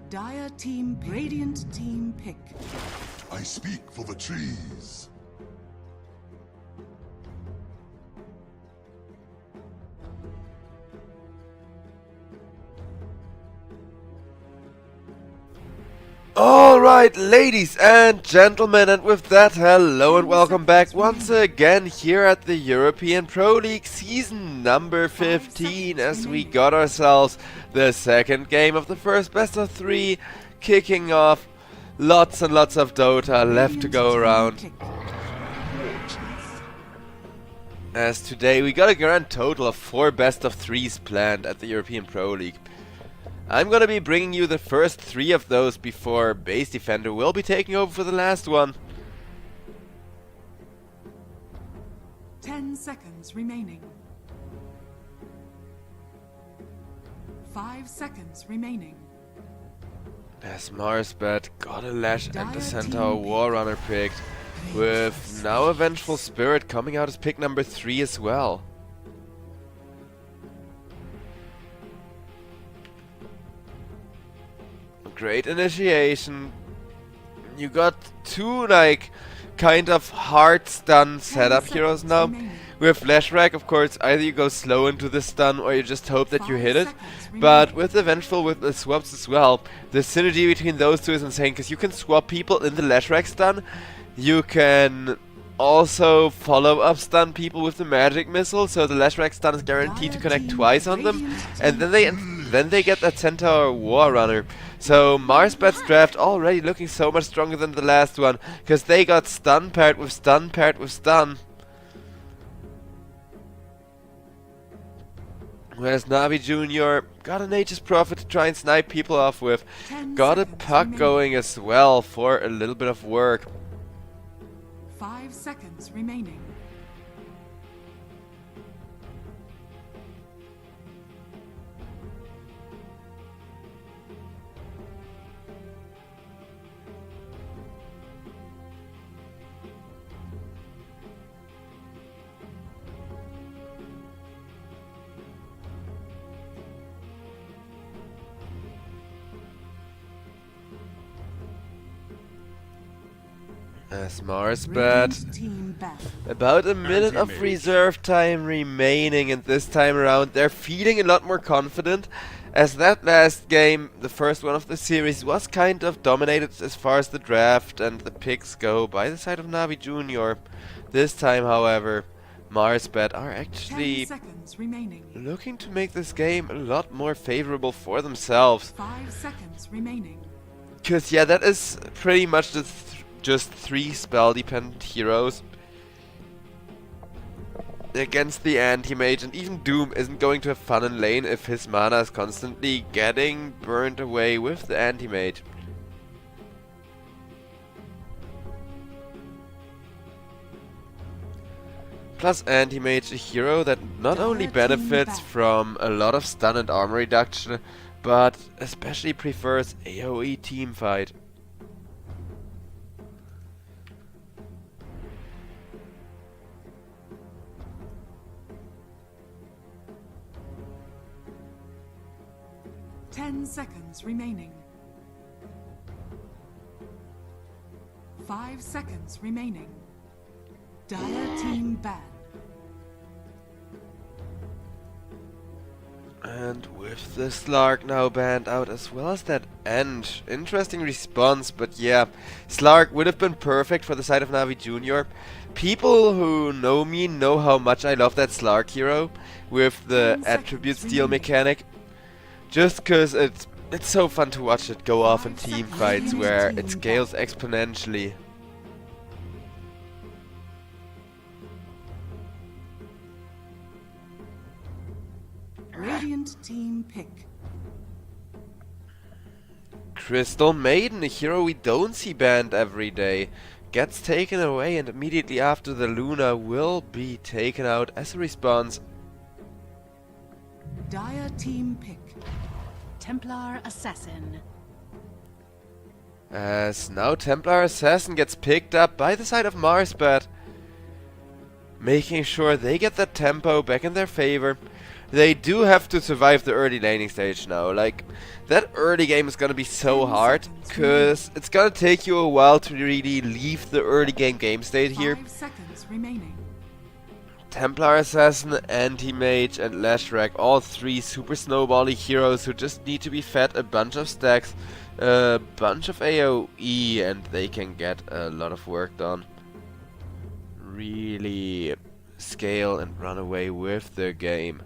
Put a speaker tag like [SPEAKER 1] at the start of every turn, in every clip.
[SPEAKER 1] Dire team, Radiant team pick.
[SPEAKER 2] I speak for the trees.
[SPEAKER 3] Alright, ladies and gentlemen, and with that, hello and welcome back once again here at the European Pro League season number 15 as we got ourselves the second game of the first best of 3 kicking off. Lots and lots of Dota left to go around. As today we got a grand total of 4 best of 3s planned at the European Pro League. I'm gonna be bringing you the first 3 of those before Base Defender will be taking over for the last one.
[SPEAKER 1] 10 seconds remaining. 5 seconds remaining.
[SPEAKER 3] As Marsbat got a Lash and the Centaur Warrunner picked, with now a Vengeful Spirit coming out as pick number 3 as well. Great initiation. You got 2 like kind of hard stun setup heroes now. With Flash Rack, of course, either you go slow into the stun or you just hope that you hit it. But with the Vengeful, with the swaps as well, the synergy between those two is insane, because you can swap people in the Flash Rack stun. You can also follow up stun people with the magic missile, so the Lash Rack stun is guaranteed to connect twice on them, and then they get that Centaur Warrunner. So Marsbat's draft already looking so much stronger than the last one, because they got stun paired with stun paired with stun. Whereas Navi Jr. got a Nature's Prophet to try and snipe people off with. Got a puck going as well for a little bit of work.
[SPEAKER 1] 5 seconds remaining.
[SPEAKER 3] As Marsbat, about a minute of reserve time remaining, and this time around they're feeling a lot more confident, as that last game, the first one of the series, was kind of dominated as far as the draft and the picks go by the side of Navi Jr. This time, however, Marsbat are actually looking to make this game a lot more favorable for themselves.
[SPEAKER 1] 5 seconds remaining.
[SPEAKER 3] Because yeah, that is pretty much the just 3 spell-dependent heroes against the anti-mage, and even Doom isn't going to have fun in lane if his mana is constantly getting burned away with the anti-mage. Plus anti-mage, a hero that not only benefits from a lot of stun and armor reduction, but especially prefers AoE teamfight.
[SPEAKER 1] Seconds remaining. 5 seconds remaining. Dire team ban.
[SPEAKER 3] And with the Slark now banned out, as well as that End. Interesting response, but yeah, Slark would have been perfect for the side of Navi Jr. People who know me know how much I love that Slark hero with the attribute steal mechanic. Just cause it's so fun to watch it go off in team fights where it scales exponentially.
[SPEAKER 1] Radiant team pick.
[SPEAKER 3] Crystal Maiden, a hero we don't see banned every day, gets taken away, and immediately after the Luna will be taken out as a response.
[SPEAKER 1] Dire team pick.
[SPEAKER 4] Templar Assassin.
[SPEAKER 3] As now Templar Assassin gets picked up by the side of Marsbat, making sure they get that tempo back in their favor. they do have to survive the early laning stage now. Like, that early game is gonna be so hard, cause it's gonna take you a while to really leave the early game state here.
[SPEAKER 1] 5 seconds remaining.
[SPEAKER 3] Templar Assassin, Anti-Mage and Lashrak, all three super snowbally heroes who just need to be fed a bunch of stacks, a bunch of AoE, and they can get a lot of work done. Really scale and run away with the game.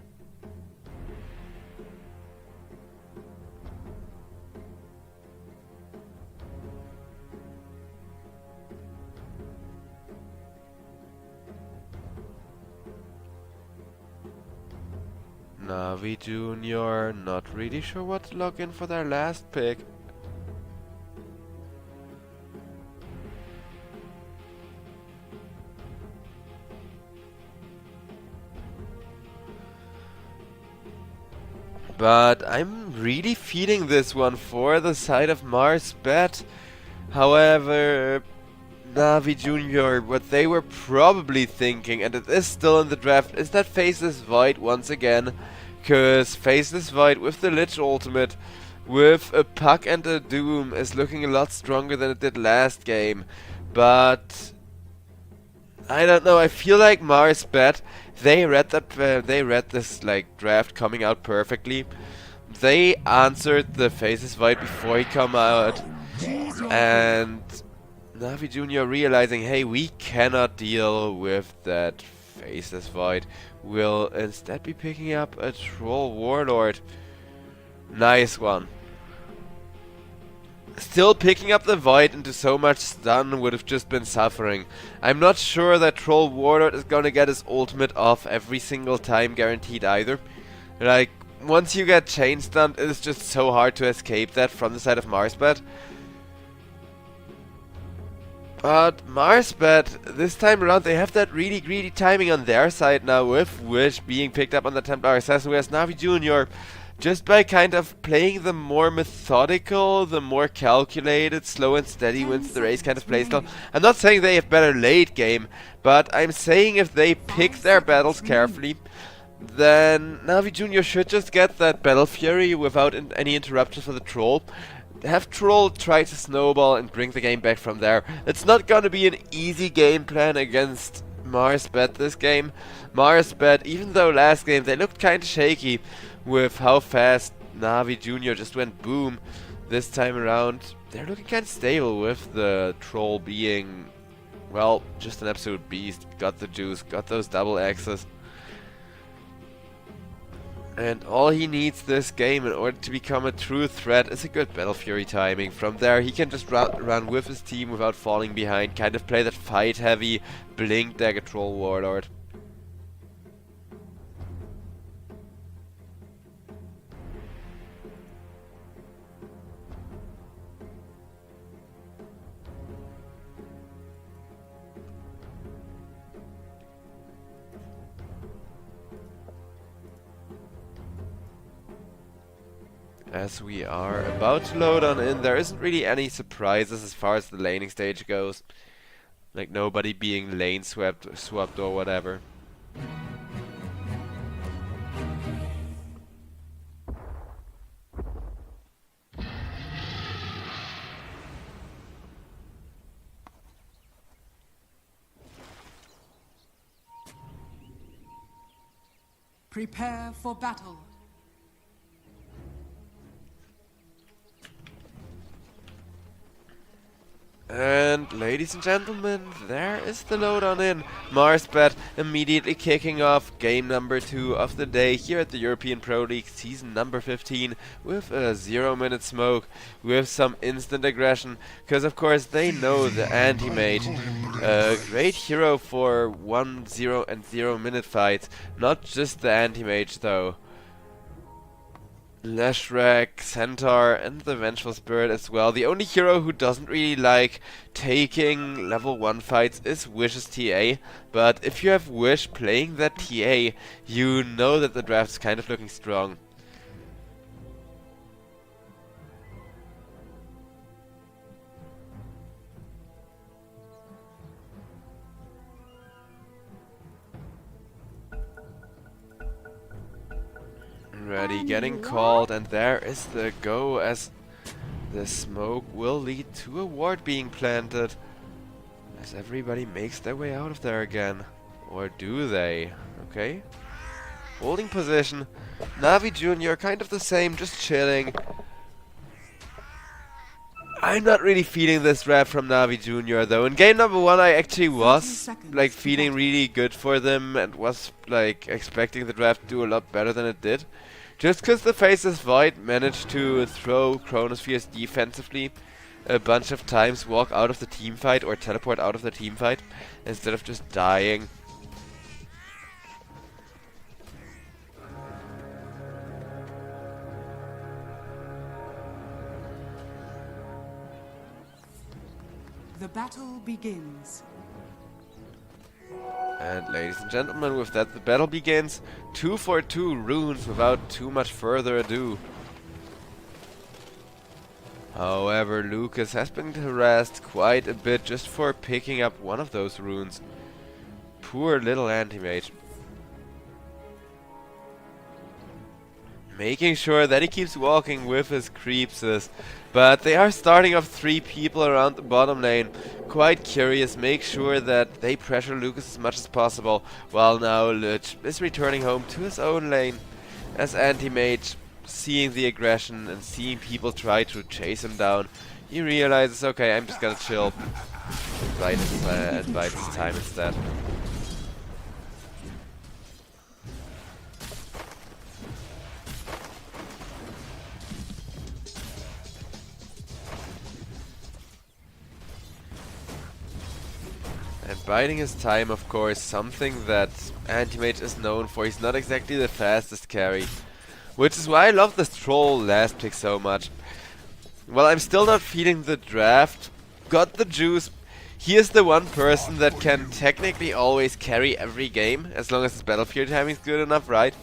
[SPEAKER 3] Navi Junior, not really sure what to log in for their last pick. But I'm really feeling this one for the side of Mars Bet. However, Navi Junior, what they were probably thinking, and it is still in the draft, is that Faceless Void once again. Cause Faceless Void with the Lich ultimate, with a Puck and a Doom, is looking a lot stronger than it did last game. But I don't know, I feel like Mars Bet, they read this like draft coming out perfectly. They answered the Faceless Void before he come out, and Navi Junior realizing, hey, we cannot deal with that Faceless Void, will instead be picking up a Troll Warlord. Nice one. Still, picking up the Void into so much stun would have just been suffering. I'm not sure that Troll Warlord is gonna get his ultimate off every single time guaranteed either. Like, once you get chain stunned, it is just so hard to escape that from the side of Marsbet. But Marsbet, this time around, they have that really greedy timing on their side now, with Wish being picked up on the Templar Assassin, whereas Navi Junior, just by kind of playing the more methodical, the more calculated, slow and steady wins the race kind of playstyle. I'm not saying they have better late game, but I'm saying if they pick their battles carefully, then Navi Junior should just get that Battle Fury without any interruptions for the Troll. Have Troll try to snowball and bring the game back from there. It's not gonna be an easy game plan against Marsbet this game. Marsbet, even though last game they looked kinda shaky with how fast Navi Junior just went boom, this time around they're looking kinda stable with the Troll being, well, just an absolute beast. Got the juice, got those double axes. And all he needs this game in order to become a true threat is a good Battle Fury timing. From there he can just run with his team without falling behind, kind of play that fight heavy Blink Dagger Troll Warlord. As we are about to load on in, there isn't really any surprises as far as the laning stage goes. Like nobody being lane swapped or whatever.
[SPEAKER 1] Prepare for battle.
[SPEAKER 3] And ladies and gentlemen, there is the load on in. Marsbet immediately kicking off game number 2 of the day here at the European Pro League season number 15 with a 0-minute smoke, with some instant aggression, because of course they know the Anti-Mage, a great hero for 1, 0 and 0-minute fights, not just the Anti-Mage though. Lashrak, Centaur, and the Vengeful Spirit as well. The only hero who doesn't really like taking level 1 fights is Wish's TA, but if you have Wish playing that TA, you know that the draft's kind of looking strong. Ready, getting called, and there is the go as the smoke will lead to a ward being planted. As everybody makes their way out of there again. Or do they? Okay. Holding position. Navi Jr. kind of the same, just chilling. I'm not really feeling this draft from Navi Jr. though. In game number 1 I actually was like feeling really good for them and was like expecting the draft to do a lot better than it did. Just because the Faceless Void managed to throw Chronospheres defensively a bunch of times, walk out of the team fight or teleport out of the team fight instead of just dying.
[SPEAKER 1] The battle begins.
[SPEAKER 3] And ladies and gentlemen, with that the battle begins. 2 for 2 runes without too much further ado. However, Lucas has been harassed quite a bit just for picking up one of those runes. Poor little anti-mage. Making sure that he keeps walking with his creepses. But they are starting off 3 people around the bottom lane. Quite curious, make sure that they pressure Lucas as much as possible. While now Lich is returning home to his own lane. As anti-mage, seeing the aggression and seeing people try to chase him down, he realizes, okay, I'm just gonna chill. Bide his time instead. And biding his time, of course, something that Anti-Mage is known for. He's not exactly the fastest carry. Which is why I love this troll last pick so much. Well, I'm still not feeling the draft. Got the juice. He is the one person that can technically always carry every game, as long as his battlefield timing is good enough, right?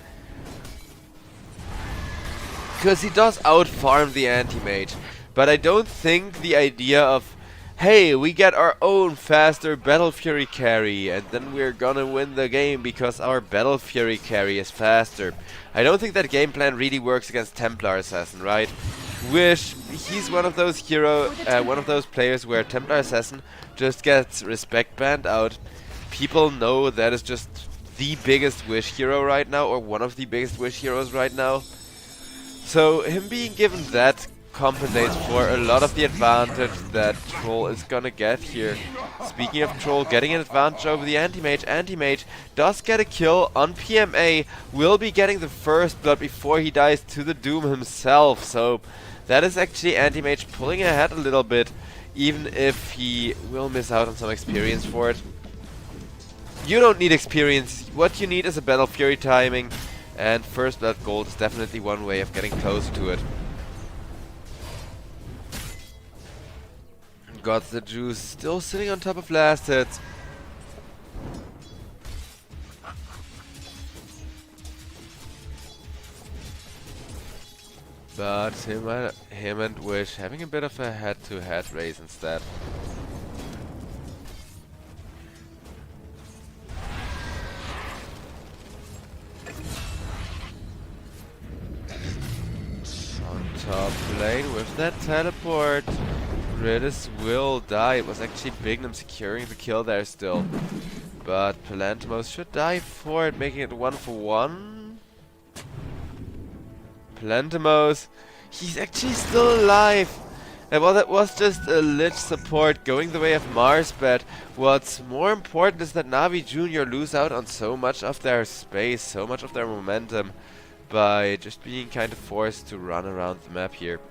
[SPEAKER 3] Because he does out-farm the Anti-Mage. But I don't think the idea of, hey, we get our own faster Battle Fury carry and then we're gonna win the game because our Battle Fury carry is faster. I don't think that game plan really works against Templar Assassin, right? Which he's one of those one of those players where Templar Assassin just gets respect banned out. People know that is just the biggest wish hero right now, or one of the biggest wish heroes right now. So him being given that compensates for a lot of the advantage that Troll is gonna get here. Speaking of Troll getting an advantage over the Anti-Mage, Anti-Mage does get a kill on PMA, will be getting the first blood before he dies to the Doom himself, so that is actually Anti-Mage pulling ahead a little bit, even if he will miss out on some experience for it. You don't need experience, what you need is a Battle Fury timing, and first blood gold is definitely one way of getting closer to it. Got the juice, still sitting on top of last hits. But him and Wish having a bit of a head-to-head race instead. On top lane with that teleport. Riddis will die. It was actually Bignum securing the kill there still. But Palantimos should die for it, making it 1-for-1. Palantimos, he's actually still alive. And while that was just a Lich support going the way of Marsbet, what's more important is that Navi Jr. lose out on so much of their space, so much of their momentum, by just being kind of forced to run around the map here.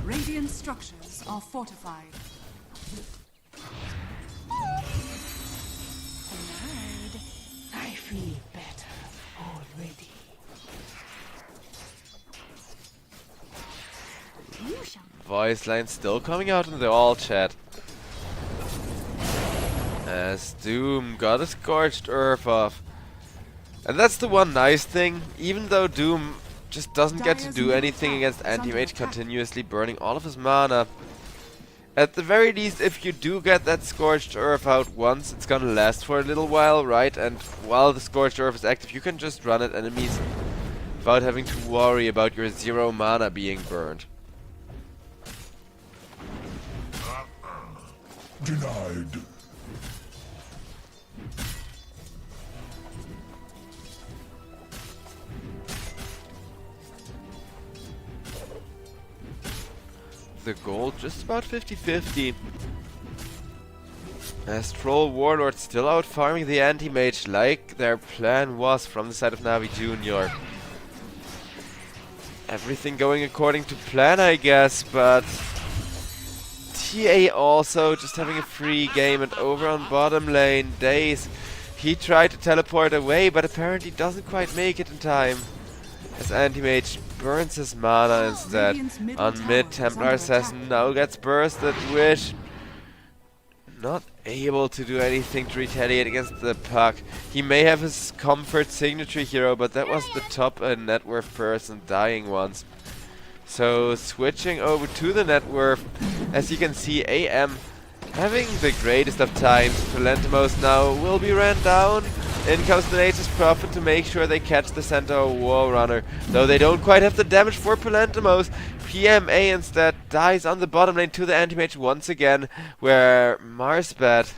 [SPEAKER 1] Radiant structures are fortified.
[SPEAKER 4] Nerd, I feel better already. You shall.
[SPEAKER 3] Voice line still coming out in the all chat. As Doom got a Scorched Earth off. And that's the one nice thing, even though Doom just doesn't get to do anything against Anti-Mage continuously burning all of his mana. At the very least, if you do get that Scorched Earth out once, it's gonna last for a little while, right? And while the Scorched Earth is active, you can just run at enemies without having to worry about your 0 mana being burned.
[SPEAKER 2] Denied.
[SPEAKER 3] The gold just about 50-50. As Troll Warlord still out farming the anti-mage like their plan was from the side of Navi Jr. Everything going according to plan, I guess, but TA also just having a free game, and over on bottom lane, Daze, he tried to teleport away but apparently doesn't quite make it in time. As anti-mage burns his mana instead. On mid, Templar Assassin now gets bursted, Wish not able to do anything to retaliate against the puck. He may have his comfort signature hero, but that was the top net worth person dying once. So switching over to the net worth, as you can see, AM having the greatest of times. Palentimos now will be ran down. In comes the Nature's Prophet to make sure they catch the Centaur War Runner. Though they don't quite have the damage for Palentimos. PMA instead dies on the bottom lane to the anti-mage once again, where Marsbat,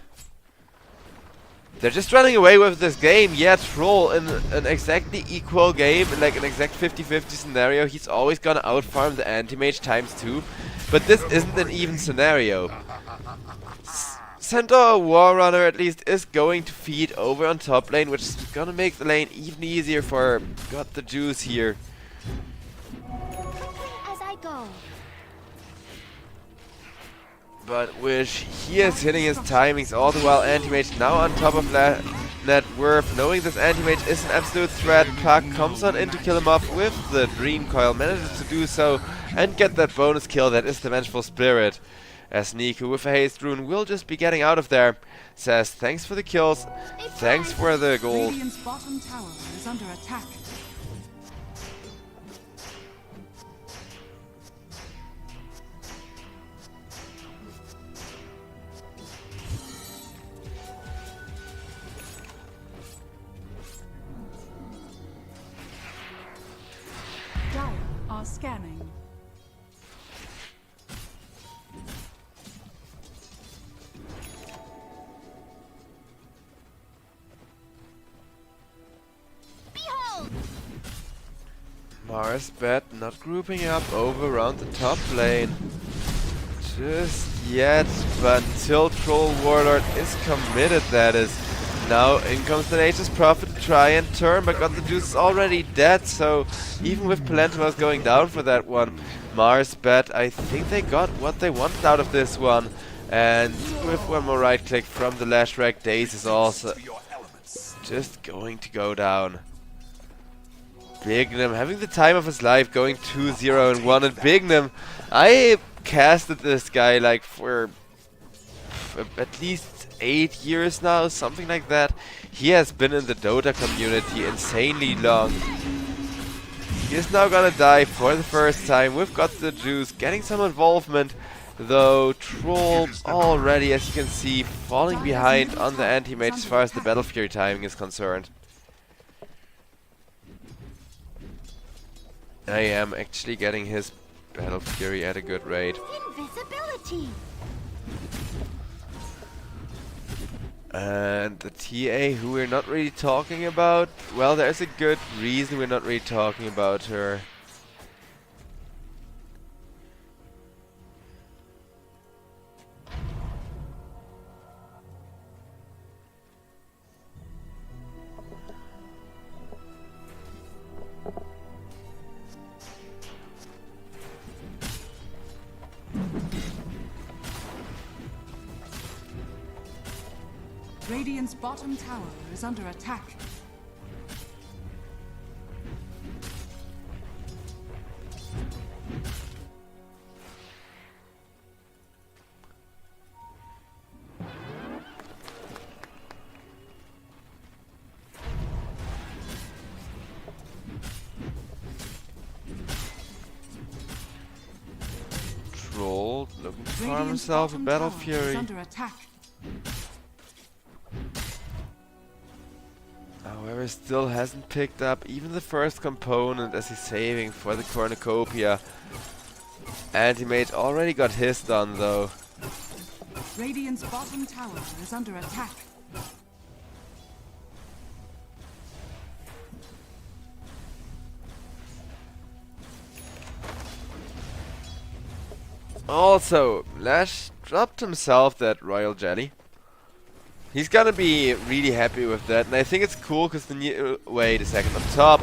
[SPEAKER 3] they're just running away with this game. Yeah, Troll in an exactly equal game, like an exact 50-50 scenario, he's always gonna outfarm the anti-mage ×2. But this isn't an even scenario. Centaur War Runner at least is going to feed over on top lane, which is gonna make the lane even easier for Got the Juice here.
[SPEAKER 4] As I go.
[SPEAKER 3] But Wish, he is hitting his timings all the while. Anti-Mage now on top of net worth, knowing this Anti-Mage is an absolute threat. Puck comes on in to kill him off with the Dream Coil, manages to do so and get that bonus kill that is the Vengeful Spirit. As Niku with a haste rune will just be getting out of there. Says thanks for the kills, thanks for the gold.
[SPEAKER 1] Radiant's bottom tower is under attack. Dire are scanning.
[SPEAKER 3] Marsbat not grouping up over around the top lane just yet, but until Troll Warlord is committed, that is. Now in comes the Nature's Prophet to try and turn, but Got the Juice is already dead, so even with Palentimos going down for that one, Marsbat, I think they got what they wanted out of this one. And with one more right click from the Lashrack, Daze is also just going to go down. Bignum having the time of his life, going 2-0-1, and Bignum, I casted this guy like for at least 8 years now, something like that. He has been in the Dota community insanely long. He is now gonna die for the first time. We've got the Juice getting some involvement, though Troll already, as you can see, falling behind on the anti-mage as far as the Battle Fury timing is concerned. I am actually getting his Battle Fury at a good rate.
[SPEAKER 4] Invisibility.
[SPEAKER 3] And the TA, who we're not really talking about, well, there's a good reason we're not really talking about her.
[SPEAKER 1] Radiant's bottom tower is under attack.
[SPEAKER 3] farm himself a Battle Fury.
[SPEAKER 1] Under attack.
[SPEAKER 3] However, still hasn't picked up even the first component as he's saving for the cornucopia. Anti-Mage already got his done though.
[SPEAKER 1] Radiant's bottom tower is under attack.
[SPEAKER 3] Also, Lash dropped himself that Royal Jelly. He's gonna be really happy with that, and I think it's cool because the new... wait a second, up top,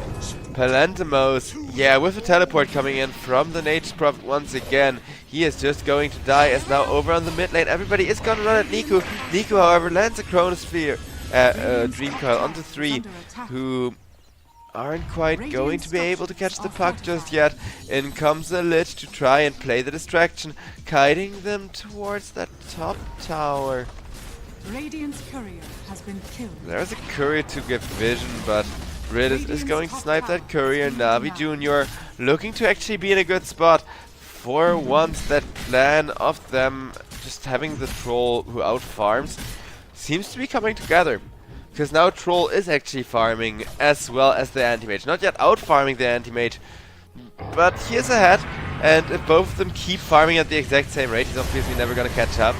[SPEAKER 3] Palantimos, yeah, with the teleport coming in from the Nature's Prophet once again, he is just going to die as now over on the mid lane, everybody is gonna run at Niku. Niku, however, lands a Chronosphere, Dream Coil onto 3, who aren't quite going to be able to catch the puck just yet. In comes the Lich to try and play the distraction, guiding them towards that top tower.
[SPEAKER 1] Radiant's courier has been killed.
[SPEAKER 3] There's a courier to give vision, but Ridis is going to snipe that courier. Navi Jr. looking to actually be in a good spot. For once, that plan of them just having the troll who out-farms seems to be coming together. Because now Troll is actually farming as well as the Anti-Mage. Not yet out-farming the Anti-Mage, but he is ahead. And if both of them keep farming at the exact same rate, he's obviously never gonna catch up.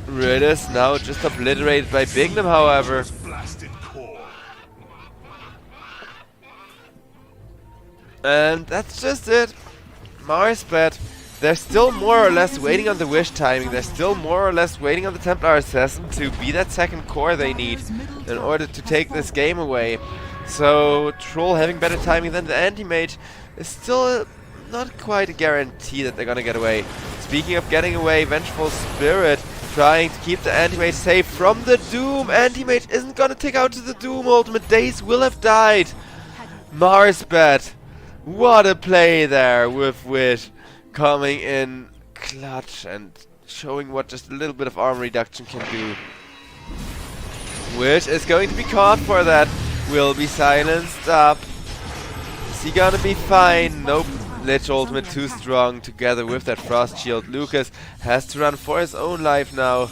[SPEAKER 3] Ridis now just obliterated by Bignum, however. And that's just it. Marsbet. They're still more or less waiting on the wish timing. They're still more or less waiting on the Templar Assassin to be that second core they need in order to take this game away. So Troll having better timing than the Anti-Mage is still not quite a guarantee that they're gonna get away. Speaking of getting away, Vengeful Spirit trying to keep the Anti-Mage safe from the Doom. Anti-Mage isn't gonna take out to the Doom ultimate. Days will have died. Marsbet. What a play there with Wish coming in clutch and showing what just a little bit of armor reduction can do. Wish is going to be caught for that. Will be silenced up. Is he gonna be fine? Nope. Lich ultimate too strong together with that frost shield. Lucas has to run for his own life now.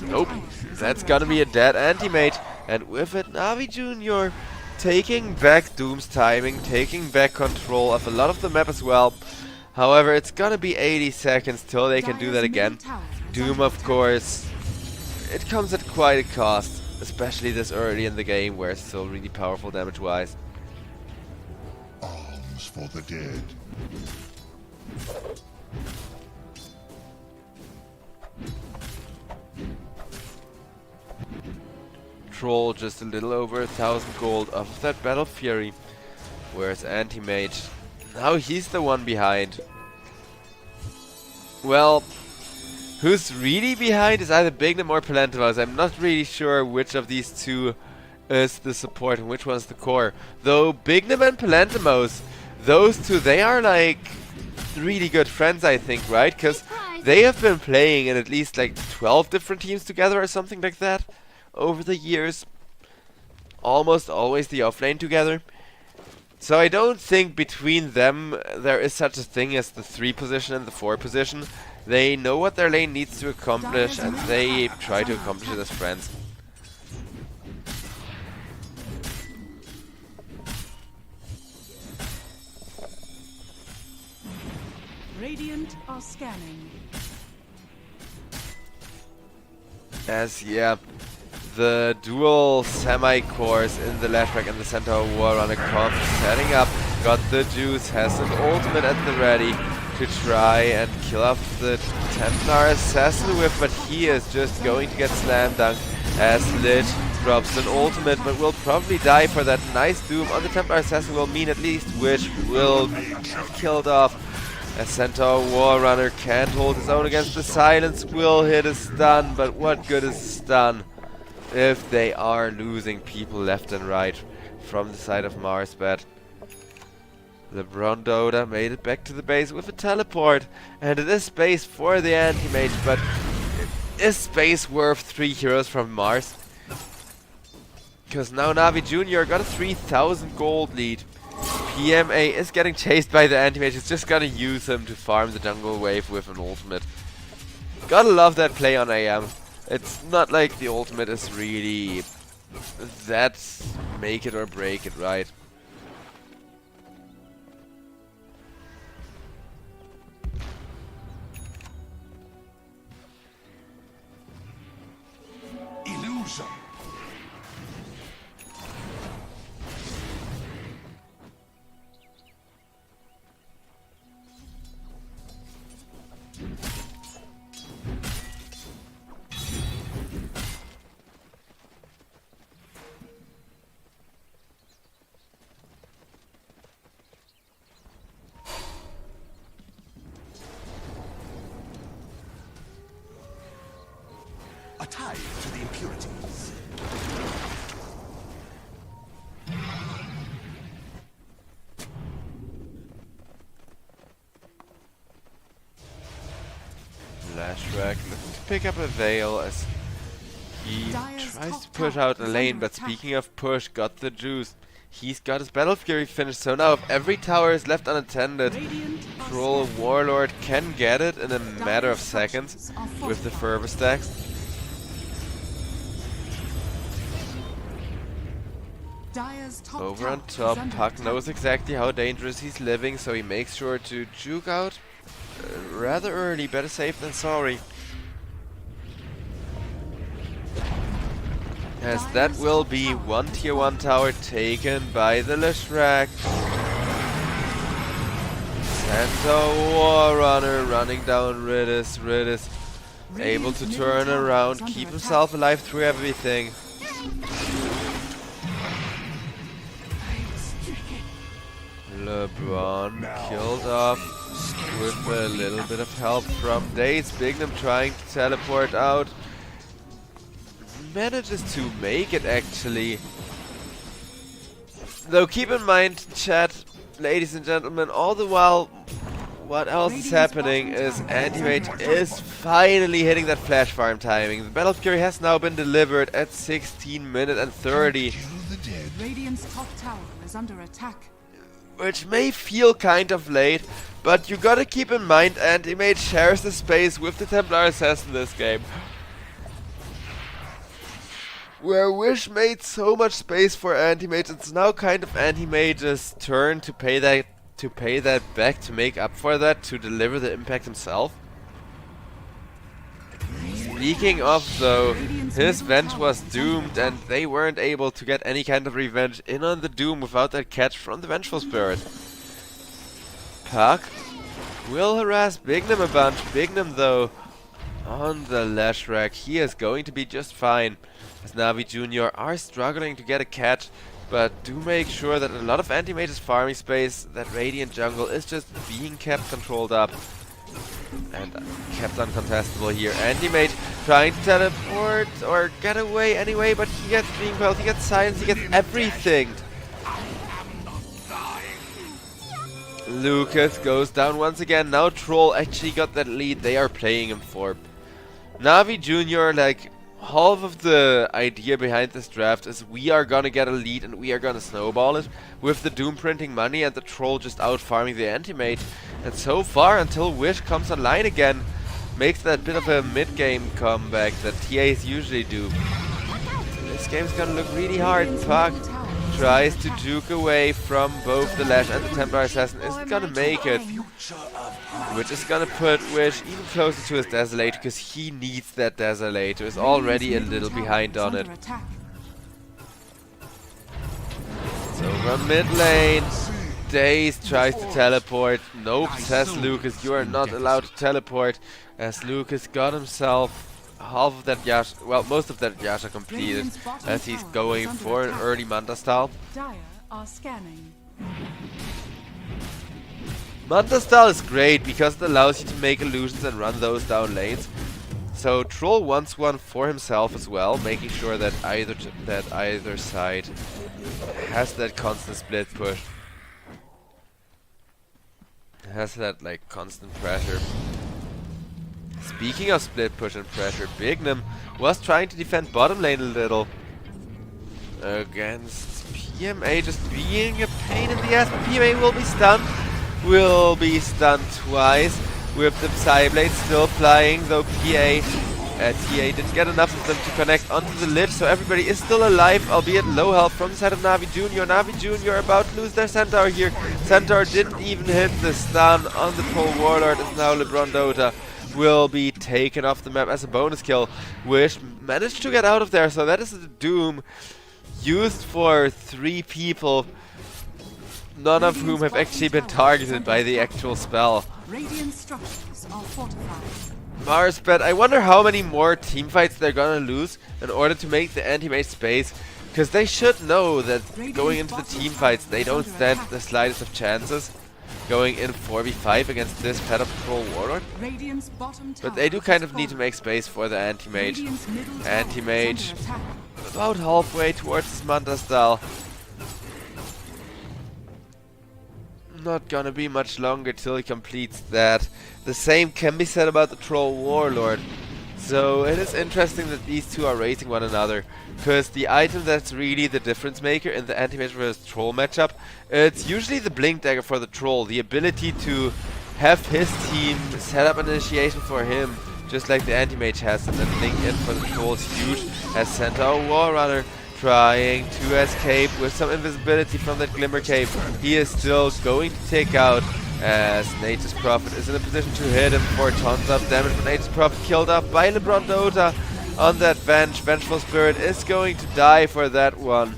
[SPEAKER 3] Nope. That's gonna be a dead Anti-Mage. And with it, Navi Jr. taking back Doom's timing, taking back control of a lot of the map as well. However, it's gonna be 80 seconds till they can do that again. Doom, of course, it comes at quite a cost, especially this early in the game where it's still really powerful damage-wise.
[SPEAKER 2] Arms for the dead.
[SPEAKER 3] Troll just a little over 1,000 gold off of that Battle Fury. Whereas Anti-Mage, now he's the one behind. Well, who's really behind is either Bignum or Palantimos. I'm not really sure which of these two is the support and which one's the core. Though Bignum and Palantimos, those two, they are like really good friends, I think, right? Because they have been playing in at least like 12 different teams together or something like that over the years. Almost always the offlane together. So I don't think between them there is such a thing as the 3 position and the 4 position. They know what their lane needs to accomplish and they try to accomplish it as friends.
[SPEAKER 1] Radiant are scanning.
[SPEAKER 3] As, yeah, the dual semi-cores in the Lashback and the Centaur War Runner comp setting up. Got the juice, has an ultimate at the ready to try and kill off the Templar Assassin with, but he is just going to get slam dunked as Lich drops an ultimate, but will probably die for that. Nice Doom on the Templar Assassin will mean at least Witch will be killed off. A Centaur War Runner can't hold his own against the Silence, will hit a stun, but what good is a stun if they are losing people left and right from the side of Marsbet. LeBron Dota made it back to the base with a teleport, and it is space for the Anti-Mage, but is space worth 3 heroes from Mars? Because now Navi Jr. got a 3,000 gold lead. PMA is getting chased by the anti-mage. It's just gonna use him to farm the jungle wave with an ultimate. Gotta love that play on AM. It's not like the ultimate is really that make it or break it, right?
[SPEAKER 2] Illusion. A tie to the impurities.
[SPEAKER 3] Lashrack looking to pick up a Veil as he
[SPEAKER 1] Dire's
[SPEAKER 3] tries
[SPEAKER 1] top
[SPEAKER 3] to push
[SPEAKER 1] tower
[SPEAKER 3] out a
[SPEAKER 1] is
[SPEAKER 3] lane,
[SPEAKER 1] under
[SPEAKER 3] but
[SPEAKER 1] attack.
[SPEAKER 3] speaking of push, got the juice. He's got his Battle Fury finished, so now if every tower is left unattended,
[SPEAKER 1] Radiant are
[SPEAKER 3] Troll
[SPEAKER 1] scanning.
[SPEAKER 3] Warlord can get it in a matter of
[SPEAKER 1] Dire's
[SPEAKER 3] seconds
[SPEAKER 1] structures are
[SPEAKER 3] with the
[SPEAKER 1] fortified.
[SPEAKER 3] fervor stacks.
[SPEAKER 1] Dire's top
[SPEAKER 3] Over
[SPEAKER 1] tower
[SPEAKER 3] on
[SPEAKER 1] is
[SPEAKER 3] top,
[SPEAKER 1] under
[SPEAKER 3] Puck
[SPEAKER 1] attack.
[SPEAKER 3] knows exactly how dangerous he's living, so he makes sure to juke out rather early. Better safe than sorry. As that will be one tier 1 tower taken by the Lashrack. Santa Warrunner running down Ridis. Ridis able to turn around, keep himself alive through everything. LeBron killed off with a little bit of help from Daze. Bignum trying to teleport out. Manages to make it actually. Though keep in mind, chat, ladies and gentlemen, all the while, what else is happening is Anti-Mage is finally hitting that flash farm timing. The Battle Fury has now been delivered at 16 minutes and 30.
[SPEAKER 2] Kill the dead.
[SPEAKER 1] Radiant's top tower is under attack.
[SPEAKER 3] Which may feel kind of late, but you gotta keep in mind Anti-Mage shares the space with the Templar Assassin this game. Where Wish made so much space for Anti-Mage, it's now kind of Anti-Mage's turn to pay that back, to make up for that, to deliver the impact himself. Speaking of though, his Venge was doomed and they weren't able to get any kind of revenge in on the Doom without that catch from the Vengeful Spirit. Puck will harass Bignum a bunch. Bignum though, on the Lashrack, he is going to be just fine. As Navi Jr. are struggling to get a catch, but do make sure that a lot of Anti-Mage's farming space, that Radiant jungle, is just being kept controlled up. And kept uncontestable here. Anti-Mage trying to teleport or get away anyway, but he gets Dream Coil, he gets Silence, he gets everything. Lucas goes down once again. Now Troll actually got that lead they are playing him for. Navi Jr., like, half of the idea behind this draft is we are gonna get a lead and we are gonna snowball it with the Doom printing money and the Troll just out farming the Anti-Mage. And so far, until Wish comes online again, makes that bit of a mid-game comeback that TAs usually do. This game's gonna look really hard. Puck tries to juke away from both the Lash and the Templar Assassin. Isn't gonna make it. Which is gonna put Wish even closer to his Desolator, because he needs that Desolator. Is already a little behind on it. So from mid lane, Daze tries to teleport. Nope, says Lucas, you are not allowed to teleport. As Lucas got himself half of that Yasha, well, most of that Yasha completed, as he's going for an early Manta style.
[SPEAKER 1] Dire are scanning.
[SPEAKER 3] Manta style is great because it allows you to make illusions and run those down lanes. So Troll wants one for himself as well, making sure that either side has that constant split push. Has that like constant pressure. Speaking of split push and pressure, Bignum was trying to defend bottom lane a little against PMA just being a pain in the ass, but PMA will be stunned. Will be stunned twice. With the Psyblade still flying, though TA didn't get enough of them to connect onto the Lich, so everybody is still alive, albeit low health from the side of Navi Jr. Navi Jr. about to lose their Centaur here. Centaur didn't even hit the stun on the Troll Warlord, as now LeBron Dota will be taken off the map as a bonus kill, which managed to get out of there, so that is the Doom used for 3 people, none of whom have actually been targeted by the actual spell.
[SPEAKER 1] Radiant structures are fortified.
[SPEAKER 3] Marsbet, I wonder how many more teamfights they're gonna lose in order to make the anti-mage space, because they should know that going into the teamfights they don't stand the slightest of chances going in 4v5 against this pet of Troll Warlord. But they do kind of need to make space for the anti-mage. Anti-mage about halfway towards his Manta style. Not gonna be much longer till he completes that. The same can be said about the Troll Warlord. So it is interesting that these two are racing one another, because the item that's really the difference maker in the anti-mage vs Troll matchup, it's usually the Blink Dagger for the Troll, the ability to have his team set up an initiation for him, just like the anti-mage has, and then Blink in for the Troll is huge, as Centaur Warrunner trying to escape with some invisibility from that Glimmer Cape. He is still going to take out, as Nature's Prophet is in a position to hit him for tons of damage, but Nature's Prophet killed off by LeBron Dota on that bench. Vengeful Spirit is going to die for that one.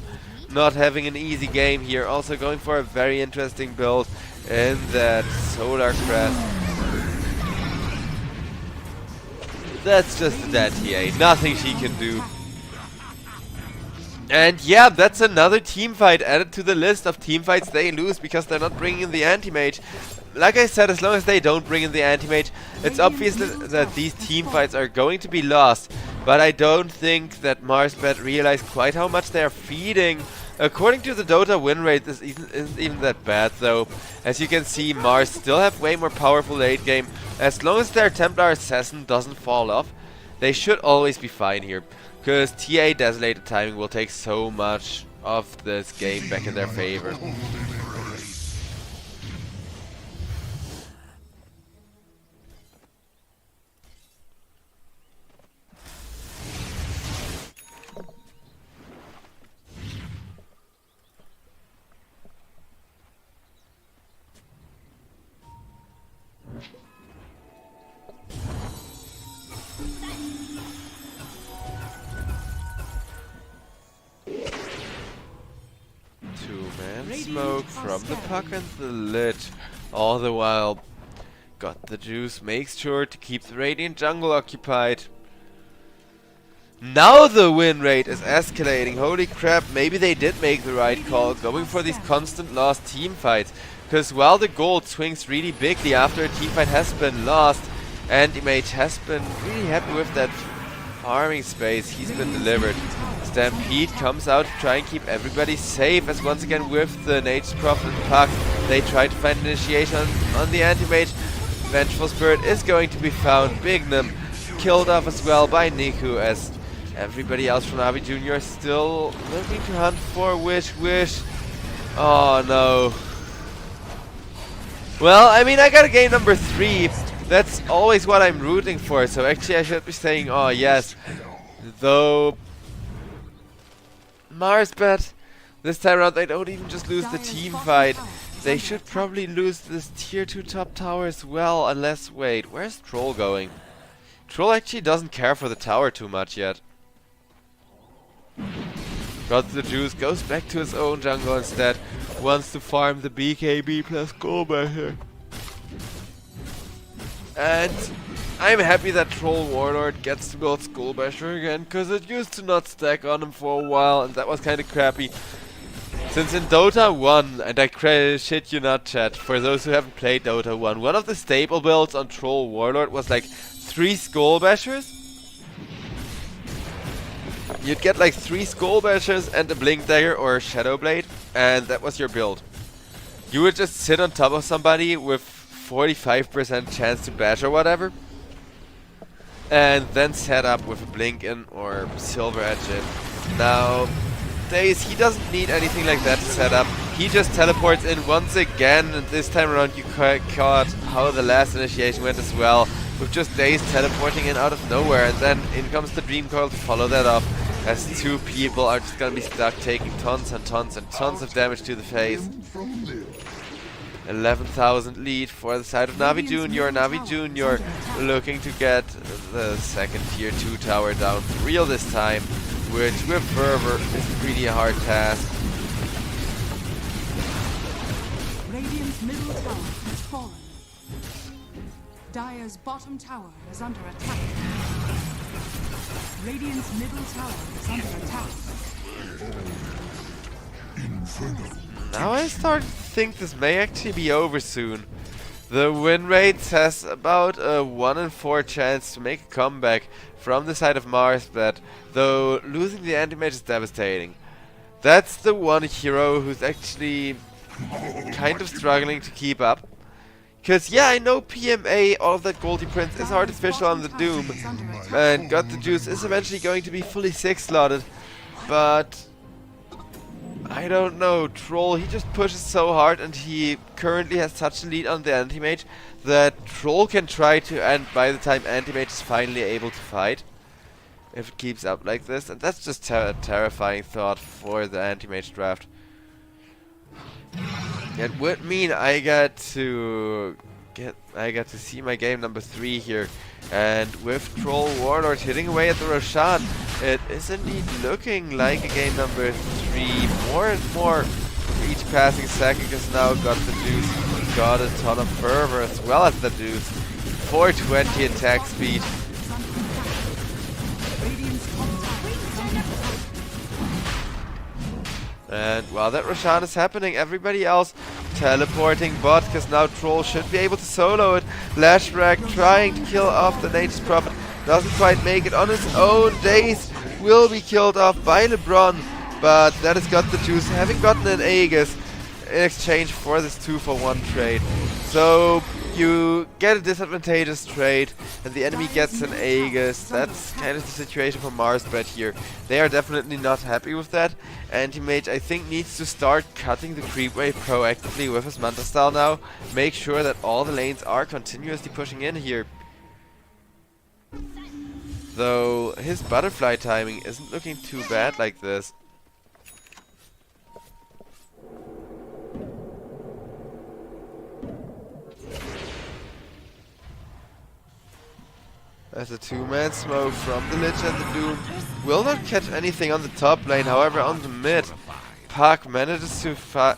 [SPEAKER 3] Not having an easy game here, also going for a very interesting build in that Solar Crest. That's just a dead TA, nothing she can do. And yeah, that's another teamfight added to the list of teamfights they lose because they're not bringing in the anti-mage. Like I said, as long as they don't bring in the anti-mage, it's obvious that these teamfights are going to be lost. But I don't think that Marsbet realized quite how much they are feeding. According to the Dota win rate, this isn't even that bad though. As you can see, Mars still have way more powerful late game. As long as their Templar Assassin doesn't fall off, they should always be fine here. Because TA Desolated Timing will take so much of this game back in their favor. Smoke from the puck and the Lich. All the while, got the juice, makes sure to keep the Radiant jungle occupied. Now the win rate is escalating. Holy crap, maybe they did make the right call going for these constant lost team fights. Because while the gold swings really bigly after a team fight has been lost, Anti-Mage has been really happy with that farming space he's been delivered. Stampede comes out to try and keep everybody safe, as once again with the Nature's Prophet and Puck, they try to find initiation on the Anti-Mage. Vengeful Spirit is going to be found. Bignum killed off as well by Niku, as everybody else from Navi Jr. is still looking to hunt for Wish. Oh no. Well, I mean, I got a game number 3. That's always what I'm rooting for, so actually I should be saying, oh yes. Though Marsbet, this time around they don't even just lose the team fight. They should probably lose this tier 2 top tower as well, unless, wait, where's Troll going? Troll actually doesn't care for the tower too much yet. Got the juice, goes back to his own jungle instead. Wants to farm the BKB plus Goldberg here. And I'm happy that Troll Warlord gets to build Skullbasher again, because it used to not stack on him for a while, and that was kind of crappy. Since in Dota 1, and I shit you not chat, for those who haven't played Dota 1, one of the staple builds on Troll Warlord was like 3 Skullbashers. You'd get like 3 Skullbashers and a Blink Dagger or a Shadow Blade, and that was your build. You would just sit on top of somebody with 45% chance to bash or whatever, and then set up with a Blink in or Silver Edge in. Now, he doesn't need anything like that to set up. he just teleports in once again, and this time around you caught how the last initiation went as well, with just Daze teleporting in out of nowhere, and then in comes the Dream Coil to follow that up, as two people are just gonna be stuck taking tons and tons and tons of damage to the face. 11,000 lead for the side of Navi Jr. Navi Jr. looking to get the second tier 2 tower down for real this time, which with Fervor is a pretty hard task.
[SPEAKER 1] Radiant's middle tower has fallen. Dire's bottom tower is under attack. Radiant's middle tower is under attack.
[SPEAKER 3] Now I start to think this may actually be over soon. The win rate has about a 1 in 4 chance to make a comeback from the side of Marsbet, though losing the anti-mage is devastating. That's the one hero who's actually kind of struggling to keep up. Cause yeah, I know PMA, all of that Goldie Prince is artificial on the Doom, and God the Juice is eventually going to be fully 6 slotted, but I don't know, Troll, he just pushes so hard, and he currently has such a lead on the anti-mage that Troll can try to end by the time anti-mage is finally able to fight, if it keeps up like this, and that's just a terrifying thought for the anti-mage draft. It would mean I got to see my game number 3 here, and with Troll Warlord hitting away at the Roshan, it is indeed looking like a game number 3 more and more for each passing second, because now got the Juice, got a ton of Fervor as well as the Juice, 420 attack speed. And while that Roshan is happening, everybody else teleporting bot, because now Troll should be able to solo it. Lashrak trying to kill off the Nature's Prophet, doesn't quite make it on his own. Daze will be killed off by LeBron, but that has got the Juice, having gotten an Aegis in exchange for this 2-for-1 trade. So you get a disadvantageous trade, and the enemy gets an Aegis. That's kind of the situation for Marsbet here. They are definitely not happy with that. Anti-Mage, I think, needs to start cutting the creep wave proactively with his Manta style now. Make sure that all the lanes are continuously pushing in here. Though his butterfly timing isn't looking too bad like this. As a 2-man smoke from the Lich and the Doom will not catch anything on the top lane. However, on the mid, Puck manages to find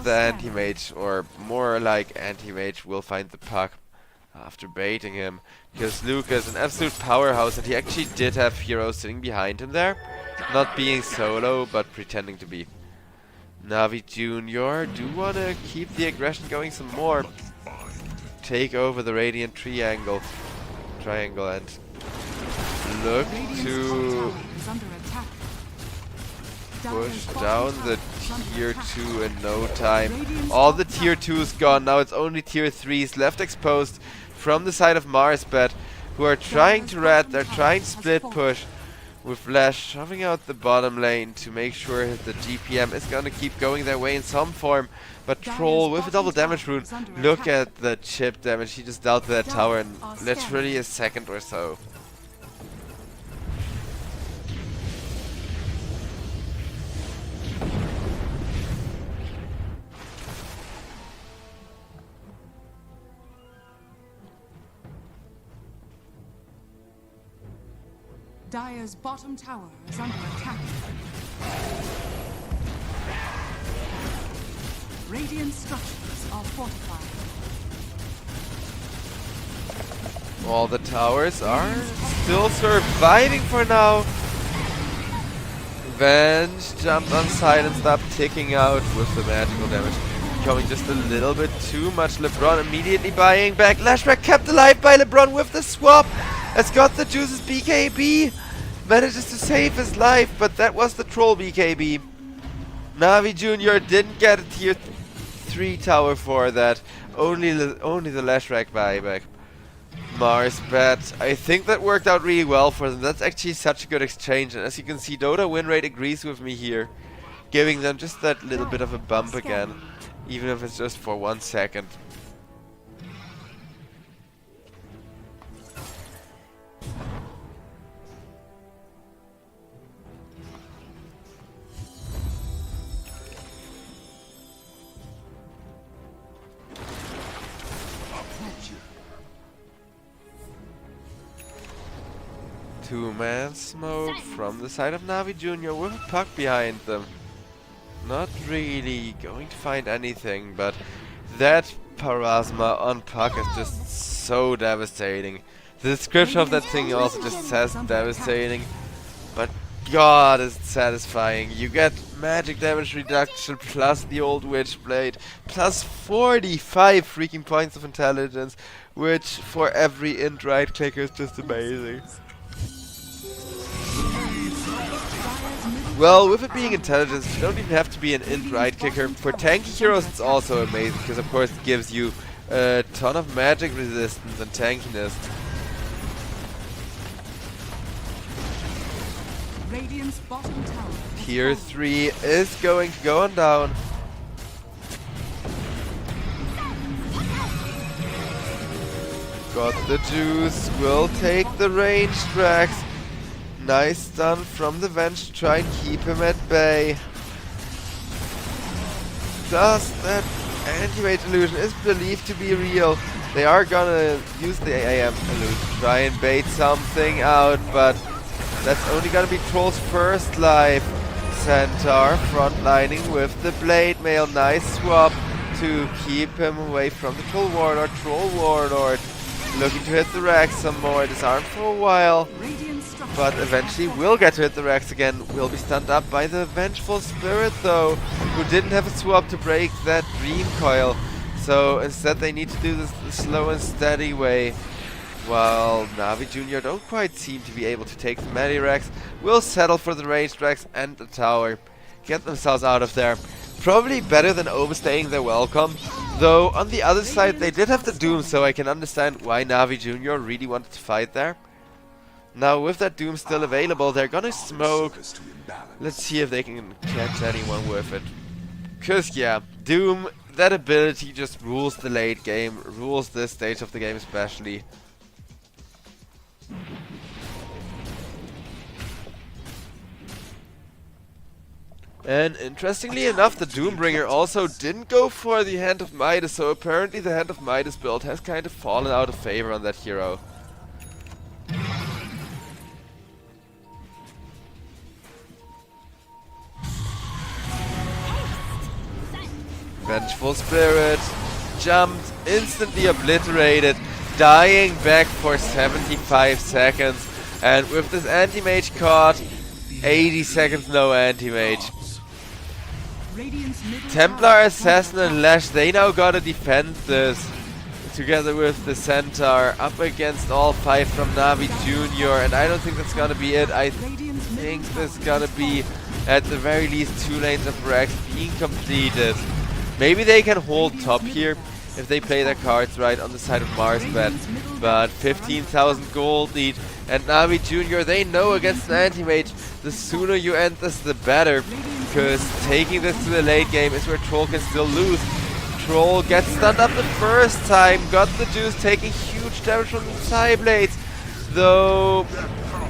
[SPEAKER 3] the anti-mage, or more like anti-mage will find the Puck after baiting him. Because Luca is an absolute powerhouse, and he actually did have heroes sitting behind him there, not being solo but pretending to be. Navi Jr. do want to keep the aggression going some more. Take over the Radiant triangle and look to push down the tier 2 in no time. All the tier 2's gone, now it's only tier 3's left exposed from the side of Marsbet, who are trying to rat, they're trying to split push, with Flash shoving out the bottom lane to make sure the GPM is gonna keep going their way in some form. But Troll with a double damage rune, look at the chip damage he just dealt to that tower in literally a second or so.
[SPEAKER 1] Dire's bottom tower is under attack. Radiant structures are fortified.
[SPEAKER 3] All the towers are still surviving for now. Venge jumped on side and stopped ticking out with the magical damage. Becoming just a little bit too much. LeBron immediately buying back. Lashrak kept alive by LeBron with the swap. Has got the Juice's BKB. Manages to save his life, but that was the Troll BKB. Navi Jr. didn't get a tier 3 tower for that. Only the Lashrak buyback. Marsbet, I think that worked out really well for them. That's actually such a good exchange, and as you can see, Dota win rate agrees with me here. giving them just that little bit of a bump again, even if it's just for 1 second. Two-man smoke from the side of Navi Jr. with a puck behind them. Not really going to find anything, but that Parasma on puck is just so devastating. The description of that thing also just says devastating, but god is it satisfying. You get magic damage reduction plus the old Witchblade, plus 45 freaking points of intelligence, which for every int right clicker is just amazing. Well, with it being intelligence, you don't even have to be an int right kicker. For tanky heroes it's also amazing, because of course it gives you a ton of magic resistance and tankiness.
[SPEAKER 1] Radiant's bottom tower.
[SPEAKER 3] Tier 3 is going to go on down. Got the juice, will take the range tracks. Nice stun from the Venge to try and keep him at bay. Plus that anti-mage illusion is believed to be real. They are gonna use the AM illusion to try and bait something out, but that's only gonna be Troll's first life. Centaur frontlining with the Blade Mail. Nice swap to keep him away from the Troll Warlord. Troll Warlord looking to hit the racks some more. Disarmed for a while, but eventually will get to hit the racks again. Will be stunned up by the Vengeful Spirit though, who didn't have a swap to break that Dream Coil. So instead they need to do this the slow and steady way. While Navi Jr. don't quite seem to be able to take the Medirex, will settle for the ranged Rex and the tower. Get themselves out of there. Probably better than overstaying their welcome. Though on the other side they did have the Doom, so I can understand why Navi Jr. really wanted to fight there. Now with that Doom still available, they're gonna smoke. Let's see if they can catch anyone with it. Cause yeah, Doom, that ability just rules the late game, rules this stage of the game especially. And interestingly enough, the Doombringer also didn't go for the Hand of Midas, so apparently the Hand of Midas build has kind of fallen out of favor on that hero. Vengeful Spirit jumped, instantly obliterated, dying back for 75 seconds. And with this anti-mage caught, 80 seconds no anti-mage. Templar, Assassin and Lash, they now gotta defend this. Together with the Centaur, up against all 5 from Navi Jr. And I don't think that's gonna be it. I think there's gonna be, at the very least, 2 lanes of Rex being completed. Maybe they can hold top here if they play their cards right on the side of Marsbet. But 15,000 gold lead, and Navi Jr., they know against an anti-mage, the sooner you end this the better, because taking this to the late game is where Troll can still lose. Troll gets stunned up the first time, got the juice, taking huge damage from the Psyblades, though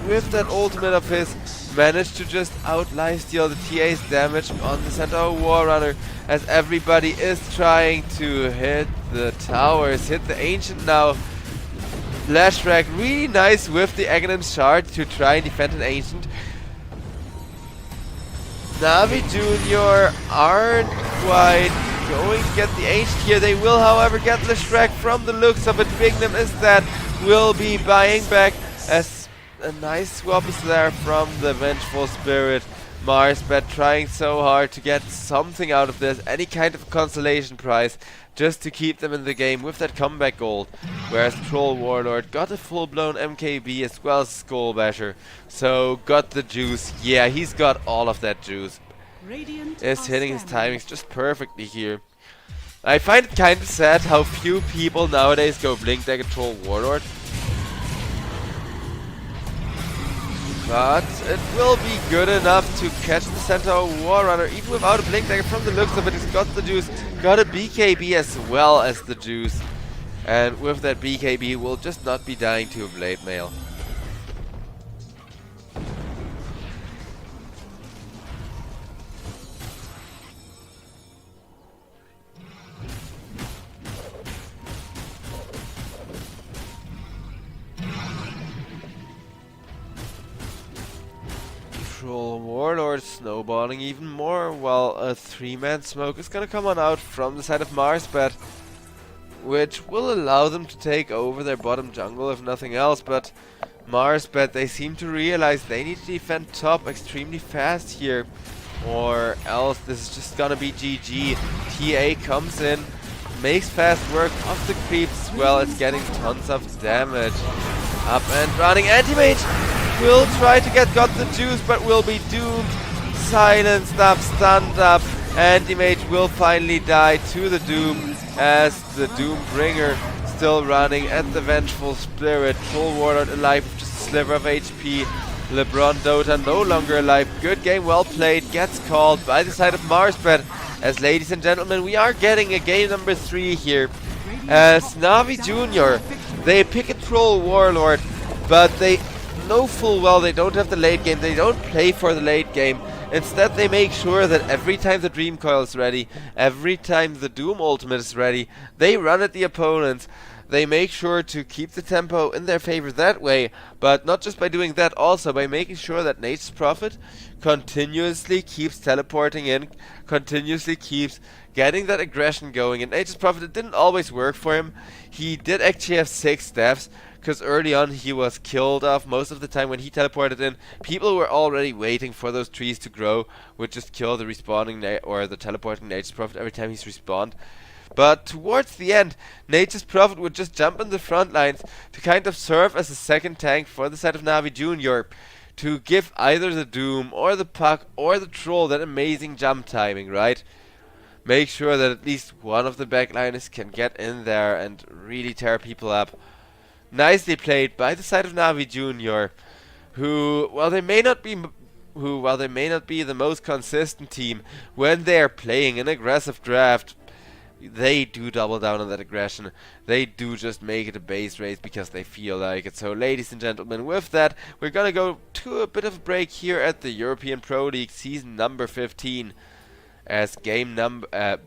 [SPEAKER 3] with that ultimate of his, managed to just out-lifesteal the TA's damage on the Centaur Warrunner, as everybody is trying to hit the towers, hit the Ancient now. Lashrak really nice with the Aghanim Shard to try and defend an Ancient. Navi Jr. aren't quite going to get the Ancient here. They will, however, get Lashrak from the looks of it. Bignum is that, will be buying back as a nice swap is there from the Vengeful Spirit. Marsbet trying so hard to get something out of this, any kind of consolation prize, just to keep them in the game with that comeback gold. Whereas Troll Warlord got a full-blown MKB as well as Skull Basher. So got the juice. Yeah, he's got all of that juice. Is hitting his timings just perfectly here. I find it kind of sad how few people nowadays go Blink Dagger Troll Warlord. But it will be good enough to catch the Centaur War Runner, even without a Blink Dagger. From the looks of it, he's got the juice, got a BKB as well as the juice. And with that BKB, we'll just not be dying to a Blade Mail. Warlord snowballing even more, while a 3-man smoke is gonna come on out from the side of Marsbet, which will allow them to take over their bottom jungle if nothing else. But Marsbet, they seem to realize they need to defend top extremely fast here, or else this is just gonna be GG. TA comes in, makes fast work of the creeps as well as getting tons of damage. Up and running, Anti-Mage will try to get got the juice, but will be doomed. Silenced up, stunned up. Anti-Mage will finally die to the Doom, as the Doombringer still running at the Vengeful Spirit. Troll Warlord alive with just a sliver of HP. LeBron Dota no longer alive. Good game, well played. Gets called by the side of Marsbet. As ladies and gentlemen, we are getting a game number 3 here. As Navi Jr., they pick a Troll Warlord, but they know full well they don't have the late game. They don't play for the late game. Instead, they make sure that every time the Dream Coil is ready, every time the Doom Ultimate is ready, they run at the opponents. They make sure to keep the tempo in their favor that way, but not just by doing that, also by making sure that Nature's Prophet continuously keeps teleporting in, continuously keeps getting that aggression going. And Nature's Prophet, it didn't always work for him. He did actually have 6 deaths, because early on he was killed off. Most of the time when he teleported in, people were already waiting for those trees to grow, would just kill the respawning or the teleporting Nature's Prophet every time he's respawned. But towards the end, Nature's Prophet would just jump in the front lines to kind of serve as a second tank for the side of Navi Jr. to give either the Doom or the Puck or the Troll that amazing jump timing, right? Make sure that at least one of the backliners can get in there and really tear people up. Nicely played by the side of Navi Jr., who, while they may not be the most consistent team when they are playing an aggressive draft, they do double down on that aggression. They do just make it a base race because they feel like it. So ladies and gentlemen, with that, we're gonna go to a bit of a break here at the European Pro League season number 15. As game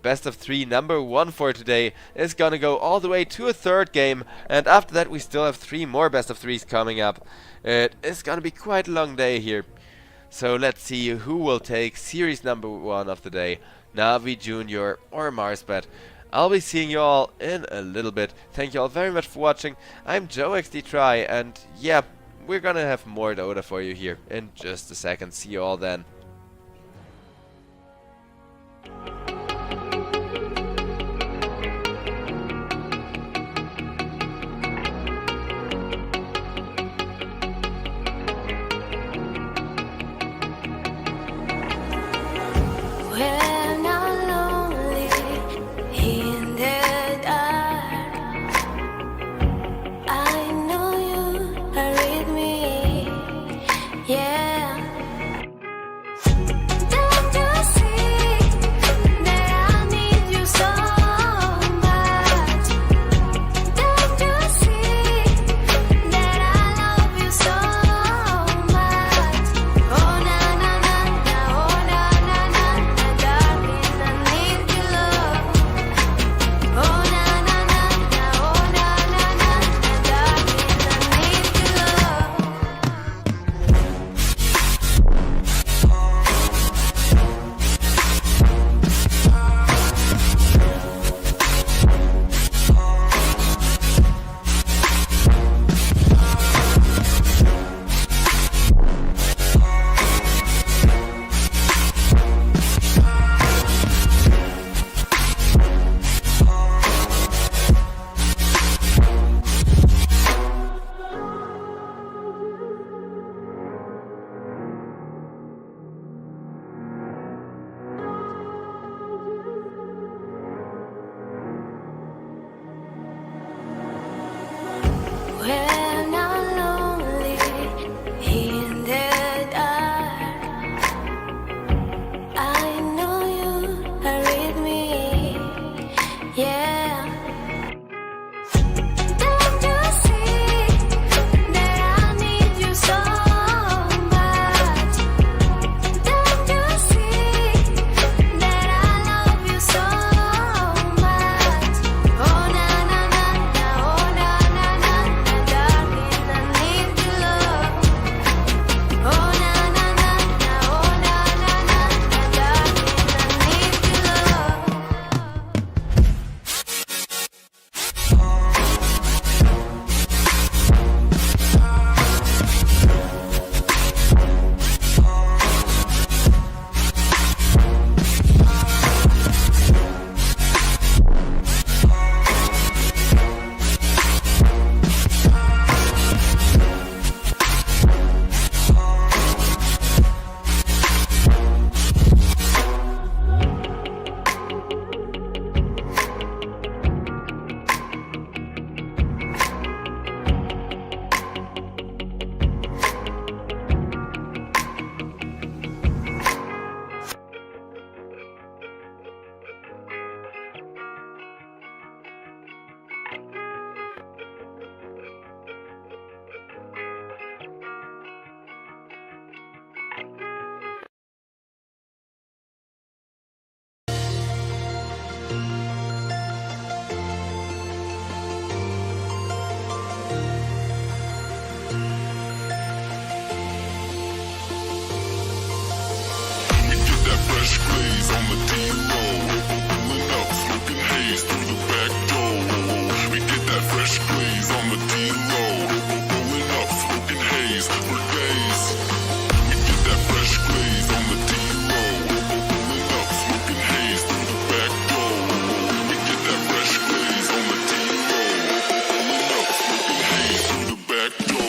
[SPEAKER 3] best of 3 number 1 for today is gonna go all the way to a 3rd game, and after that we still have 3 more best of 3s coming up. It is gonna be quite a long day here. So let's see who will take series number 1 of the day, Navi Jr. or Marsbet. I'll be seeing you all in a little bit. Thank you all very much for watching. I'm JoeXDTry, and yeah, we're gonna have more Dota for you here in just a second. See you all then.
[SPEAKER 5] When I'm lonely in the dark, I know you are with me, yeah.
[SPEAKER 6] on the D-roll. Pulling up, smoking haze through the back door. We get that fresh glaze on the D-roll. Pulling up, smoking haze for days. We get that fresh glaze on the D-roll. Pulling up, smoking haze through the back door. We get that fresh glaze on the D-roll. Pulling up, smoking haze through the back door.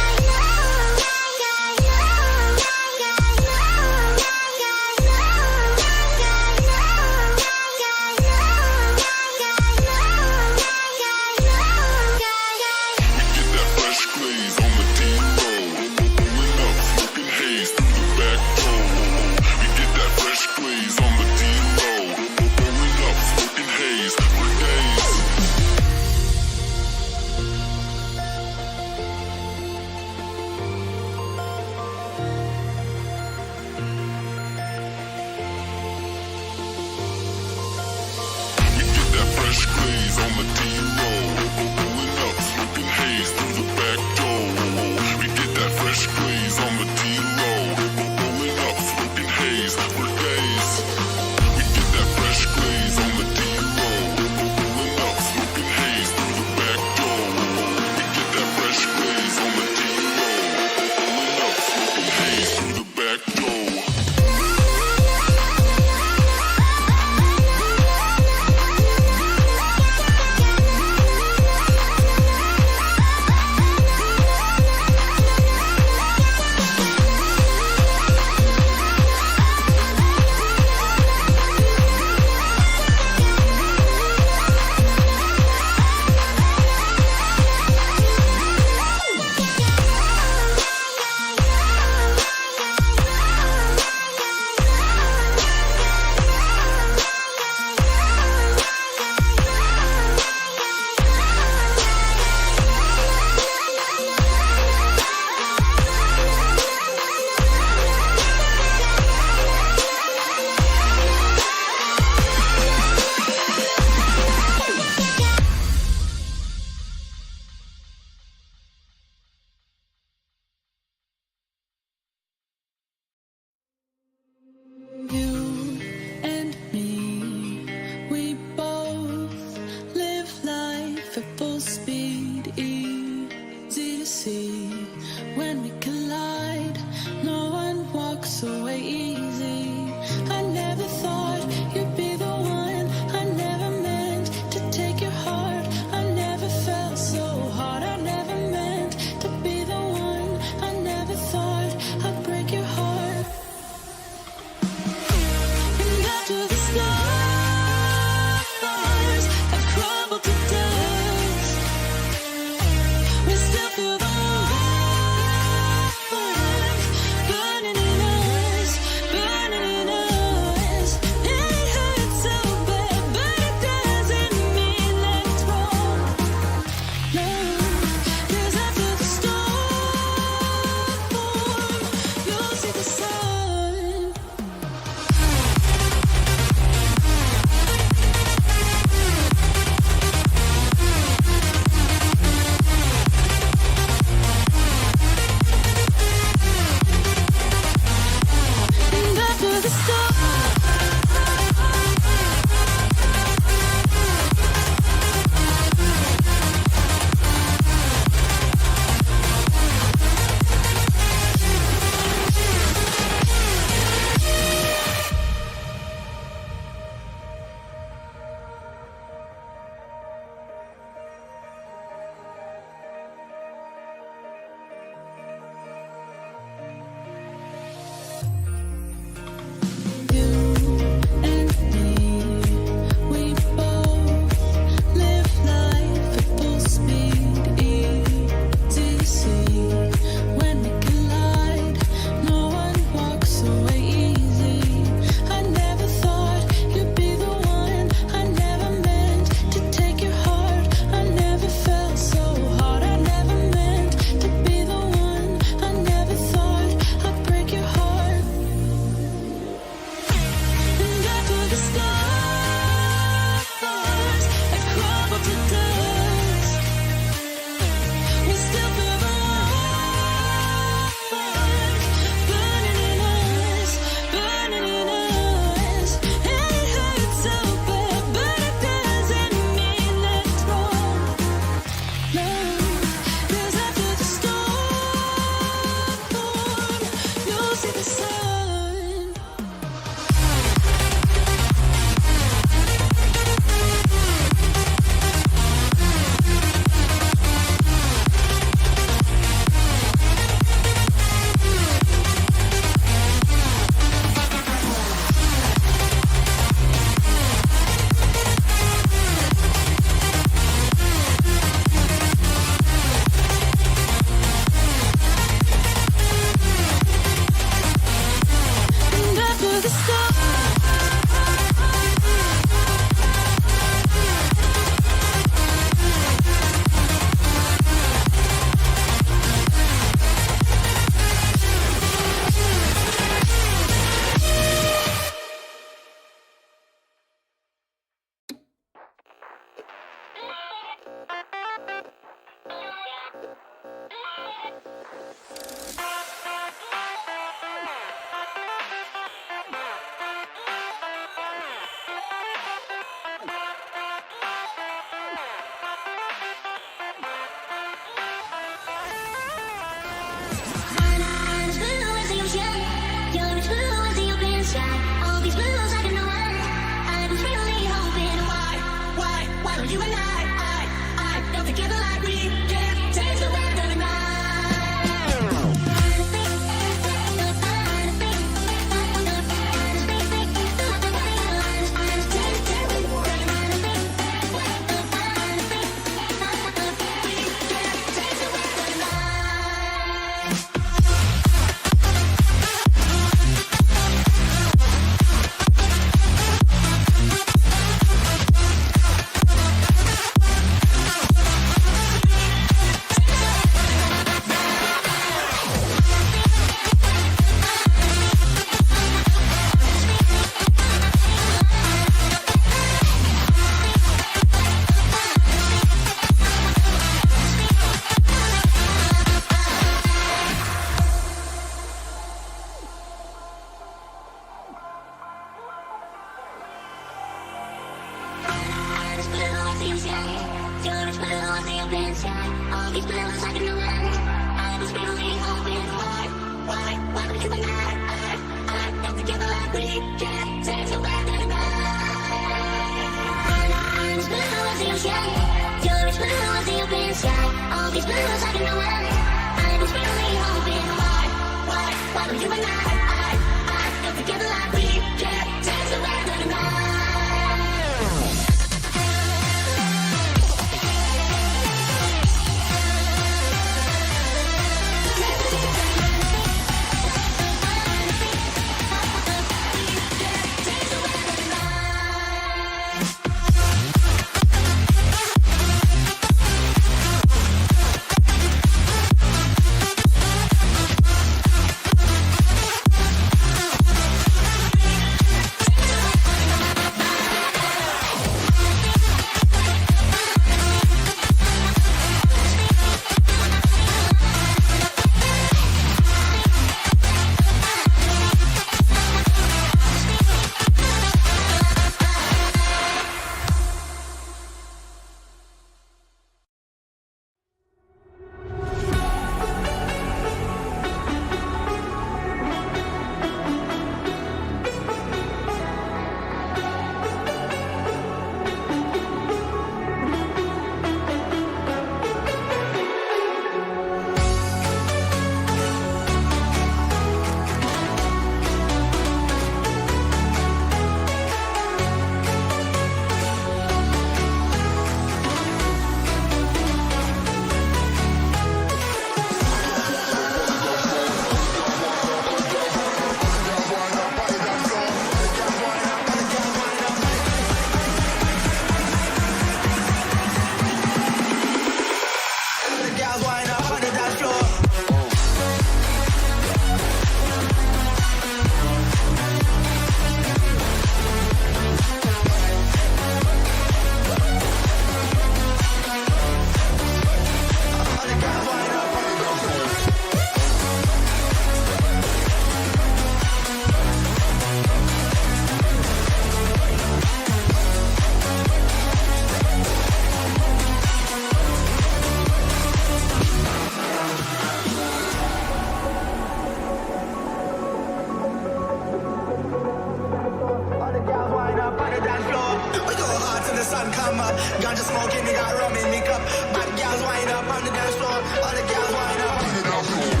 [SPEAKER 7] Ganja smoking, me got rum in me cup. Bad girls wind up on the dance floor. All the girls wind up on the dance floor.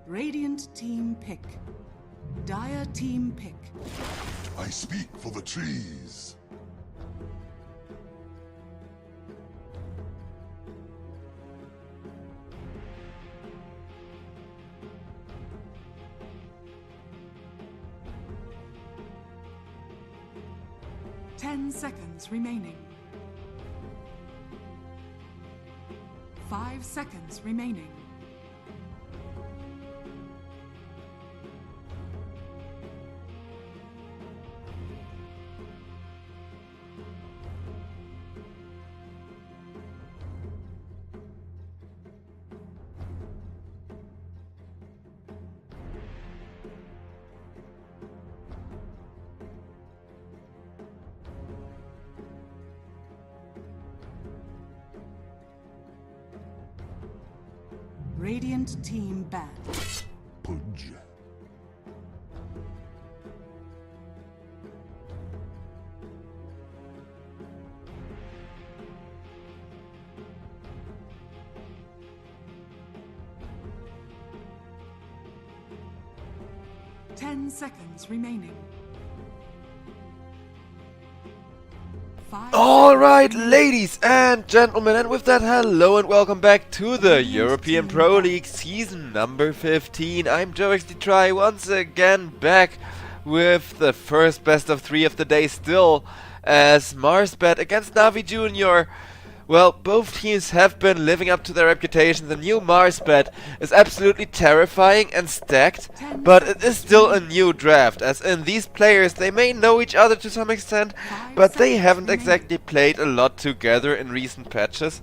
[SPEAKER 1] Radiant team pick. Dire team pick.
[SPEAKER 2] I speak for the trees.
[SPEAKER 1] Ten seconds remaining. 5 seconds remaining. Radiant team ban.
[SPEAKER 2] Pudge.
[SPEAKER 1] Ten seconds remaining. 5
[SPEAKER 3] Alright,
[SPEAKER 1] seconds
[SPEAKER 3] ladies and gentlemen, and with that, hello and welcome back to the European Pro League season number 15. I'm JoeXDTry once again back with the first best of 3 of the day still as Marsbet against Navi Jr. Well, both teams have been living up to their reputation. The new Marsbet is absolutely terrifying and stacked, but it is still a new draft, as in these players, they may know each other to some extent, but they haven't exactly played a lot together in recent patches.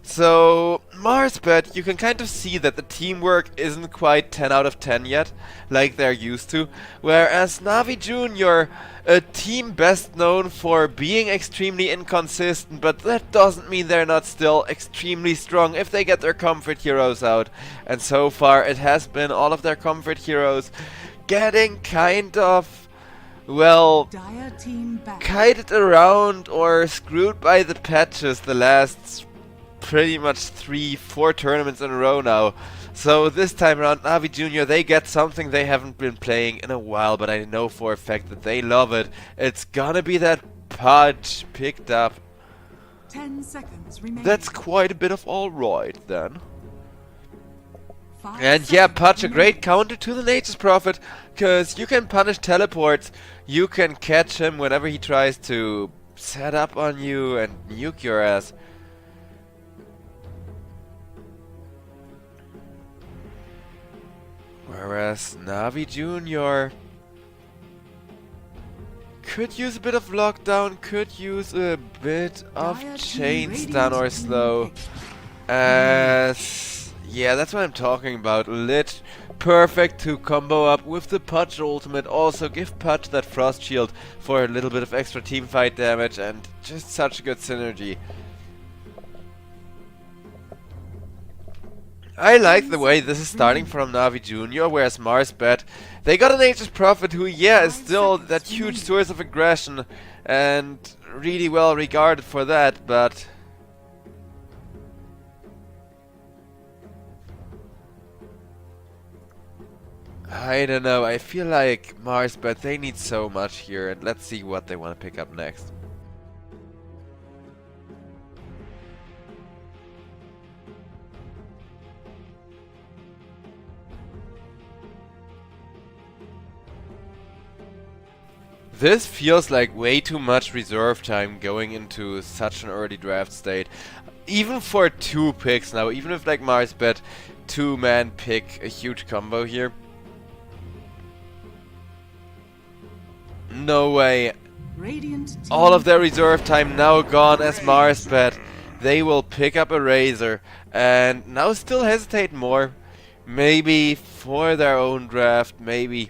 [SPEAKER 3] So, Marsbet, you can kind of see that the teamwork isn't quite 10 out of 10 yet, like they're used to, whereas Navi Jr., a team best known for being extremely inconsistent, but that doesn't mean they're not still extremely strong if they get their comfort heroes out. And so far it has been all of their comfort heroes getting kind of, well,
[SPEAKER 1] Dire team ban.
[SPEAKER 3] kited around or screwed by the patches the last pretty much 3-4 tournaments in a row now. So this time around, Navi Jr., they get something they haven't been playing in a while, but I know for a fact that they love it. It's gonna be that Pudge picked up.
[SPEAKER 1] 10 seconds remaining.
[SPEAKER 3] That's quite a bit of alright then.
[SPEAKER 1] 5
[SPEAKER 3] And yeah,
[SPEAKER 1] seconds
[SPEAKER 3] Pudge, a
[SPEAKER 1] remaining.
[SPEAKER 3] great counter to the Nature's Prophet, cause you can punish teleports, you can catch him whenever he tries to set up on you and nuke your ass. Whereas Navi Jr. could use a bit of lockdown, could use a bit of
[SPEAKER 1] Dire
[SPEAKER 3] chain
[SPEAKER 1] team
[SPEAKER 3] stun or
[SPEAKER 1] radiant team
[SPEAKER 3] slow.
[SPEAKER 1] pick.
[SPEAKER 3] As yeah, that's what I'm talking about. Lit perfect to combo up with the Pudge ultimate. Also give Pudge that frost shield for a little bit of extra teamfight damage and just such a good synergy. I like the way this is starting from Navi Jr., whereas Marsbet, they got a Nature's Prophet who, yeah, is still that huge source of aggression and really well regarded for that, but I don't know, I feel like Marsbet, they need so much here, and let's see what they want to pick up next. This feels like way too much reserve time going into such an early draft state. Even for 2 picks now, even if like Marsbet 2-man pick a huge combo here. No way.
[SPEAKER 1] Radiant team
[SPEAKER 3] All of their reserve time now gone as Marsbet. They will pick up a Razor and now still hesitate more. Maybe for their own draft, maybe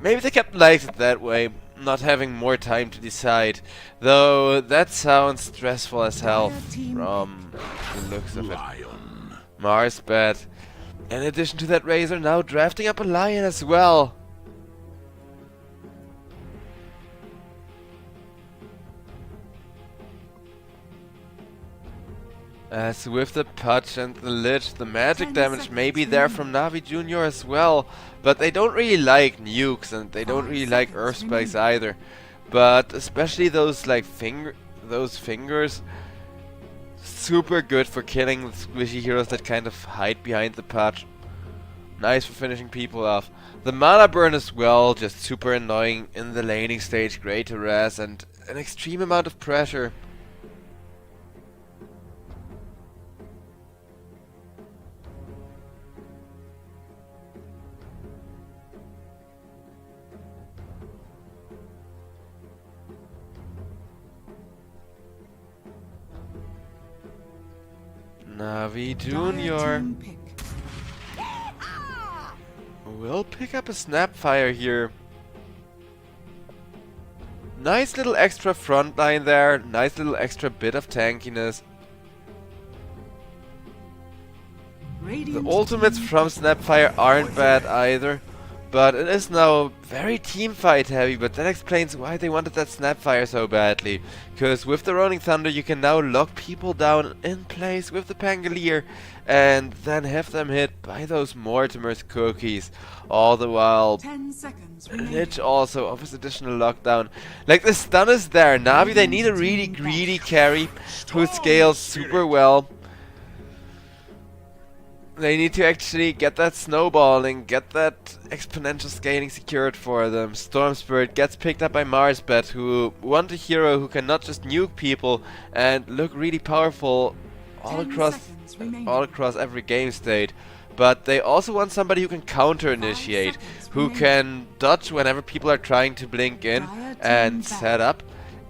[SPEAKER 3] they kept likes it that way, not having more time to decide. Though that sounds stressful as hell from the looks of it.
[SPEAKER 2] Lion.
[SPEAKER 3] Marsbet, in addition to that Razor, now drafting up a Lion as well. As with the Pudge and the Lich, the magic
[SPEAKER 1] 10
[SPEAKER 3] damage may be
[SPEAKER 1] seconds
[SPEAKER 3] there
[SPEAKER 1] remaining.
[SPEAKER 3] from Navi Jr. as well, but they don't really like nukes and they don't
[SPEAKER 1] 5
[SPEAKER 3] really like
[SPEAKER 1] seconds
[SPEAKER 3] earth spikes
[SPEAKER 1] remaining.
[SPEAKER 3] either. But especially those like those fingers, super good for killing the squishy heroes that kind of hide behind the Pudge. Nice for finishing people off. The mana burn as well, just super annoying in the laning stage, great harass and an extreme amount of pressure. Navi Jr.
[SPEAKER 1] Team pick.
[SPEAKER 3] will pick up a Snapfire here. Nice little extra front line there, nice little extra bit of tankiness. The
[SPEAKER 1] Radiant
[SPEAKER 3] ultimates
[SPEAKER 1] team
[SPEAKER 3] from Snapfire aren't bad either, but it is now very teamfight heavy, but that explains why they wanted that Snapfire so badly. Because with the Rolling Thunder you can now lock people down in place with the Pangolier and then have them hit by those Mortimer's cookies. All the while
[SPEAKER 1] 10 seconds remaining.
[SPEAKER 3] Lich also offers additional lockdown. Like, the stun is there. Navi, they need a really greedy carry who scales super well. They need to actually get that snowballing, get that exponential scaling secured for them. Storm Spirit gets picked up by Marsbet, who want a hero who can not just nuke people and look really powerful all
[SPEAKER 1] 10
[SPEAKER 3] across
[SPEAKER 1] seconds remaining.
[SPEAKER 3] every game state. But they also want somebody who can counter initiate,
[SPEAKER 1] 5 seconds
[SPEAKER 3] who
[SPEAKER 1] remaining.
[SPEAKER 3] can dodge whenever people are trying to blink in
[SPEAKER 1] Dire
[SPEAKER 3] and
[SPEAKER 1] team
[SPEAKER 3] set up,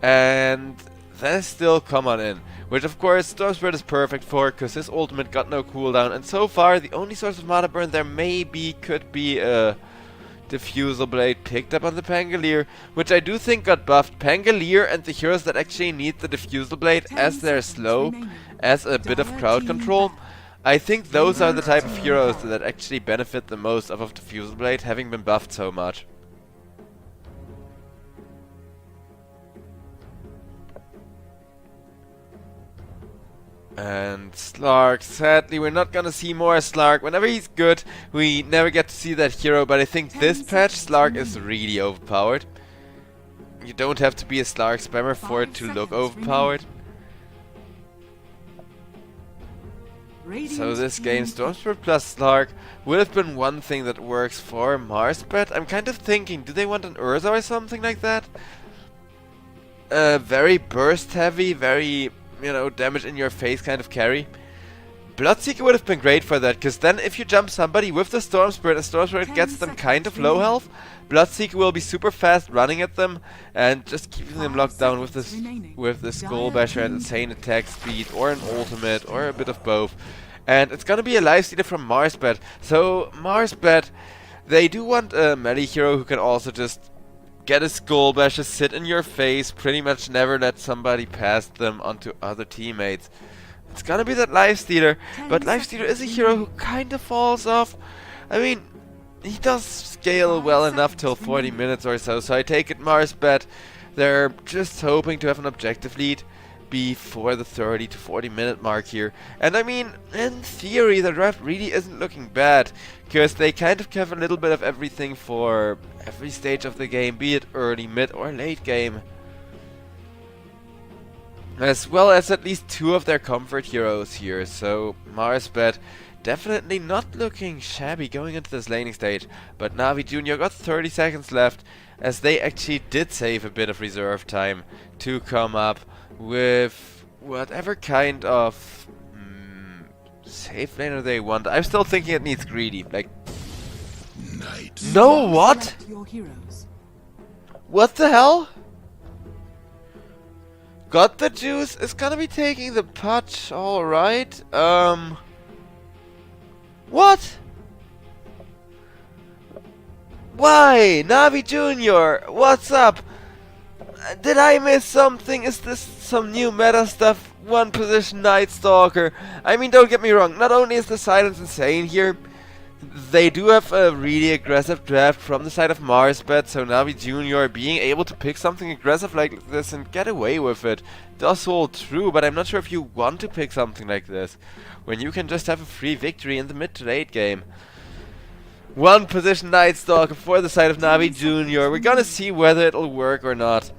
[SPEAKER 3] and then still come on in. Which of course Storm Spirit is perfect for, because his ultimate got no cooldown, and so far the only source of mana burn there could be a Diffusal Blade picked up on the Pangolier, which I do think got buffed. Pangolier and the heroes that actually need the Diffusal Blade
[SPEAKER 1] 10
[SPEAKER 3] as they're
[SPEAKER 1] seconds
[SPEAKER 3] slow,
[SPEAKER 1] remaining.
[SPEAKER 3] as a bit of
[SPEAKER 1] Dire
[SPEAKER 3] crowd
[SPEAKER 1] team
[SPEAKER 3] control.
[SPEAKER 1] back.
[SPEAKER 3] I think those are the type of heroes that actually benefit the most off of Diffusal Blade, having been buffed so much. And Slark, sadly we're not gonna see more Slark. Whenever he's good, we never get to see that hero, but I think
[SPEAKER 1] 10
[SPEAKER 3] this patch
[SPEAKER 1] seconds
[SPEAKER 3] Slark is
[SPEAKER 1] remaining.
[SPEAKER 3] really overpowered. You don't have to be a Slark spammer for it
[SPEAKER 1] 5
[SPEAKER 3] to look
[SPEAKER 1] seconds
[SPEAKER 3] overpowered.
[SPEAKER 1] Radiant
[SPEAKER 3] So this
[SPEAKER 1] team
[SPEAKER 3] game,
[SPEAKER 1] pick.
[SPEAKER 3] Stormspirit plus Slark would have been one thing that works for Marsbet. I'm kind of thinking, do they want an Urza or something like that? Very burst heavy, very, you know, damage in your face kind of carry. Bloodseeker would have been great for that, because then if you jump somebody with the Storm Spirit and Storm Spirit
[SPEAKER 1] 10
[SPEAKER 3] gets them kind of
[SPEAKER 1] seconds
[SPEAKER 3] low
[SPEAKER 1] remaining.
[SPEAKER 3] health, Bloodseeker will be super fast running at them and just keeping them
[SPEAKER 1] 5
[SPEAKER 3] locked down with
[SPEAKER 1] seconds
[SPEAKER 3] this
[SPEAKER 1] remaining.
[SPEAKER 3] with the Skull
[SPEAKER 1] Dire
[SPEAKER 3] Basher and
[SPEAKER 1] team
[SPEAKER 3] insane attack speed, or an ultimate, or a bit of both. And it's gonna be a lifestealer from Marsbet. So Marsbet, they do want a melee hero who can also just get a Skull Basher, sit in your face, pretty much never let somebody pass them onto other teammates. It's gonna be that Lifestealer,
[SPEAKER 1] 10
[SPEAKER 3] but Lifestealer is a hero who kind of falls off. I mean, he does scale
[SPEAKER 1] 5
[SPEAKER 3] well enough till
[SPEAKER 1] seconds
[SPEAKER 3] 40
[SPEAKER 1] remaining.
[SPEAKER 3] minutes or so, so I take it Marsbet, they're just hoping to have an objective lead before the 30 to 40 minute mark here. And I mean, in theory, the draft really isn't looking bad, because they kind of have a little bit of everything for every stage of the game, be it early, mid, or late game. As well as at least two of their comfort heroes here, so Marsbet definitely not looking shabby going into this laning stage. But Navi Jr. got 30 seconds left, as they actually did save a bit of reserve time to come up with whatever kind of safe laner they want. I'm still thinking it needs greedy, like...
[SPEAKER 2] Night.
[SPEAKER 3] No, what?
[SPEAKER 1] Select your heroes.
[SPEAKER 3] What the hell? Got the juice, is gonna be taking the Pudge, alright. What? Why? Navi Jr., what's up? Did I miss something? Is this some new meta stuff? One position Night Stalker. I mean, don't get me wrong, not only is the silence insane here, They do have a really aggressive draft from the side of Marsbet, so Navi Junior being able to pick something aggressive like this and get away with it does hold true, but I'm not sure if you want to pick something like this when you can just have a free victory in the mid to late game. One position Night Stalker for the side of Navi Junior. We're gonna see whether it'll work or not.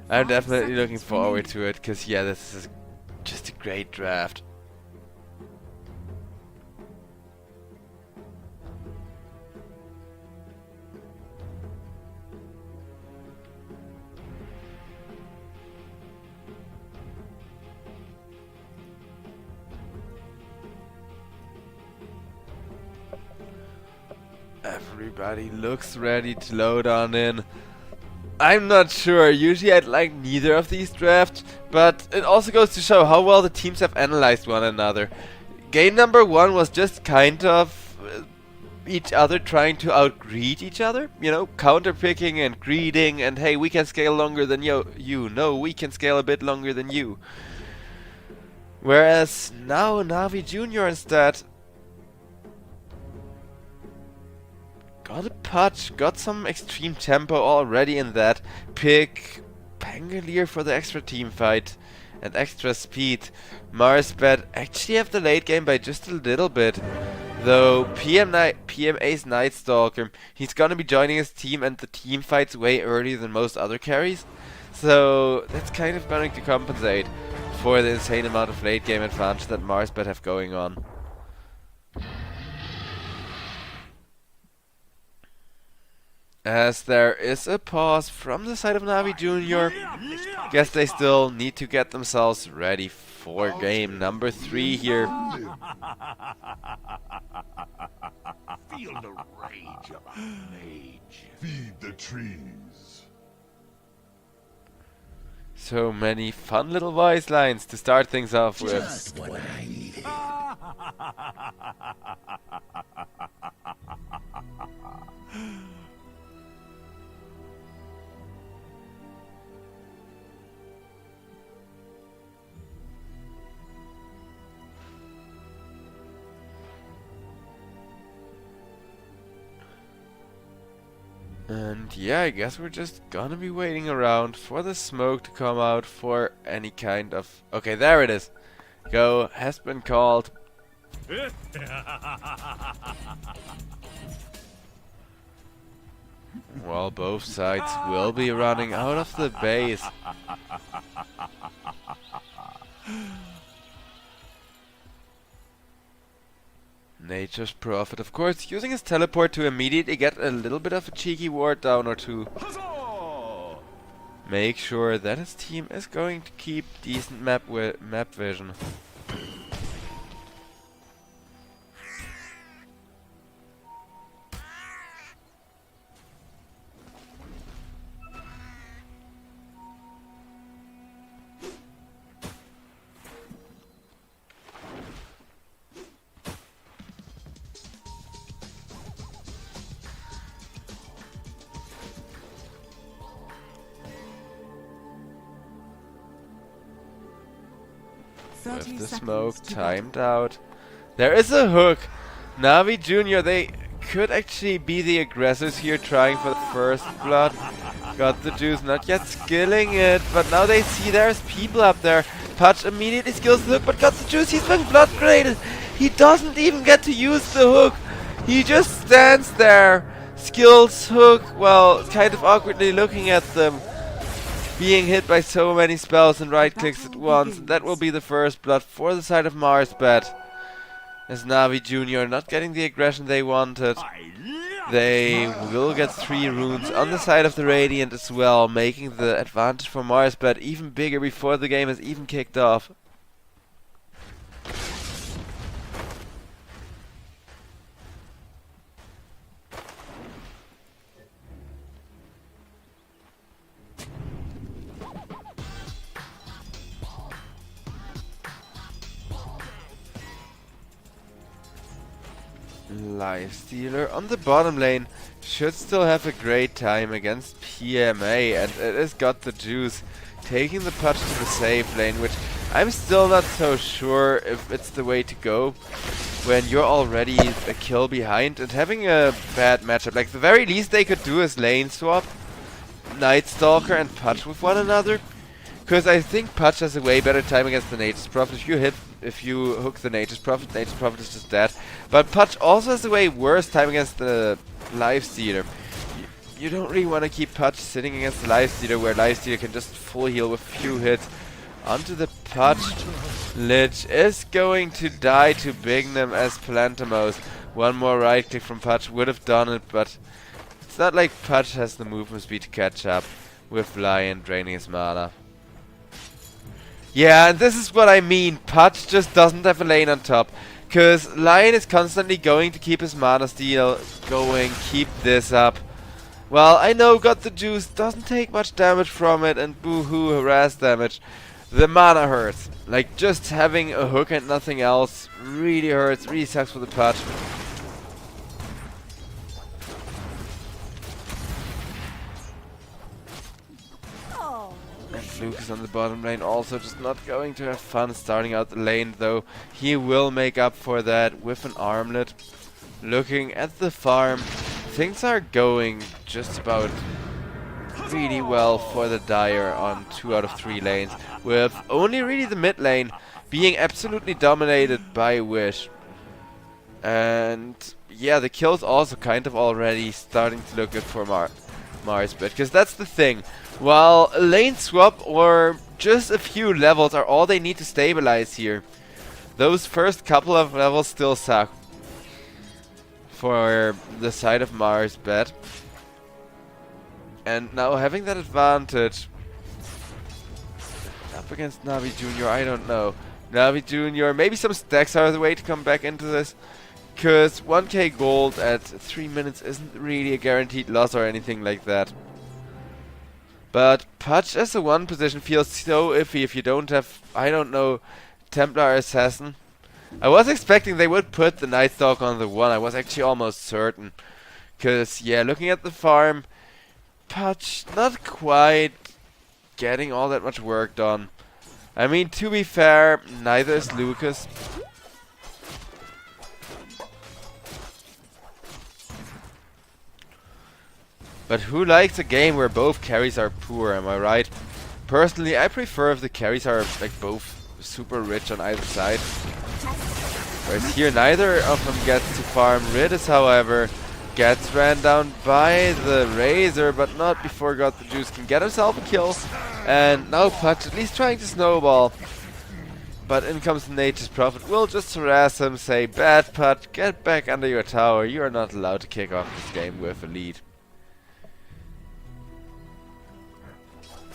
[SPEAKER 3] I'm definitely looking forward to it, because yeah, this is just a great draft. Everybody looks ready to load on in. I'm not sure, usually I'd like neither of these drafts, but it also goes to show how well the teams have analyzed one another. Game number 1 was just kind of each other trying to outgreed each other, you know, counter picking and greeting, and hey, we can scale longer than you, no, we can scale a bit longer than you. Whereas now Navi Junior instead got a punch, got some extreme tempo already in that pick. Pangolier for the extra team fight and extra speed. Marsbet actually have the late game by just a little bit. Though PMA's Night Stalker, he's gonna be joining his team and the team fights way earlier than most other carries. So that's kind of going to compensate for the insane amount of late game advantage that Marsbet have going on. As there is a pause from the side of Navi Junior, guess they still need to get themselves ready for game number 3 here.
[SPEAKER 2] Feel the rage of a mage. Feed the trees.
[SPEAKER 3] So many fun little voice lines to start things off with.
[SPEAKER 2] Just what I needed.
[SPEAKER 3] And yeah, I guess we're just gonna be waiting around for the smoke to come out for any kind of... Okay, there it is. Go has been called. Well, both sides will be running out of the base. Nature's Prophet, of course, using his teleport to immediately get a little bit of a cheeky ward down or two. Make sure that his team is going to keep decent map vision. With the smoke timed out. There is a hook. Navi Junior, they could actually be the aggressors here trying for the first blood. Got the juice, not yet skilling it, but now they see there's people up there. Pudge immediately skills the hook, but got the juice, he's been blood graded. He doesn't even get to use the hook. He just stands there. Skills hook, well, kind of awkwardly looking at them. Being hit by so many spells and right clicks at once. That will be the first blood for the side of Marsbet. As Navi Junior not getting the aggression they wanted. They will get 3 runes on the side of the Radiant as well, making the advantage for Marsbet even bigger before the game has even kicked off. Lifestealer on the bottom lane should still have a great time against PMA, and it has got the juice, taking the Pudge to the safe lane, which I'm still not so sure if it's the way to go. when you're already a kill behind and having a bad matchup. Like, the very least they could do is lane swap Night Stalker and Pudge with one another. Because I think Pudge has a way better time against the Nature's Prophet. If you hook the Nature's Prophet is just dead. But Pudge also has a way worse time against the Lifestealer. You don't really want to keep Pudge sitting against the Lifestealer, where Lifestealer can just full heal with few hits. Onto the Pudge. Lich is going to die to Bignum as Palantimos. One more right click from Pudge would have done it, but it's not like Pudge has the movement speed to catch up with Lion draining his mana. Yeah, and this is what I mean. Pudge just doesn't have a lane on top. Because Lion is constantly going to keep his mana steal going, keep this up. Well, I know got the juice, doesn't take much damage from it, and boo-hoo harass damage. The mana hurts. Like, just having a hook and nothing else really hurts, really sucks for the Pudge. And Lucas on the bottom lane also just not going to have fun starting out the lane, though he will make up for that with an armlet. Looking at the farm, things are going just about really well for the Dire on 2 out of 3 lanes, with only really the mid lane being absolutely dominated by Wish. And yeah, the kills also kind of already starting to look good for Mars, because that's the thing. While a lane swap or just a few levels are all they need to stabilize here, those first couple of levels still suck for the side of Mars bet. And now having that advantage up against Navi Jr., I don't know. Navi Jr., maybe some stacks are the way to come back into this, because 1k gold at 3 minutes isn't really a guaranteed loss or anything like that. But Pudge as a 1 position feels so iffy if you don't have, I don't know, Templar Assassin. I was expecting they would put the Night Stalker on the 1, I was actually almost certain. Because, yeah, looking at the farm, Pudge not quite getting all that much work done. I mean, to be fair, neither is Lucas. But who likes a game where both carries are poor, am I right? Personally, I prefer if the carries are like both super rich on either side. Whereas here, neither of them gets to farm. Ridis, however, gets ran down by the Razor, but not before Got the Juice can get himself a kill. And now Pudge at least trying to snowball. But in comes the Nature's Prophet. We'll just harass him, say, "Bad Pudge, get back under your tower. You are not allowed to kick off this game with a lead."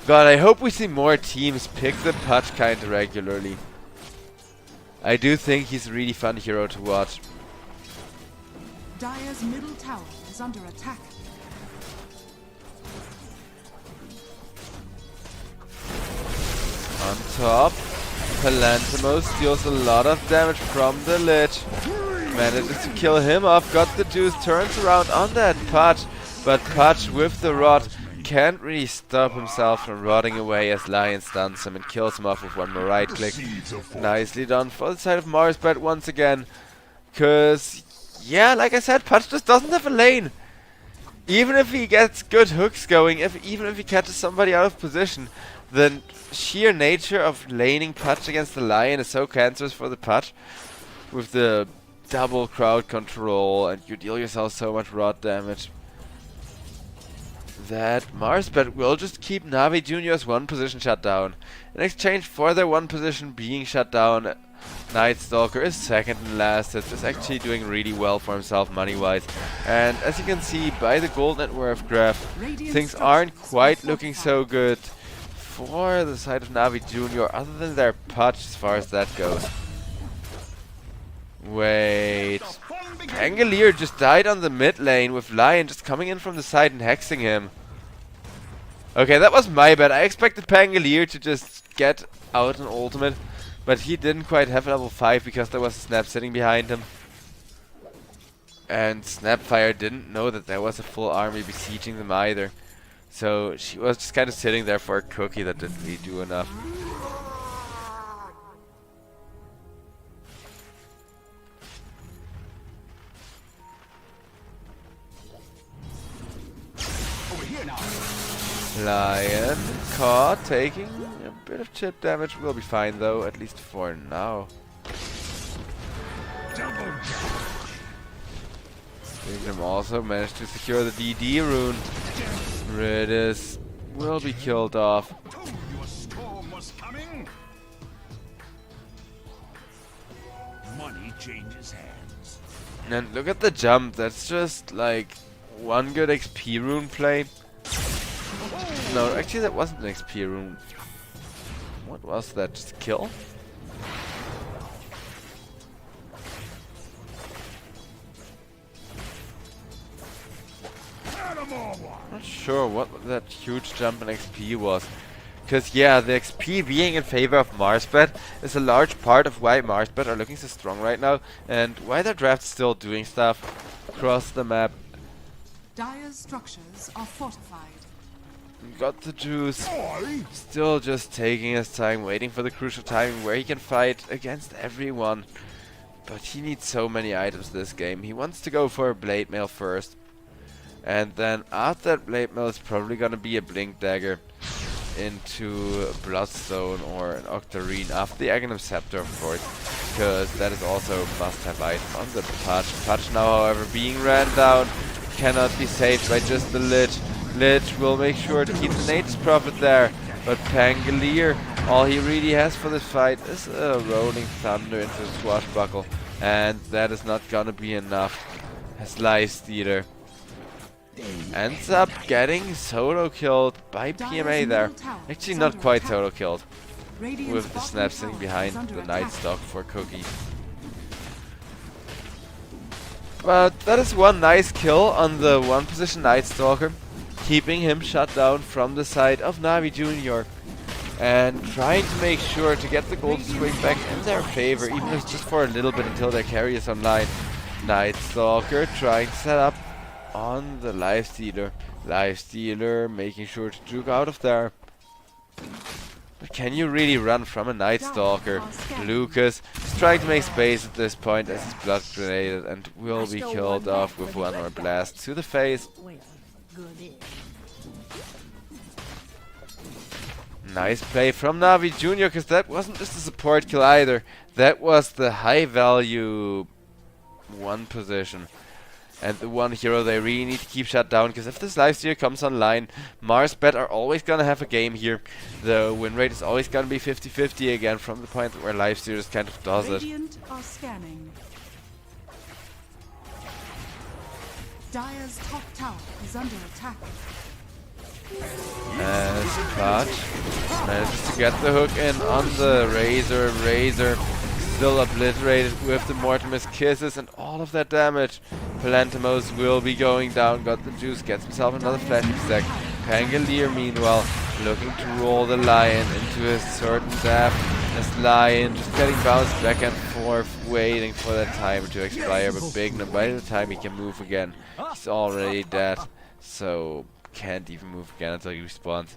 [SPEAKER 3] God, I hope we see more teams pick the Pudge kinda regularly. I do think he's a really fun hero to watch.
[SPEAKER 1] Dire's middle tower is under attack.
[SPEAKER 3] On top, Palantimos deals a lot of damage from the Lich. Manages to kill him off, Got the Juice, turns around on that Pudge, but Pudge with the rod can't really stop himself from rotting away as Lion stuns him and kills him off with one more right click. Nicely done for the side of Marsbet once again. Cause, yeah, like I said, Pudge just doesn't have a lane. Even if he gets good hooks going, even if he catches somebody out of position, the sheer nature of laning Pudge against the Lion is so cancerous for the Pudge. With the double crowd control, and you deal yourself so much rod damage, that Marsbet will just keep Navi Jr.'s 1 position shut down. In exchange for their 1 position being shut down, Night Stalker is second and last. Is actually doing really well for himself money-wise. And as you can see by the gold net worth graph, things aren't quite looking so good for the side of Navi Jr. other than their Pudge as far as that goes. Wait. Pangolier just died on the mid lane with Lion just coming in from the side and hexing him. Okay, that was my bad. I expected Pangolier to just get out an ultimate, but he didn't quite have level 5 because there was a Snap sitting behind him. And Snapfire didn't know that there was a full army besieging them either. So she was just kind of sitting there for a cookie that didn't really do enough. Lion caught, taking a bit of chip damage. Will be fine though, at least for now. Magnum also managed to secure the DD rune. Redis will be killed off.
[SPEAKER 2] Told you a storm was coming. Money changes hands.
[SPEAKER 3] And look at the jump, that's just like one good XP rune play. No, actually that wasn't an XP rune. What was that, just a kill? Not sure what that huge jump in XP was. Because yeah, the XP being in favor of Marsbet is a large part of why Marsbet are looking so strong right now and why their draft's still doing stuff across the map.
[SPEAKER 1] Dire's structures are fortified.
[SPEAKER 3] Got the juice. Still just taking his time, waiting for the crucial timing where he can fight against everyone. But he needs so many items this game. He wants to go for a blade mail first. And then after that blade mail is probably gonna be a blink dagger into a bloodstone or an octarine after the Aghanim scepter, of course, because that is also a must-have item on the Patch. Patch now, however, being ran down, cannot be saved by just the Lich. Lich will make sure to keep the Nature's Prophet there, but Pangolier, all he really has for this fight is a Rolling Thunder into the Swashbuckle, and that is not gonna be enough. His Lifestealer ends up getting solo killed by PMA there. Actually not quite solo killed, with the Snap sitting behind the Night Stalk for Cookie. But that is one nice kill on the one position Night Stalker, keeping him shut down from the side of Navi Jr. and trying to make sure to get the gold swing back in their favor, even if it's just for a little bit until their carry is online. Night Stalker trying to set up on the Lifestealer. Lifestealer making sure to juke out of there. But can you really run from a Night Stalker? Lucas is trying to make space at this point as he's blood grenaded and will be killed off with one more blast to the face. Nice play from Navi Jr. because that wasn't just a support kill either. That was the high value one position. And the one hero they really need to keep shut down, because if this Lifestealer comes online, Marsbet are always gonna have a game here. The win rate is always gonna be 50-50 again from the point where Lifestealers kind of does it.
[SPEAKER 1] Radiant are scanning. Dire's top tower is under attack.
[SPEAKER 3] As Clutch manages to get the hook in on the Razor. Razor still obliterated with the Mortimer's kisses and all of that damage. Palantimos will be going down, got the juice, gets himself another flashing stack. Pangolier meanwhile looking to roll the Lion into his certain death. This Lion just getting bounced back and forth, waiting for that time to expire, but Bignum, by the time he can move again, he's already dead, so can't even move again until he respawns.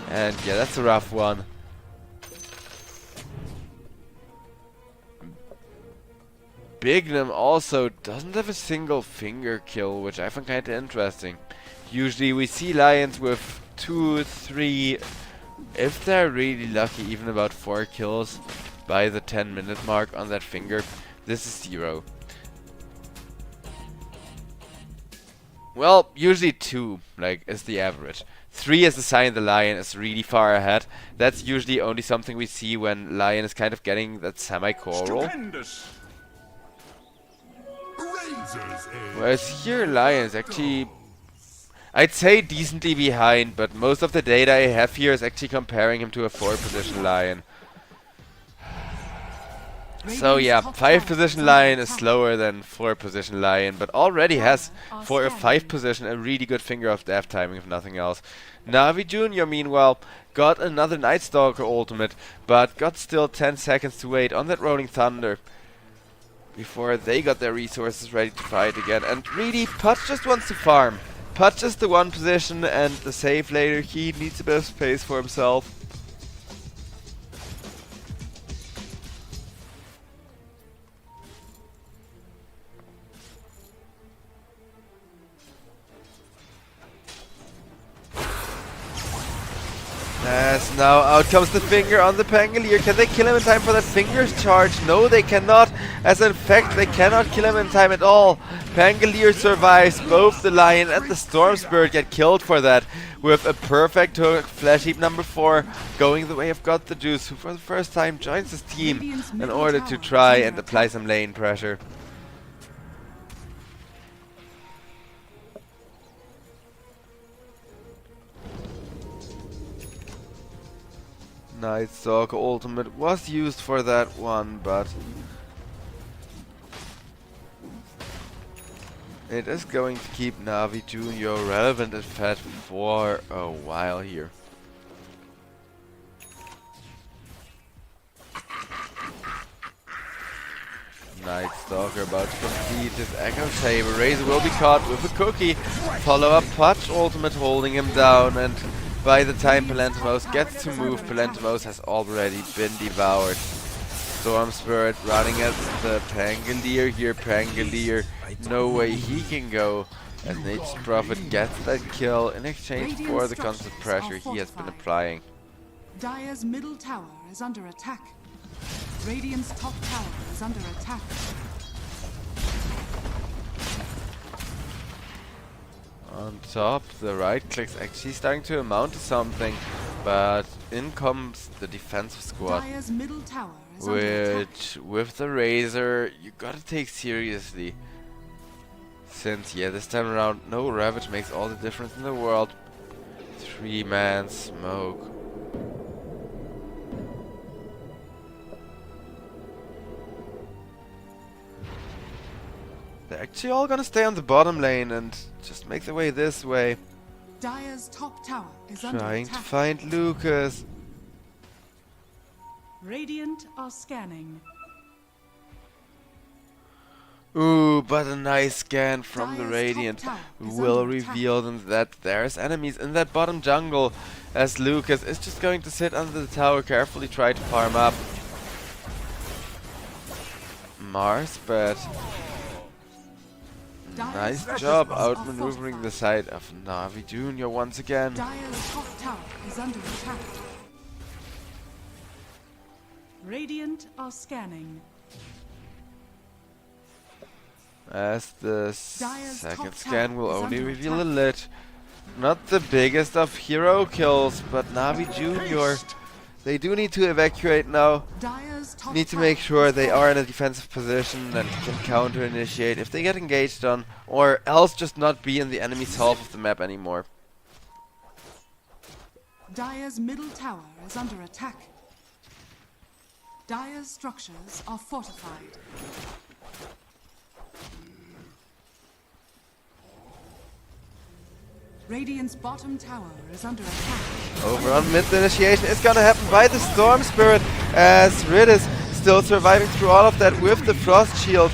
[SPEAKER 3] And yeah, that's a rough one. Bignum also doesn't have a single finger kill, which I find kind of interesting. Usually we see Lions with 2, 3, if they're really lucky, even about 4 kills by the 10-minute mark on that finger. This is 0. Well, usually 2, like, is the average. 3 is the sign the Lion is really far ahead. That's usually only something we see when Lion is kind of getting that semi-core roll. Whereas here Lion is actually, I'd say, decently behind, but most of the data I have here is actually comparing him to a 4-position Lion. So yeah, 5-position Lion is slower than 4-position Lion, but already has, for a 5-position, a really good finger of death timing, if nothing else. Navi Jr. meanwhile got another Night Stalker ultimate, but got still 10 seconds to wait on that Rolling Thunder before they got their resources ready to fight again. And really, Putch just wants to farm. Putch is the 1 position and the save later. He needs a bit of space for himself. As now out comes the finger on the Pangolier. Can they kill him in time for that finger's charge? No, they cannot. As in fact, they cannot kill him in time at all. Pangolier survives. Both the Lion and the Storm Spirit get killed for that. With a perfect hook. Flash Heap number 4 going the way of Got the Juice, who for the first time joins his team in order to try and apply some lane pressure. Night Stalker ultimate was used for that one, but it is going to keep Navi Jr. relevant and fed for a while here. Night Stalker about to complete his Echo Saber. Razor will be caught with a cookie. Follow up Punch ultimate holding him down, and by the time Palantimos gets to move, Palantimos has already been devoured. Storm Spirit running at the Pangolier here. Pangolier, no way he can go, as Nature's Prophet gets that kill in exchange for the constant pressure he has been applying.
[SPEAKER 1] Dire's middle tower is under attack. Radiant's top tower is under attack.
[SPEAKER 3] On top, the right click's actually starting to amount to something, but in comes the defensive squad,
[SPEAKER 1] Dire's middle tower is under attack.
[SPEAKER 3] which, with the Razor, you gotta take seriously. Since, yeah, this time around, no Ravage makes all the difference in the world. 3-man smoke. They're actually all gonna stay on the bottom lane and just make their way this way.
[SPEAKER 1] Dire's top tower is under
[SPEAKER 3] Trying to
[SPEAKER 1] attack.
[SPEAKER 3] find Lucas.
[SPEAKER 1] Radiant are scanning.
[SPEAKER 3] Ooh, but a nice scan from the
[SPEAKER 1] Dire's
[SPEAKER 3] Radiant
[SPEAKER 1] top tower is
[SPEAKER 3] will
[SPEAKER 1] under attack.
[SPEAKER 3] reveal them that there's enemies in that bottom jungle, as Lucas is just going to sit under the tower, carefully try to farm up. Mars, but nice job outmaneuvering the side of Navi Jr. once again.
[SPEAKER 1] Dire's top tower is under attack. Radiant are scanning.
[SPEAKER 3] As the
[SPEAKER 1] Dire's
[SPEAKER 3] second
[SPEAKER 1] top
[SPEAKER 3] scan
[SPEAKER 1] tower
[SPEAKER 3] will
[SPEAKER 1] is
[SPEAKER 3] only
[SPEAKER 1] under
[SPEAKER 3] reveal a
[SPEAKER 1] attack.
[SPEAKER 3] lit. Not the biggest of hero kills, but Navi Jr. They do need to evacuate now.
[SPEAKER 1] Dire's top
[SPEAKER 3] Need to
[SPEAKER 1] tower
[SPEAKER 3] make sure
[SPEAKER 1] is
[SPEAKER 3] they
[SPEAKER 1] falling.
[SPEAKER 3] are in a defensive position and can counter initiate if they get engaged on, or else just not be in the enemy's half of the map anymore.
[SPEAKER 1] Dire's middle tower is under attack. Dire's structures are fortified. Radiant's bottom tower is under attack.
[SPEAKER 3] Over on mid, the initiation is gonna happen by the Storm Spirit, as Ridis still surviving through all of that with the Frost Shield.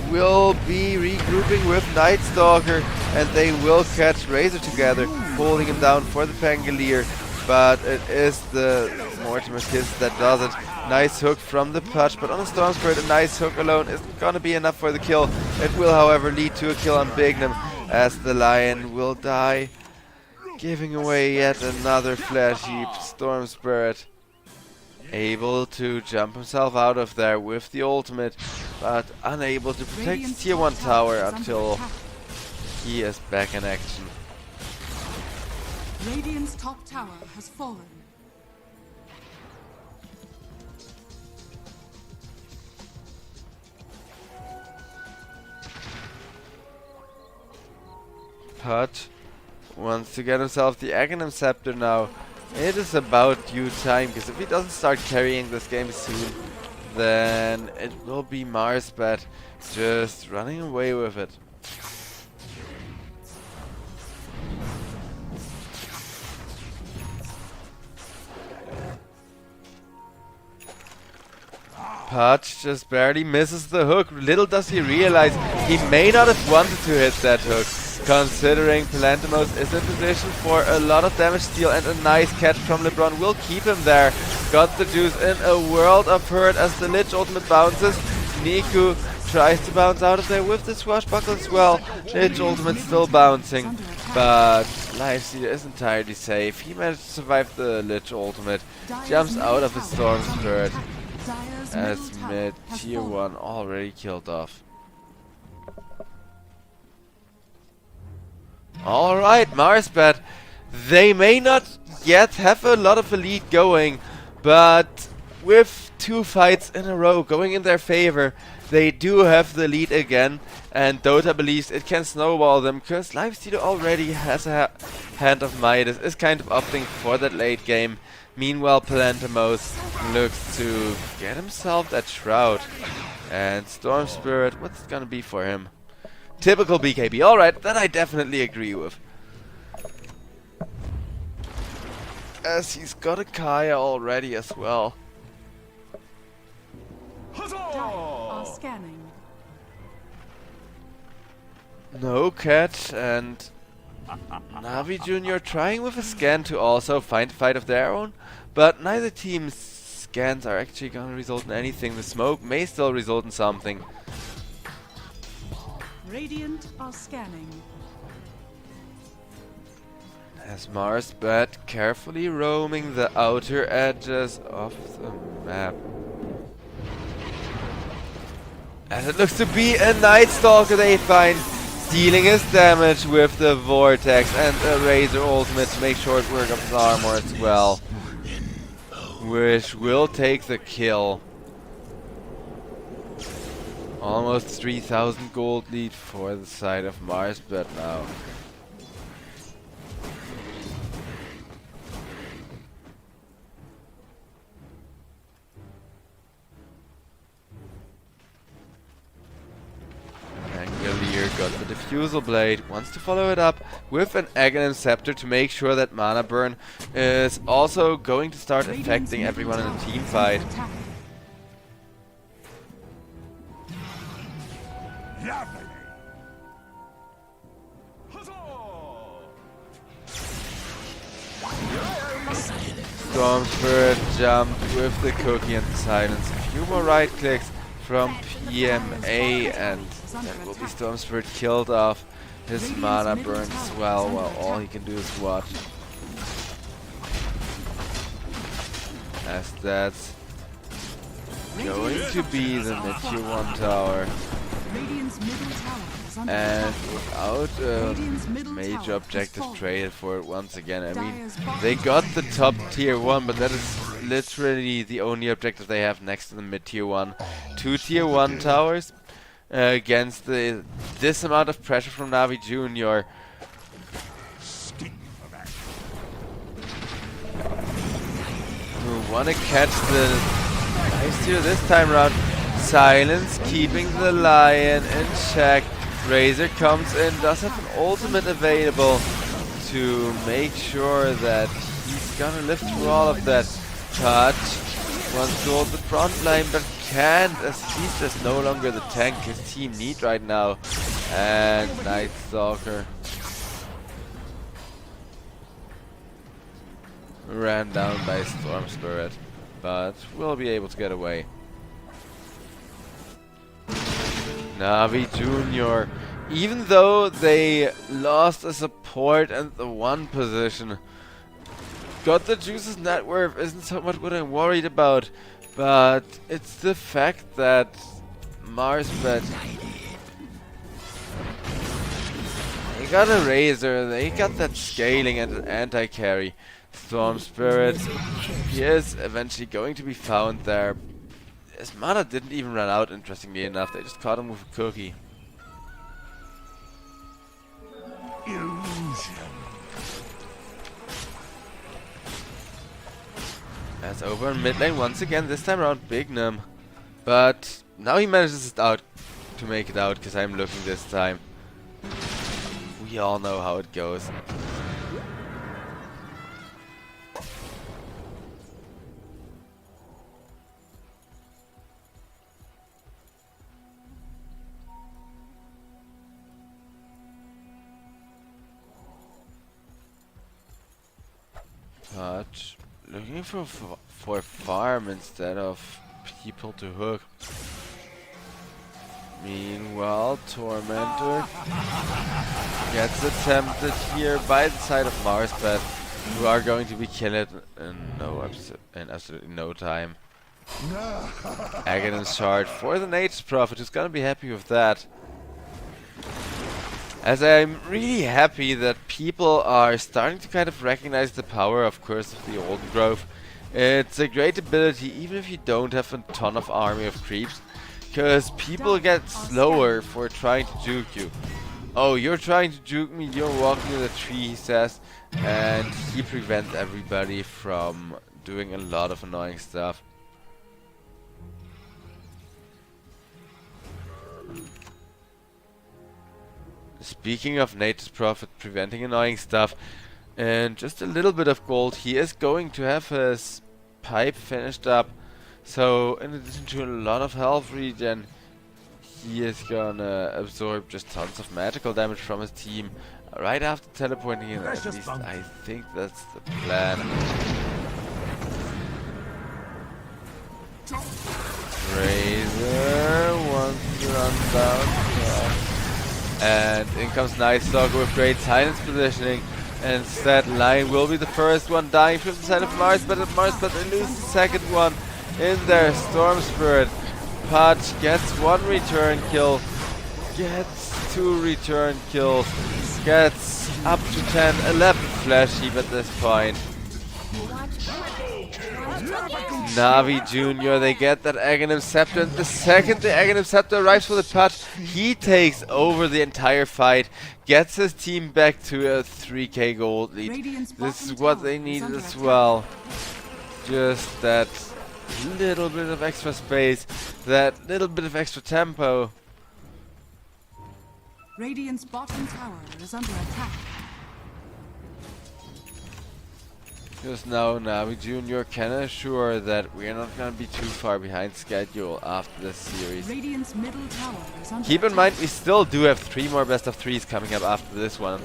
[SPEAKER 3] Will be regrouping with Night Stalker, and they will catch Razor together, holding him down for the Pangolier. But it is the Mortimer's Kiss that does it. Nice hook from the Punch, but on the Storm Spirit, a nice hook alone isn't gonna be enough for the kill. It will, however, lead to a kill on Bignum, as the Lion will die, giving away yet another Flash Heap. Storm Spirit able to jump himself out of there with the ultimate, but unable to protect
[SPEAKER 1] Radiant's
[SPEAKER 3] tier
[SPEAKER 1] top
[SPEAKER 3] 1 tower
[SPEAKER 1] is under
[SPEAKER 3] until
[SPEAKER 1] attack.
[SPEAKER 3] he is back in action.
[SPEAKER 1] Radiant's top tower has fallen.
[SPEAKER 3] Hut wants to get himself the Aghanim Scepter now. It is about due time, because if he doesn't start carrying this game soon, then it will be Marsbat just running away with it. Pudge just barely misses the hook. Little does he realize he may not have wanted to hit that hook, considering Palantimos is in position for a lot of damage steal, and a nice catch from LeBron will keep him there. Got the juice in a world of hurt as the Lich ultimate bounces. Niku tries to bounce out of there with the swashbuckle as well. Lich ultimate still bouncing, but Lifesteal is entirely safe. He managed to survive the Lich ultimate.
[SPEAKER 1] Dire's
[SPEAKER 3] Jumps
[SPEAKER 1] middle
[SPEAKER 3] out of his
[SPEAKER 1] tower
[SPEAKER 3] Storm
[SPEAKER 1] is under
[SPEAKER 3] Spirit.
[SPEAKER 1] attack. Dire's
[SPEAKER 3] As
[SPEAKER 1] middle tower
[SPEAKER 3] mid
[SPEAKER 1] has
[SPEAKER 3] tier
[SPEAKER 1] fallen.
[SPEAKER 3] 1 already killed off. Alright, Marsbat. They may not yet have a lot of elite going, but with 2 fights in a row going in their favor, they do have the lead again, and Dota believes it can snowball them, because Lifesteal already has a hand of Midas, is kind of opting for that late game. Meanwhile, Palantimos looks to get himself that Shroud. And Storm Spirit, what's it gonna be for him? Typical BKB, alright, that I definitely agree with. As he's got a Kaya already as well.
[SPEAKER 1] Are scanning.
[SPEAKER 3] No catch, and Navi Jr. trying with a scan to also find a fight of their own, but neither team's scans are actually gonna result in anything. The smoke may still result in something.
[SPEAKER 1] Radiant are scanning.
[SPEAKER 3] As Marsbat carefully roaming the outer edges of the map. As it looks to be a Night Stalker they find, dealing his damage with the Vortex and a Razor ultimate to make short work of his armor as well. Which will take the kill. Almost 3000 gold lead for the side of Marsbat now. Got the Diffusal Blade, wants to follow it up with an Aghanim Scepter to make sure that Mana Burn is also going to start affecting everyone in the team fight. Storm Spirit jumped with the cookie and the silence. A few more right clicks from PMA and then will be Storm Spirit killed off. His mana burns as well, while all he can do is watch. As that's going to be the mid tier 1 tower.
[SPEAKER 1] Radiant's middle tower is under
[SPEAKER 3] And
[SPEAKER 1] attack.
[SPEAKER 3] without a
[SPEAKER 1] Radiant's middle
[SPEAKER 3] major
[SPEAKER 1] tower
[SPEAKER 3] objective
[SPEAKER 1] has fallen.
[SPEAKER 3] traded for it once again. I mean,
[SPEAKER 1] Dire's bottom
[SPEAKER 3] they got the
[SPEAKER 1] tower
[SPEAKER 3] top
[SPEAKER 1] is
[SPEAKER 3] tier 1, but that is literally the only objective they have next to the mid tier 1. 2 tier 1 towers against this amount of pressure from Navi Jr. Who wanna catch the Lifesteal this time around. Silence keeping the Lion in check. Razor comes in, does have an ultimate available to make sure that he's gonna live through all of that. Touch wants to hold the front line but can't, as he's just no longer the tank his team need right now. And Night Stalker ran down by Storm Spirit, but will be able to get away. Navi Jr., even though they lost a support and the 1 position, got the juices net worth isn't so much what I'm worried about, but it's the fact that Marsbat, they got a Razor, they got that scaling and an anti-carry. Storm Spirit, he is eventually going to be found there. His mana didn't even run out, interestingly enough, they just caught him with a cookie. That's over in mid lane once again, this time around Big Nim. But now he manages it out to make it out, because I'm looking this time. We all know how it goes. But looking for farm instead of people to hook. Meanwhile, Tormentor gets attempted here by the side of Marsbet, who are going to be killed in absolutely no time. Aghanim's Shard for the Nature's Prophet, who's gonna be happy with that. As I'm really happy that people are starting to kind of recognize the power, of course, of the Old Grove. It's a great ability, even if you don't have a ton of army of creeps, because people get slower for trying to juke you. Oh, you're trying to juke me, you're walking in the tree, he says, and he prevents everybody from doing a lot of annoying stuff. Speaking of Nature's Prophet preventing annoying stuff, and just a little bit of gold, he is going to have his pipe finished up. So in addition to a lot of health regen, he is gonna absorb just tons of magical damage from his team right after teleporting in. At least I think that's the plan. Razor wants to run down. And in comes Night Stalker with great silence positioning. And instead, Lion will be the first one dying from the side of Mars, but they lose the second one in their Storm Spirit. Pudge gets one return kill, gets two return kills, gets up to 10, 11 flash heap at this point. Navi Jr., they get that Aghanim Scepter, and the second the Aghanim Scepter arrives for the Pudge, he takes over the entire fight, gets his team back to a 3k gold lead. This is what they needed as well. Just that little bit of extra space, that little bit of extra tempo.
[SPEAKER 1] Radiant's bottom tower is under attack.
[SPEAKER 3] Just now, Navi Jr. can assure that we are not going to be too far behind schedule after this series.
[SPEAKER 1] Radiant's middle tower is under
[SPEAKER 3] Keep in
[SPEAKER 1] attack.
[SPEAKER 3] mind, we still do have 3 more best of 3s coming up after this one.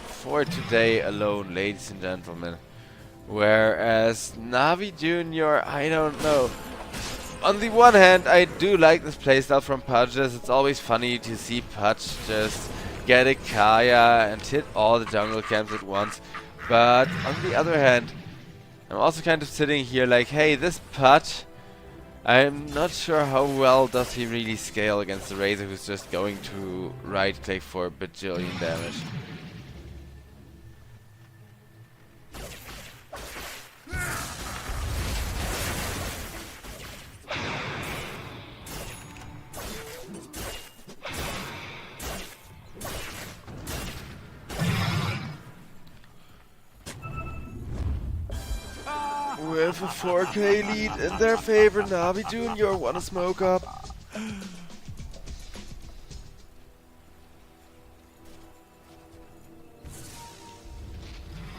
[SPEAKER 3] For today alone, ladies and gentlemen. Whereas Navi Jr., I don't know. On the one hand, I do like this playstyle from Pudges. It's always funny to see Pudge just get a Kaya and hit all the jungle camps at once. But on the other hand, I'm also kind of sitting here like, hey, this Pudge, I'm not sure how well does he really scale against the Razor, who's just going to right click for a bajillion damage. With a 4k lead in their favor, Navi Jr. wanna smoke up.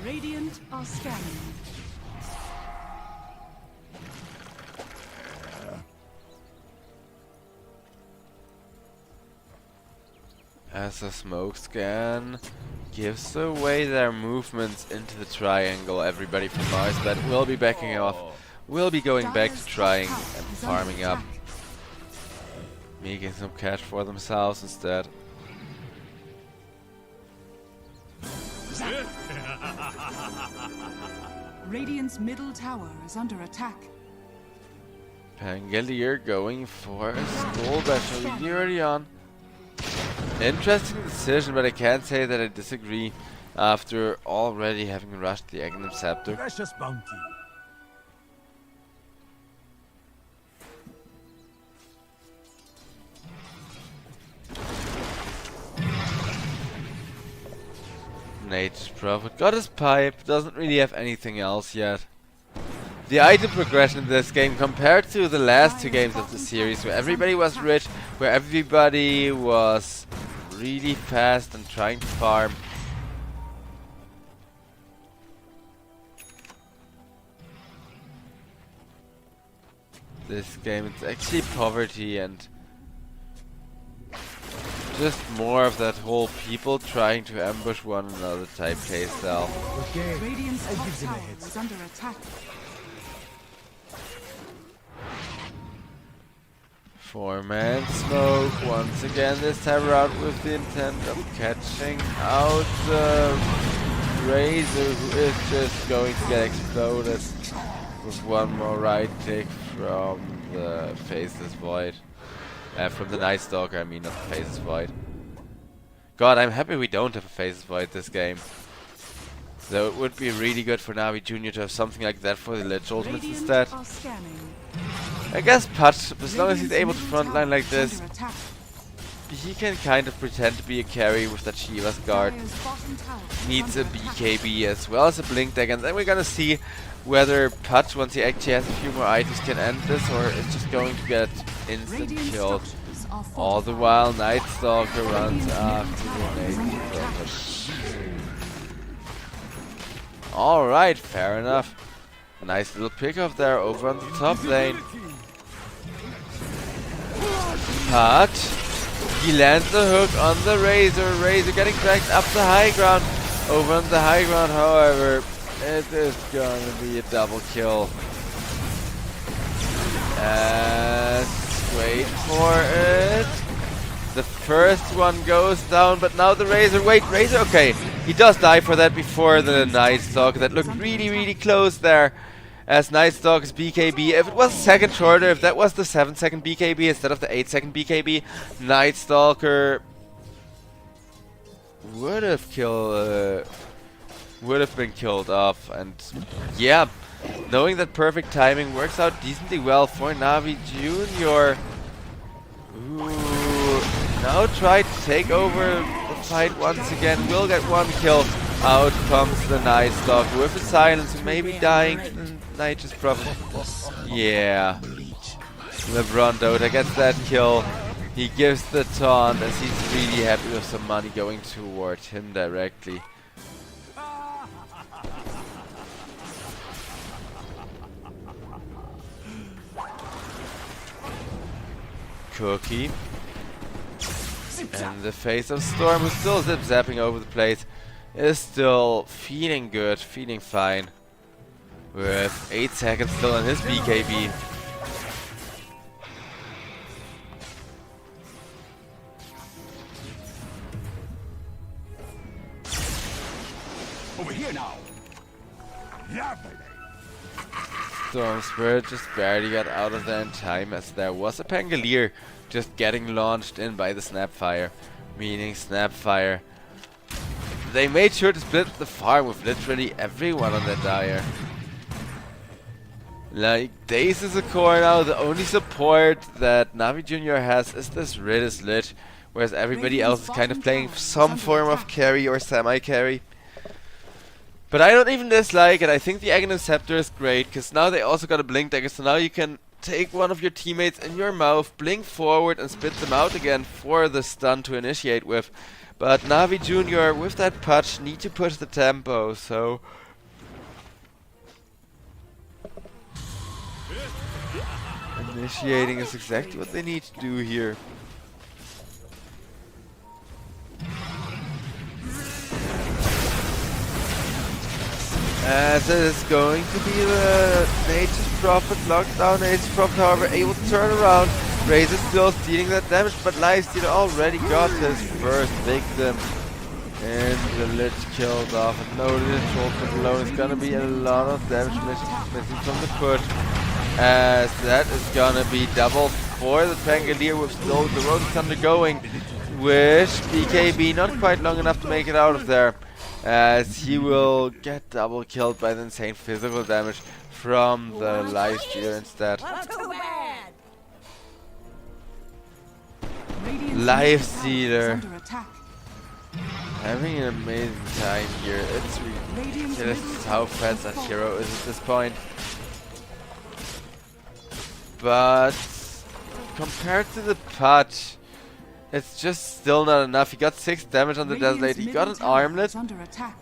[SPEAKER 1] Radiant are scanning.
[SPEAKER 3] As a smoke scan gives away their movements into the triangle, everybody from Mars that will be backing off, will be going back to trying and farming up, making some cash for themselves instead.
[SPEAKER 1] Radiant's middle tower is under attack.
[SPEAKER 3] Pangolier going for a Skull Bash early on. Interesting decision, but I can't say that I disagree after already having rushed the Aghanim Scepter.
[SPEAKER 2] Precious bounty.
[SPEAKER 3] Nature's Prophet got his pipe, doesn't really have anything else yet. The item progression in this game compared to the last 2 games of the series, where everybody was rich, where everybody was really fast and trying to farm. This game, it's actually poverty and just more of that whole people trying to ambush one another type playstyle.
[SPEAKER 1] Radiant's top tower is under attack.
[SPEAKER 3] Four-man smoke once again, this time around with the intent of catching out the Razor, who is just going to get exploded with one more right click from the Faceless Void. From the Night Stalker, I mean, not the Faceless Void. God, I'm happy we don't have a Faceless Void this game. So it would be really good for Navi Jr. to have something like that for the Lich Ultimates instead. I guess Putch, as long as he's able to frontline like this, he can kind of pretend to be a carry with that Shiva's guard. Needs a BKB as well as a Blink Deck, and then we're gonna see whether Putch, once he actually has a few more items, can end this, or is just going to get instant killed. All the while, Night Stalker runs after the Nate. Alright, fair enough. Nice little pickoff there over on the top lane. Putch. He lands the hook on the Razor. Razor getting dragged up the high ground. Over on the high ground, however, it is gonna be a double kill. Wait for it. The first one goes down, but now the Razor. Wait, Razor, okay. He does die for that before the Night Stalker. That looked really, really close there. As Night Stalker's BKB, if it was a second shorter, if that was the 7-second BKB instead of the 8-second BKB, Night Stalker would have been killed off. And yeah, knowing that perfect timing works out decently well for Navi Jr. Ooh, now try to take over the fight once again. Will get one kill. Out comes the Night Stalker with a silence, maybe dying to the Night's Prophet. Yeah. LeBron Dota gets that kill. He gives the taunt as he's really happy with some money going towards him directly. Cookie. And the face of Storm, who's still zip-zapping over the place, is still feeling good, feeling fine. With 8 seconds still in his BKB.
[SPEAKER 2] Over here now. Yeah, baby.
[SPEAKER 3] Storm Spirit just barely got out of there in time, as there was a Pangolier just getting launched in by the Snapfire. Meaning Snapfire. They made sure to split the farm with literally everyone on that dire. Like, Daze is a core now. The only support that Navi Jr. has is this Ridis Lich, whereas everybody else is kind of playing some form of carry or semi-carry. But I don't even dislike it. I think the Aghanim Scepter is great, because now they also got a Blink Dagger, so now you can take one of your teammates in your mouth, blink forward and spit them out again for the stun to initiate with. But Navi Jr. with that Putch need to push the tempo, so... Initiating is exactly what they need to do here. As it is going to be the Nature's Prophet, lockdown Nature's Prophet, however, able to turn around. Razor still stealing that damage, but Lifestealer already got his first victim. And the Lich killed off. And no Lich ultimate alone is gonna be a lot of damage missing from the push. As that is gonna be double for the Pangolier with still the Road Thunder going. With BKB not quite long enough to make it out of there. As he will get double killed by the insane physical damage from the Lifestealer instead. Lifestealer having an amazing time here. It's ridiculous how fast that hero is at this point. But compared to the Putch, it's just still not enough. He got 6 damage on the Desolator, he got an armlet,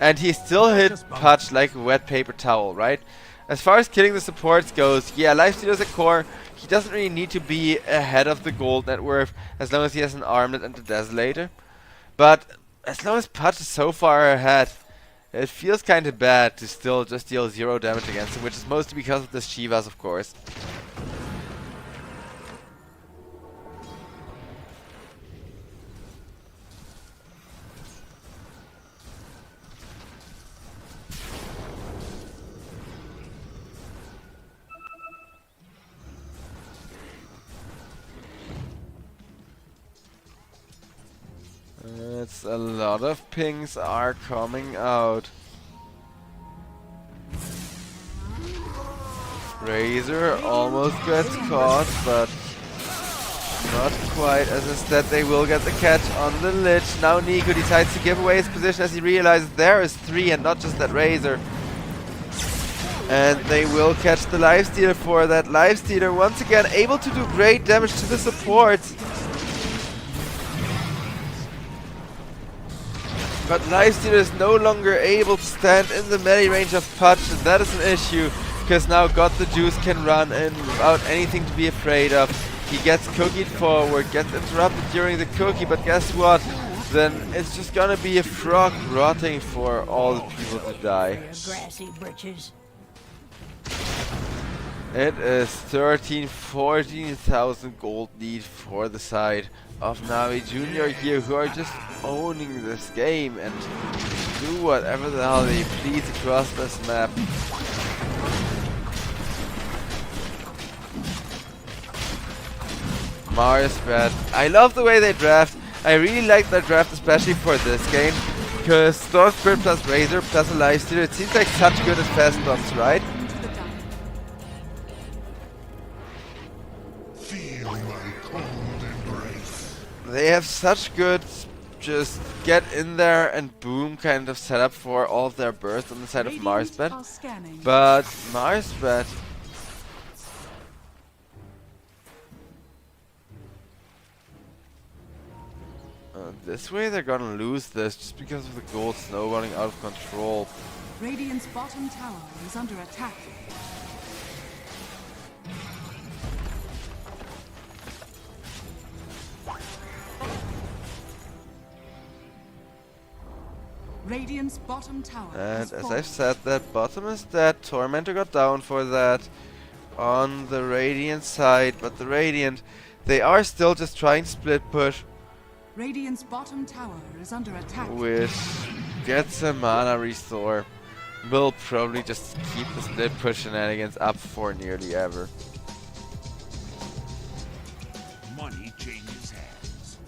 [SPEAKER 3] and he still hit Putch like a wet paper towel, right? As far as killing the supports goes, yeah, Lifestealer is a core. He doesn't really need to be ahead of the gold net worth as long as he has an armlet and the Desolator. But as long as Putch is so far ahead, it feels kind of bad to still just deal 0 damage against him, which is mostly because of the Shivas, of course. It's a lot of pings are coming out. Razor almost gets caught, but not quite. As instead they will get the catch on the Lich. Now Nico decides to give away his position as he realizes there is 3 and not just that Razor. And they will catch the lifestealer for that. Lifestealer once again able to do great damage to the supports. But lifestealer is no longer able to stand in the melee range of Punch, and that is an issue. Because now Got the Juice can run in without anything to be afraid of. He gets cookied forward, gets interrupted during the cookie, but guess what? Then it's just gonna be a frog rotting for all the people to die.
[SPEAKER 8] Grassy britches.
[SPEAKER 3] It is 14,000 gold lead for the side of Navi Junior here, who are just owning this game and do whatever the hell they please across this map. Mars bad. I love the way they draft. I really like their draft, especially for this game, because Storm Spirit plus Razor plus a Lifestealer, it seems like such good and fast bombs, right?
[SPEAKER 2] Feel my cold embrace.
[SPEAKER 3] They have such good just get in there and boom kind of setup for all of their bursts on the side of Marsbet. But Marsbet, this way they're gonna lose this just because of the gold snowballing out of control.
[SPEAKER 1] Radiant's bottom tower is under attack. Radiant's bottom tower
[SPEAKER 3] And as I've said, that bottom is dead. Tormentor got down for that on the Radiant side, but the Radiant, they are still just trying to split push,
[SPEAKER 1] Radiant's bottom tower is under attack.
[SPEAKER 3] which gets a mana restore. Will probably just keep the split push shenanigans up for nearly ever.
[SPEAKER 2] Money changes hands.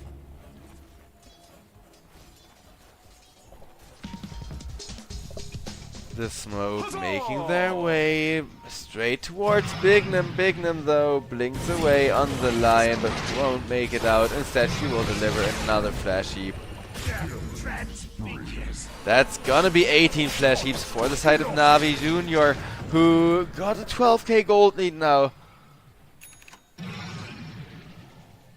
[SPEAKER 3] The smoke making their way straight towards Bignum. Bignum though blinks away on the line but won't make it out. Instead she will deliver another flash heap. That's gonna be 18 flash heaps for the side of Navi Junior, who got a 12k gold lead now.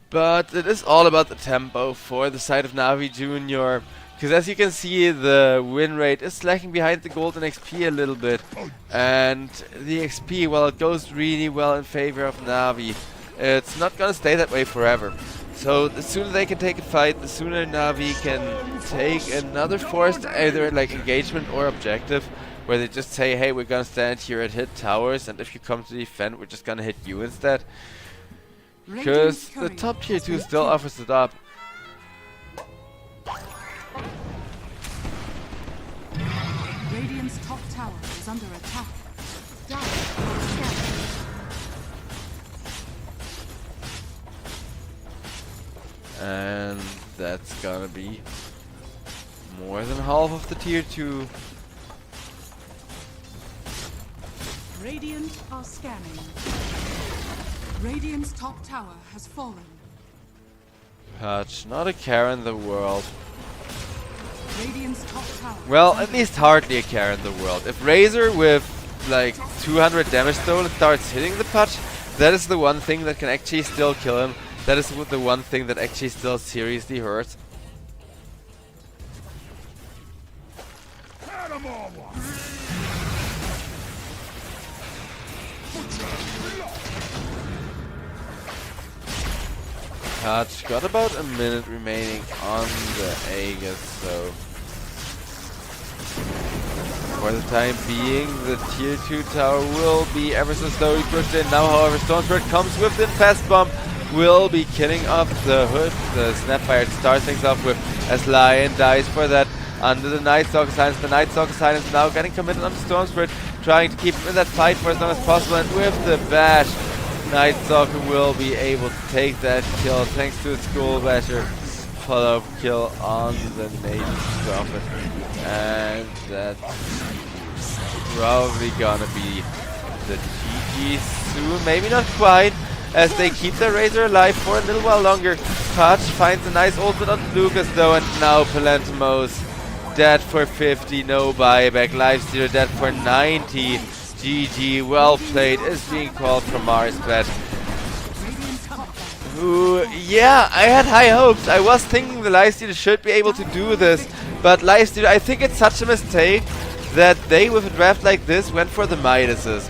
[SPEAKER 3] But it is all about the tempo for the side of Navi Junior. Because as you can see, the win rate is lagging behind the golden XP a little bit. And the XP, well, it goes really well in favor of Navi. It's not gonna stay that way forever. So the sooner they can take a fight, the sooner Navi can take another forced either like engagement or objective, where they just say, hey, we're gonna stand here and hit towers, and if you come to defend, we're just gonna hit you instead. Because the top tier 2 still offers it up.
[SPEAKER 1] Radiant's top tower is under attack.
[SPEAKER 3] And that's gonna be more than half of the tier 2.
[SPEAKER 1] Radiant are scanning. Radiant's top tower has fallen.
[SPEAKER 3] Hutch, not a care in the world.
[SPEAKER 1] Radiant's top tower.
[SPEAKER 3] Well, at least hardly a care in the world. If Razor with like 200 damage stolen starts hitting the Hutch, that is the one thing that can actually still kill him. That is the one thing that actually still seriously hurts. Hutch got about a minute remaining on the Aegis, so for the time being, the tier 2 tower will be ever so slowly pushed in. Now, however, Stormsword comes with the fast bomb, will be killing off the hood. The Snapfire starts things off with, as Lion dies for that under the Night Stalker Silence. The Night Stalker Silence now getting committed on the Stormsword, trying to keep him in that fight for as long as possible, and with the bash, Night Stalker will be able to take that kill thanks to the Skull Basher. follow-up kill on the Nation's Prophet. And that's probably gonna be the GG soon. Maybe not quite, as they keep the Razor alive for a little while longer. Pudge finds a nice ultimate on Lucas though, and now Palantamos dead for 50, no buyback. Lifestealer dead for 90. GG, well played, is being called from Marsbet. Who, yeah, I had high hopes. I was thinking the Lifestealer should be able to do this, but Lifestealer, I think it's such a mistake that they, with a draft like this, went for the Midases.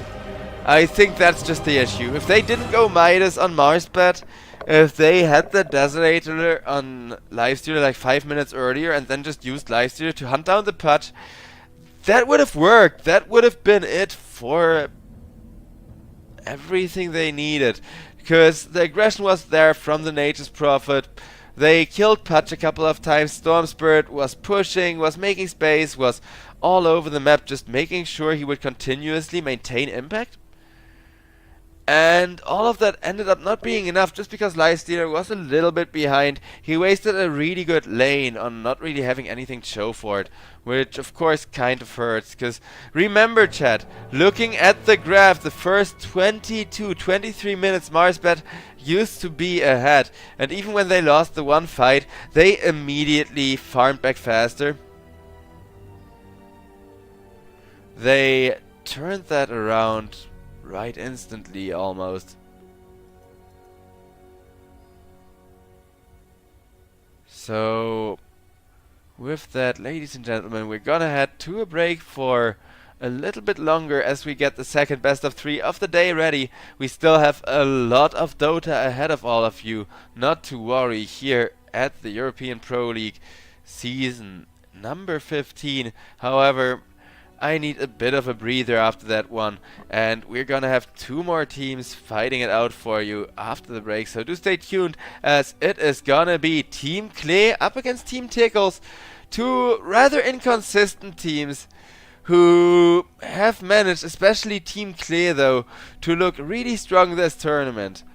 [SPEAKER 3] I think that's just the issue. If they didn't go Midas on Marsbet, if they had the Desolator on Lifestealer like 5 minutes earlier and then just used Lifestealer to hunt down the Pudge, that would have worked. That would have been it for everything they needed. Because the aggression was there from the Nature's Prophet. They killed Pudge a couple of times. Storm Spirit was pushing, was making space, was all over the map, just making sure he would continuously maintain impact. And all of that ended up not being enough just because Lifestealer was a little bit behind. He wasted a really good lane on not really having anything to show for it, which of course kind of hurts. Because remember, chat, looking at the graph, the first 23 minutes Marsbet used to be ahead. And even when they lost the one fight, they immediately farmed back faster. They turned that around right instantly, almost. So, with that, ladies and gentlemen, we're gonna head to a break for a little bit longer as we get the second best of 3 of the day ready. We still have a lot of Dota ahead of all of you, not to worry, here at the European Pro League season number 15. However, I need a bit of a breather after that one, and we're gonna have 2 more teams fighting it out for you after the break, so do stay tuned, as it is gonna be Team Clay up against Team Tickles, 2 rather inconsistent teams who have managed, especially Team Clay though, to look really strong this tournament,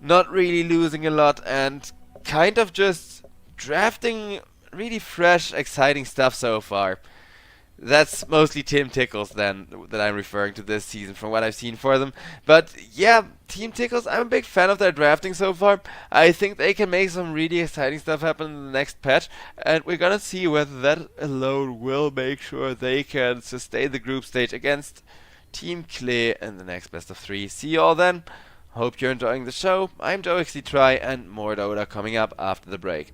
[SPEAKER 3] not really losing a lot and kind of just drafting really fresh, exciting stuff so far. That's mostly Team Tickles then that I'm referring to this season from what I've seen for them. But yeah, Team Tickles, I'm a big fan of their drafting so far. I think they can make some really exciting stuff happen in the next patch, and we're gonna see whether that alone will make sure they can sustain the group stage against Team Clay in the next best of 3. See you all then. Hope you're enjoying the show. I'm JoeXDTry, and more Dota coming up after the break.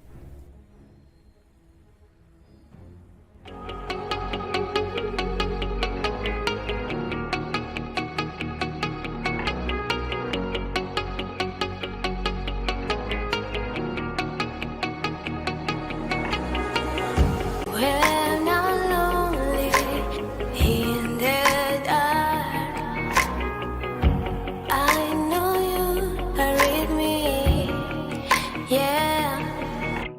[SPEAKER 5] When I'm lonely in the dark, I know you are with me. Yeah.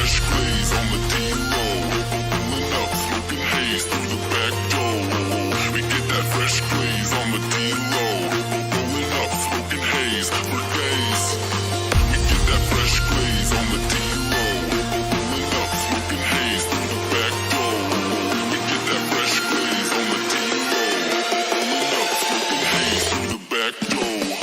[SPEAKER 6] fresh glaze on the D-roll. Pulling up, smoking haze through the back door. We get that fresh glaze on the D-roll. Pulling up, smoking haze for days. We get that fresh glaze on the D-roll. Pulling up, smoking haze through the back door. We get that fresh glaze on the D-roll. Pulling up, smoking haze through the back door.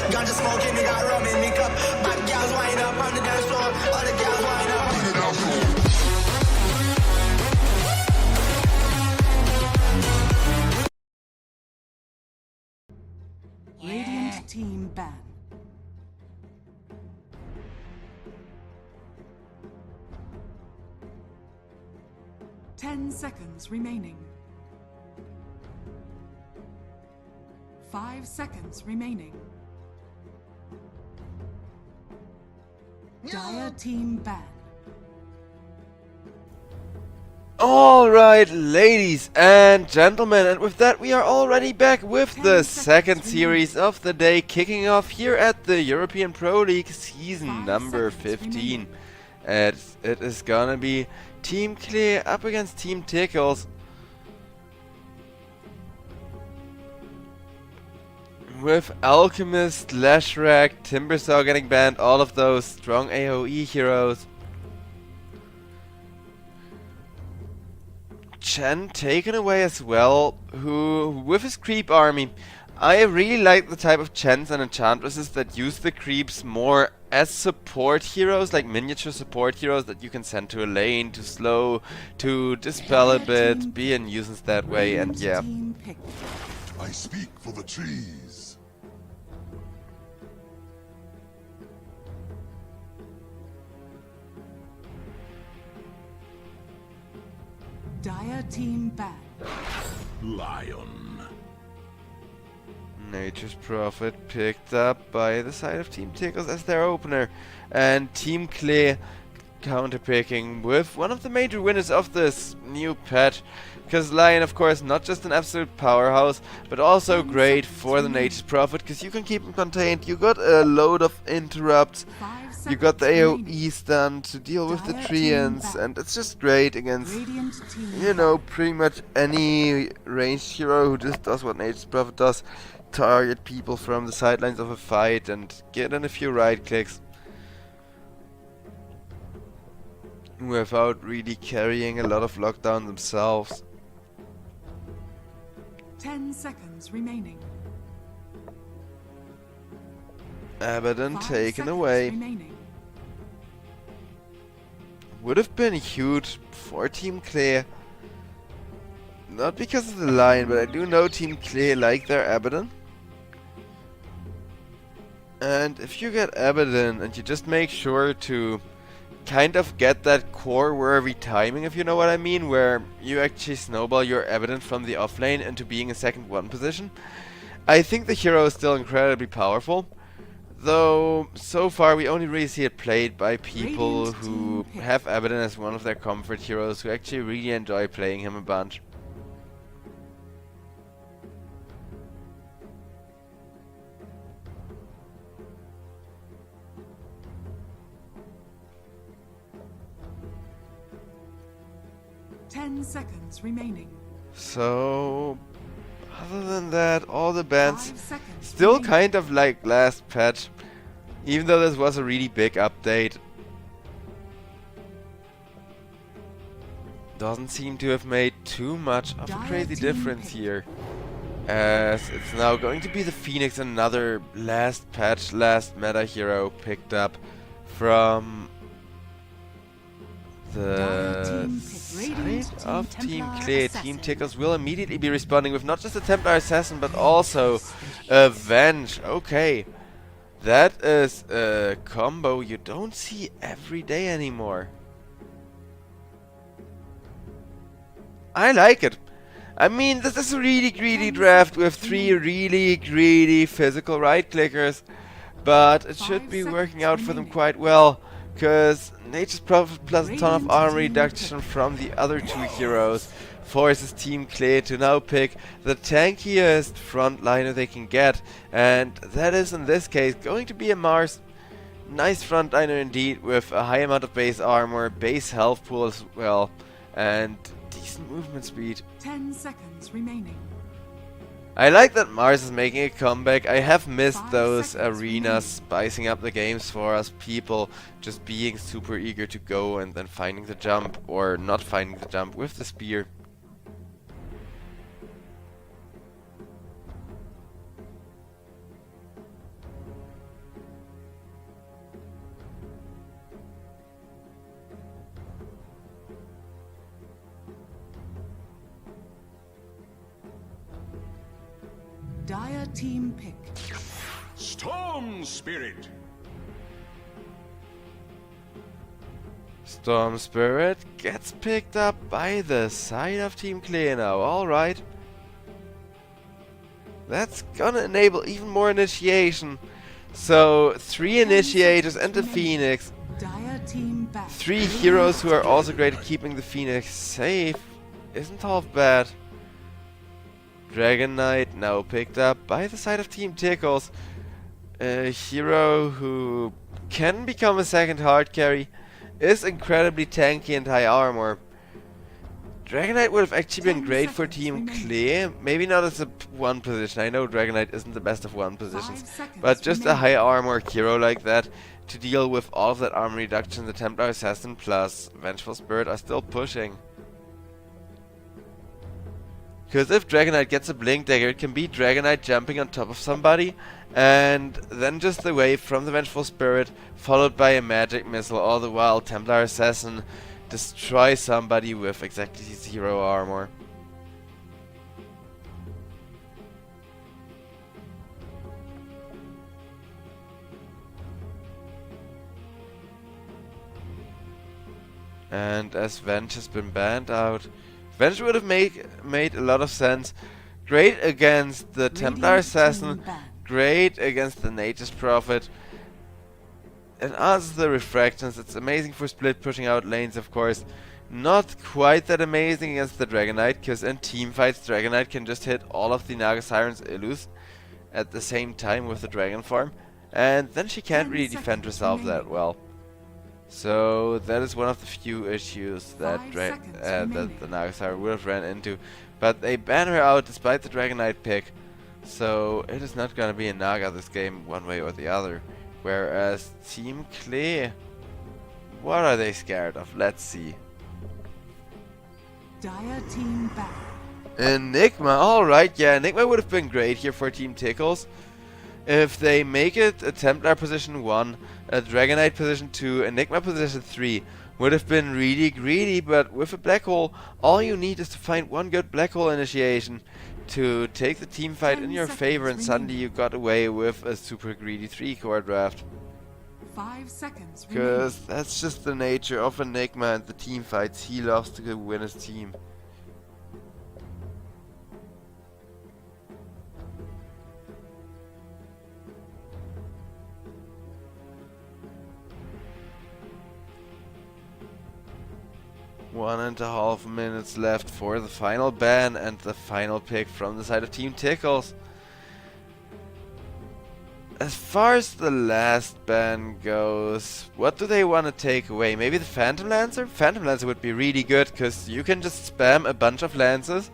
[SPEAKER 7] Ganja smoking, me got rum in me cup. Bad girls wind up on the dance floor. All the girls wind up on the dance floor.
[SPEAKER 1] Radiant team ban. Ten seconds remaining. 5 seconds remaining. Dire team ban.
[SPEAKER 3] Alright, ladies and gentlemen, and with that we are already back with the second series of the day, kicking off here at the European Pro League season number 15. And it is gonna be Team Clear up against Team Tickles. With Alchemist, Lashrak, Timbersaw getting banned, all of those strong AoE heroes. Chen taken away as well, who with his creep army. I really like the type of Chens and Enchantresses that use the creeps more as support heroes, like miniature support heroes that you can send to a lane, to slow, to dispel a bit, be a nuisance that way, and yeah.
[SPEAKER 2] I speak for the trees.
[SPEAKER 1] Dire team ban.
[SPEAKER 2] Lion.
[SPEAKER 3] Nature's Prophet picked up by the side of Team Tickles as their opener. And Team Clay counterpicking with one of the major winners of this new patch. Because Lion, of course, not just an absolute powerhouse, but also great for the Nature's Prophet, because you can keep him contained. You got a load of interrupts, you got the AoE stun to deal with the treants, and it's just great against, you know, pretty much any ranged hero who just does what Nature's Prophet does. Target people from the sidelines of a fight and get in a few right clicks without really carrying a lot of lockdown themselves.
[SPEAKER 1] 10 seconds remaining.
[SPEAKER 3] Abaddon
[SPEAKER 1] 5
[SPEAKER 3] taken
[SPEAKER 1] seconds
[SPEAKER 3] away.
[SPEAKER 1] remaining.
[SPEAKER 3] Would have been huge for Team Clear. Not because of the Lion, but I do know Team Clear like their Abaddon. And if you get Abaddon and you just make sure to kind of get that core worthy timing, if you know what I mean, where you actually snowball your Abaddon from the offlane into being a second 1 position, I think the hero is still incredibly powerful. Though, so far we only really see it played by people who have Abaddon as one of their comfort heroes, who actually really enjoy playing him a bunch.
[SPEAKER 1] Seconds remaining.
[SPEAKER 3] So, other than that, all the bans
[SPEAKER 1] 5 seconds
[SPEAKER 3] still
[SPEAKER 1] remaining.
[SPEAKER 3] kind of like last patch, even though this was a really big update. Doesn't seem to have made too much of a crazy difference here, as it's now going to be the Phoenix, another last patch, last meta hero picked up from the side of Team Clear. Team Tickles will immediately be responding with not just a Templar Assassin, but also a Venge. Okay, that is a combo you don't see every day anymore. I like it. I mean, this is a really greedy draft with 3 really greedy physical right-clickers, but it should be working out for them quite well, because Nature's Prophet plus a ton of armor reduction from the other 2 heroes forces Team Clear to now pick the tankiest frontliner they can get, and that is in this case going to be a Mars. Nice frontliner indeed, with a high amount of base armor, base health pool as well, and decent movement speed.
[SPEAKER 1] 10 seconds remaining.
[SPEAKER 3] I like that Mars is making a comeback. I have missed
[SPEAKER 1] 5
[SPEAKER 3] those
[SPEAKER 1] seconds
[SPEAKER 3] arenas spicing up the games for us, people just being super eager to go and then finding the jump, or not finding the jump with the spear.
[SPEAKER 1] Dire team pick.
[SPEAKER 2] Storm Spirit.
[SPEAKER 3] Storm Spirit gets picked up by the side of Team Clear now, alright. That's gonna enable even more initiation. So, 3 initiators and the Phoenix.
[SPEAKER 1] Dire team back.
[SPEAKER 3] 3 heroes who are also great at keeping the Phoenix safe. Isn't half bad. Dragon Knight now picked up by the side of Team Tickles. A hero who can become a second hard carry, is incredibly tanky and high armor. Dragon Knight would have actually been great for Team Clear. Maybe not as a 1 position. I know Dragon Knight isn't the best of 1 positions. But just a high armor hero like that to deal with all of that armor reduction. The Templar Assassin plus Vengeful Spirit are still pushing. Because if Dragon Knight gets a Blink Dagger, it can be Dragon Knight jumping on top of somebody, and then just the wave from the Vengeful Spirit, followed by a magic missile, all the while Templar Assassin destroy somebody with exactly 0 armor. And as Venge has been banned out, Venge would have made a lot of sense. Great against the Templar Assassin, great against the Nature's Prophet. it answers the refractions. It's amazing for split pushing out lanes, of course. Not quite that amazing against the Dragon Knight, because in team fights Dragon Knight can just hit all of the Naga Siren's Illus at the same time with the Dragon Farm, and then she can't really defend herself that well. So that is one of the few issues that the Naga Siren would have ran into. But they ban her out despite the Dragon Knight pick, so it is not gonna be a Naga this game one way or the other. Whereas Team Klee, what are they scared of? Let's see.
[SPEAKER 1] Dire team back.
[SPEAKER 3] Enigma, alright, yeah, Enigma would have been great here for Team Tickles. If they make it a Templar position 1, a Dragon Knight position 2, Enigma position 3, would have been really greedy, but with a Black Hole, all you need is to find one good Black Hole initiation to take the team fight in your favor, and suddenly you got away with a super greedy 3-core draft.
[SPEAKER 1] 5 seconds
[SPEAKER 3] Because that's just the nature of Enigma and the team fights. He loves to win his team. One and a half minutes left for the final ban and the final pick from the side of Team Tickles. As far as the last ban goes, what do they want to take away? Maybe the Phantom Lancer? Phantom Lancer would be really good, because you can just spam a bunch of lances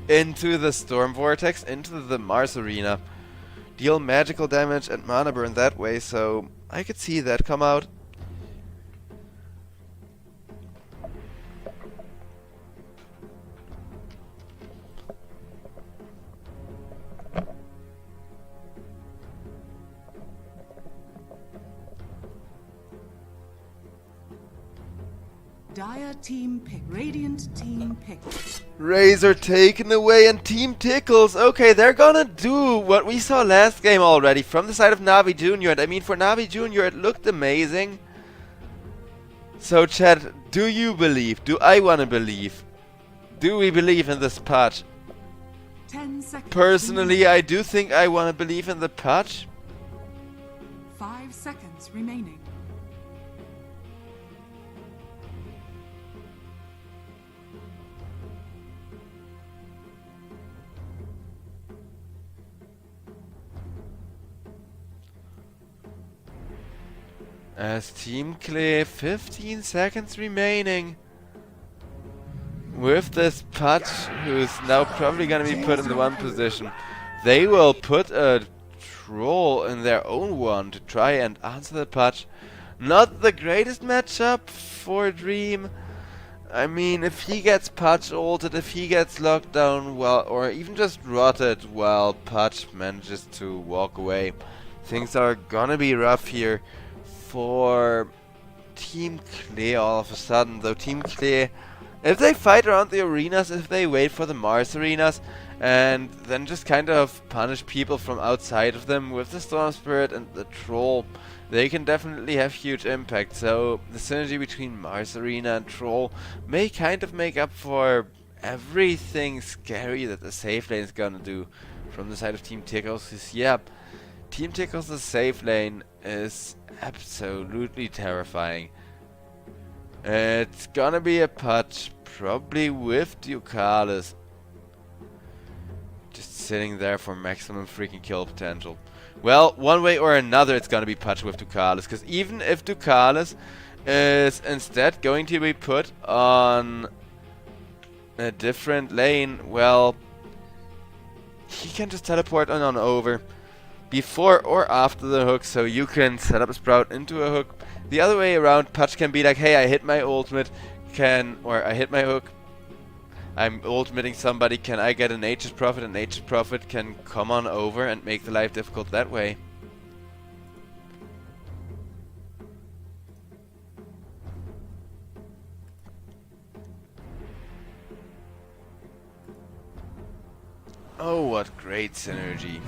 [SPEAKER 3] into the Storm Vortex, into the Mars Arena. Deal magical damage and mana burn that way, so I could see that come out.
[SPEAKER 1] Dire team pick. Radiant team pick.
[SPEAKER 3] Razor taken away and Team Tickles. Okay, they're gonna do what we saw last game already from the side of Navi Jr. And I mean, for Navi Jr. it looked amazing. So chat, do you believe? Do I wanna believe? Do we believe in this patch?
[SPEAKER 1] 10 seconds.
[SPEAKER 3] Personally, I do think I wanna believe in the patch.
[SPEAKER 1] 5 seconds remaining.
[SPEAKER 3] As Team Klee, 15 seconds remaining. With this patch, who's now probably gonna be put in the 1 position, they will put a troll in their own 1 to try and answer the patch. Not the greatest matchup for Dream. I mean, if he gets patch ulted, if he gets locked down, well, or even just rotted while patch manages to walk away, things are gonna be rough here for Team Klee all of a sudden. Though Team Klee, if they fight around the arenas, if they wait for the Mars arenas and then just kind of punish people from outside of them with the Storm Spirit and the Troll, they can definitely have huge impact. So the synergy between Mars arena and Troll may kind of make up for everything scary that the safe lane is gonna do from the side of Team Tickles. Because yeah, Team Tickles' safe lane is absolutely terrifying. It's gonna be a patch, probably with Ducalis just sitting there for maximum freaking kill potential. Well, one way or another it's gonna be patched with Ducalis, because even if Ducalis is instead going to be put on a different lane, well, he can just teleport on over before or after the hook, so you can set up a Sprout into a hook. The other way around, Patch can be like, hey, I hit my ultimate, or I hit my hook, I'm ultimating somebody, can I get an Nature's Prophet? And Nature's Prophet can come on over and make the life difficult that way. Oh, what great synergy.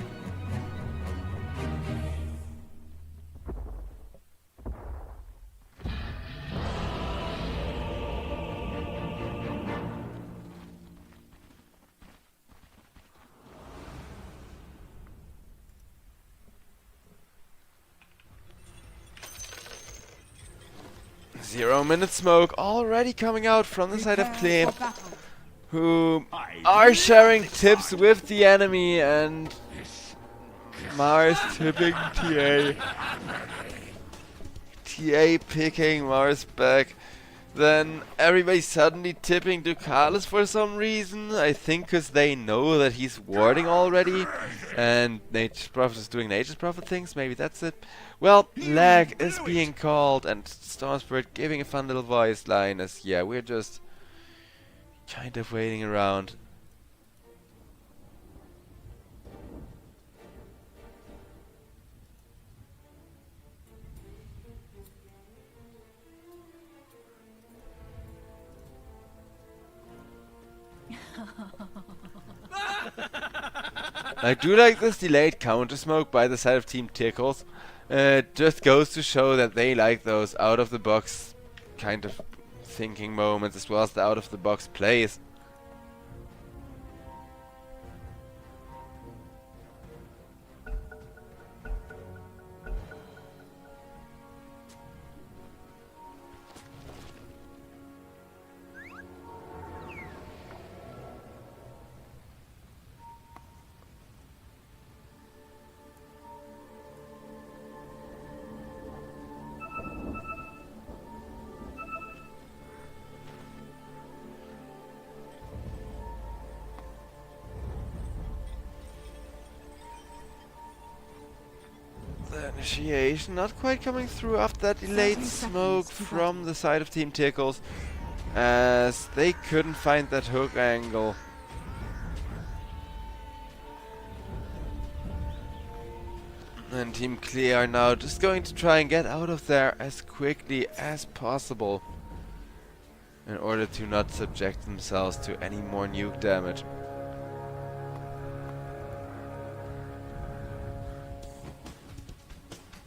[SPEAKER 3] 0-minute smoke already coming out from the side of
[SPEAKER 1] Prepare
[SPEAKER 3] Clem,
[SPEAKER 1] for battle.
[SPEAKER 3] who are sharing tips with the enemy, and Mars tipping TA. TA picking Mars back. Then everybody suddenly tipping Ducalis for some reason. I think because they know that he's warding already. And Nature's Prophet is doing Nature's Prophet things. Maybe that's it. Well, lag is being called. And Storm Spirit giving a fun little voice line as, yeah, we're just kind of waiting around. I do like this delayed counter smoke by the side of Team Tickles. It just goes to show that they like those out of the box kind of thinking moments as well as the out of the box plays. The initiation not quite coming through after that delayed
[SPEAKER 1] 30
[SPEAKER 3] smoke
[SPEAKER 1] seconds to
[SPEAKER 3] from the side of Team Tickles, as they couldn't find that hook angle. And Team Clear are now just going to try and get out of there as quickly as possible in order to not subject themselves to any more nuke damage.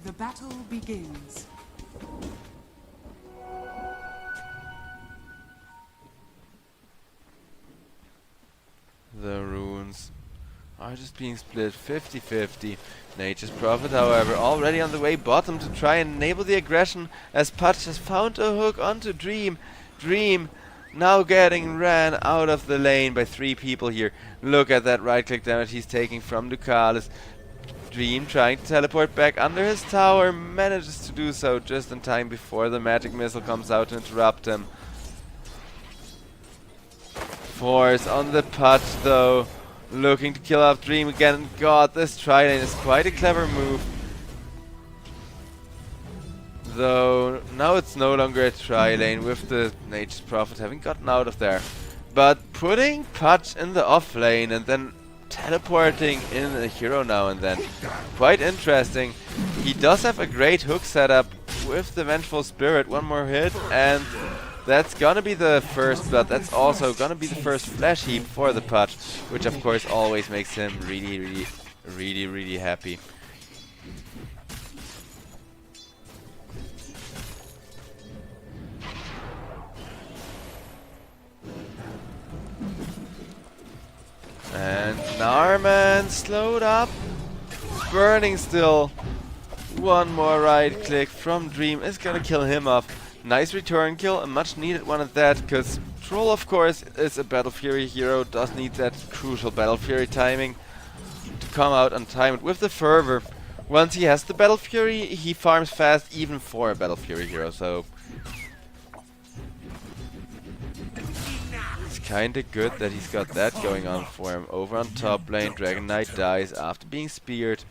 [SPEAKER 1] The battle begins.
[SPEAKER 3] The runes are just being split 50-50. Nature's Prophet, however, already on the way bottom to try and enable the aggression, as Putch has found a hook onto Dream. Dream now getting ran out of the lane by 3 people here. Look at that right click damage he's taking from Ducalis. Dream trying to teleport back under his tower, manages to do so just in time before the magic missile comes out to interrupt him. Force on the Putch though, looking to kill off Dream again. God, this tri-lane is quite a clever move. Though now it's no longer a tri-lane with the Nature's Prophet having gotten out of there. But putting Putch in the off lane and then teleporting in a hero now and then. Quite interesting. He does have a great hook setup with the Vengeful Spirit. One more hit and that's gonna be the first blood. That's also gonna be the first flash heap for the Putch, which of course always makes him really happy. And Narman slowed up, burning still. One more right click from Dream is gonna kill him off. Nice return kill, a much needed one at that, because Troll of course is a Battle Fury hero, does need that crucial Battle Fury timing to come out on time. With the Fervor, once he has the Battle Fury, he farms fast even for a Battle Fury hero, so kinda good that he's got that going on for him. Over on top lane, Dragon Knight dies after being speared.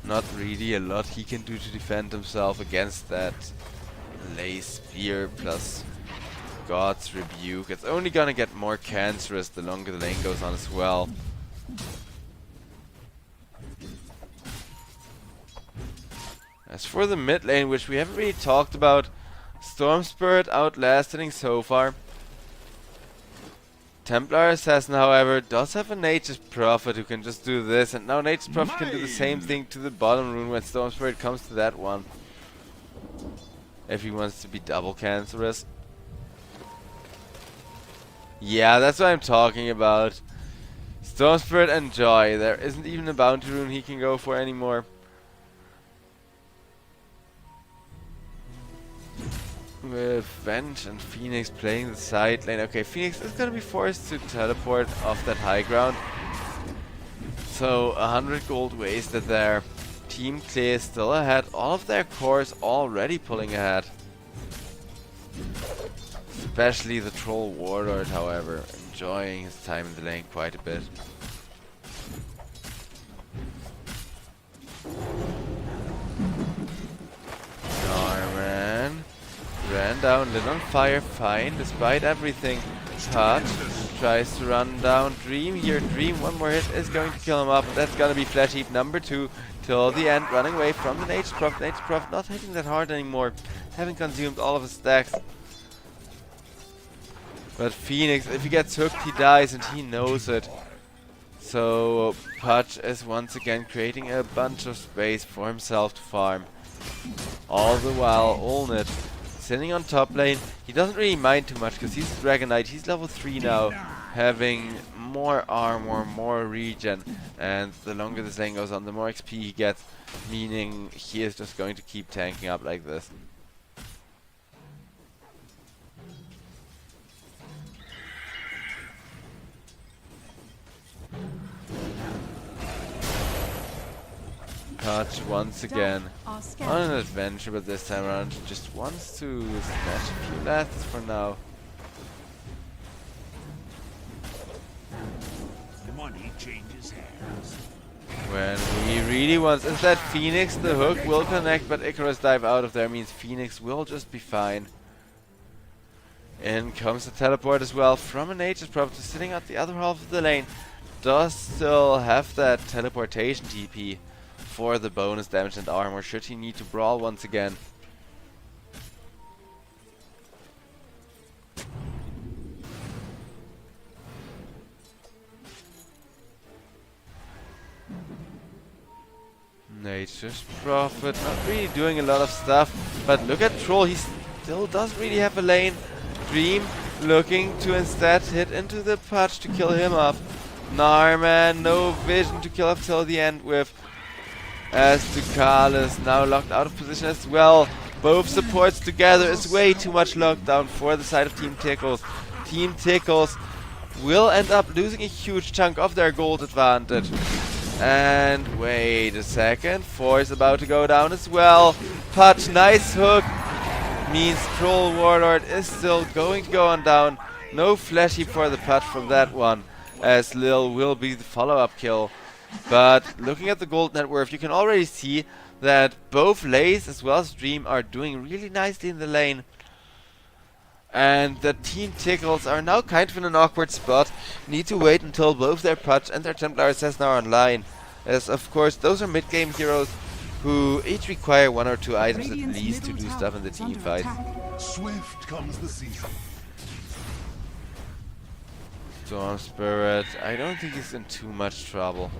[SPEAKER 3] Not really a lot he can do to defend himself against that Lay Spear plus God's Rebuke. It's only gonna get more cancerous the longer the lane goes on as well. As for the mid lane, which we haven't really talked about, Storm Spirit outlasting so far. Templar Assassin, however, does have a Nature's Prophet who can just do this, and now Nature's Prophet can do the same thing to the bottom rune when Storm Spirit comes to that one. If he wants to be double cancerous. Yeah, that's what I'm talking about. Storm Spirit and Joy. There isn't even a bounty rune he can go for anymore. with Venge and Phoenix playing the side lane. Okay, Phoenix is gonna be forced to teleport off that high ground. So 100 gold wasted there. Team Clear still ahead. All of their cores already pulling ahead. Especially the Troll Warlord, however, enjoying his time in the lane quite a bit. Norman ran down, lit on fire, fine, despite everything. Touch tries to run down Dream here. Dream, one more hit is going to kill him up. That's gonna be Flash Heap number 2 till the end, running away from the Nature's Prophet. Nature's Prophet not hitting that hard anymore, having consumed all of his stacks. But Phoenix, if he gets hooked, he dies, and he knows it. So Pudge is once again creating a bunch of space for himself to farm. All the while, Olnit sitting on top lane. He doesn't really mind too much because he's a Dragon Knight. He's level 3 now, having more armor, more regen, and the longer this lane goes on, the more XP he gets, meaning he is just going to keep tanking up like this. Pudge once again on an adventure, but this time around he just wants to snatch a few lasts for now.
[SPEAKER 2] Money changes hands.
[SPEAKER 3] When he really wants is that Phoenix, the hook will connect, but Icarus dive out of there means Phoenix will just be fine. In comes the teleport as well from a Nature's Prophet, sitting at the other half of the lane. Does still have that teleportation TP for the bonus damage and armor should he need to brawl once again. Nature's Prophet not really doing a lot of stuff, but look at Troll, he still doesn't really have a lane. Dream looking to instead hit into the Pudge to kill him off. Narman, no vision to kill up till the end with, as Ducalis now locked out of position as well. Both supports together is way too much lockdown for the side of Team Tickles. Team Tickles will end up losing a huge chunk of their gold advantage. And wait a second, 4 is about to go down as well. Pudge, nice hook, means Troll Warlord is still going to go on down. No flashy for the Pudge from that one, as Lil will be the follow-up kill. But looking at the gold net worth, you can already see that both Lace as well as Dream are doing really nicely in the lane. And the Team Tickles are now kind of in an awkward spot. Need to wait until both their Pudge and their Templar Assassin are online. As of course those are mid-game heroes who each require 1 or 2 items at least to do stuff in the team fight.
[SPEAKER 2] Swift comes the season.
[SPEAKER 3] Storm Spirit, I don't think he's in too much trouble.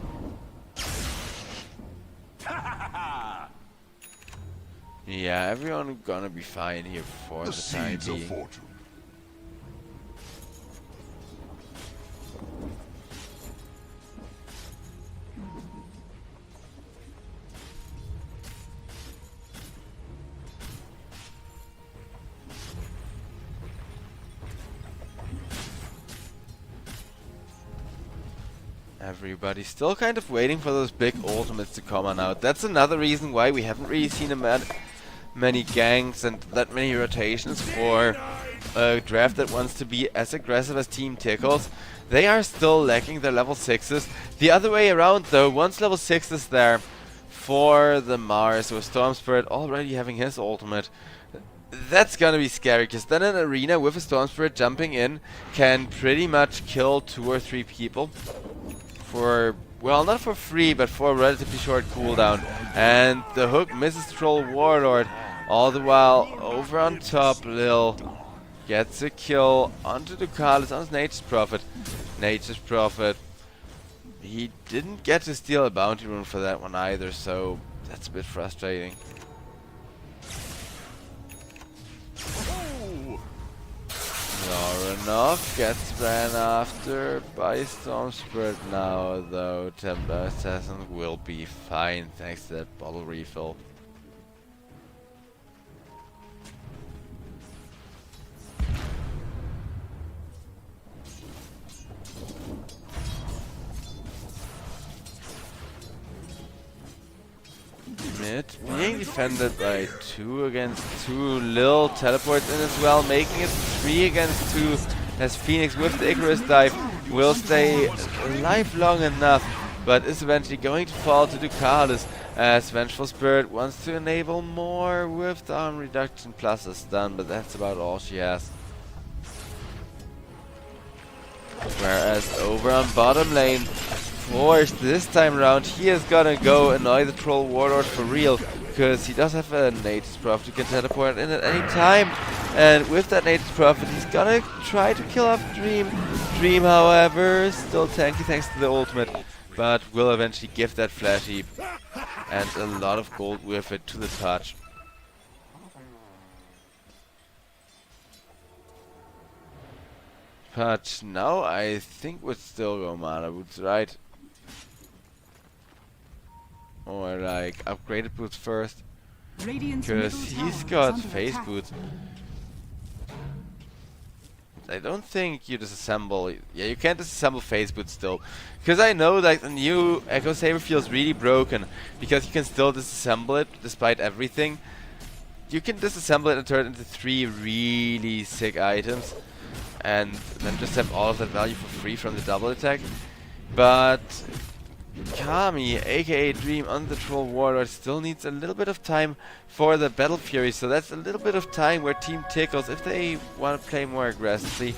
[SPEAKER 3] Yeah, everyone gonna be fine here for the time
[SPEAKER 2] Seeds of
[SPEAKER 3] being.
[SPEAKER 2] fortune.
[SPEAKER 3] Everybody's still kind of waiting for those big ultimates to come on out. That's another reason why we haven't really seen many ganks and that many rotations for a draft that wants to be as aggressive as Team Tickles. They are still lacking their level 6s. The other way around though, once level 6 is there for the Mars with Storm Spirit already having his ultimate, that's gonna be scary, because then an arena with a Storm Spirit jumping in can pretty much kill 2 or 3 people for, well, not for free, but for a relatively short cooldown. And the hook misses Troll Warlord. All the while, over on top, Lil gets a kill onto Ducalis on his Nature's Prophet. Nature's Prophet, he didn't get to steal a bounty rune for that one either, so that's a bit frustrating. Lorenov gets ran after by Storm Spirit now, though Templar Assassin will be fine thanks to that bottle refill. Mid being defended by 2 against 2. Lil teleports in as well, making it 3 against 2. As Phoenix with the Icarus dive will stay alive long enough, but is eventually going to fall to Ducalis as Vengeful Spirit wants to enable more with the arm reduction plus a stun, but that's about all she has. Whereas over on bottom lane, Force this time around, he is gonna go annoy the Troll Warlord for real, because he does have a Nature's Prophet who can teleport in at any time, and with that Nature's Prophet he's gonna try to kill off Dream. Dream, however, still tanky thanks to the ultimate, but will eventually give that Flash Heap and a lot of gold with it to the touch. But now I think we'd still go Mana Boots, right? Or like upgraded boots first. Because he's got phase boots. I don't think you disassemble. Yeah, you can't disassemble phase boots still. Because I know that the new Echo Saber feels really broken. Because you can still disassemble it despite everything. You can disassemble it and turn it into 3 really sick items. And then just have all of that value for free from the double attack. But Kami, aka Dream on the Troll Warlord, still needs a little bit of time for the Battle Fury, so that's a little bit of time where Team Tickles, if they want to play more aggressively,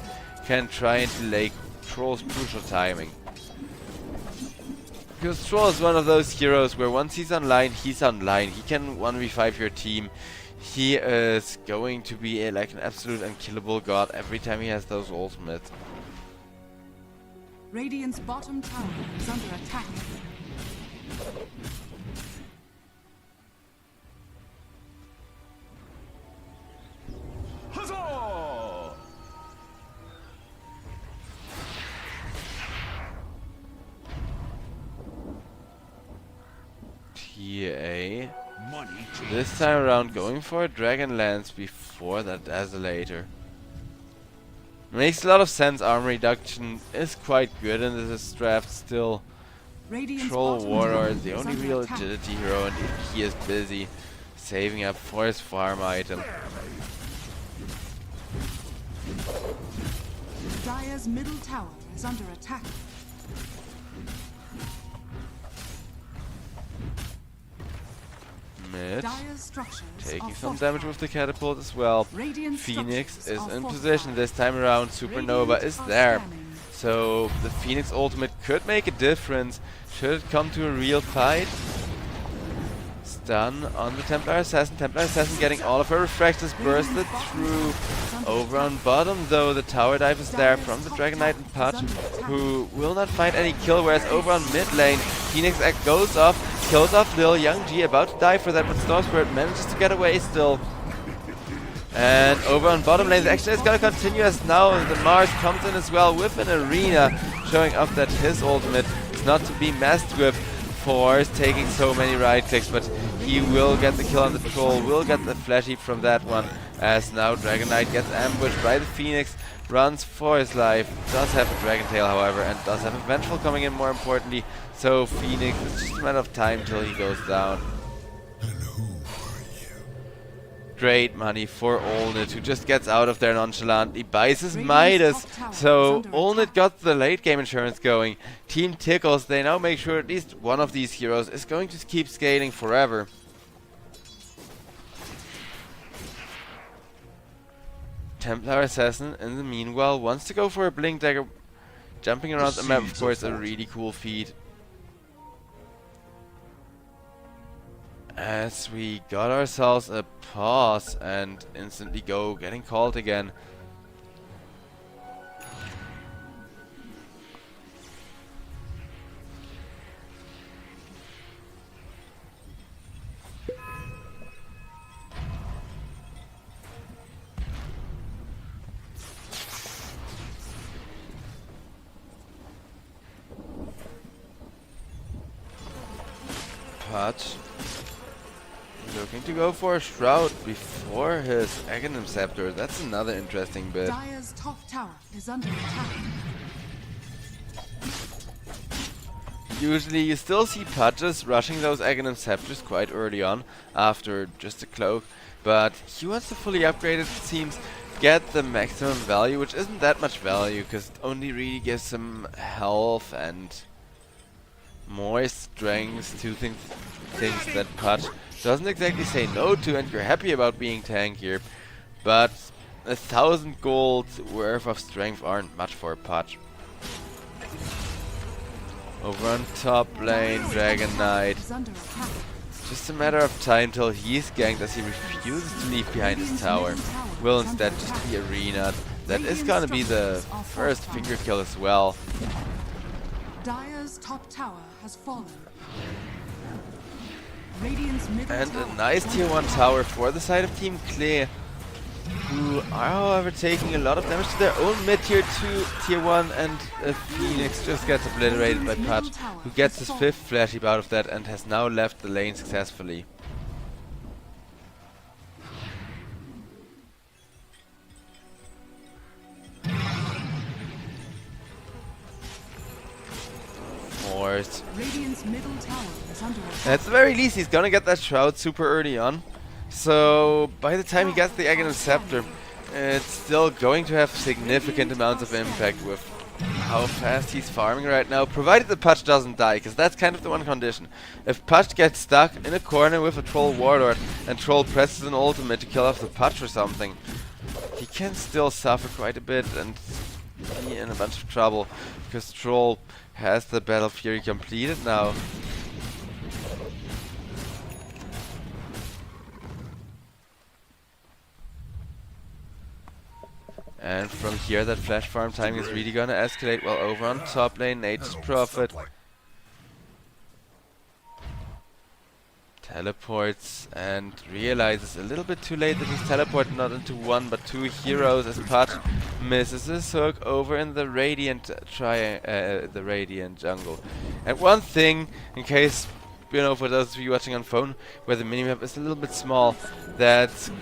[SPEAKER 3] can try and delay Troll's crucial timing. Because Troll is one of those heroes where once he's online, he can 1v5 your team. He is going to be like an absolute unkillable god every time he has those ultimates.
[SPEAKER 1] Radiant's bottom tower is under attack.
[SPEAKER 2] Huzzah!
[SPEAKER 3] TA.
[SPEAKER 2] Money
[SPEAKER 3] This time around going for a Dragonlance before that Desolator. Makes a lot of sense, armor reduction is quite good in this draft still.
[SPEAKER 1] Radiant's
[SPEAKER 3] Troll
[SPEAKER 1] bottom
[SPEAKER 3] Warlord
[SPEAKER 1] tower
[SPEAKER 3] is the
[SPEAKER 1] is
[SPEAKER 3] only
[SPEAKER 1] under
[SPEAKER 3] real
[SPEAKER 1] attack.
[SPEAKER 3] agility hero, and he is busy saving up for his farm item.
[SPEAKER 1] Dire's middle tower is under attack.
[SPEAKER 3] Mid,
[SPEAKER 1] Dire's structures
[SPEAKER 3] taking
[SPEAKER 1] are
[SPEAKER 3] some
[SPEAKER 1] fortified.
[SPEAKER 3] damage with the catapult as well.
[SPEAKER 1] Radiant
[SPEAKER 3] Phoenix
[SPEAKER 1] structures
[SPEAKER 3] is
[SPEAKER 1] are
[SPEAKER 3] in
[SPEAKER 1] fortified.
[SPEAKER 3] position this time around. Supernova
[SPEAKER 1] Radiant
[SPEAKER 3] is
[SPEAKER 1] are
[SPEAKER 3] there.
[SPEAKER 1] scanning.
[SPEAKER 3] So the Phoenix ultimate could make a difference. Should it come to a real fight. Stun on the Templar Assassin. Templar Assassin getting all of her refractors bursted through. Over on bottom though, the tower dive is there from the Dragon Knight and Pudge, who will not find any kill, whereas over on mid lane, Phoenix Act goes off, kills off Lil. Young G about to die for that, but Storm Spirit manages to get away still. And over on bottom lane, the action is going to continue as now the Mars comes in as well with an arena, showing off that his ultimate is not to be messed with. Force taking so many right clicks, but he will get the kill on the Troll, will get the flash heap from that one, as now Dragon Knight gets ambushed by the Phoenix, runs for his life, does have a Dragon Tail however, and does have a Vengeful coming in more importantly, so Phoenix, it's just a matter of time till he goes down. Great money for Olnit, who just gets out of there nonchalantly, buys his Midas. So Olnit got the late game insurance going. Team Tickles, they now make sure at least one of these heroes is going to keep scaling forever. Templar Assassin, in the meanwhile, wants to go for a Blink Dagger. Jumping around the map, of course, a really cool feat. As we got ourselves a pause and instantly go getting called again. Patch. Looking to go for a Shroud before his Aghanim Scepter. That's another interesting bit.
[SPEAKER 1] Dire's top tower is under attack.
[SPEAKER 3] Usually you still see Pudges rushing those Aghanim Scepters quite early on, after just a cloak, but he wants to fully upgrade it, it seems, get the maximum value, which isn't that much value, because it only really gives him health and more strength, two things that Pudge doesn't exactly say no to, and you're happy about being tankier, but 1,000 gold worth of strength aren't much for a Pudge. Over on top lane, Dragon Knight.
[SPEAKER 1] Is under attack.
[SPEAKER 3] Just a matter of time till he's ganked as he refuses to leave behind his tower. Will instead just be arena. That is gonna be the first finger kill as well.
[SPEAKER 1] Dire's top tower has fallen. Radiant's middle
[SPEAKER 3] And
[SPEAKER 1] tower
[SPEAKER 3] a nice
[SPEAKER 1] is
[SPEAKER 3] tier
[SPEAKER 1] under
[SPEAKER 3] 1
[SPEAKER 1] attack.
[SPEAKER 3] tower for the side of Team Klee, who are however taking a lot of damage to their own mid tier 2, tier 1, and Phoenix just gets obliterated by Pudge, who gets his 5th flash heap out of that and has now left the lane successfully. Force.
[SPEAKER 1] Radiant's middle tower is under attack.
[SPEAKER 3] At the very least, he's gonna get that Shroud super early on. So, by the time he gets the Aghanim Scepter, it's still going to have significant amounts of impact with how fast he's farming right now, provided the Pudge doesn't die, because that's kind of the one condition. If Pudge gets stuck in a corner with a Troll Warlord, and Troll presses an ultimate to kill off the Pudge or something, he can still suffer quite a bit and be in a bunch of trouble, because Troll has the Battle Fury completed now. And from here, that flash farm timing is really gonna escalate. Well, over on top lane, Nature's Prophet teleports and realizes a little bit too late that he's teleported not into one but two heroes, as Pudge misses his hook over in the Radiant the Radiant jungle. And one thing, in case, you know, for those of you watching on phone, where the minimap is a little bit small, that's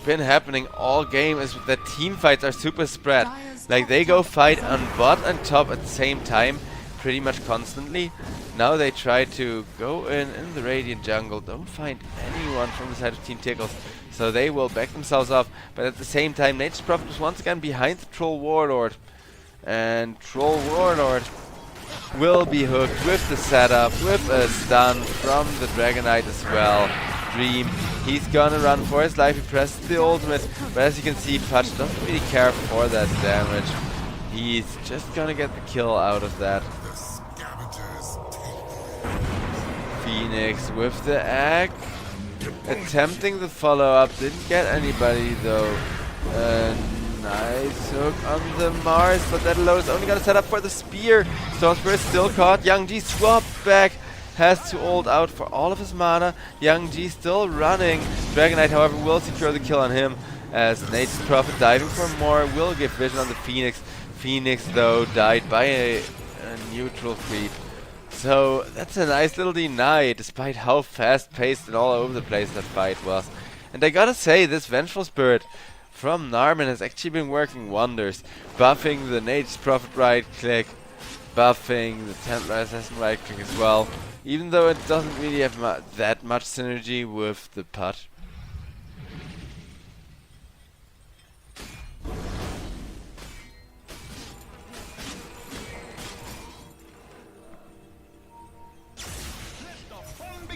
[SPEAKER 3] been happening all game is that team fights are super spread. Like, they go fight on bot and top at the same time pretty much constantly. Now they try to go in the Radiant jungle, don't find anyone from the side of Team Tickles, so they will back themselves off, but at the same time Nature's Prophet is once again behind the Troll Warlord, and Troll Warlord will be hooked with the setup, with a stun from the Dragon Knight as well. Dream, he's gonna run for his life, he presses the ultimate, but as you can see, Pudge doesn't really care for that damage. He's just gonna get the kill out of that. Phoenix with the egg, attempting the follow-up, didn't get anybody though. Nice hook on the Mars, but that alone is only gonna set up for the spear. Storm Spirit still caught, Young G swapped back, has to ult out for all of his mana. Young G still running. Dragon Knight, however, will secure the kill on him, as Nature's Prophet diving for more will give vision on the Phoenix. Phoenix though died by a neutral creep. So that's a nice little deny, despite how fast-paced and all over the place that fight was. And I gotta say, this Vengeful Spirit from Narman has actually been working wonders, buffing the Nature's Prophet right click, buffing the Templar Assassin right click as well, even though it doesn't really have that much synergy with the Pudge.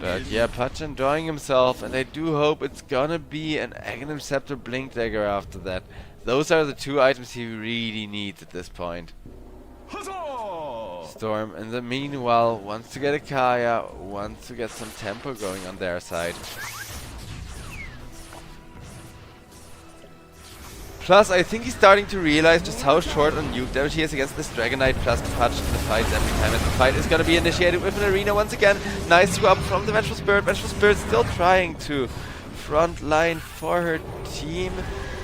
[SPEAKER 3] But yeah, Pudge enjoying himself, and I do hope it's gonna be an Aghanim Scepter Blink Dagger after that. Those are the two items he really needs at this point. Storm, in the meanwhile, wants to get a Kaya, wants to get some tempo going on their side. Plus, I think he's starting to realize just how short on nuke damage he is against this Dragon Knight plus Pudge in the fights every time. And the fight is going to be initiated with an arena once again. Nice swap from the Vengeful Spirit. Vengeful Spirit still trying to front line for her team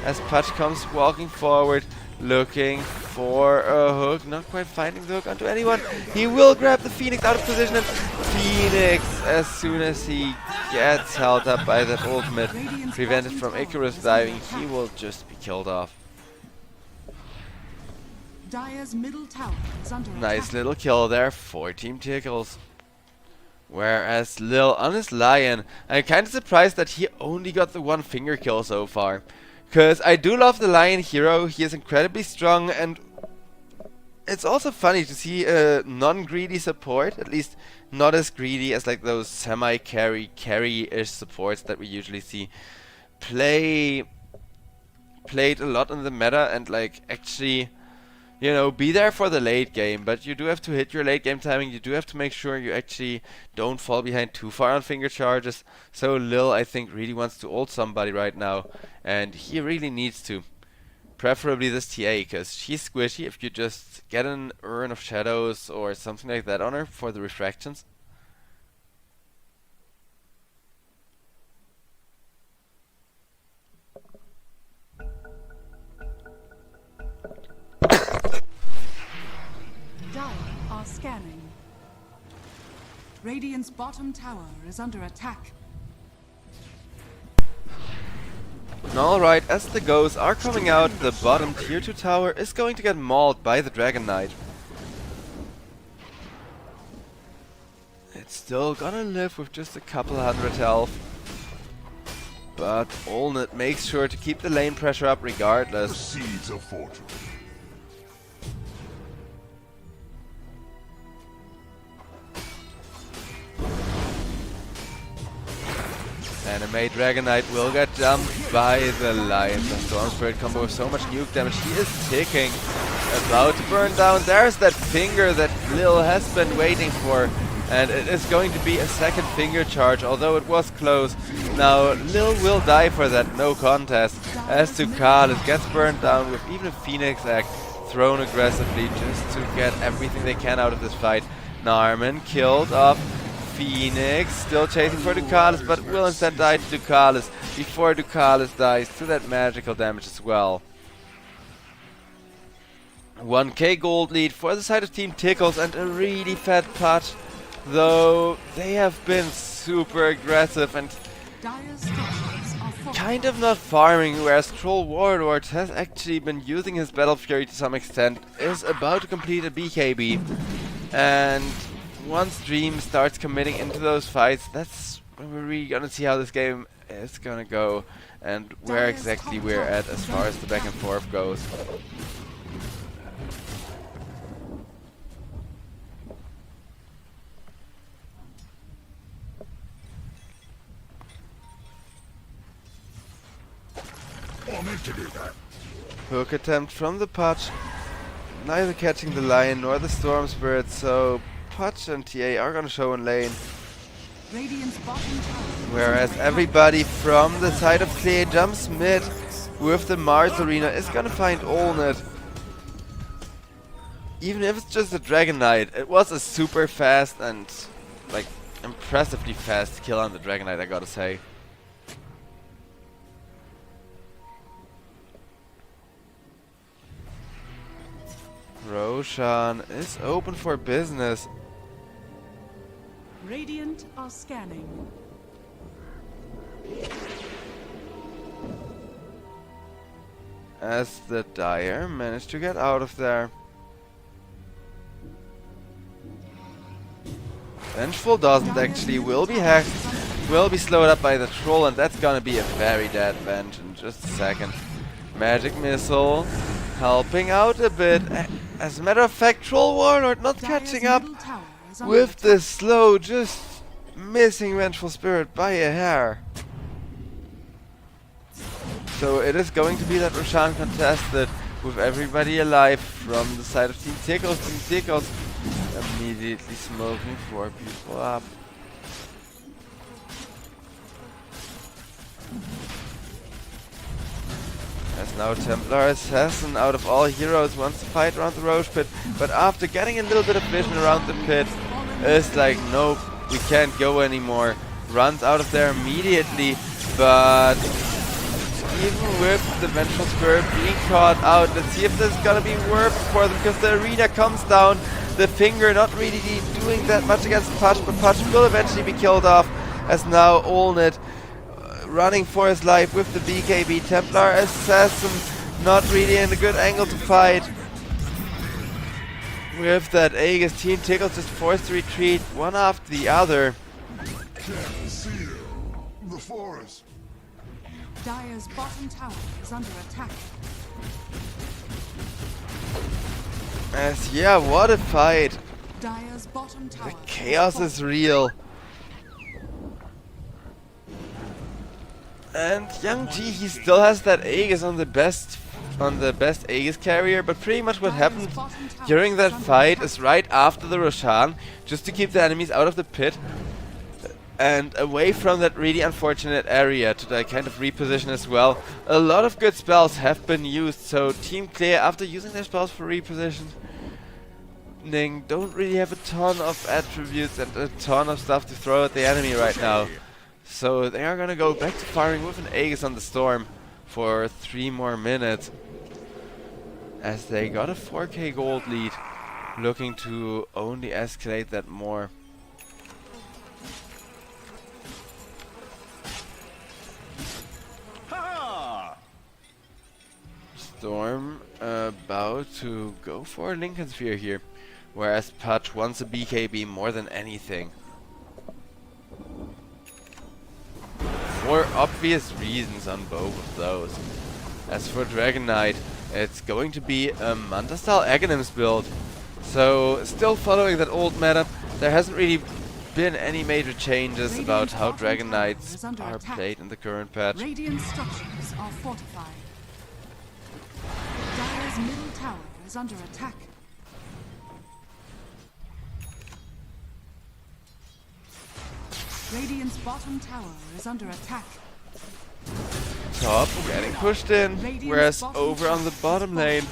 [SPEAKER 3] as Pudge comes walking forward, looking for a hook. Not quite finding the hook onto anyone. He will grab the Phoenix out of position, and Phoenix, as soon as he gets held up by that ultimate, prevented from Icarus diving, he will just be killed off.
[SPEAKER 1] Dire's middle tower is under
[SPEAKER 3] Nice
[SPEAKER 1] attack.
[SPEAKER 3] little kill there for Team Tickles. Whereas Lil on his Lion, I'm kind of surprised that he only got the one finger kill so far. Because I do love the Lion hero, he is incredibly strong, and it's also funny to see a non-greedy support, at least not as greedy as like those semi-carry, carry-ish supports that we usually see played a lot in the meta and like actually, you know, be there for the late game. But you do have to hit your late game timing, you do have to make sure you actually don't fall behind too far on finger charges. So Lil, I think, really wants to ult somebody right now, and he really needs to. Preferably this TA, because she's squishy if you just get an Urn of Shadows or something like that on her for the refractions.
[SPEAKER 1] Dire are scanning. Radiant's bottom tower is under attack.
[SPEAKER 3] Alright, as the ghosts are coming out, the bottom tier 2 tower is going to get mauled by the Dragon Knight. It's still gonna live with just a couple hundred health. But Olnit makes sure to keep the lane pressure up regardless.
[SPEAKER 2] Proceeds a fortress.
[SPEAKER 3] Anime Dragon Knight will get jumped by the Lion. The Storm Spirit combo with so much nuke damage. He is ticking. About to burn down. There's that finger that Lil has been waiting for. And it is going to be a second finger charge, although it was close. Now Lil will die for that, no contest. As Ducalis gets burned down with even a Phoenix Egg thrown aggressively just to get everything they can out of this fight. Narman killed off Phoenix, still chasing for Ducalis, but will instead die to Ducalis before Ducalis dies to that magical damage as well. 1k gold lead for the side of Team Tickles and a really fat pot, though they have been super aggressive and
[SPEAKER 1] Dire's structures are fortified.
[SPEAKER 3] kind of not farming, whereas Troll Warlord has actually been using his Battle Fury to some extent, is about to complete a BKB, and once Dream starts committing into those fights, that's when we're really gonna see how this game is gonna go and where exactly we're at as far as the back and forth goes.
[SPEAKER 2] I meant to do that.
[SPEAKER 3] Hook attempt from the Pudge, neither catching the Lion nor the Storm Spirit, so Pudge and TA are gonna show in lane.
[SPEAKER 1] Radiant's bottom tower.
[SPEAKER 3] Whereas everybody from the side of Clay jumps mid with the Mars Arena is gonna find Olnit. Even if it's just a Dragon Knight, it was a super fast and like impressively fast kill on the Dragon Knight, I gotta say. Roshan is open for business.
[SPEAKER 1] Radiant are scanning.
[SPEAKER 3] As the Dire managed to get out of there. Vengeful doesn't actually, will be hacked, will be slowed up by the Troll, and that's gonna be a very dead Venge in just a second. Magic Missile helping out a bit. As a matter of fact, Troll Warlord not catching up with the slow, just missing Vengeful Spirit by a hair. So it is going to be that Roshan contested with everybody alive from the side of Team Tickles. Team Tickles immediately smoking 4 people up. As now Templar Assassin, out of all heroes, wants to fight around the Roche Pit, but after getting a little bit of vision around the pit, is like, nope, we can't go anymore. Runs out of there immediately, but even with the Vengeful Spirit being caught out, let's see if this is gonna be worth for them, because the arena comes down. The finger not really doing that much against Pudge, but Pudge will eventually be killed off, as now Olnit running for his life with the BKB. Templar Assassin not really in a good angle to fight. With that Aegis, Team Tickles just forced to retreat one after the other.
[SPEAKER 2] Conceal the forest.
[SPEAKER 1] Dire's bottom tower is under attack.
[SPEAKER 3] As yeah, what a fight!
[SPEAKER 1] Dire's bottom tower.
[SPEAKER 3] The chaos is real. And Young G, he still has that Aegis on the best Aegis carrier, but pretty much what happened during that fight is right after the Roshan, just to keep the enemies out of the pit and away from that really unfortunate area to like kind of reposition as well. A lot of good spells have been used, so Team Clear, after using their spells for repositioning, don't really have a ton of attributes and a ton of stuff to throw at the enemy right now. So they are gonna go back to firing with an Aegis on the Storm for 3 more minutes, as they got a 4k gold lead, looking to only escalate that more. Storm about to go for a Lincoln Sphere here, whereas Pudge wants a BKB more than anything. For obvious reasons on both of those. As for Dragon Knight, it's going to be a Manta-style Aghanims build. So, still following that old meta, there hasn't really been any major changes about how Dragon Knights are played in the current patch.
[SPEAKER 1] Radiant structures are fortified. Dire's middle tower is under attack. Radiant's bottom tower is under attack.
[SPEAKER 3] Top getting pushed in, whereas over on the bottom lane,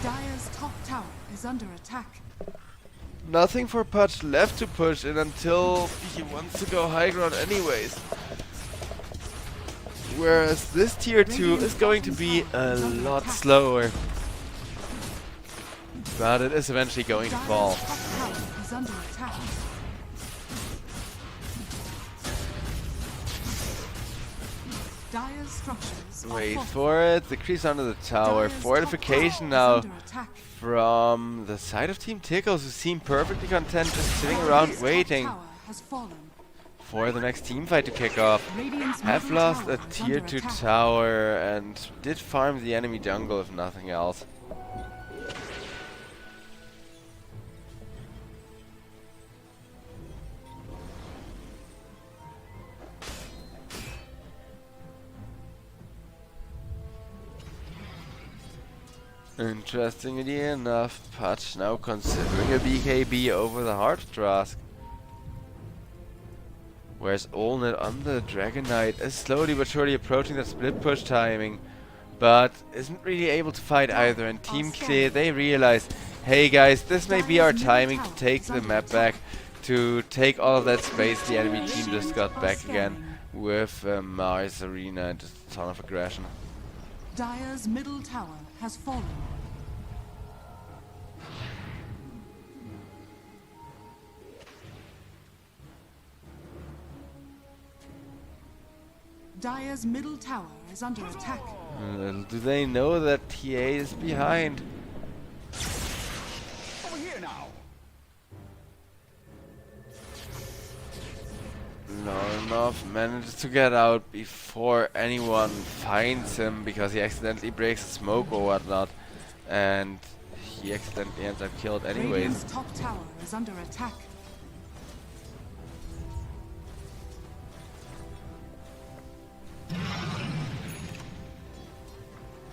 [SPEAKER 1] Dire's top tower is under attack.
[SPEAKER 3] nothing for Pudge left to push in until he wants to go high ground anyways. Whereas this tier 2 is going to be a lot slower. But it is eventually going to fall.
[SPEAKER 1] Dire's top tower is under attack. Dire's structures are
[SPEAKER 3] Wait
[SPEAKER 1] fortified.
[SPEAKER 3] for it, the creeps under the tower.
[SPEAKER 1] Dire's
[SPEAKER 3] Fortification
[SPEAKER 1] top tower is
[SPEAKER 3] now
[SPEAKER 1] under attack.
[SPEAKER 3] from the side of Team Tickles, who seem perfectly content just sitting around
[SPEAKER 1] Dire's top
[SPEAKER 3] waiting
[SPEAKER 1] tower has fallen.
[SPEAKER 3] for the next team fight to kick off.
[SPEAKER 1] Radiant's
[SPEAKER 3] Have
[SPEAKER 1] middle
[SPEAKER 3] lost a
[SPEAKER 1] tower is
[SPEAKER 3] tier
[SPEAKER 1] under
[SPEAKER 3] 2
[SPEAKER 1] attack.
[SPEAKER 3] tower and did farm the enemy jungle if nothing else. Interestingly enough, Pudge now considering a BKB over the Heart Trask. Whereas Allnet on the Dragon Knight is slowly but surely approaching that split push timing, but isn't really able to fight either. And Team Clear, they realize, hey guys, this may be our timing to take the map back, to take all of that space the enemy team just got back again with Mars Arena and just a ton of aggression.
[SPEAKER 1] Dire's middle tower has fallen. Dire's middle tower is under attack.
[SPEAKER 3] Little do they know that TA is behind.
[SPEAKER 2] Over here now.
[SPEAKER 3] Lornov manages to get out before anyone finds him because he accidentally breaks a smoke or whatnot, and he accidentally ends up killed anyways.
[SPEAKER 1] Radiant's top tower is under attack.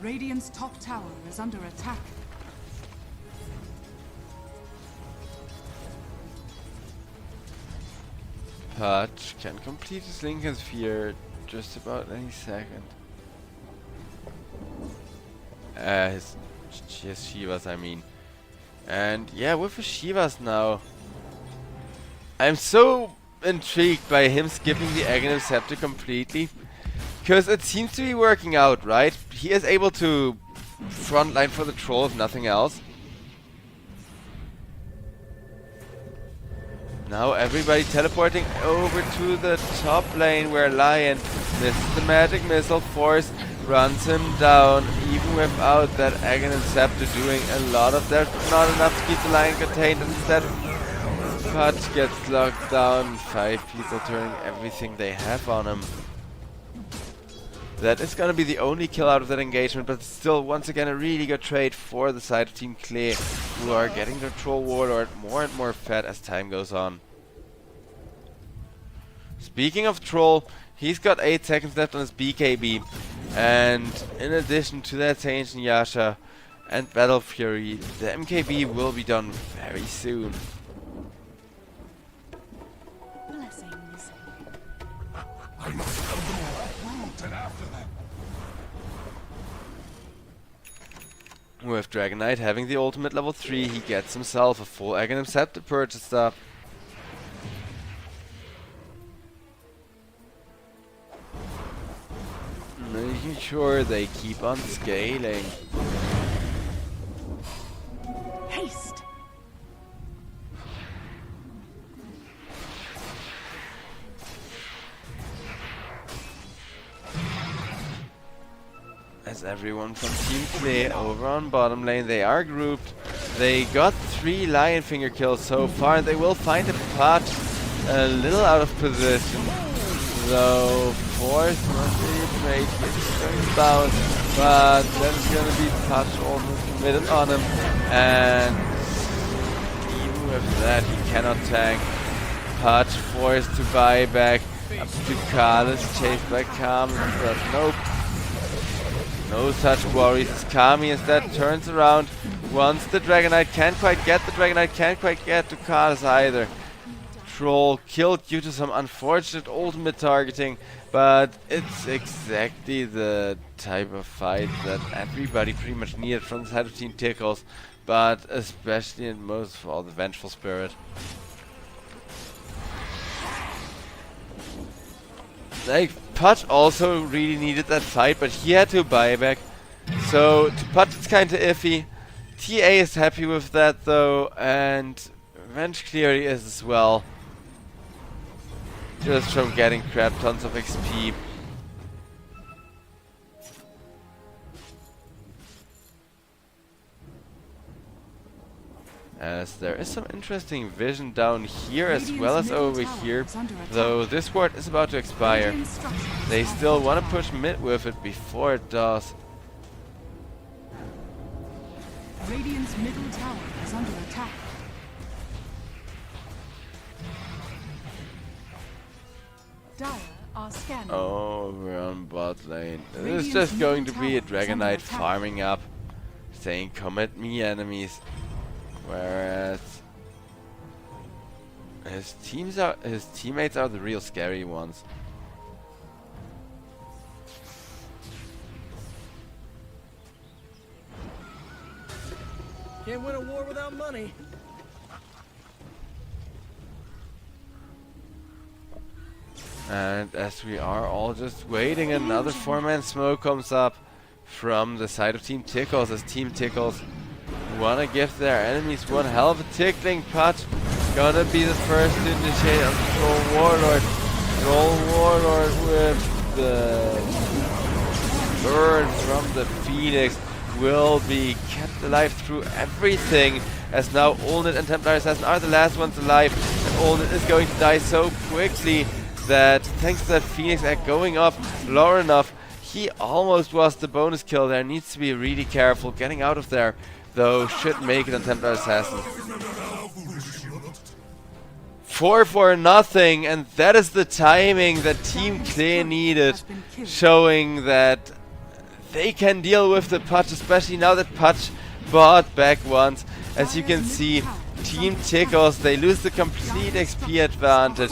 [SPEAKER 1] Radiant's top tower is under attack.
[SPEAKER 3] Pudge can complete his Lincoln Sphere just about any second. His Shivas, I mean. And yeah, with his Shivas now, I'm so intrigued by him skipping the Aghanim Scepter completely, because it seems to be working out, right? He is able to frontline for the troll if nothing else. Now everybody teleporting over to the top lane where Lion misses the magic missile, forced runs him down, even without that Aghanim Scepter doing a lot of that. Not enough to keep the line contained. Instead, Pudge gets locked down. 5 people turning everything they have on him. That is gonna be the only kill out of that engagement, but still, once again, a really good trade for the side of Team Klee, who are getting their Troll Warlord more and more fed as time goes on. Speaking of Troll, he's got 8 seconds left on his BKB, and in addition to that Ancient Yasha and Battle Fury, the MKB will be done very soon.
[SPEAKER 1] Blessings.
[SPEAKER 2] I must kill them all. Root and after them.
[SPEAKER 3] With Dragon Knight having the ultimate level 3, he gets himself a full Aghanim Scepter purchased up. Making sure they keep on scaling.
[SPEAKER 1] Haste.
[SPEAKER 3] As everyone from Team Klee over on bottom lane, they are grouped. They got 3 Lion Finger kills so far, and they will find a Pudge a little out of position. So, Force not really great, he's going to bounce, but there's gonna be Pudge almost committed on him, and even with that, he cannot tank. Pudge forced to buy back up to Kalis, chased by Kami, but nope. No such worries as Kami instead turns around. Once the Dragon Knight can't quite get to Kalis either. Troll killed due to some unfortunate ultimate targeting, but it's exactly the type of fight that everybody pretty much needed from the side of Team Tickles, but especially and most of all the Vengeful Spirit. Like, Pudge also really needed that fight, but he had to buy back. So, to Pudge it's kinda iffy. TA is happy with that though, and Venge clearly is as well. Just from getting crap tons of XP. As there is some interesting vision down here as well as over here, though this ward is about to expire. They still want to push mid with it before it does.
[SPEAKER 1] Radiant's middle tower is under attack. Dire are scanning.
[SPEAKER 3] Over on bot lane. This is just going to be a Dragon Knight farming up, saying come at me enemies. Whereas his teammates are the real scary ones.
[SPEAKER 8] Can't win a war without money.
[SPEAKER 3] And as we are all just waiting, another 4-man smoke comes up from the side of Team Tickles, as Team Tickles wanna give their enemies one hell of a tickling. Pudge gonna be the first to initiate on Troll Warlord. Troll Warlord with the burn from the Phoenix will be kept alive through everything, as now Olnit and Templar Assassin are the last ones alive, and Olnit is going to die so quickly that thanks to that Phoenix egg going off low enough, he almost was the bonus kill there. Needs to be really careful getting out of there, though should make it on Templar Assassin. 4-0, and that is the timing that Team Klee needed, showing that they can deal with the Pudge, especially now that Pudge bought back once. As you can see, Team Tickles, they lose the complete XP advantage,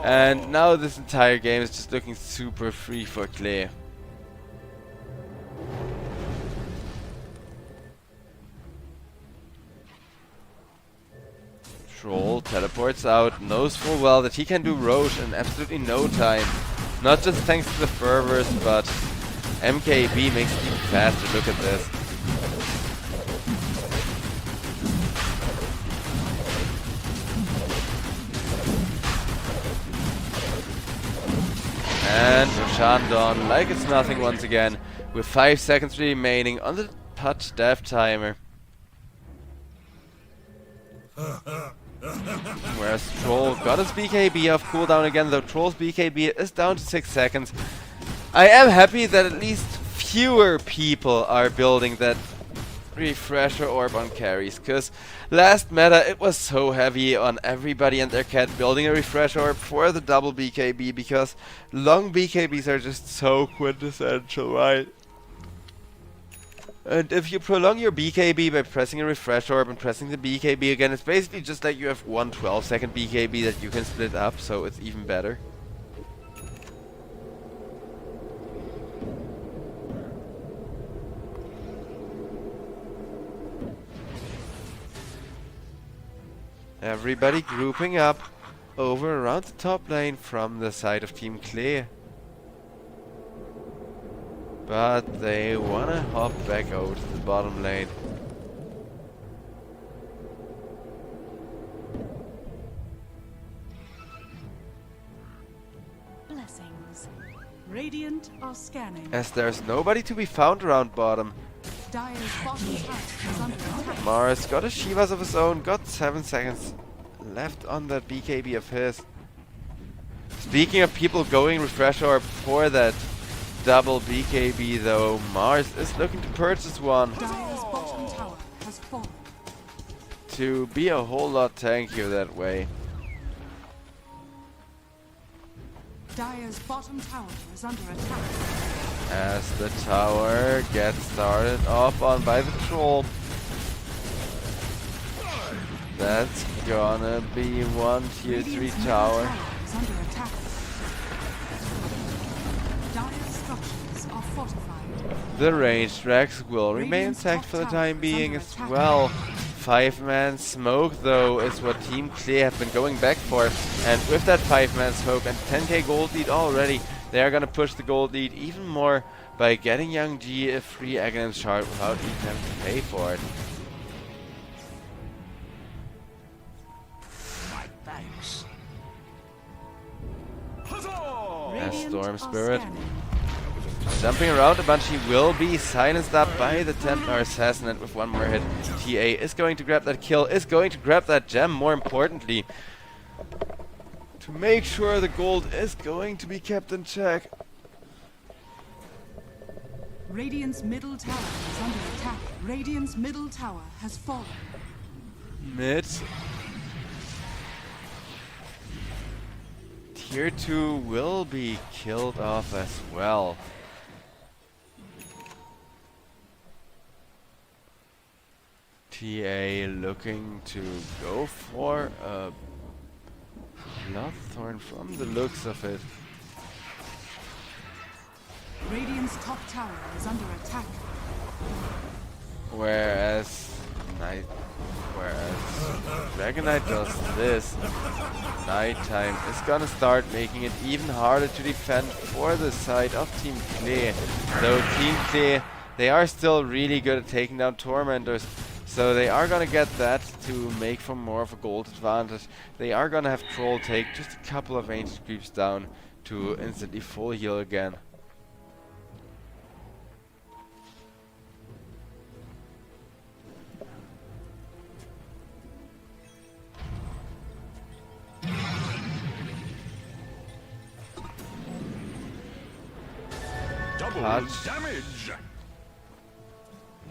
[SPEAKER 3] and now this entire game is just looking super free for Klee. Troll teleports out, knows full well that he can do Roche in absolutely no time. Not just thanks to the fervors, but MKB makes it even faster. Look at this. And Roshan Dawn, like it's nothing once again, with 5 seconds remaining on the Pudge death timer. Whereas Troll got his BKB off cooldown again, though Troll's BKB is down to 6 seconds. I am happy that at least fewer people are building that refresher orb on carries, because last meta it was so heavy on everybody and their cat building a refresher orb for the double BKB, because long BKBs are just so quintessential, right? And if you prolong your BKB by pressing a refresh orb and pressing the BKB again, it's basically just like you have one 12-second BKB that you can split up, so it's even better. Everybody grouping up over around the top lane from the side of Team Clear. But they wanna hop back over to the bottom lane.
[SPEAKER 1] Blessings. Radiant are scanning.
[SPEAKER 3] As there's nobody to be found around bottom.
[SPEAKER 1] Dire's bottom tower is under attack.
[SPEAKER 3] Mars got a Shivas of his own, got 7 seconds left on that BKB of his. Speaking of people going refresh orb for that double BKB though, Mars is looking to purchase one.
[SPEAKER 1] Dire's bottom tower has fallen.
[SPEAKER 3] To be a whole lot tankier that way.
[SPEAKER 1] Dire's bottom tower is under attack.
[SPEAKER 3] As the tower gets started off on by the Troll. That's gonna be one tier 3
[SPEAKER 1] Radiant's
[SPEAKER 3] tower.
[SPEAKER 1] middle tower is under attack. Dire's structures are fortified.
[SPEAKER 3] The ranged Rex will remain
[SPEAKER 1] Radiant's
[SPEAKER 3] intact
[SPEAKER 1] top
[SPEAKER 3] for the
[SPEAKER 1] tower
[SPEAKER 3] time
[SPEAKER 1] is
[SPEAKER 3] being
[SPEAKER 1] under
[SPEAKER 3] as
[SPEAKER 1] attack.
[SPEAKER 3] well. 5-man smoke though is what Team Clear have been going back for, and with that 5-man smoke and 10k gold lead already, they are gonna push the gold lead even more by getting Young G a free Aghanim shard without even having to pay for it.
[SPEAKER 2] My thanks.
[SPEAKER 3] As
[SPEAKER 1] Radiant
[SPEAKER 3] Storm
[SPEAKER 1] are
[SPEAKER 3] Spirit
[SPEAKER 1] scanning.
[SPEAKER 3] jumping around a bunch, he will be silenced up by the Templar Assassin, and with one more hit, TA is going to grab that kill, is going to grab that gem, more importantly, to make sure the gold is going to be kept in check.
[SPEAKER 1] Radiant's middle tower is under attack. Radiant's middle tower has fallen.
[SPEAKER 3] Mid. Tier 2 will be killed off as well. TA looking to go for a Bloodthorn from the looks of it.
[SPEAKER 1] Radiant's top tower is under attack.
[SPEAKER 3] Whereas Dragon Knight does this, Nighttime is gonna start making it even harder to defend for the side of Team Clear. Though Team Clear, they are still really good at taking down Tormentors, so they are gonna get that to make for more of a gold advantage. They are gonna have Troll take just a couple of ranged creeps down to instantly full heal again.
[SPEAKER 2] Double
[SPEAKER 3] Pudge.
[SPEAKER 2] damage.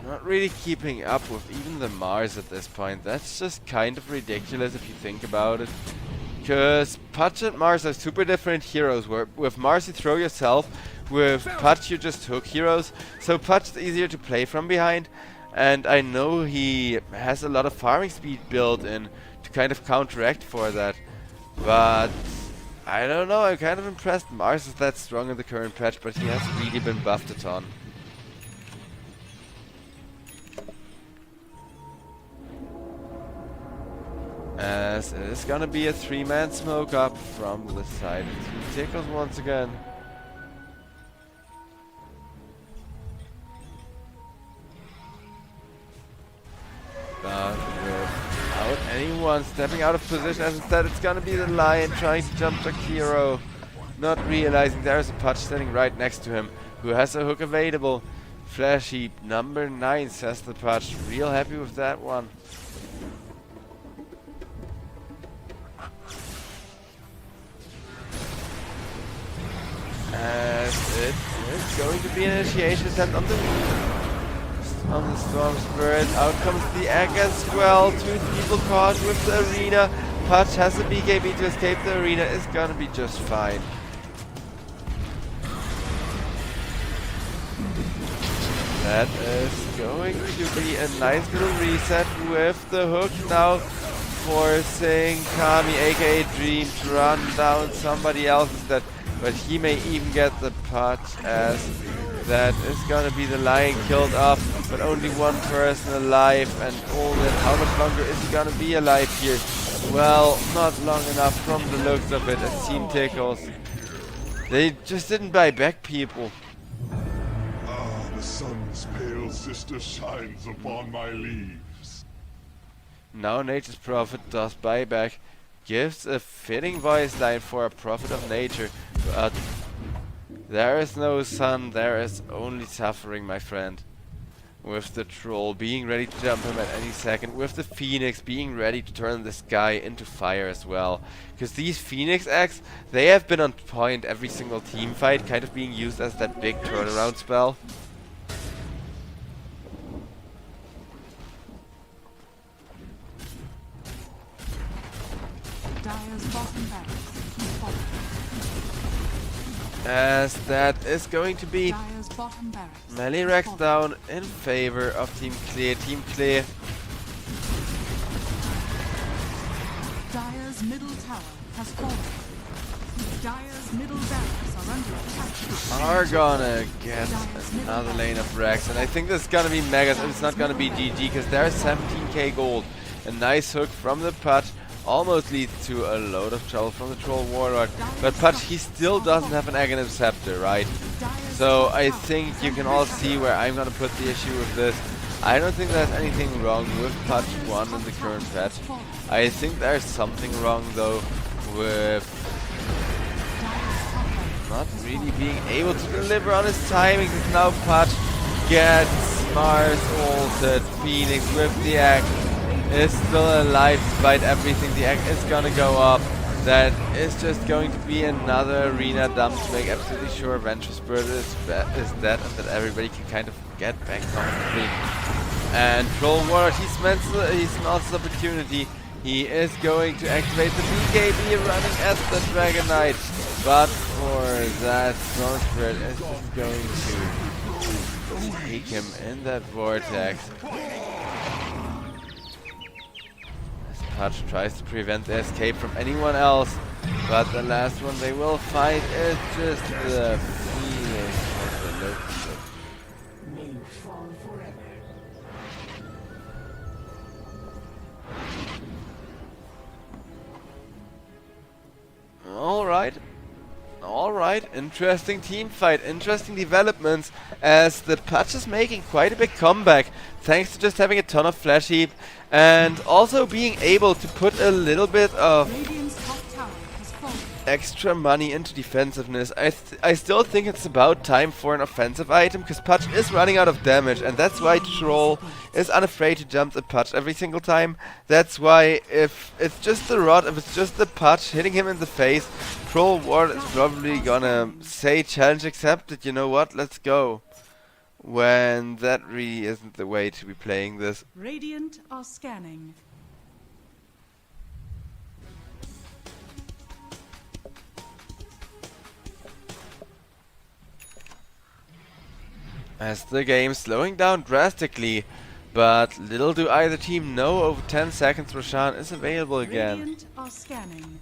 [SPEAKER 3] Not really keeping up with even the Mars at this point. That's just kind of ridiculous if you think about it. Because Pudge and Mars are super different heroes. Where with Mars you throw yourself, with Pudge you just hook heroes. So Pudge is easier to play from behind. And I know he has a lot of farming speed built in to kind of counteract for that. But I don't know, I'm kind of impressed Mars is that strong in the current patch, but he has really been buffed a ton. As it is gonna be a 3-man smoke up from the side of Team Tickles once again. But without anyone stepping out of position, as instead it's gonna be the Lion trying to jump Jakiro. Not realizing there's a Pudge standing right next to him, who has a hook available. Flash heap number 9, says the patch. Real happy with that one. And it is going to be an initiation attempt on the Storm Spirit. Out comes the egg as well. 2 people caught with the arena. Patch has a BKB to escape the arena. It's gonna be just fine. That is going to be a nice little reset with the hook now forcing Kami aka Dream to run down somebody else's dead. But he may even get the patch as that is gonna be the lion killed off, but only one person alive, and all that. How much longer is he gonna be alive here? Well, not long enough from the looks of it, as Team Tickles. They just didn't buy back people.
[SPEAKER 2] Ah, the sun's pale sister shines upon my leaves.
[SPEAKER 3] Now Nature's Prophet does buyback, gives a fitting voice line for a Prophet of Nature, but there is no sun, there is only suffering, my friend. With the Troll being ready to jump him at any second, with the Phoenix being ready to turn the sky into fire as well. Because these Phoenix eggs, they have been on point every single team fight, kind of being used as that big turnaround spell.
[SPEAKER 1] Dire's bottom barracks keep falling.
[SPEAKER 3] As that is going to be
[SPEAKER 1] Dire's bottom barracks
[SPEAKER 3] melee
[SPEAKER 1] keep
[SPEAKER 3] racks
[SPEAKER 1] falling.
[SPEAKER 3] down in favor of Team Clear. Team Clear
[SPEAKER 1] Dire's middle tower has fallen. Dire's middle barracks are under attack.
[SPEAKER 3] are gonna get another lane of racks, and I think this is gonna be Megas. It's not gonna be GG because there's 17k gold. A nice hook from the patch almost leads to a load of trouble from the Troll Warlord. But Patch, he still doesn't have an Aghanim Scepter, right? So I think you can all see where I'm gonna put the issue with this. I don't think there's anything wrong with Patch 1 in the current patch. I think there's something wrong though with not really being able to deliver on his timing, because now Patch gets Mars ulted. Phoenix with the egg is still alive despite everything. The egg is gonna go up. That is just going to be another arena dump to make absolutely sure Venture Spirit is dead and that everybody can kind of get back comfortably. And Troll Warlord, he smells this opportunity. He is going to activate the BKB running at the Dragon Knight. But for that, Storm Spirit is just going to take him in that vortex. As Patch tries to prevent the escape from anyone else, but the last one they will find is just the Phoenix of the Locust. Alright, interesting team fight, interesting developments, as the Patch is making quite a big comeback, thanks to just having a ton of flash heap, and also being able to put a little bit of
[SPEAKER 1] Radiant's top tower has fallen.
[SPEAKER 3] extra money into defensiveness. I still think it's about time for an offensive item, because Patch is running out of damage, and that's why Troll is unafraid to jump the Patch every single time. That's why if it's just the rod, if it's just the Patch hitting him in the face, Troll Ward is probably gonna say challenge accepted, you know what, let's go. When that really isn't the way to be playing this.
[SPEAKER 1] Radiant are scanning.
[SPEAKER 3] As the game slowing down drastically, but little do either team know, over 10 seconds Roshan is available again.
[SPEAKER 1] Radiant are scanning.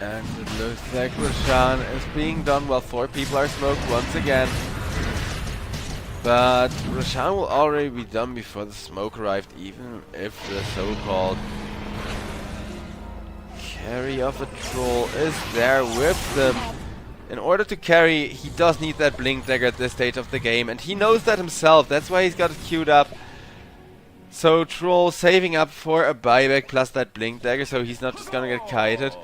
[SPEAKER 3] And it looks like Roshan is being done while 4 people are smoked once again. But Roshan will already be done before the smoke arrived, even if the so-called carry of a Troll is there with the In order to carry, he does need that Blink Dagger at this stage of the game, and he knows that himself. That's why he's got it queued up. So Troll saving up for a buyback plus that Blink Dagger, so he's not just gonna get kited.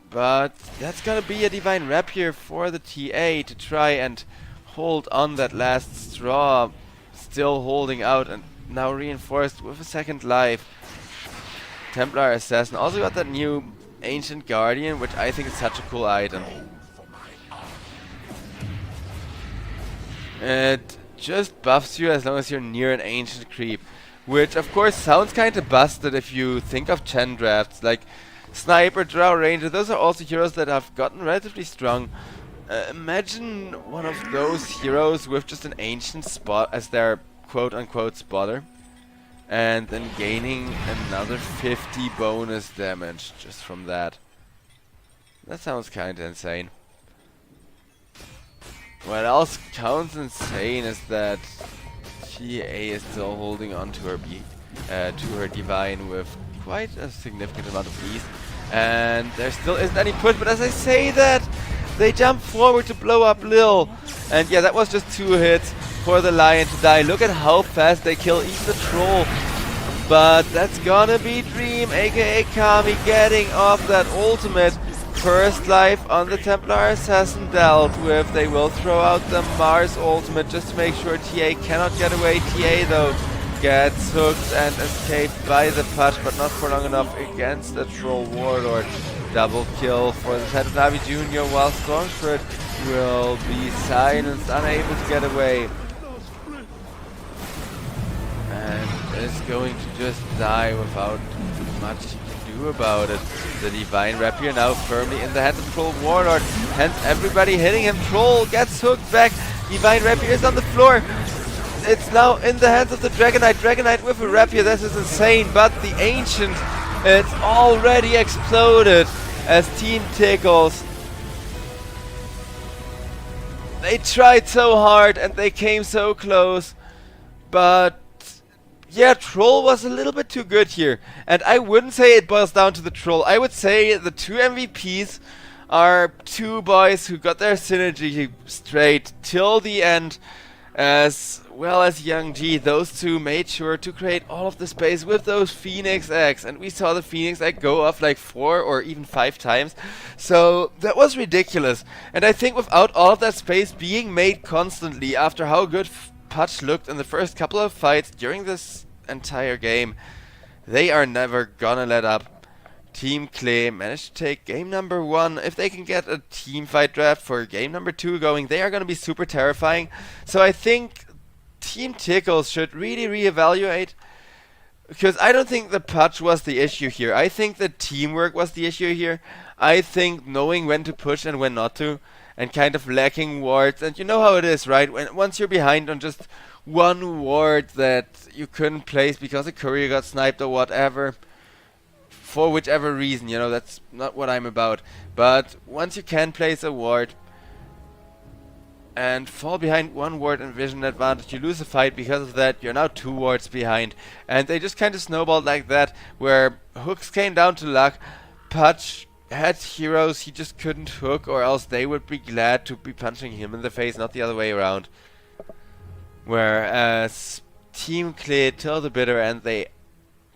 [SPEAKER 3] But that's gonna be a Divine Rapier for the TA to try and hold on that last straw. Still holding out, and now reinforced with a second life. Templar Assassin also got that new Ancient Guardian, which I think is such a cool item. It just buffs you as long as you're near an Ancient Creep, which of course sounds kinda busted if you think of Chen drafts, like Sniper, Drow Ranger. Those are also heroes that have gotten relatively strong. Imagine one of those heroes with just an Ancient spot as their quote-unquote spotter, and then gaining another 50 bonus damage just from that. That sounds kinda insane. What else counts insane is that TA is still holding on to her Divine with quite a significant amount of ease, and there still isn't any push, but as I say that, they jump forward to blow up Lil, and yeah, that was just 2 hits for the Lion to die. Look at how fast they kill even the Troll. But that's gonna be Dream, aka Kami, getting off that ultimate. First life on the Templar Assassin dealt with. They will throw out the Mars ultimate just to make sure TA cannot get away. TA though gets hooked and escaped by the Push, but not for long enough against the Troll Warlord. Double kill for the Tatavi Jr. while Stormspirit will be silenced, unable to get away. And is going to just die without much he can do about it. The Divine Rapier now firmly in the hands of Troll Warlord, hence everybody hitting him. Troll gets hooked back, Divine Rapier is on the floor. It's now in the hands of the Dragonite. Dragonite with a Rapier, this is insane, but the Ancient, it's already exploded as Team Tickles. They tried so hard and they came so close, but yeah, Troll was a little bit too good here. And I wouldn't say it boils down to the Troll. I would say the 2 MVPs are 2 boys who got their synergy straight till the end, as well as Young G. Those 2 made sure to create all of the space with those Phoenix Eggs. And we saw the Phoenix Egg go off like 4 or even 5 times. So that was ridiculous. And I think without all of that space being made constantly after how good Putch looked in the first couple of fights during this entire game, they are never gonna let up. Team Clay managed to take game number 1. If they can get a team fight draft for game number 2 going, they are gonna be super terrifying. So I think Team Tickles should really reevaluate, because I don't think the Putch was the issue here. I think the teamwork was the issue here. I think knowing when to push and when not to, and kind of lacking wards. And you know how it is, right? Once you're behind on just 1 ward that you couldn't place because a courier got sniped or whatever, for whichever reason, you know, that's not what I'm about. But once you can place a ward and fall behind 1 ward and vision advantage, you lose a fight because of that. You're now 2 wards behind, and they just kind of snowballed like that, where hooks came down to luck. Putch had heroes he just couldn't hook, or else they would be glad to be punching him in the face, not the other way around. Whereas Team Clay till the bitter end, they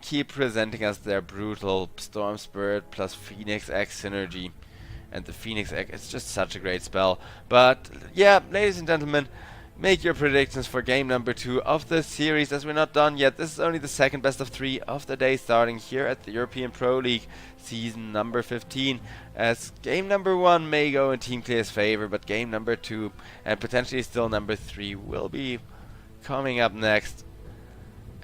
[SPEAKER 3] keep presenting us their brutal Storm Spirit plus Phoenix Egg synergy. And the Phoenix Egg is just such a great spell. But yeah, ladies and gentlemen, make your predictions for game number 2 of the series, as we're not done yet. This is only the second best of 3 of the day, starting here at the European Pro League season number 15, as game number 1 may go in Team Clay's favor, but game number 2 and potentially still number 3 will be coming up next,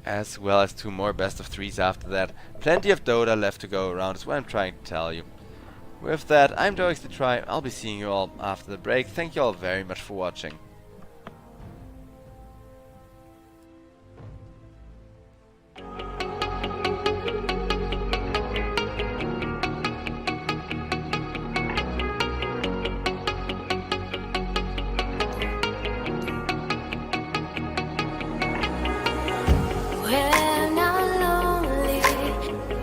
[SPEAKER 3] as well as 2 more best of 3s after that. Plenty of Dota left to go around is what I'm trying to tell you. With that, I'm DoXTry. I'll be seeing you all after the break. Thank you all very much for watching.
[SPEAKER 5] When I'm lonely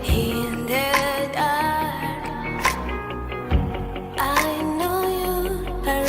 [SPEAKER 5] in the dark, I know you are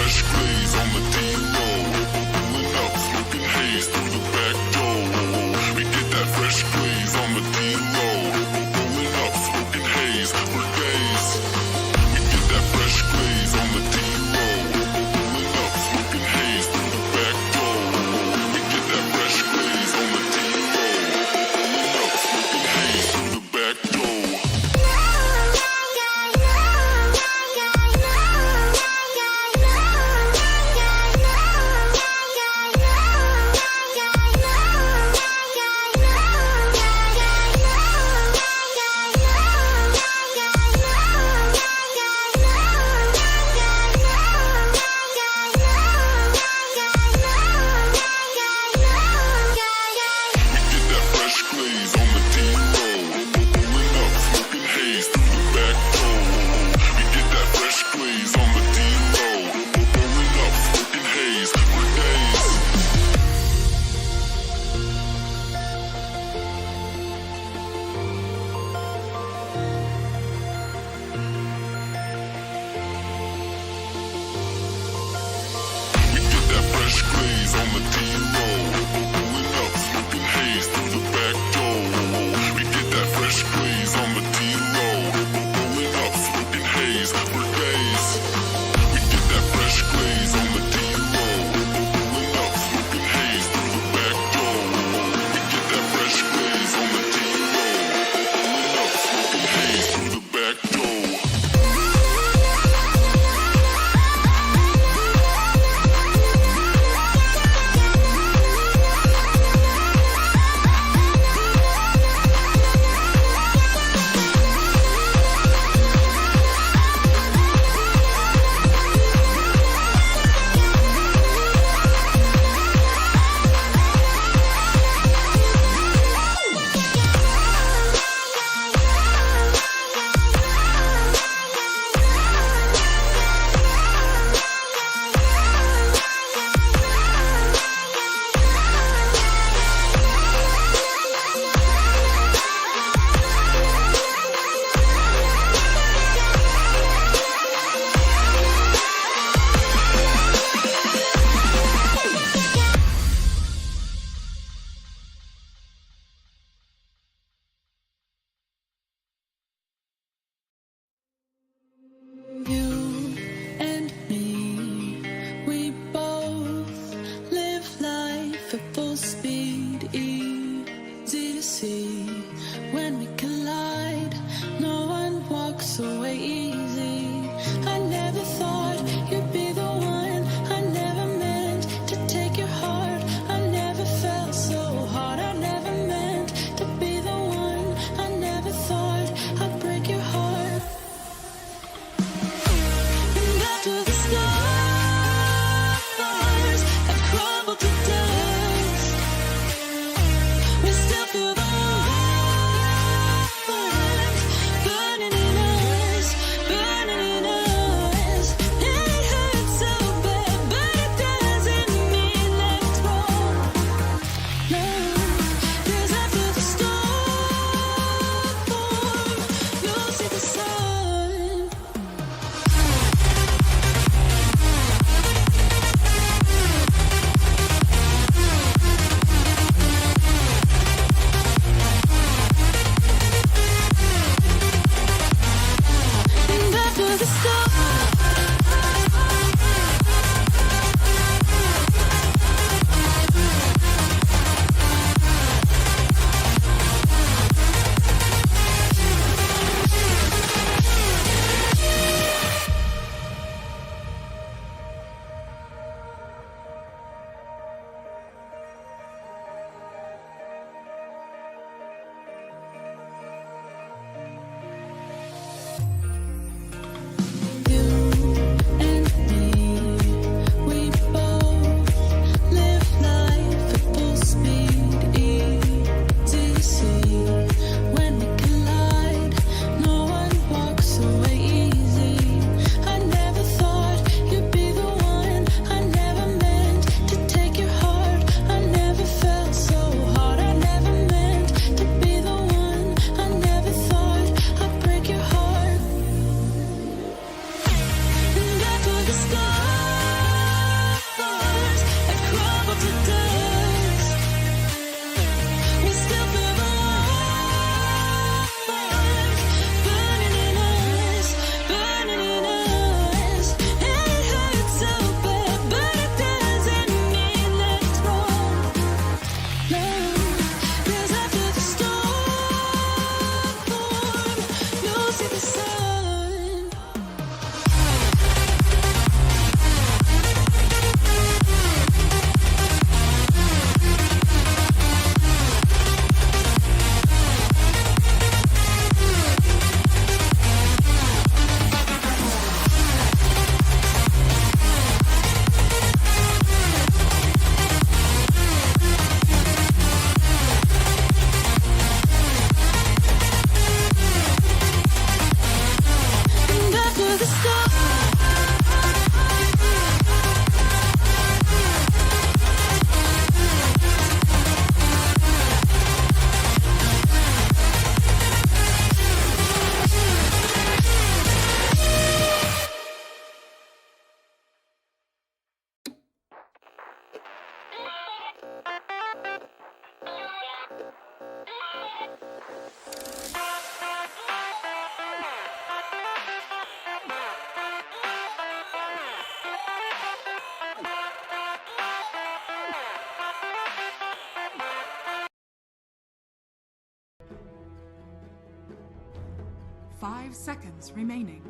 [SPEAKER 6] fresh glaze on the D-roll. Pulling up, smoking haze through the back door. We get that fresh glaze on the D-roll. Pulling up, smoking haze for days. We get that fresh glaze on the D-roll. Pulling up, smoking haze through the back door. We get that fresh glaze on the D-roll. Pulling up, smoking haze through the back door.
[SPEAKER 5] the sun.
[SPEAKER 1] 5 seconds remaining.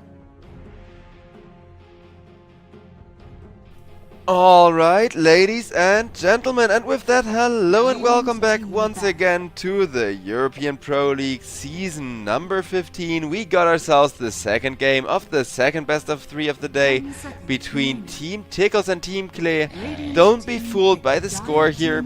[SPEAKER 3] Alright, ladies and gentlemen, and with that, hello and welcome back once again to the European Pro League season number 15. We got ourselves the second game of the second best of 3 of the day between Team Tickles and Team Clay. Don't be fooled by the score here.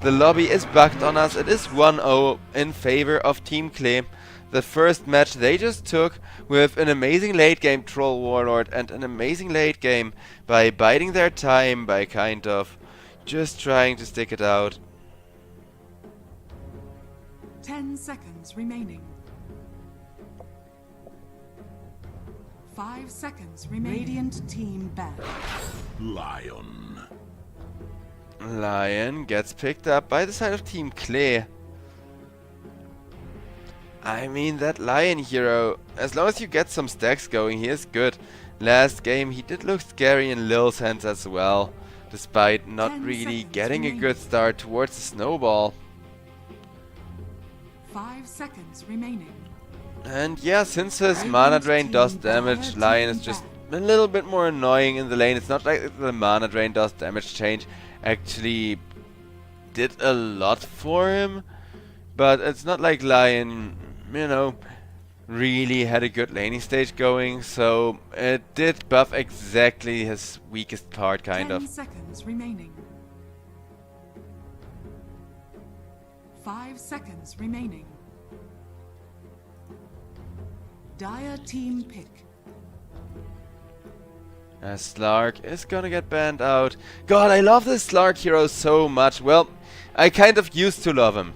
[SPEAKER 3] The lobby is bugged on us. It is 1-0 in favor of Team Clay. The first match they just took with an amazing late game Troll Warlord and an amazing late game by biding their time, by kind of just trying to stick it out.
[SPEAKER 1] 10 seconds remaining. 5 seconds remaining. Radiant team back.
[SPEAKER 2] Lion.
[SPEAKER 3] Lion gets picked up by the side of Team Clay. I mean, that Lion hero, as long as you get some stacks going, he is good. Last game he did look scary in Lil's hands as well, despite not really getting a good start towards the snowball.
[SPEAKER 1] 5 seconds remaining.
[SPEAKER 3] And yeah, since his mana drain does damage, Lion is just a little bit more annoying in the lane. It's not like the mana drain does damage change actually did a lot for him, but it's not like Lion, you know, really had a good laning stage going, so it did buff exactly his weakest part, kind of.
[SPEAKER 1] 10 seconds remaining. 5 seconds remaining. Dire team pick.
[SPEAKER 3] Slark is gonna get banned out. God, I love this Slark hero so much. Well, I kind of used to love him.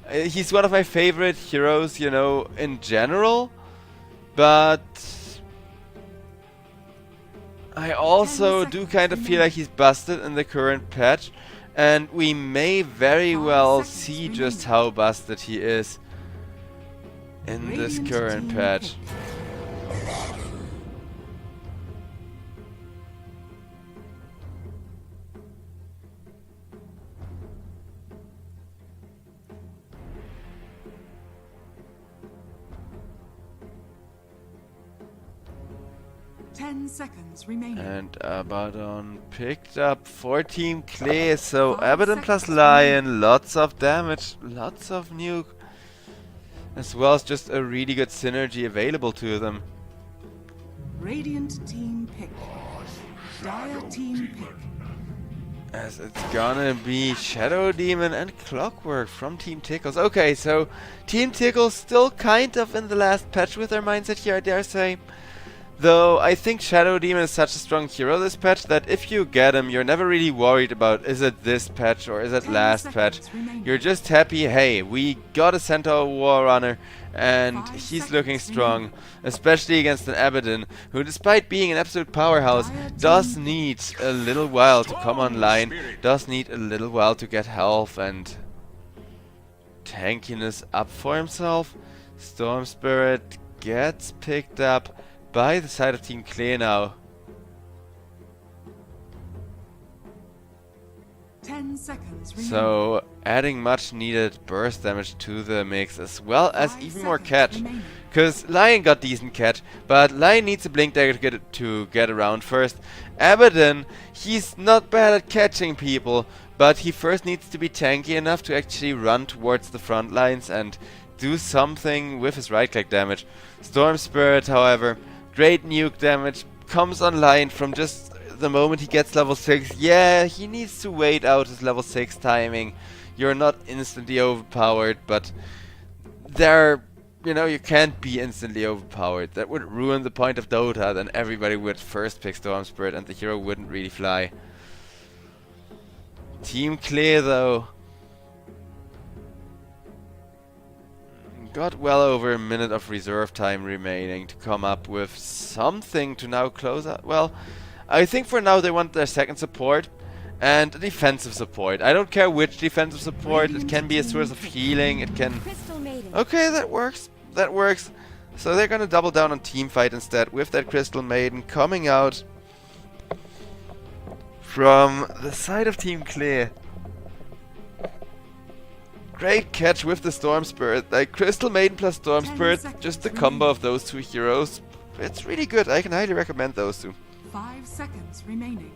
[SPEAKER 3] He's one of my favorite heroes, you know, in general. But I also do kind of feel like he's busted in the current patch. And we may very well see just how busted he is in this current patch.
[SPEAKER 1] Seconds remaining.
[SPEAKER 3] And Abaddon picked up for Team Clay, so Abaddon plus Lion, lots of damage, lots of nuke, as well as just a really good synergy available to them.
[SPEAKER 1] Radiant team pick. Dire team pick.
[SPEAKER 3] As it's gonna be Shadow Demon and Clockwork from Team Tickles. Okay, so Team Tickles still kind of in the last patch with their mindset here, I dare say. Though I think Shadow Demon is such a strong hero this patch that if you get him, you're never really worried about is it this patch or is it last patch. You're just happy, hey, we got a Centaur War Runner and he's looking strong, especially against an Abaddon who, despite being an absolute powerhouse, does need a little while to come online, does need a little while to get health and tankiness up for himself. Storm Spirit gets picked up by the side of Team Clay now.
[SPEAKER 1] 10 seconds remaining.
[SPEAKER 3] So adding much needed burst damage to the mix, as well as even more catch. Because Lion got decent catch, but Lion needs a blink dagger to get around first. Abaddon, he's not bad at catching people, but he first needs to be tanky enough to actually run towards the front lines and do something with his right click damage. Storm Spirit, however, great nuke damage, comes online from just the moment he gets level 6. Yeah, he needs to wait out his level 6 timing. You're not instantly overpowered, but there, you know, you can't be instantly overpowered. That would ruin the point of Dota, then everybody would first pick Storm Spirit and the hero wouldn't really fly. Team clear though. Got well over a minute of reserve time remaining to come up with something to now close out. Well, I think for now they want their second support and a defensive support. I don't care which defensive support. It can be a source of healing. It can...
[SPEAKER 4] Crystal Maiden.
[SPEAKER 3] Okay, that works. That works. So they're gonna double down on team fight instead with that Crystal Maiden coming out from the side of Team Clear. Great catch with the Storm Spirit. Like Crystal Maiden plus Storm Spirit, just the combo of those two heroes. It's really good. I can highly recommend those two.
[SPEAKER 1] 5 seconds remaining.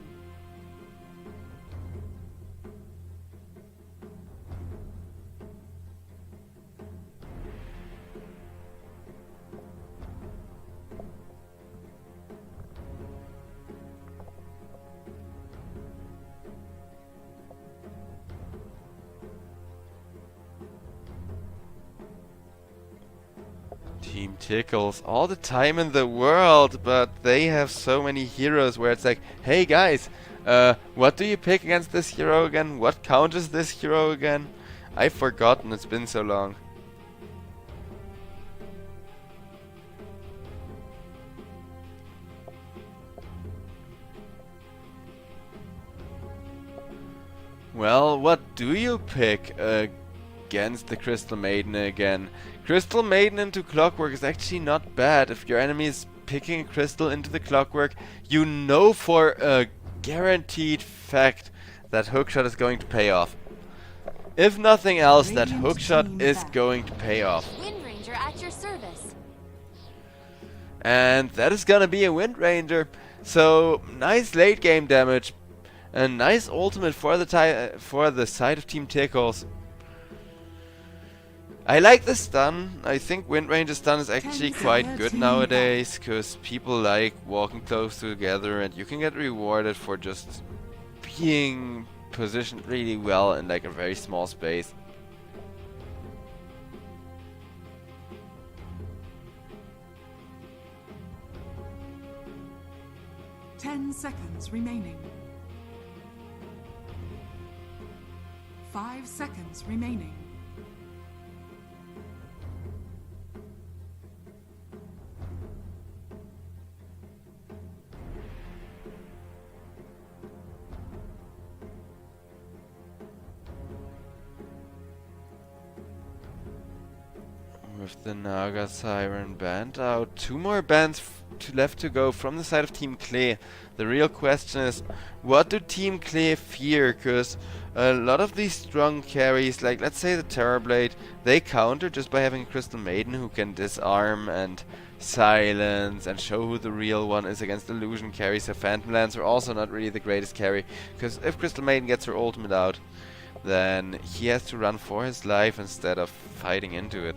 [SPEAKER 3] Team Tickles all the time in the world, but they have so many heroes where it's like, hey guys, what do you pick against this hero again? What counters this hero again? I've forgotten, it's been so long. Well, what do you pick against the Crystal Maiden again? Crystal Maiden into Clockwork is actually not bad. If your enemy is picking a crystal into the Clockwork, you know for a guaranteed fact that hookshot is going to pay off. If nothing else, that hookshot is going to pay off.
[SPEAKER 4] Wind Ranger at your service.
[SPEAKER 3] And that is gonna be a Wind Ranger. So nice late game damage. A nice ultimate for the side of Team Tickles. I like the stun. I think Wind Ranger stun is actually quite good nowadays, because people like walking close together and you can get rewarded for just being positioned really well in like a very small space.
[SPEAKER 1] Ten seconds remaining. 5 seconds remaining.
[SPEAKER 3] With the Naga Siren band out, 2 more bands left to go from the side of Team Clay. The real question is, what do Team Clay fear? Because a lot of these strong carries, like let's say the Terrorblade, they counter just by having a Crystal Maiden who can disarm and silence and show who the real one is against illusion carries. So Phantom Lance are also not really the greatest carry, because if Crystal Maiden gets her ultimate out, then he has to run for his life instead of fighting into it.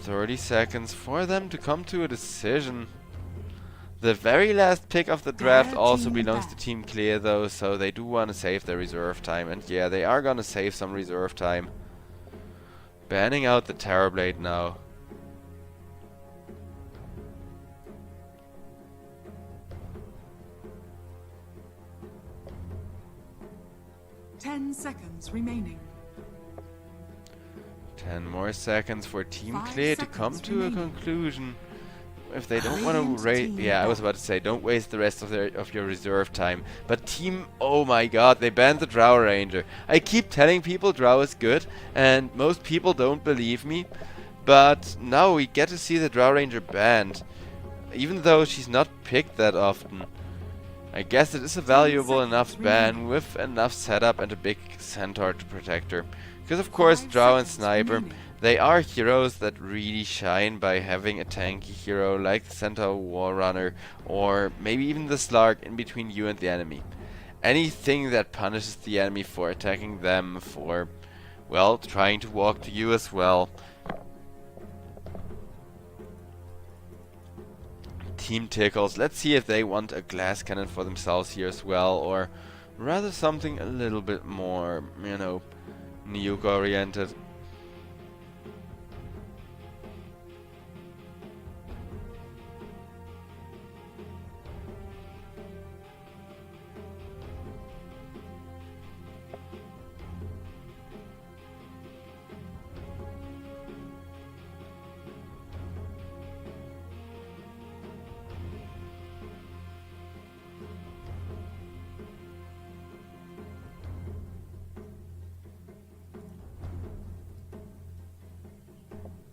[SPEAKER 3] 30 seconds for them to come to a decision. The very last pick of the draft also belongs to Team Clear though, so they do want to save their reserve time. And yeah, they are gonna save some reserve time. Banning out the Terrorblade now.
[SPEAKER 1] Ten seconds remaining.
[SPEAKER 3] 10 more seconds for Team
[SPEAKER 1] 5
[SPEAKER 3] Clear to come
[SPEAKER 1] seconds
[SPEAKER 3] to a
[SPEAKER 1] remaining.
[SPEAKER 3] conclusion. If they don't want to
[SPEAKER 1] Brilliant
[SPEAKER 3] raise,
[SPEAKER 1] team
[SPEAKER 3] yeah, I was about to say, don't waste the rest of your reserve time. But Team, oh my god, they banned the Drow Ranger. I keep telling people Drow is good, and most people don't believe me. But now we get to see the Drow Ranger banned, even though she's not picked that often. I guess it is a valuable enough ban with enough setup and a big centaur to protect her. Because of course Drow and Sniper, they are heroes that really shine by having a tanky hero like the Centaur War Runner, or maybe even the Slark in between you and the enemy. Anything that punishes the enemy for attacking them, for, well, trying to walk to you as well. Team Tickles, let's see if they want a glass cannon for themselves here as well, or rather something a little bit more, you know, nuke oriented.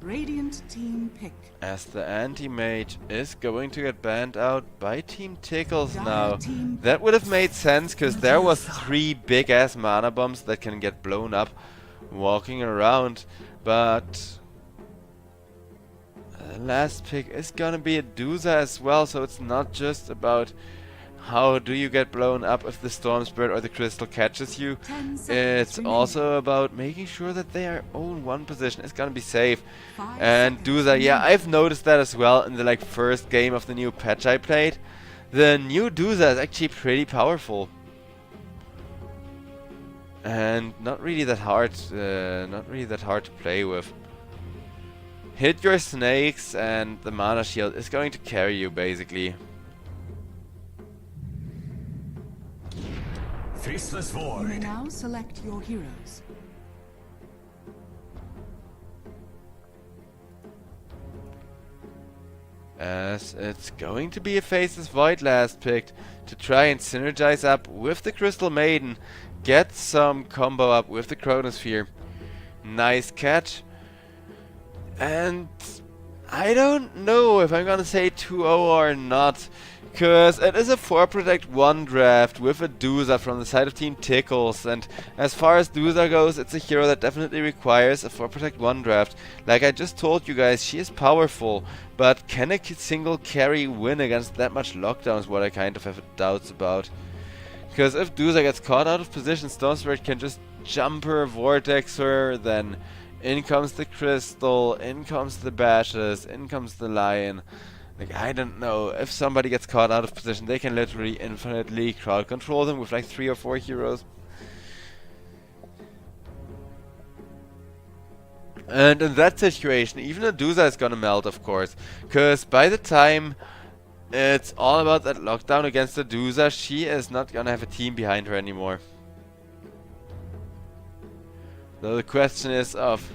[SPEAKER 1] Radiant team pick.
[SPEAKER 3] As the anti-mage is going to get banned out by Team Tickles now.
[SPEAKER 1] Team
[SPEAKER 3] That would have made sense, because there was 3 big-ass mana bombs that can get blown up walking around. But the last pick is gonna be a Dooza as well, so it's not just about how do you get blown up if the Storm Spirit or the Crystal catches you.
[SPEAKER 1] 10 seconds
[SPEAKER 3] It's
[SPEAKER 1] remaining.
[SPEAKER 3] also about making sure that their own one position is gonna be safe.
[SPEAKER 1] 5
[SPEAKER 3] And
[SPEAKER 1] seconds
[SPEAKER 3] Dooza, yeah,
[SPEAKER 1] remaining.
[SPEAKER 3] I've noticed that as well in the like first game of the new patch I played. The new Dooza is actually pretty powerful. And not really that hard to play with. Hit your snakes and the mana shield is going to carry you basically.
[SPEAKER 2] Faceless
[SPEAKER 1] You may
[SPEAKER 2] void.
[SPEAKER 1] now select your heroes.
[SPEAKER 3] As it's going to be a Faceless Void last picked to try and synergize up with the Crystal Maiden, get some combo up with the Chronosphere. Nice catch. And I don't know if I'm gonna say 2-0 or not, because it is a 4 Protect 1 draft with a Dooza from the side of Team Tickles, and as far as Dooza goes, it's a hero that definitely requires a 4 Protect 1 draft. Like I just told you guys, she is powerful, but can a single carry win against that much lockdown is what I kind of have doubts about. Because if Dooza gets caught out of position, Storm Spirit can just jump her, vortex her, then in comes the Crystal, in comes the Bashes, in comes the Lion. Like, I don't know, if somebody gets caught out of position, they can literally infinitely crowd control them with like 3 or 4 heroes. And in that situation, even a Dooza is gonna melt, of course. Because by the time it's all about that lockdown against the Dooza, she is not gonna have a team behind her anymore. So the question is of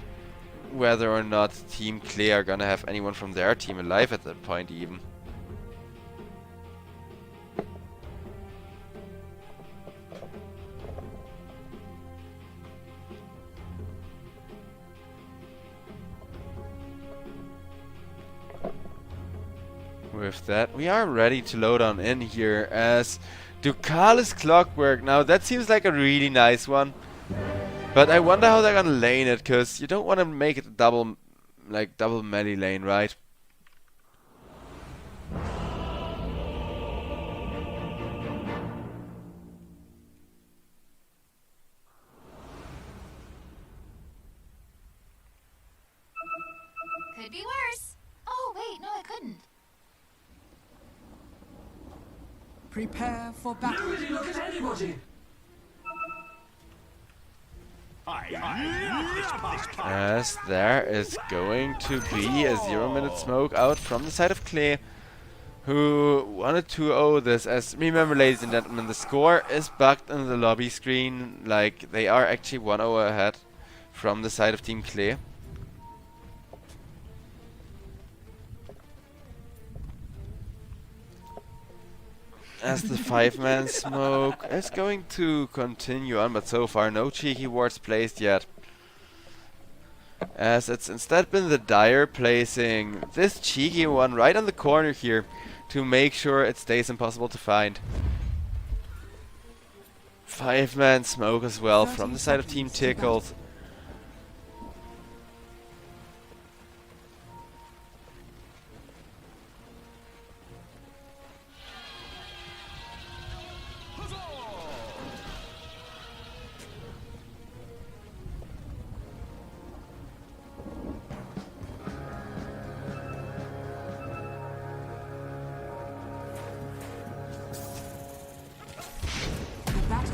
[SPEAKER 3] whether or not Team Clay are gonna have anyone from their team alive at that point even. With that, we are ready to load on in here as Ducalis Clockwork. Now that seems like a really nice one. But I wonder how they're gonna lane it, cause you don't wanna make it a double melee lane, right?
[SPEAKER 4] Could be worse. Oh, wait, no, it couldn't.
[SPEAKER 1] Prepare for battle.
[SPEAKER 3] As there is going to be a 0-minute smoke out from the side of Clay, who wanted to 2-0 this. As remember, ladies and gentlemen, the score is bugged in the lobby screen. Like, they are actually 1-0 ahead from the side of Team Clay. As the 5-man smoke is going to continue on, but so far no cheeky wards placed yet. As it's instead been the Dire placing this cheeky one right on the corner here to make sure it stays impossible to find. 5-man smoke as well from the side of Team Tickled.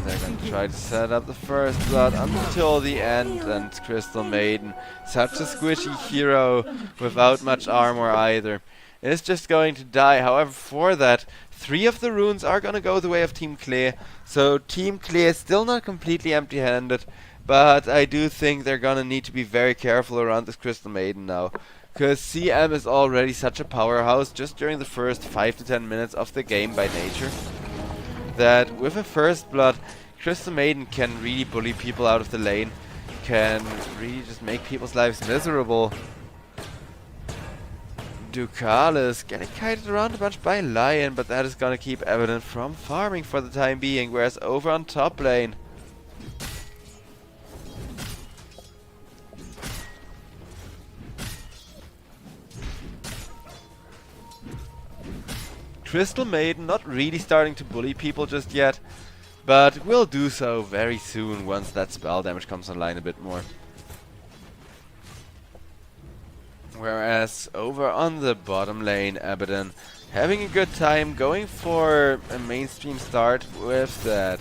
[SPEAKER 3] They're gonna try to set up the first blood until the end, and Crystal Maiden, such a squishy hero without much armor either, is just going to die. However, for that, 3 of the runes are gonna go the way of Team Clear, so Team Clear is still not completely empty-handed, but I do think they're gonna need to be very careful around this Crystal Maiden now, because CM is already such a powerhouse just during the first 5 to 10 minutes of the game by nature, that with a first blood, Crystal Maiden can really bully people out of the lane, can really just make people's lives miserable. Ducalis getting kited around a bunch by Lion, but that is gonna keep Evident from farming for the time being, whereas over on top lane, Crystal Maiden not really starting to bully people just yet, but will do so very soon once that spell damage comes online a bit more. Whereas over on the bottom lane, Abaddon having a good time, going for a mainstream start with that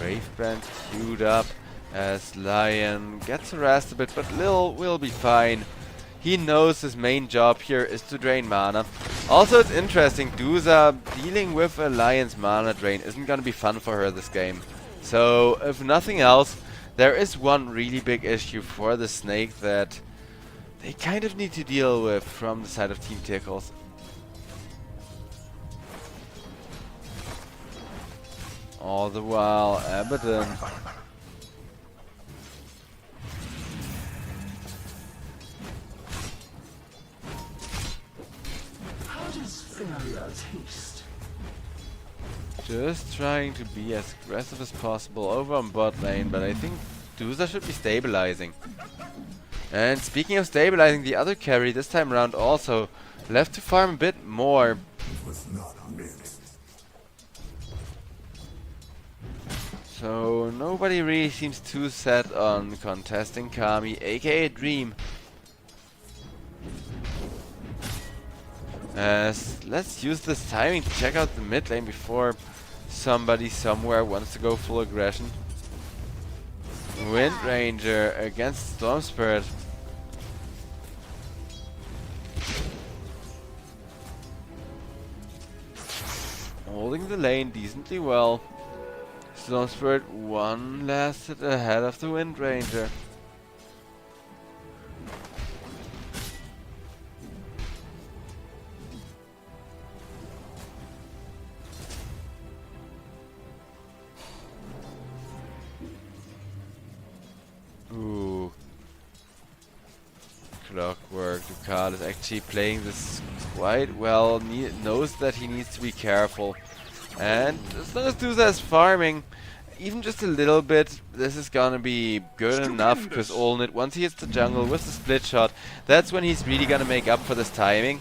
[SPEAKER 3] Wraith Band queued up, as Lion gets harassed a bit, but Lil will be fine. He knows his main job here is to drain mana. Also, it's interesting, Duza dealing with a Lion's mana drain isn't gonna be fun for her this game. So, if nothing else, there is one really big issue for the Snake that they kind of need to deal with from the side of Team Tickles. All the while, Abaddon just trying to be as aggressive as possible over on bot lane, but I think Duza should be stabilizing. And speaking of stabilizing, the other carry this time around also left to farm a bit more. So nobody really seems too set on contesting Kami, aka Dream. Let's use this timing to check out the mid lane before somebody somewhere wants to go full aggression. Wind Ranger against Storm Spirit. Holding the lane decently well. Storm Spirit one last hit ahead of the Wind Ranger. Ooh. Clockwork. Ducal is actually playing this quite well, knows that he needs to be careful. And as long as Duza is farming, even just a little bit, this is gonna be good enough, because Olnit, once he hits the jungle with the split shot, that's when he's really gonna make up for this timing.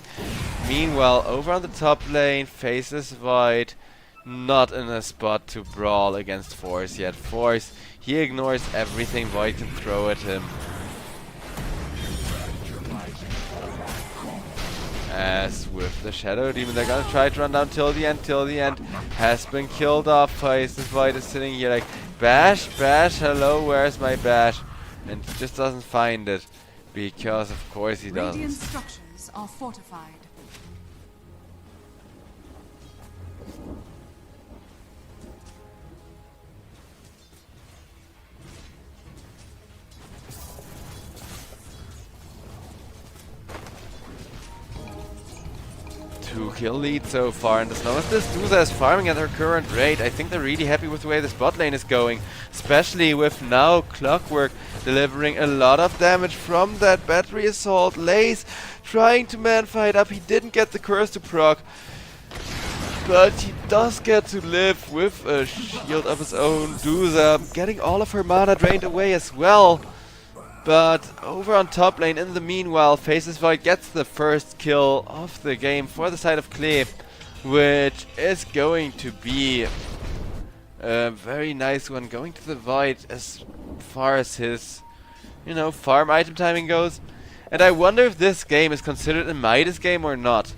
[SPEAKER 3] Meanwhile, over on the top lane, Faceless Void, not in a spot to brawl against Force yet. Force, he ignores everything Void can throw at him. As with the Shadow Demon, they're gonna try to run down till the end, has been killed off. Faceless Void is sitting here like, Bash, Bash, hello, where's my Bash? And he just doesn't find it, because of course he doesn't.
[SPEAKER 1] Radiant structures are fortified.
[SPEAKER 3] Two-kill lead so far, and as long as this Duza is farming at her current rate, I think they're really happy with the way this bot lane is going. Especially with now Clockwork delivering a lot of damage from that battery assault. Lace trying to man fight up, he didn't get the curse to proc. But he does get to live with a shield of his own. Duza getting all of her mana drained away as well. But over on top lane, in the meanwhile, Faceless Void gets the first kill of the game for the side of Klee, which is going to be a very nice one, going to the Void as far as his, you know, farm item timing goes. And I wonder if this game is considered a Midas game or not.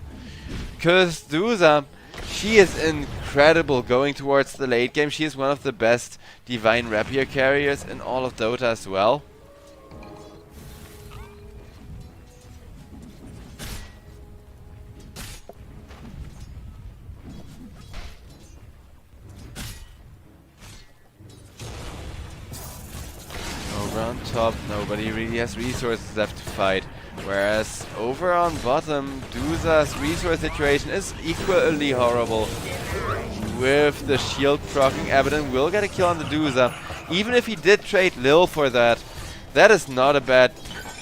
[SPEAKER 3] Because Duza, she is incredible going towards the late game. She is one of the best Divine Rapier carriers in all of Dota as well. Over on top, nobody really has resources left to fight. Whereas over on bottom, Duza's resource situation is equally horrible. With the shield proccing, Abaddon will get a kill on the Duza. Even if he did trade Lil for that, that is not a bad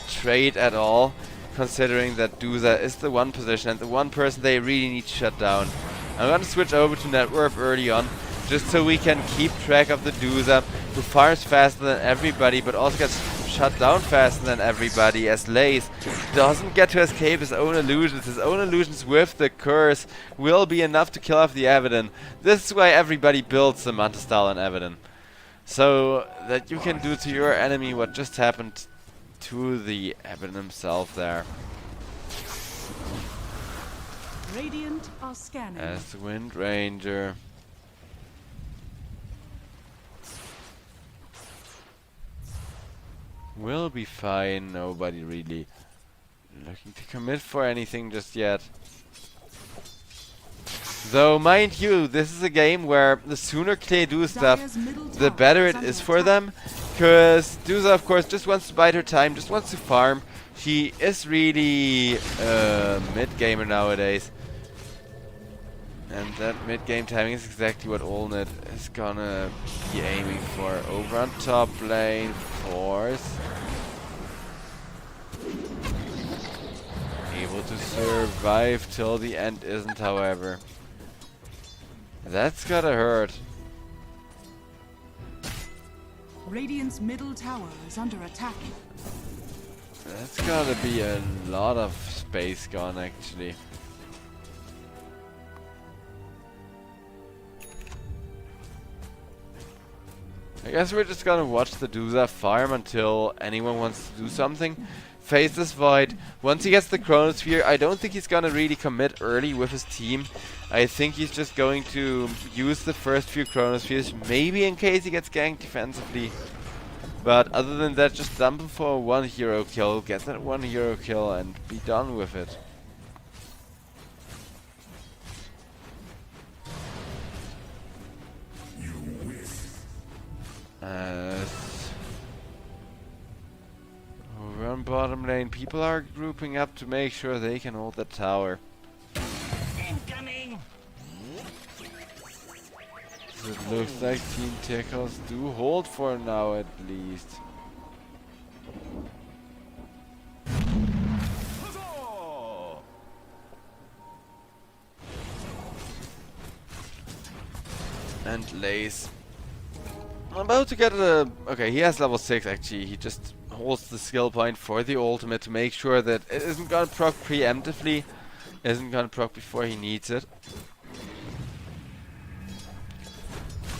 [SPEAKER 3] trade at all, considering that Duza is the one position and the one person they really need to shut down. I'm gonna switch over to Network early on, just so we can keep track of the Duza, who farms faster than everybody, but also gets shut down faster than everybody, as Lace doesn't get to escape his own illusions. His own illusions with the curse will be enough to kill off the Abaddon. This is why everybody builds the Manta style on Abaddon. So that you can do to your enemy what just happened to the Abaddon himself there.
[SPEAKER 1] Radiant are scanning.
[SPEAKER 3] As the Wind Ranger will be fine. Nobody really looking to commit for anything just yet. Though, mind you, this is a game where the sooner Klee do stuff, the better it is for them. Because Duza, of course, just wants to bide her time, just wants to farm. She is really a mid-gamer nowadays. And that mid-game timing is exactly what Olnet is gonna be aiming for. Over on top lane, Force. Able to survive till the end isn't, however. That's gotta hurt.
[SPEAKER 1] Radiant's middle tower is under attack.
[SPEAKER 3] That's gotta be a lot of space gone, actually. I guess we're just gonna watch the Duza farm until anyone wants to do something. Faceless Void, once he gets the Chronosphere, I don't think he's gonna really commit early with his team. I think he's just going to use the first few Chronospheres, maybe in case he gets ganked defensively. But other than that, just dump him for one hero kill, get that one hero kill and be done with it. Over on bottom lane, people are grouping up to make sure they can hold the tower.
[SPEAKER 2] Incoming!
[SPEAKER 3] So it looks like Team Tickles do hold for now at least. And Lace. I'm about to get a... Okay, he has level 6 actually. He just holds the skill point for the ultimate to make sure that it isn't gonna proc preemptively. Isn't gonna proc before he needs it.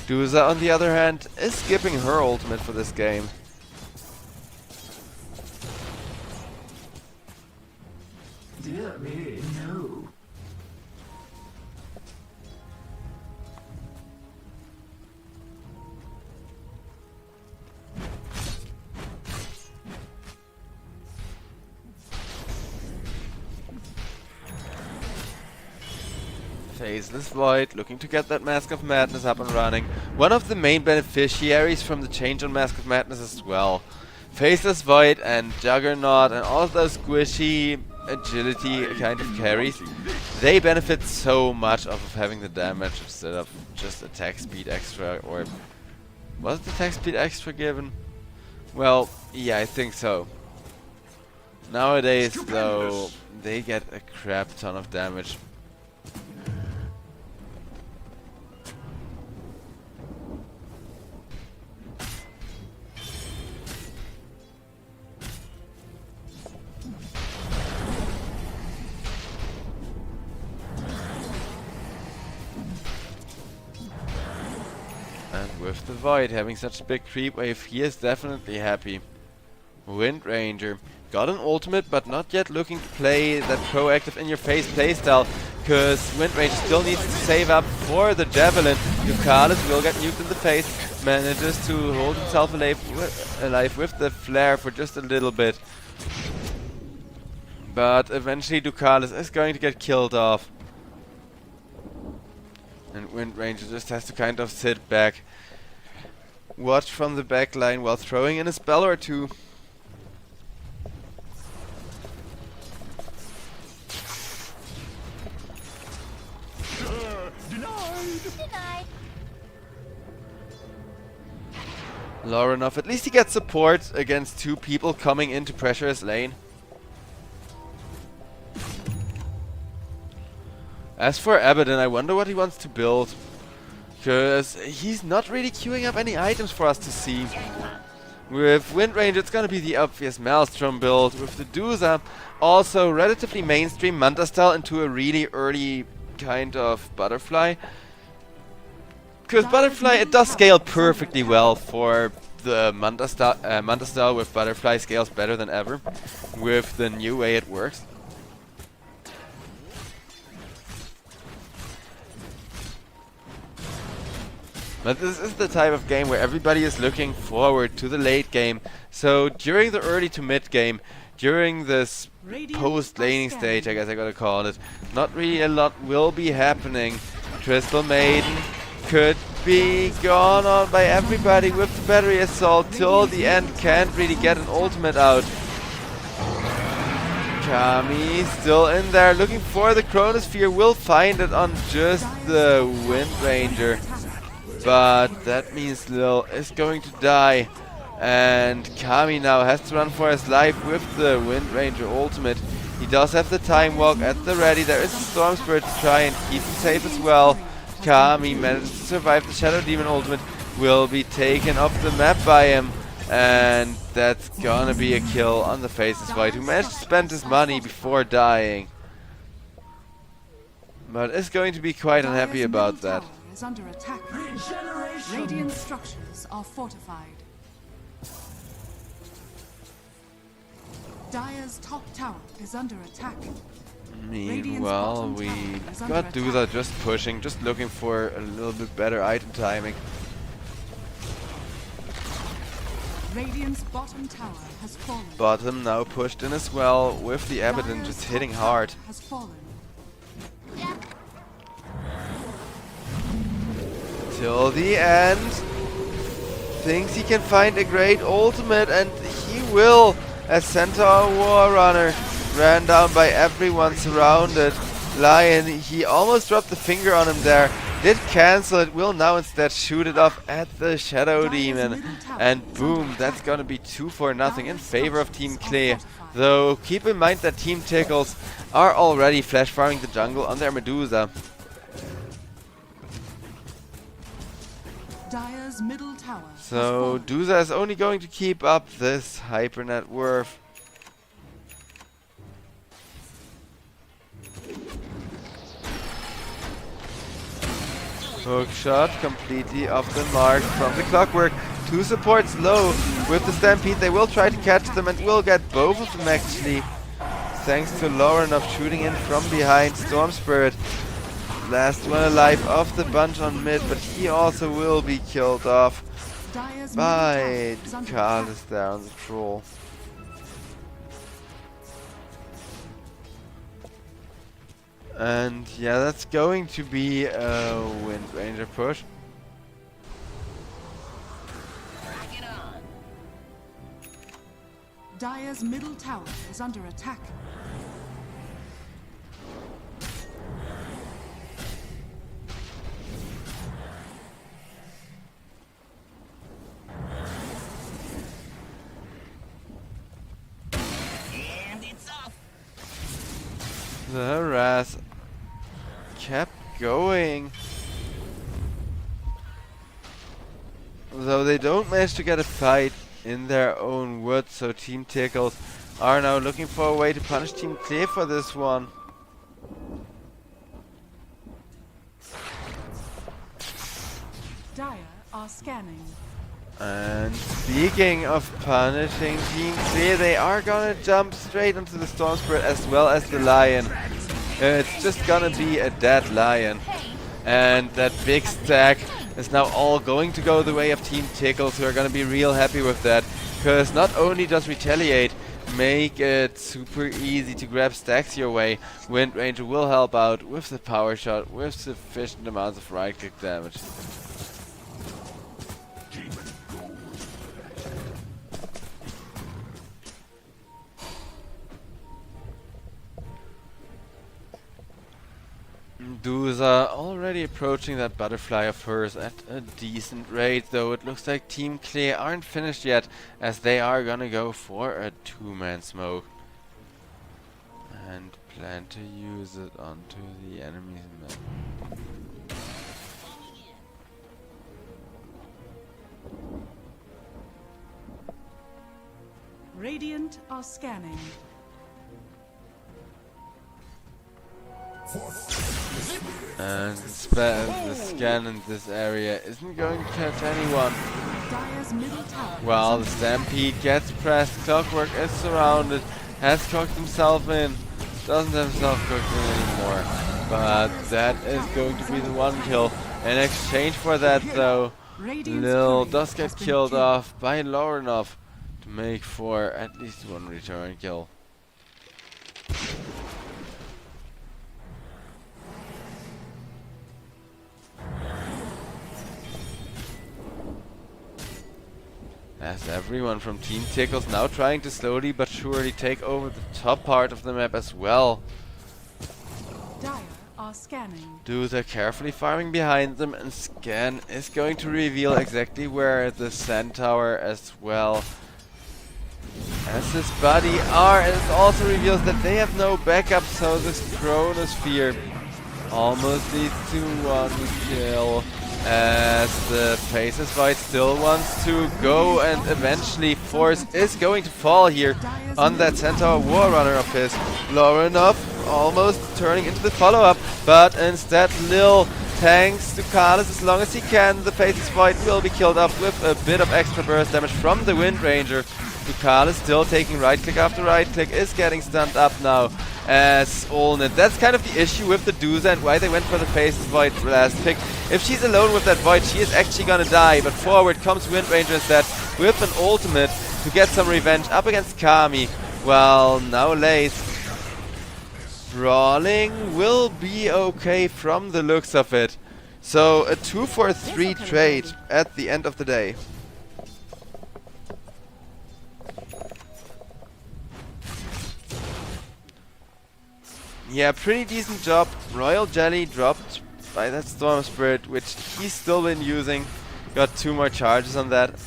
[SPEAKER 3] Duza, on the other hand, is skipping her ultimate for this game.
[SPEAKER 7] Dear me, no.
[SPEAKER 3] Faceless Void, looking to get that Mask of Madness up and running. One of the main beneficiaries from the change on Mask of Madness as well. Faceless Void and Juggernaut and all of those squishy agility kind of carries, they benefit so much off of having the damage instead of just attack speed extra. Or was the attack speed extra given? Well, yeah, I think so. Nowadays, though, they get a crap ton of damage. And with the Void having such a big creep wave, he is definitely happy. Wind Ranger got an ultimate, but not yet looking to play that proactive in-your-face playstyle, because Wind Ranger still needs to save up for the Javelin. Ducalis will get nuked in the face, manages to hold himself alive with the flare for just a little bit. But eventually Ducalis is going to get killed off. And Wind Ranger just has to kind of sit back, watch from the back line while throwing in a spell or two.
[SPEAKER 4] Denied.
[SPEAKER 3] Laurenov, at least he gets support against two people coming into pressure his lane. As for Abaddon, I wonder what he wants to build, because he's not really queuing up any items for us to see. With Wind Ranger, it's gonna be the obvious Maelstrom build. With the DOTA, also relatively mainstream Manta style into a really early kind of Butterfly. Because Butterfly, it does scale perfectly well for the Manta style with Butterfly scales better than ever with the new way it works. But this is the type of game where everybody is looking forward to the late game. So during the early to mid game, during this post-laning stage, I guess I gotta call it, not really a lot will be happening. Crystal Maiden could be gone on by everybody with the battery assault till the end, can't really get an ultimate out. Kami still in there looking for the Chronosphere, will find it on just the Wind Ranger. But that means Lil is going to die, and Kami now has to run for his life with the Wind Ranger ultimate. He does have the Time Walk at the ready. There is a Storm Spirit to try and keep him safe as well. Kami manages to survive the Shadow Demon ultimate, will be taken off the map by him, and that's gonna be a kill on the Faceless Void, who managed to spend his money before dying. But is going to be quite unhappy about that.
[SPEAKER 1] Is under attack. Radiant structures are fortified. Dire's top tower is under attack.
[SPEAKER 3] Meanwhile, we got DOTA just pushing, just looking for a little bit better item timing.
[SPEAKER 1] Radiant's bottom tower has fallen.
[SPEAKER 3] Bottom now pushed in as well, with the Abaddon just hitting hard.
[SPEAKER 1] Has fallen.
[SPEAKER 3] Till the end, thinks he can find a great ultimate, and he will, as Centaur Warrunner ran down by everyone surrounded. Lion, he almost dropped the finger on him there, did cancel it, will now instead shoot it off at the Shadow Demon, and boom, that's gonna be 2-0 in favor of Team Klee. Though keep in mind that Team Tickles are already flash farming the jungle on their Medusa.
[SPEAKER 1] Dire's middle tower.
[SPEAKER 3] So DOTA is only going to keep up this hyper net worth. Hook shot completely off the mark from the Clockwork. Two supports low with the Stampede. They will try to catch them and will get both of them actually. Thanks to Laurenov shooting in from behind. Storm Spirit, last one alive of the bunch on mid, but he also will be killed off by Ducalis there on the troll. And yeah, that's going to be a Wind Ranger push.
[SPEAKER 1] Dire's middle tower is under attack.
[SPEAKER 3] The harass kept going. Though they don't manage to get a fight in their own wood, so Team Tickles are now looking for a way to punish Team Klee for this one.
[SPEAKER 1] Dire are are scanning.
[SPEAKER 3] And speaking of punishing Team Clear, they are gonna jump straight into the Storm Spirit as well as the Lion. It's just gonna be a dead Lion. And that big stack is now all going to go the way of Team Tickles, who are gonna be real happy with that. Because not only does Retaliate make it super easy to grab stacks your way, Wind Ranger will help out with the power shot with sufficient amounts of right click damage. Duza already approaching that butterfly of hers at a decent rate, though it looks like Team Clear aren't finished yet, as they are gonna go for a two-man smoke. And plan to use it onto the enemy's map.
[SPEAKER 1] Radiant are scanning.
[SPEAKER 3] And the scan in this area isn't going to catch anyone.
[SPEAKER 1] Dire's middle tower.
[SPEAKER 3] While the Stampede gets pressed, Clockwork is surrounded, has cooked himself in, doesn't have himself cooked in anymore. But that is going to be the one kill. In exchange for that though, Lil does get killed off by Lorenov to make for at least one return kill. As everyone from Team Tickles now trying to slowly but surely take over the top part of the map as well.
[SPEAKER 1] Dire are scanning.
[SPEAKER 3] Dudes carefully farming behind them, and Scan is going to reveal exactly where the Sand Tower as well as his buddy are. And it also reveals that they have no backup, so this Chronosphere almost leads to one kill. As the Faces Fight still wants to go, and eventually Force is going to fall here on that Centaur War Runner of his. Lorenov almost turning into the follow-up, but instead Lil tanks to Kalis as long as he can. The Faces Fight will be killed off with a bit of extra burst damage from the Wind Ranger. Kalis still taking right click after right click, is getting stunned up now as Olnit. That's kind of the issue with the Duza and why they went for the Faces Void last pick. If she's alone with that Void, she is actually gonna die, but forward comes Wind Ranger instead with an ultimate to get some revenge up against Kami. Well, now Lace brawling will be okay from the looks of it. So a 2-for-3 trade at the end of the day. Yeah, pretty decent job. Royal Jelly dropped by that Storm Spirit, which he's still been using. Got 2 more charges on that.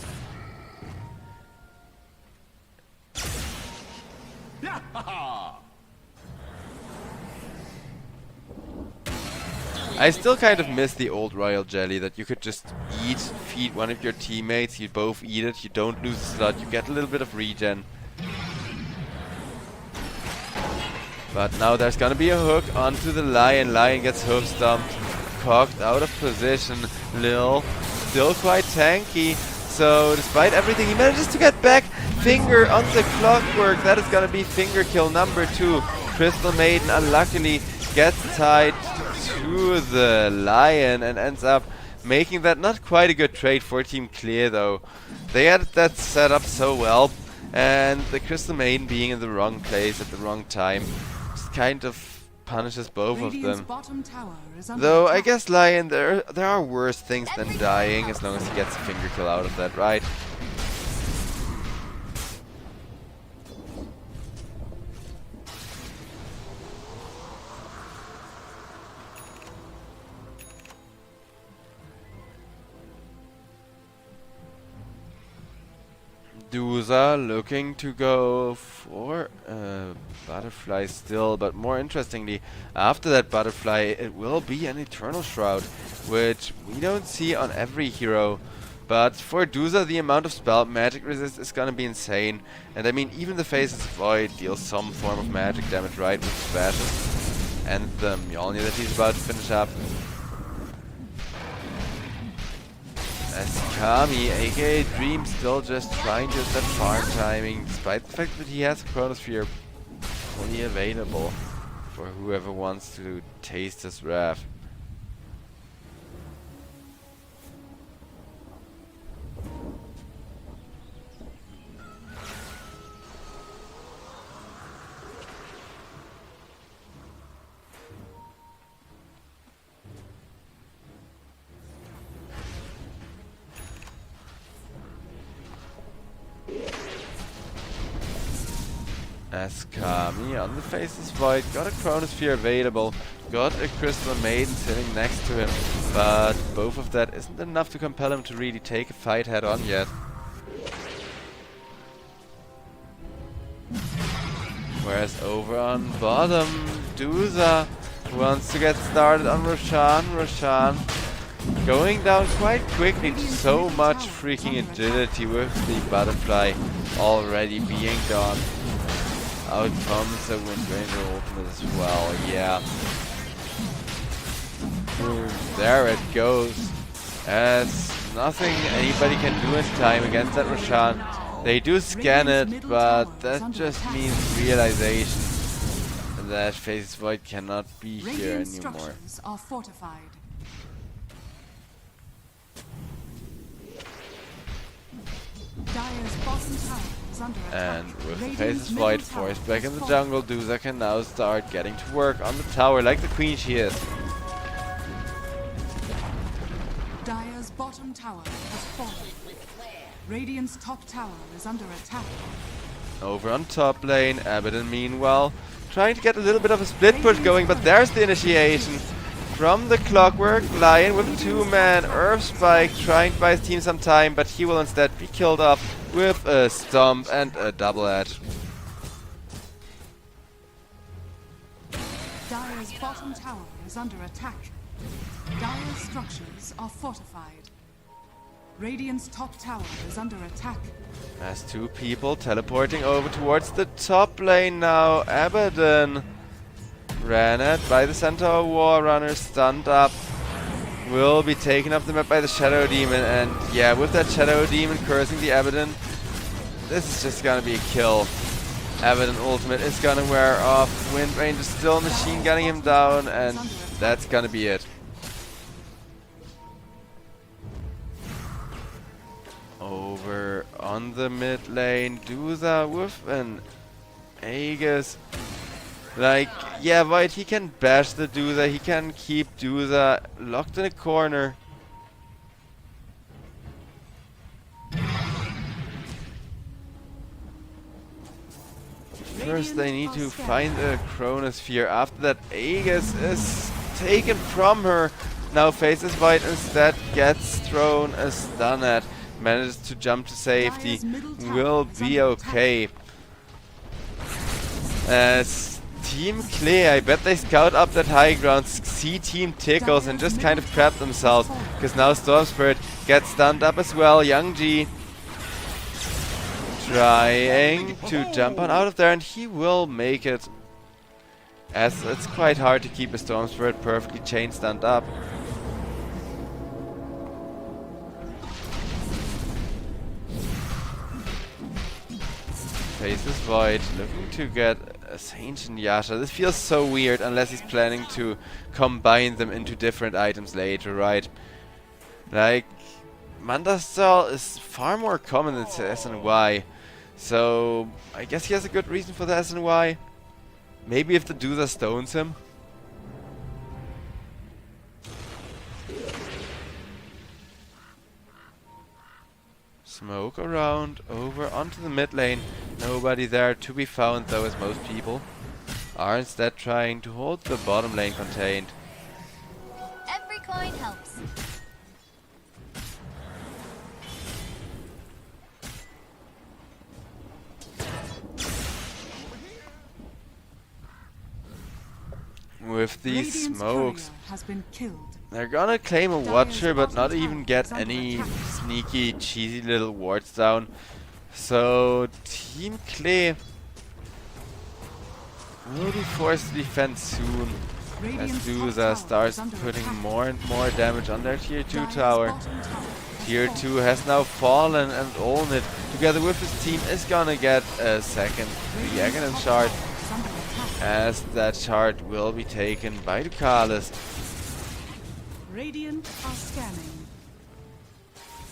[SPEAKER 3] I still kind of miss the old Royal Jelly that you could just feed one of your teammates, you both eat it, you don't lose the slot, you get a little bit of regen. But now there's gonna be a hook onto the Lion. Lion gets hoof stomped, cocked out of position. Lil still quite tanky. So despite everything, he manages to get back. Finger on the Clockwork. That is gonna be finger kill number 2. Crystal Maiden unluckily gets tied to the Lion and ends up making that not quite a good trade for Team Clear though. They had that set up so well, and the Crystal Maiden being in the wrong place at the wrong time kind of punishes both of them. Though I guess Lion, there are worse things than dying as long as he gets a finger kill out of that, right? Duza looking to go for a butterfly still, but more interestingly, after that butterfly it will be an Eternal Shroud, which we don't see on every hero. But for Duza, the amount of spell magic resist is gonna be insane. And I mean, even the Faces Void deals some form of magic damage, right, with spashes. And the Mjolnir that he's about to finish up. As Kami, aka Dream, still just trying to use that farm timing, despite the fact that he has a Chronosphere fully available for whoever wants to taste his wrath. As Kami on the Faceless Void got a Chronosphere available, got a Crystal Maiden sitting next to him, but both of that isn't enough to compel him to really take a fight head on yet. Whereas over on bottom, Duza wants to get started on Roshan. Roshan going down quite quickly to so much freaking agility with the butterfly already being done. Out comes the Wind Ranger ultimate as well, yeah. There it goes. As nothing anybody can do in time against that Roshan. They do scan it, but that just means realization that Faceless Void cannot be here
[SPEAKER 1] Radiant
[SPEAKER 3] anymore.
[SPEAKER 1] structures are fortified. Dire's bottom tower is under attack.
[SPEAKER 3] And with the
[SPEAKER 1] Radiant's
[SPEAKER 3] Faceless
[SPEAKER 1] middle
[SPEAKER 3] Void
[SPEAKER 1] tower
[SPEAKER 3] forced back
[SPEAKER 1] has
[SPEAKER 3] in the
[SPEAKER 1] fallen.
[SPEAKER 3] jungle, Duza can now start getting to work on the tower like the queen she is.
[SPEAKER 1] Dire's bottom tower has fallen. Radiant's top tower is under attack.
[SPEAKER 3] Over on top lane, Abaddon meanwhile trying to get a little bit of a split push going, but there's the initiation from the Clockwork Lion with a two-man Earth Spike, trying to buy his team some time, but he will instead be killed off with a stomp and a double edge.
[SPEAKER 1] Dire's bottom tower is under attack. Dire's structures are fortified. Radiant's top tower is under attack.
[SPEAKER 3] As two people teleporting over towards the top lane now. Abaddon ran at by the Centaur War Runner, stunned up. Will be taken off the map by the Shadow Demon, and yeah, with that Shadow Demon cursing the Abaddon, this is just gonna be a kill. Abaddon ultimate is gonna wear off. Wind Ranger still machine gunning him down, and that's gonna be it. Over on the mid lane, Duza with an Aegis. Like, yeah, Void, he can bash the Duza, he can keep Duza locked in a corner. First they need to find a Chronosphere. After that, Aegis is taken from her. Now Faceless Void instead gets thrown a stun at. Manages to jump to safety. Will be okay. As Team Clay, I bet they scout up that high ground, see Team Tickles and just kind of trap themselves. Because now Storm Spirit gets stunned up as well. Young G trying to jump on out of there, and he will make it. As it's quite hard to keep a Storm Spirit perfectly chain stunned up. Faceless Void looking to get a Saint and Yasha. This feels so weird unless he's planning to combine them into different items later, right? Like, Mandastal is far more common than SNY. So, I guess he has a good reason for the SNY. Maybe if the Duza stones him. Smoke around, over onto the mid lane. Nobody there to be found though, as most people are instead trying to hold the bottom lane contained.
[SPEAKER 4] Every coin helps.
[SPEAKER 1] Radiant's
[SPEAKER 3] With these smokes,
[SPEAKER 1] courier has been killed.
[SPEAKER 3] they're gonna claim a Watcher but not even get any sneaky, cheesy little wards down. So Team Clay will be forced to defend soon as
[SPEAKER 1] Radiant's top
[SPEAKER 3] Duza
[SPEAKER 1] tower
[SPEAKER 3] starts
[SPEAKER 1] is under
[SPEAKER 3] putting
[SPEAKER 1] attack.
[SPEAKER 3] more and more damage on their tier 2
[SPEAKER 1] Dire's
[SPEAKER 3] tower.
[SPEAKER 1] bottom tower
[SPEAKER 3] Tier 2 has now fallen, and Olnit, together with his team, is gonna get a second Reagant shard,
[SPEAKER 1] Is under attack.
[SPEAKER 3] as that shard will be taken by Ducalis.
[SPEAKER 1] Radiant are scanning.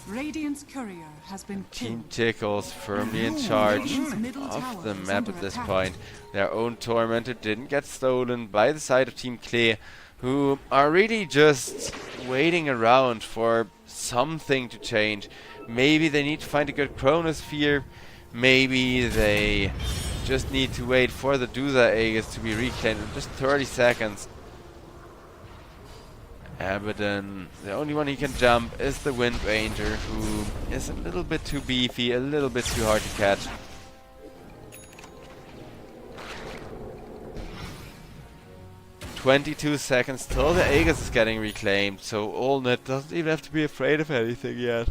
[SPEAKER 1] Radiant's courier has been
[SPEAKER 3] Team
[SPEAKER 1] killed.
[SPEAKER 3] Tickles firmly in charge
[SPEAKER 1] Radiant's middle
[SPEAKER 3] of
[SPEAKER 1] tower
[SPEAKER 3] the
[SPEAKER 1] is
[SPEAKER 3] map
[SPEAKER 1] under
[SPEAKER 3] at this
[SPEAKER 1] attack.
[SPEAKER 3] point. Their own Tormentor didn't get stolen by the side of Team Klee, who are really just waiting around for something to change. Maybe they need to find a good Chronosphere. Maybe they just need to wait for the DOTA Aegis to be reclaimed in just 30 seconds. Abaddon, the only one he can jump is the Wind Ranger, who is a little bit too beefy, a little bit too hard to catch. "22 seconds till the Aegis is getting reclaimed, so Olnit doesn't even have to be afraid of anything yet.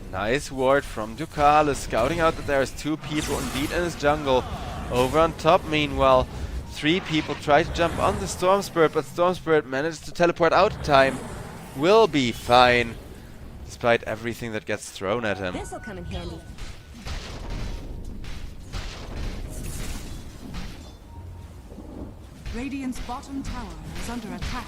[SPEAKER 3] Nice ward from Ducalis, scouting out that there's 2 people indeed in his jungle. Over on top, meanwhile, 3 people try to jump on the Storm Spirit, but Storm Spirit manages to teleport out in time. Will be fine, despite everything that gets thrown at him.
[SPEAKER 8] This'll come in handy.
[SPEAKER 1] Radiant's bottom tower is under attack.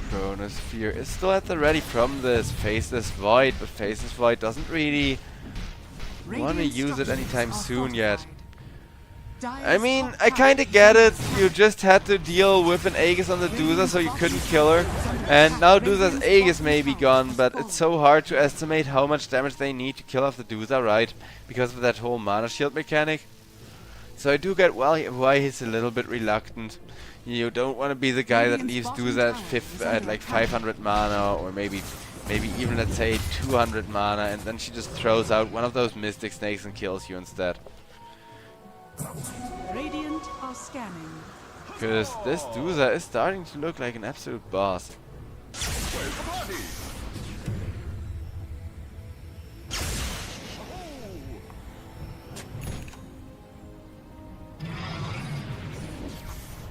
[SPEAKER 3] Chronosphere is still at the ready from this Faceless Void, but Faceless Void doesn't really want to
[SPEAKER 1] Radiant
[SPEAKER 3] use it
[SPEAKER 1] structures
[SPEAKER 3] anytime
[SPEAKER 1] are
[SPEAKER 3] soon yet.
[SPEAKER 1] fortified. Dire's
[SPEAKER 3] I mean,
[SPEAKER 1] top
[SPEAKER 3] I
[SPEAKER 1] tower
[SPEAKER 3] kinda
[SPEAKER 1] is
[SPEAKER 3] get
[SPEAKER 1] under
[SPEAKER 3] it.
[SPEAKER 1] attack.
[SPEAKER 3] You just had to deal with an Aegis on the DOTA so you couldn't kill her. And now DOTA's Aegis may be gone, but it's so hard to estimate how much damage they need to kill off the DOTA, right? Because of that whole mana shield mechanic. So I do get why he's a little bit reluctant. You don't want to be the guy that leaves DOTA at like 500 mana, or maybe even, let's say, 200 mana, and then she just throws out one of those Mystic Snakes and kills you instead.
[SPEAKER 1] Radiant are scanning.
[SPEAKER 3] Because this DOTA is starting to look like an absolute boss.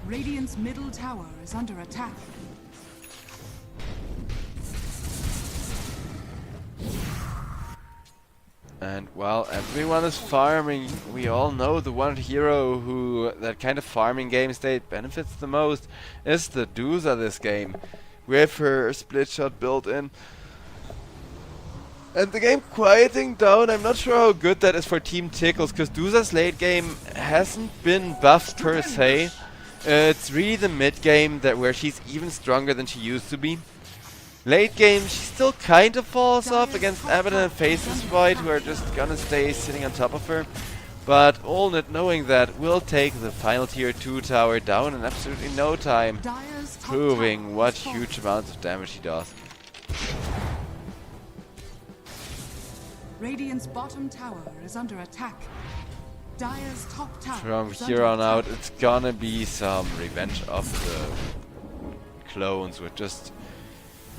[SPEAKER 1] Radiant's middle tower is under attack.
[SPEAKER 3] And while everyone is farming, we all know the one hero who that kind of farming game state benefits the most is the DOTA this game, with her split shot built in. And the game quieting down, I'm not sure how good that is for Team Tickles, because DOTA's late game hasn't been buffed per se. It's really the mid game that where she's even stronger than she used to be. Late game, she still kind of falls off against Abaddon and Faceless Void, who are just gonna stay sitting on top of her. But Olnit, knowing that, will take the final tier 2 tower down in absolutely no time,
[SPEAKER 1] Dire's top
[SPEAKER 3] proving
[SPEAKER 1] tower
[SPEAKER 3] what
[SPEAKER 1] is
[SPEAKER 3] huge
[SPEAKER 1] fortified.
[SPEAKER 3] amounts of damage he does.
[SPEAKER 1] Radiant's bottom tower is under attack. Dire's top tower
[SPEAKER 3] From
[SPEAKER 1] is
[SPEAKER 3] here
[SPEAKER 1] under
[SPEAKER 3] on out,
[SPEAKER 1] attack.
[SPEAKER 3] it's gonna be some revenge of the clones with just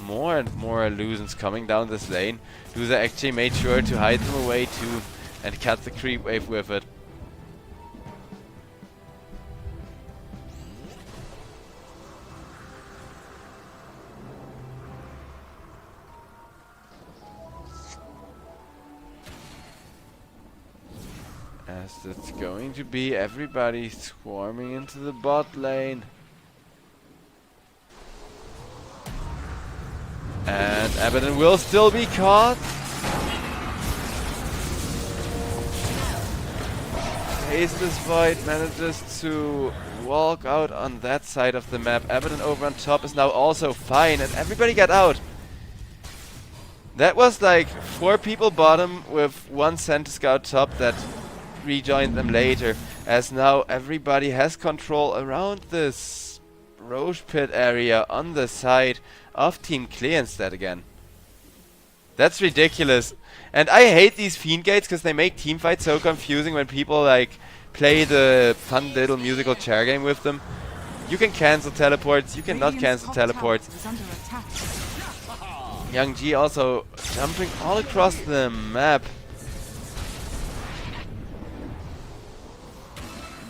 [SPEAKER 3] more and more illusions coming down this lane. DOTA actually made sure to hide them away too and cut the creep wave with it. As it's going to be everybody swarming into the bot lane. And Abaddon will still be caught. Faceless Void manages to walk out on that side of the map. Abaddon over on top is now also fine, and everybody got out. That was like 4 people bottom with 1 Center Scout top that rejoined them later, as now everybody has control around this Roche Pit area on the side of Team Klee instead again. That's ridiculous. And I hate these Fiend Gates because they make teamfights so confusing when people like play the fun little musical chair game with them. You can cancel teleports, you cannot
[SPEAKER 1] Radiant's
[SPEAKER 3] cancel
[SPEAKER 1] top tower
[SPEAKER 3] teleports.
[SPEAKER 1] is under attack.
[SPEAKER 3] Young G also jumping all across the map.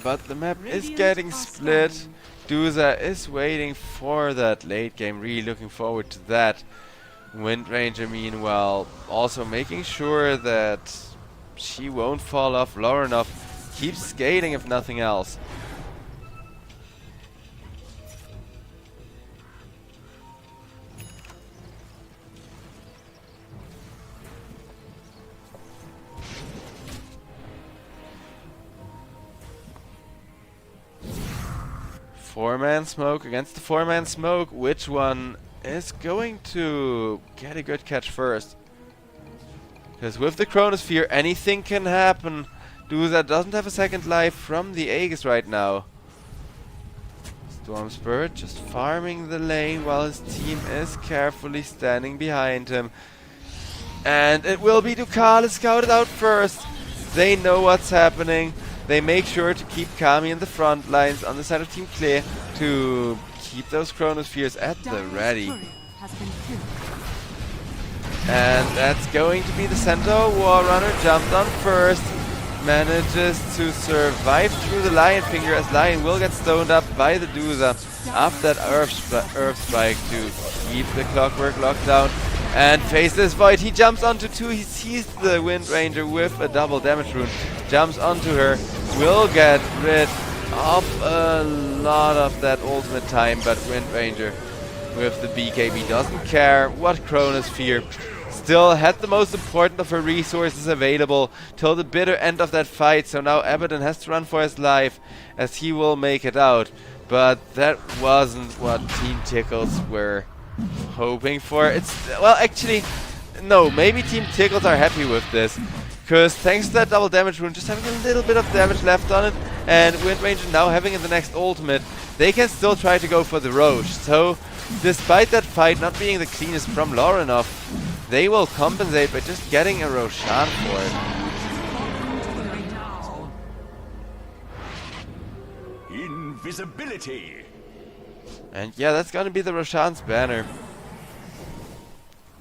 [SPEAKER 3] But the map is
[SPEAKER 1] Radiant
[SPEAKER 3] getting
[SPEAKER 1] are
[SPEAKER 3] split.
[SPEAKER 1] scanning.
[SPEAKER 3] Duza is waiting for that late game, really looking forward to that. Wind Ranger meanwhile also making sure that she won't fall off low enough. Keeps skating if nothing else. Four-man smoke against the four-man smoke. Which one is going to get a good catch first? Because with the Chronosphere, anything can happen. Duza doesn't have a second life from the Aegis right now. Storm Spirit just farming the lane while his team is carefully standing behind him. And it will be Ducale scouted out first. They know what's happening. They make sure to keep Kami in the front lines on the side of Team Clear to keep those Chronospheres at the
[SPEAKER 1] Dire's
[SPEAKER 3] ready.
[SPEAKER 1] courier has been killed.
[SPEAKER 3] And that's going to be the Centaur War Runner. Jumped on first. Manages to survive through the Lion Finger as Lion will get stoned up by the Duza after that Earth Strike to keep the Clockwork locked down. And Faceless Void, he jumps onto two, he sees the Wind Ranger with a double damage rune, jumps onto her, will get rid of a lot of that ultimate time, but Wind Ranger with the BKB doesn't care what Chronosphere. Still had the most important of her resources available till the bitter end of that fight, so now Abaddon has to run for his life as he will make it out. But that wasn't what Team Tickles were hoping for. Well, actually, no, maybe Team Tickles are happy with this. Because thanks to that double damage rune, just having a little bit of damage left on it, and Wind Ranger now having in the next ultimate, they can still try to go for the Roche. So, despite that fight not being the cleanest from Lorinov, they will compensate by just getting a Roshan for it.
[SPEAKER 2] Invisibility.
[SPEAKER 3] And yeah, that's gonna be the Roshan's banner.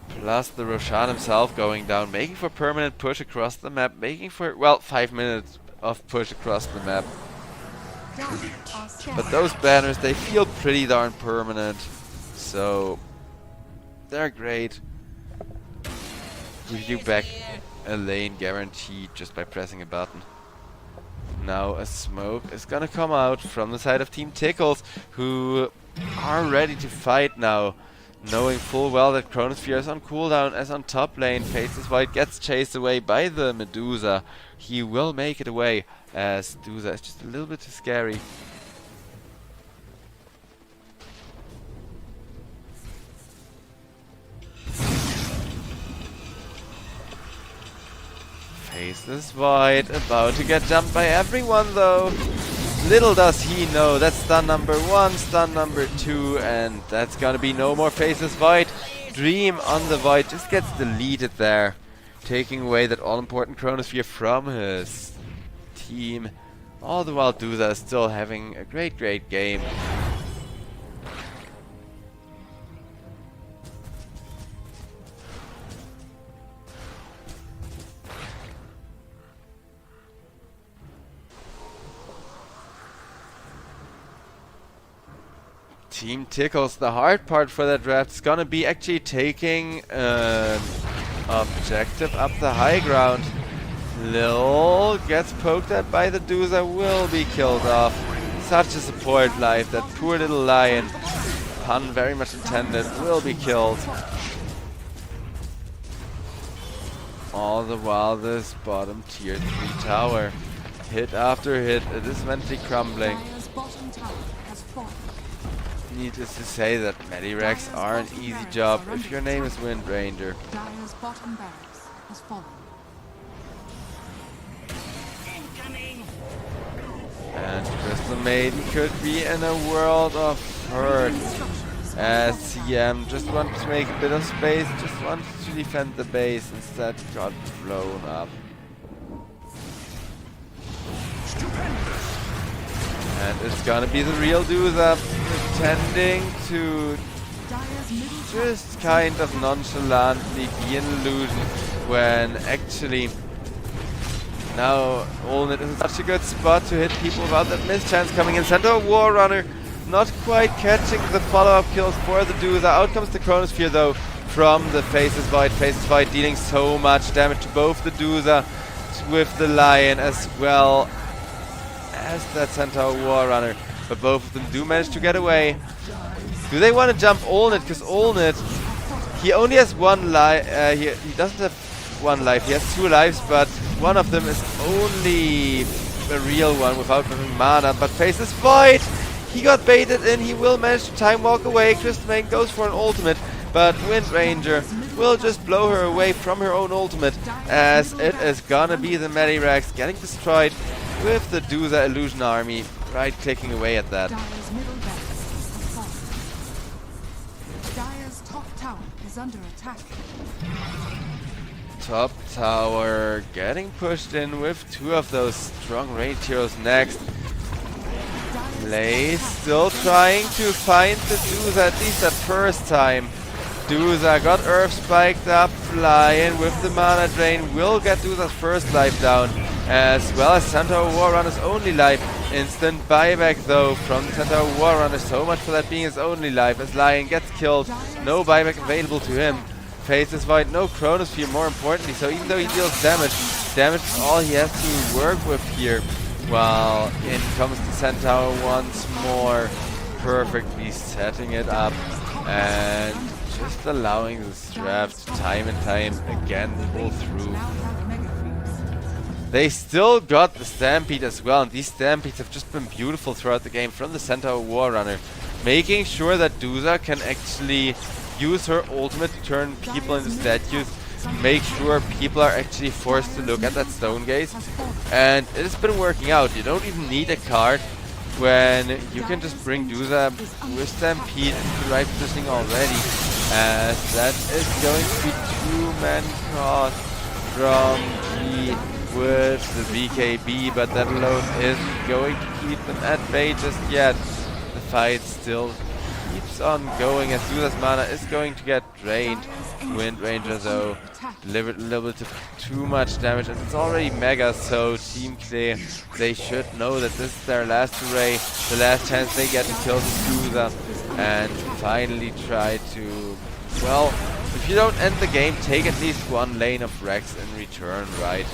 [SPEAKER 3] Plus the Roshan himself going down, making for permanent push across the map, making for, well, 5 minutes of push across the map. But those banners, they feel pretty darn permanent. So, they're great. Give you back a lane guaranteed just by pressing a button. Now a smoke is gonna come out from the side of Team Tickles, who are ready to fight now, knowing full well that Chronosphere is on cooldown as on top lane. Faceless Void gets chased away by the Medusa. He will make it away as Medusa is just a little bit too scary. Faceless Void about to get jumped by everyone though. Little does he know, that's stun number 1, stun number 2, and that's gonna be no more Faceless Void. Dream on the Void just gets deleted there, taking away that all-important Chronosphere from his team. All the while Duza is still having a great game. Team Tickles, the hard part for that draft is gonna be actually taking an objective up the high ground. Lil gets poked at by the Duza, will be killed off. Such a support life, that poor little lion. Pun very much intended, will be killed. All the while this bottom tier 3 tower, hit after hit, it is eventually crumbling.
[SPEAKER 1] Dire's bottom tower has fallen.
[SPEAKER 3] Needless to say that Medirex are an easy job if your name is Wind Ranger.
[SPEAKER 1] Dire's bottom barracks has fallen.
[SPEAKER 3] And Crystal Maiden could be in a world of hurt, as CM just wanted to make a bit of space, just wanted to defend the base, instead got blown up. And it's gonna be the real DOTA pretending to
[SPEAKER 1] Dire's middle
[SPEAKER 3] just kind of nonchalantly be an illusion when actually now Olnit is in such a good spot to hit people without that mischance coming in. Center War Runner not quite catching the follow-up kills for the DOTA. Out comes the Chronosphere though from the Faceless Void. Faceless Void dealing so much damage to both the DOTA with the Lion as well as that Centaur War Runner. But both of them do manage to get away. Do they want to jump Olnit? Because Olnit, he only has one life. He doesn't have one life. He has 2 lives, but one of them is only a real one without having mana. But Faceless Void, he got baited in. He will manage to time walk away. Crystalmain goes for an ultimate, but Wind Ranger will just blow her away from her own ultimate, as it is gonna be the Medirex getting destroyed with the DOTA Illusion Army right-clicking away at that.
[SPEAKER 1] Dire's middle barracks have fallen. Dire's top tower is under attack.
[SPEAKER 3] Top tower getting pushed in with 2 of those strong ranged heroes next. Blaze still trying to find the DOTA at least that first time. DOTA got Earth spiked up, Lion with the mana drain will get DOTA's first life down, as well as Centaur War Runner's only life. Instant buyback though from Centaur War Runner, so much for that being his only life, as Lion gets killed, no buyback available to him. Faceless Void, no Chronosphere more importantly, so even though he deals damage is all he has to work with here. While in comes the Centaur once more, perfectly setting it up and just allowing the draft time and time again pull through.
[SPEAKER 1] Now have mega creeps.
[SPEAKER 3] They still got the Stampede as well, and these Stampedes have just been beautiful throughout the game from the Centaur War Runner, making sure that DOTA can actually use her ultimate to turn people into statues, make sure people are actually forced to look at that Stone Gaze, and it has been working out. You don't even need a card when you can just bring DOTA with Stampede into the right positioning already, as that is going to be 2-man cross from G with the BKB, but that alone isn't going to keep them at bay just yet. The fight still keeps on going as DOTA's mana is going to get drained. Wind Ranger though delivered a little bit too much damage, and it's already Mega, so Team Clear, they should know that this is their last hooray, the last chance they get to kill the DOTA and finally try to, well, if you don't end the game, take at least 1 lane of Rex in return, right?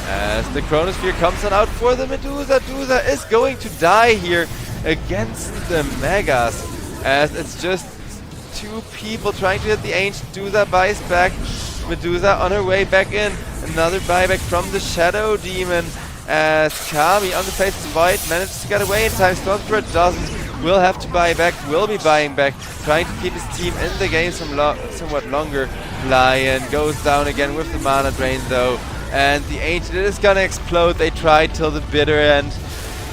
[SPEAKER 3] As the Chronosphere comes on out for the Medusa, DOTA is going to die here against the Megas, as it's just 2 people trying to hit the Ancient. DOTA buys back, Medusa on her way back in, another buyback from the Shadow Demon, as Kami on the Faceless Void manages to get away in time. Stormthreat doesn't, will have to buy back, will be buying back, trying to keep his team in the game somewhat longer. Lion goes down again with the mana drain though, and the Ancient is gonna explode. They tried till the bitter end.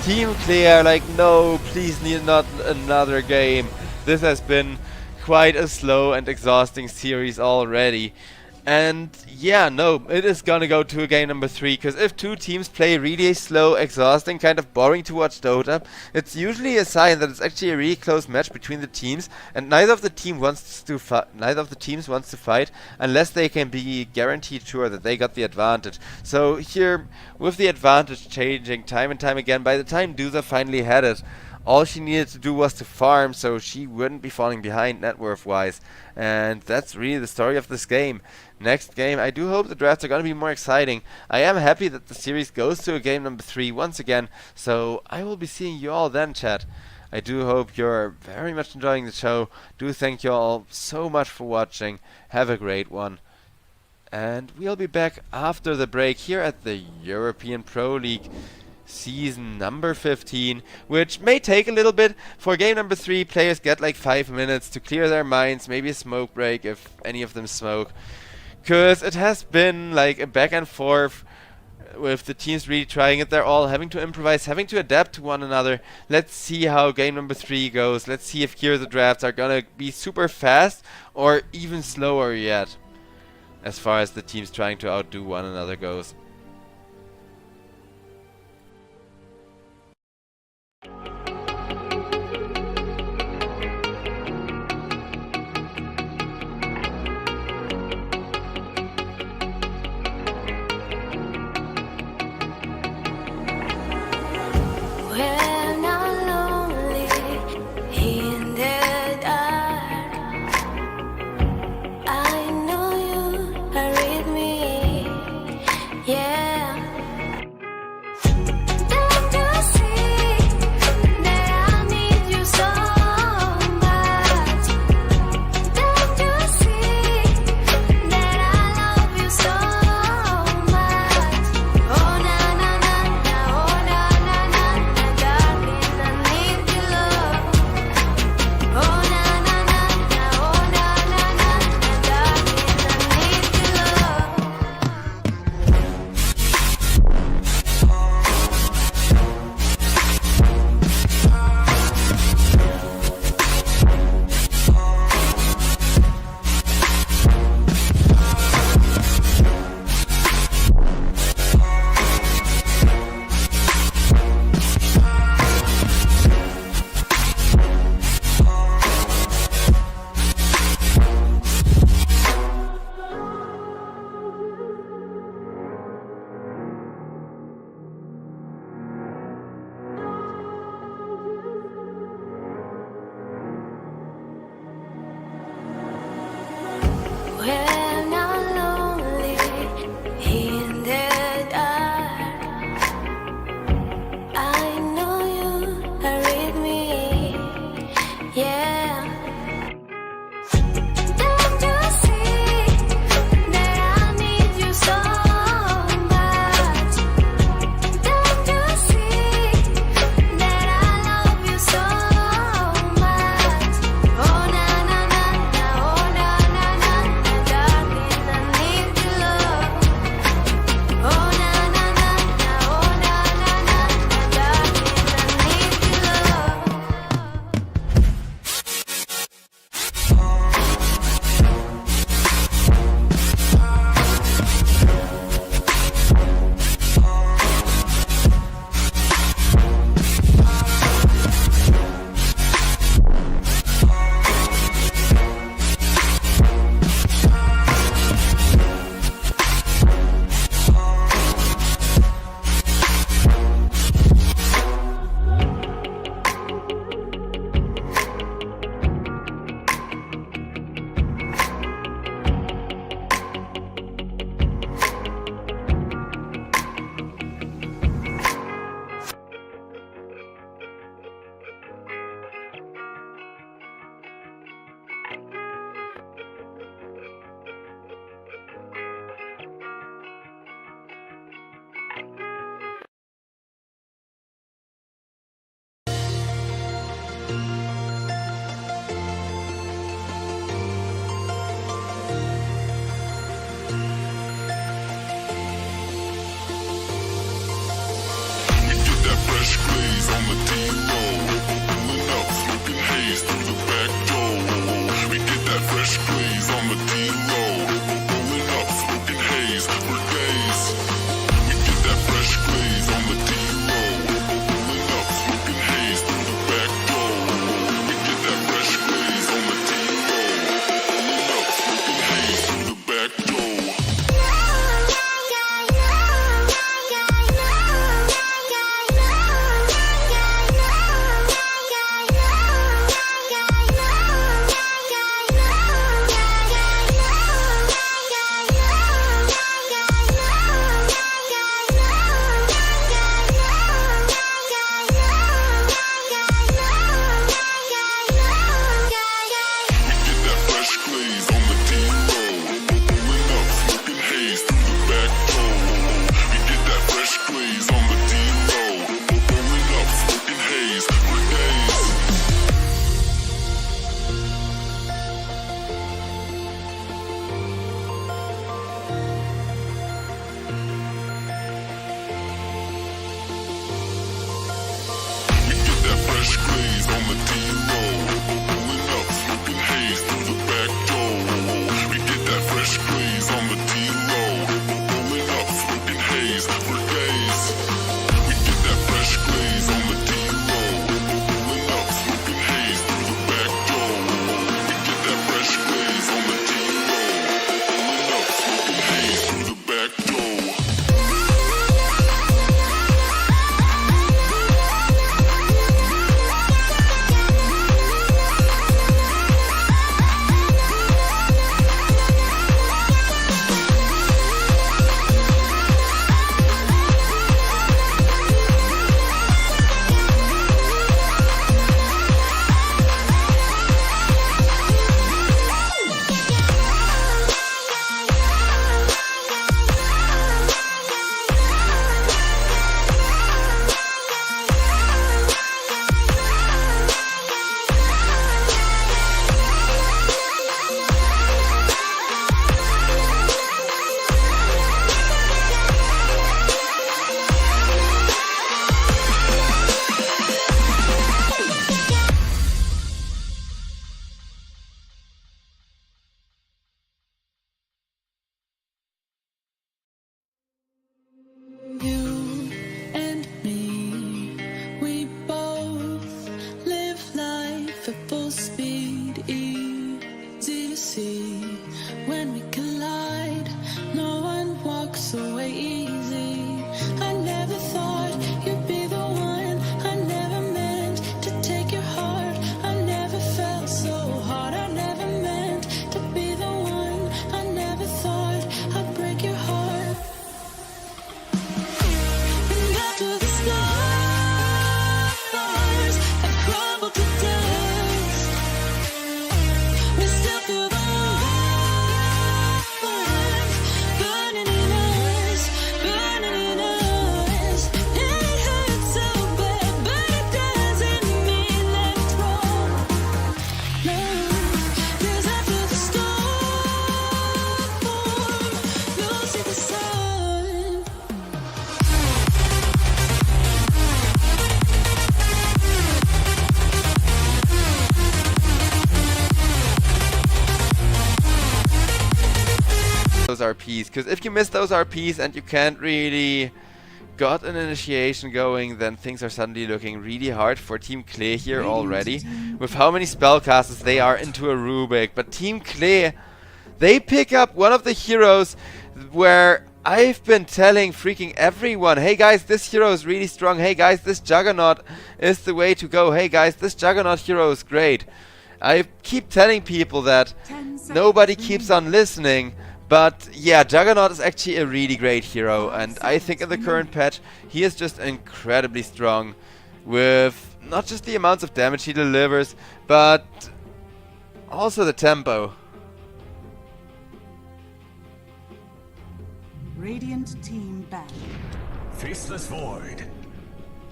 [SPEAKER 3] Team Clear like, no, please not another game. This has been quite a slow and exhausting series already. And yeah, no, it is gonna go to game number 3, because if 2 teams play really slow, exhausting, kind of boring to watch DOTA, it's usually a sign that it's actually a really close match between the teams, and neither of the teams wants to fight unless they can be guaranteed sure that they got the advantage. So here, with the advantage changing time and time again, by the time DOTA finally had it, all she needed to do was to farm, so she wouldn't be falling behind net worth wise. And that's really the story of this game. Next game, I do hope the drafts are going to be more exciting. I am happy that the series goes to a game number 3 once again, so I will be seeing you all then, chat. I do hope you're very much enjoying the show. Do thank you all so much for watching. Have a great one. And we'll be back after the break here at the European Pro League season number 15, which may take a little bit. For game number 3, players get like 5 minutes to clear their minds, maybe a smoke break if any of them smoke, because it has been like a back and forth with the teams really trying it. They're all having to improvise, having to adapt to one another. Let's see how game number 3 goes. Let's see if here the drafts are gonna be super fast or even slower yet, as far as the teams trying to outdo one another goes.
[SPEAKER 5] speed, easy to see. When we collide, no one walks away easy. I never thought you'd be the one. I never meant to take your heart. I never felt so hard. I never meant to be the one. I never thought I'd break your heart. And after the stars have crumbled to dust, we still feel the warmth burning in us, burning in us. And it hurts so bad, but it doesn't mean that it's wrong. No, 'cause after the storm, you'll see the sun.
[SPEAKER 3] Those RPs, because if you miss those RPs and you can't really got an initiation going, then things are suddenly looking really hard for Team Clay here already, with how many spellcasters they are into a Rubik. But Team Clay, they pick up one of the heroes where I've been telling freaking everyone, hey guys, this hero is really strong, hey guys, this Juggernaut is the way to go, hey guys, this Juggernaut hero is great. I keep telling people that,
[SPEAKER 1] 10 seconds
[SPEAKER 3] nobody keeps on listening. But yeah, Juggernaut is actually a really great hero, and I think in the current patch he is just incredibly strong with not just the amounts of damage he delivers, but also the tempo.
[SPEAKER 1] Radiant team banned.
[SPEAKER 2] Faceless Void.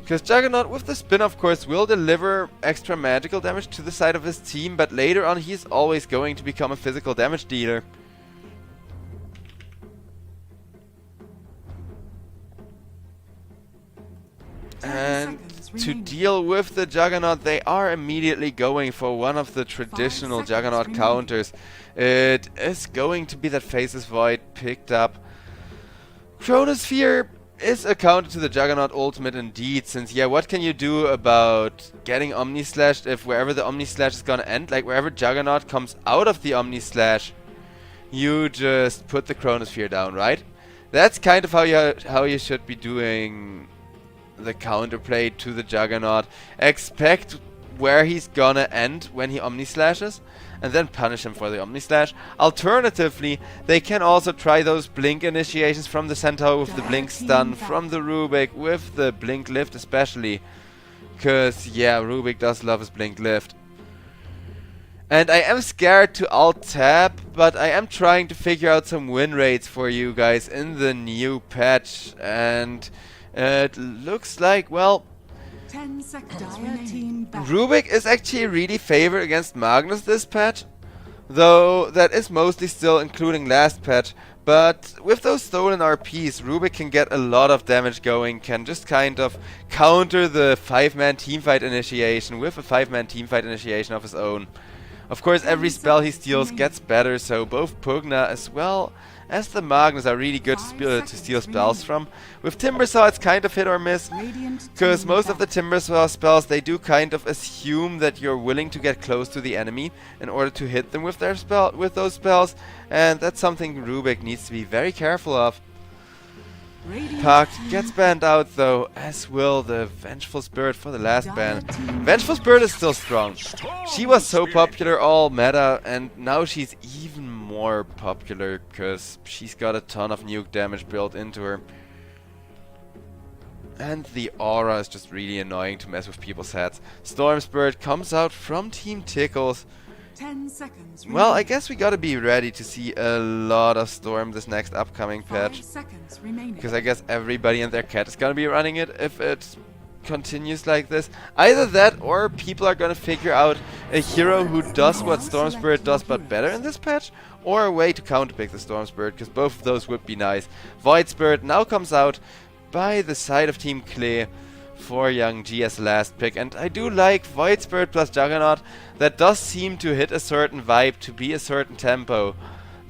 [SPEAKER 3] Because Juggernaut with the spin of course will deliver extra magical damage to the side of his team, but later on he's always going to become a physical damage dealer. And to deal with the Juggernaut, they are immediately going for one of the traditional Juggernaut counters. It is going to be that Faceless Void picked up. Chronosphere is a counter to the Juggernaut ultimate indeed, since yeah, what can you do about getting Omni-Slashed if wherever the Omni-Slash is gonna end, like wherever Juggernaut comes out of the Omni-Slash, you just put the Chronosphere down, right? That's kind of how you should be doing the counterplay to the Juggernaut. Expect where he's gonna end when he Omni-Slashes, and then punish him for the Omni-Slash. Alternatively, they can also try those Blink initiations from the Centaur with the Blink stun, from the Rubik with the Blink lift especially. Cause yeah, Rubik does love his Blink lift. And I am scared to alt-tab, but I am trying to figure out some win rates for you guys in the new patch. And it looks like, well,
[SPEAKER 1] 10 seconds team banned.
[SPEAKER 3] Rubik is actually really favored against Magnus this patch, though that is mostly still including last patch. But with those stolen RPs, Rubik can get a lot of damage going, can just kind of counter the 5-man teamfight initiation with a 5-man teamfight initiation of his own. Of course, every spell he steals gets better, so both Pugna as well as the Magnus are really good to steal spells from. With Timbersaw it's kind of hit or miss, because most of the Timbersaw spells, they do kind of assume that you're willing to get close to the enemy in order to hit them with those spells, and that's something Rubik needs to be very careful of. Puck gets banned out though, as will the Vengeful Spirit for the last ban. Vengeful Spirit is still strong. She was so popular all meta, and now she's even more popular because she's got a ton of nuke damage built into her. And the aura is just really annoying to mess with people's heads. Storm Spirit comes out from Team Tickles.
[SPEAKER 1] 10 seconds.
[SPEAKER 3] Well, I guess we gotta be ready to see a lot of Storm this next upcoming patch.
[SPEAKER 1] 5 seconds remaining.
[SPEAKER 3] Because I guess everybody and their cat is gonna be running it if it continues like this. Either that, or people are gonna figure out a hero who does what Storm Spirit does but better in this patch, or a way to counterpick the Storm Spirit, because both of those would be nice. Void Spirit now comes out by the side of Team Clay for Young G as last pick, and I do like Void Spirit plus Juggernaut. That does seem to hit a certain vibe, to be a certain tempo.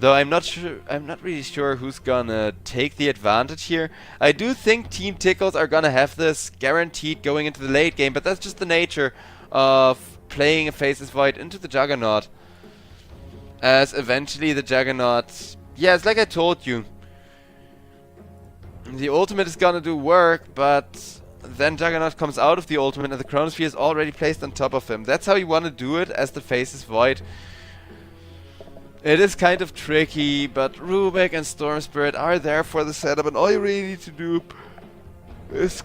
[SPEAKER 3] Though I'm not really sure who's gonna take the advantage here. I do think Team Tickles are gonna have this guaranteed going into the late game, but that's just the nature of playing a Faceless Void into the Juggernaut. As eventually the Juggernaut... Yeah, it's like I told you. The ultimate is gonna do work, but then Juggernaut comes out of the ultimate and the Chronosphere is already placed on top of him. That's how you want to do it as the Faceless Void. It is kind of tricky, but Rubik and Storm Spirit are there for the setup, and all you really need to do is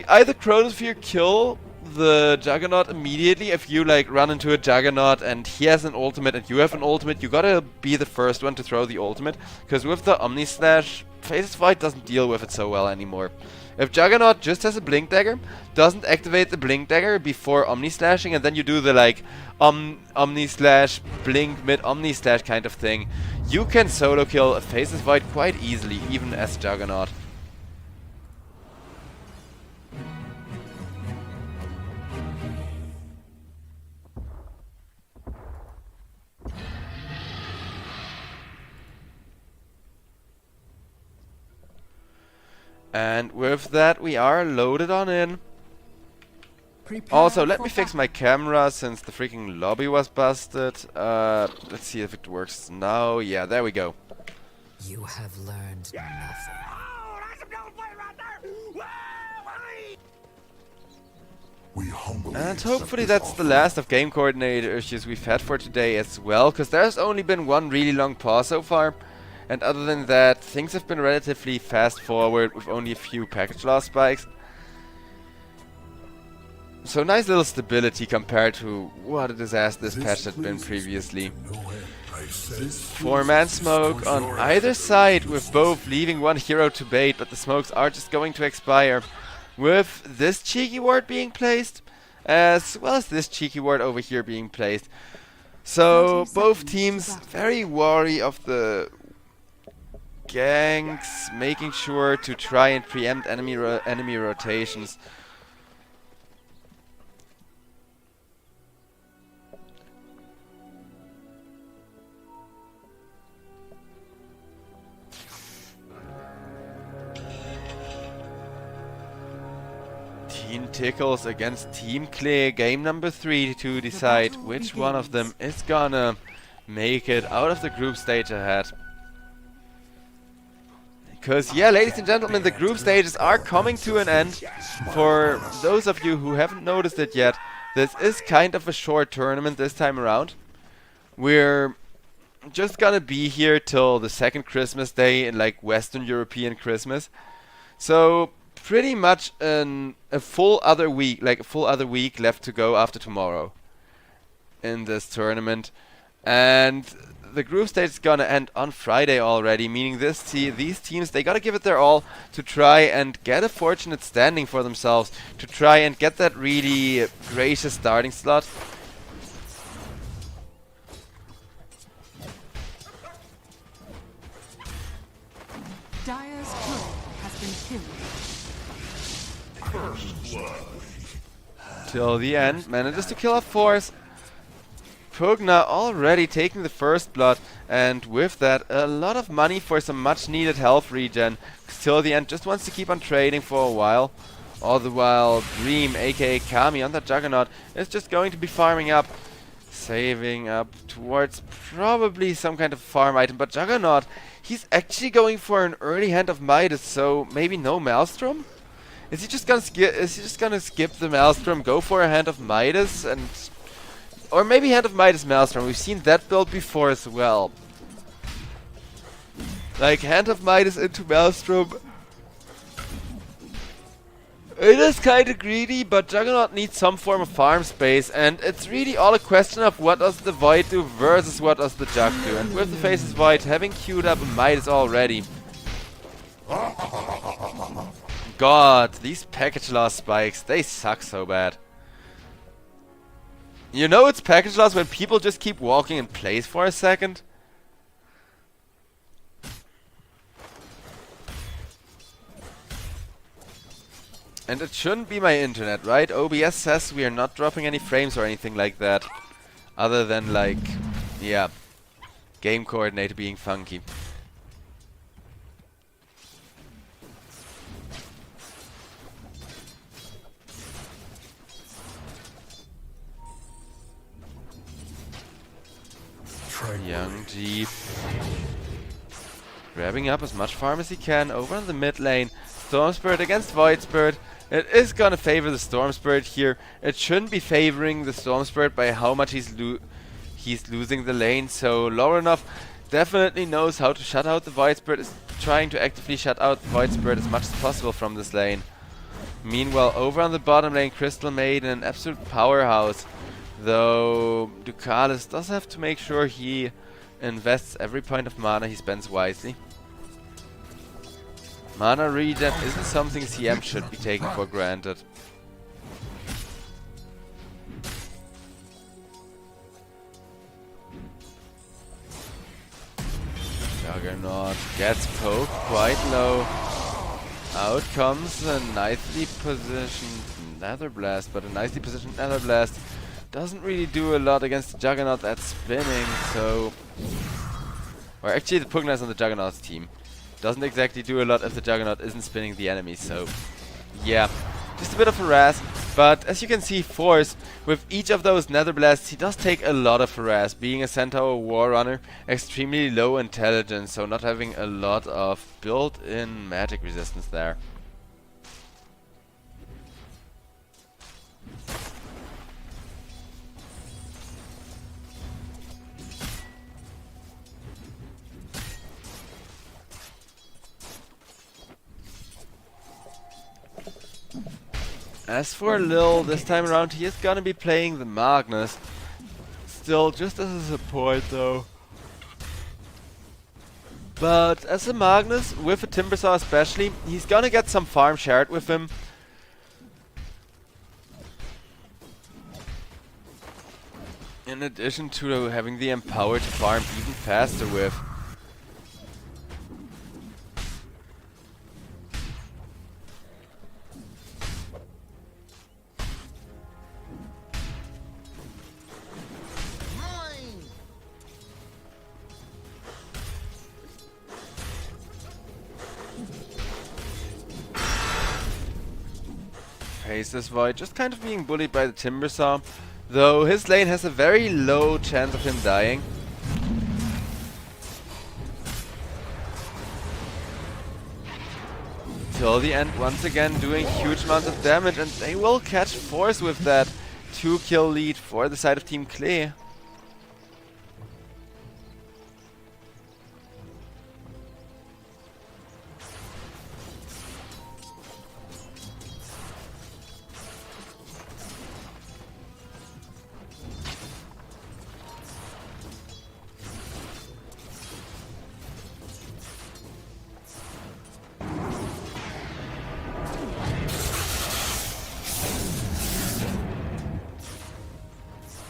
[SPEAKER 3] either Chronosphere kill the Juggernaut immediately. If you like run into a Juggernaut and he has an ultimate and you have an ultimate, you gotta be the first one to throw the ultimate, because with the Omni Slash, Faceless Void doesn't deal with it so well anymore. If Juggernaut just has a Blink Dagger, doesn't activate the Blink Dagger before Omni Slashing, and then you do the like Omni Slash, Blink, mid Omni Slash kind of thing, you can solo kill a Faceless Void quite easily, even as Juggernaut. And with that, we are loaded on in.
[SPEAKER 1] Prepare
[SPEAKER 3] Also, let
[SPEAKER 1] for
[SPEAKER 3] me fix
[SPEAKER 1] battle.
[SPEAKER 3] my camera since the freaking lobby was busted. Let's see if it works now. Yeah, there we go.
[SPEAKER 8] You have learned nothing.
[SPEAKER 2] We humbly
[SPEAKER 3] And
[SPEAKER 2] accept
[SPEAKER 3] hopefully
[SPEAKER 2] this
[SPEAKER 3] that's the
[SPEAKER 2] offering.
[SPEAKER 3] last of game coordinator issues we've had for today as well, because there's only been one really long pause so far. And other than that, things have been relatively fast forward with only a few package loss spikes. So nice little stability compared to what a disaster this patch had been previously. Four-man smoke on either side, with both leaving one hero to bait, but the smokes are just going to expire. With this cheeky ward being placed, as well as this cheeky ward over here being placed. So
[SPEAKER 1] 30
[SPEAKER 3] both
[SPEAKER 1] seconds
[SPEAKER 3] teams
[SPEAKER 1] to battle.
[SPEAKER 3] very wary of the ganks, making sure to try and preempt enemy rotations. Team Tickles against Team Clay, game number 3 to decide
[SPEAKER 1] battle
[SPEAKER 3] which one of them
[SPEAKER 1] begins.
[SPEAKER 3] is gonna make it out of the group stage ahead. Because, yeah, ladies and gentlemen, the group stages are coming to an end. For those of you who haven't noticed it yet, this is kind of a short tournament this time around. We're just gonna be here till the second Christmas day in like Western European Christmas. So pretty much a full other week left to go after tomorrow in this tournament. And the group stage is gonna end on Friday already, meaning these teams, they gotta give it their all to try and get a fortunate standing for themselves, to try and get that really gracious starting slot.
[SPEAKER 1] Dire's turret has been killed.
[SPEAKER 3] Till the end, manages to kill off Force. Pugna already taking the first blood, and with that, a lot of money for some much needed health regen. Till the end, just wants to keep on trading for a while. All the while, Dream, aka Kami, on that Juggernaut, is just going to be farming up. Saving up towards probably some kind of farm item, but Juggernaut, he's actually going for an early hand of Midas, so maybe no Maelstrom? Is he just gonna skip the Maelstrom, go for a hand of Midas, and or maybe hand of Midas Maelstrom? We've seen that build before as well. Like hand of Midas into Maelstrom. It is kinda greedy, but Juggernaut needs some form of farm space, and it's really all a question of what does the Void do versus what does the Jug do. And with the Faceless Void having queued up a Midas already. God, these package loss spikes, they suck so bad. You know it's package loss when people just keep walking in place for a second? And it shouldn't be my internet, right? OBS says we are not dropping any frames or anything like that. Other than like, yeah, game coordinator being funky. Young G grabbing up as much farm as he can over on the mid lane. Storm Spirit against Void Spirit. It is gonna favor the Storm Spirit here. It shouldn't be favoring the Storm Spirit by how much he's losing the lane. So Lorenov definitely knows how to shut out the Void Spirit. Is trying to actively shut out the Void Spirit as much as possible from this lane. Meanwhile, over on the bottom lane, Crystal Maiden, an absolute powerhouse. Though Ducalis does have to make sure he invests every point of mana he spends wisely. Mana regen isn't something CM should be taking for granted. Juggernaut gets poked quite low. Out comes a nicely positioned Nether Blast, but a nicely positioned Nether Blast doesn't really do a lot against the Juggernaut that's spinning, so... Or actually the Pugna is on the Juggernaut's team. Doesn't exactly do a lot if the Juggernaut isn't spinning the enemy, so... Yeah, just a bit of harass, but as you can see, Force, with each of those Nether Blasts, he does take a lot of harass. Being a Centaur War Runner, extremely low intelligence, so not having a lot of built-in magic resistance there. As for Lil, this time around he is gonna be playing the Magnus. Still, just as a support though. But as a Magnus, with a Timbersaw especially, he's gonna get some farm shared with him. In addition to having the empower to farm even faster with. This Void just kind of being bullied by the Timbersaw, though his lane has a very low chance of him dying. Till the end, once again doing huge amounts of damage, and they will catch Force with that 2-kill lead for the side of Team Klee.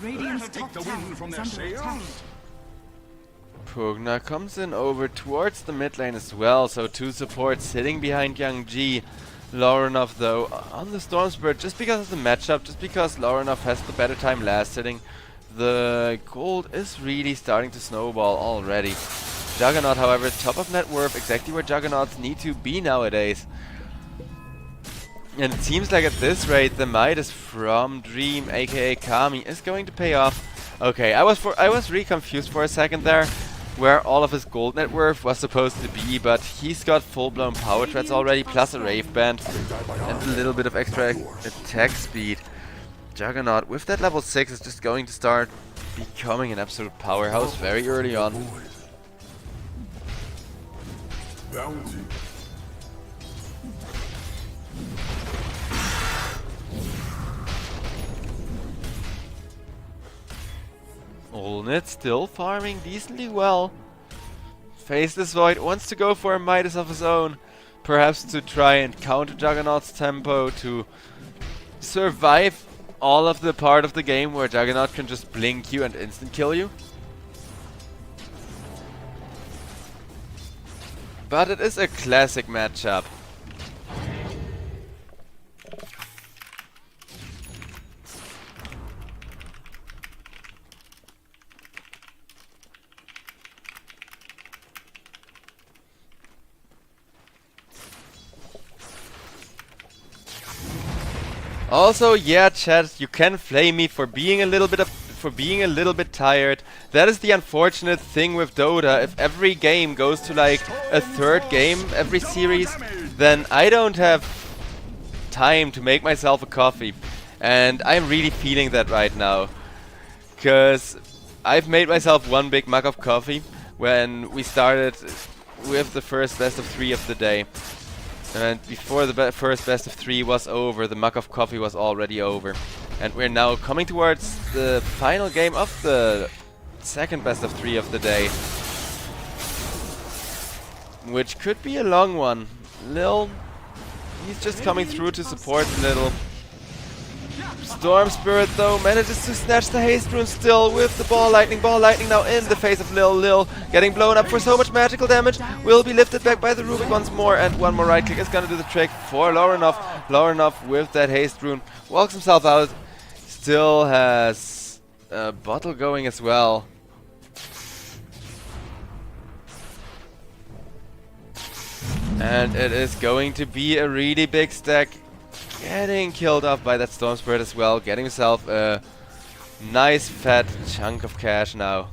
[SPEAKER 1] Radiant's top tower is under attack.
[SPEAKER 3] Pugna comes in over towards the mid lane as well, so two supports sitting behind Young G. Lorenov though on the Storm Spirit, just because of the matchup, just because Lorenov has the better time last hitting, the gold is really starting to snowball already. Juggernaut however, top of net worth, exactly where Juggernauts need to be nowadays. And it seems like at this rate the Midas from Dream aka Kami is going to pay off. Okay, I was really confused for a second there where all of his gold net worth was supposed to be, but he's got full-blown power threats already, plus a Rave Band and a little bit of extra attack speed. Juggernaut with that level 6 is just going to start becoming an absolute powerhouse very early on.
[SPEAKER 6] Bounty.
[SPEAKER 3] Olnit still farming decently well. Faceless Void wants to go for a Midas of his own. Perhaps to try and counter Juggernaut's tempo, to survive all of the part of the game where Juggernaut can just blink you and instant kill you. But it is a classic matchup. Also, yeah, chat, you can flame me for being a little bit for being a little bit tired. That is the unfortunate thing with Dota. If every game goes to like a third game every series, then I don't have time to make myself a coffee. And I'm really feeling that right now. Because I've made myself one big mug of coffee when we started with the first best of 3 of the day. And before the first best of 3 was over, the mug of coffee was already over. And we're now coming towards the final game of the second best of 3 of the day. Which could be a long one. Lil, he's just coming through to support Little. Storm Spirit though manages to snatch the haste rune still with the ball lightning now in the face of Lil. Lil getting blown up for so much magical damage, will be lifted back by the Rubik once more, and one more right click is gonna do the trick for Laurenov. Laurenov with that haste rune walks himself out, still has a bottle going as well. And it is going to be a really big stack. Getting killed off by that Storm Spirit as well, getting himself a nice fat chunk of cash now.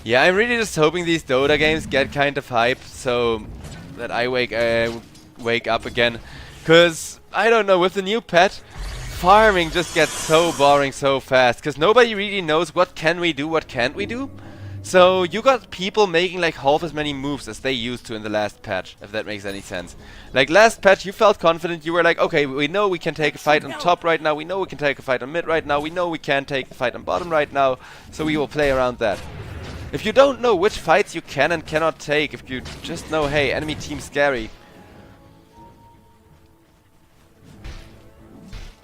[SPEAKER 3] Yeah, I'm really just hoping these Dota games get kind of hype so that I wake up again. Cause I don't know, with the new pet, farming just gets so boring so fast. Cause nobody really knows what can we do, what can't we do. So you got people making like half as many moves as they used to in the last patch, if that makes any sense. Like last patch you felt confident, you were like, okay, we know we can take a fight on top right now, we know we can take a fight on mid right now, we know we can take a fight on bottom right now, so we will play around that. If you don't know which fights you can and cannot take, if you just know, hey, enemy team scary,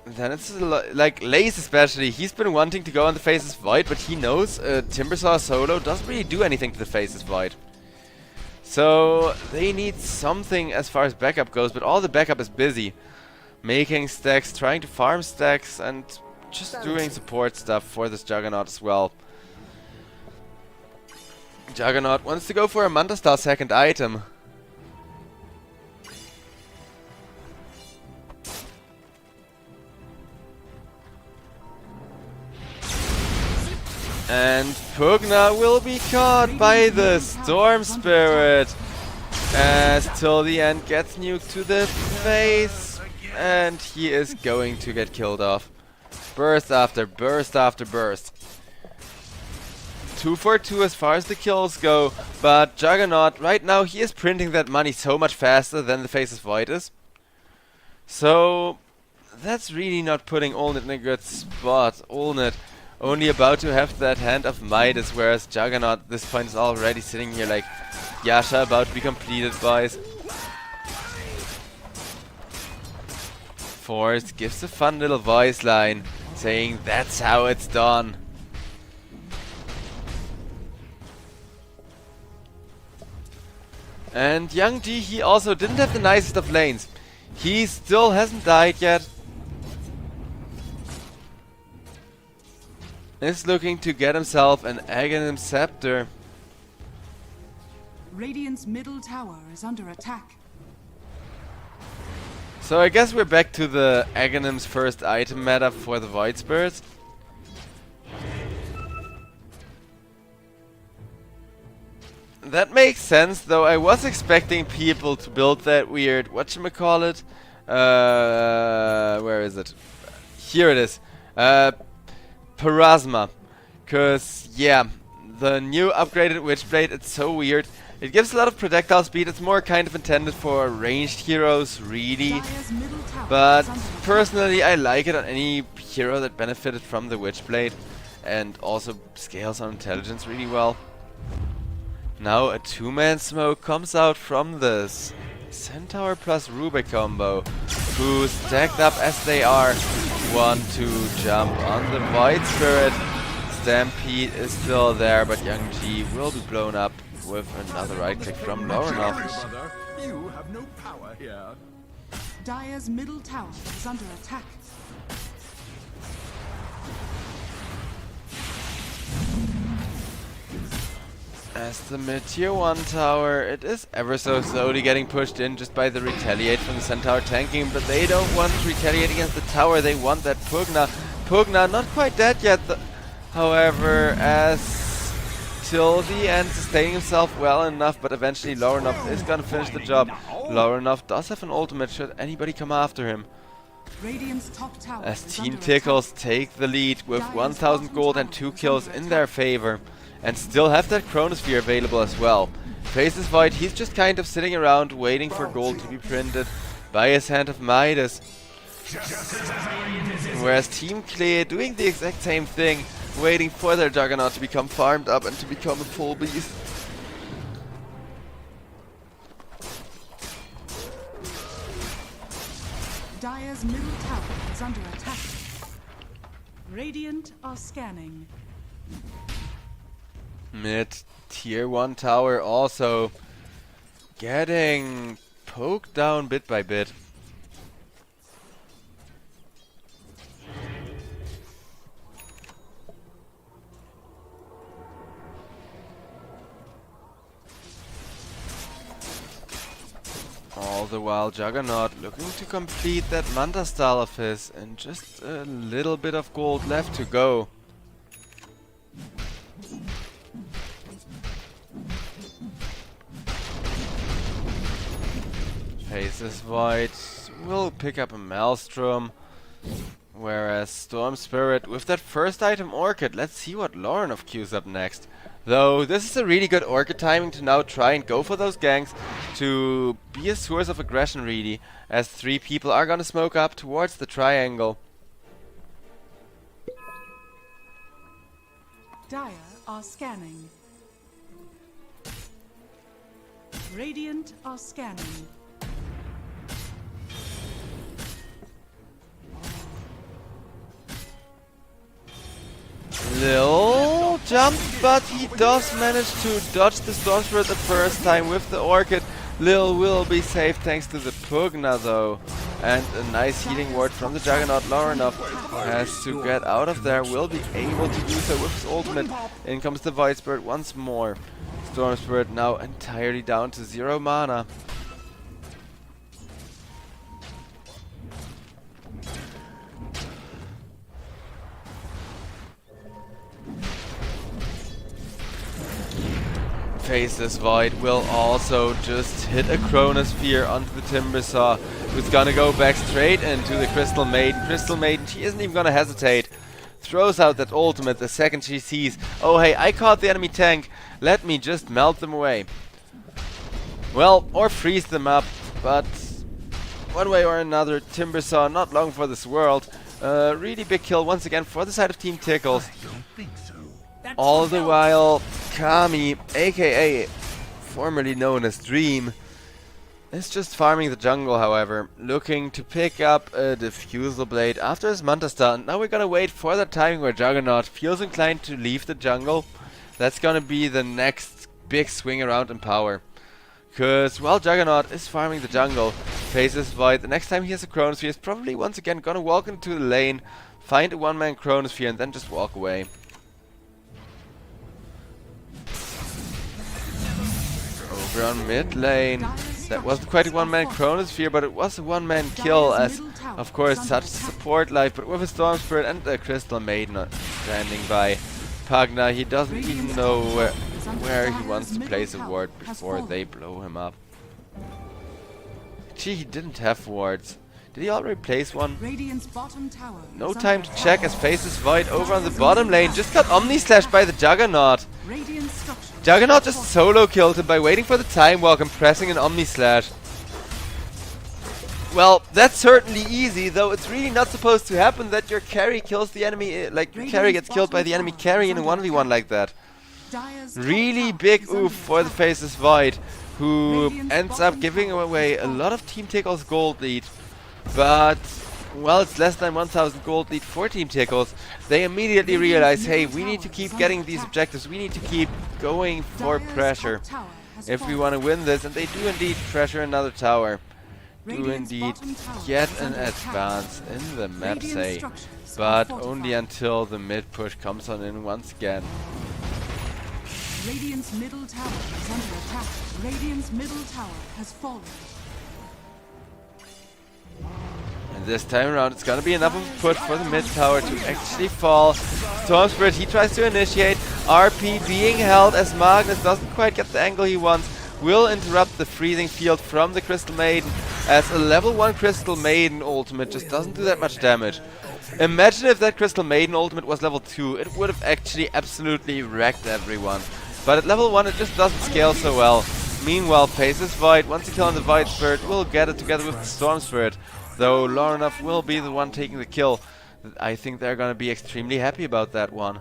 [SPEAKER 3] then it's like Lace especially, he's been wanting to go on the Faceless Void, but he knows Timbersaw solo doesn't really do anything to the Faceless Void. So they need something as far as backup goes, but all the backup is busy. Making stacks, trying to farm stacks, and just doing support stuff for this Juggernaut as well. Juggernaut wants to go for a Manta Star second item. And Pugna will be caught by the Storm Spirit as till the end gets nuked to the face, and he is going to get killed off. Burst after burst after burst. 2 for 2 as far as the kills go, but Juggernaut right now he is printing that money so much faster than the Faceless Void is. So that's really not putting Olnit in a good spot. Olnit only about to have that Hand of Midas, whereas Juggernaut at this point is already sitting here like Yasha about to be completed, boys. Force gives a fun little voice line saying that's how it's done. And Young G, he also didn't have the nicest of lanes. He still hasn't died yet. Is looking to get himself an Aghanim Scepter.
[SPEAKER 1] Radiant's middle tower is under attack.
[SPEAKER 3] So I guess we're back to the Aghanim's first item meta for the Void Spirits. That makes sense, though I was expecting people to build that weird, whatchamacallit, where is it? Here it is. Parasma. Cause, yeah, the new upgraded Witchblade, it's so weird. It gives a lot of projectile speed, it's more kind of intended for ranged heroes, really. But personally, I like it on any hero that benefited from the Witchblade and also scales on intelligence really well. Now a 2-man smoke comes out from this Centaur plus Rubik combo, who stacked up as they are want to jump on the Void Spirit. Stampede is still there, but Young G will be blown up with another right click from Laurenov.
[SPEAKER 2] You have no power here.
[SPEAKER 1] Dire's middle tower is under attack.
[SPEAKER 3] As the mid-tier 1 tower, it is ever so slowly getting pushed in just by the retaliate from the Centaur tanking, but they don't want to retaliate against the tower, they want that Pugna Pugna, not quite dead yet, however, as till the end, sustaining himself well enough, but eventually Lorenov is gonna finish the job. Lorenov does have an ultimate should anybody come after him.
[SPEAKER 1] Radiant's top tower
[SPEAKER 3] As
[SPEAKER 1] is
[SPEAKER 3] Team
[SPEAKER 1] under
[SPEAKER 3] Tickles
[SPEAKER 1] attack.
[SPEAKER 3] take the lead with 1000 gold and 2 kills in their favor, and still have that Chronosphere available as well. Faces Void, he's just kind of sitting around waiting for gold to be printed by his Hand of Midas. Whereas Team Clear doing the exact same thing, waiting for their Juggernaut to become farmed up and to become a full beast.
[SPEAKER 1] Dire's middle tower is under attack. Radiant are scanning.
[SPEAKER 3] Mid tier 1 tower also getting poked down bit by bit. All the while Juggernaut looking to complete that Manta style of his, and just a little bit of gold left to go. Faces Void will pick up a Maelstrom, whereas Storm Spirit with that first item Orchid. Let's see what Lorenov queues up next. Though this is a really good Orchid timing to now try and go for those ganks, to be a source of aggression really, as 3 people are gonna smoke up towards the triangle.
[SPEAKER 1] Dire are scanning. Radiant are scanning.
[SPEAKER 3] Lil jump, but he does manage to dodge the Storm Spirit the first time with the Orchid. Lil will be safe thanks to the Pugna though. And a nice healing ward from the Juggernaut. Lorenov has to get out of there, will be able to do so with his ultimate. In comes the Void Spirit once more. Storm Spirit now entirely down to 0 mana. Faceless Void will also just hit a Chronosphere onto the Timbersaw, who's gonna go back straight into the Crystal Maiden. Crystal Maiden, she isn't even gonna hesitate. Throws out that ultimate the second she sees, oh hey, I caught the enemy tank, let me just melt them away. Well, or freeze them up, but one way or another, Timbersaw not long for this world. Really big kill once again for the side of Team Tickles. All the while, Kami, aka formerly known as Dream, is just farming the jungle, however, looking to pick up a Diffusal Blade after his Manta stun. Now we're gonna wait for the timing where Juggernaut feels inclined to leave the jungle. That's gonna be the next big swing around in power. Cause while Juggernaut is farming the jungle, Faces Void, the next time he has a Chronosphere, is probably once again gonna walk into the lane, find a one-man Chronosphere and then just walk away. Over on mid lane, that wasn't quite a one-man Chronosphere, but it was a one-man kill, as of course such support life, but with a Storm Spirit and a Crystal Maiden standing by. Pugna, he doesn't even know where he wants to place a ward before they blow him up. Gee, he didn't have wards. Did he already place one? No time to check as Faces Void over on the bottom lane just got Omni Slashed by the Juggernaut. Juggernaut just solo killed him by waiting for the time walk and pressing an Omni Slash. Well, that's certainly easy, though it's really not supposed to happen that your carry kills the enemy, like your carry gets killed by the enemy carry in a 1v1 like that. Really big oof for the Faces Void, who ends up giving away a lot of Team Tickles gold lead. But, well, it's less than 1000 gold lead for Team Tickles. They immediately realize, hey, we need to keep getting these objectives, we need to keep going for pressure if we want to win this, and they do indeed pressure another tower. Do indeed get an advance in the map, say, but only until the mid push comes on in once again.
[SPEAKER 1] Radiant's middle tower is under attack. Radiant's middle tower has fallen.
[SPEAKER 3] This time around, it's gonna be enough of a push for the mid tower to actually fall. Storm Spirit, he tries to initiate. RP being held as Magnus doesn't quite get the angle he wants. Will interrupt the freezing field from the Crystal Maiden, as a level 1 Crystal Maiden ultimate just doesn't do that much damage. Imagine if that Crystal Maiden ultimate was level 2, it would have actually absolutely wrecked everyone. But at level 1 it just doesn't scale so well. Meanwhile, Faces Void, once a kill on the Void Spirit, will get it together with the Storm Spirit. Though Lorenov will be the one taking the kill. I think they're gonna be extremely happy about that one.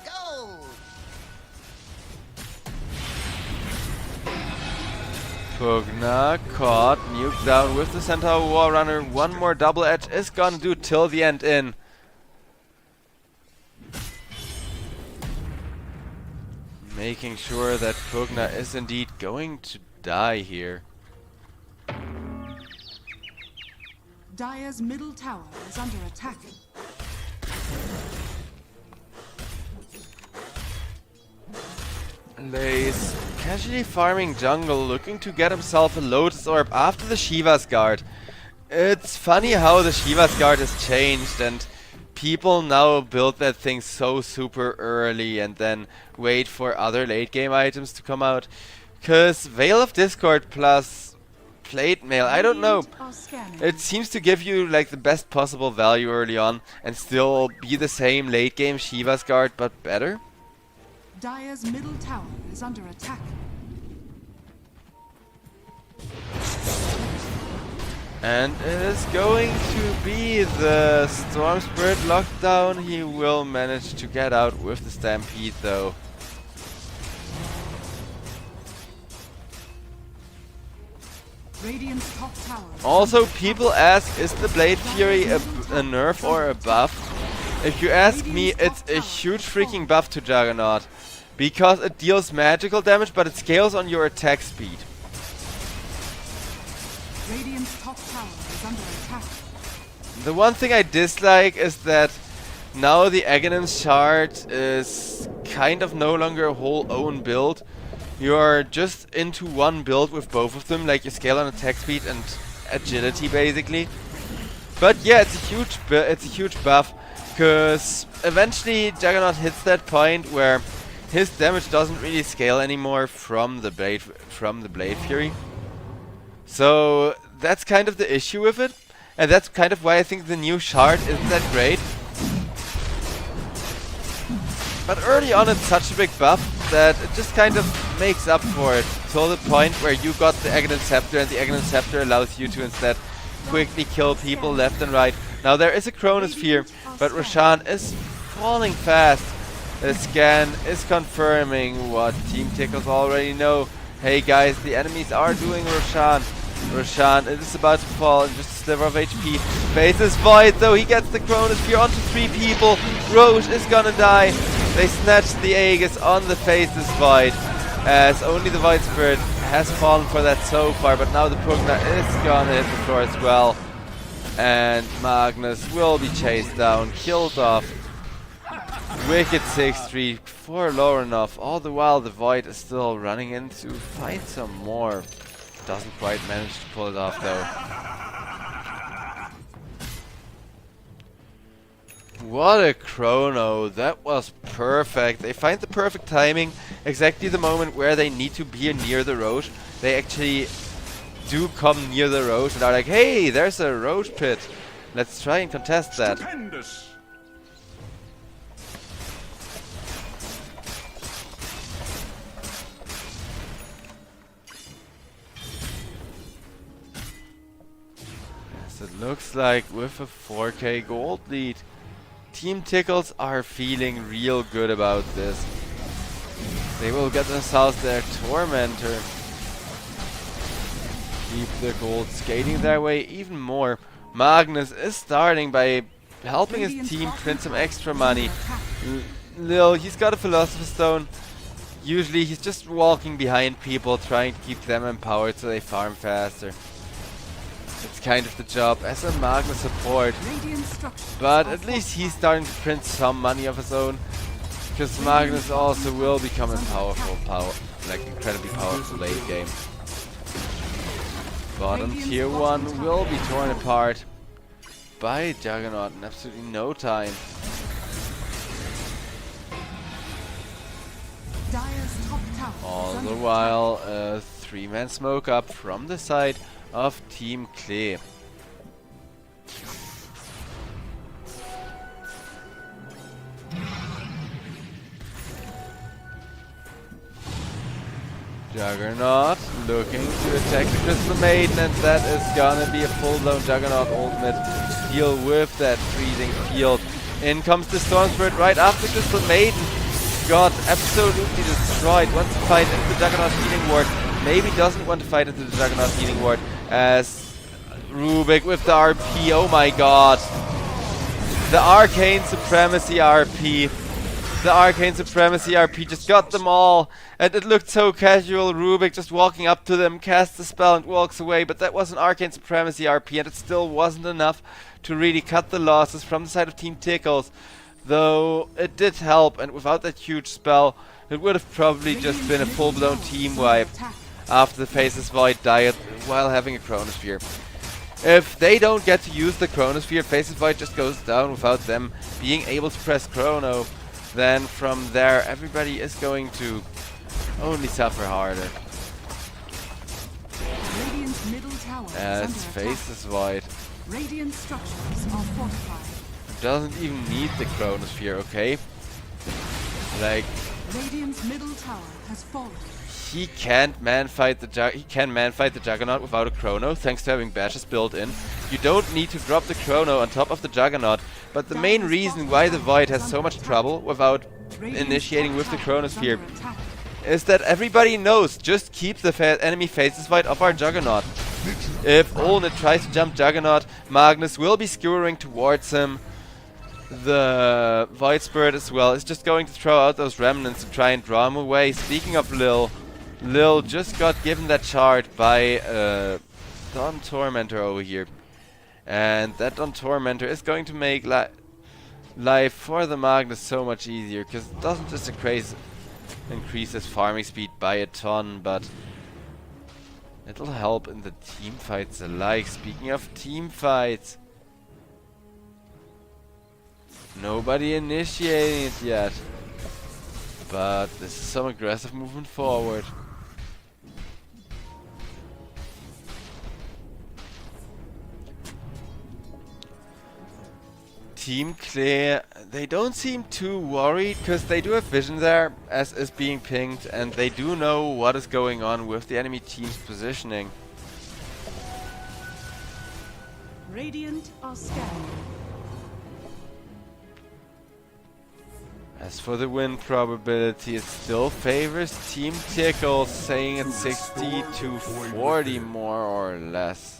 [SPEAKER 4] Go!
[SPEAKER 3] Pugna caught, nuked down with the Centaur War Runner. One more double edge is gonna do till the end in. Making sure that Pugna is indeed going to die here.
[SPEAKER 1] Dire's middle tower is under attack.
[SPEAKER 3] Lace casually farming jungle, looking to get himself a Lotus Orb after the Shiva's Guard. It's funny how the Shiva's Guard has changed, and people now build that thing so super early and then wait for other late game items to come out. Cause Veil of Discord plus Plate Mail, I don't know. It seems to give you like the best possible value early on and still be the same late game Shiva's Guard but better.
[SPEAKER 1] Dire's middle tower is under attack.
[SPEAKER 3] And it is going to be the Storm Spirit lockdown. He will manage to get out with the Stampede though.
[SPEAKER 1] Radiant's top tower.
[SPEAKER 3] Also, people ask, is the Blade Fury a nerf or a buff? If you ask me, it's a huge freaking buff to Juggernaut. Because it deals magical damage, but it scales on your attack speed.
[SPEAKER 1] Radiant's top tower is under attack.
[SPEAKER 3] The one thing I dislike is that now the Aghanim's Shard is kind of no longer a whole own build. You're just into one build with both of them, like you scale on attack speed and agility basically. But yeah, it's a huge buff, because eventually Juggernaut hits that point where his damage doesn't really scale anymore from the Blade Fury. So that's kind of the issue with it, and that's kind of why I think the new Shard isn't that great. But early on it's such a big buff that it just kind of makes up for it, till the point where you got the Aghanim Scepter, and the Aghanim Scepter allows you to instead quickly kill people left and right. Now there is a Chronosphere, but Roshan is falling fast. The scan is confirming what Team Tickles already know. Hey guys, the enemies are doing Roshan. Roshan, it is about to fall in just a sliver of HP. Faces Void, though he gets the Chronosphere onto 3 people. Roche is gonna die. They snatch the Aegis on the Faces Void, as only the Void Spirit has fallen for that so far, but now the Pugna is gonna hit the floor as well. And Magnus will be chased down, killed off. Wicked 6-3 for Lorenov. All the while the Void is still running in to find some more. Doesn't quite manage to pull it off though. What a chrono, that was perfect. They find the perfect timing, exactly the moment where they need to be near the Roche. They actually do come near the Roche and are like, hey, there's a Roche pit. Let's try and contest that.
[SPEAKER 2] Stupendous.
[SPEAKER 3] It looks like with a 4k gold lead, Team Tickles are feeling real good about this. They will get themselves their Tormentor. Keep the gold skating their way even more. Magnus is starting by helping his team print some extra money. Lil, he's got a Philosopher's Stone. Usually he's just walking behind people, trying to keep them empowered so they farm faster. It's kind of the job as a Magnus support, but at least he's starting to print some money of his own, because Magnus also will become a incredibly powerful late game. Bottom tier 1 will be torn apart by Juggernaut in absolutely no time.
[SPEAKER 1] Dire's top tower
[SPEAKER 3] All
[SPEAKER 1] is
[SPEAKER 3] the
[SPEAKER 1] under
[SPEAKER 3] while, a 3-man smoke up from the side of Team Klee. Juggernaut looking to attack the Crystal Maiden, and that is gonna be a full-blown Juggernaut ultimate. Deal with that freezing field. In comes the Storm Spirit right after Crystal Maiden. Got absolutely destroyed. Wants to fight into the Juggernaut healing ward. Maybe doesn't want to fight into the Juggernaut healing ward. As Rubik with the RP. Oh my god. The Arcane Supremacy RP. The Arcane Supremacy RP just got them all. And it looked so casual. Rubik just walking up to them, casts the spell and walks away. But that was an Arcane Supremacy RP, and it still wasn't enough to really cut the losses from the side of Team Tickles. Though it did help, and without that huge spell, it would have probably just been a full-blown team wipe after the Faceless Void died while having a Chronosphere. If they don't get to use the Chronosphere, Faceless Void just goes down without them being able to press Chrono. Then from there, everybody is going to only suffer harder.
[SPEAKER 1] Radiant's middle tower is
[SPEAKER 3] As
[SPEAKER 1] under
[SPEAKER 3] Faceless Void
[SPEAKER 1] Radiant structures are fortified.
[SPEAKER 3] doesn't even need the Chronosphere, okay? Like,
[SPEAKER 1] Radiant's middle tower has fallen.
[SPEAKER 3] he can't man-fight the Juggernaut without a Chrono, thanks to having Bashes built in. You don't need to drop the Chrono on top of the Juggernaut, but the main reason why the Void has so much trouble without initiating with the Chronosphere is that everybody knows, just keep the enemy Faceless Void off our Juggernaut. If Olnit tries to jump Juggernaut, Magnus will be skewering towards him. The Void Spirit as well is just going to throw out those remnants to try and draw him away. Speaking of Lil, Lil just got given that shard by Dawn Tormentor over here. And that Dawn Tormentor is going to make life for the Magnus so much easier, because it doesn't just increase his farming speed by a ton, but it'll help in the team fights alike. Speaking of team fights, nobody initiating it yet, but this is some aggressive movement forward. Team Klee, they don't seem too worried because they do have vision there, as is being pinged, and they do know what is going on with the enemy team's positioning.
[SPEAKER 1] Radiant are scanning.
[SPEAKER 3] As for the win probability, it still favors Team Tickles, saying it's 60 to 40 more or less.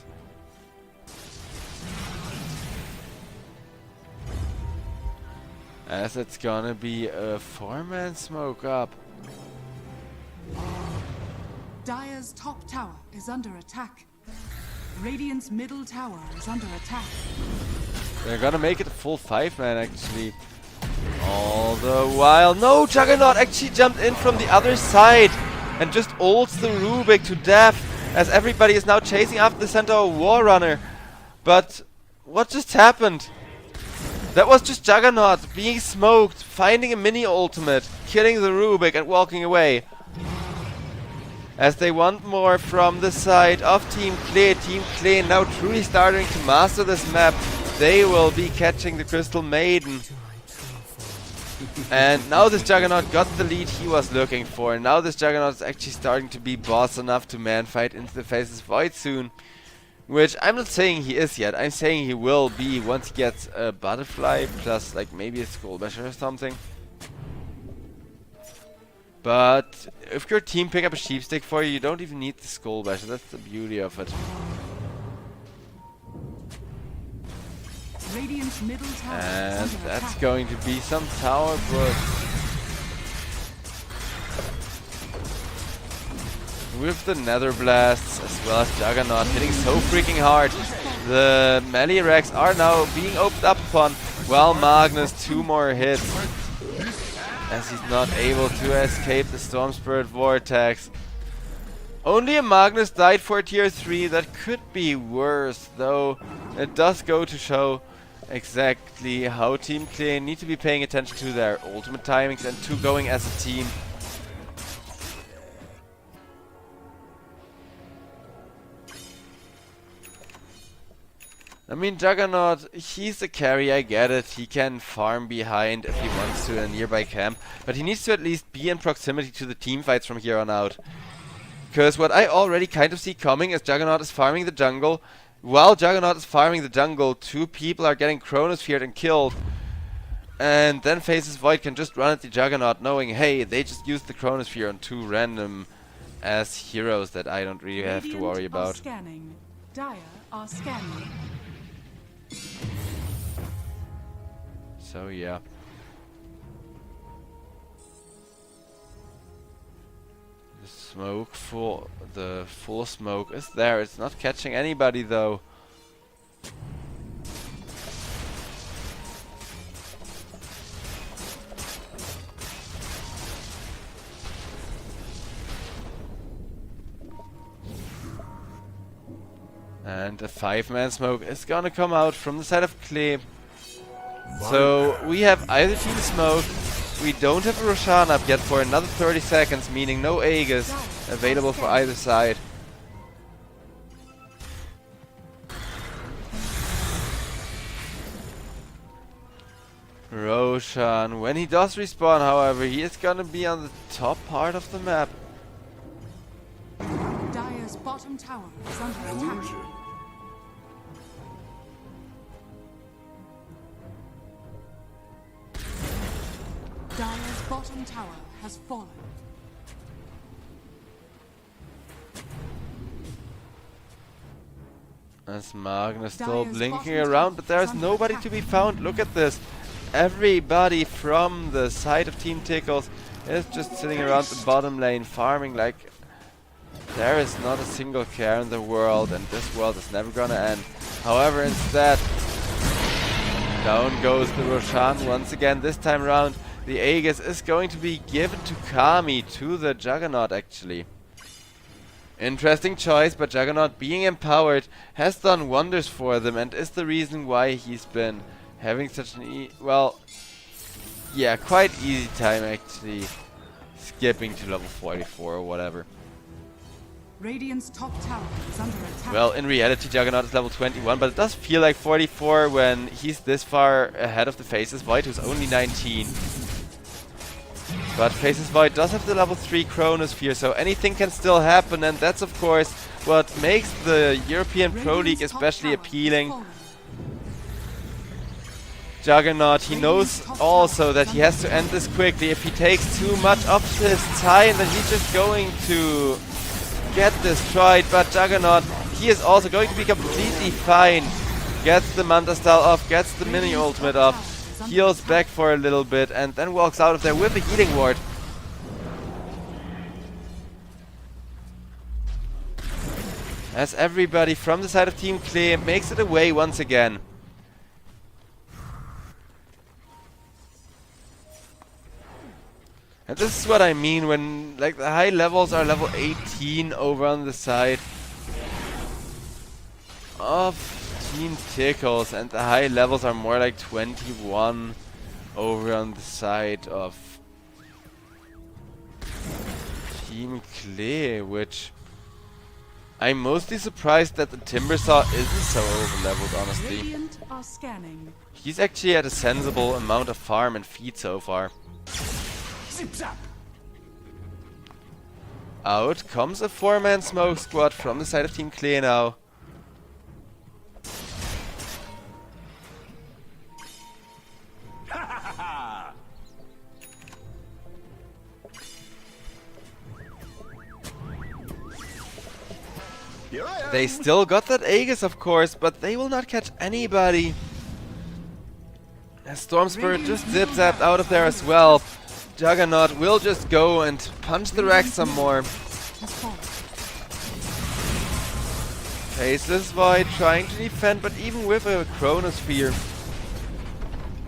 [SPEAKER 3] As it's gonna be a 4-man smoke up.
[SPEAKER 1] Dire's top tower is under attack. Radiant's middle tower is under attack.
[SPEAKER 3] They're gonna make it a full 5-man actually. All the while, no, Juggernaut actually jumped in from the other side and just ults the Rubik to death, as everybody is now chasing after the Centaur War Runner. But what just happened? That was just Juggernaut being smoked, finding a mini ultimate, killing the Rubik and walking away. As they want more from the side of Team Klee. Team Klee now truly starting to master this map. They will be catching the Crystal Maiden. And now this Juggernaut got the lead he was looking for. And now this Juggernaut is actually starting to be boss enough to man-fight into the Faceless Void soon. Which I'm not saying he is yet. I'm saying he will be once he gets a Butterfly plus like maybe a Skull Basher or something. But if your team pick up a Sheepstick for you, you don't even need the Skull Basher. That's the beauty of it.
[SPEAKER 1] Radiant's middle tower
[SPEAKER 3] And
[SPEAKER 1] is under
[SPEAKER 3] that's
[SPEAKER 1] attack.
[SPEAKER 3] going to be some tower push. With the Nether Blasts as well as Juggernaut hitting so freaking hard. The melee racks are now being opened up upon, while Magnus 2 more hits, as he's not able to escape the Storm Spirit Vortex. Only a Magnus died for tier 3. That could be worse, though. It does go to show exactly how Team Clay need to be paying attention to their ultimate timings and to going as a team. I mean, Juggernaut, he's a carry, I get it. He can farm behind if he wants to in a nearby camp. But he needs to at least be in proximity to the team fights from here on out. Because what I already kind of see coming is Juggernaut is farming the jungle. While Juggernaut is farming the jungle, 2 people are getting chronosphered and killed. And then Faces Void can just run at the Juggernaut knowing, hey, they just used the chronosphere on 2 random ass heroes that I don't really have to worry about.
[SPEAKER 1] Scanning. Dire are scanning.
[SPEAKER 3] So yeah. The full smoke is there. It's not catching anybody though. And a 5-man smoke is gonna come out from the side of Clay. So we have either team smoke. We don't have a Roshan up yet for another 30 seconds, meaning no Aegis available for either side. Roshan, when he does respawn, however, he is gonna be on the top part of the map.
[SPEAKER 1] Dire's bottom tower is under attack. Dire's bottom tower has fallen.
[SPEAKER 3] As Magnus still blinking around, but there's nobody to be found. Look at this. Everybody from the side of Team Tickles is just sitting around the bottom lane farming like there is not a single care in the world, and this world is never gonna end. However, instead, down goes the Roshan once again. This time around, the Aegis is going to be given to Kami, to the Juggernaut actually. Interesting choice, but Juggernaut being empowered has done wonders for them and is the reason why he's been having such an quite easy time actually skipping to level 44 or whatever.
[SPEAKER 1] Radiant's top tower is under attack.
[SPEAKER 3] Well, in reality Juggernaut is level 21, but it does feel like 44 when he's this far ahead of the Faces Void, who's only 19. But Faces Void does have the level 3 Chronosphere, so anything can still happen, and that's of course what makes the European Pro League especially appealing. Juggernaut, he knows also that he has to end this quickly. If he takes too much of his time, then he's just going to get destroyed. But Juggernaut, he is also going to be completely fine. Gets the Manta Style off, gets the mini ultimate off, heals back for a little bit, and then walks out of there with a healing ward. As everybody from the side of Team Clay makes it away once again. And this is what I mean when like the high levels are level 18 over on the side of Team Tickles, and the high levels are more like 21 over on the side of Team Clay, which I'm mostly surprised that the Timbersaw isn't so over-leveled, honestly.
[SPEAKER 1] Radiant are scanning.
[SPEAKER 3] He's actually had a sensible amount of farm and feed so far.
[SPEAKER 2] Zip zap.
[SPEAKER 3] Out comes a 4-man smoke squad from the side of Team Clay now. They still got that Aegis, of course, but they will not catch anybody. As Storm Spirit just zip-zapped out of there as well. Juggernaut will just go and punch the rack some more. Faceless Void trying to defend, but even with a Chronosphere.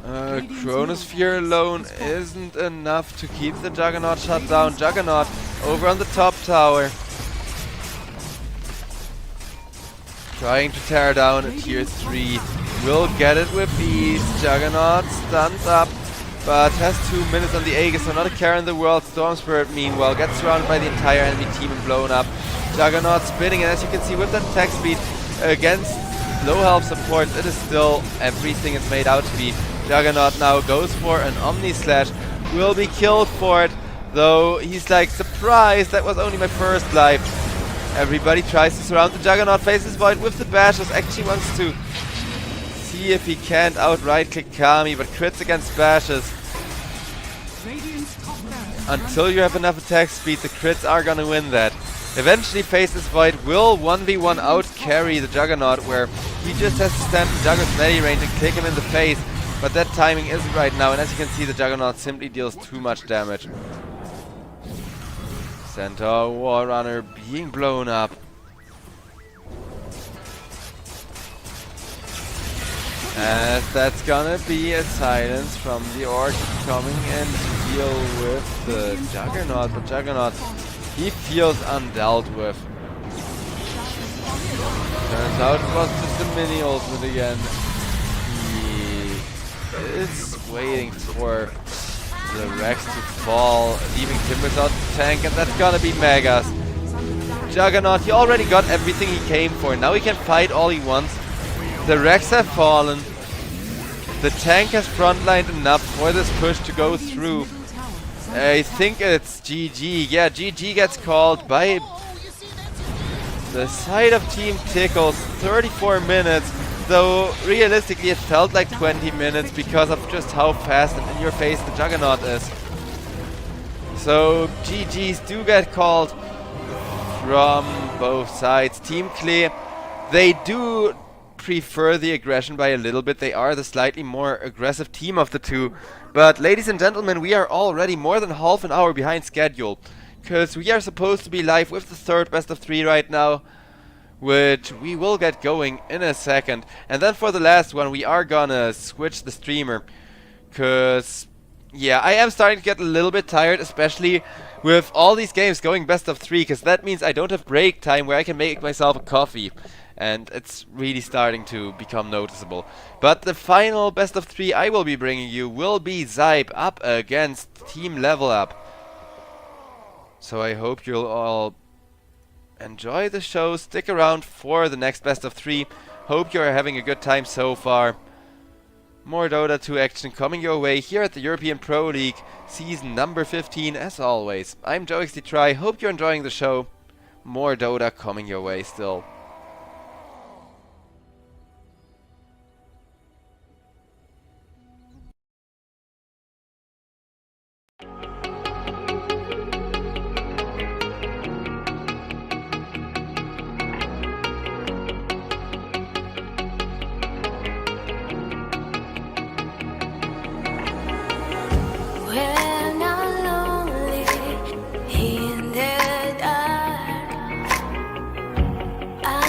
[SPEAKER 3] Chronosphere alone isn't enough to keep the Juggernaut shut down. Juggernaut over on the top tower. trying to tear down a tier 3. Will get it with ease. Juggernaut stuns up, but has 2 minutes on the Aegis, so not a care in the world. Storm Spirit, meanwhile, gets surrounded by the entire enemy team and blown up. Juggernaut spinning, and as you can see with that attack speed against low health supports, it is still everything is made out to be. Juggernaut now goes for an Omni Slash, will be killed for it, though he's like, surprise, that was only my first life. Everybody tries to surround the Juggernaut, faces Void with the bashes, actually wants to see if he can't outright click Kami, but crits against bashes.
[SPEAKER 1] Radiant's top barracks
[SPEAKER 3] Until you have enough attack speed, the crits are gonna win that. Eventually Faceless Void will 1v1 out carry the Juggernaut, where he just has to stand in Jugger's melee range and click him in the face. But that timing isn't right now, and as you can see, the Juggernaut simply deals too much damage. Centaur War Runner being blown up. As that's gonna be a silence from the Orc coming in to deal with the Juggernaut. The Juggernaut, he feels undealt with. Turns out it was just a mini ultimate again. He is waiting for the Rex to fall, leaving Timbers out the tank, and that's gonna be Megas. Juggernaut, he already got everything he came for. Now he can fight all he wants. The Rex have fallen. The tank has frontlined enough for this push to go through. I think it's GG. Yeah, GG gets called by the side of Team Tickles. 34 minutes, though realistically it felt like 20 minutes because of just how fast and in your face the Juggernaut is. So GGs do get called from both sides. Team Klee, they do prefer the aggression by a little bit. They are the slightly more aggressive team of the two. But ladies and gentlemen, we are already more than half an hour behind schedule, because we are supposed to be live with the third best of 3 right now, which we will get going in a second. And then for the last one, we are gonna switch the streamer, because yeah, I am starting to get a little bit tired, especially with all these games going best of 3, because that means I don't have break time where I can make myself a coffee. And it's really starting to become noticeable. But the final best of 3 I will be bringing you will be SIBE up against Team Level Up. So I hope you'll all enjoy the show, stick around for the next best of 3. Hope you're having a good time so far. More Dota 2 action coming your way here at the European Pro League, season number 15 as always. I'm JoeXDTry, hope you're enjoying the show. More Dota coming your way still.
[SPEAKER 5] When I'm lonely in the dark, I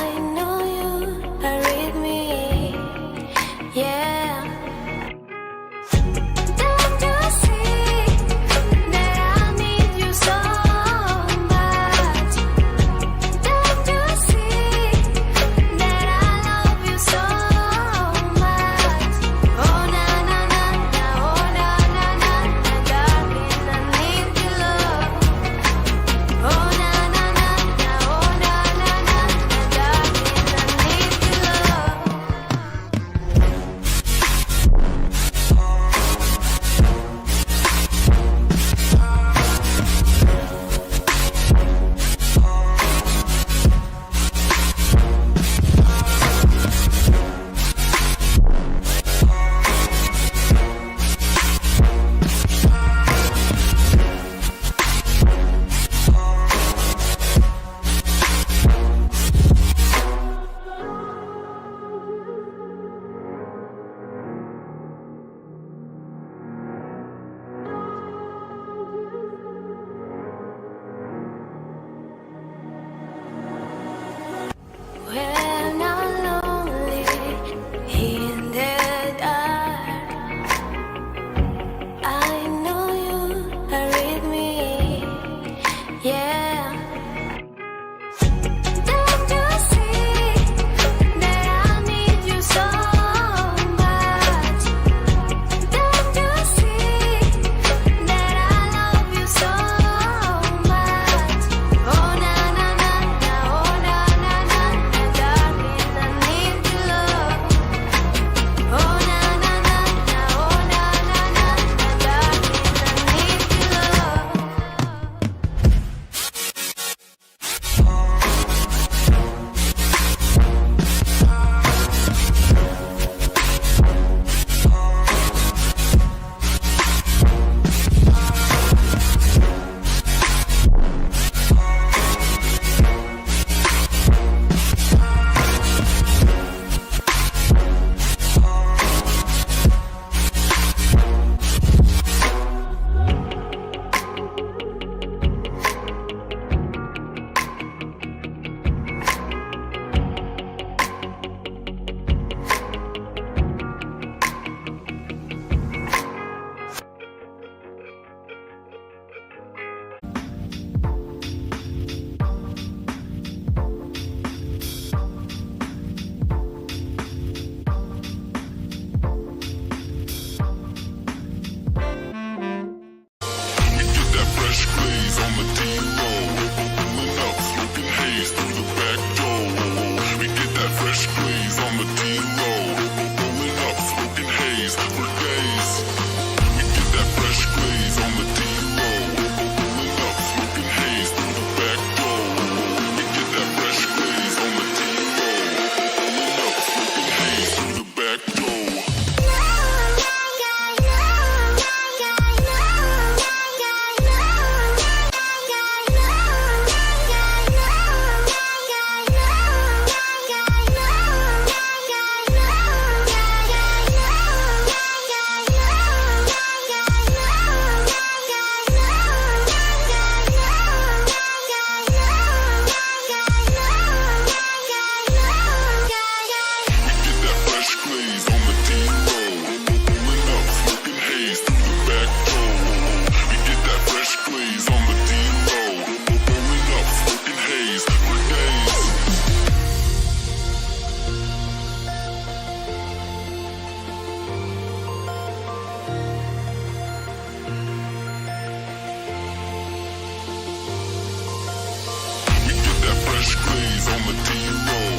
[SPEAKER 6] glaze on the D-roll.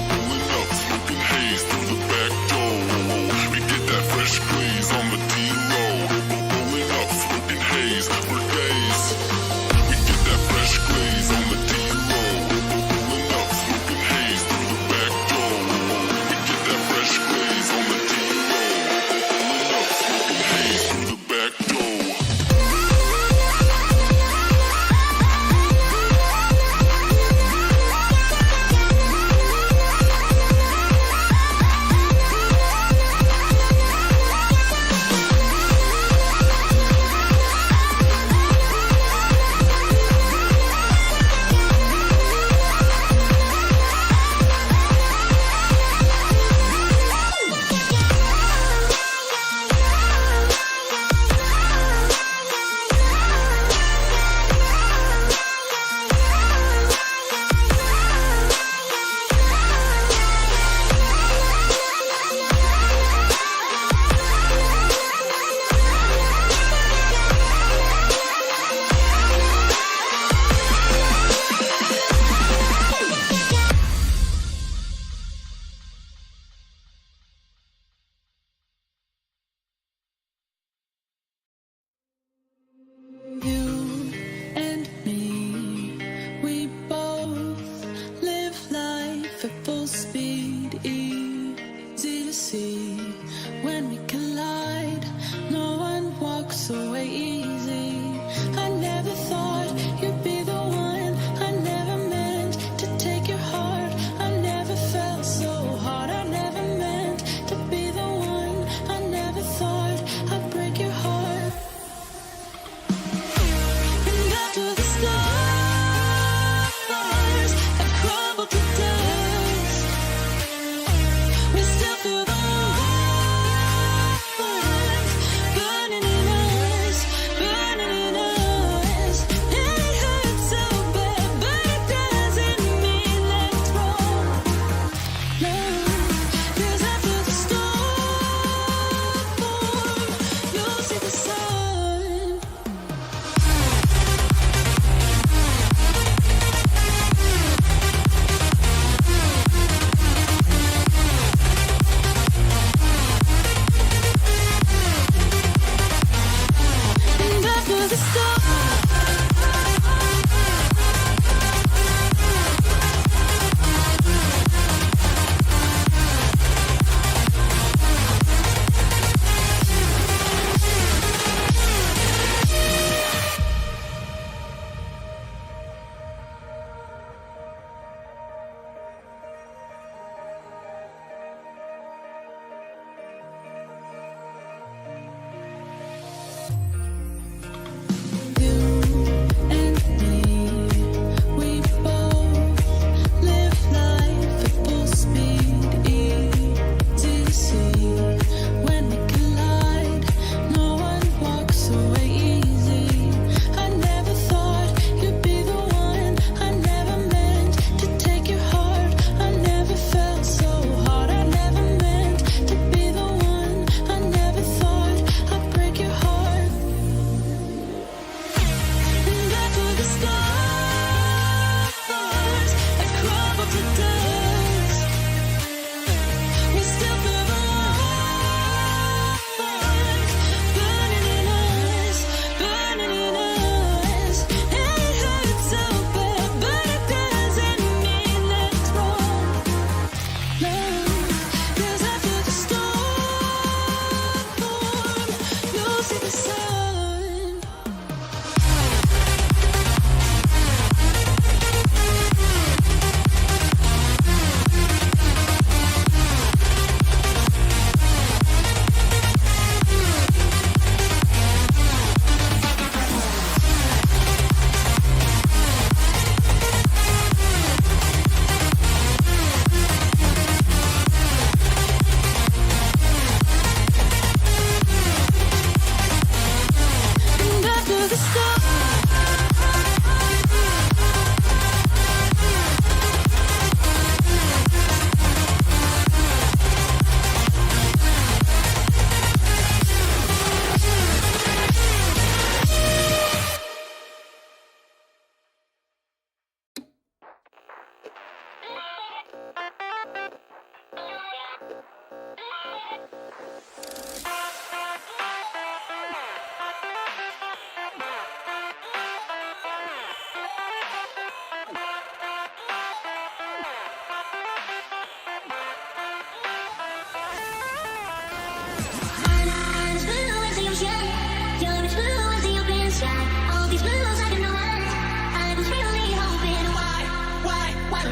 [SPEAKER 6] Rolling up, smoking haze through the back door. We get that fresh glaze on the D-roll. Rolling up, smoking haze for days. We get that fresh glaze on the D-roll. Rolling up, smoking haze through the back door. We get that fresh glaze on the D-roll. Rolling up, smoking haze through the back door.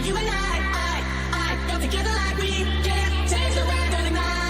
[SPEAKER 5] you and I come together like we can change the weather tonight.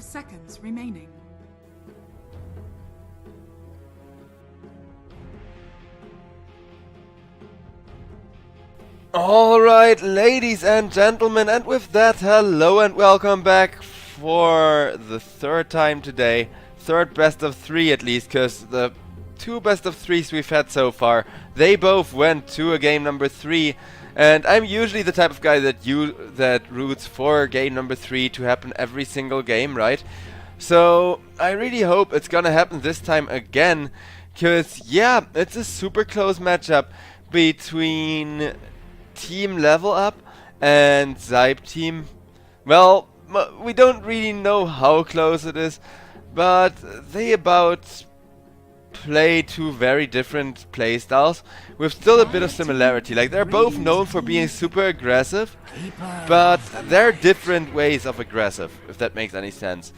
[SPEAKER 1] Seconds remaining.
[SPEAKER 3] Alright, ladies and gentlemen, and with that, hello and welcome back for the third time today. Third best of three at least, because the two best of threes we've had so far, they both went to a game number 3. And I'm usually the type of guy that roots for game number 3 to happen every single game, right? So I really hope it's gonna happen this time again, cause yeah, it's a super close matchup between Team Level Up and SIBE Team. Well, we don't really know how close it is, but they about play two very different playstyles with still a bit of similarity. Like, they're both known for being super aggressive, but they're different ways of aggressive, if that makes any sense.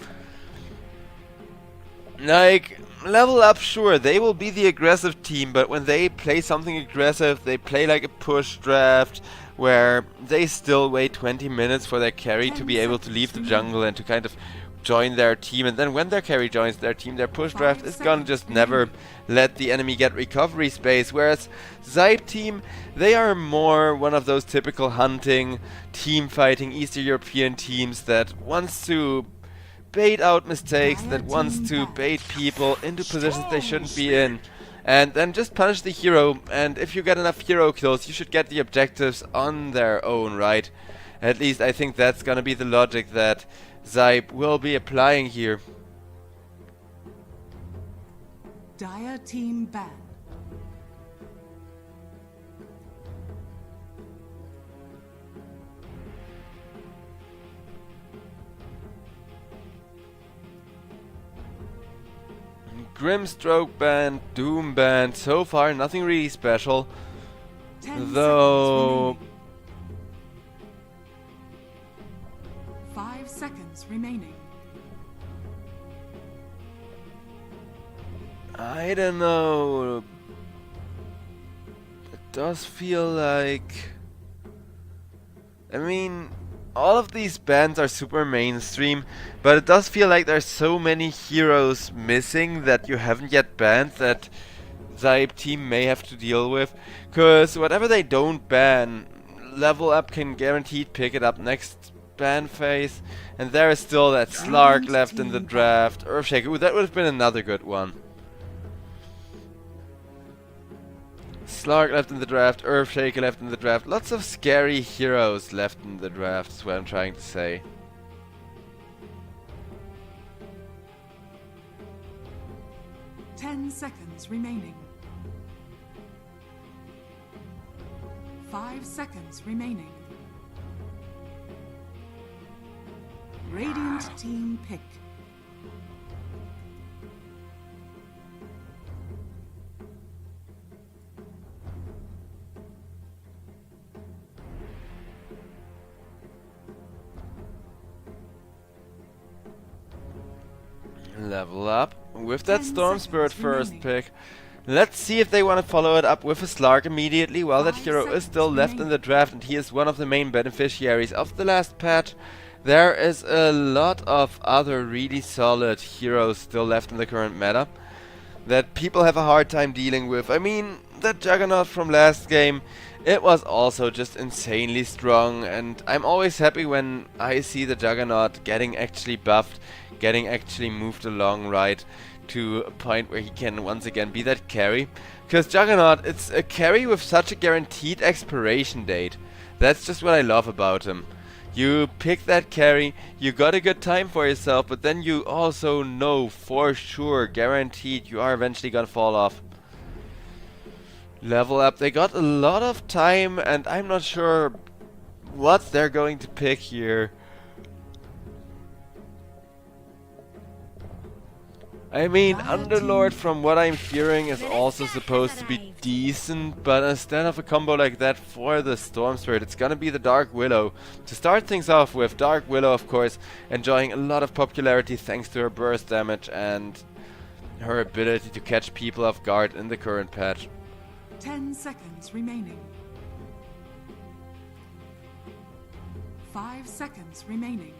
[SPEAKER 3] Like, Level Up, sure, they will be the aggressive team, but when they play something aggressive, they play like a push draft, where they still wait 20 minutes for their carry to be able to leave the jungle and to kind of join their team, and then when their carry joins their team, their push draft is gonna just never let the enemy get recovery space. Whereas SIBE Team, they are more one of those typical hunting, team fighting Eastern European teams that wants to bait out mistakes, that wants to bait people into positions they shouldn't be in, and then just punish the hero. And if you get enough hero kills, you should get the objectives on their own, right? At least I think that's gonna be the logic that SIBE will be applying here.
[SPEAKER 1] Dire team ban.
[SPEAKER 3] Grimstroke band, Doom band, so far nothing really special.
[SPEAKER 1] 10
[SPEAKER 3] Though...
[SPEAKER 1] seconds remaining. 5 seconds remaining.
[SPEAKER 3] I don't know. It does feel like... I mean, all of these bands are super mainstream, but it does feel like there's so many heroes missing that you haven't yet banned that SIBE Team may have to deal with. Cause whatever they don't ban, Level Up can guaranteed pick it up next ban phase. And there is still that Slark left in the draft. Earthshaker, ooh, that would have been another good one. Slark left in the draft, Earthshaker left in the draft. Lots of scary heroes left in the draft is what I'm trying to say.
[SPEAKER 1] Seconds remaining. 5 seconds remaining. Radiant team pick.
[SPEAKER 3] Level up with that
[SPEAKER 1] 10
[SPEAKER 3] Storm
[SPEAKER 1] seconds
[SPEAKER 3] Spirit first
[SPEAKER 1] remaining.
[SPEAKER 3] pick. Let's see if they want to follow it up with a Slark immediately. Well, that
[SPEAKER 1] 5
[SPEAKER 3] hero is
[SPEAKER 1] seconds
[SPEAKER 3] still left in
[SPEAKER 1] remaining.
[SPEAKER 3] the draft, and he is one of the main beneficiaries of the last patch. There is a lot of other really solid heroes still left in the current meta that people have a hard time dealing with. I mean, that Juggernaut from last game, it was also just insanely strong, and I'm always happy when I see the Juggernaut getting actually buffed, getting actually moved along right to a point where he can once again be that carry. Because Juggernaut, it's a carry with such a guaranteed expiration date. That's just what I love about him. You pick that carry, you got a good time for yourself, but then you also know for sure, guaranteed, you are eventually gonna fall off. Level up, they got a lot of time, and I'm not sure what they're going to pick here. I mean, Underlord, from what I'm hearing, is also supposed to be decent, but instead of a combo like that for the Storm Spirit, it's gonna be the Dark Willow. To start things off with, Dark Willow, of course, enjoying a lot of popularity thanks to her burst damage and her ability to catch people off guard in the current patch.
[SPEAKER 1] 10 seconds remaining. 5 seconds remaining.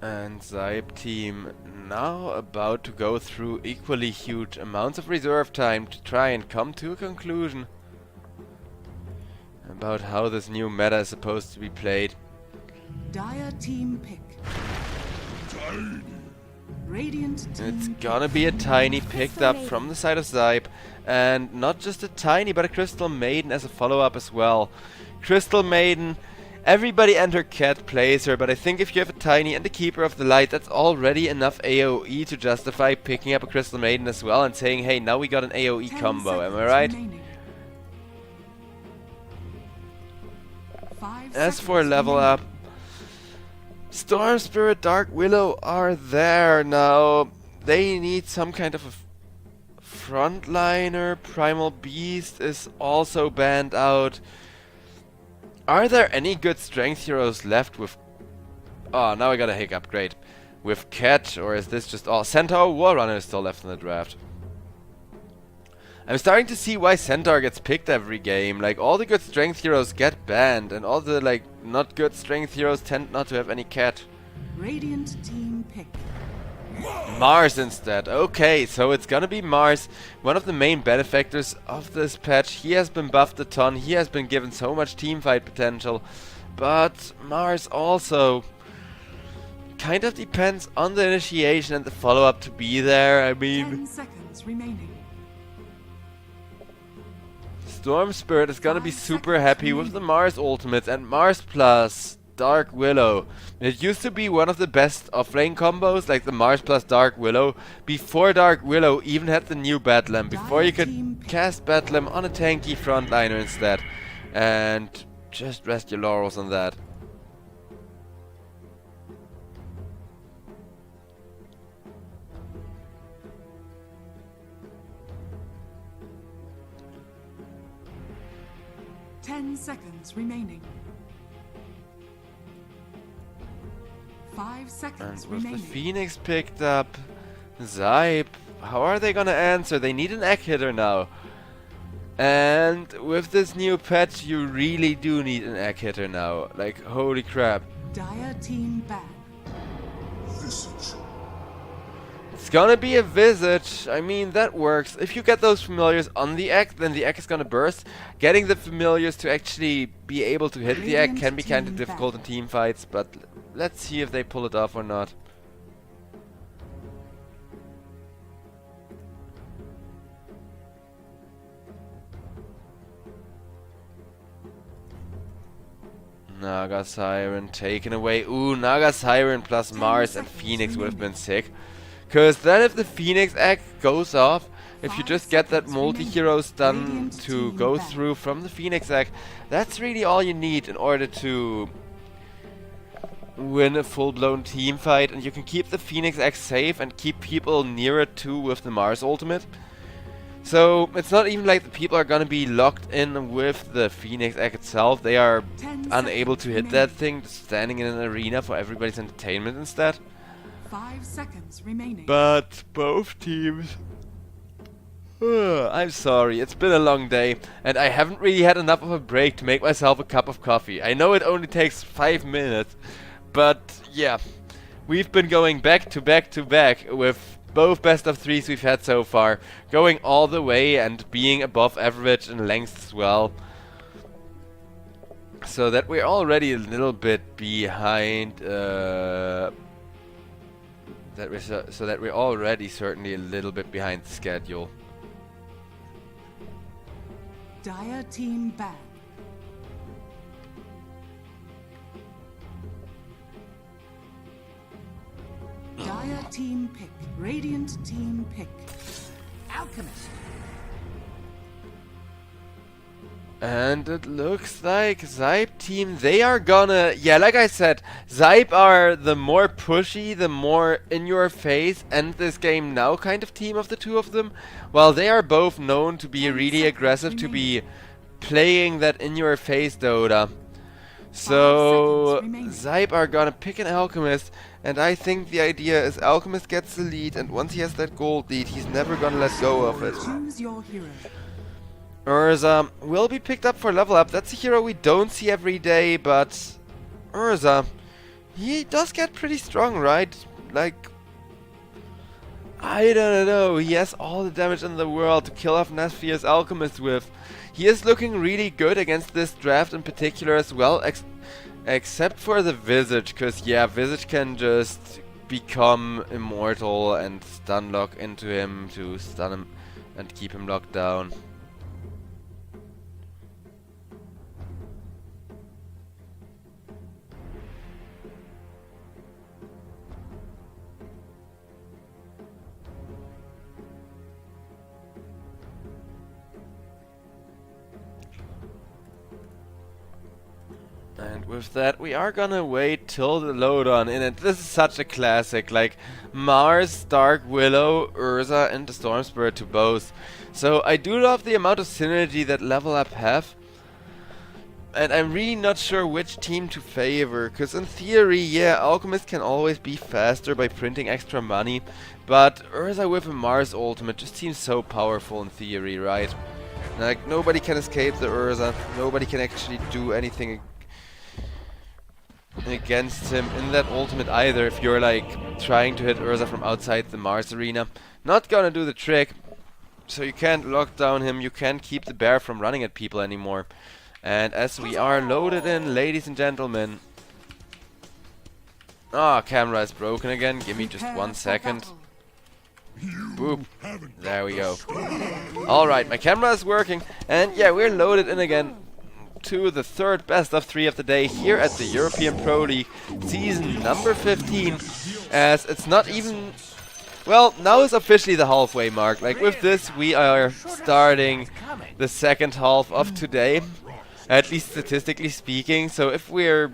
[SPEAKER 3] And SIBE team now about to go through equally huge amounts of reserve time to try and come to a conclusion about how this new meta is supposed to be played.
[SPEAKER 1] Dire team pick. Radiant team
[SPEAKER 3] It's
[SPEAKER 1] pick.
[SPEAKER 3] gonna be a tiny picked up from the side of SIBE, and not just a tiny but a Crystal Maiden as a follow-up as well. Crystal Maiden, everybody and her cat plays her, but I think if you have a tiny and a Keeper of the Light, that's already enough AoE to justify picking up a Crystal Maiden as well and saying, hey, now we got an AoE
[SPEAKER 1] 10
[SPEAKER 3] combo, am I
[SPEAKER 1] seconds
[SPEAKER 3] right?
[SPEAKER 1] remaining. 5
[SPEAKER 3] As
[SPEAKER 1] seconds
[SPEAKER 3] for level
[SPEAKER 1] remaining.
[SPEAKER 3] up, Storm Spirit, Dark Willow are there now. They need some kind of a frontliner. Primal Beast is also banned out. Are there any good strength heroes left with... Oh, now I got a hiccup, great. With Catch, or is this just all... Centaur Warrunner is still left in the draft. I'm starting to see why Centaur gets picked every game. Like, all the good strength heroes get banned, and all the, like, not good strength heroes tend not to have any Catch.
[SPEAKER 1] Radiant team pick.
[SPEAKER 3] Mars instead. Okay, so it's gonna be Mars, one of the main benefactors of this patch. He has been buffed a ton, he has been given so much teamfight potential, but Mars also kind of depends on the initiation and the follow-up to be there. I mean,
[SPEAKER 1] 10 seconds remaining.
[SPEAKER 3] Storm Spirit is gonna be
[SPEAKER 1] 5
[SPEAKER 3] super
[SPEAKER 1] seconds
[SPEAKER 3] happy with the
[SPEAKER 1] remaining.
[SPEAKER 3] Mars ultimates and Mars plus Dark Willow. It used to be one of the best offlane combos, like the Mars plus Dark Willow, before Dark Willow even had the new Batlam, before you could cast Batlam on a tanky frontliner instead. And just rest your laurels on that.
[SPEAKER 1] Ten seconds remaining. 5
[SPEAKER 3] And
[SPEAKER 1] seconds
[SPEAKER 3] with the
[SPEAKER 1] remaining.
[SPEAKER 3] Phoenix picked up, SIBE, how are they gonna answer? They need an egg hitter now. And with this new patch, you really do need an egg hitter now. Like, holy crap.
[SPEAKER 1] Dire team ban.
[SPEAKER 2] Visage
[SPEAKER 3] It's gonna be a Visage. I mean, that works. If you get those familiars on the egg, then the egg is gonna burst. Getting the familiars to actually be able to hit the egg can be kind of difficult in team fights, but let's see if they pull it off or not. Naga Siren taken away. Ooh, Naga Siren plus Mars and Phoenix would have been sick. Because then if the Phoenix egg goes off, if you just get that multi-hero stun to go through from the Phoenix egg, that's really all you need in order to win a full-blown team fight. And you can keep the Phoenix egg safe and keep people near it too with the Mars ultimate. So it's not even like the people are gonna be locked in with the Phoenix egg itself. They are unable to hit that thing, just standing in an arena for everybody's entertainment instead.
[SPEAKER 1] 5 seconds remaining.
[SPEAKER 3] But both teams... I'm sorry, it's been a long day and I haven't really had enough of a break to make myself a cup of coffee. I know it only takes 5 minutes, but yeah. We've been going back to back to back with both best of threes we've had so far, going all the way and being above average in length as well. So that we're already a little bit behind, so that we're already certainly a little bit behind the schedule.
[SPEAKER 1] Dire team ban. Dire team pick. Radiant team pick.
[SPEAKER 4] Alchemist.
[SPEAKER 3] And it looks like SIBE team, they are gonna... Yeah, like I said, SIBE are the more pushy, the more in-your-face, end this game now kind of team of the two of them. While they are both known to be really aggressive, to be playing that in-your-face Dota. So, SIBE are gonna pick an Alchemist, and I think the idea is Alchemist gets the lead, and once he has that gold lead, he's never gonna let go of it.
[SPEAKER 1] Choose your hero.
[SPEAKER 3] Urza will be picked up for level up. That's a hero we don't see every day, but Urza, he does get pretty strong, right? Like, I don't know, he has all the damage in the world to kill off Nasfir's Alchemist with. He is looking really good against this draft in particular as well, except for the Visage, because yeah, Visage can just become immortal and stun lock into him to stun him and keep him locked down. And with that, we are gonna wait till the load-on in it. This is such a classic, like Mars, Dark Willow, Urza, and the Storm Spirit to both. So I do love the amount of synergy that Level Up have. And I'm really not sure which team to favor, because in theory, yeah, Alchemist can always be faster by printing extra money. But Urza with a Mars ultimate just seems so powerful in theory, right? Like, nobody can escape the Urza, nobody can actually do anything against him in that ultimate either if you're like trying to hit Urza from outside the Mars arena. Not gonna do the trick, so you can't lock down him, you can't keep the bear from running at people anymore. And as we are loaded in, ladies and gentlemen... Ah, camera is broken again, give me just 1 second. Boop, there we go. Alright, my camera is working, and yeah, we're loaded in again to the third best of 3 of the day here at the European Pro League season number 15, as it's not even... Well, now is officially the halfway mark. Like, with this we are starting the second half of today, at least statistically speaking. So if we're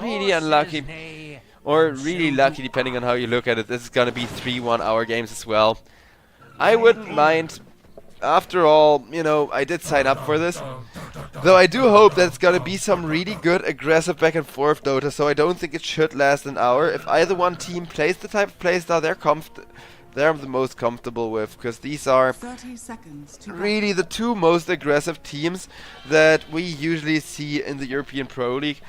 [SPEAKER 3] really unlucky, or really lucky depending on how you look at it, this is gonna be 3 1-hour games as well. I wouldn't mind. After all, you know, I did sign up for this. Though I do hope that it's gonna be some really good aggressive back and forth Dota, so I don't think it should last an hour. If either one team plays the type of playstyle they're the most comfortable with, because these are
[SPEAKER 1] 30 seconds to
[SPEAKER 3] really the 2 most aggressive teams that we usually see in the European Pro League.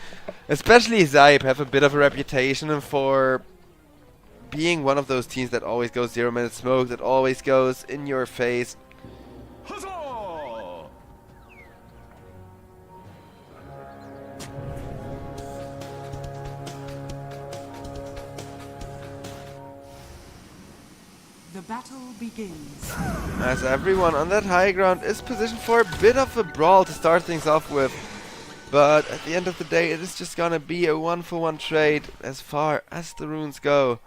[SPEAKER 3] Especially SIBE have a bit of a reputation for being one of those teams that always goes 0-minute smoke, that always goes in your face.
[SPEAKER 2] Huzzah!
[SPEAKER 1] The battle begins.
[SPEAKER 3] As everyone on that high ground is positioned for a bit of a brawl to start things off with. But at the end of the day, it is just gonna be a 1-for-1 trade as far as the runes go.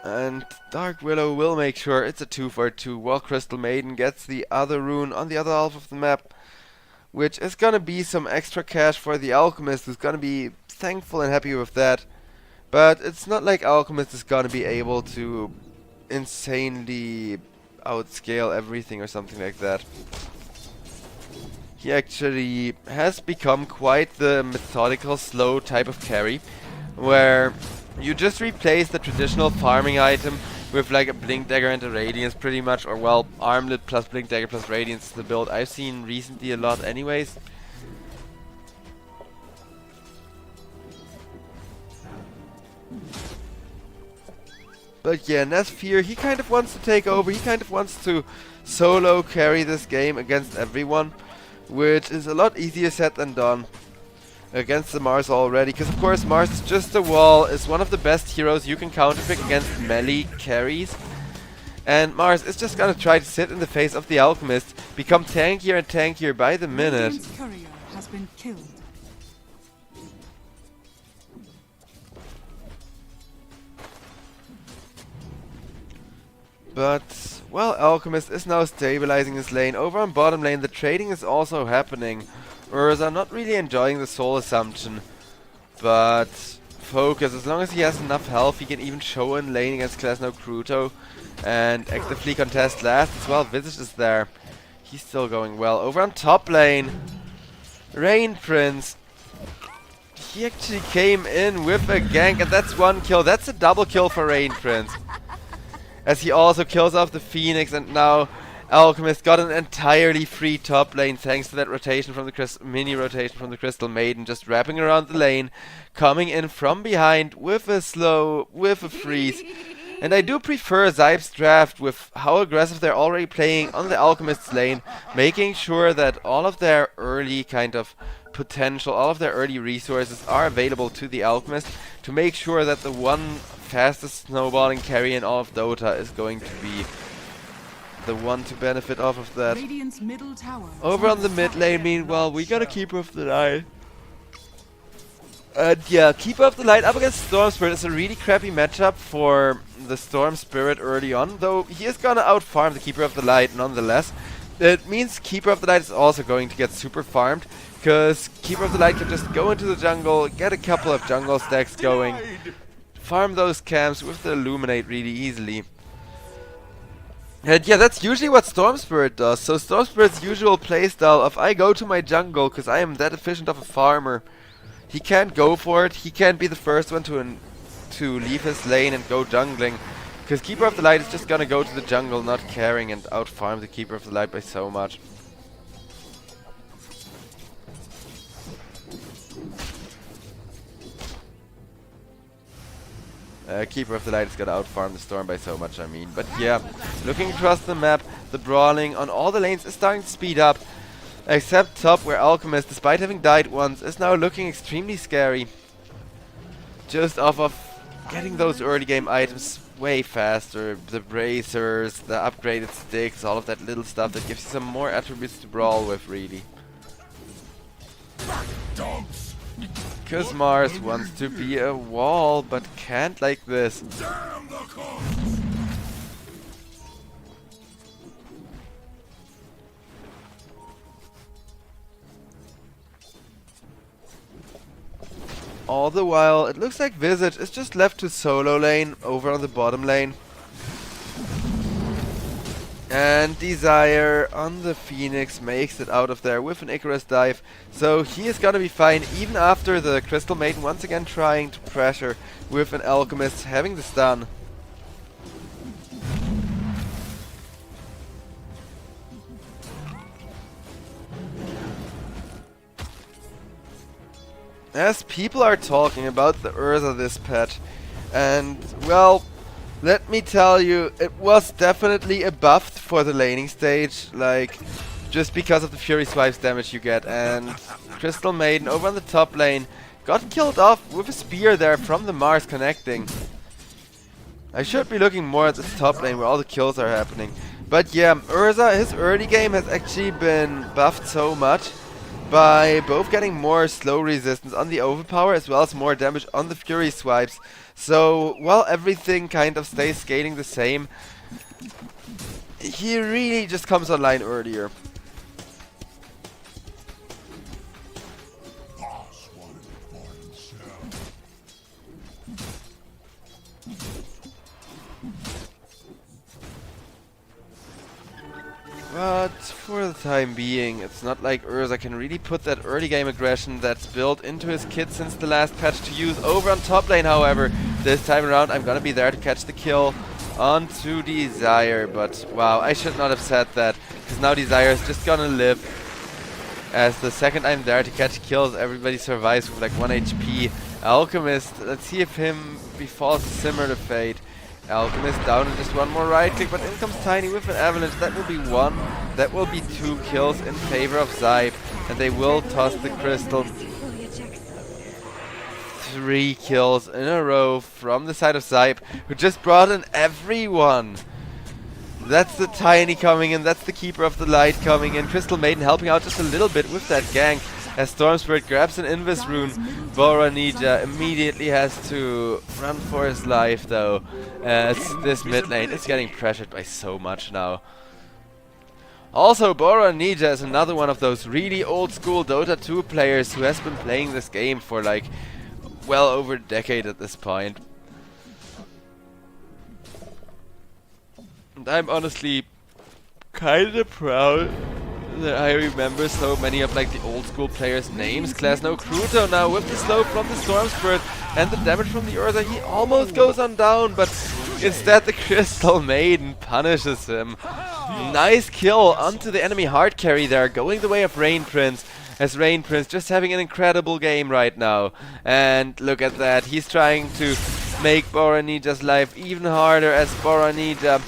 [SPEAKER 3] And Dark Willow will make sure it's a 2-for-2 while Crystal Maiden gets the other rune on the other half of the map. Which is gonna be some extra cash for the Alchemist, who's gonna be thankful and happy with that. But it's not like Alchemist is gonna be able to insanely outscale everything or something like that. He actually has become quite the methodical, slow type of carry, where you just replace the traditional farming item with like a Blink Dagger and a Radiance pretty much, or well, Armlet plus Blink Dagger plus Radiance is the build I've seen recently a lot anyways. But yeah, Nesfear, he kind of wants to take over, he kind of wants to solo carry this game against everyone, which is a lot easier said than done against the Mars already, because of course Mars is just a wall, is one of the best heroes you can counterpick against melee carries. And Mars is just gonna try to sit in the face of the Alchemist, become tankier and tankier by the minute.
[SPEAKER 1] Radiant's courier has been killed.
[SPEAKER 3] But, well, Alchemist is now stabilizing his lane. Over on bottom lane, the trading is also happening. Urza not really enjoying the soul assumption. But, Focus, as long as he has enough health, he can even show in lane against Class No Kruto. And actively contest last as well. Visage is there. He's still going well. Over on top lane, Rain Prince. He actually came in with a gank, and that's one kill. That's a double kill for Rain Prince. As he also kills off the Phoenix, and now Alchemist got an entirely free top lane thanks to that rotation from the mini rotation from the Crystal Maiden, just wrapping around the lane, coming in from behind with a slow, with a freeze. And I do prefer SIBE's draft with how aggressive they're already playing on the Alchemist's lane, making sure that all of their early kind of potential, all of their early resources are available to the Alchemist, to make sure that the one fastest snowballing carry in all of Dota is going to be the one to benefit off of that.
[SPEAKER 1] Radiant's middle tower
[SPEAKER 3] Over on the mid lane, meanwhile, we got a Keeper of the Light. And yeah, Keeper of the Light up against Storm Spirit is a really crappy matchup for the Storm Spirit early on, though he is gonna outfarm the Keeper of the Light nonetheless. It means Keeper of the Light is also going to get super farmed, because Keeper of the Light can just go into the jungle, get a couple of jungle stacks going, farm those camps with the Illuminate really easily. And yeah, that's usually what Storm Spirit does. So Storm Spirit's usual playstyle of I go to my jungle because I am that efficient of a farmer. He can't go for it, he can't be the first one to leave his lane and go jungling. Because Keeper of the Light is just gonna go to the jungle not caring and outfarm the Keeper of the Light by so much. Keeper of the Light is gonna outfarm the Storm by so much, I mean. But yeah, looking across the map, the brawling on all the lanes is starting to speed up. Except top, where Alchemist, despite having died once, is now looking extremely scary. Just off of getting those early game items way faster. The bracers, the upgraded sticks, all of that little stuff that gives you some more attributes to brawl with, really. Because Mars wants to be a wall, but can't like this.
[SPEAKER 2] Damn the cause!
[SPEAKER 3] All the while, it looks like Visage is just left to solo lane over on the bottom lane. And Desire on the Phoenix makes it out of there with an Icarus dive. So he is gonna be fine even after the Crystal Maiden once again trying to pressure with an Alchemist having the stun. As people are talking about the Urza this patch, And, well, let me tell you, it was definitely a buff for the laning stage, like, just because of the Fury Swipes damage you get. And Crystal Maiden over on the top lane got killed off with a spear there from the Mars connecting. I should be looking more at this top lane where all the kills are happening. But yeah, Urza, his early game has actually been buffed so much by both getting more slow resistance on the overpower as well as more damage on the Fury Swipes. So, while everything kind of stays scaling the same, he really just comes online earlier. But for the time being, it's not like Urza can really put that early game aggression that's built into his kit since the last patch to use over on top lane. However, this time around I'm gonna be there to catch the kill onto Desire. But wow, I should not have said that, because now Desire is just gonna live. As the second I'm there to catch kills, everybody survives with like 1 HP. Alchemist, let's see if him befalls a similar fate. Alchemist down and just one more right click, but in comes Tiny with an avalanche. That will be one, that will be 2 kills in favor of SIBE, and they will toss the crystal. 3 kills in a row from the side of SIBE, who just brought in everyone. That's the Tiny coming in, that's the Keeper of the Light coming in. Crystal Maiden helping out just a little bit with that gank. As Storm Spirit grabs an Invis rune, Boranija immediately has to run for his life though, as this mid lane is getting pressured by so much now. Also, Boranija is another one of those really old school Dota 2 players who has been playing this game for like well over a decade at this point. And I'm honestly kinda proud that I remember so many of like the old school players' names. Klasno Kruto now with the slow from the Storm Spirit and the damage from the Urza. He almost goes on down, but instead the Crystal Maiden punishes him. Nice kill onto the enemy hard carry there, going the way of Rain Prince. As Rain Prince just having an incredible game right now. And look at that, he's trying to make Boranija's life even harder, as Boranija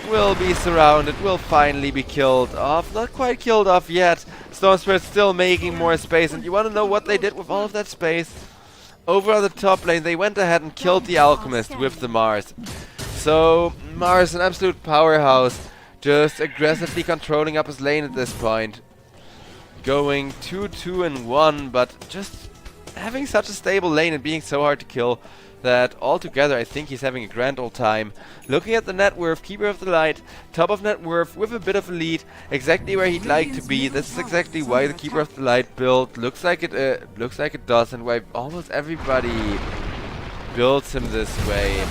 [SPEAKER 3] will be surrounded, will finally be killed off. Not quite killed off yet. Storm Spirit still making more space, and you want to know what they did with all of that space? Over on the top lane, they went ahead and killed the Alchemist with the Mars. So, Mars, an absolute powerhouse, just aggressively controlling up his lane at this point. Going 2-2-1, but just having such a stable lane and being so hard to kill that altogether I think he's having a grand old time. Looking at the net worth, Keeper of the Light, top of net worth with a bit of a lead, exactly where he'd like to be. This is exactly why the Keeper of the Light build looks like it does, and why almost everybody builds him this way.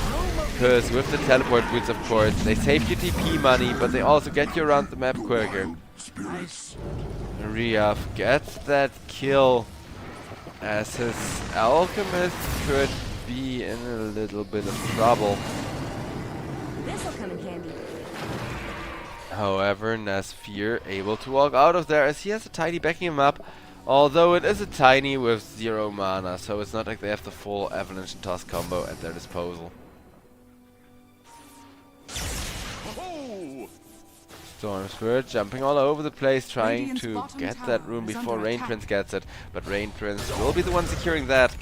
[SPEAKER 3] Because with the teleport boots, of course, they save you TP money, but they also get you around the map quicker. Riaf gets that kill, as his Alchemist could be in a little bit of trouble.
[SPEAKER 9] This'll come in handy.
[SPEAKER 3] However, Nasfir able to walk out of there as he has a Tiny backing him up, although it is a Tiny with 0 mana, so it's not like they have the full Avalanche and Toss combo at their disposal. Storm Spirit jumping all over the place, trying to get that rune before Rain Prince gets it, but Rain Prince will be the one securing that.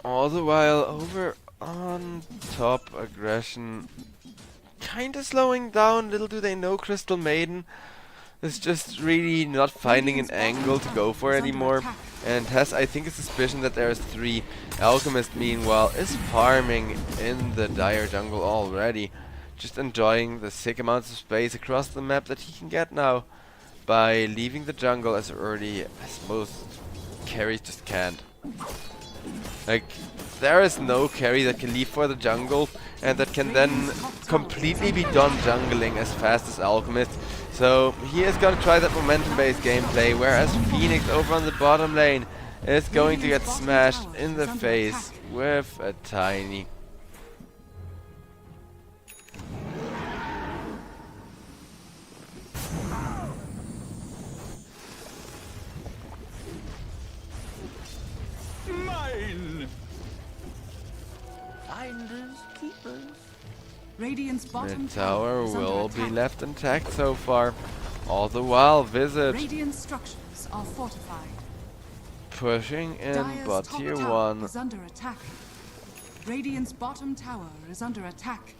[SPEAKER 3] All the while over on top, aggression kinda slowing down. Little do they know Crystal Maiden is just really not finding an angle to go for anymore, and has, I think, a suspicion that there's 3. Alchemist, meanwhile, is farming in the Dire jungle already, just enjoying the sick amounts of space across the map that he can get now by leaving the jungle as early as most carries just can't. Like, there is no carry that can leave for the jungle and that can then completely be done jungling as fast as Alchemist. So he is going to try that momentum-based gameplay, whereas Phoenix over on the bottom lane is going to get smashed in the face with a Tiny.
[SPEAKER 1] Radiant's bottom
[SPEAKER 3] Mid tower
[SPEAKER 1] is under
[SPEAKER 3] will be
[SPEAKER 1] attack.
[SPEAKER 3] left intact so far. All the while, Visit
[SPEAKER 1] Radiant structures are fortified.
[SPEAKER 3] pushing in
[SPEAKER 1] Dire's
[SPEAKER 3] bot
[SPEAKER 1] top
[SPEAKER 3] tier
[SPEAKER 1] tower
[SPEAKER 3] 1.
[SPEAKER 1] is under attack. Radiant's bottom tower is under attack.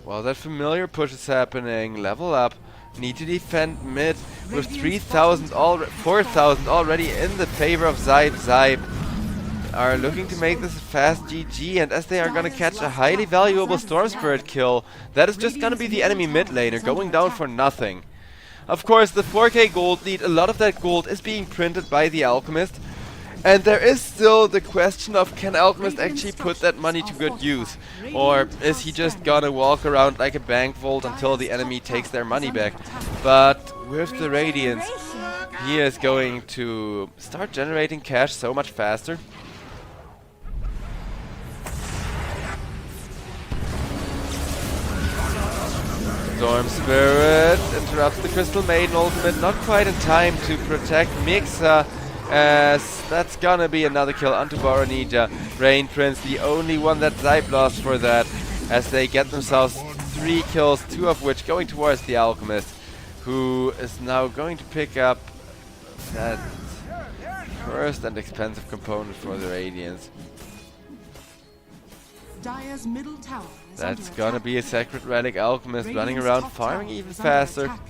[SPEAKER 3] While that familiar push is happening, level up. Need to defend mid with
[SPEAKER 1] Radiant's
[SPEAKER 3] 3,000
[SPEAKER 1] bottom tower
[SPEAKER 3] 4,000 already in the favor of SIBE. SIBE are looking to make this a fast GG, and as they are gonna catch a highly valuable Storm Spirit kill, that is just gonna be the enemy mid laner going down for nothing. Of course, the 4k gold lead, a lot of that gold is being printed by the Alchemist. And there is still the question of, can Alchemist actually put that money to good use? Or is he just gonna walk around like a bank vault until the enemy takes their money back? But with the Radiance, he is going to start generating cash so much faster. Storm Spirit interrupts the Crystal Maiden ultimate, not quite in time to protect Mixa, as that's gonna be another kill onto Boronija. Rain Prince, the only one that SIBE lost for that, as they get themselves 3 kills, 2 of which going towards the Alchemist, who is now going to pick up that first and expensive component for the Radiance.
[SPEAKER 1] Dire's middle tower is
[SPEAKER 3] That's
[SPEAKER 1] under
[SPEAKER 3] gonna
[SPEAKER 1] attack.
[SPEAKER 3] be a Sacred Relic Alchemist running
[SPEAKER 1] Radiant's
[SPEAKER 3] around,
[SPEAKER 1] top
[SPEAKER 3] farming
[SPEAKER 1] tower
[SPEAKER 3] even
[SPEAKER 1] is under
[SPEAKER 3] faster.
[SPEAKER 1] attack.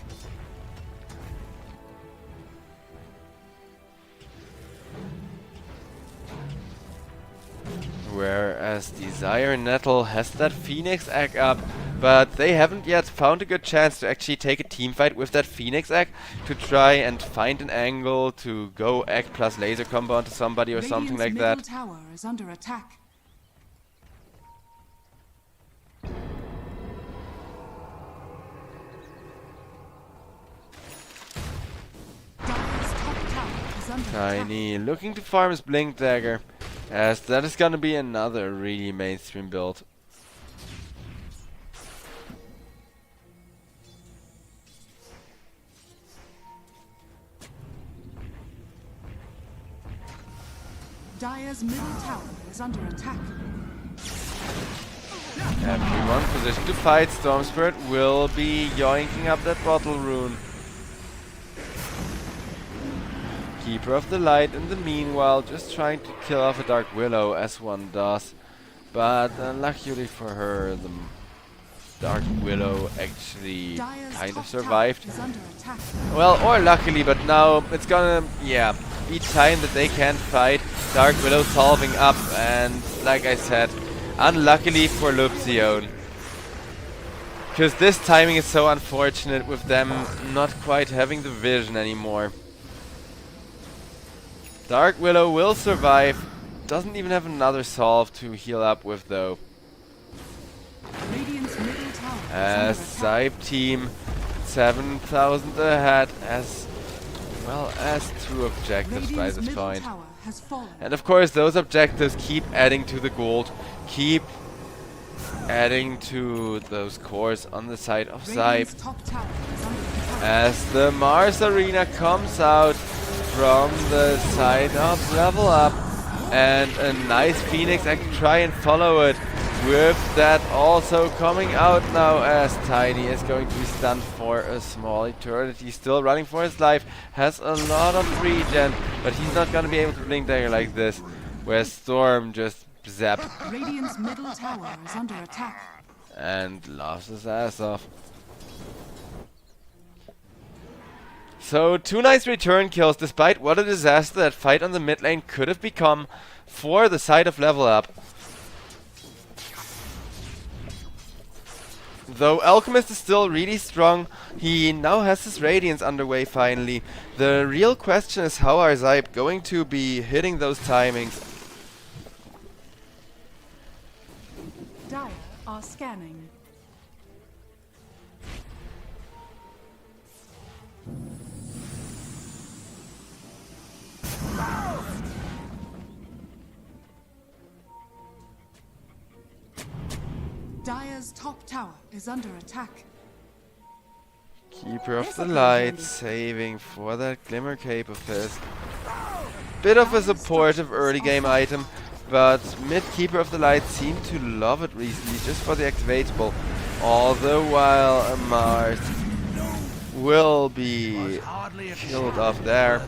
[SPEAKER 3] Whereas Desire Nettle has that Phoenix Egg up, but they haven't yet found a good chance to actually take a team fight with that Phoenix Egg to try and find an angle to go Egg plus laser combo onto somebody or something like
[SPEAKER 1] Radiant's
[SPEAKER 3] that.
[SPEAKER 1] middle tower is under attack. Dire's top tower is under attack.
[SPEAKER 3] Tiny looking to farm his Blink Dagger, as that is gonna be another really mainstream build.
[SPEAKER 1] Dire's middle tower is under attack.
[SPEAKER 3] Everyone positioned to fight. Storm Spirit will be yoinking up that bottle rune. Keeper of the Light in the meanwhile just trying to kill off a Dark Willow as one does. But luckily for her, the Dark Willow actually
[SPEAKER 1] Dire's
[SPEAKER 3] kind of
[SPEAKER 1] top
[SPEAKER 3] survived.
[SPEAKER 1] tower is under attack.
[SPEAKER 3] Well, or luckily, but now it's gonna, yeah, be time that they can fight. Dark Willow solving up, and like I said, unluckily for Lupzion. Because this timing is so unfortunate with them not quite having the vision anymore. Dark Willow will survive. Doesn't even have another solve to heal up with though.
[SPEAKER 1] Radiant's middle tower is
[SPEAKER 3] As
[SPEAKER 1] under attack.
[SPEAKER 3] SIBE team 7,000 ahead, as well as 2 objectives by
[SPEAKER 1] Radiant's
[SPEAKER 3] this
[SPEAKER 1] middle
[SPEAKER 3] point.
[SPEAKER 1] tower has fallen.
[SPEAKER 3] And of course those objectives keep adding to the gold, keep adding to those cores on the side of SIBE.
[SPEAKER 1] Radiant's top tower is under attack.
[SPEAKER 3] As the Mars Arena comes out from the side of Level Up, and a nice Phoenix, I can try and follow it with that also coming out now, as Tiny is going to be stunned for a small eternity, still running for his life, has a lot of regen, but he's not gonna be able to Blink Dagger like this, where Storm just zap
[SPEAKER 1] Radiant's middle tower is under attack.
[SPEAKER 3] and laughs his ass off. So 2 nice return kills, despite what a disaster that fight on the mid lane could have become for the side of Level Up. Though Alchemist is still really strong, he now has his Radiance underway finally. The real question is, how are SIBE going to be hitting those timings?
[SPEAKER 1] Dire are scanning. Dire's top tower is under attack.
[SPEAKER 3] Keeper of the Light, saving for that Glimmer Cape of his. Bit of a supportive early game item, but mid-keeper of the light seemed to love it recently just for the activatable. All the while Mars will be killed off there.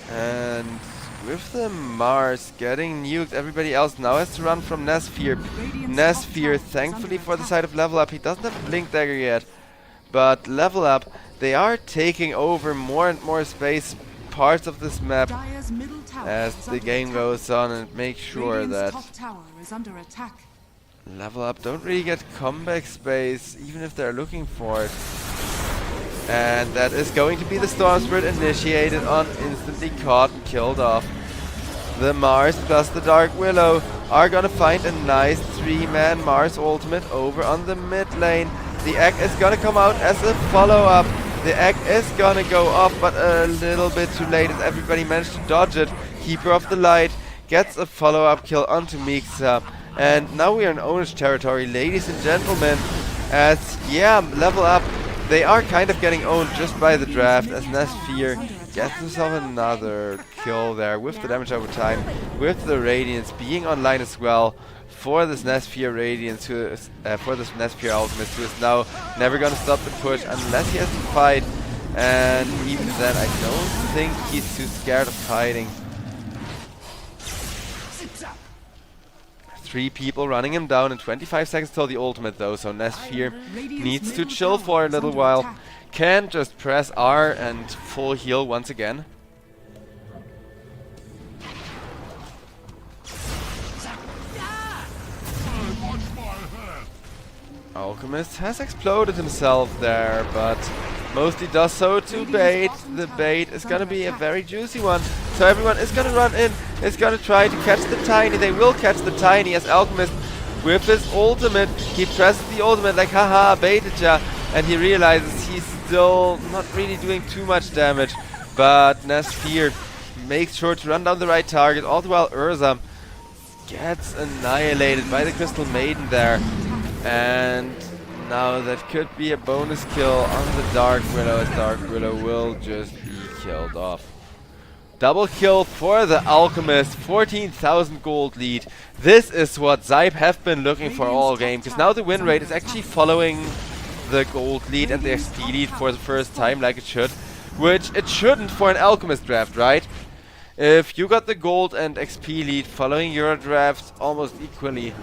[SPEAKER 3] And with the Mars getting nuked, everybody else now has to run from Nesphere. Nesphere, thankfully for the side of Level Up, he doesn't have a Blink Dagger yet. But Level Up, they are taking over more and more space, parts of this map, as the game goes on, and make sure that Level Up don't really get comeback space, even if they're looking for it. And that is going to be the Storm Spirit initiated on, instantly caught and killed off. The Mars plus the Dark Willow are gonna find a nice 3-man Mars ultimate over on the mid lane. The egg is gonna come out as a follow-up. The egg is gonna go off, but a little bit too late as everybody managed to dodge it. Keeper of the Light gets a follow-up kill onto Mixa. And now we are in Onish territory, ladies and gentlemen. As, yeah, Level Up, they are kind of getting owned just by the draft, as Nesphere gets himself another kill there with the damage over time, with the Radiance being online as well for this Nesphere Radiance, who is, for this Nesphere Ultimate, who is now never gonna stop the push unless he has to fight, and even then I don't think he's too scared of fighting. 3 people running him down in 25 seconds till the ultimate though, so Nesphere needs to chill for a little while. Can just press R and full heal once again. Alchemist has exploded himself there, but mostly does so to bait. The bait is gonna be a very juicy one. So everyone is gonna run in, is gonna try to catch the Tiny. They will catch the Tiny as Alchemist with his ultimate. He presses the ultimate like, haha, baited ya. And he realizes he's still not really doing too much damage. But Nesphere makes sure to run down the right target. All the while Urza gets annihilated by the Crystal Maiden there. And now that could be a bonus kill on the Dark Willow, as Dark Willow will just be killed off. Double kill for the Alchemist, 14,000 gold lead. This is what SIBE have been looking for all game, because now the win rate is actually following the gold lead and the XP lead for the first time like it should. Which it shouldn't for an Alchemist draft, right? If you got the gold and XP lead following your draft almost equally,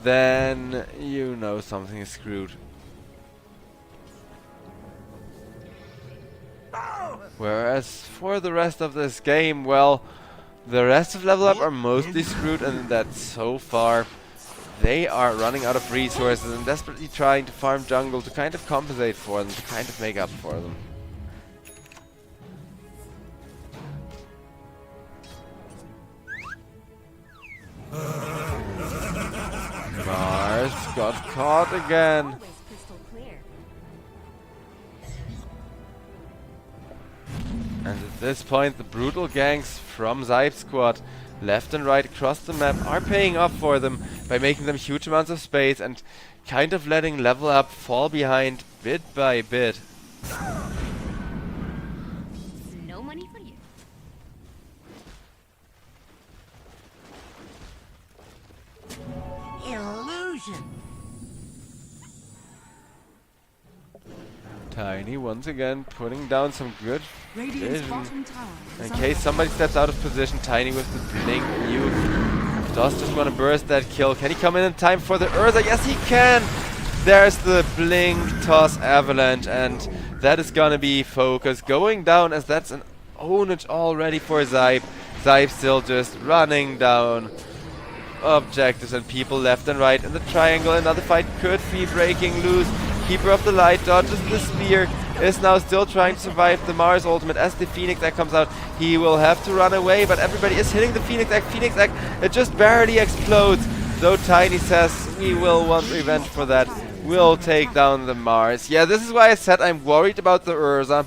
[SPEAKER 3] then you know something is screwed. Whereas for the rest of this game, well, the rest of Level Up are mostly screwed, and that so far they are running out of resources and desperately trying to farm jungle to kind of compensate for them, to kind of make up for them. Mars got caught again. And at this point, the brutal ganks from SIBE squad, left and right across the map, are paying off for them by making them huge amounts of space and kind of letting Level Up fall behind bit by bit.
[SPEAKER 9] No money for you.
[SPEAKER 4] Illusion.
[SPEAKER 3] Tiny once again putting down some good
[SPEAKER 1] Radiant's
[SPEAKER 3] vision.
[SPEAKER 1] bottom tower is
[SPEAKER 3] In
[SPEAKER 1] under
[SPEAKER 3] case somebody steps out of position, Tiny with the blink nuke does just want to burst that kill. Can he come in time for the Urza? Yes, he can! There's the blink toss avalanche, and that is gonna be focus going down, as that's an ownage already for SIBE. SIBE still just running down objectives and people left and right in the triangle. Another fight could be breaking loose. Keeper of the Light dodges the spear, is now still trying to survive the Mars ultimate as the Phoenix Egg comes out. He will have to run away, but everybody is hitting the Phoenix Egg. Phoenix Egg, it just barely explodes. Though Tiny says, we will want revenge for that. We'll take down the Mars. Yeah, this is why I said I'm worried about the Urza.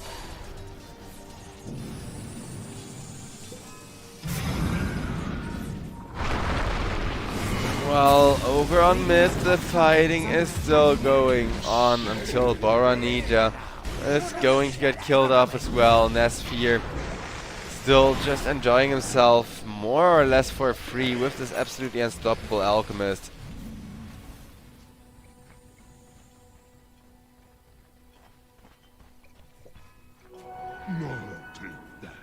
[SPEAKER 3] Well, over on mid, the fighting is still going on until Boranija is going to get killed off as well. Nesphere still just enjoying himself more or less for free with this absolutely unstoppable Alchemist.
[SPEAKER 2] No, take that.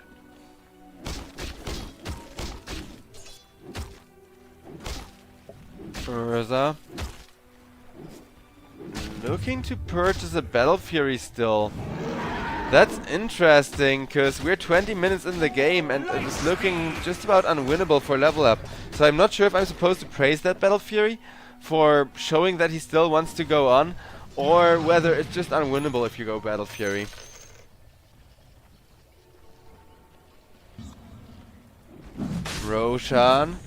[SPEAKER 3] Urza looking to purchase a Battle Fury still. That's interesting, because we're 20 minutes in the game and it's looking just about unwinnable for level up. So I'm not sure if I'm supposed to praise that Battle Fury for showing that he still wants to go on, or whether it's just unwinnable if you go Battle Fury. Roshan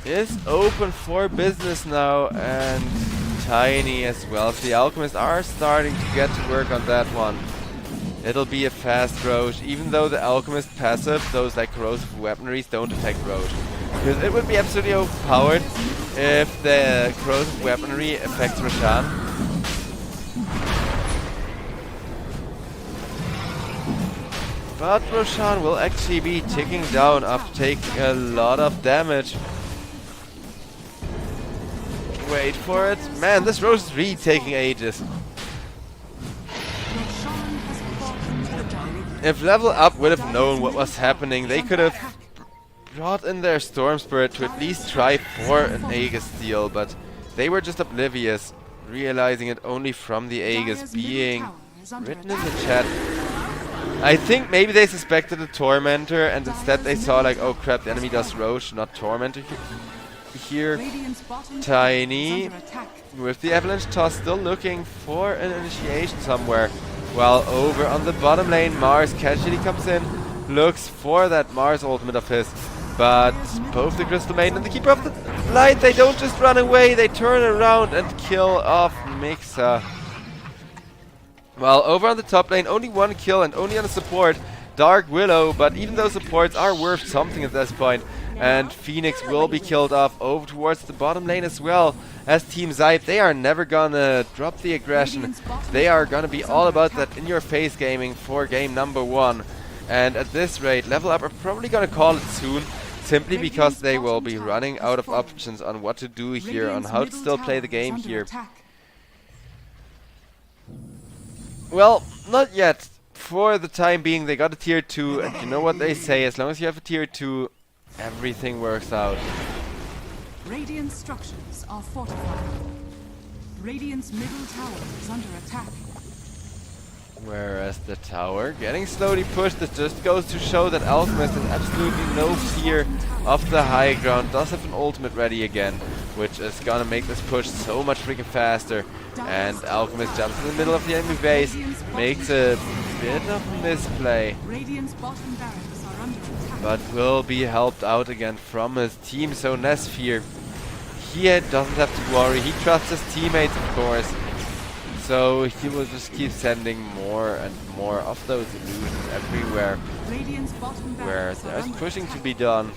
[SPEAKER 3] is open for business now, and Tiny as well. So the Alchemists are starting to get to work on that one. It'll be a fast Roche, even though the Alchemist passive, those like corrosive weaponries, don't affect Roche. Because it would be absolutely overpowered if the corrosive weaponry affects Roshan. But Roshan will actually be ticking down after taking a lot of damage. Wait for it. Man, this Roche is really taking ages. If level up would have known what was happening, they could have brought in their Storm Spirit to at least try for an Aegis steal, but they were just oblivious, realizing it only from the Aegis being written in the chat. I think maybe they suspected a Tormentor and instead they saw like, oh crap, the enemy does Roche, not Tormentor here. Tiny with the Avalanche Toss still looking for an initiation somewhere. While over on the bottom lane, Mars casually comes in, looks for that Mars ultimate of his. But both the Crystal Maiden and the Keeper of the Light, they don't just run away, they turn around and kill off Mixa. While over on the top lane, only one kill and only on the support, Dark Willow, but even those supports are worth something at this point. And Phoenix will be killed off over towards the bottom lane as well. As Team SIBE, they are never gonna drop the aggression. They are gonna be all about that in-your-face gaming for game number 1. And at this rate, Level Up are probably gonna call it soon, simply because they will be running out of options on what to do here, on how to still play the game here. Well, not yet. For the time being, they got a tier 2, and you know what they say, as long as you have a tier 2, everything works out.
[SPEAKER 1] Radiant structures are fortified. Radiant's middle tower is under attack.
[SPEAKER 3] Whereas the tower getting slowly pushed, it just goes to show that Alchemist has absolutely no fear of the high ground, does have an ultimate ready again, which is gonna make this push so much freaking faster. And Alchemist jumps in the middle of the enemy base, makes a bit of a misplay, but will be helped out again from his team. So Nesfear, he doesn't have to worry, he trusts his teammates of course. So he will just keep sending more and more of those illusions everywhere where there's pushing to be done.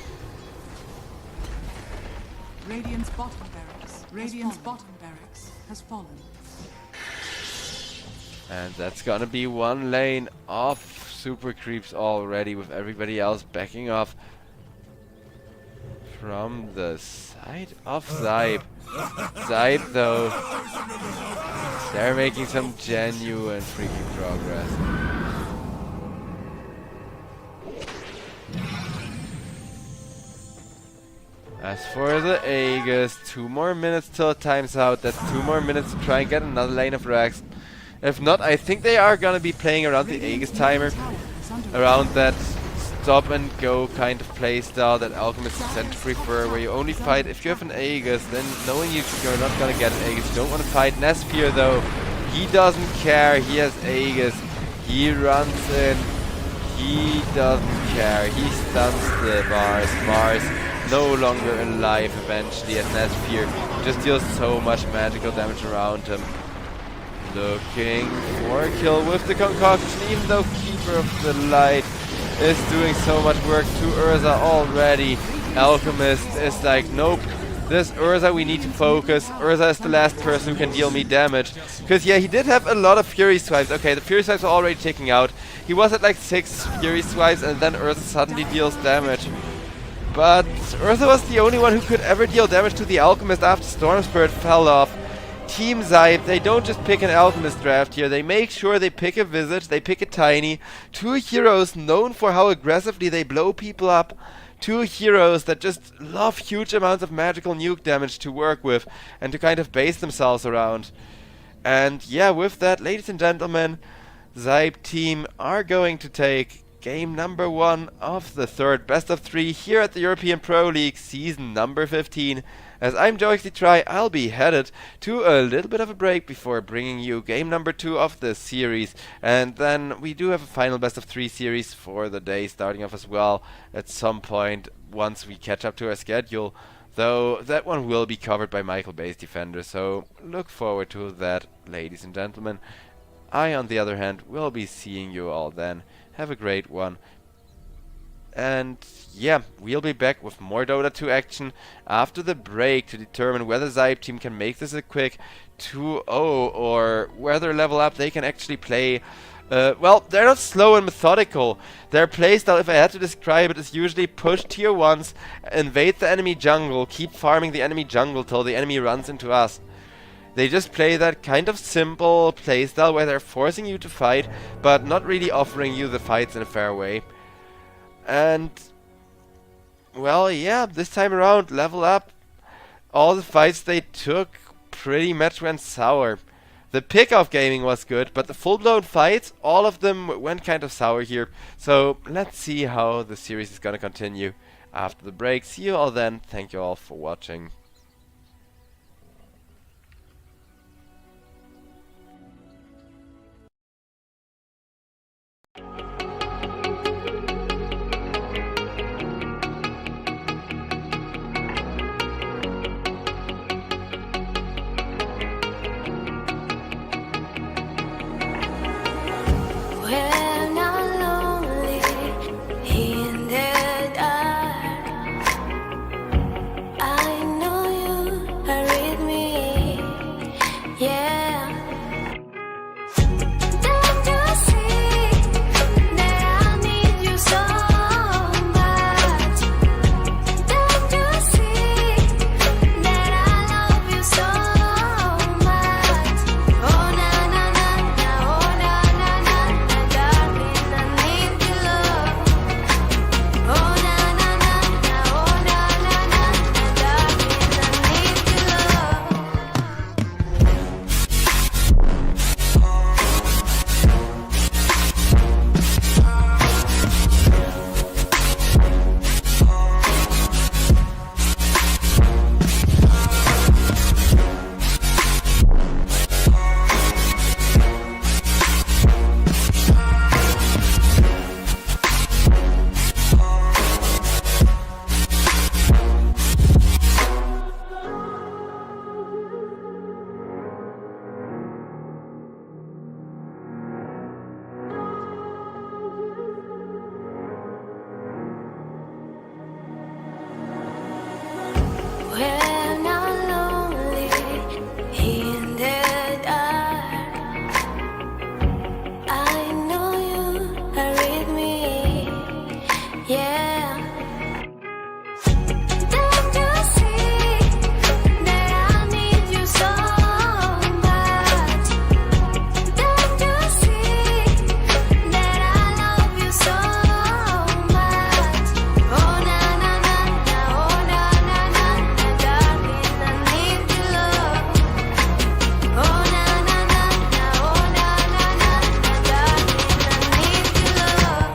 [SPEAKER 1] Radiant's bottom barracks has fallen.
[SPEAKER 3] And that's gonna be one lane of super creeps already, with everybody else backing off from the side of SIBE. SIBE though, they're making some genuine freaking progress. As for the Aegis, 2 more minutes till it times out. That's 2 more minutes to try and get another lane of Rex. If not, I think they are gonna be playing around the Aegis timer, around that stop and go kind of playstyle that Alchemists tend to prefer, where you only fight if you have an Aegis. Then knowing you're not gonna get an Aegis, you don't want to fight. Nesfear though, he doesn't care, he has Aegis, he runs in, he doesn't care, he stuns the Mars no longer alive eventually, as Nesfear just deals so much magical damage around him. Looking for a kill with the concoction, even though Keeper of the Light is doing so much work to Urza already. Alchemist is like, nope, This Urza we need to focus. Urza is the last person who can deal me damage. Because yeah, he did have a lot of Fury Swipes. Okay, the Fury Swipes are already ticking out. He was at like 6 Fury Swipes and then Urza suddenly deals damage. But Urza was the only one who could ever deal damage to the Alchemist after Storm Spirit fell off. Team SIBE, they don't just pick an Alchemist draft here, they make sure they pick a Visage, they pick a Tiny. 2 heroes known for how aggressively they blow people up. 2 heroes that just love huge amounts of magical nuke damage to work with and to kind of base themselves around. And yeah, with that, ladies and gentlemen, SIBE team are going to take game number 1 of the 3rd best of 3 here at the European Pro League season number 15. As I'm JoyXDTry, I'll be headed to a little bit of a break before bringing you game number 2 of the series. And then we do have a final best of 3 series for the day starting off as well at some point once we catch up to our schedule. Though that one will be covered by Michael Bay's Defender, so look forward to that, ladies and gentlemen. I, on the other hand, will be seeing you all then. Have a great one. And yeah, we'll be back with more Dota 2 action after the break to determine whether SIBE team can make this a quick 2-0 or whether level up they can actually play. Well, they're not slow and methodical. Their playstyle, if I had to describe it, is usually push tier 1s, invade the enemy jungle, keep farming the enemy jungle till the enemy runs into us. They just play that kind of simple playstyle where they're forcing you to fight, but not really offering you the fights in a fair way. And well, yeah, this time around, level up. All the fights they took pretty much went sour. The pick-off gaming was good, but the full-blown fights, all of them went kind of sour here. So let's see how the series is gonna continue after the break. See you all then. Thank you all for watching.
[SPEAKER 5] When I'm lonely in the dark, I know you are with me, yeah. Don't you see that I need you so much? Don't you see that I love you so much? Oh na na na na, oh na na na, darling, I need your love. Oh na na na na, oh na na na, darling, I need your love. When I'm lonely in the dark, I know you are with me, yeah. Don't you see that I need you so much? Don't you see that I love you so much? Oh na na na na, oh na na na, darling, I need your love. Oh na na na na, oh na na na, darling, I need your love.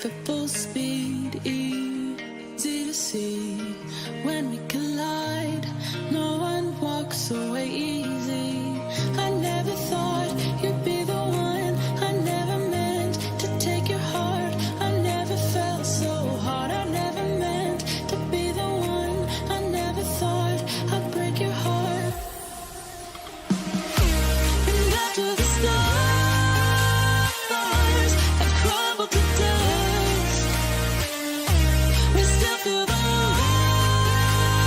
[SPEAKER 5] unstoppable speed, easy to see. When we collide, no one walks away easy. I never thought you'd be the one. I never meant to take your heart. I never felt so hard. I never meant to be the one. I never thought I'd break your heart. And after the stars have crumbled to dust, we still feel the love.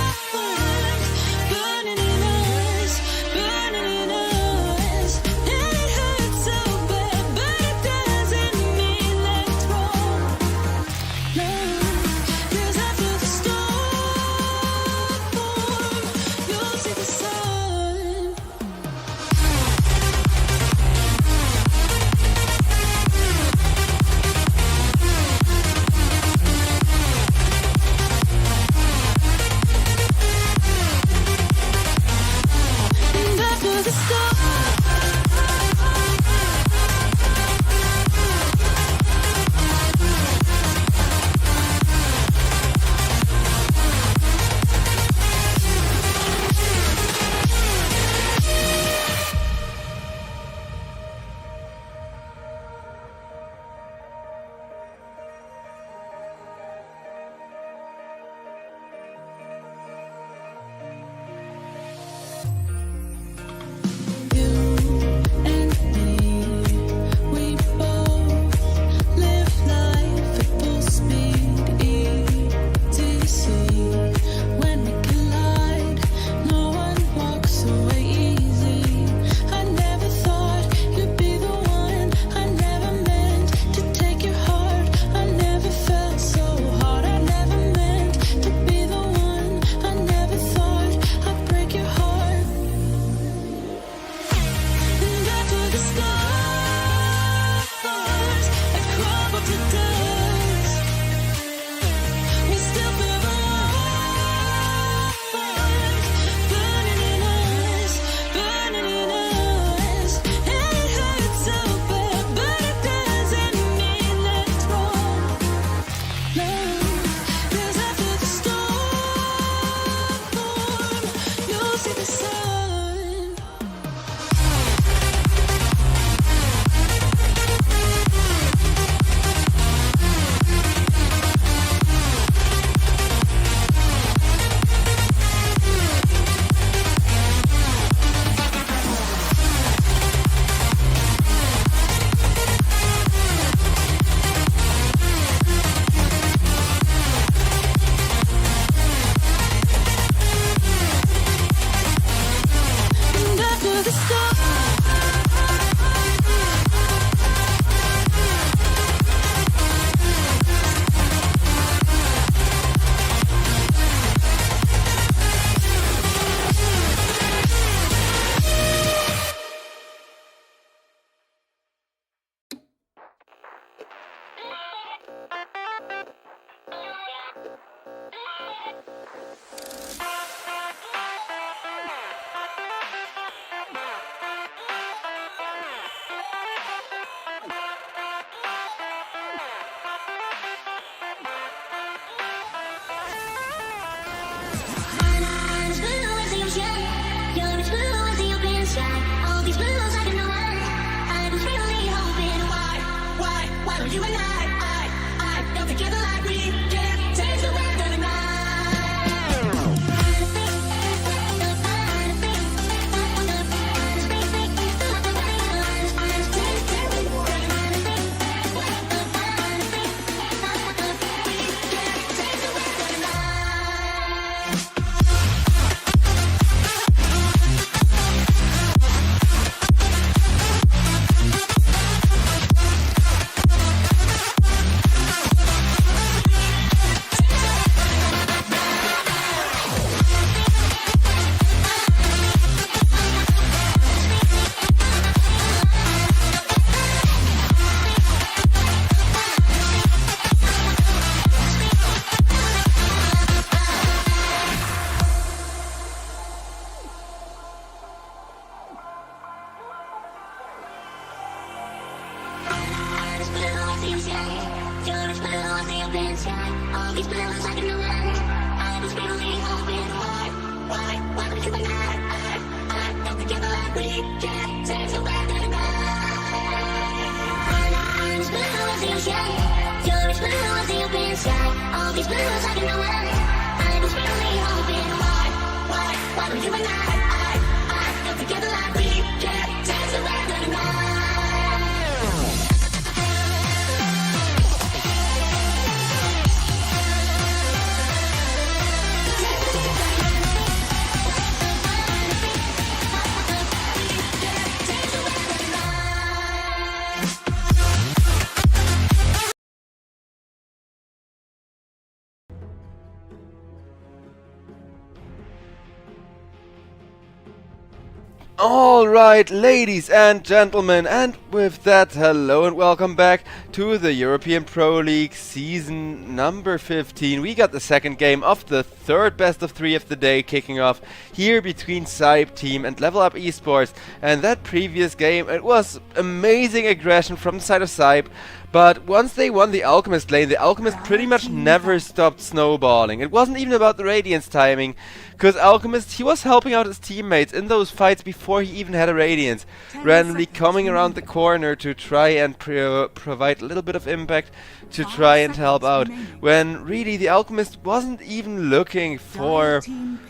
[SPEAKER 3] Alright, ladies and gentlemen, and with that, hello and welcome back to the European Pro League season number 15. We got the second game of the third best of 3 of the day kicking off here between SIBE team and Level Up Esports. And that previous game, it was amazing aggression from the side of SIBE. But once they won the Alchemist lane, the Alchemist pretty much never stopped snowballing. It wasn't even about the Radiance timing, because Alchemist, he was helping out his teammates in those fights before he even had a Radiance, randomly coming around the corner to try and provide a little bit of impact to try and help out, when really the Alchemist wasn't even looking for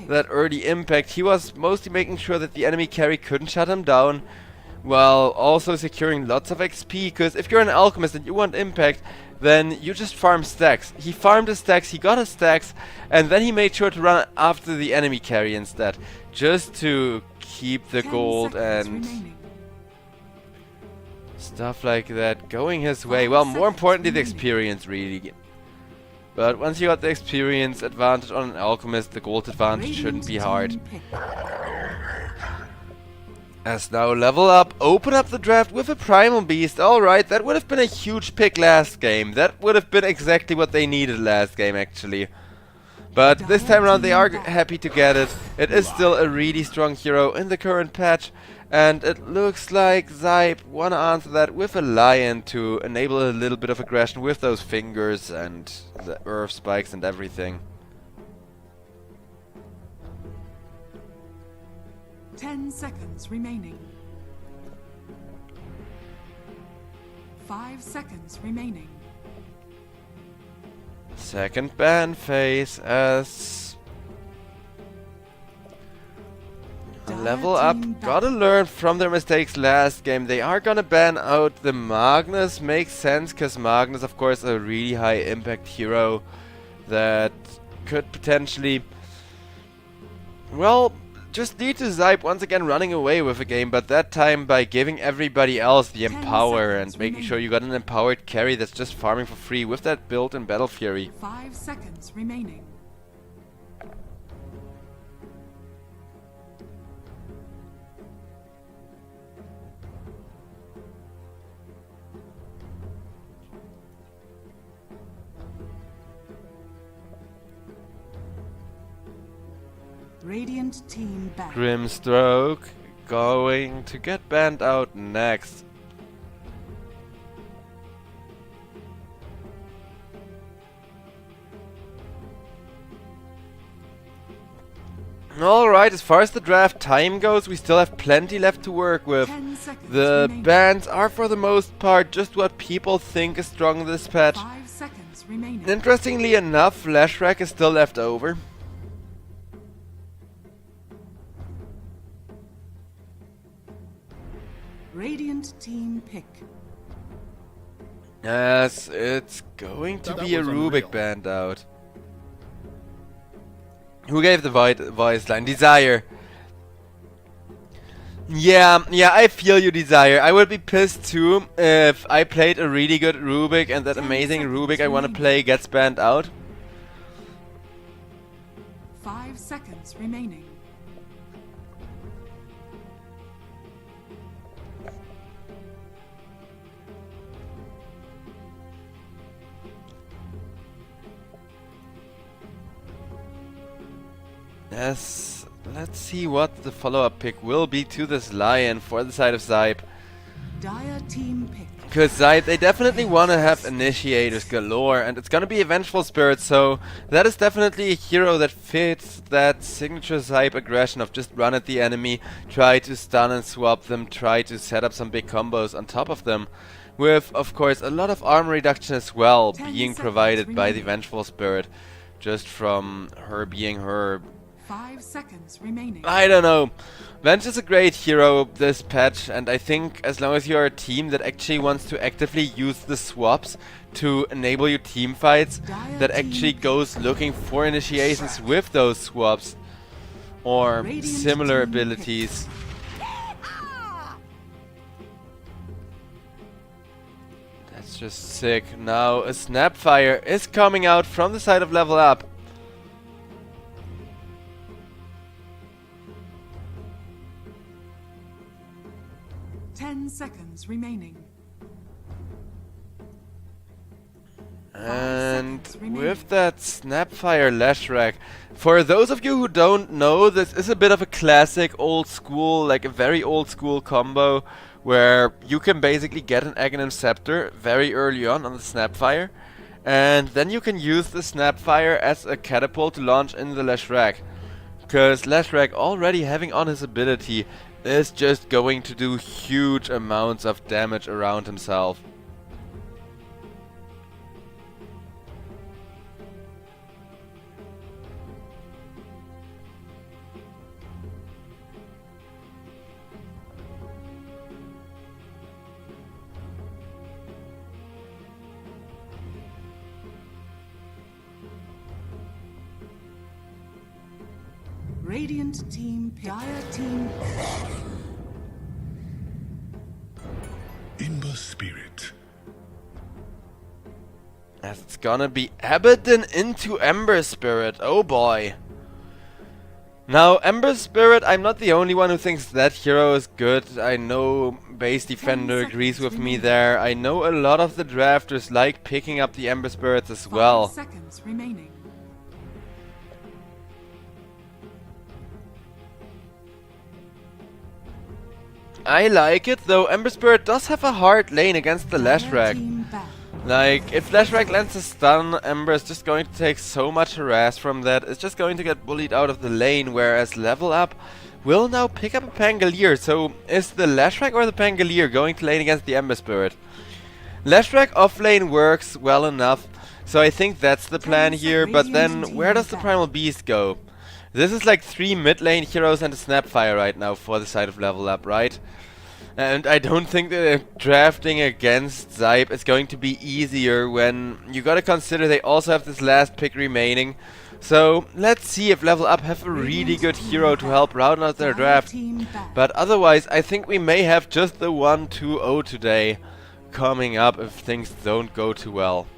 [SPEAKER 3] that early impact. He was mostly making sure that the enemy carry couldn't shut him down, while also securing lots of XP, because if you're an Alchemist and you want impact, then you just farm stacks. He farmed his stacks, he got his stacks, and then he made sure to run after the enemy carry instead, just to keep the gold and stuff like that going his way. Well, more importantly, the experience really. But once you got the experience advantage on an Alchemist, the gold advantage shouldn't be hard. As now Level Up open up the draft with a Primal Beast. Alright, that would have been a huge pick last game. That would have been exactly what they needed last game actually. But this time around they are happy to get it. It is still a really strong hero in the current patch. And it looks like SIBE wanna answer that with a Lion to enable a little bit of aggression with those fingers and the earth spikes and everything.
[SPEAKER 1] 10 seconds remaining. 5 seconds remaining.
[SPEAKER 3] Second ban phase as Level Up gotta learn from their mistakes last game. They are gonna ban out the Magnus. Makes sense, because Magnus, of course, a really high impact hero that could potentially, well, just lead to SIBE once again running away with a game, but that time by giving everybody else the empower and making sure you got an empowered carry that's just farming for free with that build in Battle Fury.
[SPEAKER 1] 5 seconds remaining. Radiant team back.
[SPEAKER 3] Grimstroke going to get banned out next. Alright, as far as the draft time goes, we still have plenty left to work with. The bans are for the most part just what people think is strong this patch.
[SPEAKER 1] 5 seconds remaining.
[SPEAKER 3] Interestingly enough, Flash Rack is still left over.
[SPEAKER 1] Radiant team pick.
[SPEAKER 3] Yes, it's going to be a Rubik band out. Who gave the voice line? Desire. Yeah, I feel you, Desire. I would be pissed too if I played a really good Rubik and that amazing Rubik I want to play gets banned out.
[SPEAKER 1] 5 seconds remaining.
[SPEAKER 3] Yes, let's see what the follow-up pick will be to this Lion for the side of SIBE.
[SPEAKER 1] Dire team pick.
[SPEAKER 3] Because they definitely want to have initiators galore, and it's gonna be a Vengeful Spirit, so that is definitely a hero that fits that signature SIBE aggression of just run at the enemy, try to stun and swap them, try to set up some big combos on top of them, with, of course, a lot of armor reduction as well being provided by the Vengeful Spirit, just from her being her.
[SPEAKER 1] 5 seconds remaining.
[SPEAKER 3] I don't know. Venge is a great hero this patch, and I think as long as you're a team that actually wants to actively use the swaps to enable your team fights, that actually goes looking for initiations with those swaps or similar abilities. That's just sick. Now a Snapfire is coming out from the side of Level Up.
[SPEAKER 1] Seconds remaining.
[SPEAKER 3] And with that Snapfire Leshrac, for those of you who don't know, this is a bit of a classic old school, like a very old school combo where you can basically get an Aghanim Scepter very early on the Snapfire, and then you can use the Snapfire as a catapult to launch in the Leshrac. Because Leshrac already having on his ability is just going to do huge amounts of damage around himself.
[SPEAKER 1] Radiant team, Dire team.
[SPEAKER 2] Ember Spirit.
[SPEAKER 3] As it's gonna be Abaddon into Ember Spirit. Oh boy. Now, Ember Spirit, I'm not the only one who thinks that hero is good. I know Base Defender agrees with me there. I know a lot of the drafters like picking up the Ember Spirits as well.
[SPEAKER 1] 5 seconds remaining.
[SPEAKER 3] I like it, though Ember Spirit does have a hard lane against the Leshrac. Like, if Leshrac lands a stun, Ember is just going to take so much harass from that, it's just going to get bullied out of the lane, whereas Level Up will now pick up a Pangolier. So, is the Leshrac or the Pangolier going to lane against the Ember Spirit? Leshrac off lane works well enough, so I think that's the plan here, but then where does the Primal Beast go? This is like 3 mid lane heroes and a Snapfire right now for the side of Level Up, right? And I don't think that drafting against SIBE is going to be easier when you gotta consider they also have this last pick remaining. So let's see if Level Up have a really good hero to help round out their draft. But otherwise, I think we may have just the 1-2-0 today coming up if things don't go too well.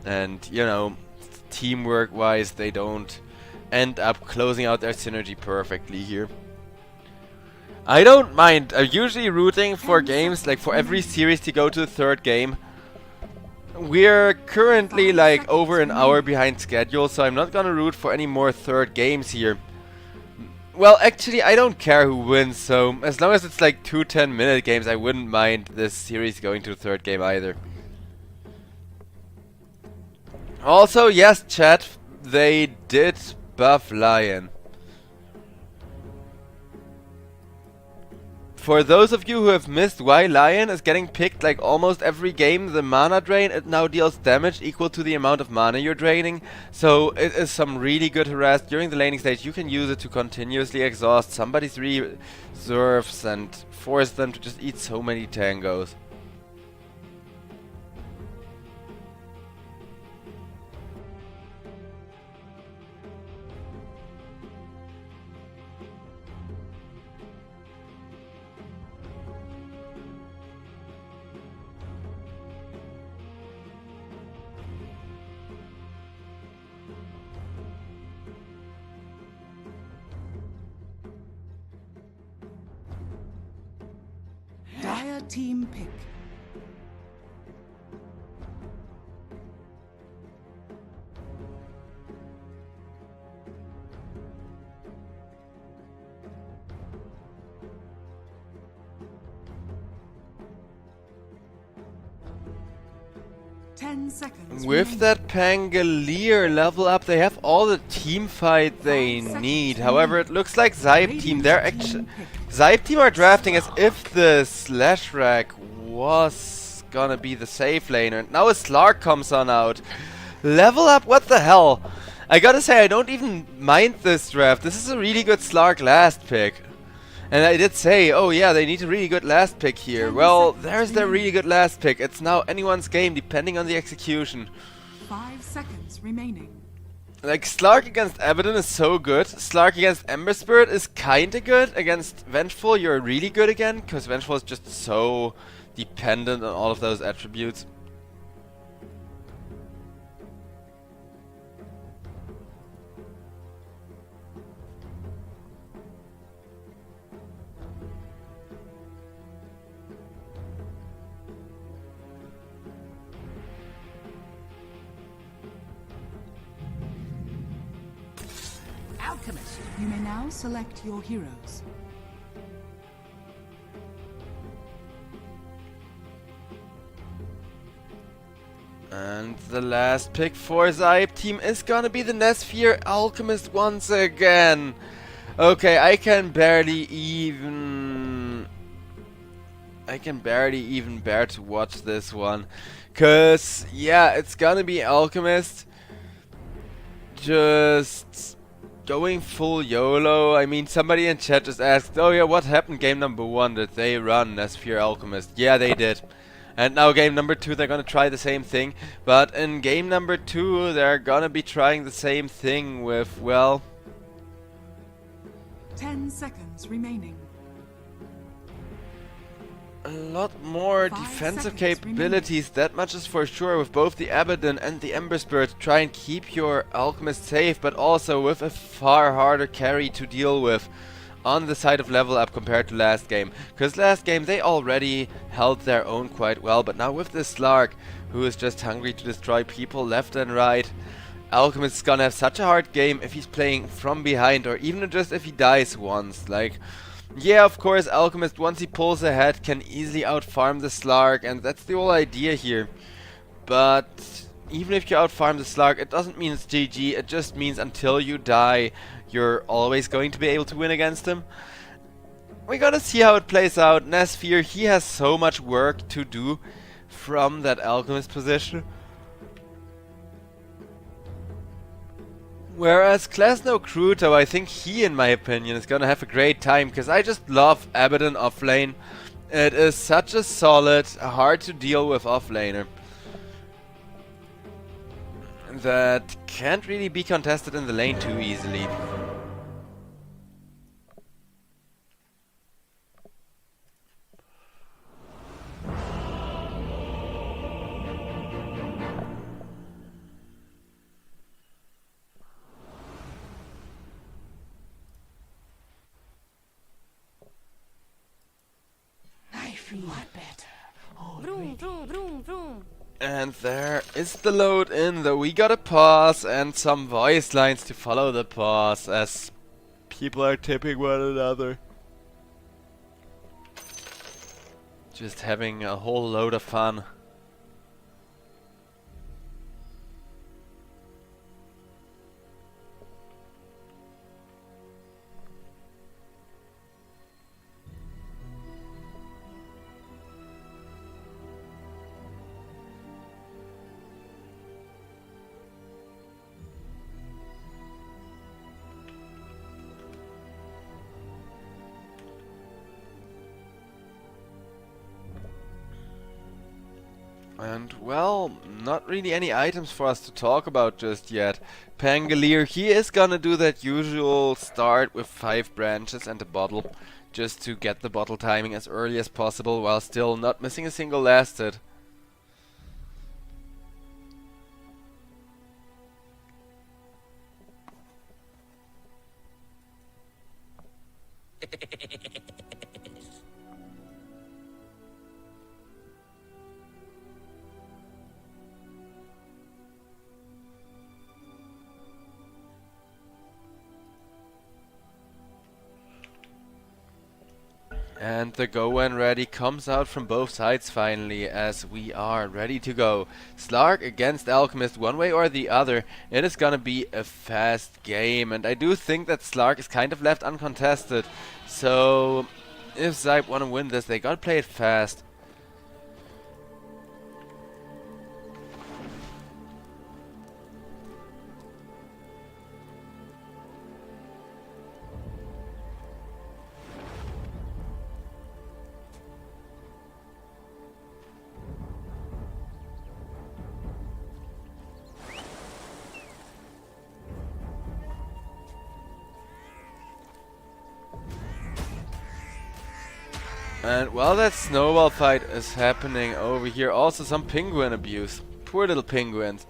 [SPEAKER 3] And, you know, teamwork wise, they don't end up closing out their synergy perfectly here. I don't mind. I'm usually rooting for games, like for every series to go to the 3rd game. We're currently like over an hour behind schedule, so I'm not gonna root for any more 3rd games here. Well, actually, I don't care who wins, so as long as it's like 2 10-minute games, I wouldn't mind this series going to the 3rd game either. Also, yes, chat, they did buff Lion. For those of you who have missed why Lion is getting picked like almost every game, the mana drain, it now deals damage equal to the amount of mana you're draining. So it is some really good harass during the laning stage. You can use it to continuously exhaust somebody's reserves and force them to just eat so many tangos.
[SPEAKER 1] Dire team pick. 10 seconds.
[SPEAKER 3] With
[SPEAKER 1] remaining.
[SPEAKER 3] that Pangolier level up, they have all the team fight they
[SPEAKER 1] 5 seconds
[SPEAKER 3] need. However, it
[SPEAKER 1] remaining.
[SPEAKER 3] looks like SIBE team, they're
[SPEAKER 1] Radiant's
[SPEAKER 3] actually...
[SPEAKER 1] team pick.
[SPEAKER 3] SIBE team are drafting as if the Slash Rack was gonna be the safe laner. Now a Slark comes on out. Level up, what the hell? I gotta say, I don't even mind this draft. This is a really good Slark last pick. And I did say, oh yeah, they need a really good last pick here.
[SPEAKER 1] 10
[SPEAKER 3] Well,
[SPEAKER 1] seconds
[SPEAKER 3] there's their really good last pick. It's now anyone's game, depending on the execution.
[SPEAKER 1] 5 seconds remaining.
[SPEAKER 3] Like, Slark against Abaddon is so good. Slark against Ember Spirit is kinda good. Against Vengeful, you're really good again, because Vengeful is just so dependent on all of those attributes.
[SPEAKER 4] Alchemist.
[SPEAKER 1] You may now select your heroes.
[SPEAKER 3] And the last pick for SIBE team is gonna be the Nesphere Alchemist once again. Okay, I can barely even bear to watch this one. Cause, yeah, it's gonna be Alchemist. Just going full YOLO. I mean, somebody in chat just asked, oh yeah, what happened game number 1? Did they run Nesphere Alchemist? Yeah, they did. And now game number 2, they're gonna try the same thing. But in game number 2, they're gonna be trying the same thing with, well...
[SPEAKER 1] 10 seconds remaining.
[SPEAKER 3] a lot more
[SPEAKER 1] 5
[SPEAKER 3] defensive
[SPEAKER 1] seconds
[SPEAKER 3] capabilities, that much is for sure, with both the Abaddon and the Ember Spirit to try and keep your Alchemist safe, but also with a far harder carry to deal with on the side of level up compared to last game. Because last game they already held their own quite well, but now with this Slark, who is just hungry to destroy people left and right, Alchemist is gonna have such a hard game if he's playing from behind, or even just if he dies once. Like, yeah, of course, Alchemist, once he pulls ahead, can easily outfarm the Slark, and that's the whole idea here. But even if you outfarm the Slark, it doesn't mean it's GG, it just means until you die, you're always going to be able to win against him. We gotta see how it plays out. Nesphere, he has so much work to do from that Alchemist position. Whereas Klasno Kruto, I think he, in my opinion, is gonna have a great time, because I just love Abaddon offlane. It is such a solid, hard to deal with offlaner that can't really be contested in the lane too easily.
[SPEAKER 4] I feel better.
[SPEAKER 9] Vroom, vroom, vroom, vroom.
[SPEAKER 3] And there is the load in, though we got a pause and some voice lines to follow the pause as people are tipping one another. Just having a whole load of fun. And, well, not really any items for us to talk about just yet. Pangolier, he is gonna do that usual start with 5 branches and a bottle, just to get the bottle timing as early as possible while still not missing a single last hit. And the go when ready comes out from both sides finally, as we are ready to go. Slark against Alchemist, one way or the other. It is gonna be a fast game, and I do think that Slark is kind of left uncontested. So if SIBE wanna win this, they gotta play it fast. And while that snowball fight is happening over here, also some penguin abuse. Poor little penguins.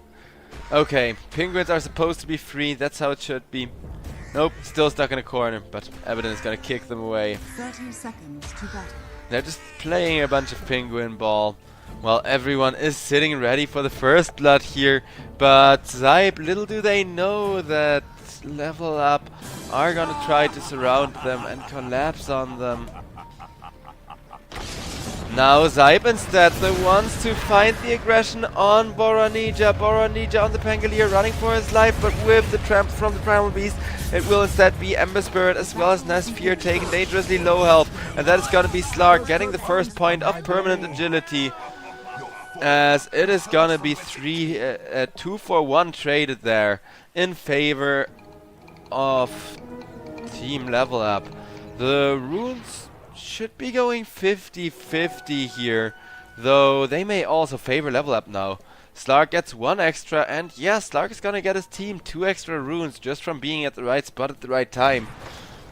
[SPEAKER 3] Okay, penguins are supposed to be free, that's how it should be. Nope, still stuck in a corner, but Abaddon is gonna kick them away.
[SPEAKER 1] 30 seconds to battle.
[SPEAKER 3] They're just playing a bunch of penguin ball, while everyone is sitting ready for the first blood here. But SIBE, little do they know that Level Up are gonna try to surround them and collapse on them. Now SIBE instead the ones to find the aggression on Boronija. Boronija on the Pangolier running for his life, but with the tramps from the Primal Beast, it will instead be Ember Spirit as well as Nesfear taking dangerously low health. And that is gonna be Slark getting the first point of permanent agility. As it is gonna be 2 for 1 traded there in favor of Team Level Up. The runes should be going 50-50 here, though they may also favor Level Up now. Slark gets 1 extra, and yeah, Slark is gonna get his team 2 extra runes just from being at the right spot at the right time.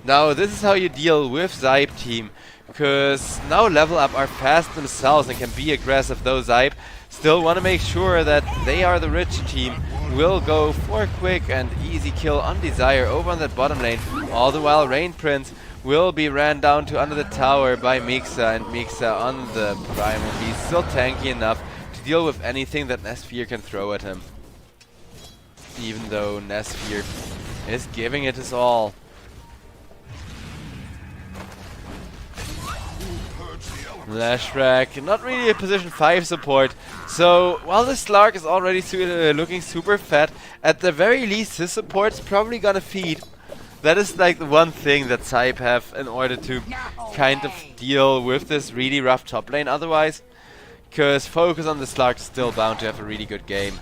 [SPEAKER 3] Now this is how you deal with SIBE team, because now Level Up are fast themselves and can be aggressive, though SIBE still want to make sure that they are the rich team, will go for a quick and easy kill on Desire over on that bottom lane. All the while Rain Prince will be ran down to under the tower by Mixa, and Mixa on the Primal Beast, still tanky enough to deal with anything that Nesfear can throw at him. Even though Nesfear is giving it his all. Lashrak, not really a position 5 support, so while the Slark is already looking super fat, at the very least his support's probably gonna feed. That is like the one thing that SIBE have in order to kind of deal with this really rough top lane otherwise. Because focus on the Slark is still bound to have a really good game.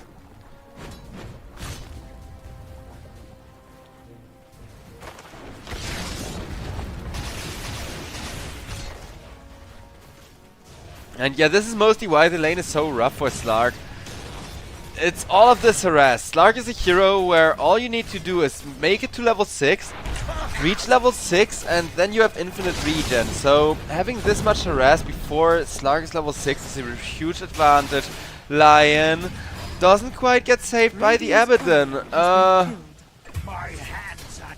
[SPEAKER 3] And yeah, this is mostly why the lane is so rough for Slark. It's all of this harass. Slark is a hero where all you need to do is make it to level 6, reach level 6, and then you have infinite regen. So having this much harass before Slark is level 6 is a huge advantage. Lion doesn't quite get saved by the Abaddon.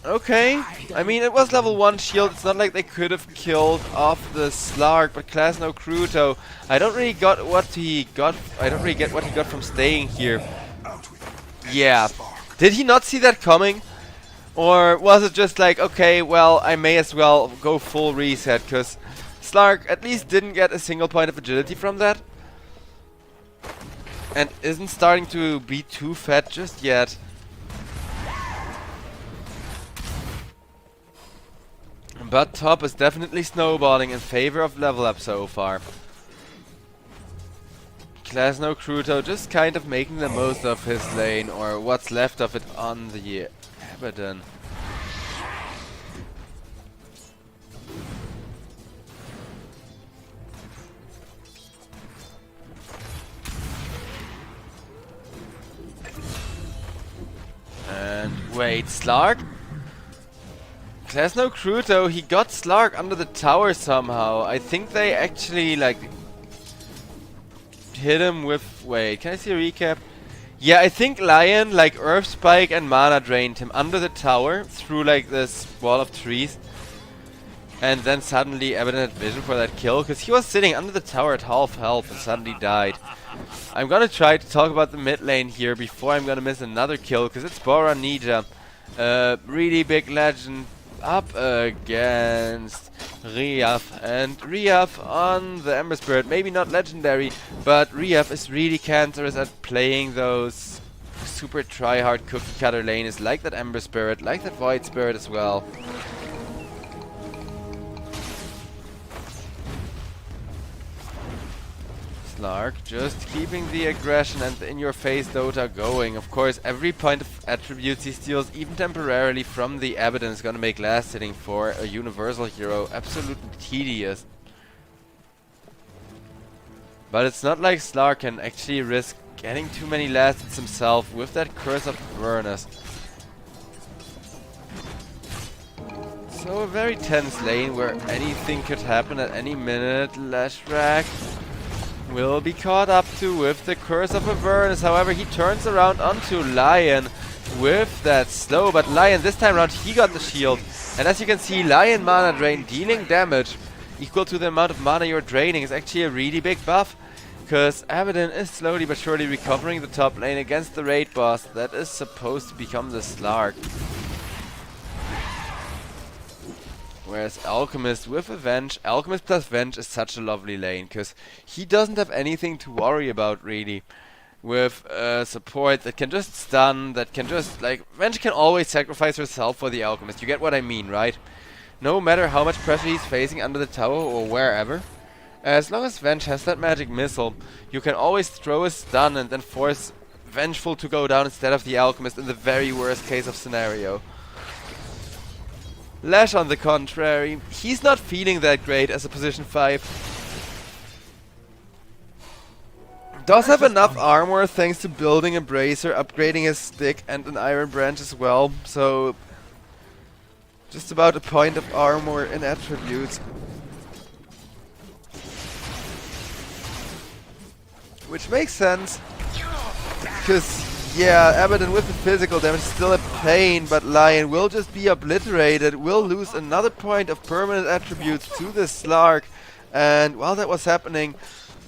[SPEAKER 3] Okay, I mean it was level 1 shield, it's not like they could have killed off the Slark, but Class No Cruto, I don't really get what he got from staying here. Yeah, did he not see that coming? Or was it just like, okay, well, I may as well go full reset, because Slark at least didn't get a single point of agility from that? And isn't starting to be too fat just yet. But top is definitely snowballing in favor of Level Up so far. Class No Cruto just kind of making the most of his lane, or what's left of it on the Abaddon. And wait, Slark? Class No Cruto, he got Slark under the tower somehow. I think they actually like hit him with, wait, can I see a recap? Yeah, I think Lion like Earth Spike and Mana drained him under the tower through like this wall of trees. And then suddenly Abaddon had vision for that kill, because he was sitting under the tower at half health and suddenly died. I'm gonna try to talk about the mid lane here before I'm gonna miss another kill, because it's Boronija. Really big legend up against Riaf. And Riaf on the Ember Spirit. Maybe not legendary, but Riaf is really cancerous at playing those super try-hard cookie cutter lanes like that Ember Spirit, like that Void Spirit as well. Slark just keeping the aggression and the in-your-face Dota going. Of course, every point of attributes he steals, even temporarily from the Abaddon, is gonna make last hitting for a universal hero absolutely tedious. But it's not like Slark can actually risk getting too many last hits himself with that Curse of Avernus. So a very tense lane where anything could happen at any minute. Leshrac will be caught up to with the Curse of Avernus. However, he turns around onto Lion with that slow, but Lion this time around, he got the shield. And as you can see, Lion mana drain dealing damage equal to the amount of mana you're draining is actually a really big buff, because Abaddon is slowly but surely recovering the top lane against the raid boss that is supposed to become the Slark. Whereas Alchemist with a Venge, Alchemist plus Venge is such a lovely lane, because he doesn't have anything to worry about really. With support that can just stun, that can just, like, Venge can always sacrifice herself for the Alchemist, you get what I mean, right? No matter how much pressure he's facing under the tower or wherever, as long as Venge has that magic missile, you can always throw a stun and then force Vengeful to go down instead of the Alchemist in the very worst case of scenario. Lash, on the contrary, he's not feeling that great as a position 5. Does have enough armor thanks to building a bracer, upgrading his stick and an iron branch as well, so just about a point of armor in attributes. Which makes sense, because yeah, Abaddon with the physical damage is still a pain, but Lion will just be obliterated, will lose another point of permanent attributes to the Slark. And while that was happening,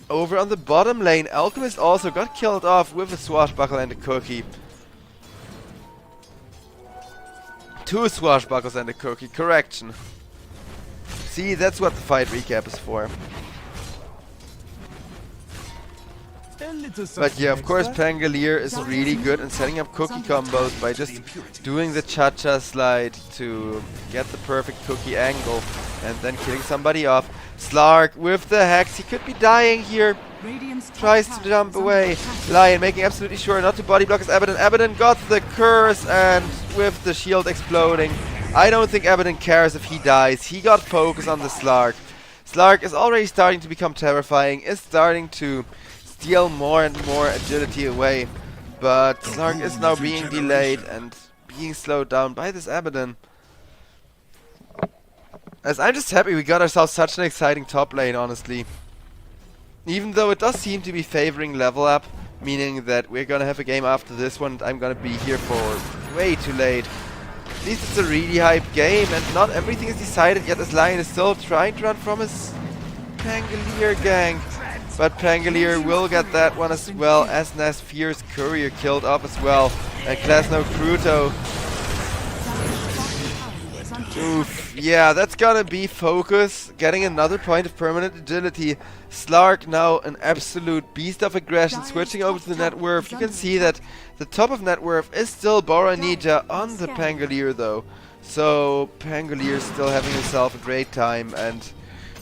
[SPEAKER 3] over on the bottom lane, Alchemist also got killed off with a swashbuckle and a cookie. 2 swashbuckles and a cookie, correction. See, that's what the fight recap is for. But yeah, of course, Pangolier is really good in setting up cookie combos by just doing the cha-cha slide to get the perfect cookie angle and then killing somebody off. Slark with the Hex, he could be dying here. Tries to jump away. Lion making absolutely sure not to body block his Abaddon. Abaddon got the curse, and with the shield exploding, I don't think Abaddon cares if he dies. He got focus on the Slark. Slark is already starting to become terrifying, is starting to steal more and more agility away, but Slark is now being delayed and being slowed down by this Abaddon. As I'm just happy we got ourselves such an exciting top lane, honestly. Even though it does seem to be favoring level up, meaning that we're gonna have a game after this one and I'm gonna be here for way too late. At least it's a really hype game and not everything is decided yet, as Lion is still trying to run from his Pangolier gang. But Pangolier will get that one as well, as Nas Fierce Courier killed off as well. And Klasno Kruto. Oof, yeah, that's gonna be focus, getting another point of permanent agility. Slark now an absolute beast of aggression, switching over to the net worth. You can see that the top of net worth is still Boranija on the Pangolier though. So Pangolier still having himself a great time and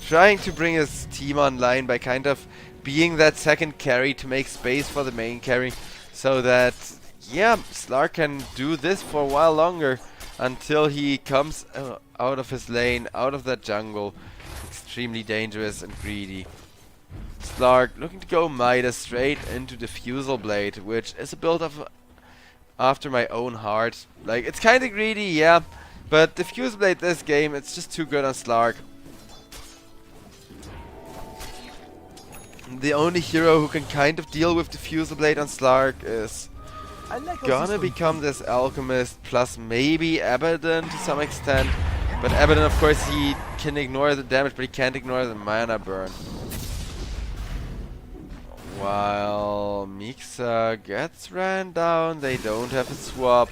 [SPEAKER 3] trying to bring his team online by kind of being that second carry to make space for the main carry, so that, yeah, Slark can do this for a while longer until he comes out of his lane, out of that jungle. Extremely dangerous and greedy. Slark looking to go Midas straight into the Fusel Blade, which is a build of after my own heart. Like, it's kind of greedy, yeah, but the Fusel Blade this game, it's just too good on Slark. The only hero who can kind of deal with the Fusel Blade on Slark is gonna become this Alchemist, plus maybe Abaddon to some extent. But Abaddon, of course, he can ignore the damage, but he can't ignore the mana burn. While Mixa gets ran down, they don't have a swap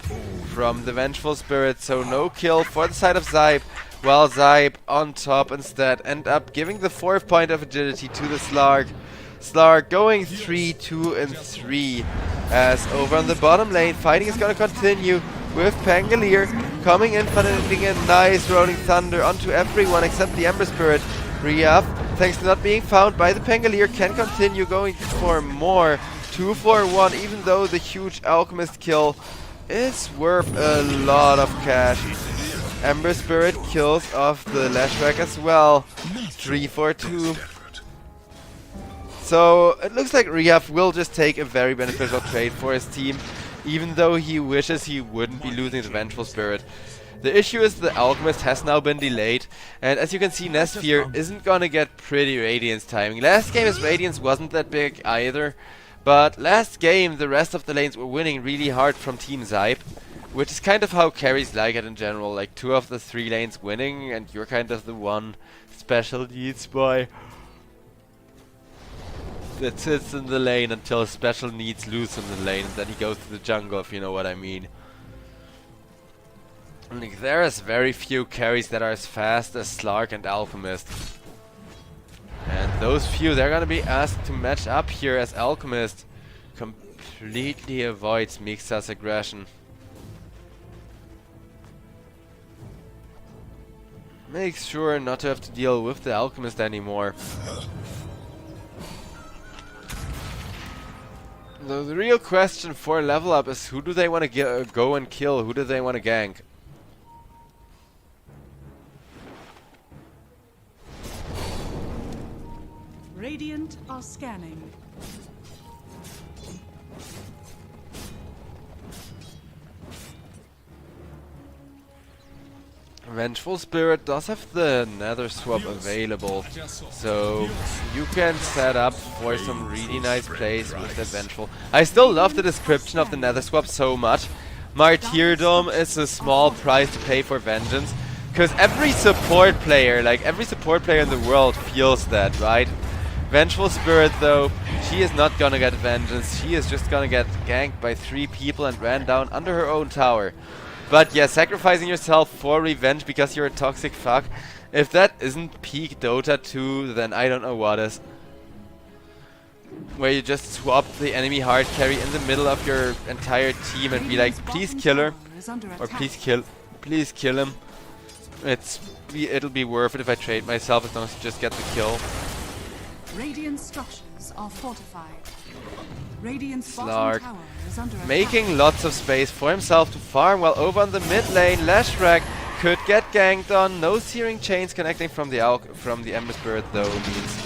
[SPEAKER 3] from the Vengeful Spirit, so no kill for the side of SIBE, while SIBE on top instead end up giving the 4th point of agility to the Slark. Slark going 3, 2, and 3, as over on the bottom lane, fighting is gonna continue with Pangolier coming in, finding a nice Rolling Thunder onto everyone except the Ember Spirit. Riaf, thanks to not being found by the Pangolier, can continue going for more. 2 for 1, even though the huge Alchemist kill is worth a lot of cash. Ember Spirit kills off the Lashback as well. 3 for 2. So it looks like Riaf will just take a very beneficial trade for his team, even though he wishes he wouldn't be losing the Vengeful Spirit. The issue is the Alchemist has now been delayed, and as you can see, Nesphere isn't gonna get pretty Radiance timing. Last game his Radiance wasn't that big either, but last game the rest of the lanes were winning really hard from Team SIBE, which is kind of how carries like it in general, like 2 of the 3 lanes winning and you're kind of the one special needs boy that sits in the lane until special needs lose in the lane and then he goes to the jungle, if you know what I mean. Like, there is very few carries that are as fast as Slark and Alchemist. And those few, they're gonna be asked to match up here as Alchemist completely avoids Mixa's aggression. Makes sure not to have to deal with the Alchemist anymore. So the real question for level up is who do they want to go and kill, who do they want to gank?
[SPEAKER 1] Radiant are scanning.
[SPEAKER 3] Vengeful Spirit does have the Nether Swap available, so you can set up for some really nice plays with the Vengeful. I still love the description of the Nether Swap so much. Martyrdom is a small price to pay for vengeance, because every support player, like every support player in the world feels that, right? Vengeful Spirit though, she is not gonna get vengeance, she is just gonna get ganked by 3 people and ran down under her own tower. But yeah, sacrificing yourself for revenge because you're a toxic fuck, if that isn't peak Dota 2, then I don't know what is. Where you just swap the enemy hard carry in the middle of your entire team and be like, please kill her, or please kill him. It'll be worth it if I trade myself as long as you just get the kill.
[SPEAKER 1] Radiant structures are fortified. Radiant's
[SPEAKER 3] Slark
[SPEAKER 1] bottom tower is under attack.
[SPEAKER 3] making lots of space for himself to farm, while over on the mid lane, Lashrak could get ganked on. No searing chains connecting from the Ember Spirit though means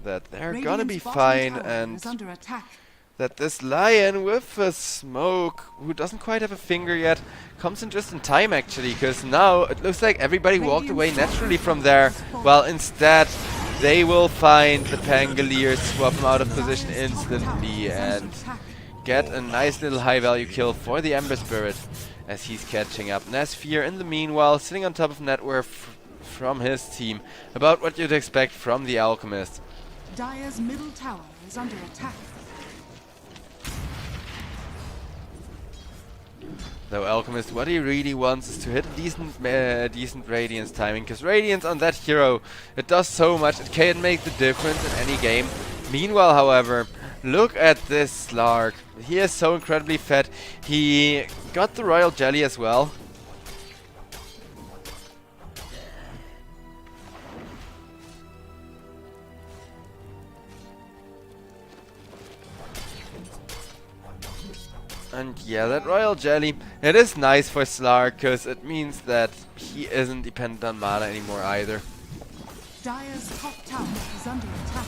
[SPEAKER 3] that they're gonna be fine, and
[SPEAKER 1] under attack.
[SPEAKER 3] that this Lion with a smoke, who doesn't quite have a finger yet, comes in just in time actually, because now it looks like everybody walked away naturally from there, while instead they will find the Pangolier, swap him out of position instantly, and get a nice little high value kill for the Ember Spirit as he's catching up. Nesphere in the meanwhile sitting on top of net worth from his team, about what you'd expect from the Alchemist.
[SPEAKER 1] Dire's middle tower is under attack.
[SPEAKER 3] Though Alchemist, what he really wants is to hit a decent Radiance timing, because Radiance on that hero, it does so much, it can make the difference in any game. Meanwhile, however, look at this Slark. He is so incredibly fed. He got the Royal Jelly as well. And yeah, that Royal Jelly, it is nice for Slark, because it means that he isn't dependent on mana anymore either.
[SPEAKER 1] Dire's top tower is under attack.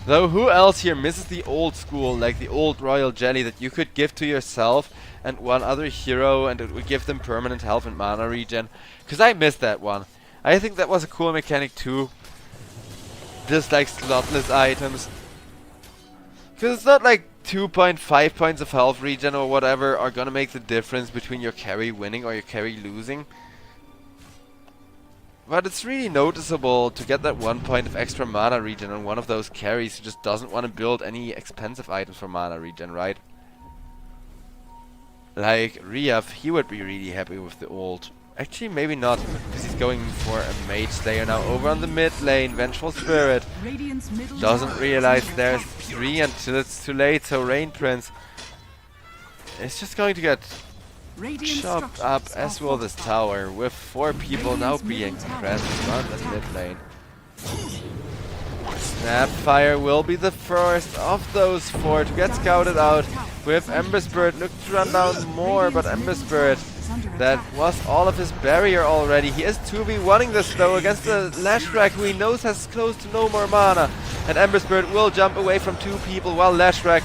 [SPEAKER 3] Though who else here misses the old school, like the old Royal Jelly that you could give to yourself and one other hero and it would give them permanent health and mana regen? Because I missed that one. I think that was a cool mechanic too. Just like slotless items. Because it's not like 2.5 points of health regen or whatever are gonna make the difference between your carry winning or your carry losing. But it's really noticeable to get that 1 point of extra mana regen on one of those carries who just doesn't want to build any expensive items for mana regen, right? Like Riaf, he would be really happy with the ult. Actually, maybe not, because he's going for a Mage Slayer now over on the mid lane. Vengeful Spirit doesn't realize there's 3 until it's too late, so Rain Prince is just going to get chopped up, as will this tower, with 4 people now being present on the mid lane. Snapfire will be the first of those 4 to get scouted out, with Ember Spirit looking to run down more, but Ember Spirit, that was all of his barrier already. He is 2v1ing this though against the Lashrak, who he knows has close to no more mana, and Ember Spirit will jump away from 2 people while Lashrak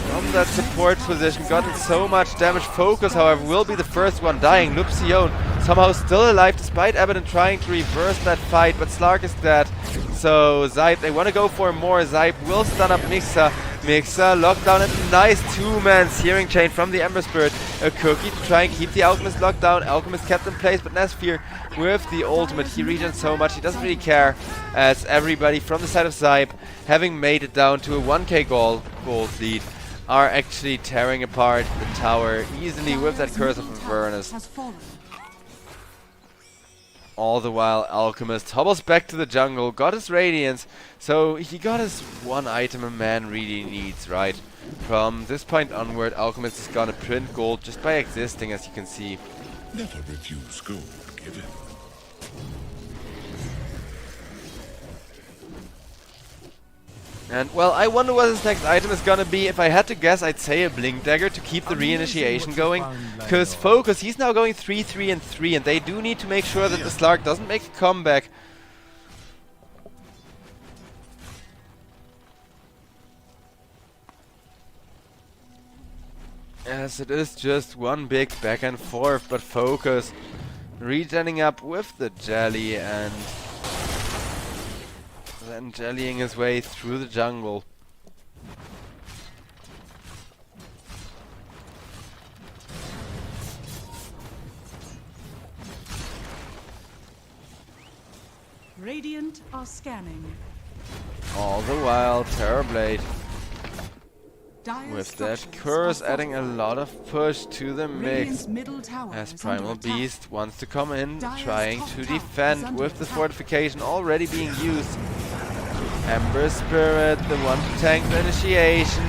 [SPEAKER 3] from that support position gotten so much damage. Focus, however, will be the first one dying. Lupsion somehow still alive despite Abaddon trying to reverse that fight, but Slark is dead. So SIBE, they want to go for more. SIBE will stun up Mixa. Mixa locked down, and a nice 2-man Searing Chain from the Ember Spirit. A cookie to try and keep the Alchemist locked down. Alchemist kept in place, but Nesfear with the ultimate, he regens so much, he doesn't really care, as everybody from the side of SIBE, having made it down to a 1k gold lead, are actually tearing apart the tower easily with that Curse of Avernus. All the while, Alchemist hobbles back to the jungle, got his Radiance, so he got his 1 item a man really needs, right? From this point onward, Alchemist is gonna print gold just by existing, as you can see.
[SPEAKER 2] Never refuse gold given.
[SPEAKER 3] And, well, I wonder what his next item is gonna be. If I had to guess, I'd say a Blink Dagger to keep the reinitiation going. Because Focus, he's now going 3-3 and 3, and they do need to make sure that the Slark doesn't make a comeback. As it is just one big back and forth, but Focus regenning up with the Jelly and then jellying his way through the jungle.
[SPEAKER 1] Radiant are scanning.
[SPEAKER 3] All the while, Terrorblade
[SPEAKER 1] Dire
[SPEAKER 3] with that
[SPEAKER 1] structures
[SPEAKER 3] curse
[SPEAKER 1] are
[SPEAKER 3] adding a lot of push to the mix.
[SPEAKER 1] Radiant's middle tower
[SPEAKER 3] As
[SPEAKER 1] is under
[SPEAKER 3] Primal
[SPEAKER 1] attack.
[SPEAKER 3] Beast wants to come in,
[SPEAKER 1] Dire's
[SPEAKER 3] trying
[SPEAKER 1] top
[SPEAKER 3] to
[SPEAKER 1] tower is
[SPEAKER 3] defend
[SPEAKER 1] under
[SPEAKER 3] with the
[SPEAKER 1] attack.
[SPEAKER 3] fortification already being used. Ember Spirit, the one to tank the initiation.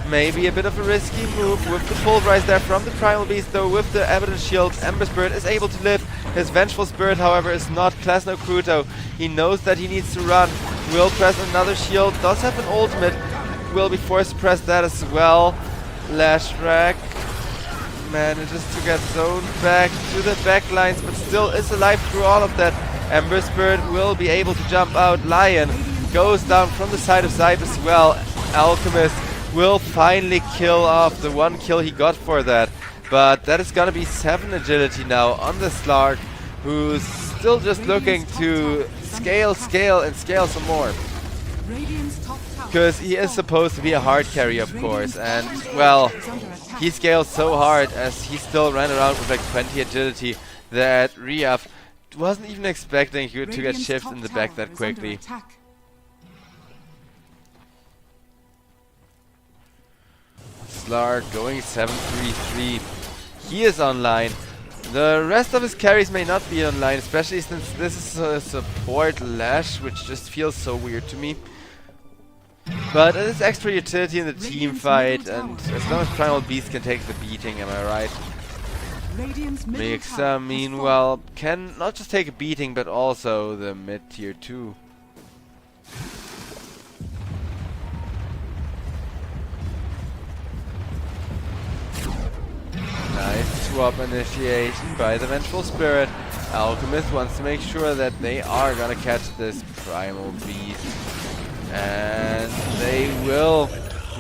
[SPEAKER 3] Maybe a bit of a risky move with the pulverize there from the Primal Beast, though with the Evidence Shield, Ember Spirit is able to live. His Vengeful Spirit, however, is not Klasno Kruto. He knows that he needs to run. Will press another shield, does have an ultimate. Will be forced to press that as well. Lashrak manages to get zoned back to the backlines, but still is alive through all of that. Ember Spirit will be able to jump out. Lion goes down from the side of SIBE as well. Alchemist will finally kill off the 1 kill he got for that. But that is gonna be 7 agility now on the Slark, who's still just looking to scale some more.
[SPEAKER 1] Radiant's top tower
[SPEAKER 3] Because he is supposed to be a hard carry, of course, and, well, he scales so hard as he still ran around with like 20 agility that Riaf wasn't even expecting you to get shifted in the back that quickly. Slark going 7-3-3. He is online. The rest of his carries may not be online, especially since this is a support Lash, which just feels so weird to me. But it is extra utility in the team fight, and as long as Primal Beast can take the beating, am I right? Mixa, meanwhile, can not just take a beating, but also the mid-tier 2. Nice swap initiation by the Vengeful Spirit. Alchemist wants to make sure that they are gonna catch this Primal Beast. And they will,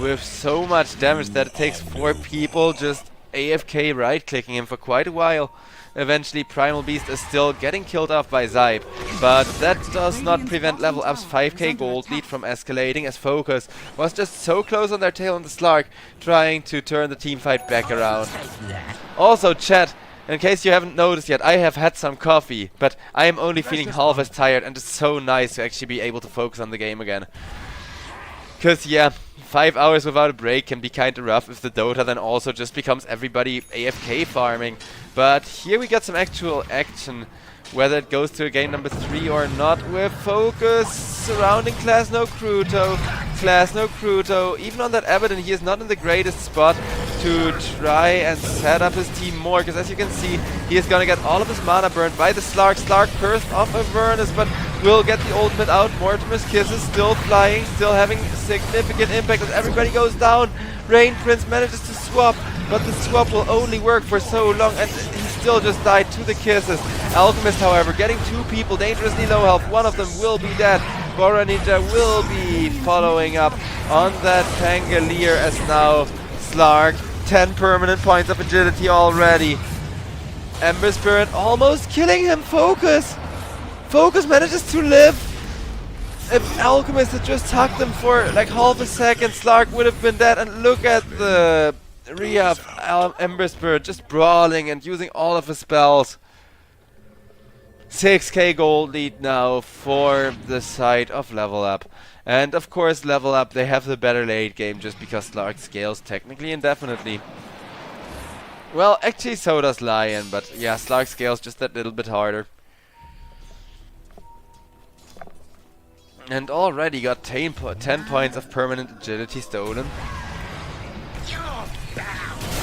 [SPEAKER 3] with so much damage that it takes 4 people just AFK right-clicking him for quite a while. Eventually Primal Beast is still getting killed off by SIBE, but that does not prevent Level Up's 5k gold lead from escalating, as Focus was just so close on their tail on the Slark, trying to turn the team fight back around. Also, chat, in case you haven't noticed yet, I have had some coffee, but I am only feeling half as tired, and it's so nice to actually be able to focus on the game again. Cause yeah, 5 hours without a break can be kinda rough if the Dota then also just becomes everybody AFK farming. But here we got some actual action, whether it goes to a game number 3 or not, with Focus surrounding Class No Cruto. Class No Cruto, even on that Abaddon, he is not in the greatest spot to try and set up his team more, because as you can see, he is gonna get all of his mana burned by the Slark. Slark cursed off Avernus, but will get the ultimate out. Mortimer's Kiss is still flying, still having significant impact as everybody goes down. Rain Prince manages to swap, but the swap will only work for so long, and he still just died to the kisses. Alchemist, however, getting 2 people dangerously low health. One of them will be dead. Bora Ninja will be following up on that Pangolier, as now Slark 10 permanent points of agility already. Ember Spirit almost killing him. Focus manages to live. If Alchemist had just hugged him for like half a second, Slark would have been dead. And look at the rehab Ember Spirit just brawling and using all of his spells. 6k gold lead now for the side of Level Up. And of course Level Up, they have the better late game just because Slark scales technically indefinitely. Well, actually so does Lion, but yeah, Slark scales just that little bit harder. And already got 10 points of permanent agility stolen.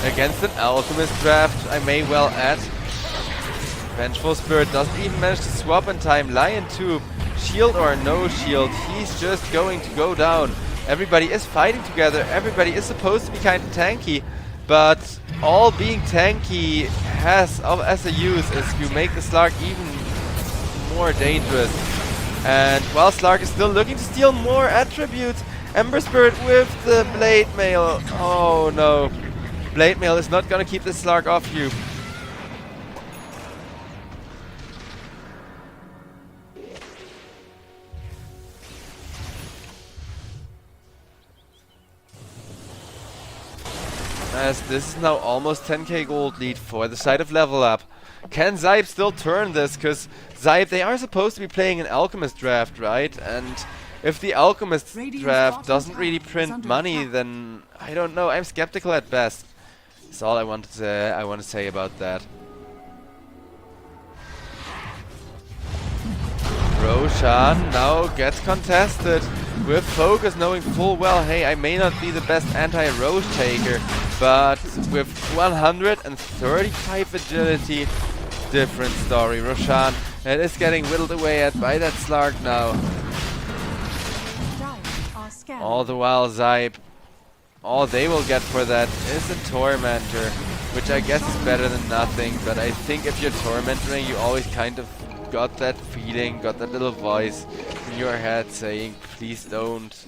[SPEAKER 3] Against an Alchemist draft, I may well add. Vengeful Spirit doesn't even manage to swap in time. Lion too. Shield or no shield, he's just going to go down. Everybody is fighting together. Everybody is supposed to be kind of tanky. But all being tanky has as a use is you make the Slark even more dangerous. And while Slark is still looking to steal more attributes, Ember Spirit with the Blade Mail. Oh no. Blade Mail is not gonna keep the Slark off you. As this is now almost 10k gold lead for the side of Level Up. Can SIBE still turn this? Because SIBE, they are supposed to be playing an Alchemist draft, right? And if the Alchemist draft doesn't really print money, then I don't know. I'm skeptical at best. That's all I want to say about that. Roshan now gets contested with Focus, knowing full well, hey, I may not be the best anti-Roche taker, but with 135 agility, different story. Roshan, it is getting whittled away at by that Slark now. All the while SIBE, all they will get for that is a Tormentor, which I guess is better than nothing, but I think if you're Tormentoring, you always kind of got that feeling, got that little voice in your head saying, please don't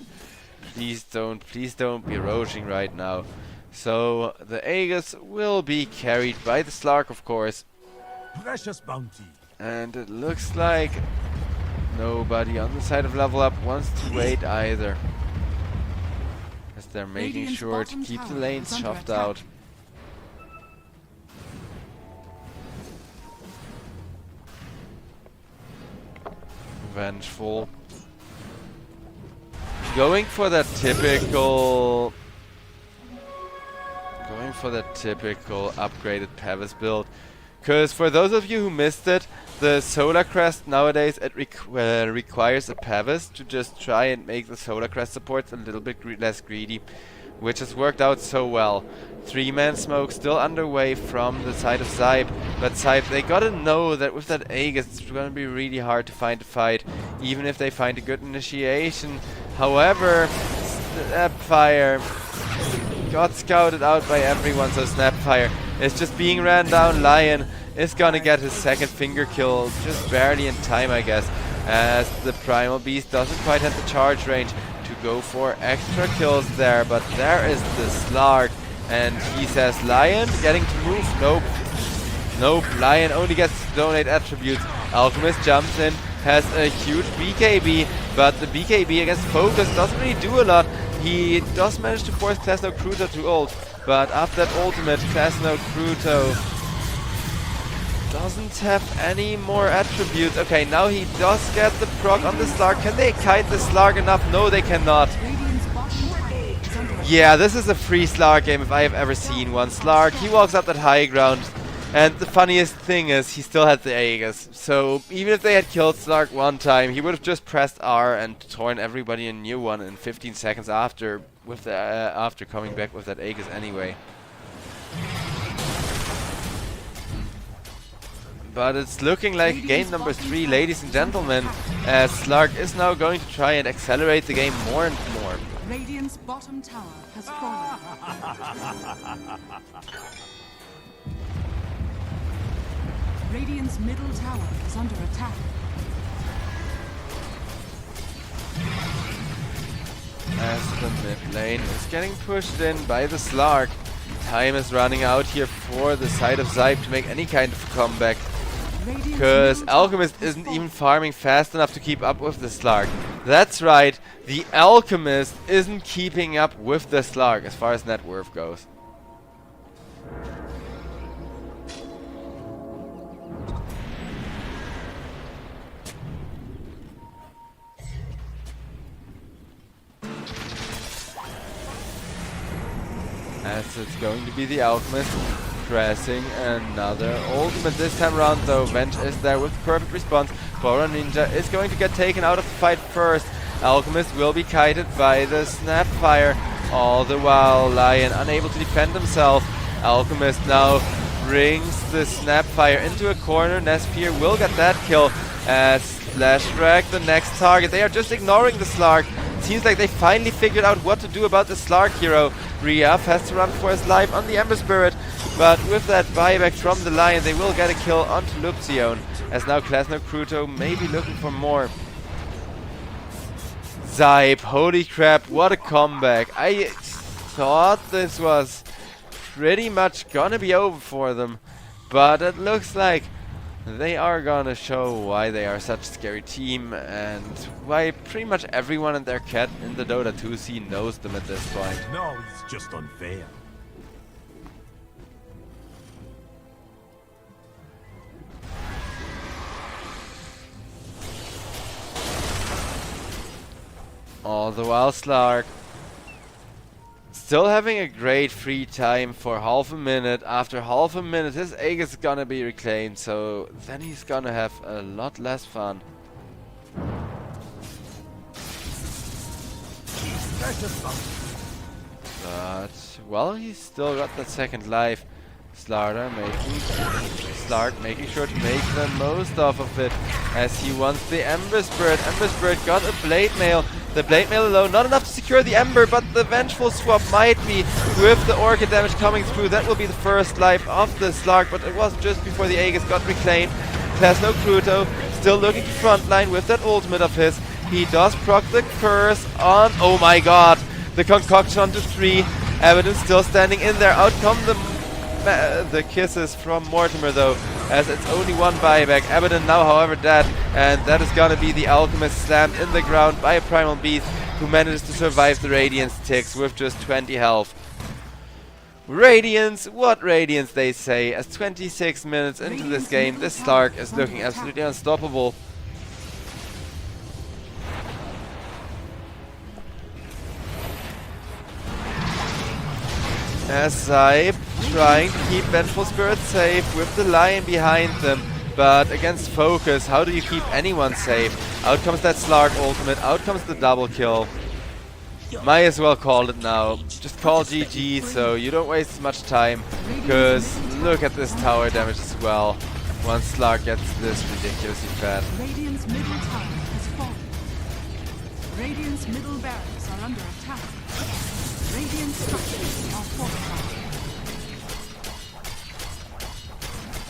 [SPEAKER 3] be Roaching right now. So the Aegis will be carried by the Slark, of course.
[SPEAKER 2] Precious bounty.
[SPEAKER 3] And it looks like nobody on the side of Level Up wants to wait either, as they're making sure to keep the lanes shoved out. Vengeful. Going for that typical upgraded Pavis build. Because for those of you who missed it, the Solar Crest nowadays it requires a Pavis to just try and make the Solar Crest supports a little bit less greedy, which has worked out so well. 3-man smoke still underway from the side of SIBE, but SIBE, they gotta know that with that Aegis it's gonna be really hard to find a fight, even if they find a good initiation. However, Snapfire got scouted out by everyone, so Snapfire is just being ran down. Lion is gonna get his second finger kill just barely in time, I guess, as the Primal Beast doesn't quite have the charge range to go for extra kills there. But there is the Slark, and he says, Lion getting to move? Nope. Nope, Lion only gets to donate attributes. Alchemist jumps in, has a huge BKB, but the BKB against Focus doesn't really do a lot. He does manage to force Klasno Kruto to ult, but after that ultimate, Klasno Kruto doesn't have any more attributes. Okay, now he does get the proc on the Slark. Can they kite the Slark enough? No, they cannot.
[SPEAKER 1] Radiant's bottom tower is under attack.
[SPEAKER 3] Yeah, this is a free Slark game if I have ever seen one. Slark, he walks up that high ground, and the funniest thing is he still had the Aegis. So even if they had killed Slark one time, he would have just pressed R and torn everybody a new one in 15 seconds after, with the after coming back with that Aegis anyway. But it's looking like game number 3, ladies and gentlemen, as Slark is now going to try and accelerate the game more and more.
[SPEAKER 1] Radiant's bottom tower has fallen. Radiant's middle tower is under attack.
[SPEAKER 3] As the mid lane is getting pushed in by the Slark. Time is running out here for the side of SIBE to make any kind of comeback. Because Alchemist isn't even farming fast enough to keep up with the Slark. That's right, the Alchemist isn't keeping up with the Slark as far as net worth goes. As it's going to be the Alchemist pressing another ultimate this time around, though. Venge is there with perfect response. Bora Ninja is going to get taken out of the fight first. Alchemist will be kited by the Snapfire. All the while, Lion unable to defend himself. Alchemist now brings the Snapfire into a corner. Nesphere will get that kill as Flashback, the next target. They are just ignoring the Slark. Seems like they finally figured out what to do about the Slark hero. Riaf has to run for his life on the Ember Spirit, but with that buyback from the Lion, they will get a kill onto Lupsion, as now Klasno Kruto may be looking for more. SIBE, holy crap, what a comeback. I thought this was pretty much gonna be over for them, but it looks like they are gonna show why they are such a scary team and why pretty much everyone and their cat in the Dota 2 scene knows them at this point.
[SPEAKER 2] No, it's just unfair.
[SPEAKER 3] All the while Slark still having a great free time for half a minute. After half a minute his Aegis is gonna be reclaimed, so then he's gonna have a lot less fun. But, well, he's still got that second life. Slark making sure to make the most off of it, as he wants the Ember Spirit. Ember Spirit got a Blade Mail. The Blade Mail alone, not enough to secure the Ember, but the Vengeful Swap might be with the Orchid damage coming through. That will be the first life of the Slark, but it was just before the Aegis got reclaimed. Klasno Kruto still looking to frontline with that ultimate of his. He does proc the curse on, oh my god, the concoction onto 3. Evidence still standing in there. Out come the kisses from Mortimer though, as it's only one buyback. Abaddon now however dead, and that is gonna be the Alchemist slammed in the ground by a Primal Beast who manages to survive the Radiance ticks with just 20 health. Radiance, what Radiance they say, as 26 minutes into this game, this Slark is looking absolutely unstoppable. As SIBE trying to keep Vengeful Spirit safe with the Lion behind them, but against Focus, how do you keep anyone safe? Out comes that Slark ultimate, out comes the double kill. Might as well call it now. Just call GG so you don't waste much time, because look at this tower damage as well. Once Slark gets this ridiculously fat.
[SPEAKER 1] Radiant's middle tower has fallen. Radiant's middle barracks are under attack. Radiant structures are fortified.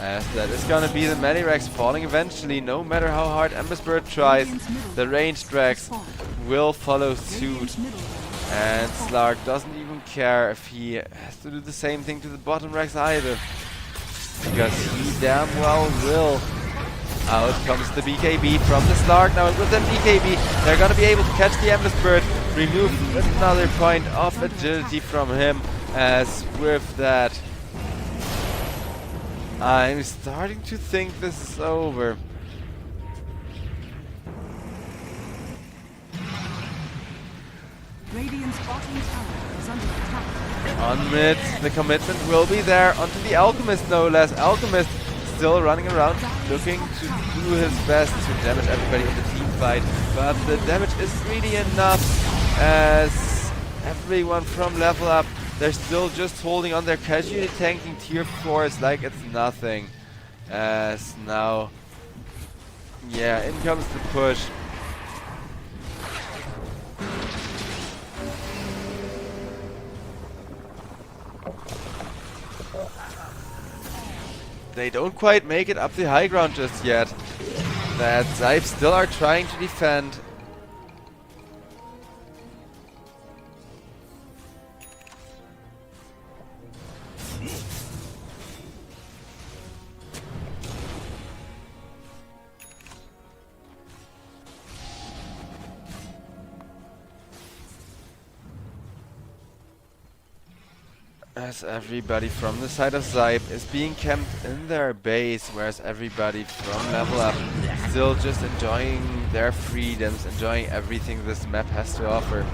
[SPEAKER 3] As that is gonna be the Medirex falling eventually, no matter how hard Ember Spirit tries. The ranged Rex will follow suit. And Slark doesn't even care if he has to do the same thing to the bottom Rex either. because he damn well will. Out comes the BKB from the Slark. Now with the BKB, they're gonna be able to catch the Endless Bird, remove another point of agility from him, as with that, I'm starting to think this is over.
[SPEAKER 1] Radiant's bottom tower is under attack.
[SPEAKER 3] On mid, the commitment will be there. Onto the Alchemist, no less. Alchemist still running around, looking to do his best to damage everybody in the team fight. But the damage isn't really enough, as everyone from level up, they're still just holding on. They're casually tanking tier 4s like it's nothing. As now, yeah, in comes the push. They don't quite make it up the high ground just yet. That SIBE still are trying to defend. As everybody from the side of SIBE is being camped in their base, whereas everybody from level up still just enjoying their freedoms, enjoying everything this map has to offer.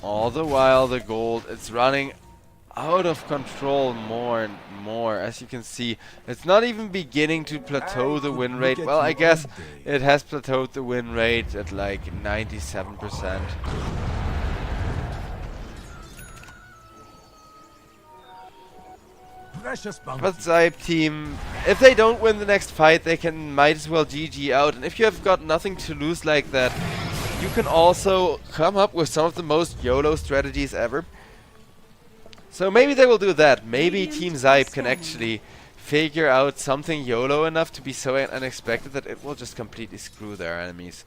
[SPEAKER 3] All the while the gold is running out of control more and more. As you can see, it's not even beginning to plateau the win rate. Well, I guess it has plateaued the win rate at like 97%. But SIBE team, if they don't win the next fight, they might as well GG out. And if you have got nothing to lose like that, you can also come up with some of the most YOLO strategies ever. So maybe they will do that. Maybe Team SIBE can actually figure out something YOLO enough to be so unexpected that it will just completely screw their enemies.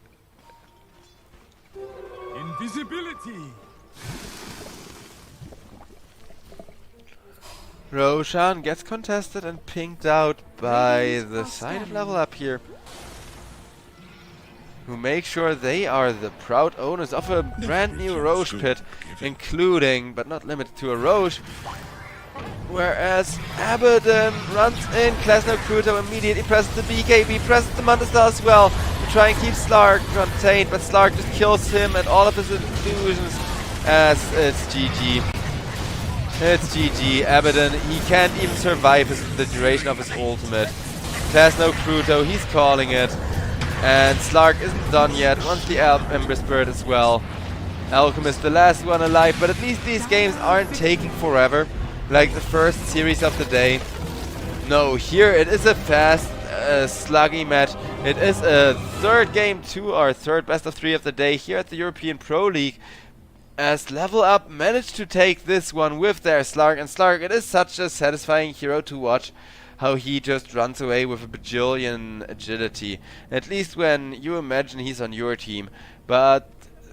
[SPEAKER 2] Invisibility.
[SPEAKER 3] Roshan gets contested and pinged out by the side of level up here, who make sure they are the proud owners of a brand new Roche pit, including, but not limited to, a Roche. Whereas Abaddon runs in, Klesno Kruto immediately presses the BKB, presses the Mantastar as well, to try and keep Slark contained, but Slark just kills him and all of his illusions, as it's GG. It's GG. Abaddon, he can't even survive the duration of his ultimate. Klesno Kruto, he's calling it. And Slark isn't done yet, wants the Ember Spirit as well. Alchemist, the last one alive, but at least these games aren't taking forever, like the first series of the day. No, here it is a fast, sluggy match. It is a third game 2, or third best of 3 of the day here at the European Pro League, as Level Up managed to take this one with their Slark. And Slark, it is such a satisfying hero to watch, how he just runs away with a bajillion agility. At least when you imagine he's on your team. But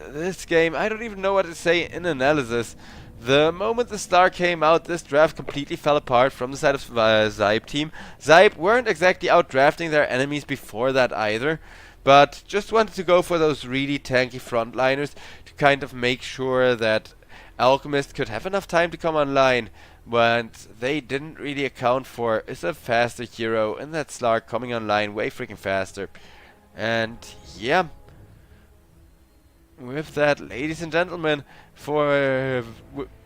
[SPEAKER 3] this game, I don't even know what to say in analysis. The moment the star came out, this draft completely fell apart from the side of SIBE team. SIBE weren't exactly outdrafting their enemies before that either, but just wanted to go for those really tanky frontliners to kind of make sure that Alchemist could have enough time to come online. What they didn't really account for is a faster hero, and that Slark coming online way freaking faster. And yeah, with that, ladies and gentlemen,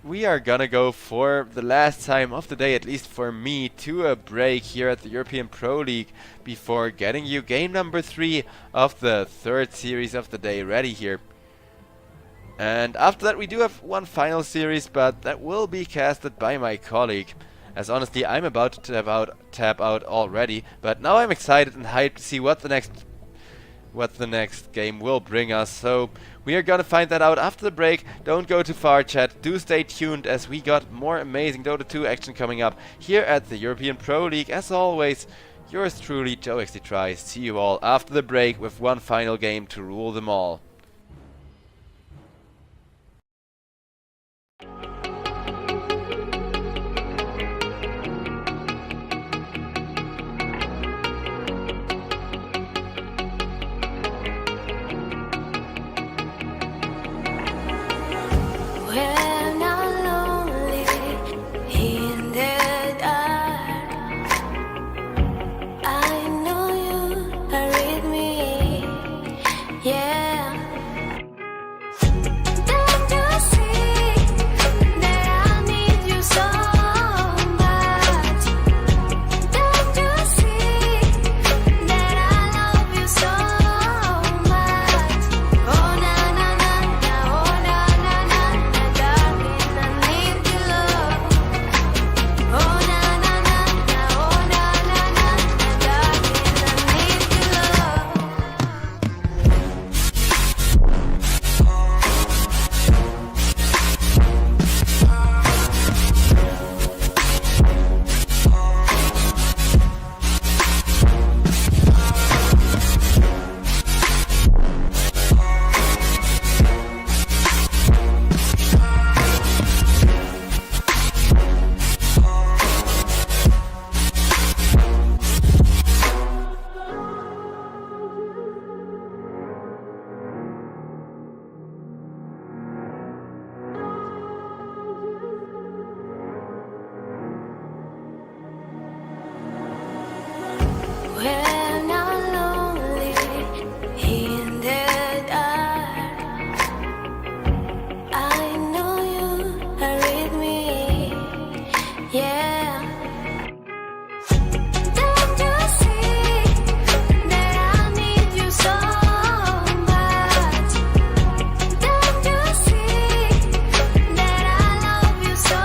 [SPEAKER 3] we are gonna go for the last time of the day, at least for me, to a break here at the European Pro League before getting you game number 3 of the third series of the day ready here. And after that we do have one final series, but that will be casted by my colleague. As honestly, I'm about to tap out already, but now I'm excited and hyped to see what the next game will bring us. So we are gonna find that out after the break. Don't go too far, chat. Do stay tuned, as we got more amazing Dota 2 action coming up here at the European Pro League. As always, yours truly, JoeXDTry. See you all after the break with one final game to rule them all.
[SPEAKER 5] When I'm lonely in the dark, I know you are with me, yeah. Don't you see that I need you so much? Don't you see that I love you so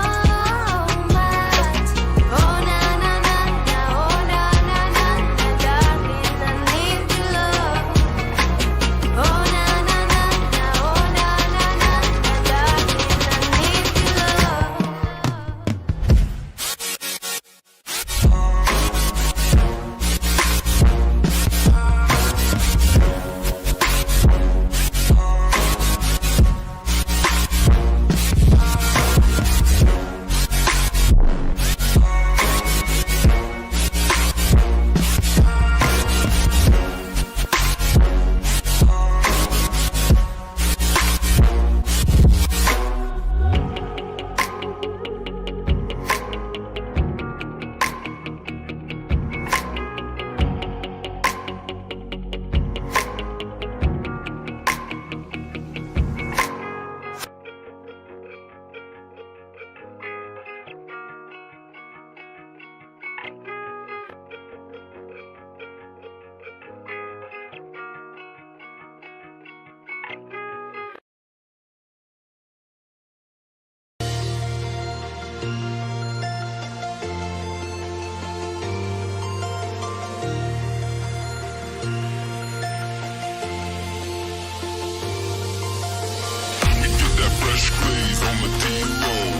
[SPEAKER 5] much? Oh na na na na, oh na na na na, darling, I need your love. Oh na na na na, oh na na na na, darling, I need your love.
[SPEAKER 6] We get that fresh glaze on the D-roll.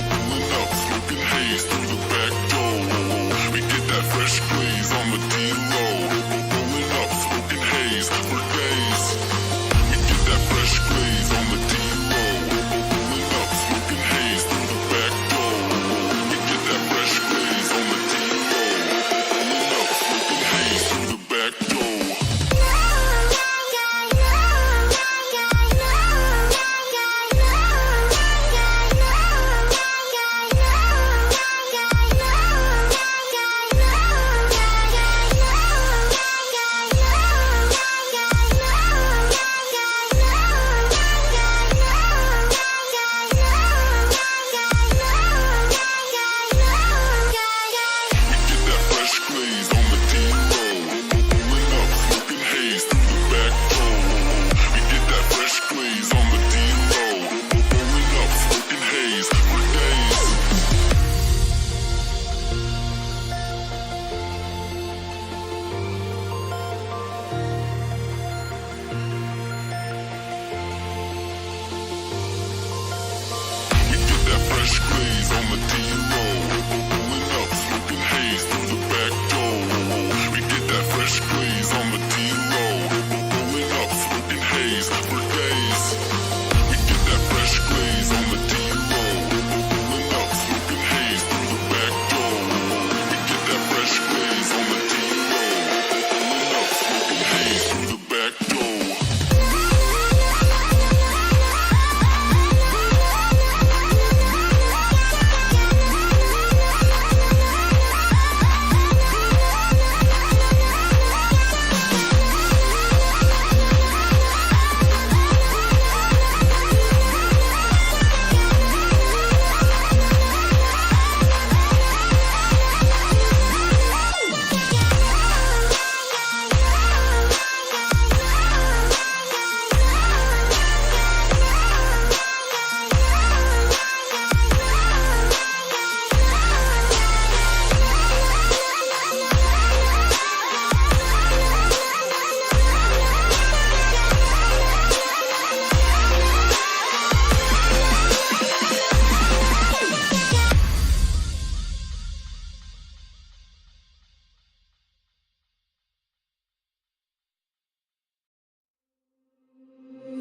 [SPEAKER 6] Pulling up, smoking haze through the back door. We get that fresh glaze on the D-roll. Pulling up, smoking haze for days. We get that fresh glaze on the D-roll. Pulling up, smoking haze through the back door. We get that fresh glaze on the D-roll. Pulling up, smoking haze through the back door. We get that fresh glaze on the D-roll. Pulling up, smoking haze through the back door. We get that fresh glaze on the D-roll. Pulling up, smoking haze for days. We get that fresh glaze on the D-roll. Pulling up, smoking haze through the back door. We get that fresh glaze on the D-roll. Pulling up, smoking haze for days. We get that fresh glaze on the D-roll. Pulling up, smoking haze through the back door. We get that fresh glaze on the D-roll. Pulling up, smoking haze through the back door.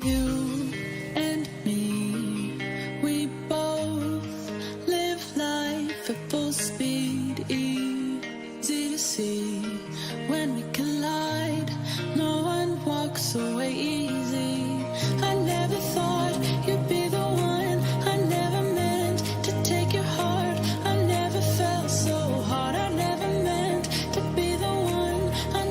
[SPEAKER 5] You and me, we both live life at full speed, easy to see. When we collide, no one walks away easy. I never thought you'd be the one. I never meant to take your heart. I never felt so hard. I never meant to be the one. I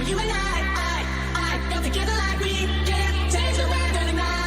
[SPEAKER 5] you and I got together like we can't change the weather tonight.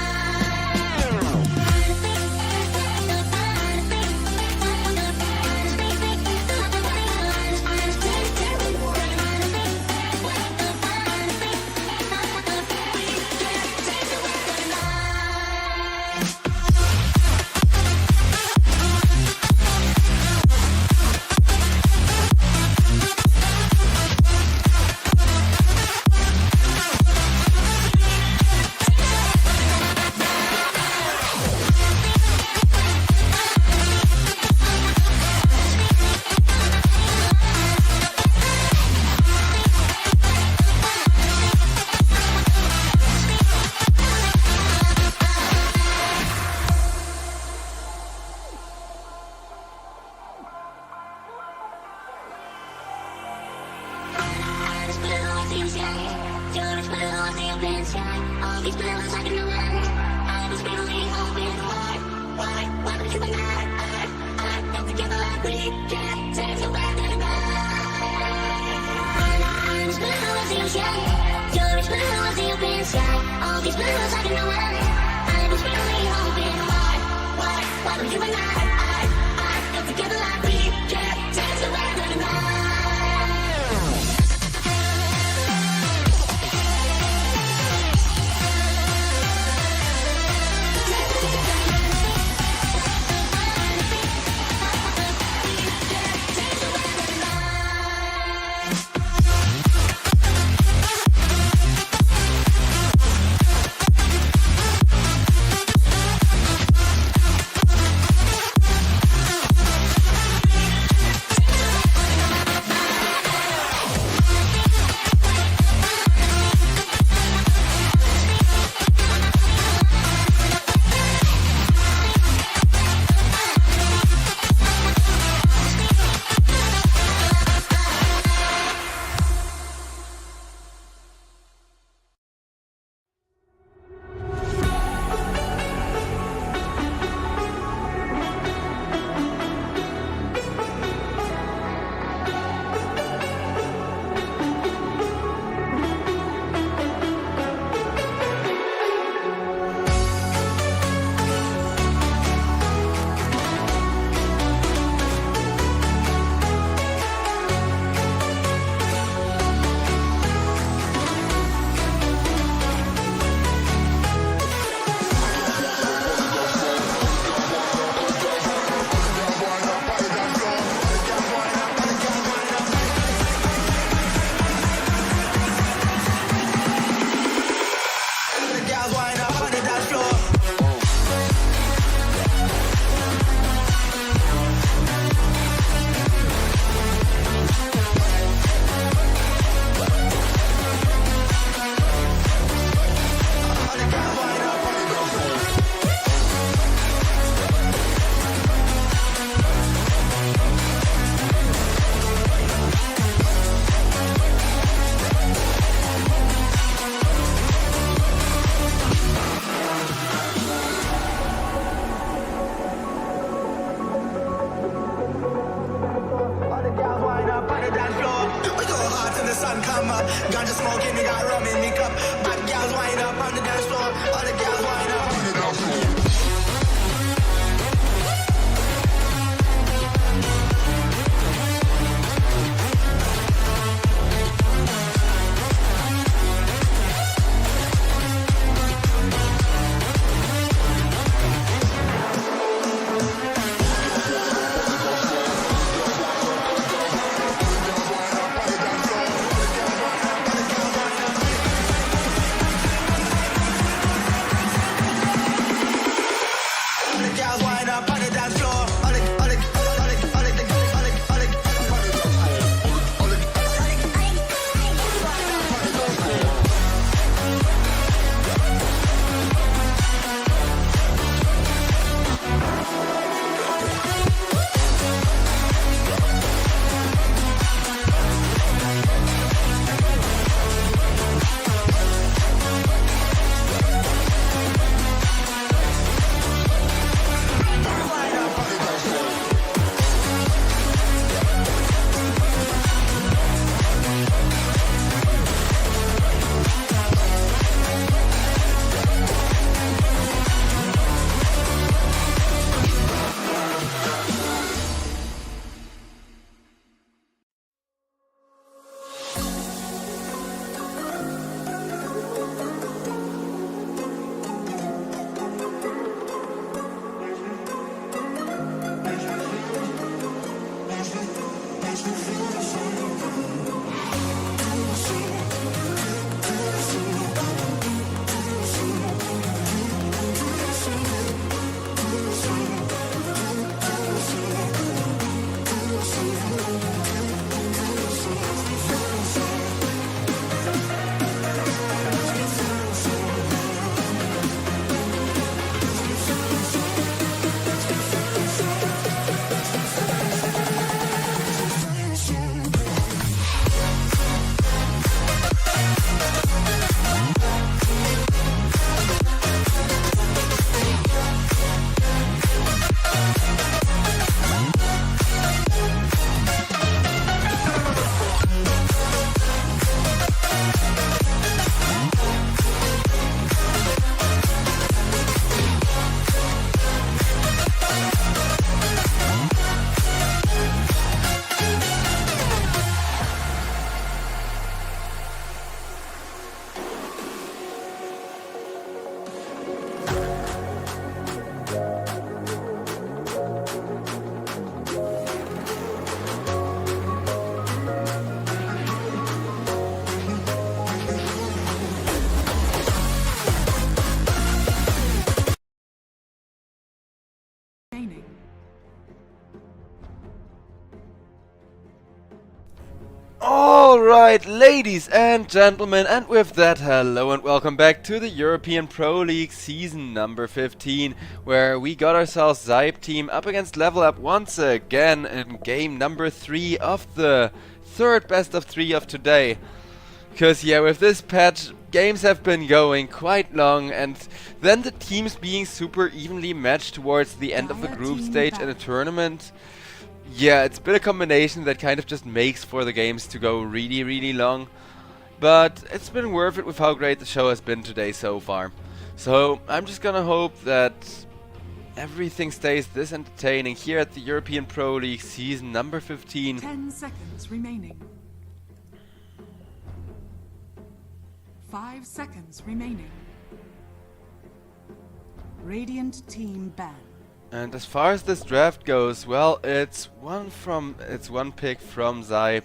[SPEAKER 3] Alright, ladies and gentlemen, and with that, hello and welcome back to the European Pro League season number 15, where we got ourselves SIBE team up against Level Up once again in game number 3 of the third best of 3 of today. Because yeah, with this patch, games have been going quite long, and then the teams being super evenly matched towards the end of the group stage in a tournament. Yeah, it's been a combination that kind of just makes for the games to go really long. But it's been worth it with how great the show has been today so far. So I'm just gonna hope that everything stays this entertaining here at the European Pro League season number 15.
[SPEAKER 1] 10 seconds remaining. 5 seconds remaining. Radiant team ban.
[SPEAKER 3] And as far as this draft goes, well, it's one pick from SIBE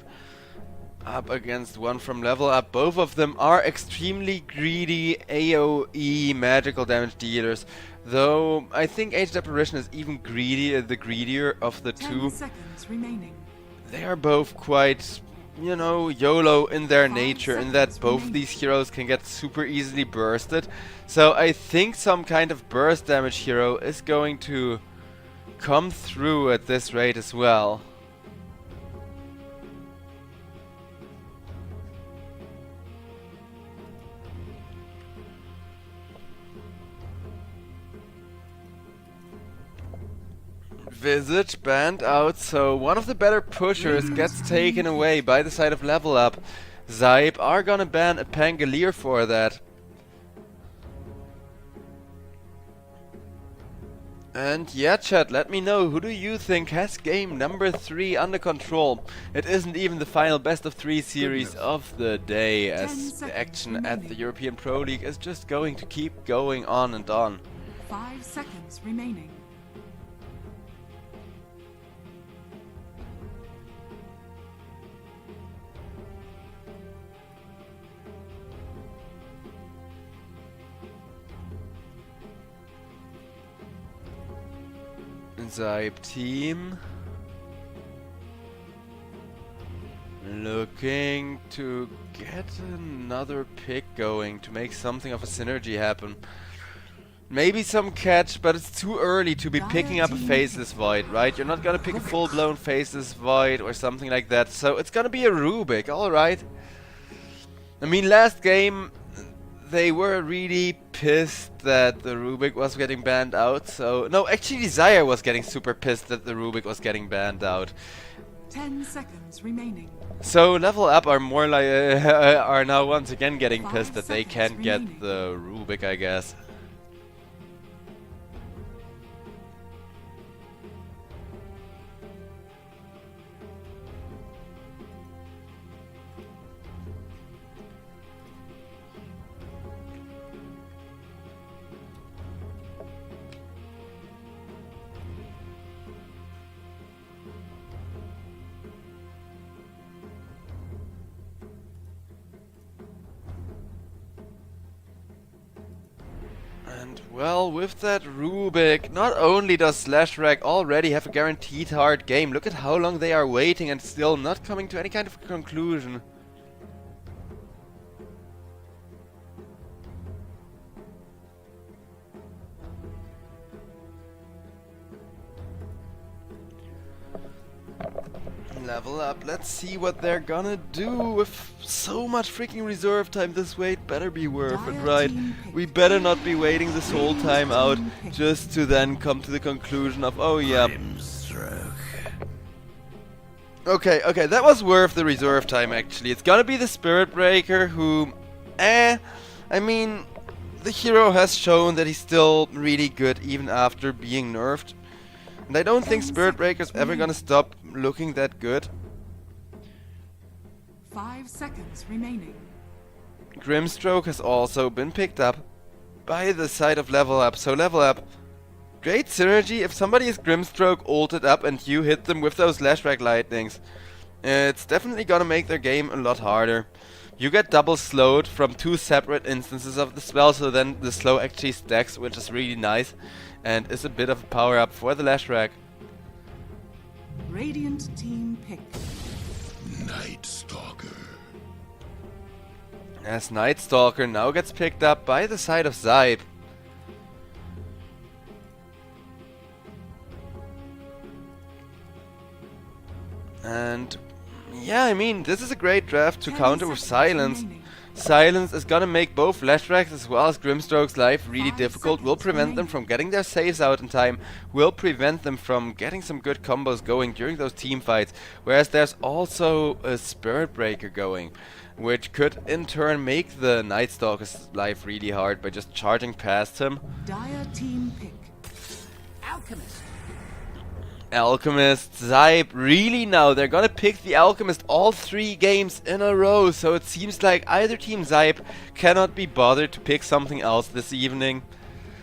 [SPEAKER 3] up against one from Level Up. Both of them are extremely greedy AoE magical damage dealers, though I think Aged Apparition is even the greedier of the
[SPEAKER 1] 10
[SPEAKER 3] two.
[SPEAKER 1] seconds remaining.
[SPEAKER 3] They are both quite, you know, YOLO in their nature, in that both these heroes can get super easily bursted. So I think some kind of burst damage hero is going to come through at this rate as well. Visage banned out, so one of the better pushers gets taken away by the side of Level Up. SIBE are gonna ban a Pangolier for that. And yeah, chat, let me know, who do you think has game number 3 under control? It isn't even the final best of 3 series of the day, as the action at the European Pro League is just going to keep going on and on.
[SPEAKER 1] 5 seconds remaining.
[SPEAKER 3] SIBE team looking to get another pick going to make something of a synergy happen. Maybe some catch, but it's too early to be picking up a Faceless Void, right? You're not gonna pick a full-blown Faceless Void or something like that, so it's gonna be a Rubik, alright. I mean, last game they were really pissed that the Rubik was getting banned out, so... No, actually Desire was getting super pissed that the Rubik was getting banned out.
[SPEAKER 1] 10 seconds remaining.
[SPEAKER 3] So Level Up are more like... are now once again getting pissed that they can't get the Rubik, I guess. And well, with that Rubik, not only does Slashrack already have a guaranteed hard game, look at how long they are waiting and still not coming to any kind of conclusion. Level Up, let's see what they're gonna do with so much freaking reserve time. This wait better be worth it, right? We better not be waiting this whole time out just to then come to the conclusion of, oh yeah. Okay, that was worth the reserve time actually. It's gonna be the Spirit Breaker who, I mean, the hero has shown that he's still really good even after being nerfed. And I don't think Spirit Breaker's ever gonna stop looking that good.
[SPEAKER 1] 5 seconds remaining.
[SPEAKER 3] Grimstroke has also been picked up by the side of Level Up. So Level Up, great synergy. If somebody is Grimstroke ulted up and you hit them with those Lashrack Lightnings, it's definitely gonna make their game a lot harder. You get double slowed from 2 separate instances of the spell, so then the slow actually stacks, which is really nice and is a bit of a power up for the Lashrack.
[SPEAKER 1] Radiant team pick.
[SPEAKER 2] Night Stalker.
[SPEAKER 3] As Night Stalker now gets picked up by the side of SIBE. And yeah, I mean, this is a great draft to counter with Silence. Silence is gonna make both Leshrac as well as Grimstroke's life really difficult, will prevent them from getting their saves out in time, will prevent them from getting some good combos going during those team fights, whereas there's also a Spirit Breaker going, which could in turn make the Night Stalker's life really hard by just charging past him.
[SPEAKER 1] Dire team pick.
[SPEAKER 4] Alchemist.
[SPEAKER 3] Alchemist, SIBE, really now, they're gonna pick the Alchemist all 3 games in a row, so it seems like either team SIBE cannot be bothered to pick something else this evening.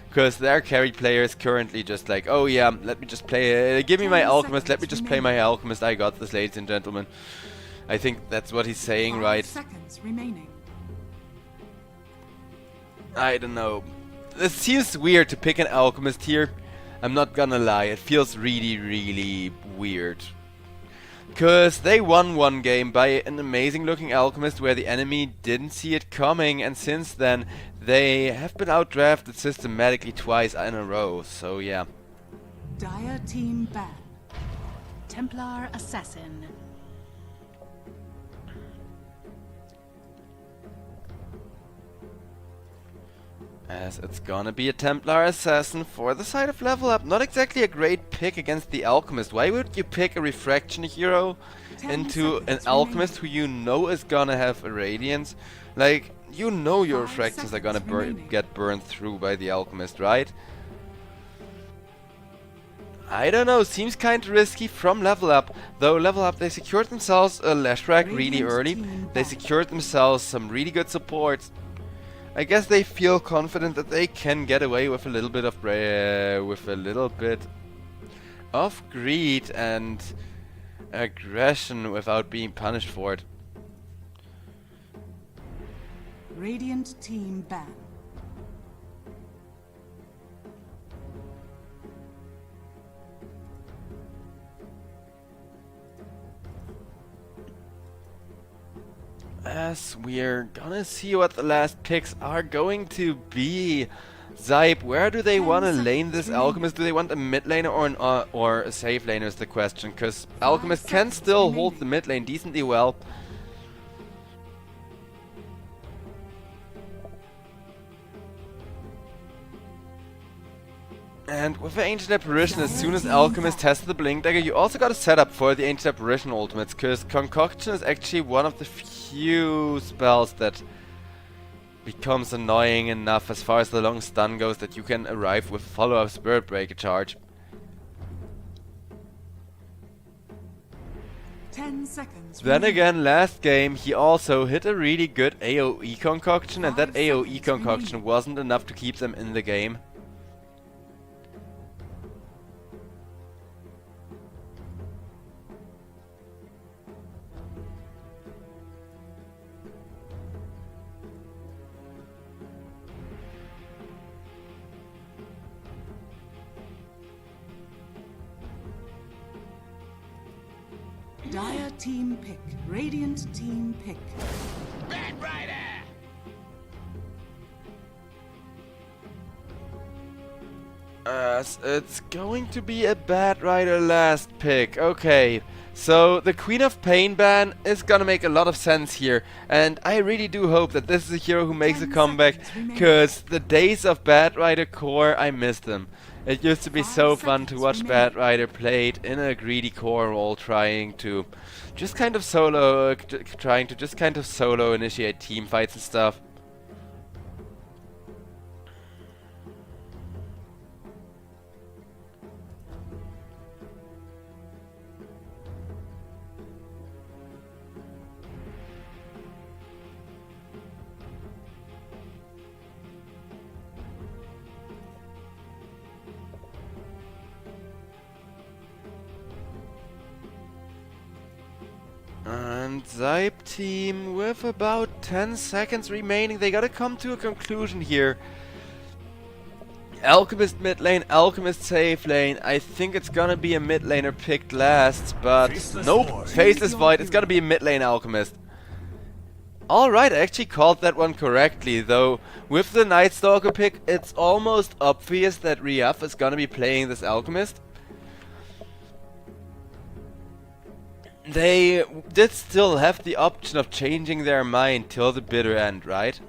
[SPEAKER 3] Because their carry player is currently just like, oh yeah, let me just play, give me my Alchemist, let me just play my Alchemist, I got this, ladies and gentlemen. I think that's what he's saying,
[SPEAKER 1] 5
[SPEAKER 3] right?
[SPEAKER 1] seconds remaining.
[SPEAKER 3] I don't know. It seems weird to pick an Alchemist here. I'm not gonna lie, it feels really, really weird. Cause they won one game by an amazing looking Alchemist where the enemy didn't see it coming, and since then they have been outdrafted systematically twice in a row, so yeah.
[SPEAKER 1] Dire team ban.
[SPEAKER 9] Templar Assassin.
[SPEAKER 3] As it's gonna be a Templar Assassin for the side of level up. Not exactly a great pick against the Alchemist. Why would you pick a Refraction hero into an Alchemist who you know is gonna have a Radiance? Like, you know your Refractions are gonna get burned through by the Alchemist, right? I don't know, seems kinda risky from level up. Though level up, they secured themselves a Leshrac really early. They secured themselves some really good supports. I guess they feel confident that they can get away with a little bit of greed and aggression without being punished for it.
[SPEAKER 1] Radiant team ban.
[SPEAKER 3] As we're gonna see what the last picks are going to be. SIBE, where do they want to lane this Alchemist? Do they want a mid laner or a safe laner is the question, because Alchemist can still hold the mid lane decently well. And with the Ancient Apparition, as soon as Alchemist has the Blink Dagger, you also got to set up for the Ancient Apparition ultimates, because Concoction is actually one of the few spells that becomes annoying enough as far as the long stun goes that you can arrive with follow-up Spirit Breaker charge.
[SPEAKER 1] 10 seconds.
[SPEAKER 3] Then again, last game he also hit a really good AoE Concoction, and that AoE Concoction wasn't enough to keep them in the game.
[SPEAKER 1] Dire team pick. Radiant team pick.
[SPEAKER 4] Bad Rider.
[SPEAKER 3] It's going to be a Bad Rider last pick. Okay, so the Queen of Pain ban is gonna make a lot of sense here, and I really do hope that this is a hero who makes a comeback, because the days of Bad Rider core, I miss them. It used to be so fun to watch Bad Rider played in a greedy core role, trying to just kind of solo initiate team fights and stuff. And SIBE team with about 10 seconds remaining, they gotta come to a conclusion here. Alchemist mid lane, Alchemist safe lane. I think it's gonna be a mid laner picked last, but nope, Faceless Void, it's gonna be a mid lane Alchemist. Alright, I actually called that one correctly, though with the Night Stalker pick, it's almost obvious that Riaf is gonna be playing this Alchemist. They did still have the option of changing their mind till the bitter end, right?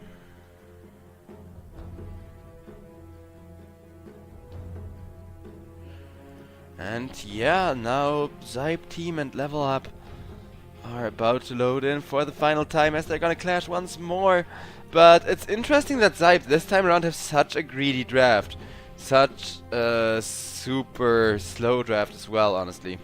[SPEAKER 3] And yeah, now SIBE team and Level Up are about to load in for the final time as they're gonna clash once more. But it's interesting that SIBE this time around have such a greedy draft. Such a super slow draft as well, honestly.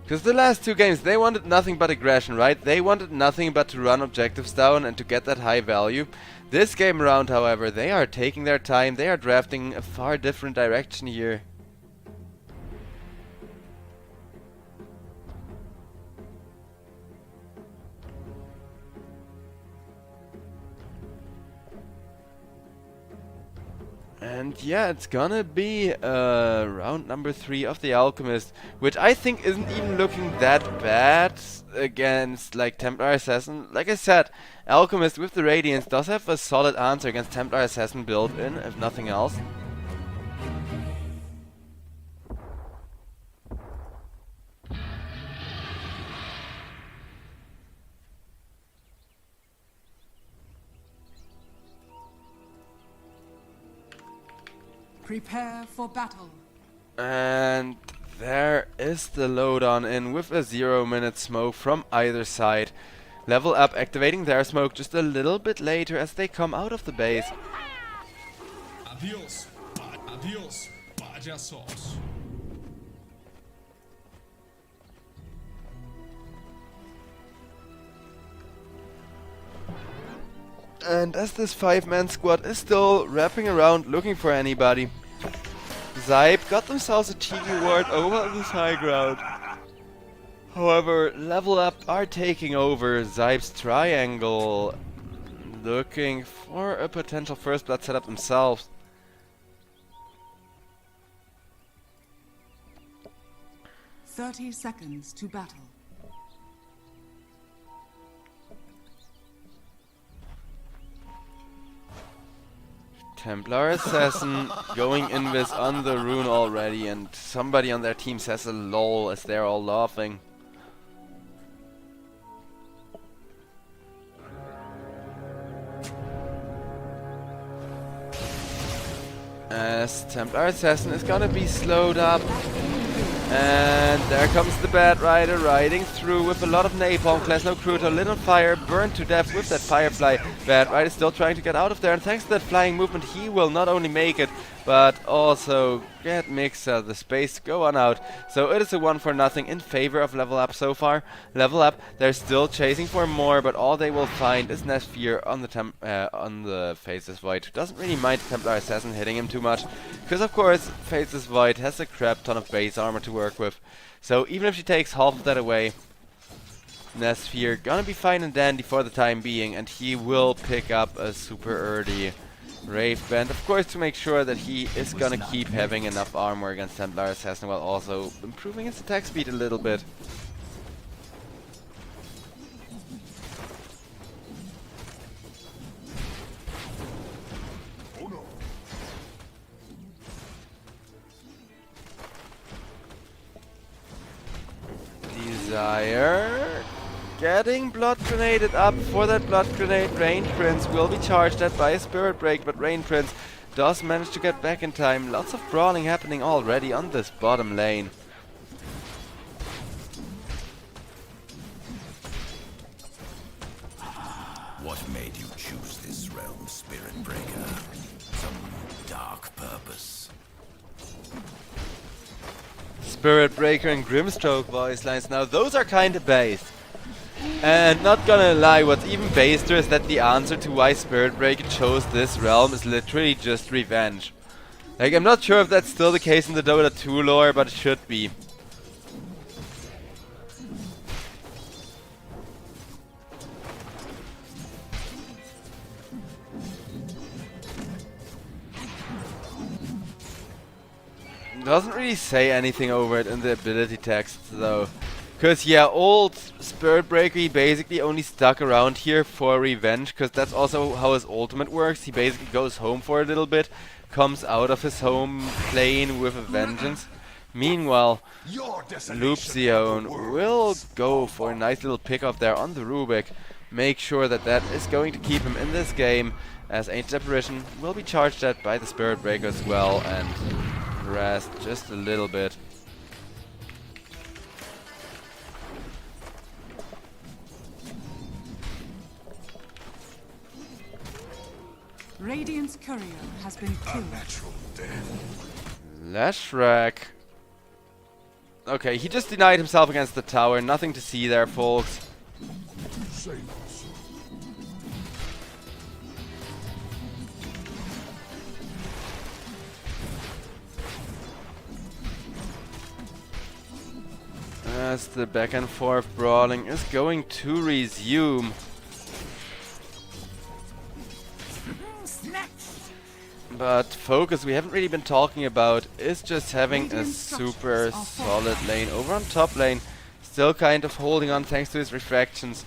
[SPEAKER 3] Because the last two games, they wanted nothing but aggression, right? They wanted nothing but to run objectives down and to get that high value. This game around, however, they are taking their time. They are drafting a far different direction here. And yeah, it's gonna be round number 3 of the Alchemist, which I think isn't even looking that bad against like Templar Assassin. Like I said, Alchemist with the Radiance does have a solid answer against Templar Assassin built in, if nothing else.
[SPEAKER 1] Prepare for battle.
[SPEAKER 3] And there is the load on in with a 0-minute smoke from either side. Level Up activating their smoke just a little bit later as they come out of the base.
[SPEAKER 6] Adios, adios, payasos.
[SPEAKER 3] And as this 5-man squad is still wrapping around looking for anybody, SIBE got themselves a cheeky ward over this high ground. However, Level Up are taking over SIBE's triangle, looking for a potential first blood setup themselves.
[SPEAKER 1] "30 seconds to battle."
[SPEAKER 3] Templar Assassin going invis on the rune already, and somebody on their team says a lol as they're all laughing. As Templar Assassin is gonna be slowed up. And there comes the Bad Rider riding through with a lot of napalm, class no crew, lit on fire, burned to death with that Firefly. Bad Rider still trying to get out of there, and thanks to that flying movement he will not only make it, but also get Mixer the space to go on out. So it is a 1-for-0 in favor of Level Up so far. Level Up, they're still chasing for more, but all they will find is Nesfear on the Faceless Void, who doesn't really mind Templar Assassin hitting him too much, because of course Faceless Void has a crap ton of base armor to work with. So even if she takes half of that away, Nesfear gonna be fine and dandy for the time being, and he will pick up a super early Rave Band, of course, to make sure that he is gonna keep having enough armor against Templar Assassin while also improving his attack speed a little bit. Desire getting blood grenaded up for that blood grenade. Rain Prince will be charged at by a Spirit Break, but Rain Prince does manage to get back in time. Lots of brawling happening already on this bottom lane.
[SPEAKER 2] What made you choose this realm, Spirit Breaker? Some dark purpose?
[SPEAKER 3] Spirit Breaker and Grimstroke voice lines. Now those are kinda based. And not gonna lie, what's even baster is that the answer to why Spirit Breaker chose this realm is literally just revenge. Like, I'm not sure if that's still the case in the Dota 2 lore, but it should be. Doesn't really say anything over it in the ability text though. Because, yeah, old Spirit Breaker, he basically only stuck around here for revenge, because that's also how his ultimate works. He basically goes home for a little bit, comes out of his home plane with a vengeance. Meanwhile, Loopzion will go for a nice little pickup there on the Rubik. Make sure that that is going to keep him in this game, as Ancient Apparition will be charged at by the Spirit Breaker as well, and rest just a little bit.
[SPEAKER 1] Radiant's courier has been killed.
[SPEAKER 3] Lashrak. Okay, he just denied himself against the tower. Nothing to see there, folks. As the back and forth brawling is going to resume. But focus, we haven't really been talking about, is just having a super solid lane. Over on top lane, still kind of holding on thanks to his refractions.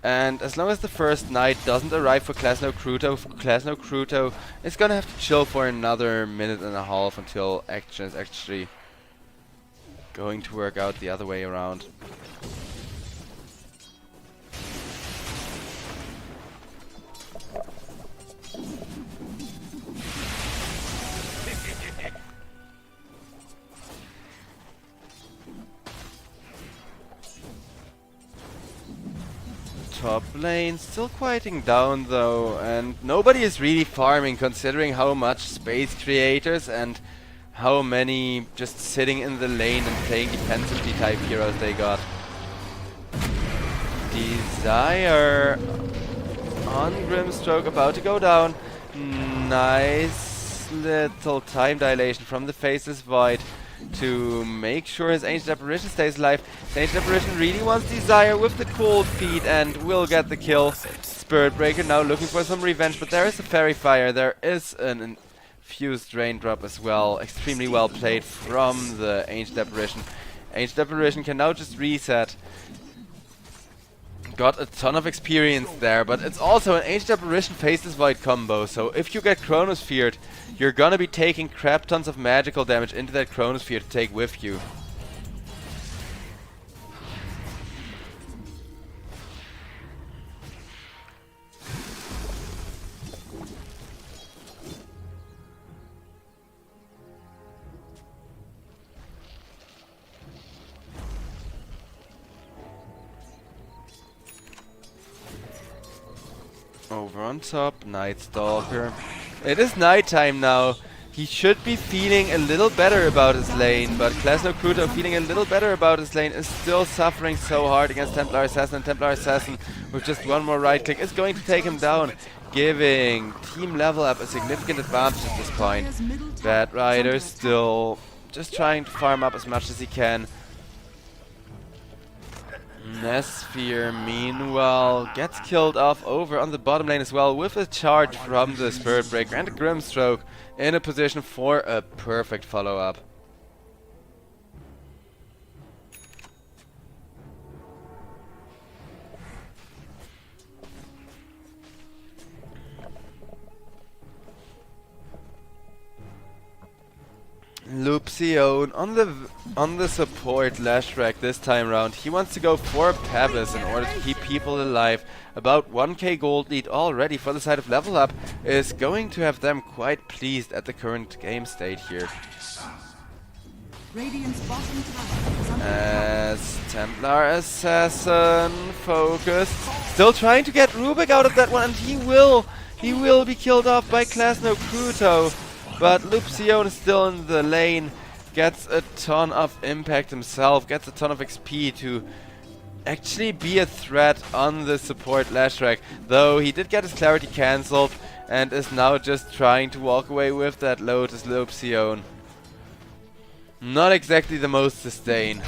[SPEAKER 3] And as long as the first knight doesn't arrive for Klasno Kruto is gonna have to chill for another minute and a half until action is actually going to work out the other way around. Top lane still quieting down though, and nobody is really farming considering how much space creators and how many just sitting in the lane and playing defensively type heroes they got. Desire on Grimstroke about to go down. Nice little time dilation from the Faceless Void to make sure his Ancient Apparition stays alive. The Ancient Apparition really wants Desire with the cold feet and will get the kill. Spirit Breaker now looking for some revenge, but there is a Fairy Fire, there is an infused Raindrop as well. Extremely well played from the Ancient Apparition. Ancient Apparition can now just reset. Got a ton of experience there, but it's also an Ancient Apparition Faceless Void combo, so if you get Chronosphered, you're gonna be taking crap tons of magical damage into that Chronosphere to take with you. Over on top, Night Stalker. It is nighttime now. He should be feeling a little better about his lane, but Klasno Kruto feeling a little better about his lane is still suffering so hard against Templar Assassin, and Templar Assassin with just one more right click is going to take him down, giving Team Level Up a significant advantage at this point. Bad Rider still just trying to farm up as much as he can. Nesphere, meanwhile, gets killed off over on the bottom lane as well with a charge from the Spirit Breaker and a Grimstroke in a position for a perfect follow-up. Loopzion on the support Lashrak this time around. He wants to go for Pebbles in order to keep people alive. About 1k gold lead already for the side of Level Up is going to have them quite pleased at the current game state here. As Templar Assassin focused, still trying to get Rubik out of that one, and he will be killed off by Klasno Kruto. But Loopzion is still in the lane, gets a ton of impact himself, gets a ton of XP to actually be a threat on the support Lashrak, though he did get his clarity cancelled and is now just trying to walk away with that Lotus Loopzion. Not exactly the most sustain.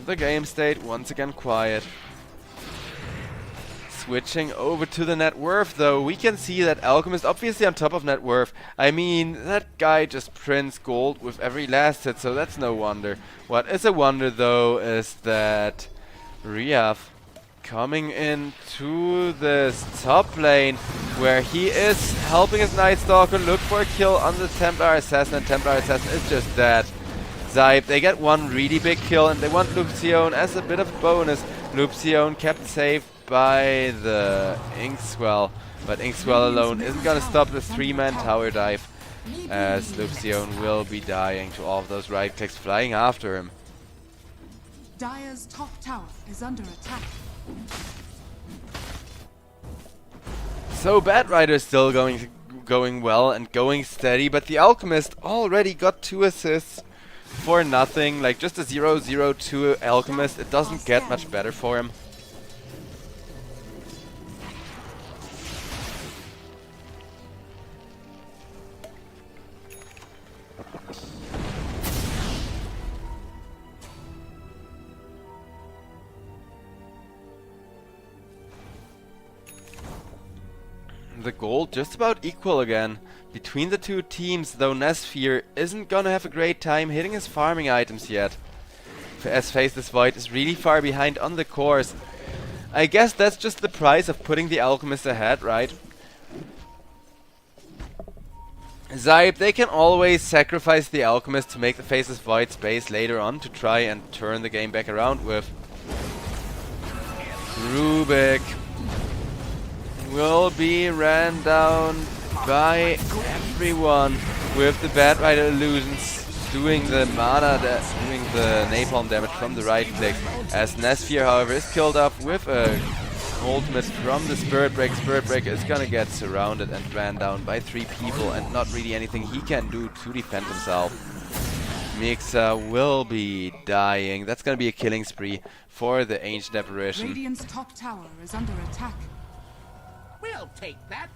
[SPEAKER 3] The game state once again quiet. Switching over to the net worth though, we can see that Alchemist obviously on top of net worth. I mean, that guy just prints gold with every last hit, so that's no wonder. What is a wonder though is that Riaf coming into this top lane where he is helping his Night Stalker look for a kill on the Templar Assassin, and Templar Assassin is just dead. SIBE, they get one really big kill and they want Luxion as a bit of a bonus. Luxion kept safe by the Inkswell, but Inkswell alone isn't gonna stop the 3-man tower dive, as Luxion will be dying to all of those right clicks flying after him.
[SPEAKER 1] Dire's top tower is under attack.
[SPEAKER 3] So Bat Rider is still going well and going steady, but the Alchemist already got 2 assists for nothing. Like just a 0-0-2 Alchemist, it doesn't get much better for him. The gold just about equal again between the two teams, though Nesfear isn't gonna have a great time hitting his farming items yet, as Faceless Void is really far behind on the course. I guess that's just the price of putting the Alchemist ahead, right? SIBE, they can always sacrifice the Alchemist to make the Faceless Void space later on to try and turn the game back around with. Rubik will be ran down by everyone with the Bat Rider illusions doing the mana, doing the napalm damage from the right click, as Nesfear however is killed off with a ultimate from the Spirit Break. Spirit Break is gonna get surrounded and ran down by 3 people and not really anything he can do to defend himself. Mixa will be dying. That's gonna be a killing spree for the Ancient Apparition.
[SPEAKER 1] Radiant's top tower is under attack.
[SPEAKER 4] We'll take that.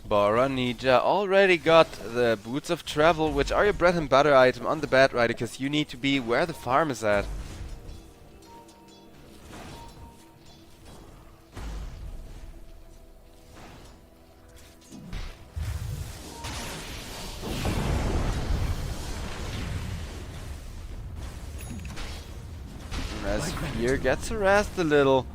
[SPEAKER 3] Bora Ninja already got the Boots of Travel, which are your bread and butter item on the Bat Rider, because you need to be where the farm is at. As Fear gets harassed a little,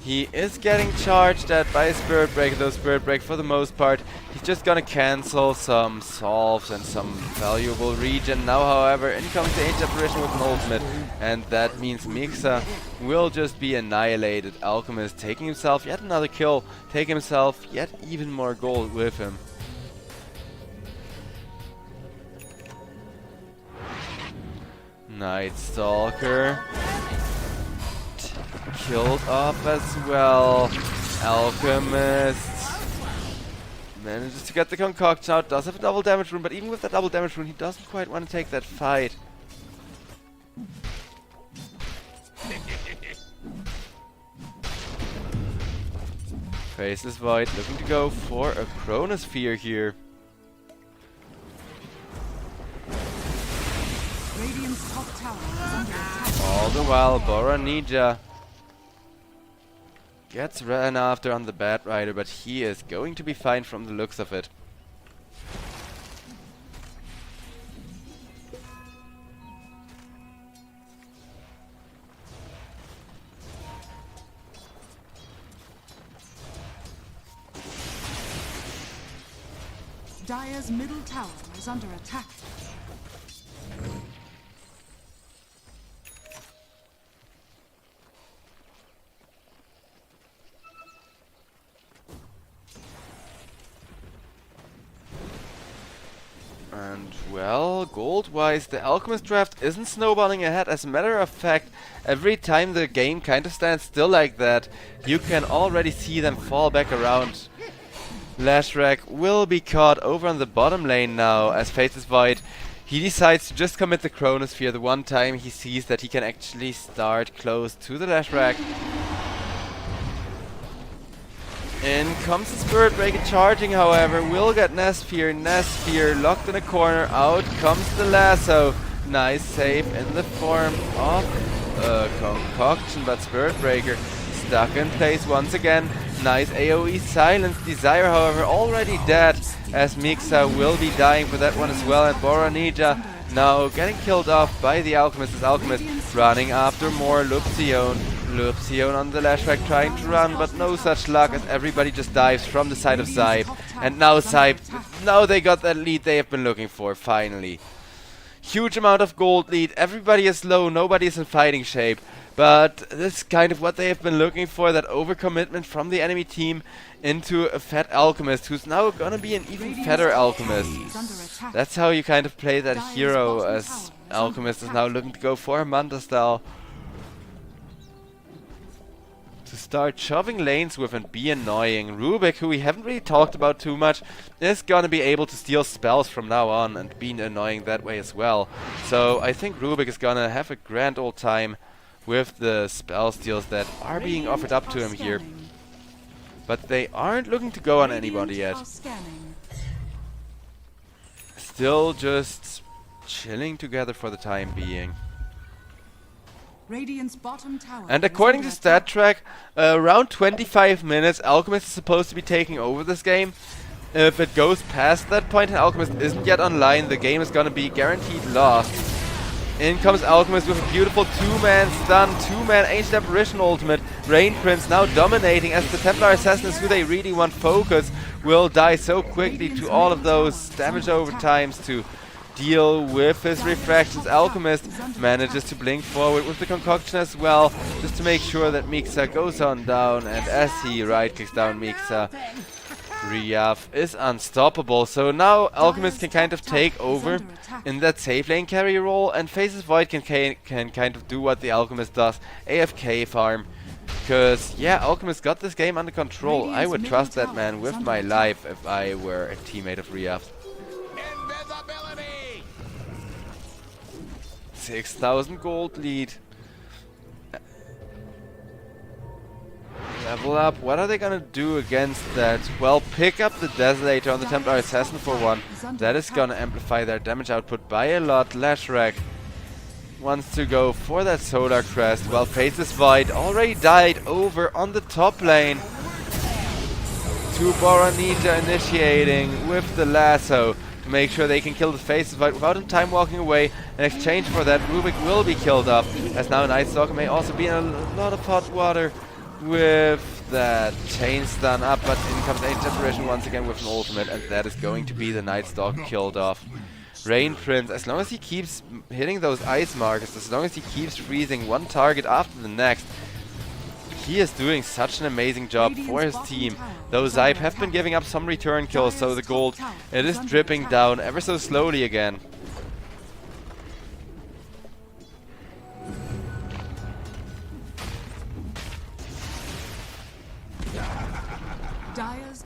[SPEAKER 3] he is getting charged at by a Spirit Break, though Spirit Break for the most part, he's just gonna cancel some solves and some valuable regen. Now however, in comes the Ancient Apparition with an ultimate, and that means Mixa will just be annihilated. Alchemist taking himself yet another kill, taking himself yet even more gold with him. Night Stalker killed off as well. Alchemist manages to get the concoction out, does have a double damage rune, but even with that double damage rune he doesn't quite want to take that fight. Faceless Void looking to go for a Chronosphere here.
[SPEAKER 1] Radiant's top tower is under attack.
[SPEAKER 3] All the while, Bora Ninja gets ran after on the Bat Rider, but he is going to be fine from the looks of it.
[SPEAKER 1] Dire's middle tower is under attack.
[SPEAKER 3] And well, gold-wise, the Alchemist draft isn't snowballing ahead. As a matter of fact, every time the game kind of stands still like that, you can already see them fall back around. Lashrak will be caught over on the bottom lane now, as Faceless Void, he decides to just commit the Chronosphere the one time he sees that he can actually start close to the Lashrak. In comes the Spirit Breaker charging, however, will get Nesphere locked in a corner, out comes the lasso. Nice save in the form of Concoction, but Spirit Breaker stuck in place once again. Nice AoE silence. Desire, however, already dead, as Mixa will be dying for that one as well, and Boronija now getting killed off by the Alchemist, as Alchemist running after more Lupsion. Lupsion on the lash rack trying to run, but no such luck, as everybody just dives from the side of SIBE. And now SIBE, now they got that lead they have been looking for, finally. Huge amount of gold lead, everybody is low, nobody is in fighting shape. But this is kind of what they have been looking for, that overcommitment from the enemy team into a fat Alchemist, who's now gonna be an even fatter Alchemist. That's how you kind of play that hero, as Alchemist is now looking to go for a Manta style. To start shoving lanes with and be annoying. Rubik, who we haven't really talked about too much, is gonna be able to steal spells from now on and be annoying that way as well. So I think Rubik is gonna have a grand old time with the spell steals that are being offered up to him here. But they aren't looking to go on anybody yet. Still just chilling together for the time being.
[SPEAKER 1] Radiant's bottom tower
[SPEAKER 3] And according to StatTrack, around 25 minutes, Alchemist is supposed to be taking over this game. If it goes past that point and Alchemist isn't yet online, the game is gonna be guaranteed lost. In comes Alchemist with a beautiful two-man stun, two-man Ancient Apparition ultimate. Rain Prince now dominating, as the Templar Assassins, who they really want focus, will die so quickly to all of those damage overtimes to deal with his refractions. Alchemist manages to blink forward with the Concoction as well, just to make sure that Mixa goes on down, and as he right-clicks down Mixa, Riaf is unstoppable. So now Alchemist can kind of take over in that safe lane carry role, and Faces Void can kind of do what the Alchemist does, AFK farm. Because, yeah, Alchemist got this game under control. I would trust that man with my life if I were a teammate of Riaf's. 6,000 gold lead. Level up. What are they gonna do against that? Well, pick up the Desolator on the Templar Assassin for one. That is gonna amplify their damage output by a lot. Lashrak wants to go for that Solar Crest, while Faces Void already died over on the top lane. To Boronija initiating with the lasso to make sure they can kill the Faces Void without him time walking away. In exchange for that, Rubik will be killed off, as now Night Stalker may also be in a lot of hot water with that chain stun up, but in comes Ancient Apparition once again with an ultimate, and that is going to be the Night Stalker killed off. Rain Prince, as long as he keeps hitting those ice markers, as long as he keeps freezing one target after the next, he is doing such an amazing job for his team. Though SIBE have been giving up some return kills, so the gold, it is dripping down ever so slowly again.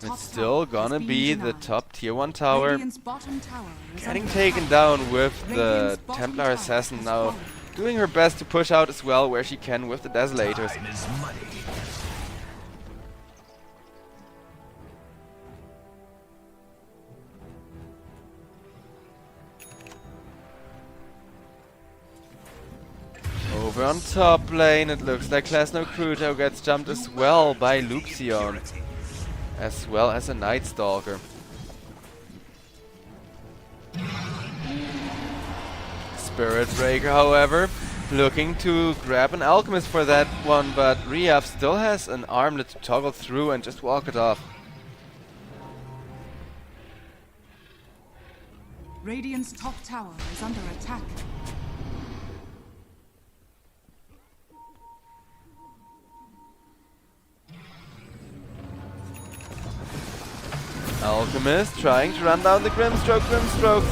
[SPEAKER 3] It's still gonna be the top tier 1 tower getting taken down with the Templar Assassin now doing her best to push out as well where she can with the Desolators. Over on top lane, it looks like Klasno Kruto gets jumped as well by Lupsion, as well as a Night Stalker. Spirit Breaker, however, looking to grab an Alchemist for that one, but Riaf still has an armlet to toggle through and just walk it off.
[SPEAKER 1] Radiant's top tower is under attack.
[SPEAKER 3] Alchemist trying to run down the Grimstroke. Grimstroke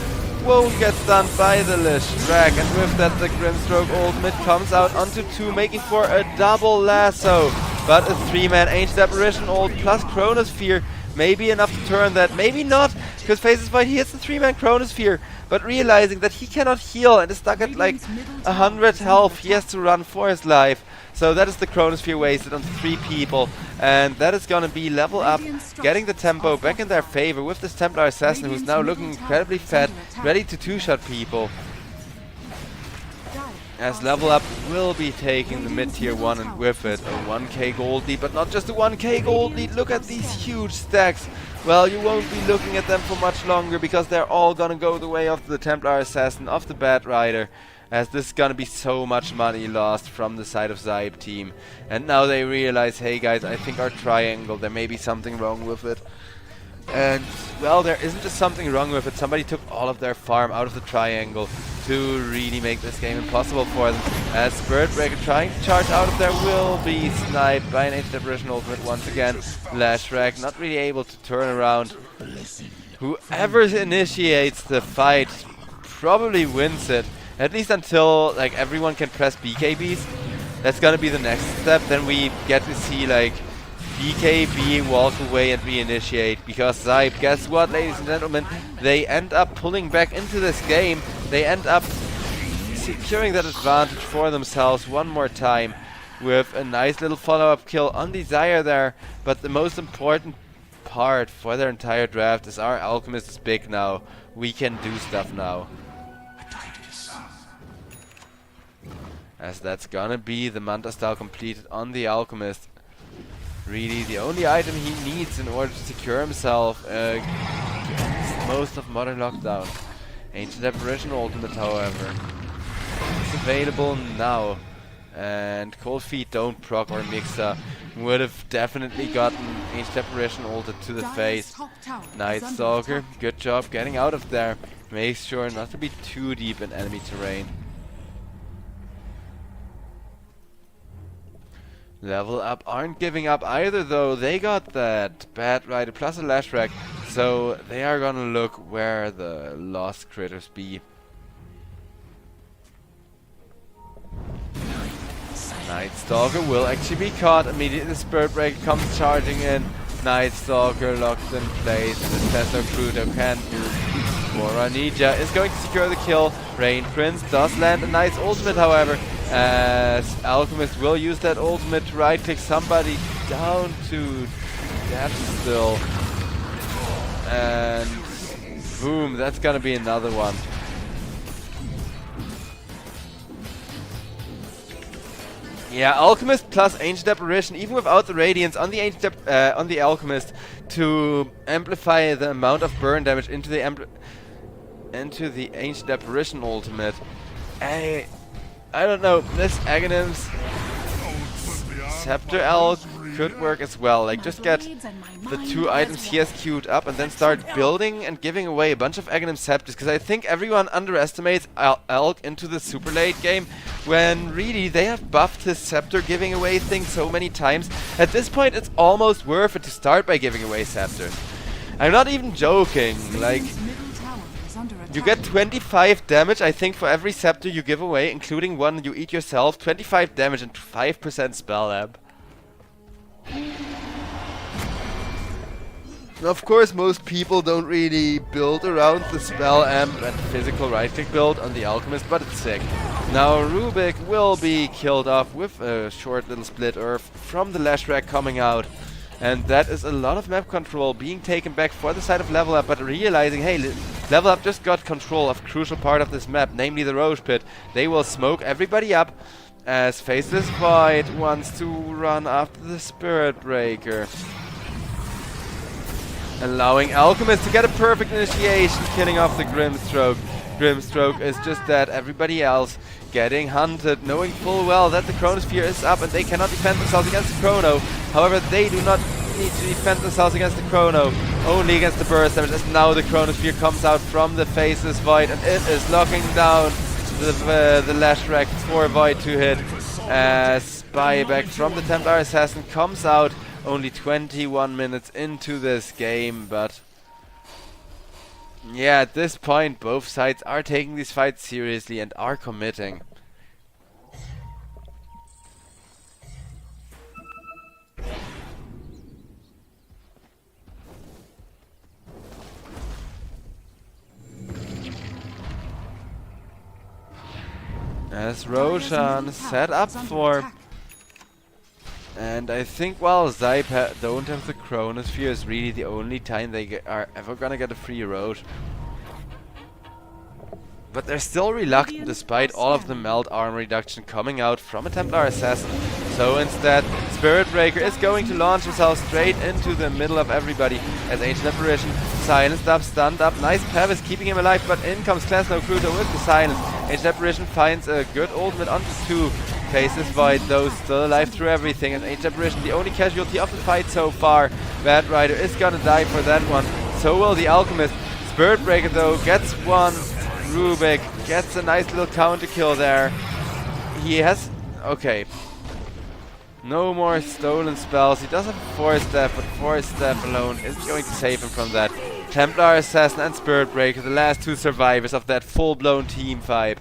[SPEAKER 3] won't get stunned by the Lich Drag, and with that the Grimstroke ultimate comes out onto 2, making for a double lasso. But a 3-man Ancient Apparition ult plus Chronosphere may be enough to turn that. Maybe not, because Faces Void, he hits the 3-man Chronosphere, but realizing that he cannot heal and is stuck at like 100 health, he has to run for his life. So that is the Chronosphere wasted on 3 people, and that is gonna be level up, getting the tempo back in their favor with this Templar Assassin who's now looking incredibly fat, ready to 2-shot people. As level up will be taking the mid-tier 1 and with it a 1k gold lead, but not just a 1k gold lead, look at these huge stacks. Well, you won't be looking at them for much longer because they're all gonna go the way of the Templar Assassin, of the Bat Rider, as this is gonna be so much money lost from the side of SIBE team. And now they realize, hey guys, I think our triangle, there may be something wrong with it. And, well, there isn't just something wrong with it. Somebody took all of their farm out of the triangle to really make this game impossible for them. As Spirit Breaker trying to charge out of there will be sniped by an Ancient Apparition ultimate once again. Lashrak not really able to turn around. Whoever initiates the fight probably wins it. At least until like everyone can press BKBs. That's gonna be the next step. Then we get to see like BKB walk away and reinitiate, because SIBE, guess what, ladies and gentlemen, they end up pulling back into this game. They end up securing that advantage for themselves one more time with a nice little follow-up kill on Desire there. But the most important part for their entire draft is our Alchemist is big now. We can do stuff now. As that's gonna be the Manta style completed on the Alchemist. Really, the only item he needs in order to secure himself against most of Modern Lockdown. Ancient Apparition ultimate, however, is available now. And Cold Feet don't proc or Mixer would have definitely gotten Ancient Apparition ulted to the face. Night Stalker, good job getting out of there. Make sure not to be too deep in enemy terrain. Level up aren't giving up either though. They got that Bat Rider plus a Lashrak, so they are gonna look where the lost critters be. Night Stalker will actually be caught immediately. The Spirit Breaker comes charging in. Night Stalker locked in place, and the Tesla Crudo can't move. Mora Ninja is going to secure the kill. Rain Prince does land a nice ultimate, however, as Alchemist will use that ultimate to right click somebody down to death still. And boom, that's gonna be another one. Yeah, Alchemist plus Ancient Apparition, even without the Radiance on the on the Alchemist, to amplify the amount of burn damage into the Ancient Apparition ultimate. I don't know, this Aghanim's Scepter Elk could work as well. Like, just get the 2 items he has queued up and then start building and giving away a bunch of Aghanim Scepters, because I think everyone underestimates Elk into the super late game, when really they have buffed his Scepter giving away things so many times. At this point it's almost worth it to start by giving away Scepters. I'm not even joking, like, you get 25 damage, I think, for every Scepter you give away, including one you eat yourself. 25 damage and 5% spell amp. Of course, most people don't really build around the spell amp and physical right-click build on the Alchemist, but it's sick. Now Rubik will be killed off with a short little split earth from the Lashrak coming out. And that is a lot of map control being taken back for the side of Level Up, but realizing, hey, Level Up just got control of a crucial part of this map, namely the Roche Pit. They will smoke everybody up, as Faceless Void wants to run after the Spirit Breaker. Allowing Alchemist to get a perfect initiation, killing off the Grimstroke. Grimstroke is just that, everybody else getting hunted, knowing full well that the Chronosphere is up and they cannot defend themselves against the Chrono. However, they do not need to defend themselves against the Chrono, only against the burst damage, as now the Chronosphere comes out from the Faceless Void and it is locking down the Lashrak for Void to hit, as buyback from the Templar Assassin comes out only 21 minutes into this game. But yeah, at this point both sides are taking these fights seriously and are committing. As Roshan set up for And I think, well, SIBE don't have the Chronosphere is really the only time they are ever gonna get a free road. But they're still reluctant despite all of the melt armor reduction coming out from a Templar Assassin. So instead, Spirit Breaker is going to launch himself straight into the middle of everybody as Ancient Apparition silenced up, stunned up. Nice Pavis keeping him alive, but in comes Klasno Cruiser with the silence. Ancient Apparition finds a good ultimate onto 2. Faces Void though still alive through everything, and Ancient Apparition the only casualty of the fight so far. Bad Rider is gonna die for that one. So will the Alchemist. Spirit Breaker though gets one. Rubik gets a nice little counter kill there. He has... okay. No more stolen spells. He does have Force Staff, but Force Staff alone isn't going to save him from that. Templar Assassin and Spirit Breaker, the last two survivors of that full-blown team fight.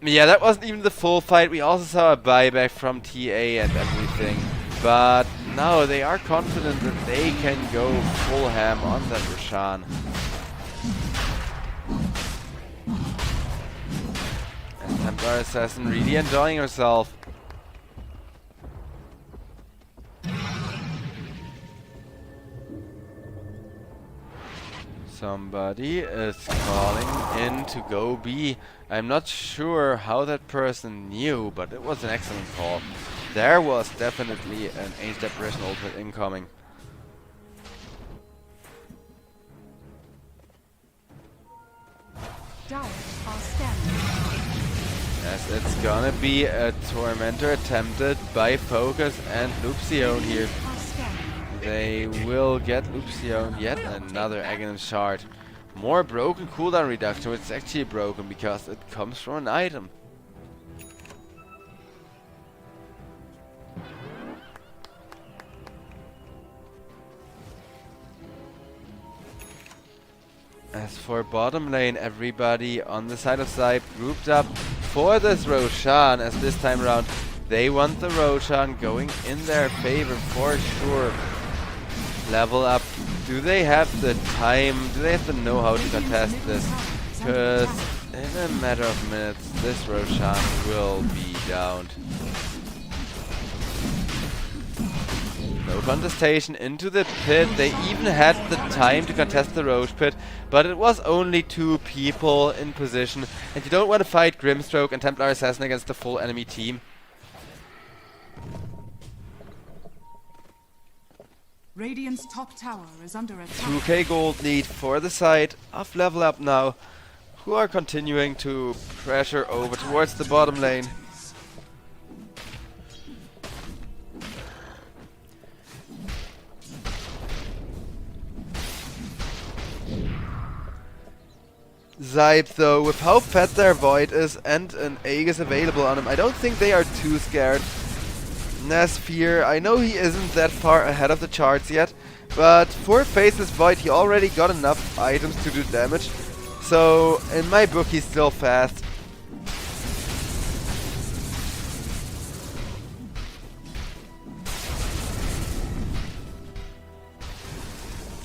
[SPEAKER 3] Yeah, that wasn't even the full fight. We also saw a buyback from TA and everything. But now they are confident that they can go full ham on that Roshan. And Templar Assassin really enjoying herself. Somebody is calling in to go B. I'm not sure how that person knew, but it was an excellent call. There was definitely an Ancient Apparition ultimate incoming. As it's gonna be a Tormentor attempted by Focus and Luxion here. They will get Luxion yet another Aghanim Shard. More broken cooldown reduction, which is actually broken because it comes from an item. As for bottom lane, everybody on the side of SIBE grouped up for this Roshan, as this time around they want the Roshan going in their favor for sure. Level up. Do they have the time? Do they have the know-how to contest this? Because in a matter of minutes, this Roshan will be downed. No contestation into the pit. They even had the time to contest the Roche pit, but it was only 2 people in position, and you don't want to fight Grimstroke and Templar Assassin against the full enemy team.
[SPEAKER 1] Radiant's top tower is under attack.
[SPEAKER 3] 2k gold lead for the side of Level Up now, who are continuing to pressure over towards the bottom lane. SIBE though, with how fat their Void is and an Aegis available on him, I don't think they are too scared. Nasfear, I know he isn't that far ahead of the charts yet, but for Faceless Void he already got enough items to do damage, so in my book he's still fast.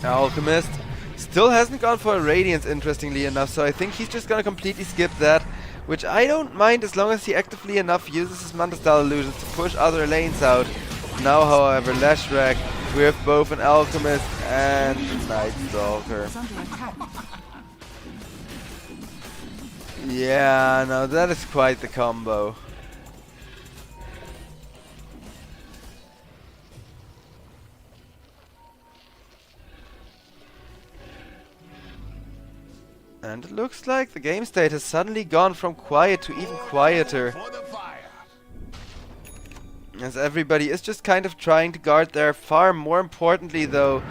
[SPEAKER 3] Alchemist still hasn't gone for a Radiance, interestingly enough, so I think he's just gonna completely skip that, which I don't mind as long as he actively enough uses his Manta Style illusions to push other lanes out. Now, however, Leshrac with both an Alchemist and a Night Stalker. Yeah, no, that is quite the combo. And it looks like the game state has suddenly gone from quiet to even quieter. As everybody is just kind of trying to guard their farm. More importantly though,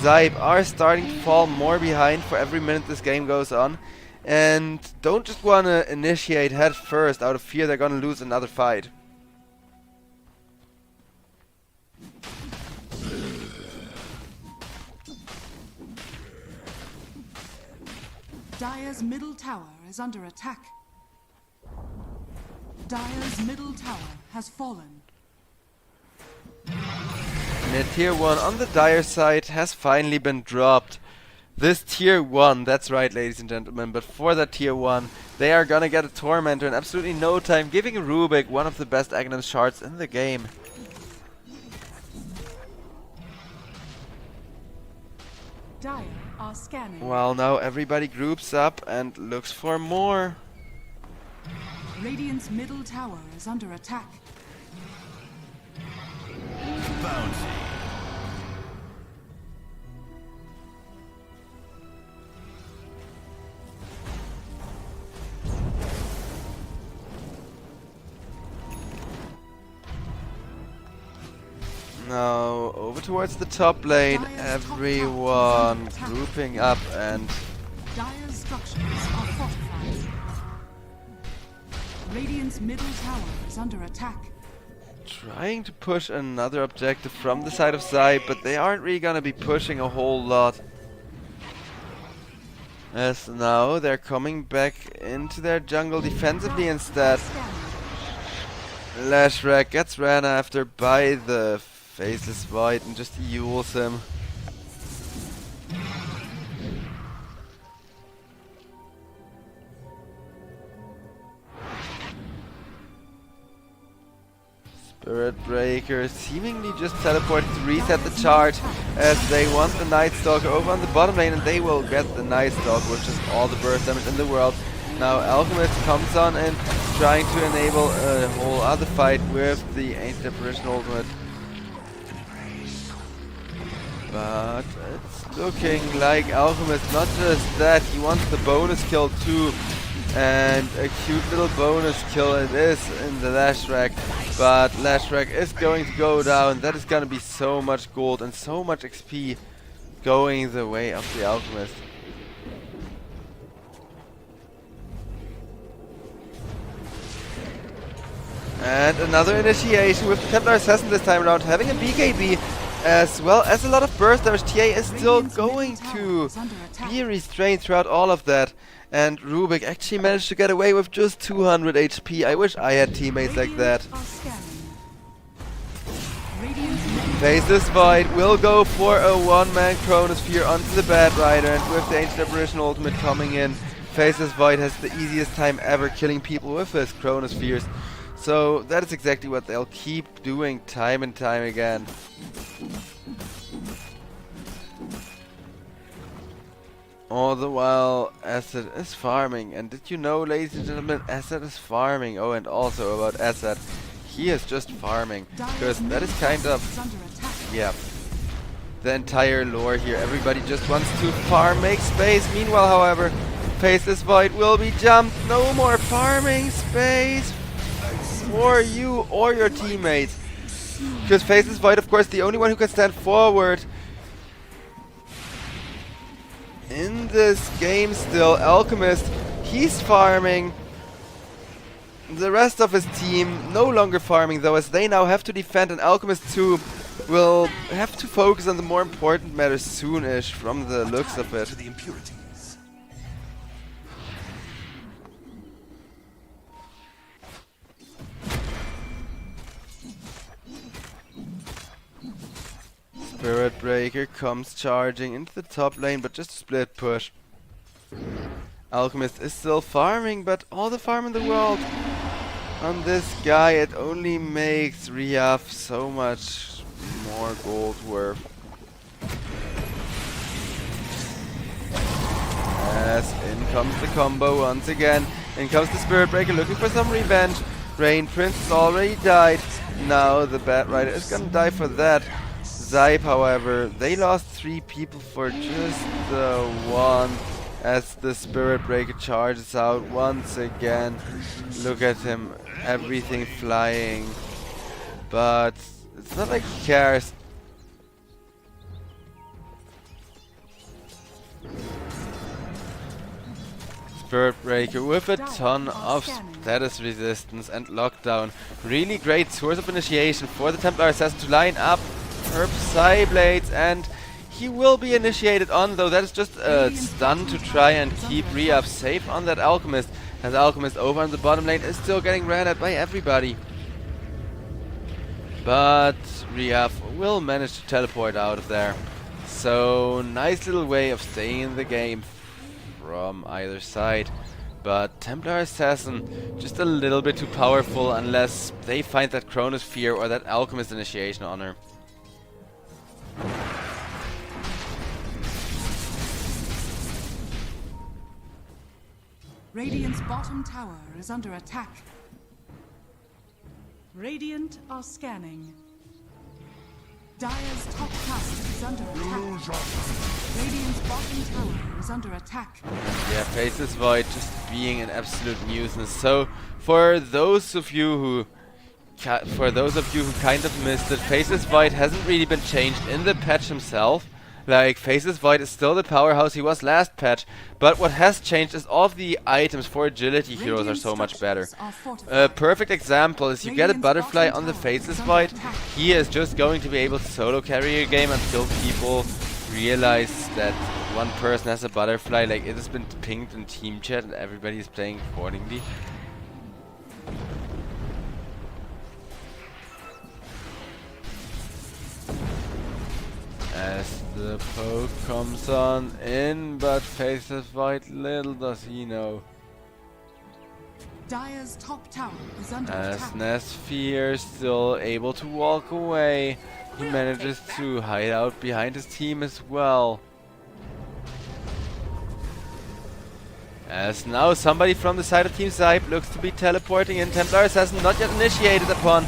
[SPEAKER 3] SIBE are starting to fall more behind for every minute this game goes on. And don't just want to initiate head first out of fear they're gonna lose another fight.
[SPEAKER 1] Dire's middle tower is under attack. Dire's middle tower has fallen.
[SPEAKER 3] Mid tier 1 on the Dire side has finally been dropped. This tier 1, that's right ladies and gentlemen, but for that tier 1 they are gonna get a Tormentor in absolutely no time, giving Rubik one of the best Aghanim shards in the game.
[SPEAKER 1] Dire are scanning.
[SPEAKER 3] Well, now everybody groups up and looks for more.
[SPEAKER 1] Radiant's middle tower is under attack.
[SPEAKER 2] Bouncy.
[SPEAKER 3] Now over towards the top lane, everyone grouping up and
[SPEAKER 1] Dire's structures are fortified. Radiant's middle tower is under attack.
[SPEAKER 3] trying to push another objective from the side of SIBE, but they aren't really gonna be pushing a whole lot. As now they're coming back into their jungle defensively instead. Lashrak gets ran after by the Faceless Void and just yules him. Spirit Breaker seemingly just teleported to reset the charge as they want the Night Stalker over on the bottom lane, and they will get the Night Stalker with just all the burst damage in the world. Now Alchemist comes on in, trying to enable a whole other fight with the Ancient Apparition ultimate. But it's looking like Alchemist, not just that, he wants the bonus kill too. And a cute little bonus kill it is in the Lashrak. But Lashrak is going to go down. That is going to be so much gold and so much XP going the way of the Alchemist. And another initiation with the Templar Assassin this time around, having a BKB as well as a lot of burst damage. TA is still going to be restrained throughout all of that. And Rubik actually managed to get away with just 200 HP. I wish I had teammates like that. Faceless Void will go for a one-man Chronosphere onto the Bad Rider, and with the Ancient Apparition ultimate coming in, Faceless Void has the easiest time ever killing people with his Chronospheres. So that is exactly what they'll keep doing time and time again. All the while, Asset is farming. And did you know, ladies and gentlemen, Asset is farming? Oh, and also about Asset, he is just farming. Because that is kind of, yeah, the entire lore here. Everybody just wants to farm, make space. Meanwhile, however, Faceless Void will be jumped. No more farming space for you or your teammates. Because Faceless Void, of course, the only one who can stand forward in this game still. Alchemist, he's farming. The rest of his team no longer farming though, as they now have to defend, and Alchemist 2 will have to focus on the more important matters soonish from the looks of it. Spirit Breaker comes charging into the top lane, but just a split push. Alchemist is still farming, but all the farm in the world on this guy, it only makes Riaf so much more gold worth. As in comes the combo once again. In comes the Spirit Breaker looking for some revenge. Rain Prince has already died. Now the Bat Rider is gonna die for that. SIBE, however, they lost 3 people for just the one, as the Spirit Breaker charges out once again. Look at him, everything flying. But it's not like he cares. Spirit Breaker with a ton of status resistance and lockdown. Really great source of initiation for the Templar Assassin to line up her Psyblades, and he will be initiated on, though that is just a stun to try and keep Riaf safe on that Alchemist, as Alchemist over on the bottom lane is still getting ran at by everybody. But Riaf will manage to teleport out of there. So, nice little way of staying in the game from either side. But Templar Assassin, just a little bit too powerful unless they find that Chronosphere or that Alchemist Initiation on her.
[SPEAKER 1] Radiant's bottom tower is under attack. Radiant are scanning. Dire's top tower is under attack. Radiant's bottom tower is under attack.
[SPEAKER 3] Yeah, Faceless Void just being an absolute nuisance. So, for those of you who kind of missed it, Faceless Void hasn't really been changed in the patch himself. Like, Faceless Void is still the powerhouse he was last patch, but what has changed is all of the items for agility heroes are so much better. A perfect example is you get a butterfly on the Faceless Void, he is just going to be able to solo carry a game until people realize that one person has a butterfly. Like, it has been pinged in team chat and everybody is playing accordingly. As the poke comes on in, but Faceless Void, little does he know.
[SPEAKER 1] Dire's top tower is under
[SPEAKER 3] As
[SPEAKER 1] attack.
[SPEAKER 3] Nesphere still able to walk away, he manages to hide out behind his team as well. As now somebody from the side of Team SIBE looks to be teleporting in. Templar Assassin not yet initiated upon.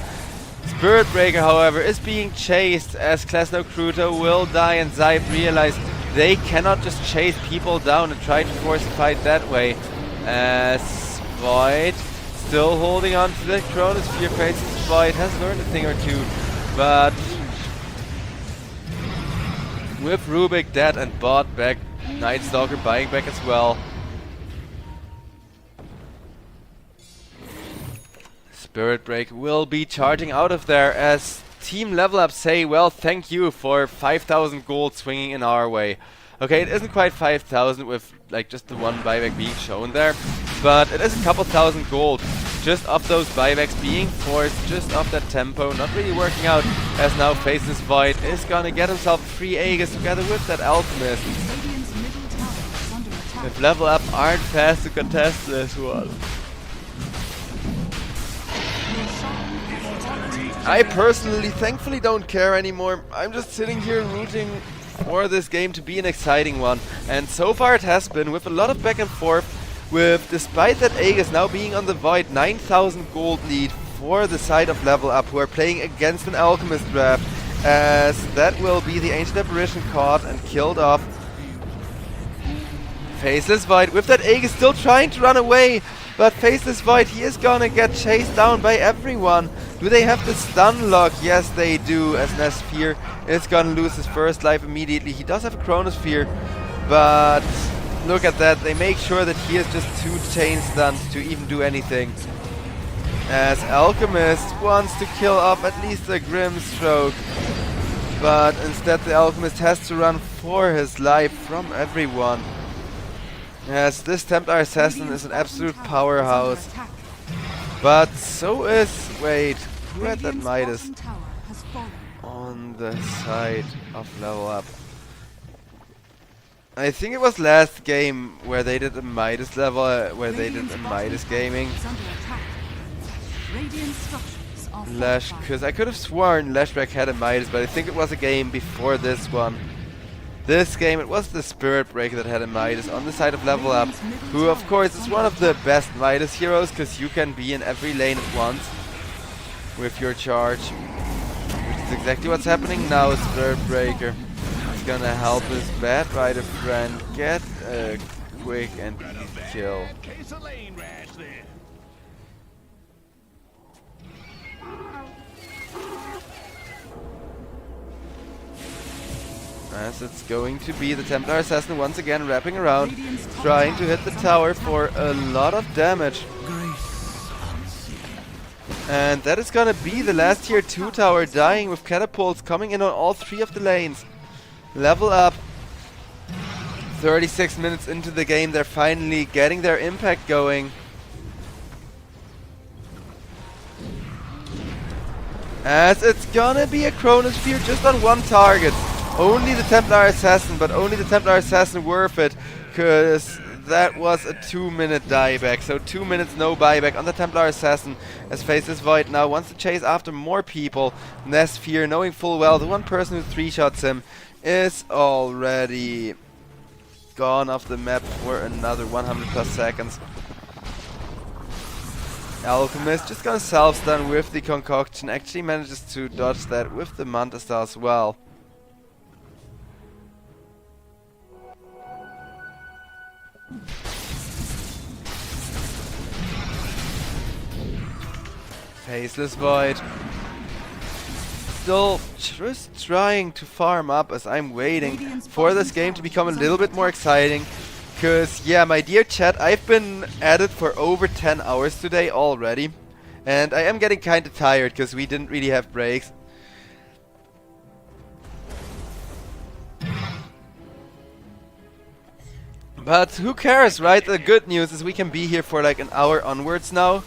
[SPEAKER 3] Spirit Breaker, however, is being chased as Klesno Kruto will die, and SIBE realize they cannot just chase people down and try to force a fight that way. As Void still holding on to the Chronosphere. Faceless Void has learned a thing or two, but with Rubik dead and bought back, Night Stalker buying back as well. Spirit Break will be charging out of there as Team Level Up say, well, thank you for 5,000 gold swinging in our way. Okay, it isn't quite 5,000 with like just the one buyback being shown there, but it is a couple thousand gold just off those buybacks being forced, just off that tempo, not really working out, as now Faceless Void is gonna get himself a free Aegis together with that Alchemist.
[SPEAKER 1] Radiant's middle tower is under attack.
[SPEAKER 3] If Level Up aren't fast to contest this one. I personally, thankfully, don't care anymore. I'm just sitting here rooting for this game to be an exciting one. And so far it has been, with a lot of back and forth, with, despite that Aegis now being on the Void, 9,000 gold lead for the side of Level Up, who are playing against an Alchemist draft, as that will be the Ancient Apparition caught and killed off. Faceless Void with that Aegis still trying to run away, but Faceless Void, he is gonna get chased down by everyone. Do they have the stun lock? Yes, they do, as Nesphere is gonna lose his first life immediately. He does have a Chronosphere, but look at that. They make sure that he is just too chain stunned to even do anything. As Alchemist wants to kill off at least a Grimstroke, but instead the Alchemist has to run for his life from everyone. As this Templar Assassin is an absolute powerhouse. But so is... wait, who had that Midas on the side of Level Up? I think it was last game where they did a Midas level, where they did a Midas gaming. Lash, because I could have sworn Lashback had a Midas, but I think it was a game before this one. This game, it was the Spirit Breaker that had a Midas on the side of Level Up, who of course is one of the best Midas heroes, because you can be in every lane at once with your charge, which is exactly what's happening now. Spirit Breaker is gonna help his Bad Rider friend get a quick and easy kill. As it's going to be the Templar Assassin once again wrapping around, trying to hit the tower for a lot of damage. And that is gonna be the last tier 2 tower, dying with catapults coming in on all 3 of the lanes. Level Up. 36 minutes into the game, they're finally getting their impact going. As it's gonna be a Chronosphere just on one target. Only the Templar Assassin, but only the Templar Assassin worth it, because that was a 2-minute dieback. So 2 minutes no buyback on the Templar Assassin, as Faceless Void now wants to chase after more people. Nesphere, knowing full well the one person who 3-shots him is already gone off the map for another 100 plus seconds. Alchemist just gonna self-stun with the concoction, actually manages to dodge that with the Manta Star as well. Faceless Void still just trying to farm up as I'm waiting for this game to become a little bit more exciting. Because, yeah, my dear chat, I've been at it for over 10 hours today already. And I am getting kinda tired because we didn't really have breaks. But who cares, right? The good news is we can be here for like an hour onwards now.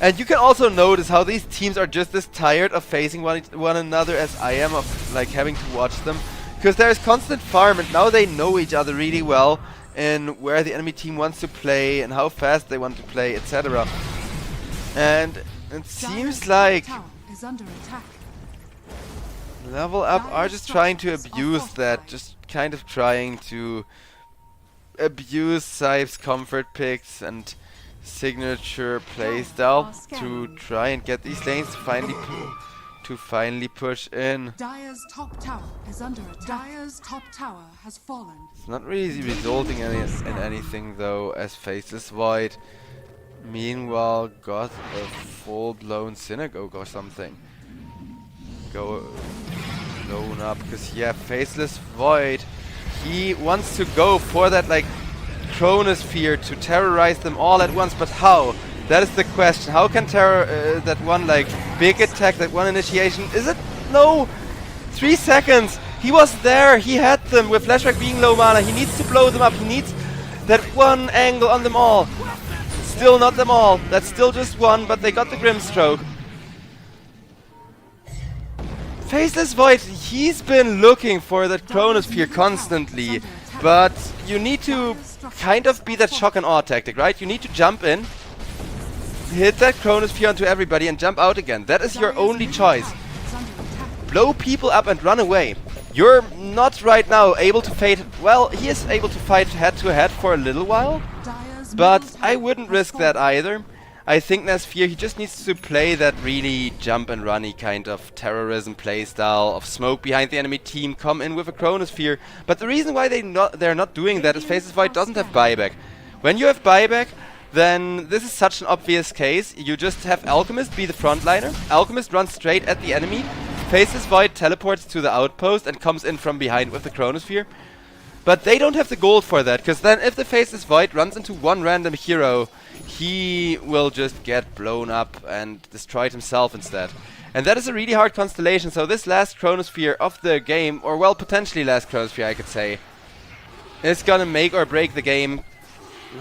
[SPEAKER 3] And you can also notice how these teams are just as tired of facing one another as I am of like having to watch them. Because there is constant farm and now they know each other really well and where the enemy team wants to play and how fast they want to play, etc. And it seems like Level Up are just trying to abuse that, just kind of trying to abuse SIBE's comfort picks and signature playstyle to try and get these lanes to finally push in.
[SPEAKER 1] Dire's top tower is under attack. Dire's top tower has fallen.
[SPEAKER 3] It's not really resulting in anything though, as Faceless Void meanwhile got a full-blown synagogue or something. Blown up, because yeah, Faceless Void, he wants to go for that like Chronosphere to terrorize them all at once, but how? That is the question. How can that one like big attack, that one initiation, is it? No! 3 seconds! He was there, he had them with Flashback being low mana, he needs to blow them up, he needs that one angle on them all. Still not them all, that's still just one, but they got the Grimstroke. Faceless Void, he's been looking for that Chronosphere constantly, but you need to kind of be that shock and awe tactic, right? You need to jump in, hit that Chronosphere onto everybody and jump out again. That is your only choice. Blow people up and run away. You're not right now able to fight, well, he is able to fight head to head for a little while, but I wouldn't risk that either. I think Nesphere, he just needs to play that really jump and runny kind of terrorism playstyle of smoke behind the enemy team, come in with a Chronosphere. But the reason why they're not doing that is Faceless Void doesn't have buyback. When you have buyback, then this is such an obvious case. You just have Alchemist be the frontliner. Alchemist runs straight at the enemy. Faceless Void teleports to the outpost and comes in from behind with the Chronosphere. But they don't have the gold for that, because then if the Faceless Void runs into one random hero, he will just get blown up and destroyed himself instead. And that is a really hard constellation, so this last Chronosphere of the game, or well, potentially last Chronosphere I could say, is gonna make or break the game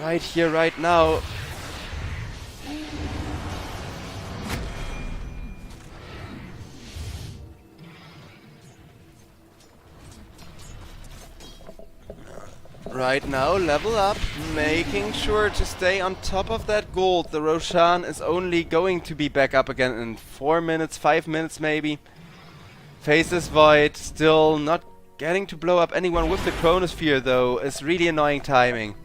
[SPEAKER 3] right here, right now. Right now, Level Up, making sure to stay on top of that gold. The Roshan is only going to be back up again in 4 minutes, 5 minutes maybe. Faceless Void still not getting to blow up anyone with the Chronosphere though, is really annoying timing.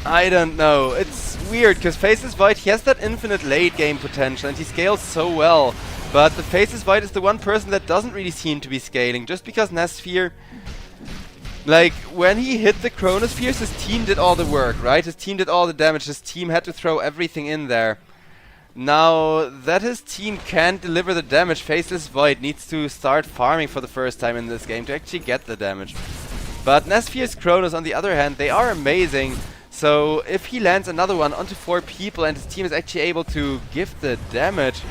[SPEAKER 3] I don't know, it's weird, because Faceless Void, he has that infinite late game potential and he scales so well. But the Faceless Void is the one person that doesn't really seem to be scaling, just because Nesphere, like, when he hit the Chronospheres, his team did all the work, right? His team did all the damage, his team had to throw everything in there. Now that his team can't deliver the damage, Faceless Void needs to start farming for the first time in this game to actually get the damage. But Nesphere's Chronos, on the other hand, they are amazing. So if he lands another one onto 4 people and his team is actually able to give the damage,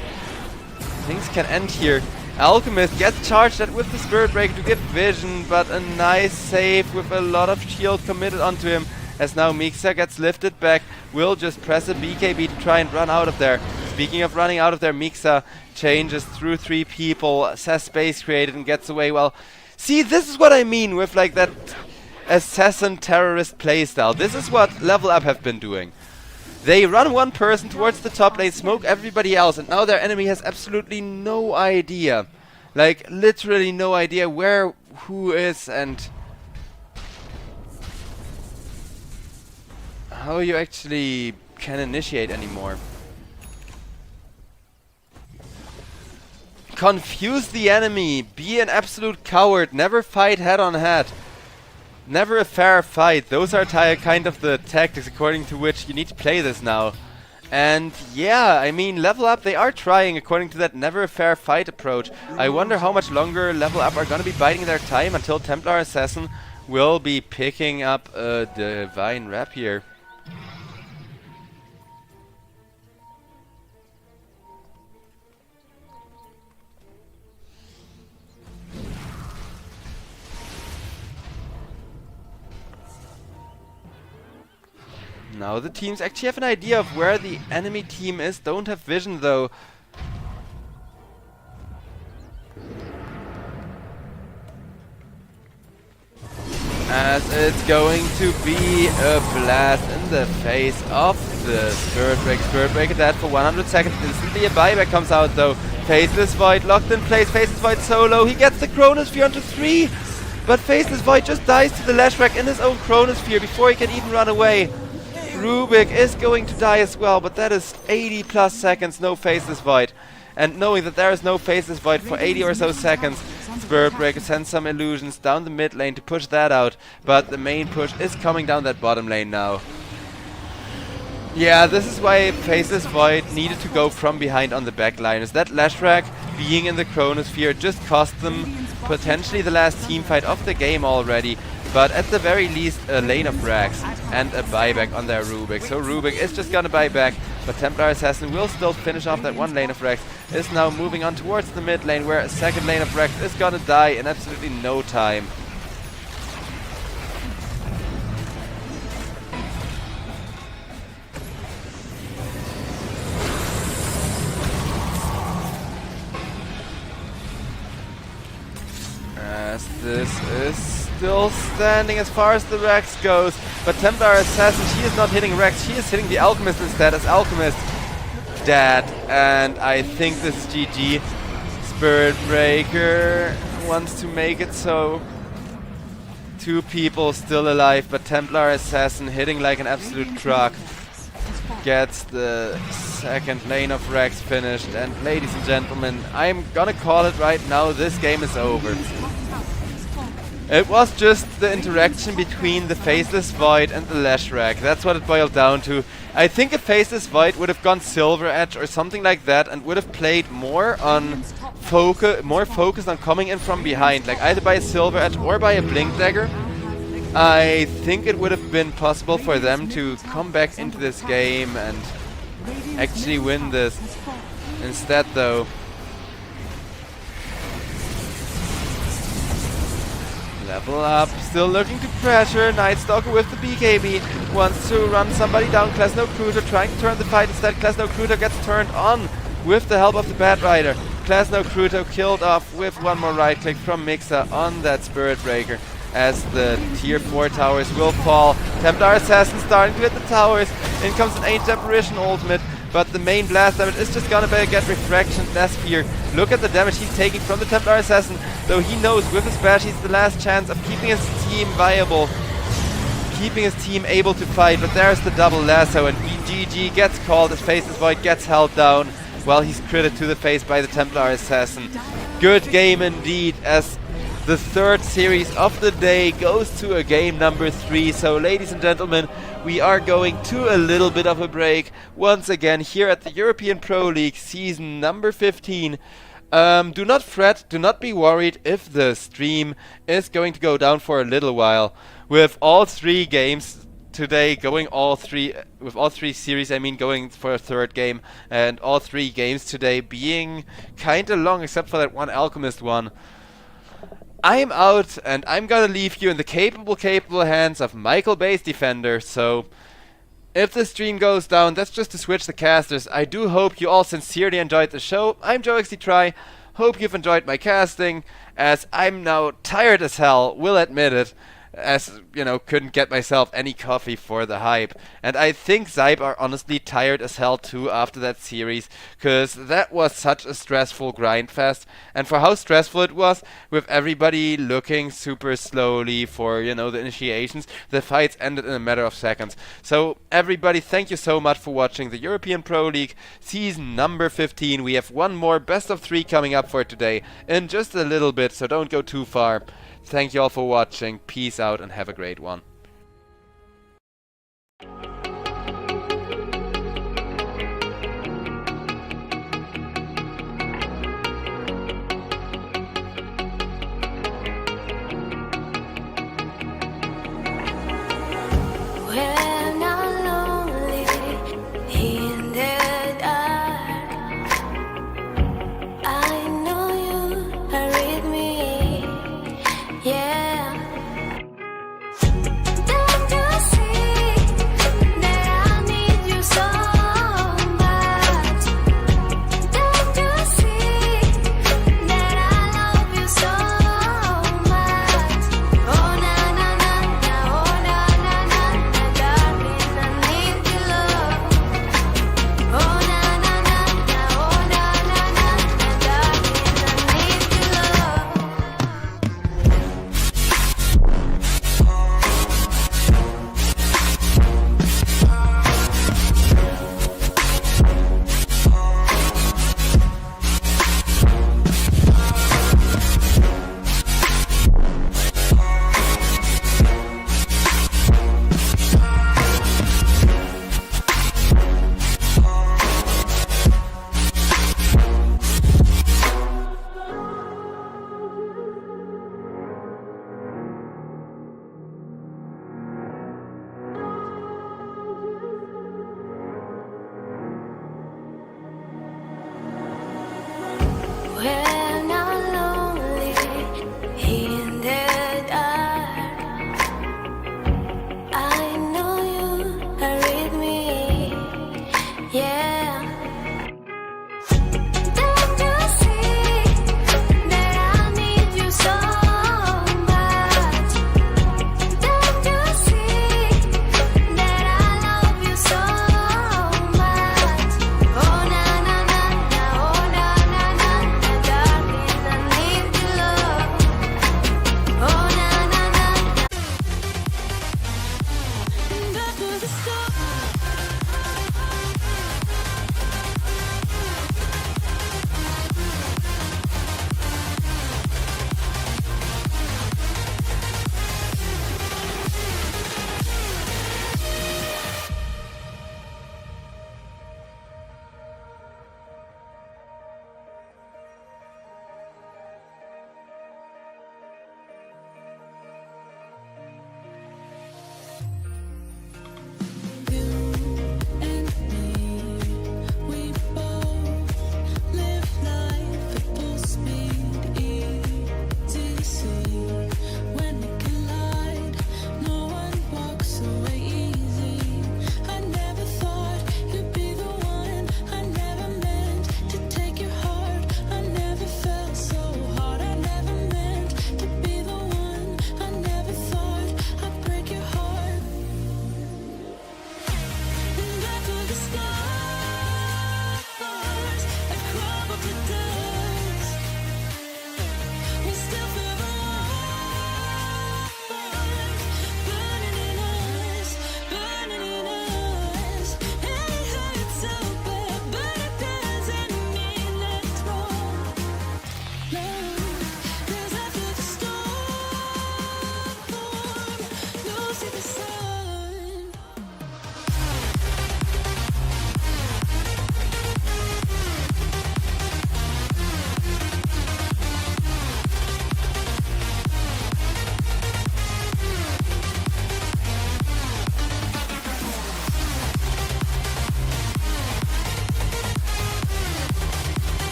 [SPEAKER 3] things can end here. Alchemist gets charged at with the Spirit Breaker to get vision, but a nice save with a lot of shield committed onto him. As now Mixa gets lifted back, will just press a BKB to try and run out of there. Speaking of running out of their Mixa, changes through 3 people, has space created and gets away. Well, see, this is what I mean with like that assassin terrorist playstyle. This is what Level Up have been doing. They run one person towards the top lane, smoke everybody else, and now their enemy has absolutely no idea. Like, literally no idea where who is and how you actually can initiate anymore. Confuse the enemy, be an absolute coward, never fight head on head. Never a fair fight. Those are kind of the tactics according to which you need to play this now. And yeah, I mean, Level Up, they are trying according to that never a fair fight approach. I wonder how much longer Level Up are gonna be biding their time until Templar Assassin will be picking up a Divine Rapier. Now the teams actually have an idea of where the enemy team is, don't have vision though. As it's going to be a blast in the face of the Spirit Breaker. Spirit Breaker dead for 100 seconds. Instantly a buyback comes out though. Faceless Void locked in place. Faceless Void solo. He gets the Chronosphere onto 3. But Faceless Void just dies to the Lashback in his own Chronosphere before he can even run away. Rubik is going to die as well, but that is 80 plus seconds, no Faceless Void. And knowing that there is no Faceless Void for 80 or so seconds, Spirit Breaker sends some illusions down the mid lane to push that out, but the main push is coming down that bottom lane now. Yeah, this is why Faceless Void needed to go from behind on the back line, is that Lashback being in the Chronosphere just cost them potentially the last team fight of the game already. But at the very least, a lane of Rags and a buyback on their Rubik. So Rubik is just gonna buy back, but Templar Assassin will still finish off that one lane of Rags. Is now moving on towards the mid lane, where a second lane of Rags is gonna die in absolutely no time. As this is still standing as far as the Rex goes, but Templar Assassin, she is not hitting Rex, she is hitting the Alchemist instead, as Alchemist dead, and I think this is GG. Spirit Breaker wants to make it so. 2 people still alive, but Templar Assassin hitting like an absolute truck gets the second lane of Rex finished, and ladies and gentlemen, I'm gonna call it right now, this game is over. It was just the interaction between the Faceless Void and the Lashrack. That's what it boiled down to. I think a Faceless Void would have gone Silver Edge or something like that and would have played more on focused on coming in from behind, like either by a Silver Edge or by a Blink Dagger. I think it would have been possible for them to come back into this game and actually win this. Instead though, Level Up, still looking to pressure. Night Stalker with the BKB wants to run somebody down. Klesno Kruger trying to turn the fight. Instead, Klesno Kruger gets turned on with the help of the Bat Rider. Klesno Kruger killed off with one more right click from Mixa on that Spirit Breaker, as the tier 4 towers will fall. Templar Assassin starting to hit the towers. In comes an Ancient Apparition ultimate, but the main blast damage is just gonna get Refraction less fear. Look at the damage he's taking from the Templar Assassin, though he knows with his bash he's the last chance of keeping his team viable, keeping his team able to fight. But there's the double lasso, and GG gets called as Faceless Void gets held down while he's critted to the face by the Templar Assassin. Good game indeed, as the third series of the day goes to a game number 3. So ladies and gentlemen, we are going to a little bit of a break once again here at the European Pro League season number 15. Do not fret, do not be worried if the stream is going to go down for a little while. With all 3 games today going with all 3 series, I mean going for a third game, and all 3 games today being kinda long except for that one Alchemist one. I'm out, and I'm gonna leave you in the capable hands of Michael Base Defender. So If the stream goes down, that's just to switch the casters. I do hope you all sincerely enjoyed the show. I'm JoeXDTry. Hope you've enjoyed my casting, as I'm now tired as hell, will admit it, as, you know, couldn't get myself any coffee for the hype. And I think SIBE are honestly tired as hell too after that series, cause that was such a stressful grind fest. And for how stressful it was, with everybody looking super slowly for, you know, the initiations, the fights ended in a matter of seconds. So everybody, thank you so much for watching the European Pro League season number 15. We have one more best of 3 coming up for today in just a little bit, so don't go too far. Thank you all for watching, peace out and have a great one.
[SPEAKER 5] When I'm lonely in the dark, I know you are with me, yeah.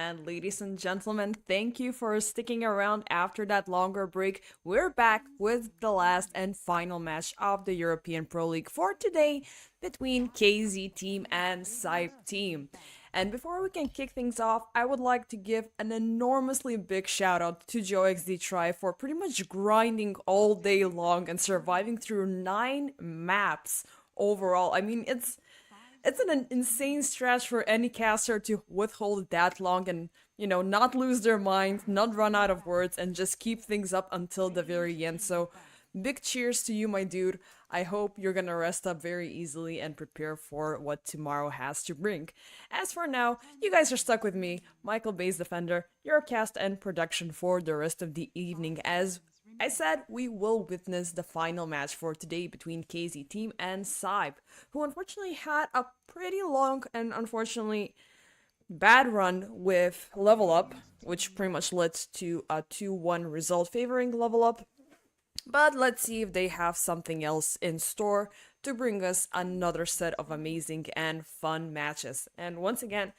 [SPEAKER 10] And ladies and gentlemen, thank you for sticking around after that longer break. We're back with the last and final match of the European Pro League for today between KZ team and SIBE team. And before we can kick things off, I would like to give an enormously big shout out to JoeXD Try for pretty much grinding all day long and surviving through 9 maps overall. I mean, it's an insane stretch for any caster to withhold that long and, you know, not lose their mind, not run out of words, and just keep things up until the very end. So, big cheers to you, my dude. I hope you're gonna rest up very easily and prepare for what tomorrow has to bring. As for now, you guys are stuck with me, Michael Bayes Defender, your cast and production for the rest of the evening. As I said, we will witness the final match for today between KZ team and SIBE, who unfortunately had a pretty long and unfortunately bad run with Level Up, which pretty much led to a 2-1 result favoring Level Up. But let's see if they have something else in store to bring us another set of amazing and fun matches. And once again,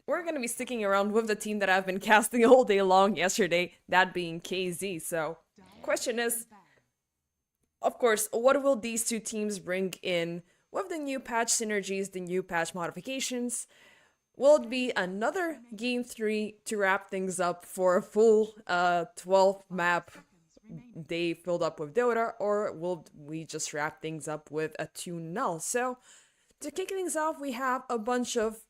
[SPEAKER 10] we're going to be sticking around with the team that I've been casting all day long yesterday, that being KZ. So, question is, of course, what will these two teams bring in with the new patch synergies, the new patch modifications? Will it be another Game 3 to wrap things up for a full 12 map day filled up with Dota, or will we just wrap things up with a 2-0? So, to kick things off, we have a bunch of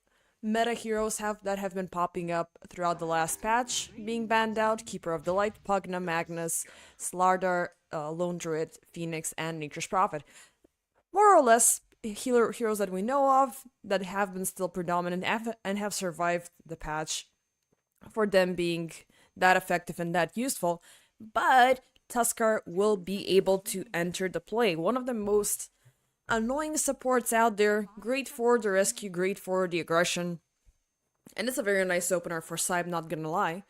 [SPEAKER 10] meta heroes that have been popping up throughout the last patch, being banned out: Keeper of the Light, Pugna, Magnus, Slardar, Lone Druid, Phoenix, and Nature's Prophet. More or less heroes that we know of that have been still predominant and have survived the patch for them being that effective and that useful. But Tuskar will be able to enter the play. One of the most annoying supports out there. Great for the rescue, great for the aggression. And it's a very nice opener for SIBE, not gonna lie.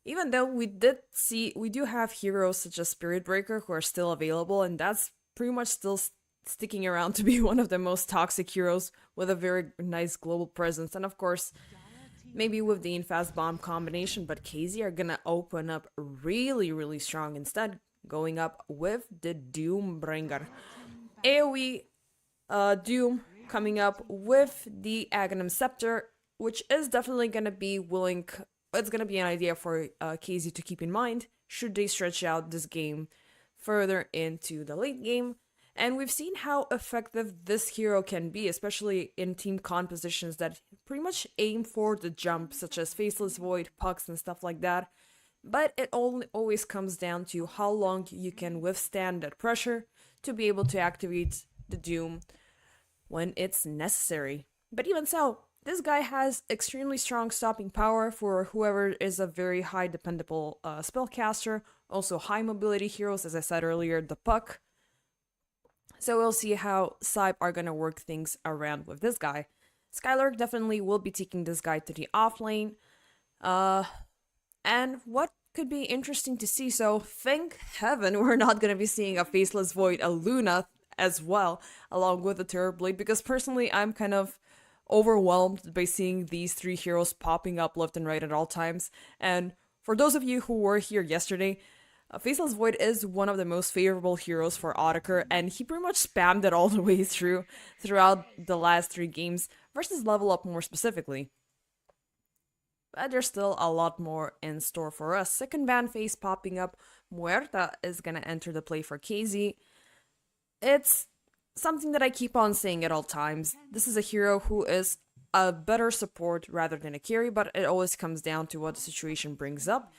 [SPEAKER 10] Even though we do have heroes such as Spirit Breaker who are still available, and that's pretty much still sticking around to be one of the most toxic heroes with a very nice global presence. And of course, maybe with the Infast Bomb combination, but KZ are gonna open up really, really strong instead, going up with the Doombringer. AoE Doom coming up with the Aghanim Scepter, which is definitely gonna be it's gonna be an idea for KZ to keep in mind should they stretch out this game further into the late game. And we've seen how effective this hero can be, especially in team compositions that pretty much aim for the jump, such as Faceless Void, Pucks, and stuff like that. But it always comes down to how long you can withstand that pressure to be able to activate the Doom when it's necessary. But even so, this guy has extremely strong stopping power for whoever is a very high dependable spellcaster. Also high mobility heroes, as I said earlier, the Puck. So we'll see how SIBE are gonna work things around with this guy. Skylark definitely will be taking this guy to the off lane. And what could be interesting to see, so thank heaven we're not gonna be seeing a Faceless Void, a Luna as well, along with the Terrorblade, because personally I'm kind of overwhelmed by seeing these 3 heroes popping up left and right at all times. And for those of you who were here yesterday, Faceless Void is one of the most favorable heroes for Autaker, and he pretty much spammed it all the way throughout the last 3 games, versus Level Up more specifically. But there's still a lot more in store for us. Second ban phase popping up, Muerta is gonna enter the play for KZ. It's something that I keep on saying at all times. This is a hero who is a better support rather than a carry, but it always comes down to what the situation brings up.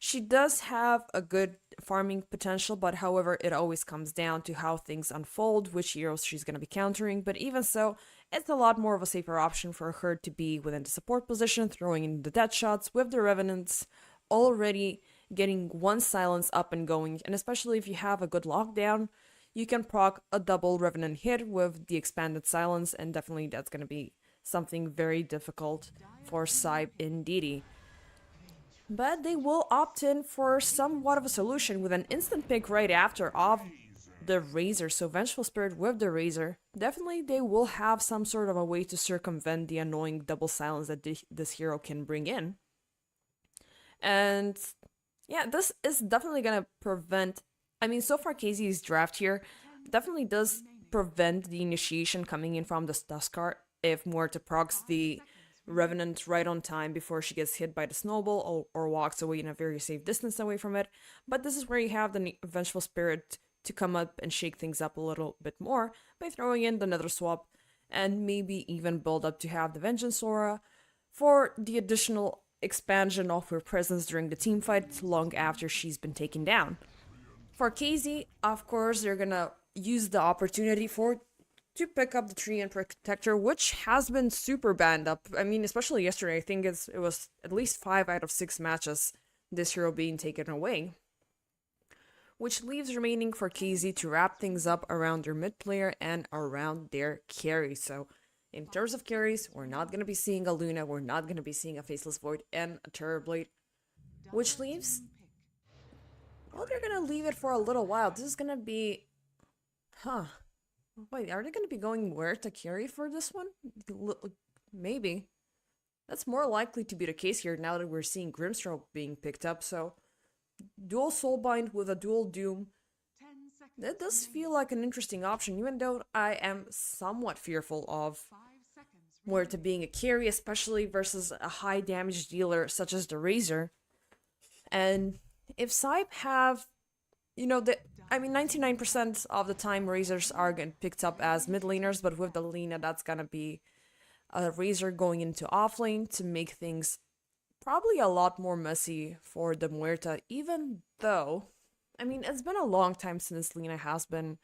[SPEAKER 10] She does have a good farming potential, but however, it always comes down to how things unfold, which heroes she's going to be countering. But even so, it's a lot more of a safer option for her to be within the support position, throwing in the dead shots with the Revenants, already getting one silence up and going. And especially if you have a good lockdown, you can proc a double Revenant hit with the expanded silence, and definitely that's going to be something very difficult for SIBE indeedy. But they will opt in for somewhat of a solution with an instant pick right after of the Razor. So Vengeful Spirit with the Razor, definitely they will have some sort of a way to circumvent the annoying double silence that this hero can bring in. And yeah, this is definitely gonna prevent, I mean, so far KZ's draft here definitely does prevent the initiation coming in from the Tuskar if Muerta procs the Revenant right on time before she gets hit by the snowball or walks away in a very safe distance away from it. But this is where you have the Vengeful Spirit to come up and shake things up a little bit more by throwing in the Nether Swap and maybe even build up to have the Vengeance Aura for the additional expansion of her presence during the team fight long after she's been taken down. For KZ, of course, they're gonna use the opportunity to pick up the Treant Protector, which has been super banned up. I mean, especially yesterday, I think it was at least 5 out of 6 matches this hero being taken away. Which leaves remaining for KZ to wrap things up around their mid player and around their carry. So, in terms of carries, we're not going to be seeing a Luna, we're not going to be seeing a Faceless Void and a Terrorblade. Which leaves... well, they're going to leave it for a little while. This is going to be... Wait, are they going to be going where to carry for this one? Maybe. That's more likely to be the case here now that we're seeing Grimstroke being picked up, so... dual Soulbind with a dual Doom. That does feel like an interesting option, even though I am somewhat fearful of Muerta being a carry, especially versus a high damage dealer such as the Razor. And if SIBE have, you know, 99% of the time Razors are getting picked up as mid laners, but with the Lina, that's gonna be a Razor going into offlane to make things probably a lot more messy for the Muerta, even though, I mean, it's been a long time since Lina has been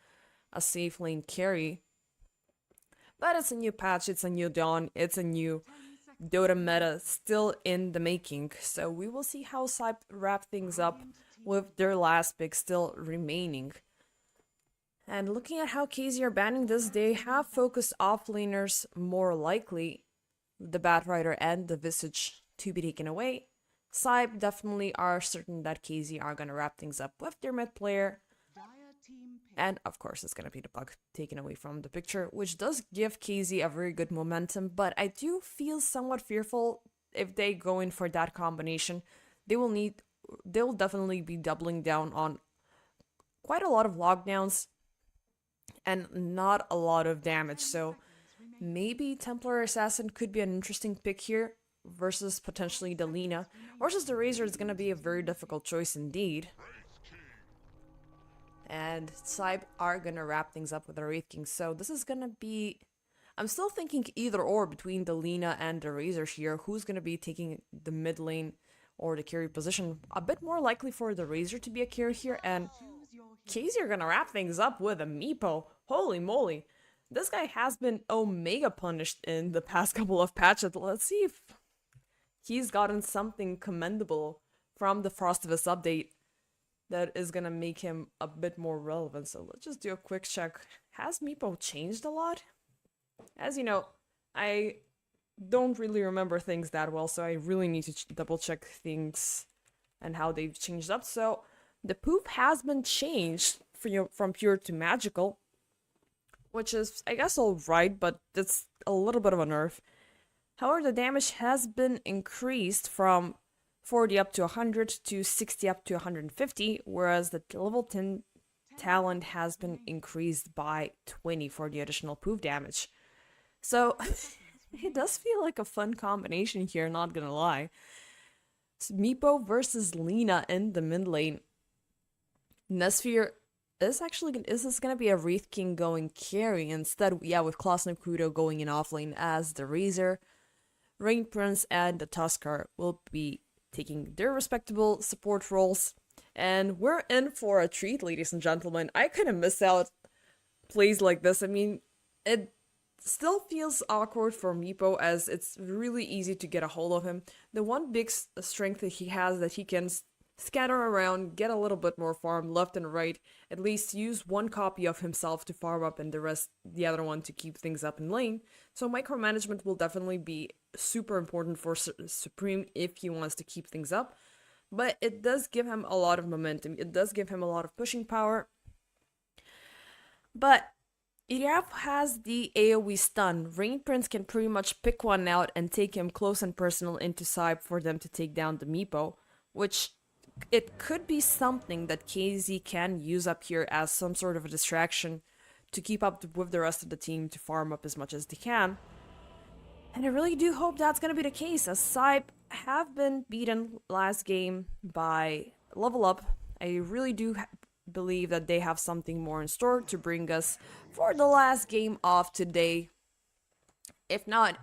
[SPEAKER 10] a safe lane carry. But it's a new patch, it's a new dawn, it's a new Dota meta still in the making. So we will see how SIBE wrap things up with their last pick still remaining. And looking at how KZ are banning this, they have focused offlaners more likely, the Batrider and the Visage, to be taken away. SIBE definitely are certain that KZ are gonna wrap things up with their mid player. And of course it's gonna be the Bug taken away from the picture, which does give KZ a very good momentum, but I do feel somewhat fearful if they go in for that combination. They'll definitely be doubling down on quite a lot of lockdowns and not a lot of damage, so maybe Templar Assassin could be an interesting pick here versus potentially the Lina. Versus the Razor is going to be a very difficult choice indeed. And SIBE are going to wrap things up with the Wraith King, so this is going to be... I'm still thinking either or between the Lina and the Razor here, who's going to be taking the mid lane or the carry position. A bit more likely for the Razor to be a carry here, and KZ are going to wrap things up with a Meepo. Holy moly. This guy has been Omega punished in the past couple of patches. Let's see if he's gotten something commendable from the Frostivus update that is gonna make him a bit more relevant. So let's just do a quick check. Has Meepo changed a lot? As you know, I don't really remember things that well, so I really need to double check things and how they've changed up. So the poof has been changed from pure to magical, which is, I guess, alright, but it's a little bit of a nerf. However, the damage has been increased from 40 up to 100 to 60 up to 150, whereas the level 10 talent has been increased by 20 for the additional poof damage. So, it does feel like a fun combination here, not gonna lie. So, Meepo versus Lina in the mid lane. Nesphere is this gonna be a Wraith King going carry instead? Yeah, with Klaus Kudo going in offlane as the Razor. Rain Prince and the Tuskar will be taking their respectable support roles. And we're in for a treat, ladies and gentlemen. I kind of miss out plays like this. I mean, it still feels awkward for Meepo as it's really easy to get a hold of him. The one big strength that he has that he can scatter around, get a little bit more farm left and right, at least use one copy of himself to farm up and the other one to keep things up in lane. So micromanagement will definitely be super important for Supreme if he wants to keep things up. But it does give him a lot of momentum. It does give him a lot of pushing power. But Irap has the AoE stun. Rain Prince can pretty much pick one out and take him close and personal into SIBE for them to take down the Meepo, which it could be something that KZ can use up here as some sort of a distraction to keep up with the rest of the team to farm up as much as they can. And I really do hope that's going to be the case, as SIBE have been beaten last game by Level Up. I really do believe that they have something more in store to bring us for the last game of today. If not,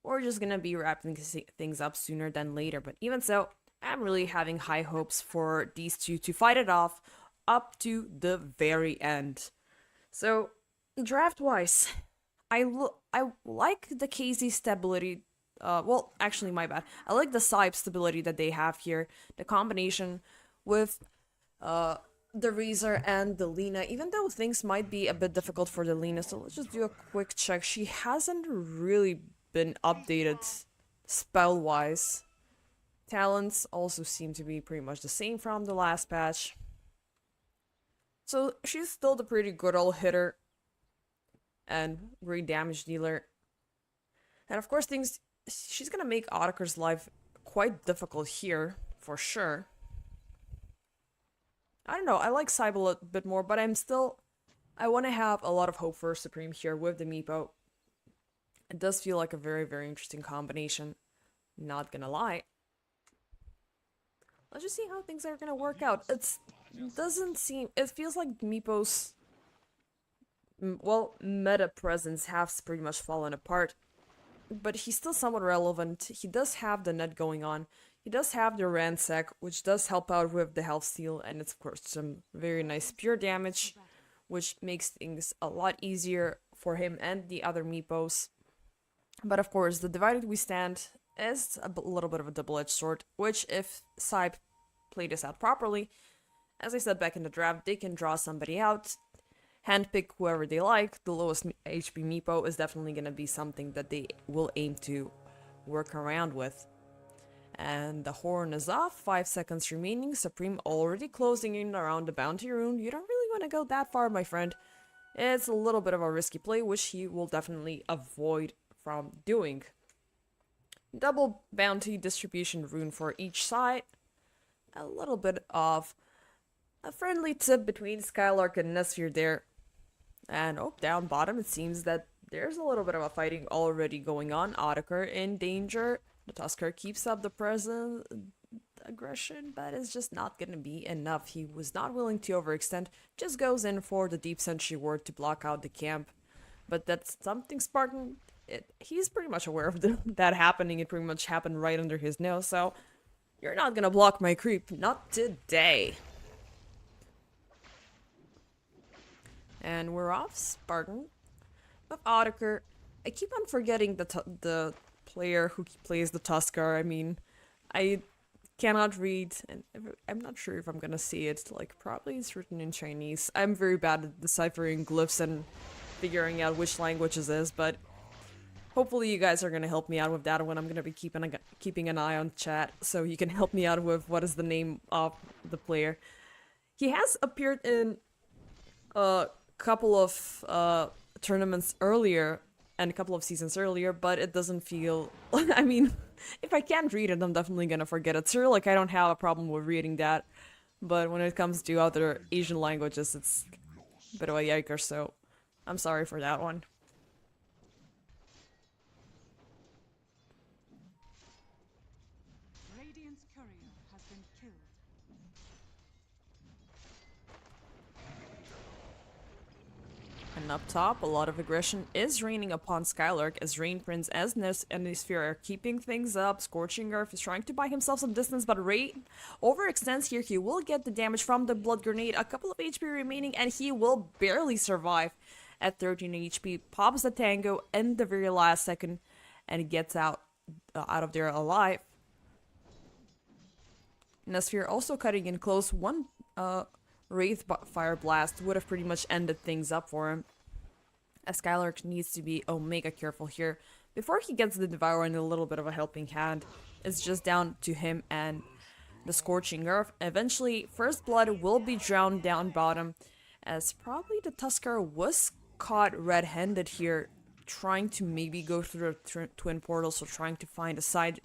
[SPEAKER 10] we're just going to be wrapping things up sooner than later. But even so, I'm really having high hopes for these two to fight it off up to the very end. So, draft-wise, I like the KZ stability. Well, actually, my bad. I like the SIBE stability that they have here. The combination with the Razor and the Lina, even though things might be a bit difficult for the Lina. So let's just do a quick check. She hasn't really been updated spell-wise. Talents also seem to be pretty much the same from the last patch. So she's still the pretty good old hitter and great damage dealer. And of course she's gonna make Autaker's life quite difficult here, for sure. I don't know, I like SIBE a bit more, but I want to have a lot of hope for Supreme here with the Meepo. It does feel like a very, very interesting combination, not gonna lie. Let's just see how things are gonna work out. It feels like Meepo's, well, meta presence has pretty much fallen apart. But he's still somewhat relevant. He does have the net going on. He does have the Ransack, which does help out with the health steal, and it's of course some very nice pure damage, which makes things a lot easier for him and the other Meepos. But of course, the Divided We Stand is a little bit of a double-edged sword, which if SIBE play this out properly, as I said back in the draft, they can draw somebody out, handpick whoever they like. The lowest HP Meepo is definitely going to be something that they will aim to work around with. And the horn is off, 5 seconds remaining. Supreme already closing in around the bounty rune. You don't really want to go that far, my friend. It's a little bit of a risky play, which he will definitely avoid from doing. Double bounty distribution rune for each side. A little bit of a friendly tip between Skylark and Nesphere there. And down bottom, it seems that there's a little bit of a fighting already going on. Autaker in danger. The Tusker keeps up the present aggression, but it's just not gonna be enough. He was not willing to overextend, just goes in for the Deep Sentry Ward to block out the camp. But that's something Spartan, he's pretty much aware of that happening. It pretty much happened right under his nose, so you're not gonna block my creep, not today. And we're off Spartan with Autaker. I keep on forgetting the player who plays the Tusker. I mean, I cannot read, and I'm not sure if I'm gonna see it. Like, probably it's written in Chinese. I'm very bad at deciphering glyphs and figuring out which languages is, but hopefully you guys are gonna help me out with that when I'm gonna be keeping an eye on chat, so you can help me out with what is the name of the player. He has appeared in a couple of tournaments earlier, and a couple of seasons earlier, but it doesn't feel... I mean, if I can't read it, I'm definitely gonna forget it. Sure, like, I don't have a problem with reading that, but when it comes to other Asian languages, it's a bit of a yiker, so I'm sorry for that one.
[SPEAKER 1] Radiant's courier has been killed.
[SPEAKER 10] And up top, a lot of aggression is raining upon Skylark as Rain Prince as Ness and Sphere are keeping things up. Scorching Earth is trying to buy himself some distance, but Rain overextends here. He will get the damage from the Blood Grenade. A couple of HP remaining, and he will barely survive at 13 HP. Pops the Tango in the very last second, and gets out of there alive. Nesphere also cutting in close. One Wraith Fire Blast would have pretty much ended things up for him. As Skylark needs to be mega careful here. Before he gets the Devourer and a little bit of a helping hand, it's just down to him and the Scorching Earth. Eventually, First Blood will be drowned down bottom, as probably the Tusker was caught red-handed here, trying to maybe go through the twin portals, so trying to find a side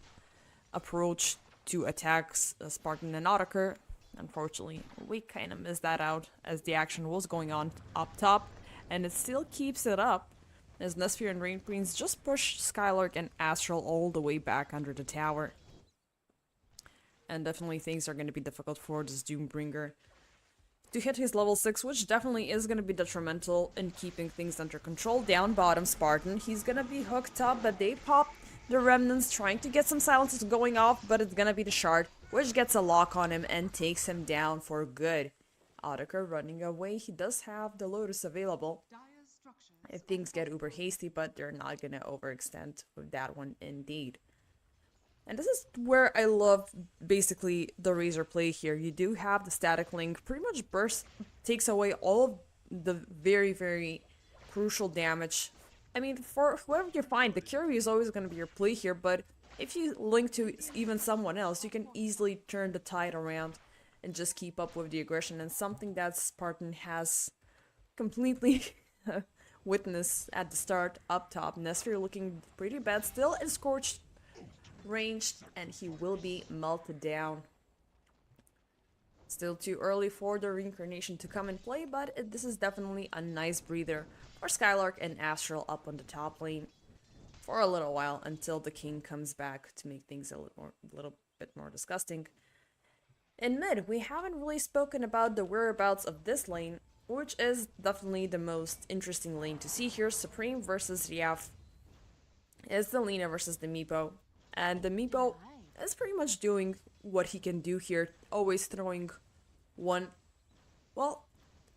[SPEAKER 10] approach to attack Spartan and Otaker. Unfortunately, we kind of missed that out as the action was going on up top, and it still keeps it up as Nesphere and Rain Prince just push Skylark and Astral all the way back under the tower. And definitely things are going to be difficult for this Doombringer to hit his level 6, which definitely is going to be detrimental in keeping things under control. Down bottom, Spartan, he's going to be hooked up, but they pop the remnants, trying to get some silences going off, but it's going to be the shard, which gets a lock on him and takes him down for good. Otaker running away, he does have the Lotus available if things get uber hasty, but they're not going to overextend with that one indeed. And this is where I love basically the Razor play here. You do have the static link, pretty much burst, takes away all of the very, very crucial damage. I mean, for whoever you find, the Curie is always going to be your play here, but if you link to even someone else, you can easily turn the tide around and just keep up with the aggression, and something that Spartan has completely witnessed at the start up top. Nesphere looking pretty bad still, and Scorched ranged, and he will be melted down. Still too early for the reincarnation to come and play, but this is definitely a nice breather for Skylark and Astral up on the top lane for a little while until the king comes back to make things a little bit more disgusting. In mid, we haven't really spoken about the whereabouts of this lane, which is definitely the most interesting lane to see here. Supreme versus Riaf is the Lina versus the Meepo. And the Meepo is pretty much doing what he can do here, always throwing one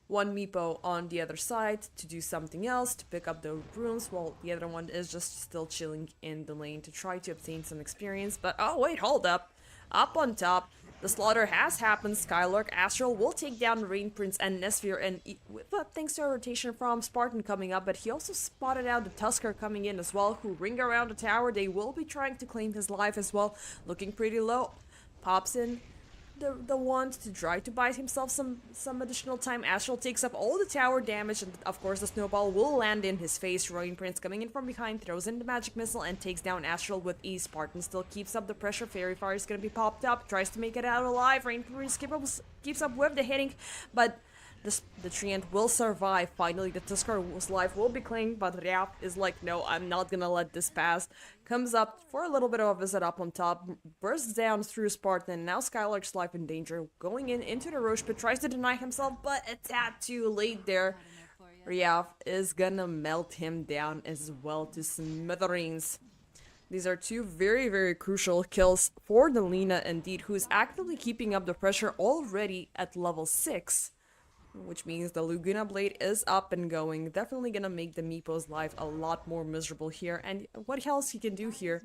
[SPEAKER 10] Meepo on the other side to do something else, to pick up the runes, while the other one is just still chilling in the lane to try to obtain some experience. But oh wait, hold up. Up on top, the slaughter has happened. Skylark, Astral will take down Rain Prince and Nesphere, and thanks to a rotation from Spartan coming up, but he also spotted out the Tusker coming in as well, who ring around the tower. They will be trying to claim his life as well, looking pretty low. Pops in the wand to try to buy himself some additional time. Astral takes up all the tower damage, and of course the snowball will land in his face. Rain Prince coming in from behind, throws in the magic missile and takes down Astral with ease. Spartan still keeps up the pressure. Fairy Fire is going to be popped up, tries to make it out alive. Rain Prince keeps up with the hitting, but the Treant will survive. Finally, the Tuskar's life will be claimed, but Riaf is like, no, I'm not gonna let this pass. Comes up for a little bit of a visit up on top, bursts down through Spartan. Now Skylark's life in danger, going into the Roche pit, tries to deny himself, but a tad too late there. Riaf is gonna melt him down as well to smithereens. These are two very, very crucial kills for the Lina indeed, who's actively keeping up the pressure already at level 6. Which means the Laguna Blade is up and going. Definitely gonna make the Meepo's life a lot more miserable here. And what else he can do here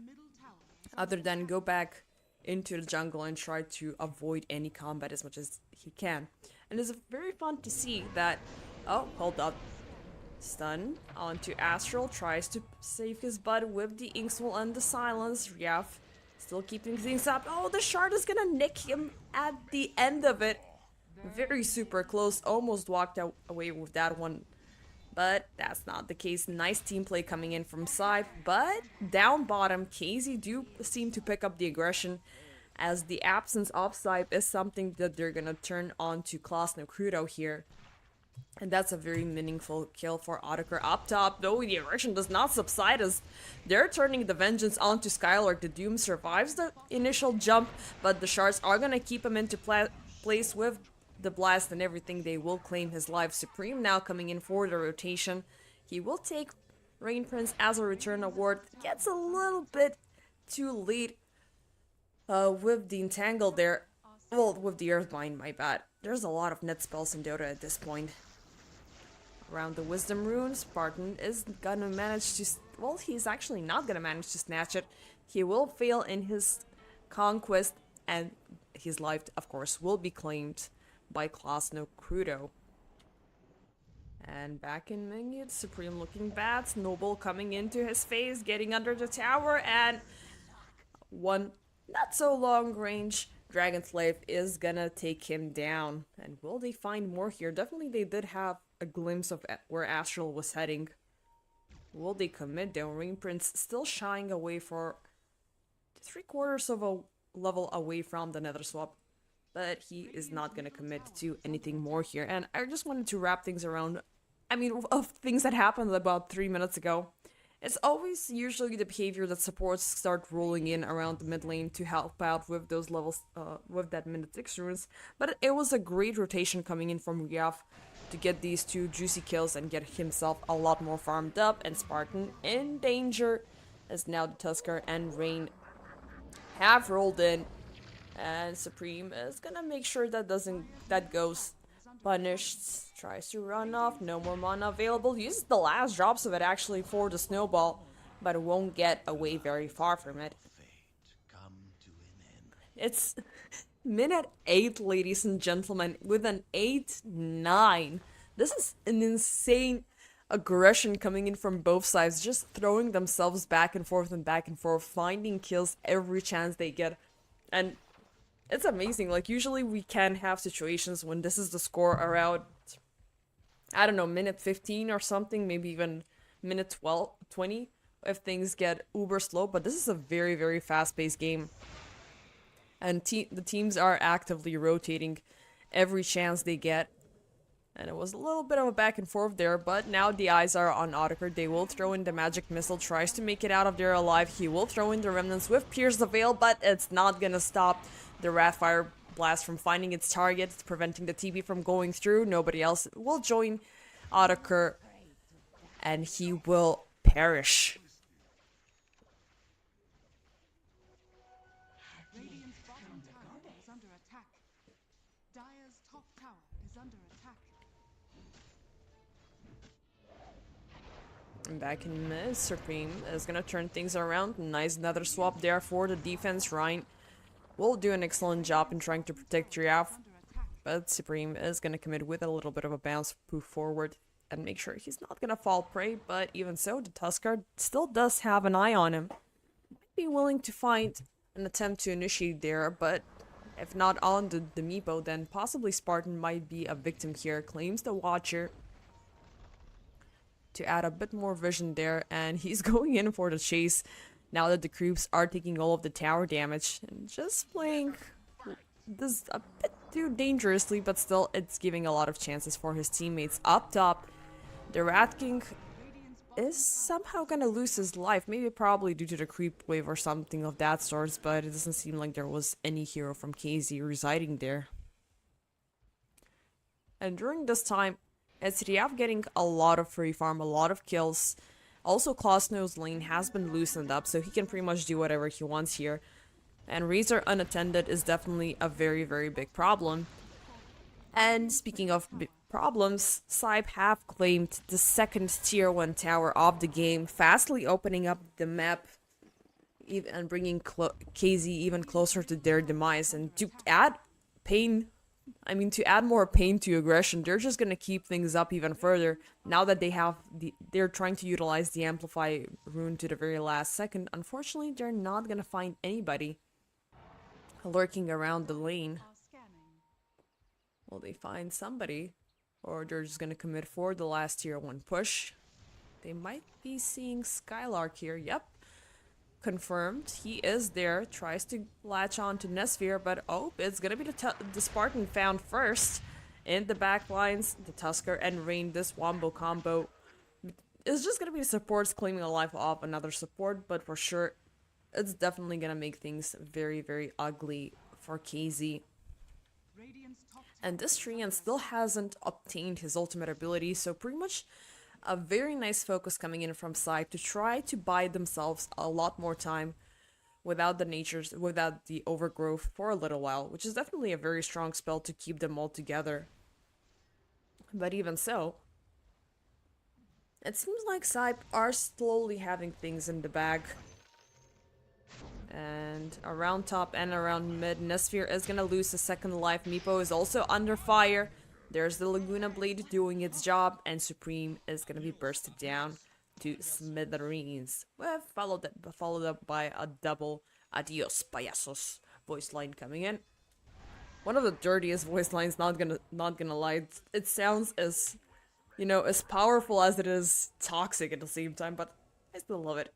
[SPEAKER 10] other than go back into the jungle and try to avoid any combat as much as he can. And it's very fun to see that... Oh, hold up. Stun onto Astral. Tries to save his butt with the Inkswell and the Silence. Riaf still keeping things up. Oh, the shard is gonna nick him at the end of it. Very super close, almost walked away with that one, but that's not the case. Nice team play coming in from SIBE, but down bottom, KZ do seem to pick up the aggression, as the absence of SIBE is something that they're gonna turn on to Klaus Nokrudo here. And that's a very meaningful kill for Otaker up top, though the aggression does not subside as they're turning the vengeance onto Skylark. The Doom survives the initial jump, but the shards are gonna keep him into place with the blast and everything. They will claim his life. Supreme now coming in for the rotation. He will take Rain Prince as a return award. Gets a little bit too late with the Entangle there. Well, with the Earthbind, my bad. There's a lot of net spells in Dota at this point. Around the Wisdom Rune, Spartan is gonna manage to... Well, he's actually not gonna manage to snatch it. He will fail in his conquest, and his life, of course, will be claimed by Klaus Nokrudo. And back in Mingid, Supreme looking bad, Snowball coming into his face, getting under the tower, and one not so long range Dragon Slave is gonna take him down. And will they find more here? Definitely they did have a glimpse of where Astral was heading. Will they commit though? Rain Prince still shying away for 3/4 of a level away from the Nether Swap. But he is not gonna commit to anything more here. And I just wanted to wrap things around, I mean, of things that happened about 3 minutes ago. It's always usually the behavior that supports start rolling in around the mid lane to help out with those levels, with that minute 6 runes. But it was a great rotation coming in from Ryaf to get these 2 juicy kills and get himself a lot more farmed up. And Spartan in danger, as now the Tusker and Rain have rolled in. And Supreme is gonna make sure that goes punished. Tries to run off, no more mana available. Uses the last drops of it actually for the snowball, but won't get away very far from it. It's minute 8, ladies and gentlemen, with an 8-9. This is an insane aggression coming in from both sides, just throwing themselves back and forth, finding kills every chance they get. And it's amazing. Like, usually we can have situations when this is the score around, I don't know, minute 15 or something, maybe even minute 20, if things get uber slow. But this is a very, very fast-paced game. And the teams are actively rotating every chance they get. And it was a little bit of a back and forth there, but now the eyes are on Otakar. They will throw in the magic missile, tries to make it out of there alive. He will throw in the remnants with Pierce the Veil, but it's not gonna stop the Wrathfire Blast from finding its target. It's preventing the TP from going through. Nobody else will join Otakar, and he will perish.
[SPEAKER 1] Radiant's bottom tower is under attack. Dire's top tower is under attack.
[SPEAKER 10] And back in mid, Supreme is gonna turn things around. Nice Nether Swap there for the defense. Ryan will do an excellent job in trying to protect Ryaf, but Supreme is gonna commit with a little bit of a bounce move forward and make sure he's not gonna fall prey. But even so, the Tusker still does have an eye on him. Might be willing to find an attempt to initiate there, but if not on the Meepo, then possibly Spartan might be a victim here. Claims the Watcher to add a bit more vision there, and he's going in for the chase now that the creeps are taking all of the tower damage and just playing this a bit too dangerously, but still it's giving a lot of chances for his teammates. Up top, the Rat King is somehow gonna lose his life, maybe probably due to the creep wave or something of that sort, but it doesn't seem like there was any hero from KZ residing there. And during this time, it's Ryaf getting a lot of free farm, a lot of kills. Also, Clawsnow's lane has been loosened up, so he can pretty much do whatever he wants here. And Razor unattended is definitely a very, very big problem. And speaking of problems, SIBE have claimed the second tier 1 tower of the game, fastly opening up the map and bringing KZ even closer to their demise. And to add to add more pain to aggression, they're just gonna keep things up even further. Now that they're trying to utilize the Amplify rune to the very last second. Unfortunately, they're not gonna find anybody lurking around the lane. Will they find somebody? Or they're just gonna commit for the last tier 1 push. They might be seeing Skylark here. Yep. Confirmed. He is there. Tries to latch on to Nesphere, but oh, it's gonna be the Spartan found first. In the back lines, the Tusker and Rain, this wombo combo is just gonna be the supports claiming the life of another support, but for sure, it's definitely gonna make things very, very ugly for KZ. And this Treant still hasn't obtained his ultimate ability, so pretty much a very nice focus coming in from SIBE to try to buy themselves a lot more time without the overgrowth for a little while, which is definitely a very strong spell to keep them all together. But even so, it seems like SIBE are slowly having things in the bag. And around top and around mid, Nesphere is gonna lose a second life. Meepo is also under fire. There's the Laguna Blade doing its job, and Supreme is gonna be bursted down to smithereens. Followed up by a double adios payasos voice line coming in. one of the dirtiest voice lines, not gonna lie. It sounds as, you know, as powerful as it is toxic at the same time, but I still love it.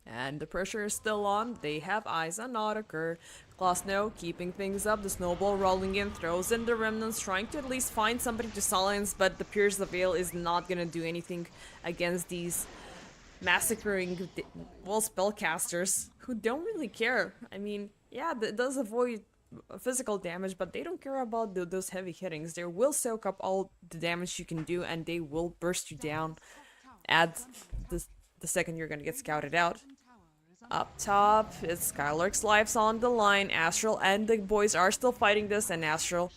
[SPEAKER 10] And the pressure is still on. They have eyes on Otaker. Klasno keeping things up. The snowball rolling in, throws in the remnants, trying to at least find somebody to silence, but the Pierce the Veil is not gonna do anything against these massacring, well, spellcasters who don't really care. I mean, yeah, it does avoid physical damage, but they don't care about those heavy hittings. They will soak up all the damage you can do, and they will burst you down at the second you're gonna get scouted out. Up top, it's Skylark's life's on the line. Astral and the boys are still fighting this, and Astral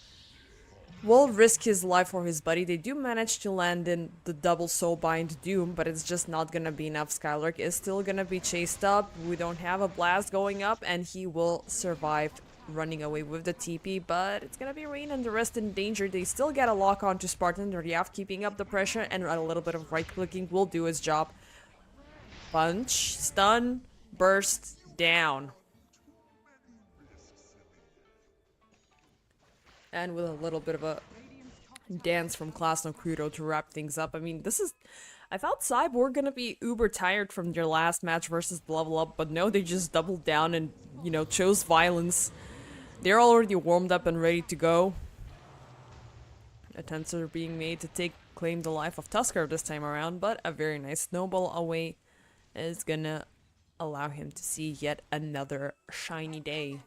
[SPEAKER 10] will risk his life for his buddy. They do manage to land in the double Soulbind Doom, but it's just not gonna be enough. Skylark is still gonna be chased up. We don't have a blast going up, and he will survive running away with the TP, but it's gonna be Rain and the rest in danger. They still get a lock on to Spartan. Ryaf keeping up the pressure, and a little bit of right-clicking will do his job. Punch, stun, burst, down. And with a little bit of a dance from Klasno Krudo to wrap things up. I mean, I thought SIBE were gonna be uber tired from their last match versus Level Up, but no, they just doubled down and, you know, chose violence. They're already warmed up and ready to go. Attempts are being made to claim the life of Tusker this time around, but a very nice snowball away is gonna allow him to see yet another shiny day.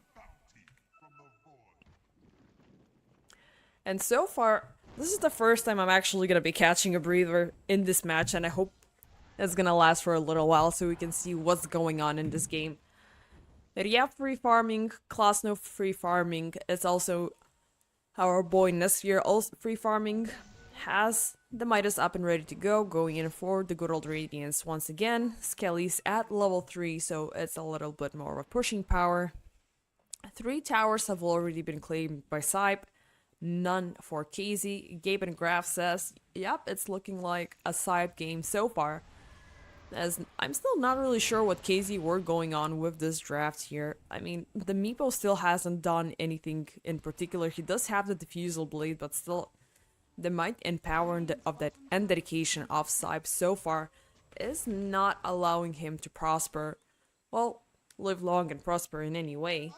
[SPEAKER 10] And so far, this is the first time I'm actually gonna be catching a breather in this match, and I hope it's gonna last for a little while so we can see what's going on in this game. Ryaf free farming, Klasno free farming. It's also our boy Nesfir also free farming. Has the Midas up and ready to go, going in for the good old Radiance once again. Skelly's at level 3, so it's a little bit more of a pushing power. 3 towers have already been claimed by SIBE. None for KZ. Gabe and Graf says, yep, it's looking like a SIBE game so far. As I'm still not really sure what KZ were going on with this draft here. I mean, the Meepo still hasn't done anything in particular. He does have the Diffusal Blade, but still, the might and power and dedication of SIBE so far is not allowing him to prosper. Well, live long and prosper in any way.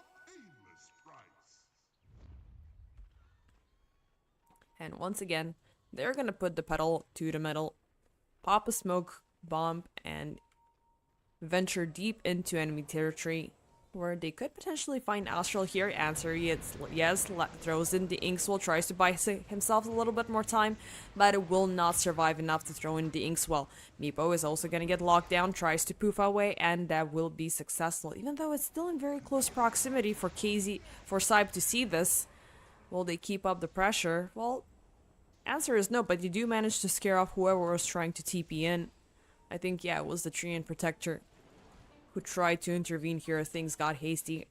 [SPEAKER 10] And once again, they're gonna put the pedal to the metal, pop a smoke bomb, and venture deep into enemy territory, where they could potentially find Astral here. Answer is yes. Throws in the Inkswell, tries to buy himself a little bit more time, but it will not survive enough to throw in the Inkswell. Meepo is also gonna get locked down, tries to poof away, and that will be successful, even though it's still in very close proximity for SIBE to see this. Will they keep up the pressure? Well, answer is no, but you do manage to scare off whoever was trying to TP in. I think, yeah, it was the Treant Protector who tried to intervene here. Things got hasty.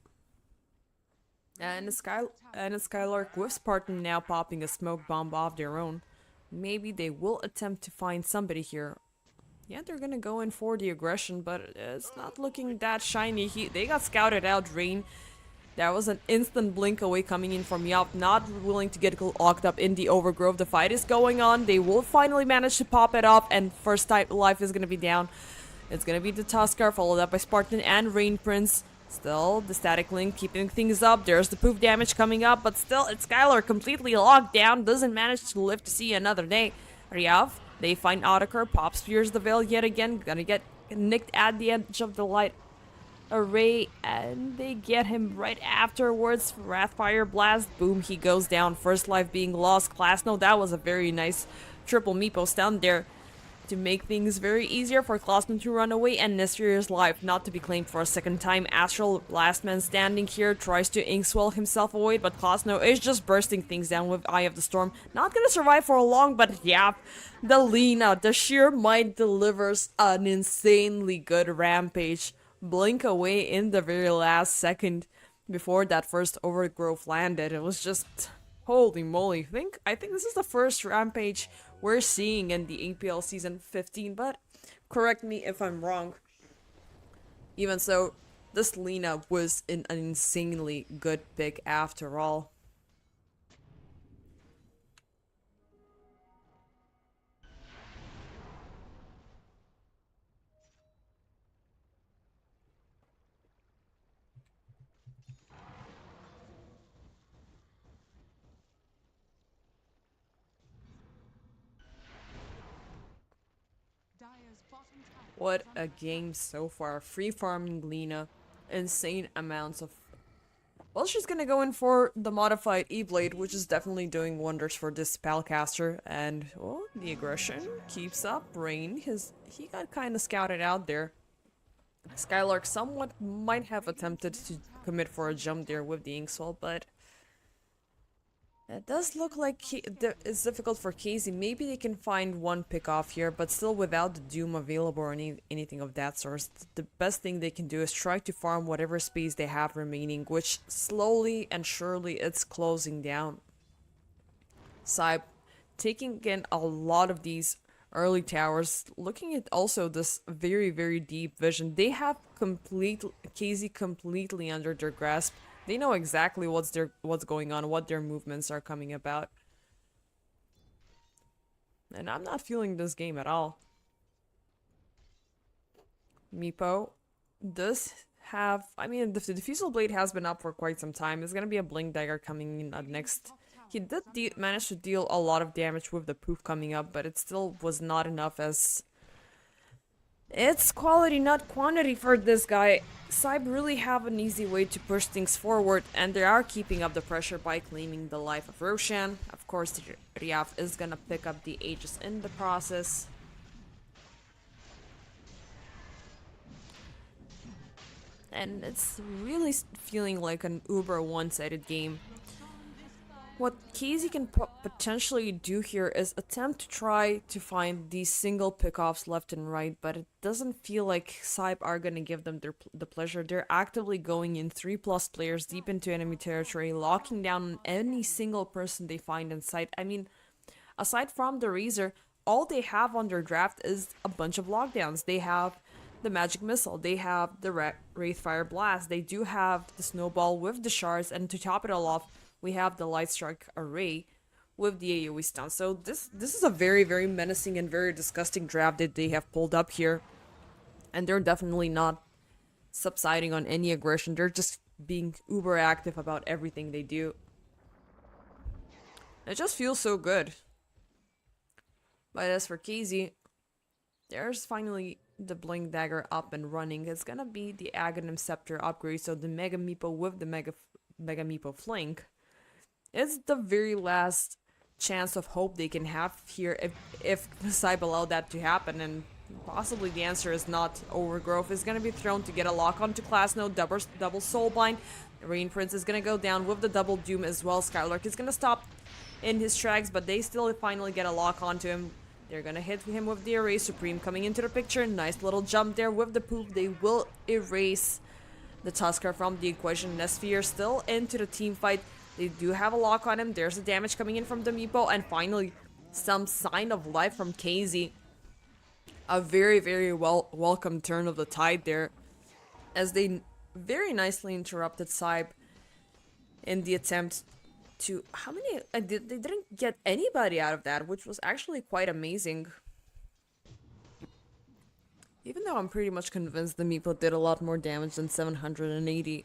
[SPEAKER 10] And a Skylark with Spartan now popping a smoke bomb of their own. Maybe they will attempt to find somebody here. Yeah, they're gonna go in for the aggression, but it's not looking that shiny. They got scouted out. Rain. That was an instant blink away coming in from Yop, not willing to get locked up in the overgrowth. The fight is going on. They will finally manage to pop it off, and first type life is going to be down. It's going to be the Tusker, followed up by Spartan and Rain Prince. Still, the Static Link keeping things up. There's the poof damage coming up, but still, it's Skylar completely locked down. Doesn't manage to live to see another day. Ryaf, they find Otaker, Pop Spears the Veil yet again. Gonna get nicked at the edge of the light array, and they get him right afterwards. Wrathfire Blast, boom, he goes down. First life being lost. Klasno, that was a very nice triple Meepo stun there to make things very easier for Klasno to run away, and Nesfir's life not to be claimed for a second time. Astral, last man standing here, tries to Inkswell himself away, but Klasno is just bursting things down with Eye of the Storm. Not gonna survive for long, but yeah, the Lina, the sheer might delivers an insanely good rampage. Blink away in the very last second before that first overgrowth landed. It was just holy moly. I think this is the first rampage we're seeing in the EPL season 15, but correct me if I'm wrong. Even so, this Lina was an insanely good pick after all.
[SPEAKER 1] Dire's bottom tower
[SPEAKER 10] What
[SPEAKER 1] is
[SPEAKER 10] a
[SPEAKER 1] under
[SPEAKER 10] game so far. Free farming Lina. Insane amounts of... Well, she's gonna go in for the modified E-Blade, which is definitely doing wonders for this spellcaster. And, oh, the aggression keeps up. Rain, he got kind of scouted out there. Skylark somewhat might have attempted to commit for a jump there with the Inkswell, but... It does look like it's difficult for Casey. Maybe they can find one pick off here, but still without the Doom available or anything of that sort. The best thing they can do is try to farm whatever space they have remaining, which slowly and surely it's closing down. SIBE taking in a lot of these early towers, looking at also this very, very deep vision. They have Casey completely under their grasp. They know exactly what's going on, what their movements are coming about. And I'm not feeling this game at all. Meepo does have... I mean, the Diffusal Blade has been up for quite some time. There's gonna be a Blink Dagger coming in up next. He did manage to deal a lot of damage with the poof coming up, but it still was not enough, as... It's quality, not quantity for this guy. SIBE really have an easy way to push things forward, and they are keeping up the pressure by claiming the life of Roshan. Of course, Riaf is gonna pick up the Aegis in the process. And it's really feeling like an uber one-sided game. What Casey can potentially do here is attempt to try to find these single pickoffs left and right, but it doesn't feel like SIBE are going to give them the pleasure. They're actively going in 3+ players deep into enemy territory, locking down any single person they find in sight. I mean, aside from the Razor, all they have on their draft is a bunch of lockdowns. They have the Magic Missile, they have the Wraithfire Blast, they do have the Snowball with the Shards, and to top it all off, we have the Light Strike Array with the AoE stun. So this is a very, very menacing and very disgusting draft that they have pulled up here. And they're definitely not subsiding on any aggression. They're just being uber active about everything they do. It just feels so good. But as for Casey, there's finally the Blink Dagger up and running. It's gonna be the Aghanim Scepter upgrade, so the Mega Meepo with the Mega Meepo Flank. It's the very last chance of hope they can have here if SIBE allow that to happen, and possibly the answer is not. Overgrowth is going to be thrown to get a lock onto Class Node, double Soulbind. Rain Prince is going to go down with the double Doom as well. Skylark is going to stop in his tracks, but they still finally get a lock onto him. They're going to hit him with the Array. Supreme coming into the picture. Nice little jump there with the poof. They will erase the Tusker from the equation. Nesphere still into the team fight. They do have a lock on him. There's the damage coming in from the Meepo. And finally, some sign of life from Casey. A very, very welcome turn of the tide there, as they very nicely interrupted SIBE in the attempt to... How many... They didn't get anybody out of that, which was actually quite amazing. Even though I'm pretty much convinced the Meepo did a lot more damage than 780.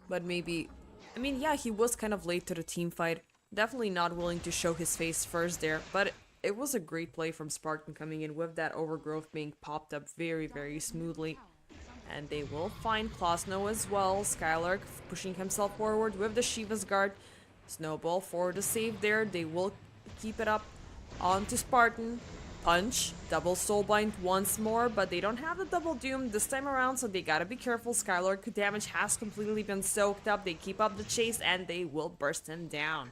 [SPEAKER 10] But maybe... I mean, yeah, he was kind of late to the team fight. Definitely not willing to show his face first there. But it was a great play from Spartan coming in with that Overgrowth being popped up very, very smoothly. And they will find Klosno as well. Skylark pushing himself forward with the Shiva's Guard. Snowball for the save there. They will keep it up onto Spartan. Punch, double Soulbind once more, but they don't have the double Doom this time around, so they gotta be careful. Skylark damage has completely been soaked up. They keep up the chase, and they will burst him down.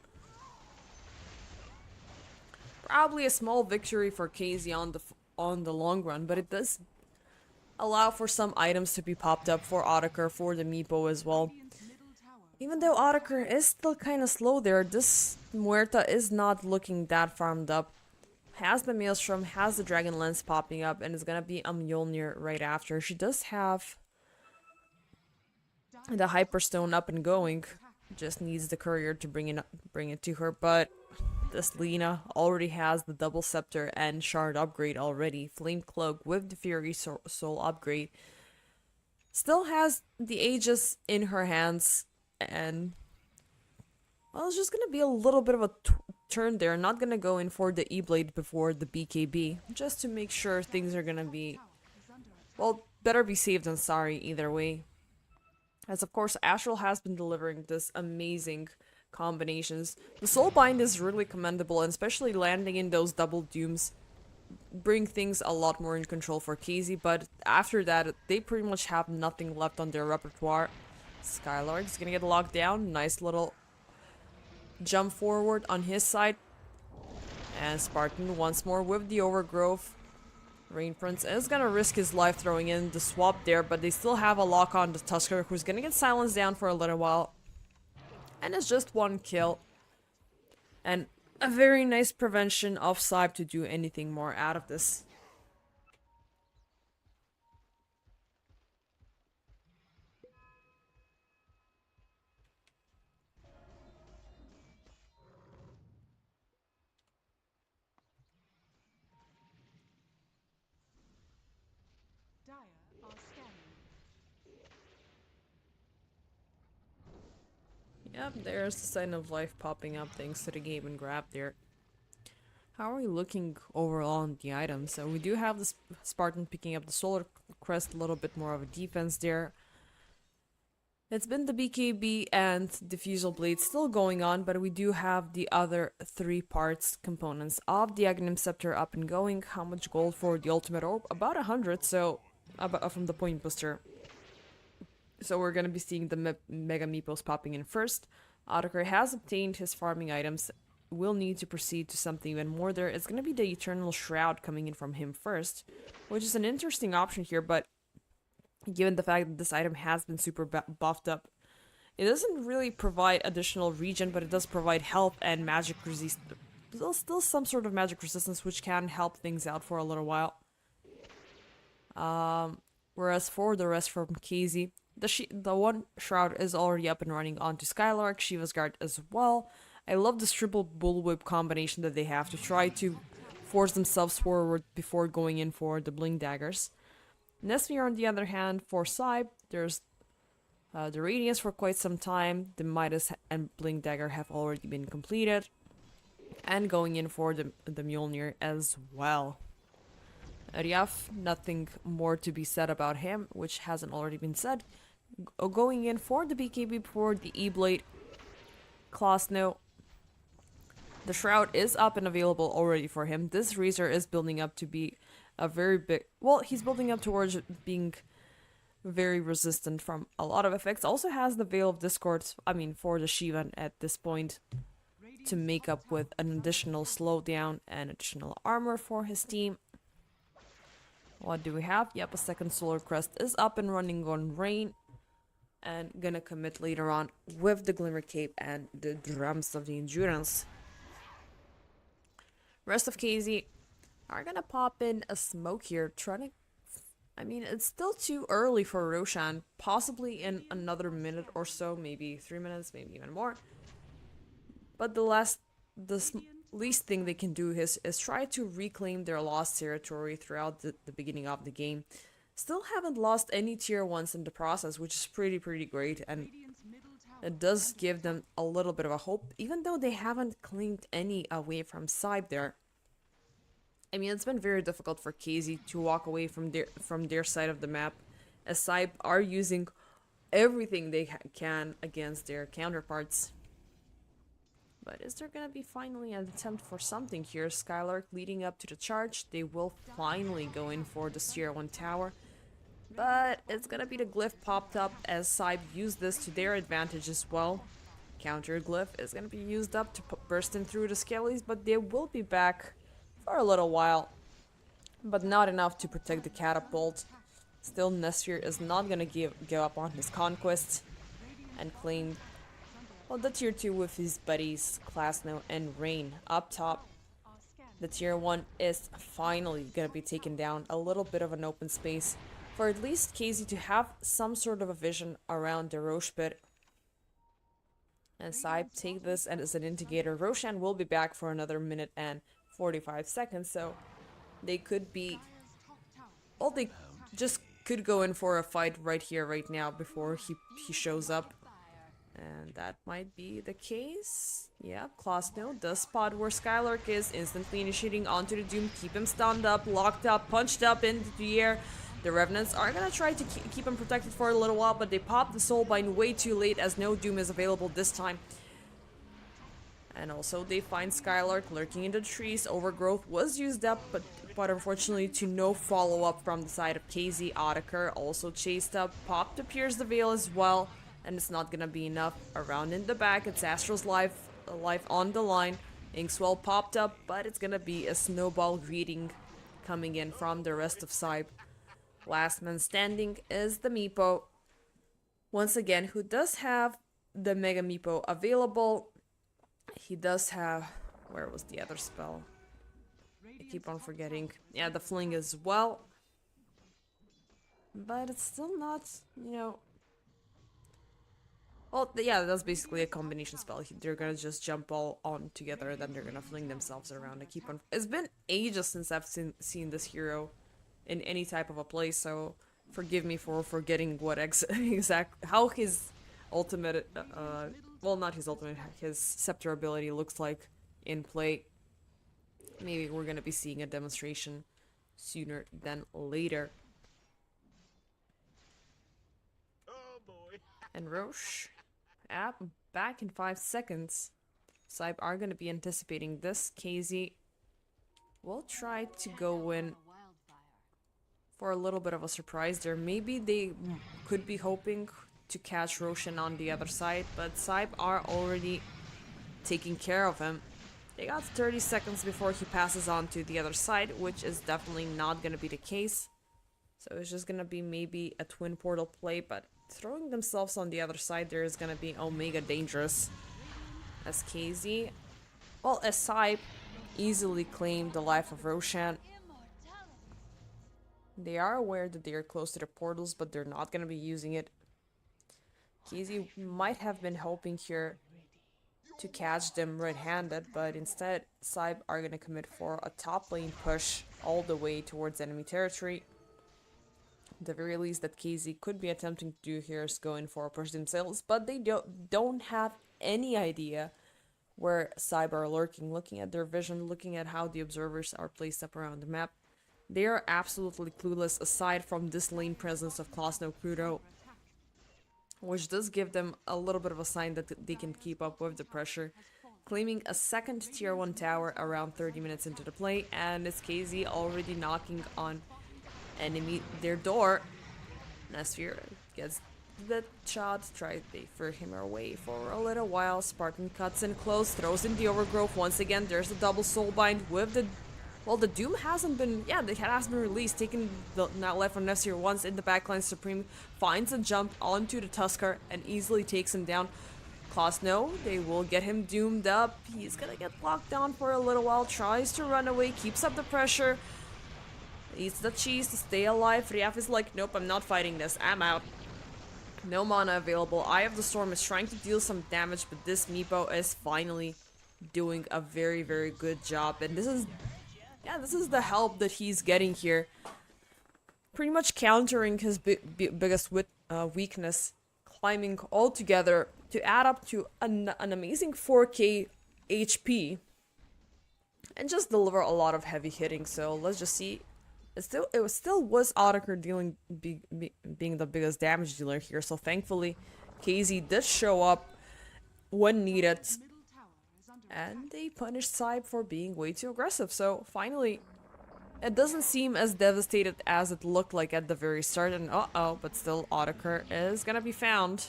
[SPEAKER 10] Probably a small victory for Casey on the long run, but it does allow for some items to be popped up for Otakar, for the Meepo as well. Even though Otakar is still kind of slow there, this Muerta is not looking that farmed up. Has the Maelstrom, has the Dragon Lance popping up, and it's gonna be a Mjolnir right after. She does have the Hyperstone up and going. Just needs the courier to bring it to her, but this Lena already has the double scepter and shard upgrade already. Flame cloak with the Fury soul upgrade. Still has the Aegis in her hands, and well, it's just gonna be a little bit of a turn there. Not gonna go in for the E-Blade before the BKB, just to make sure things are gonna be, well, better be safe than sorry either way. As of course, Astral has been delivering this amazing combinations. The Soulbind is really commendable, and especially landing in those double dooms bring things a lot more in control for KZ, but after that, they pretty much have nothing left on their repertoire. Skylark is gonna get locked down. Nice little jump forward on his side. And Spartan once more with the overgrowth. Rain Prince is gonna risk his life throwing in the swap there, but they still have a lock on the Tusker, who's gonna get silenced down for a little while. And it's just one kill. And a very nice prevention of SIBE to do anything more out of this.
[SPEAKER 1] Dire are scanning.
[SPEAKER 10] Yep, there's the sign of life popping up thanks to the game and grab there. How are we looking overall on the items? So we do have the Spartan picking up the Solar Crest, a little bit more of a defense there. It's been the BKB and Diffusal Blade still going on, but we do have the other 3 parts components of the Aghanim Scepter up and going. How much gold for the Ultimate Orb? About 100, so from the Point Booster. So we're gonna be seeing the Mega Meepos popping in first. Autokar has obtained his farming items. Will need to proceed to something even more there. It's gonna be the Eternal Shroud coming in from him first, which is an interesting option here, but given the fact that this item has been super buffed up, it doesn't really provide additional regen, but it does provide health and magic resist. Still some sort of magic resistance, which can help things out for a little while. Whereas for the rest from KZ, the one shroud is already up and running onto Skylark, Shiva's Guard as well. I love this triple bullwhip combination that they have to try to force themselves forward before going in for the Bling Daggers. Nesmir, on the other hand, for SIBE, there's the Radiance for quite some time. The Midas and Bling Dagger have already been completed. And going in for the Mjolnir as well. Ryaf, nothing more to be said about him, which hasn't already been said. Going in for the BKB for the E-Blade. Klasno. The Shroud is up and available already for him. This Razor is building up to be a very big... Well, he's building up towards being very resistant from a lot of effects. Also has the Veil of Discord, for the Shiva at this point, to make up with an additional slowdown and additional armor for his team. What do we have? Yep, a second Solar Crest is up and running on Rain. And gonna commit later on with the Glimmer Cape and the Drums of the Endurance. Rest of KZ are gonna pop in a smoke here, trying to... it's still too early for Roshan. Possibly in another minute or so, maybe 3 minutes, maybe even more. But the least thing they can do is try to reclaim their lost territory throughout the beginning of the game. Still haven't lost any tier 1s in the process, which is pretty great, and it does give them a little bit of a hope, even though they haven't claimed any away from SIBE there. It's been very difficult for KZ to walk away from their side of the map, as SIBE are using everything they can against their counterparts. But is there gonna be finally an attempt for something here? Skylark leading up to the charge. They will finally go in for the tier 1 tower. But it's gonna be the glyph popped up as SIBE used this to their advantage as well. Counter glyph is gonna be used up to burst in through the skellies, but they will be back for a little while. But not enough to protect the catapult. Still, Nesfir is not gonna give up on his conquest and claim the tier 2 with his buddies Klasno and Rain up top. The tier 1 is finally gonna be taken down. A little bit of an open space for at least KZ to have some sort of a vision around the Roche pit. And SIBE take this as an indicator. Roshan will be back for another minute and 45 seconds, so they could be... Well, they just could go in for a fight right here, right now, before he shows up. And that might be the case. Yeah, Klasno does spot where Skylark is, instantly initiating onto the Doom, keep him stunned up, locked up, punched up into the air. The Revenants are gonna try to keep him protected for a little while, but they pop the Soulbind way too late as no Doom is available this time. And also they find Skylark lurking in the trees. Overgrowth was used up, but unfortunately to no follow-up from the side of KZ. Otaker also chased up, popped to pierce the veil as well. And it's not gonna be enough. Around in the back, it's Astral's life on the line. Inkswell popped up, but it's gonna be a snowball greeting coming in from the rest of SIBE. Last man standing is the Meepo. Once again, who does have the Mega Meepo available. He does have... Where was the other spell? I keep on forgetting. Yeah, the Fling as well. But it's still not, you know... Well, yeah, that's basically a combination spell. They're gonna just jump all on together, then they're gonna fling themselves around and keep on... It's been ages since I've seen this hero in any type of a play, so forgive me for forgetting what how his ultimate, well, not his ultimate, his scepter ability looks like in play. Maybe we're gonna be seeing a demonstration sooner than later.
[SPEAKER 4] Oh boy.
[SPEAKER 10] And Roche, back in 5 seconds. SIBE are gonna be anticipating this. KZ will try to go in for a little bit of a surprise there. Maybe they could be hoping to catch Roshan on the other side, but SIBE are already taking care of him. They got 30 seconds before he passes on to the other side, which is definitely not gonna be the case. So it's just gonna be maybe a twin portal play, but throwing themselves on the other side there is gonna be Omega dangerous. As KZ, well, as SIBE easily claimed the life of Roshan. They are aware that they are close to the portals, but they're not gonna be using it. KZ might have been hoping here to catch them red-handed, but instead SIBE are gonna commit for a top lane push all the way towards enemy territory. The very least that KZ could be attempting to do here is going for a push themselves, but they don't have any idea where SIBE are lurking. Looking at their vision, looking at how the observers are placed up around the map, they are absolutely clueless aside from this lane presence of Klasno Kudo, which does give them a little bit of a sign that they can keep up with the pressure. Claiming a second tier 1 tower around 30 minutes into the play, and it's KZ already knocking on their door. Nasfir gets the shot, they throw him away for a little while. Spartan cuts in close, throws in the overgrowth. Once again, there's a double soulbind with the... Well, the Doom hasn't been... Yeah, it has been released, taking the life from Nasfir once in the backline. Supreme finds a jump onto the Tusker and easily takes him down. Klasno, they will get him doomed up. He's gonna get locked down for a little while, tries to run away, keeps up the pressure. Eats the cheese to stay alive. Riaf is like, nope, I'm not fighting this. I'm out. No mana available. Eye of the Storm is trying to deal some damage, but this Meepo is finally doing a very, very good job. And this is... Yeah, this is the help that he's getting here. Pretty much countering his biggest weakness. Climbing all together to add up to an amazing 4k HP. And just deliver a lot of heavy hitting. So let's just see. It still was Otaker being the biggest damage dealer here. So thankfully, KZ did show up when needed. And they punished SIBE for being way too aggressive. So finally, it doesn't seem as devastated as it looked like at the very start. And but still Otaker is gonna be found.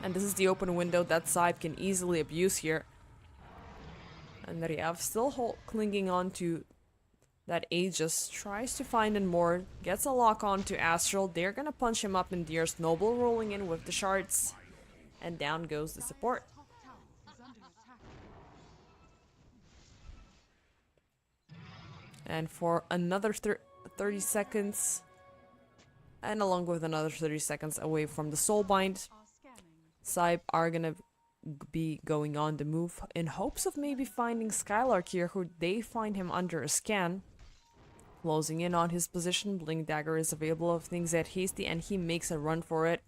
[SPEAKER 10] And this is the open window that SIBE can easily abuse here. And Riav still clinging on to that Aegis, tries to find and more, gets a lock on to Astral. They're gonna punch him up in the air. Noble rolling in with the shards. And down goes the support. And for another 30 seconds, And along with another 30 seconds away from the Soulbind, SIBE are gonna be going on the move in hopes of maybe finding Skylark here, who they find him under a scan. Closing in on his position, Blink Dagger is available of things at Hasty, and he makes a run for it.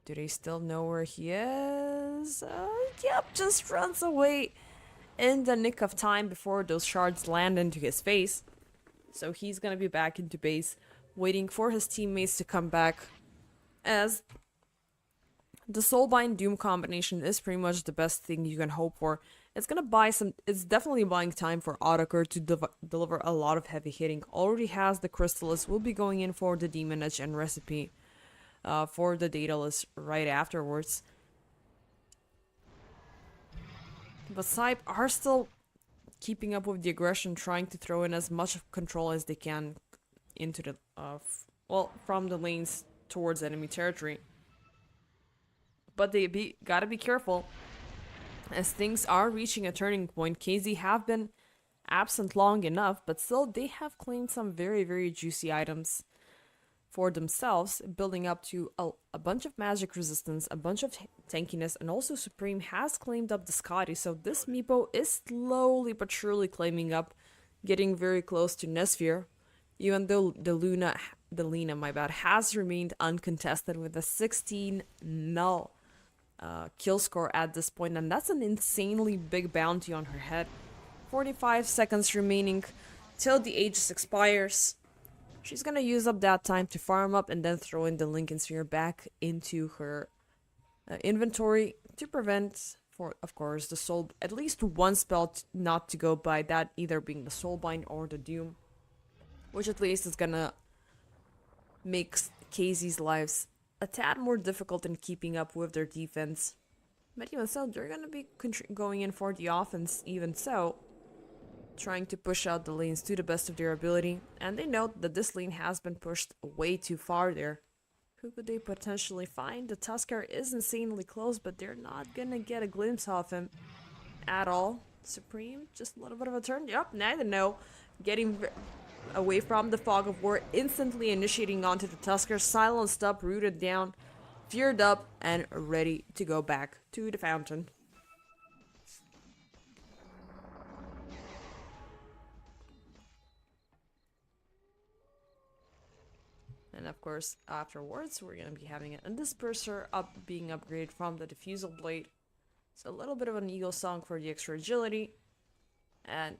[SPEAKER 10] Do they still know where he is? Yep, just runs away in the nick of time before those shards land into his face. So he's gonna be back into base, waiting for his teammates to come back, as the Soulbind Doom combination is pretty much the best thing you can hope for. It's gonna buy some. It's definitely buying time for Otakar to deliver a lot of heavy hitting. Already has the Crystallis. Will be going in for the Demon Edge and Recipe for the Daedalus right afterwards. But SIBE are still keeping up with the aggression, trying to throw in as much control as they can into the from the lanes towards enemy territory. But they gotta be careful, as things are reaching a turning point. KZ have been absent long enough, but still they have claimed some very, very juicy items for themselves, building up to a bunch of magic resistance, a bunch of tankiness, and also Supreme has claimed up the Scotty, so this Meepo is slowly but surely claiming up, getting very close to Nesfir, even though the Lena, my bad, has remained uncontested with a 16-0 kill score at this point, and that's an insanely big bounty on her head. 45 seconds remaining till the Aegis expires. She's gonna use up that time to farm up and then throw in the Lincoln Sphere back into her inventory to prevent, for of course, the soul, at least one spell not to go by, that either being the Soulbind or the Doom, which at least is gonna make KZ's lives a tad more difficult in keeping up with their defense. But even so, they're gonna be going in for the offense, even so, trying to push out the lanes to the best of their ability, and they know that this lane has been pushed way too far there. Who could they potentially find? The Tuskar is insanely close, but they're not gonna get a glimpse of him at all. Supreme, just a little bit of a turn. Yep, neither know. Getting away from the fog of war, instantly initiating onto the Tuskar, silenced up, rooted down, feared up, and ready to go back to the fountain. And of course, afterwards, we're going to be having a disperser being upgraded from the diffusal blade. So a little bit of an eagle song for the extra agility. And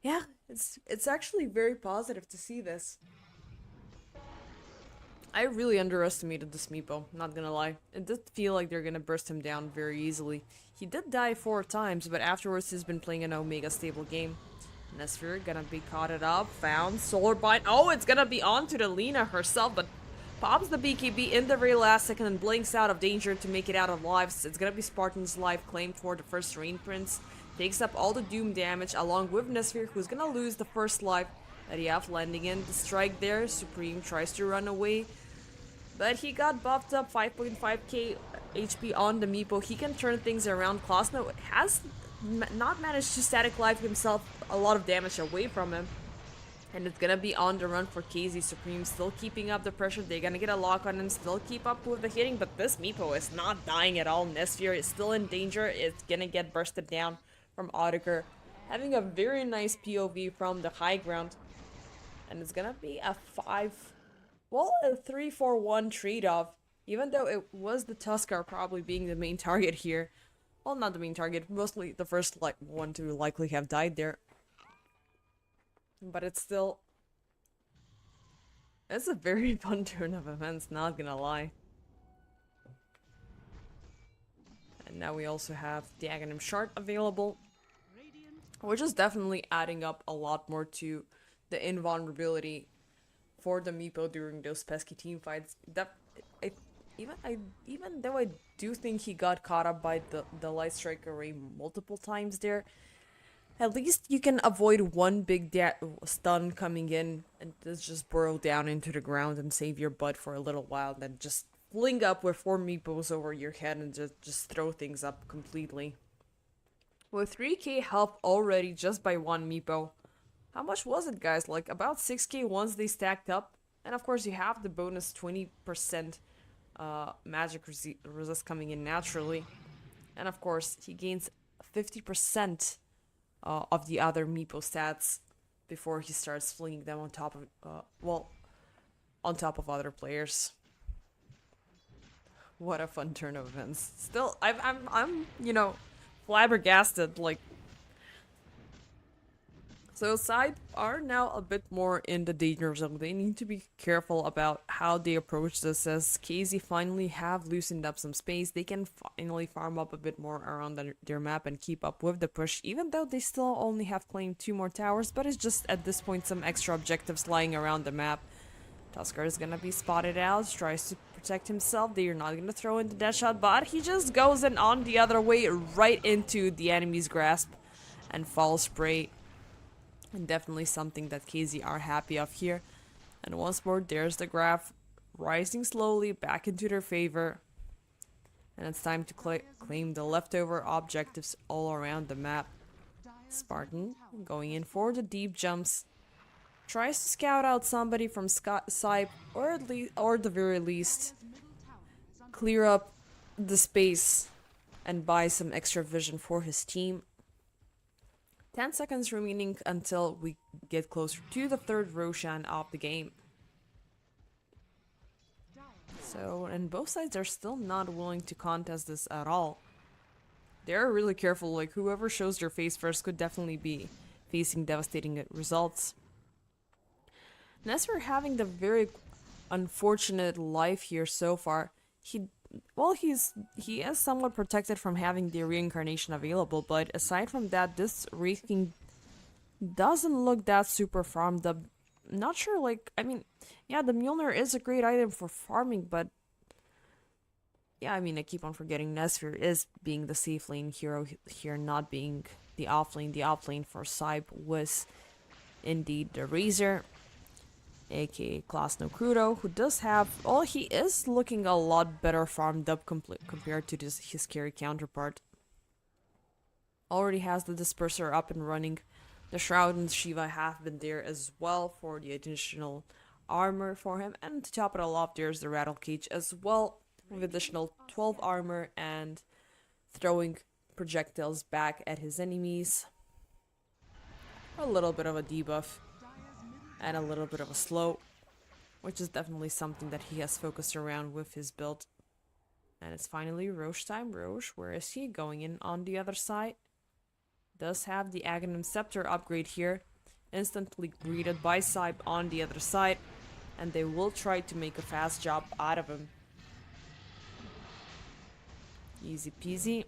[SPEAKER 10] yeah, it's actually very positive to see this. I really underestimated this Meepo, not gonna lie. It did feel like they're gonna burst him down very easily. He did die 4 times, but afterwards he's been playing an Omega stable game. Nesfir gonna be caught it up, found, Solar Bind. Oh, it's gonna be onto the Lena herself, but pops the BKB in the very last second and blinks out of danger to make it out of lives. It's gonna be Spartan's life claimed for the first Rain Prince. Takes up all the Doom damage along with Nesfir, who's gonna lose the first life that he have, landing in the strike there. Supreme tries to run away, but he got buffed up, 5.5k HP on the Meepo. He can turn things around. Klasno has not managed to static life himself, a lot of damage away from him. And it's gonna be on the run for KZ. Supreme still keeping up the pressure. They're gonna get a lock on him, still keep up with the hitting, but this Meepo is not dying at all. Nesfir is still in danger. It's gonna get bursted down from Otakar, having a very nice POV from the high ground. And it's gonna be a 3-4-1 trade-off, even though it was the Tuskar probably being the main target here. Well, not the main target, mostly the first one to likely have died there. But it's still... it's a very fun turn of events, not gonna lie. And now we also have the Aghanim Shard available, which is definitely adding up a lot more to the invulnerability for the Meepo during those pesky team fights. Even though I do think he got caught up by the Light Strike Array multiple times there, at least you can avoid one big stun coming in and just burrow down into the ground and save your butt for a little while, and then just fling up with 4 Meepos over your head and just throw things up completely. With 3k health already just by one Meepo. How much was it, guys? Like about 6k once they stacked up? And of course, you have the bonus 20% magic resist coming in naturally. And of course, he gains 50% of the other Meepo stats before he starts flinging them on top of, on top of other players. What a fun turn of events. Still, I'm, you know, flabbergasted. Like, so SIBE are now a bit more in the danger zone. They need to be careful about how they approach this, as KZ finally have loosened up some space. They can finally farm up a bit more around their map and keep up with the push, even though they still only have claimed 2 more towers, but it's just at this point some extra objectives lying around the map. Tusker is gonna be spotted out, tries to protect himself. They're not gonna throw in the death shot, but he just goes in on the other way right into the enemy's grasp and falls prey. And definitely something that KZ are happy of here. And once more, there's the graph rising slowly back into their favor. And it's time to claim the leftover objectives all around the map. Spartan going in for the deep jumps. Tries to scout out somebody from SIBE, or at the very least clear up the space and buy some extra vision for his team. 10 seconds remaining until we get closer to the third Roshan of the game. So, and both sides are still not willing to contest this at all. They're really careful, like whoever shows their face first could definitely be facing devastating results. Nestor having the very unfortunate life here so far. He is somewhat protected from having the reincarnation available, but aside from that, this Wraith King doesn't look that super farmed up. Not sure, like, I mean, yeah, the Mjolnir is a great item for farming, but yeah, I mean, I keep on forgetting Nesfir is being the safe lane hero here, not being the off lane. The off lane for SIBE was indeed the Razor, aka Class No Crudo, who does have, well, he is looking a lot better farmed up compared to his carry counterpart. Already has the Disperser up and running. The Shroud and Shiva have been there as well for the additional armor for him. And to top it all off, there's the Rattle Cage as well, with additional 12 armor and throwing projectiles back at his enemies. A little bit of a debuff and a little bit of a slow, which is definitely something that he has focused around with his build. And it's finally Roche time. Roche, where is he? Going in on the other side. Does have the Aghanim Scepter upgrade here. Instantly greeted by SIBE on the other side. And they will try to make a fast job out of him. Easy peasy.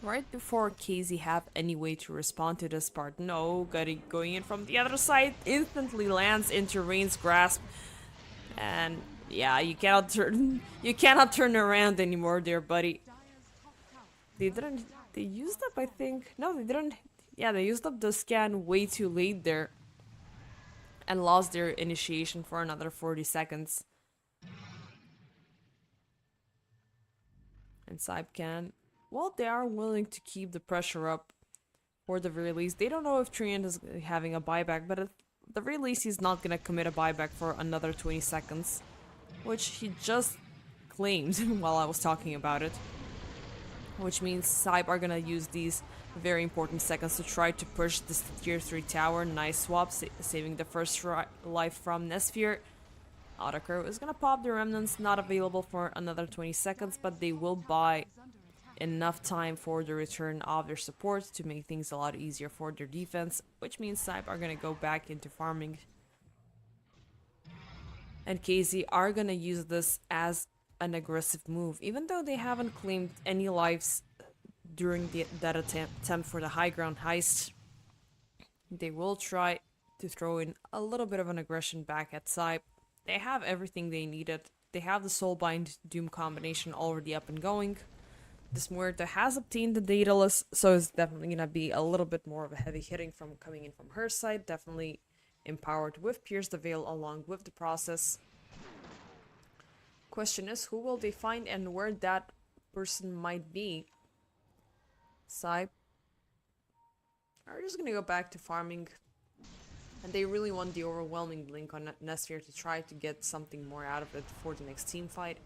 [SPEAKER 10] Right before KZ have any way to respond to the Spartan, oh, going in from the other side, instantly lands into Rain's grasp. And yeah, you cannot turn around anymore there, buddy. They used up, I think. No, they didn't. Yeah, they used up the scan way too late there. And lost their initiation for another 40 seconds. And SIBE can, well, they are willing to keep the pressure up for the very least. They don't know if Treant is having a buyback, but at the very least he's not gonna commit a buyback for another 20 seconds. Which he just claimed while I was talking about it. Which means SIBE are gonna use these very important seconds to try to push this tier 3 tower. Nice swap, saving the first life from Nesfir. Autocurve is gonna pop the remnants, not available for another 20 seconds, but they will buy enough time for the return of their support to make things a lot easier for their defense, which means SIBE are gonna go back into farming. And KZ are gonna use this as an aggressive move, even though they haven't claimed any lives during that attempt for the high ground heist. They will try to throw in a little bit of an aggression back at SIBE. They have everything they needed. They have the Soulbind Doom combination already up and going. This Muerta has obtained the Daedalus, so it's definitely gonna be a little bit more of a heavy hitting from coming in from her side. Definitely empowered with Pierce the Veil along with the process. Question is, who will they find and where that person might be? SIBE are just gonna go back to farming. And they really want the overwhelming blink on Nesphere to try to get something more out of it for the next team fight.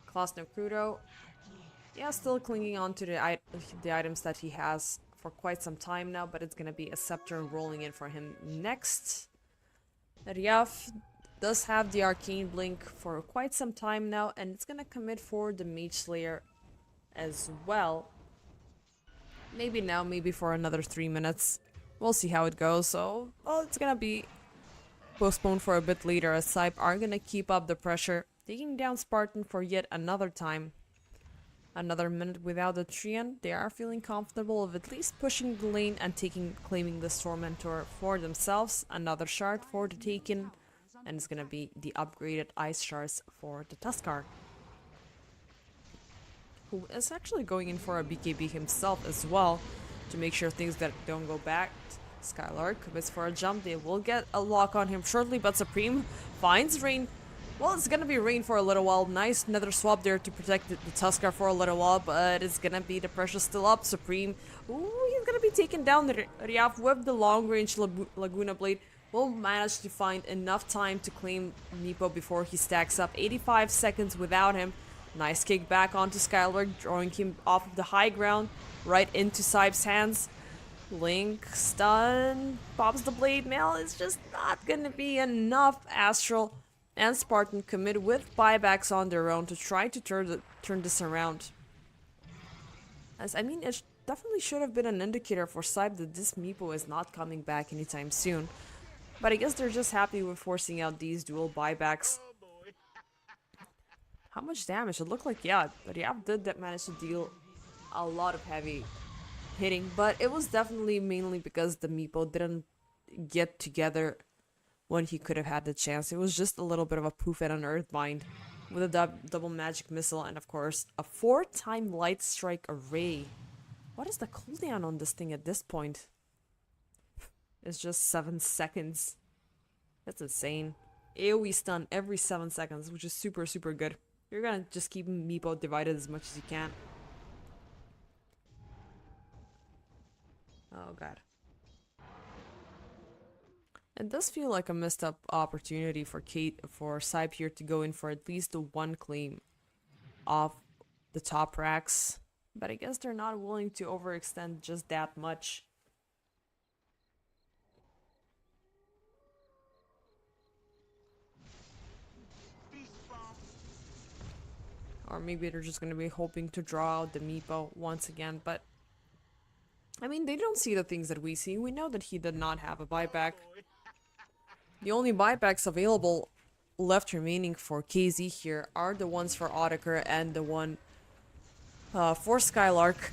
[SPEAKER 10] Klasno Krudo, yeah, still clinging on to the items that he has for quite some time now, but it's gonna be a Scepter rolling in for him next. Ryaf does have the Arcane Blink for quite some time now, and it's gonna commit for the Mage Slayer as well. Maybe now, maybe for another 3 minutes. We'll see how it goes. So, well, it's gonna be postponed for a bit later as SIBE are gonna keep up the pressure, taking down Spartan for yet another time. Another minute without the Treant. They are feeling comfortable of at least pushing the lane and claiming the Tormentor for themselves. Another shard for the Taken, and it's gonna be the upgraded Ice Shards for the Tuskar, who is actually going in for a BKB himself as well to make sure things that don't go back. Skylark commits for a jump. They will get a lock on him shortly, but Supreme finds Rain. Well, it's gonna be Rain for a little while. Nice nether swap there to protect the Tuskar for a little while, but it's gonna be the pressure still up. Supreme, ooh, he's gonna be taken down. Ryaf with the long range Laguna Blade will manage to find enough time to claim Meepo before he stacks up. 85 seconds without him. Nice kick back onto Skylark, drawing him off of the high ground, right into SIBE's hands. Link, stun, pops the blade mail. It's just not gonna be enough. Astral and Spartan commit with buybacks on their own to try to turn this around. As I mean, it definitely should have been an indicator for SIBE that this Meepo is not coming back anytime soon. But I guess they're just happy with forcing out these dual buybacks. How much damage? It looked like, yeah, Ryaf did manage to deal a lot of heavy hitting, but it was definitely mainly because the Meepo didn't get together when he could have had the chance. It was just a little bit of a poof and an Earthbind with a double magic missile and of course a 4-time light strike array. What is the cooldown on this thing at this point? It's just 7 seconds. That's insane. AoE stun every 7 seconds, which is super good. You're gonna just keep Meepo divided as much as you can. Oh god. It does feel like a missed up opportunity for SIBE here to go in for at least the one claim off the top racks. But I guess they're not willing to overextend just that much. Or maybe they're just gonna be hoping to draw out the Meepo once again, but I mean, they don't see the things that we see. We know that he did not have a buyback. The only buybacks available left remaining for KZ here are the ones for Autaker and the one for Skylark.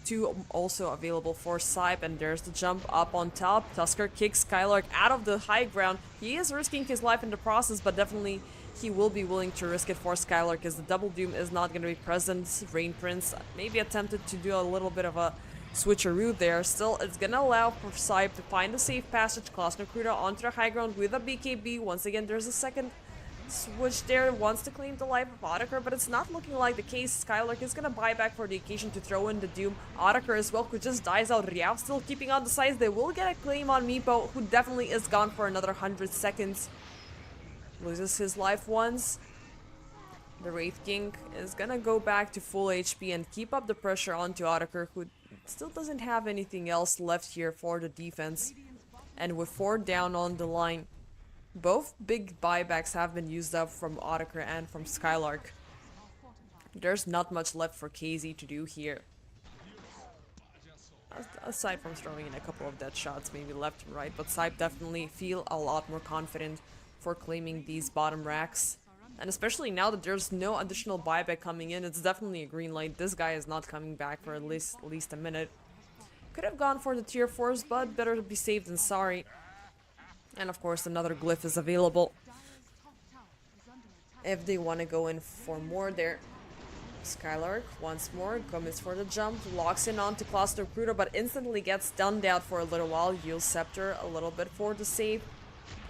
[SPEAKER 10] 2 also available for SIBE, and there's the jump up on top. Tuskar kicks Skylark out of the high ground. He is risking his life in the process, but definitely he will be willing to risk it for Skylark as the double doom is not going to be present. Rain Prince maybe attempted to do a little bit of a switcheroo there. Still, it's gonna allow for SIBE to find a safe passage. Klasno Krudo onto the high ground with a BKB. Once again, there's a second switch there. Wants to claim the life of Autaker, but it's not looking like the case. Skylark is gonna buy back for the occasion to throw in the Doom. Autaker as well, who just dies out. Ryaf still keeping on the sides. They will get a claim on Meepo, who definitely is gone for another 100 seconds. Loses his life once. The Wraith King is gonna go back to full HP and keep up the pressure onto Autaker, who still doesn't have anything else left here for the defense. And with 4 down on the line, both big buybacks have been used up from Autaker and from Skylark. There's not much left for KZ to do here. Aside from throwing in a couple of dead shots, maybe left and right, but SIBE definitely feel a lot more confident for claiming these bottom racks. And especially now that there's no additional buyback coming in, it's definitely a green light. This guy is not coming back for at least a minute. Could have gone for the tier 4s, but better to be safe than sorry. And of course another glyph is available if they want to go in for more there. Skylark once more commits for the jump, locks in onto Klasno Krudo, but instantly gets stunned out for a little while. Yields Scepter a little bit for the save.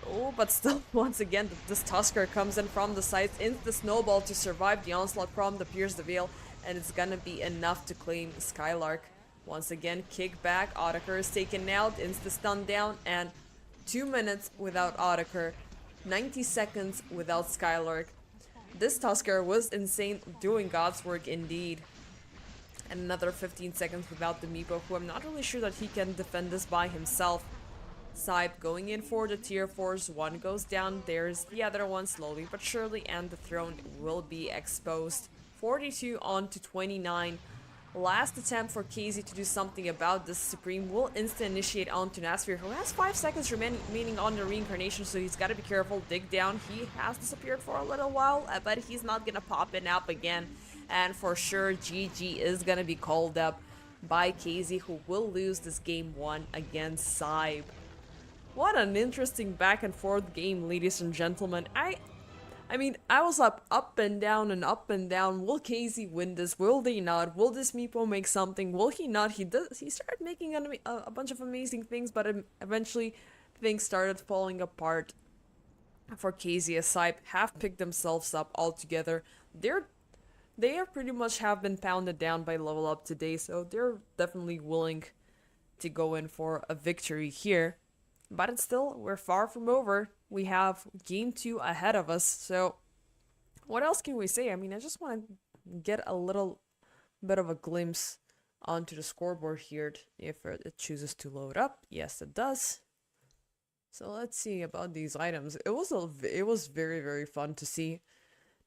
[SPEAKER 10] Oh, but still, once again, this Tuskar comes in from the sides, into the snowball to survive the onslaught from the Pierce the Veil, and it's gonna be enough to claim Skylark. Once again, kick back, Autaker is taken out, insta stun down, and 2 minutes without Otaker, 90 seconds without Skylark. This Tusker was insane, doing God's work indeed. And another 15 seconds without the Meepo, who I'm not really sure that he can defend this by himself. SIBE going in for the tier 4s, one goes down, there's the other one slowly but surely, and the throne will be exposed. 42 on to 29. Last attempt for KZ to do something about this. Supreme will instant initiate onto Nasphere, who has 5 seconds remaining on the reincarnation, so he's gotta be careful. Dig down, he has disappeared for a little while, but he's not gonna pop in up again. And for sure, GG is gonna be called up by KZ, who will lose this game 1 against SIBE. What an interesting back and forth game, ladies and gentlemen. I mean, I was up and down and up and down. Will KZ win this? Will they not? Will this Meepo make something? Will he not? He started making a bunch of amazing things, but eventually things started falling apart for KZ as SIBE have picked themselves up altogether. They are pretty much have been pounded down by level up today, so they're definitely willing to go in for a victory here. But it's still, we're far from over. We have game 2 ahead of us, so what else can we say? I mean, I just want to get a little bit of a glimpse onto the scoreboard here, if it chooses to load up. Yes, it does. So let's see about these items. It was very, very fun to see.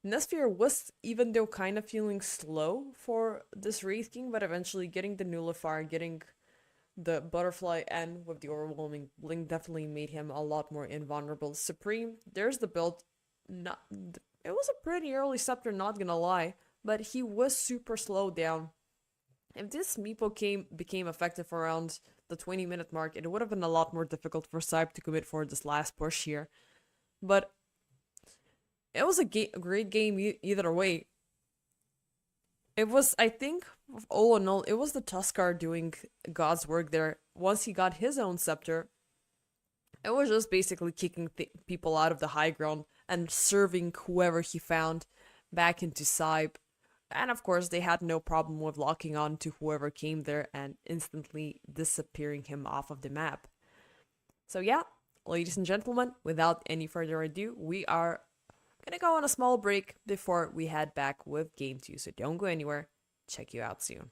[SPEAKER 10] Nesphere was, even though kind of feeling slow for this Wraith King, but eventually getting the Nullifier, getting the Butterfly, and with the Overwhelming Blink definitely made him a lot more invulnerable. Supreme, there's the build. It was a pretty early Scepter, not gonna lie, but he was super slowed down. If this Meepo became effective around the 20-minute mark, it would have been a lot more difficult for SIBE to commit for this last push here. But it was a great game either way. It was, I think, all in all, it was the Tuskar doing God's work there. Once he got his own Scepter, it was just basically kicking people out of the high ground and serving whoever he found back into SIBE. And of course, they had no problem with locking on to whoever came there and instantly disappearing him off of the map. So yeah, ladies and gentlemen, without any further ado, we are gonna go on a small break before we head back with game 2, so don't go anywhere. Check you out soon.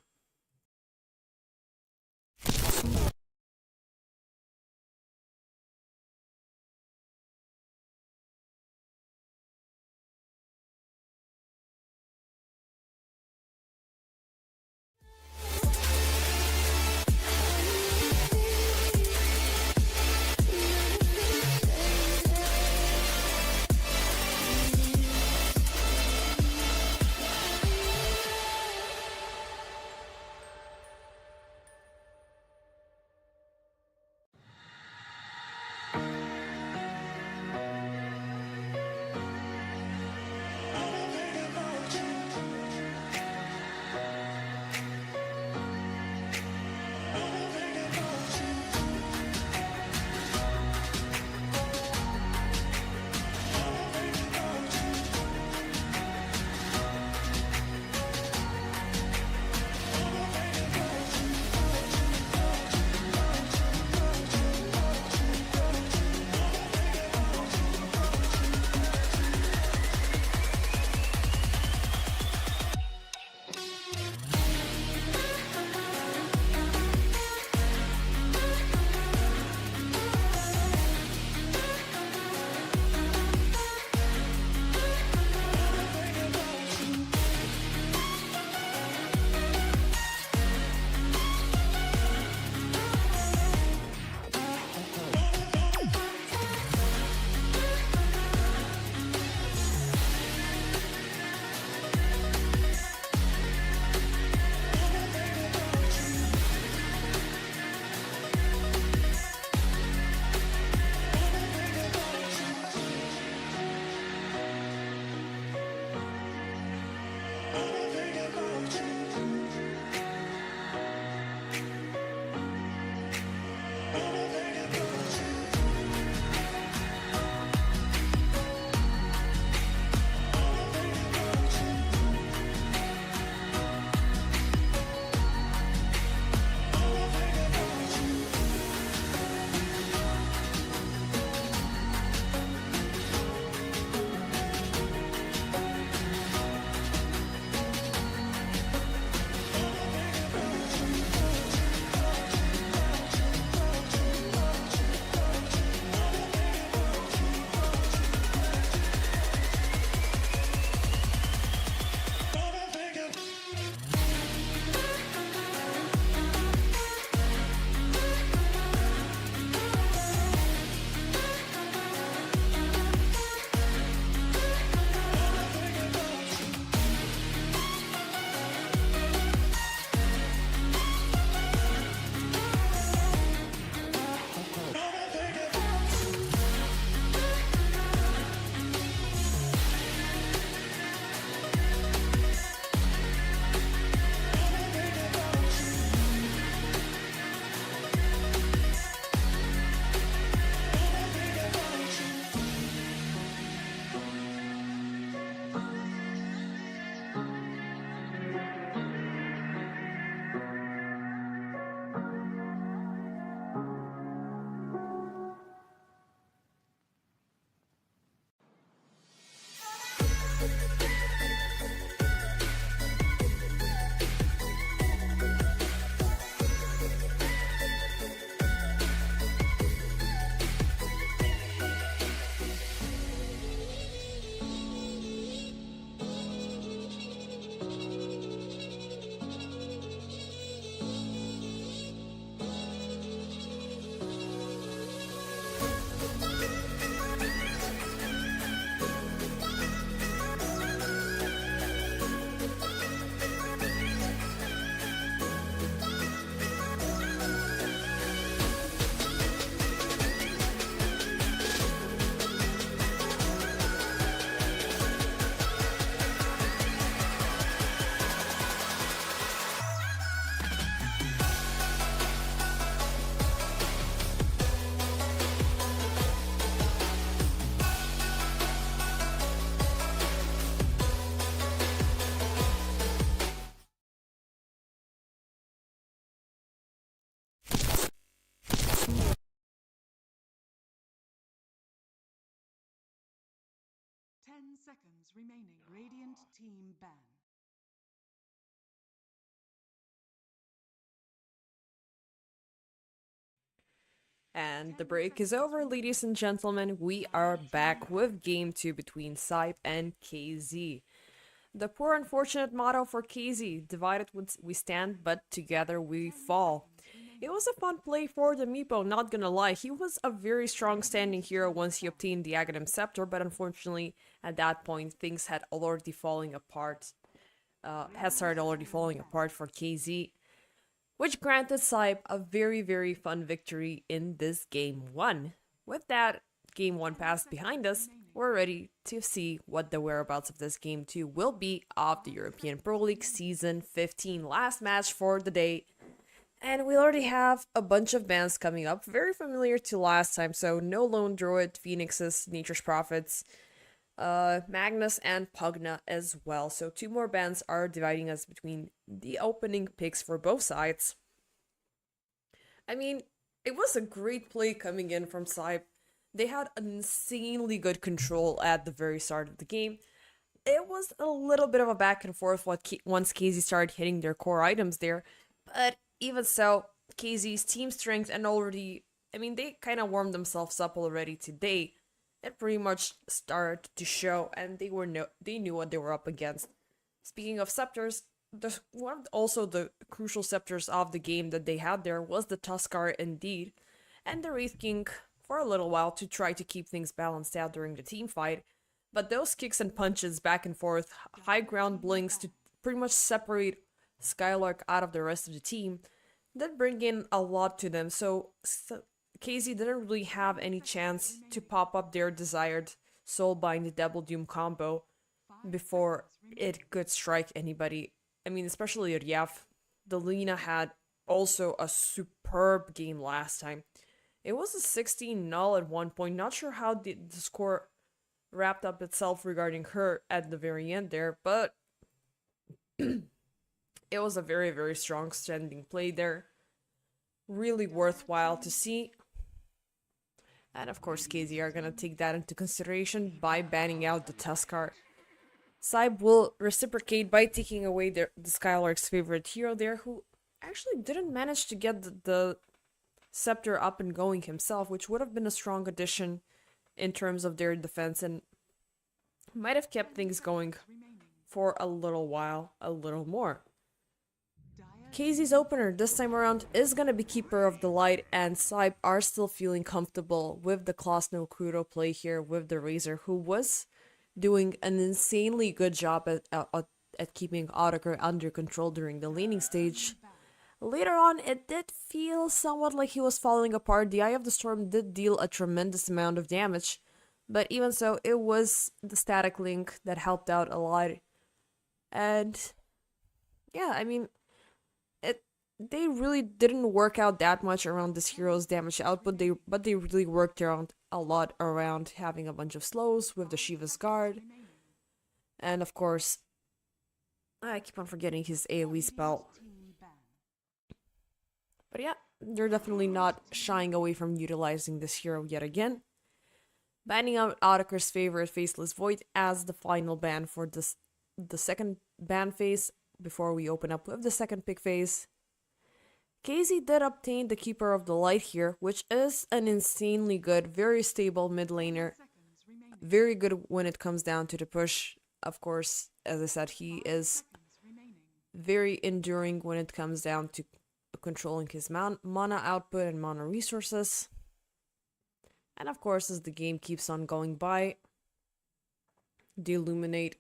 [SPEAKER 1] 10 seconds remaining. Radiant team ban.
[SPEAKER 10] And the break is over, ladies and gentlemen. We are back with game 2 between SIBE and KZ. The poor unfortunate motto for KZ: divided we stand, but together we fall. It was a fun play for the Meepo, not gonna lie. He was a very strong standing hero once he obtained the Aghanim Scepter, but unfortunately, at that point, things had already falling apart. Had started already falling apart for KZ, which granted SIBE a very, very fun victory in this Game 1. With that Game 1 pass behind us, we're ready to see what the whereabouts of this Game 2 will be of the European Pro League Season 15. Last match for the day. And we already have a bunch of bans coming up, very familiar to last time. So no Lone Druid, Phoenixes, Nature's Prophets, Magnus and Pugna as well. So 2 more bans are dividing us between the opening picks for both sides. I mean, it was a great play coming in from SIBE. They had insanely good control at the very start of the game. It was a little bit of a back and forth once KZ started hitting their core items there, but even so, KZ's team strength and already, I mean, they kind of warmed themselves up already today. It pretty much started to show, and they knew what they were up against. Speaking of scepters, also the crucial scepters of the game that they had there was the Tuskar indeed, and the Wraith King for a little while to try to keep things balanced out during the team fight. But those kicks and punches back and forth, high ground blinks to pretty much separate Skylark out of the rest of the team, did bring in a lot to them. So KZ didn't really have any chance to pop up their desired Soulbind Double Doom combo before it could strike anybody. I mean, especially Ryav. The Lina had also a superb game last time. It was a 16-0 at one point. Not sure how the score wrapped up itself regarding her at the very end there, but it was a very, very strong standing play there. Really worthwhile to see. And of course, KZ are gonna take that into consideration by banning out the Tuskar. SIBE will reciprocate by taking away the Skylark's favorite hero there, who actually didn't manage to get the Scepter up and going himself, which would have been a strong addition in terms of their defense and might have kept things going for a little while, a little more. KZ's opener this time around is going to be Keeper of the Light, and SIBE are still feeling comfortable with the Klasno Kuro play here with the Razor, who was doing an insanely good job at keeping Autaker under control during the laning stage. Later on, it did feel somewhat like he was falling apart. The Eye of the Storm did deal a tremendous amount of damage, but even so, it was the static link that helped out a lot. And yeah, I mean, they really didn't work out that much around this hero's damage output, but they really worked around a lot around having a bunch of slows with the Shiva's Guard. And of course, I keep on forgetting his AoE spell. But yeah, they're definitely not shying away from utilizing this hero yet again. Banning out Autaker's favorite Faceless Void as the final ban for the second ban phase before we open up with the second pick phase. KZ did obtain the Keeper of the Light here, which is an insanely good, very stable mid laner. Very good when it comes down to the push. Of course, as I said, he is very enduring when it comes down to controlling his mana output and mana resources. And of course, as the game keeps on going by, the Illuminate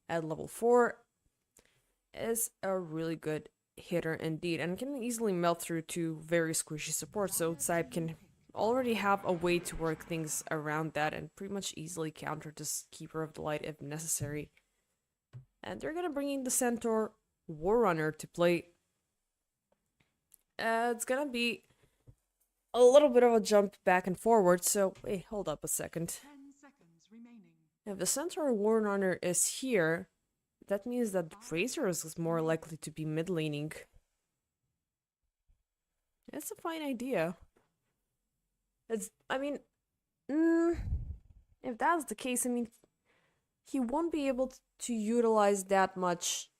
[SPEAKER 10] at level 4 is a really good hitter indeed, and can easily melt through two very squishy supports, so SIBE can already have a way to work things around that and pretty much easily counter this Keeper of the Light if necessary. And they're gonna bring in the Centaur Warrunner to play. It's gonna be a little bit of a jump back and forward, so wait, hold up a second.
[SPEAKER 1] 10 seconds remaining.
[SPEAKER 10] If the Centaur Warrunner is here, that means that the Razor is more likely to be mid laning. It's a fine idea. I mean, if that's the case, I mean, he won't be able to utilize that much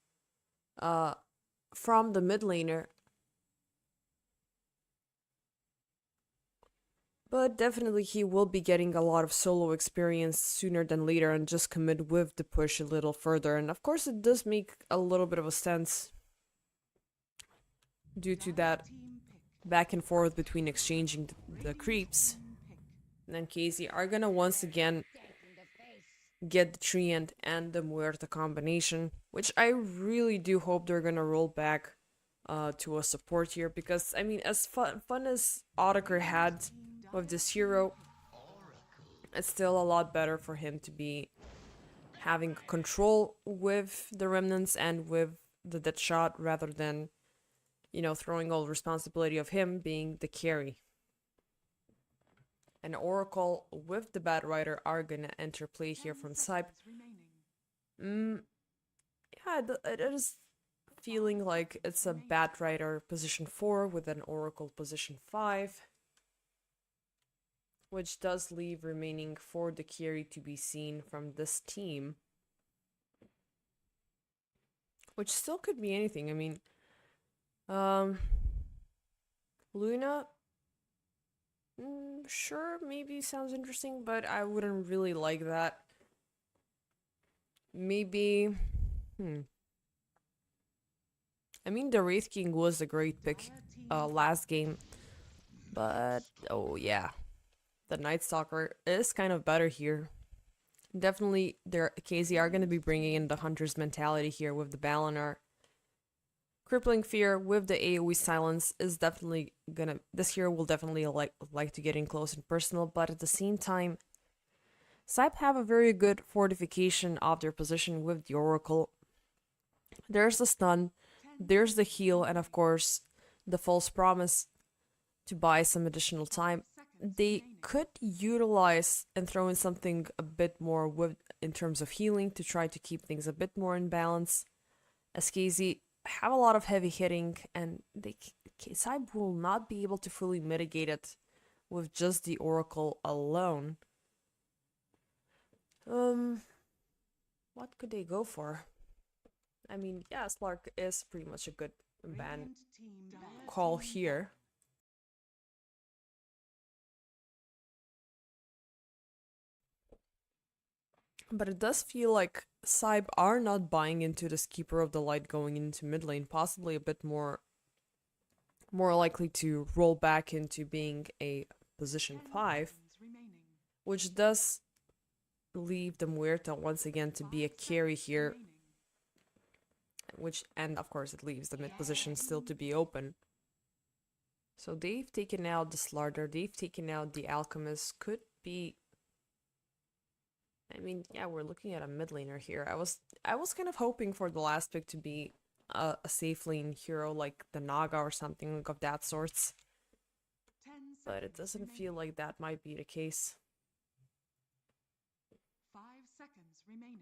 [SPEAKER 10] from the mid laner. But definitely he will be getting a lot of solo experience sooner than later and just commit with the push a little further. And of course it does make a little bit of a sense due to that back and forth between exchanging the creeps. And then KZ are gonna once again get the Treant and the Muerta combination, which I really do hope they're gonna roll back to a support here, because I mean, as fun as Otakar had with this hero, it's still a lot better for him to be having control with the remnants and with the dead shot rather than, you know, throwing all the responsibility of him being the carry. And Oracle with the Bad Rider are gonna enter play here from SIBE. Yeah, it is feeling like it's a Bad Rider position 4 with an Oracle position 5. Which does leave remaining for the carry to be seen from this team. Which still could be anything. I mean, Luna, sure, maybe sounds interesting, but I wouldn't really like that. Maybe, I mean, the Wraith King was a great pick last game, but oh yeah. The Night Stalker is kind of better here. Definitely, KZ are going to be bringing in the Hunter's mentality here with the Balinar. Crippling Fear with the AoE Silence is definitely gonna... This hero will definitely like to get in close and personal, but at the same time, SIBE have a very good fortification of their position with the Oracle. There's the stun, there's the heal, and of course, the false promise to buy some additional time. They could utilize and throw in something a bit more with in terms of healing to try to keep things a bit more in balance. As KZ have a lot of heavy hitting, and SIBE will not be able to fully mitigate it with just the Oracle alone. What could they go for? I mean, yeah, Slark is pretty much a good ban call here. But it does feel like SIBE are not buying into this Keeper of the Light going into mid lane, possibly a bit more likely to roll back into being a position 5, which does leave the Muerta once again to be a carry here, and of course it leaves the mid position still to be open. So they've taken out the Slardar, they've taken out the Alchemist, could be... I mean, yeah, we're looking at a mid laner here. I was kind of hoping for the last pick to be a safe lane hero like the Naga or something of that sorts. But it doesn't feel like that might be the case.
[SPEAKER 1] 5 seconds remaining.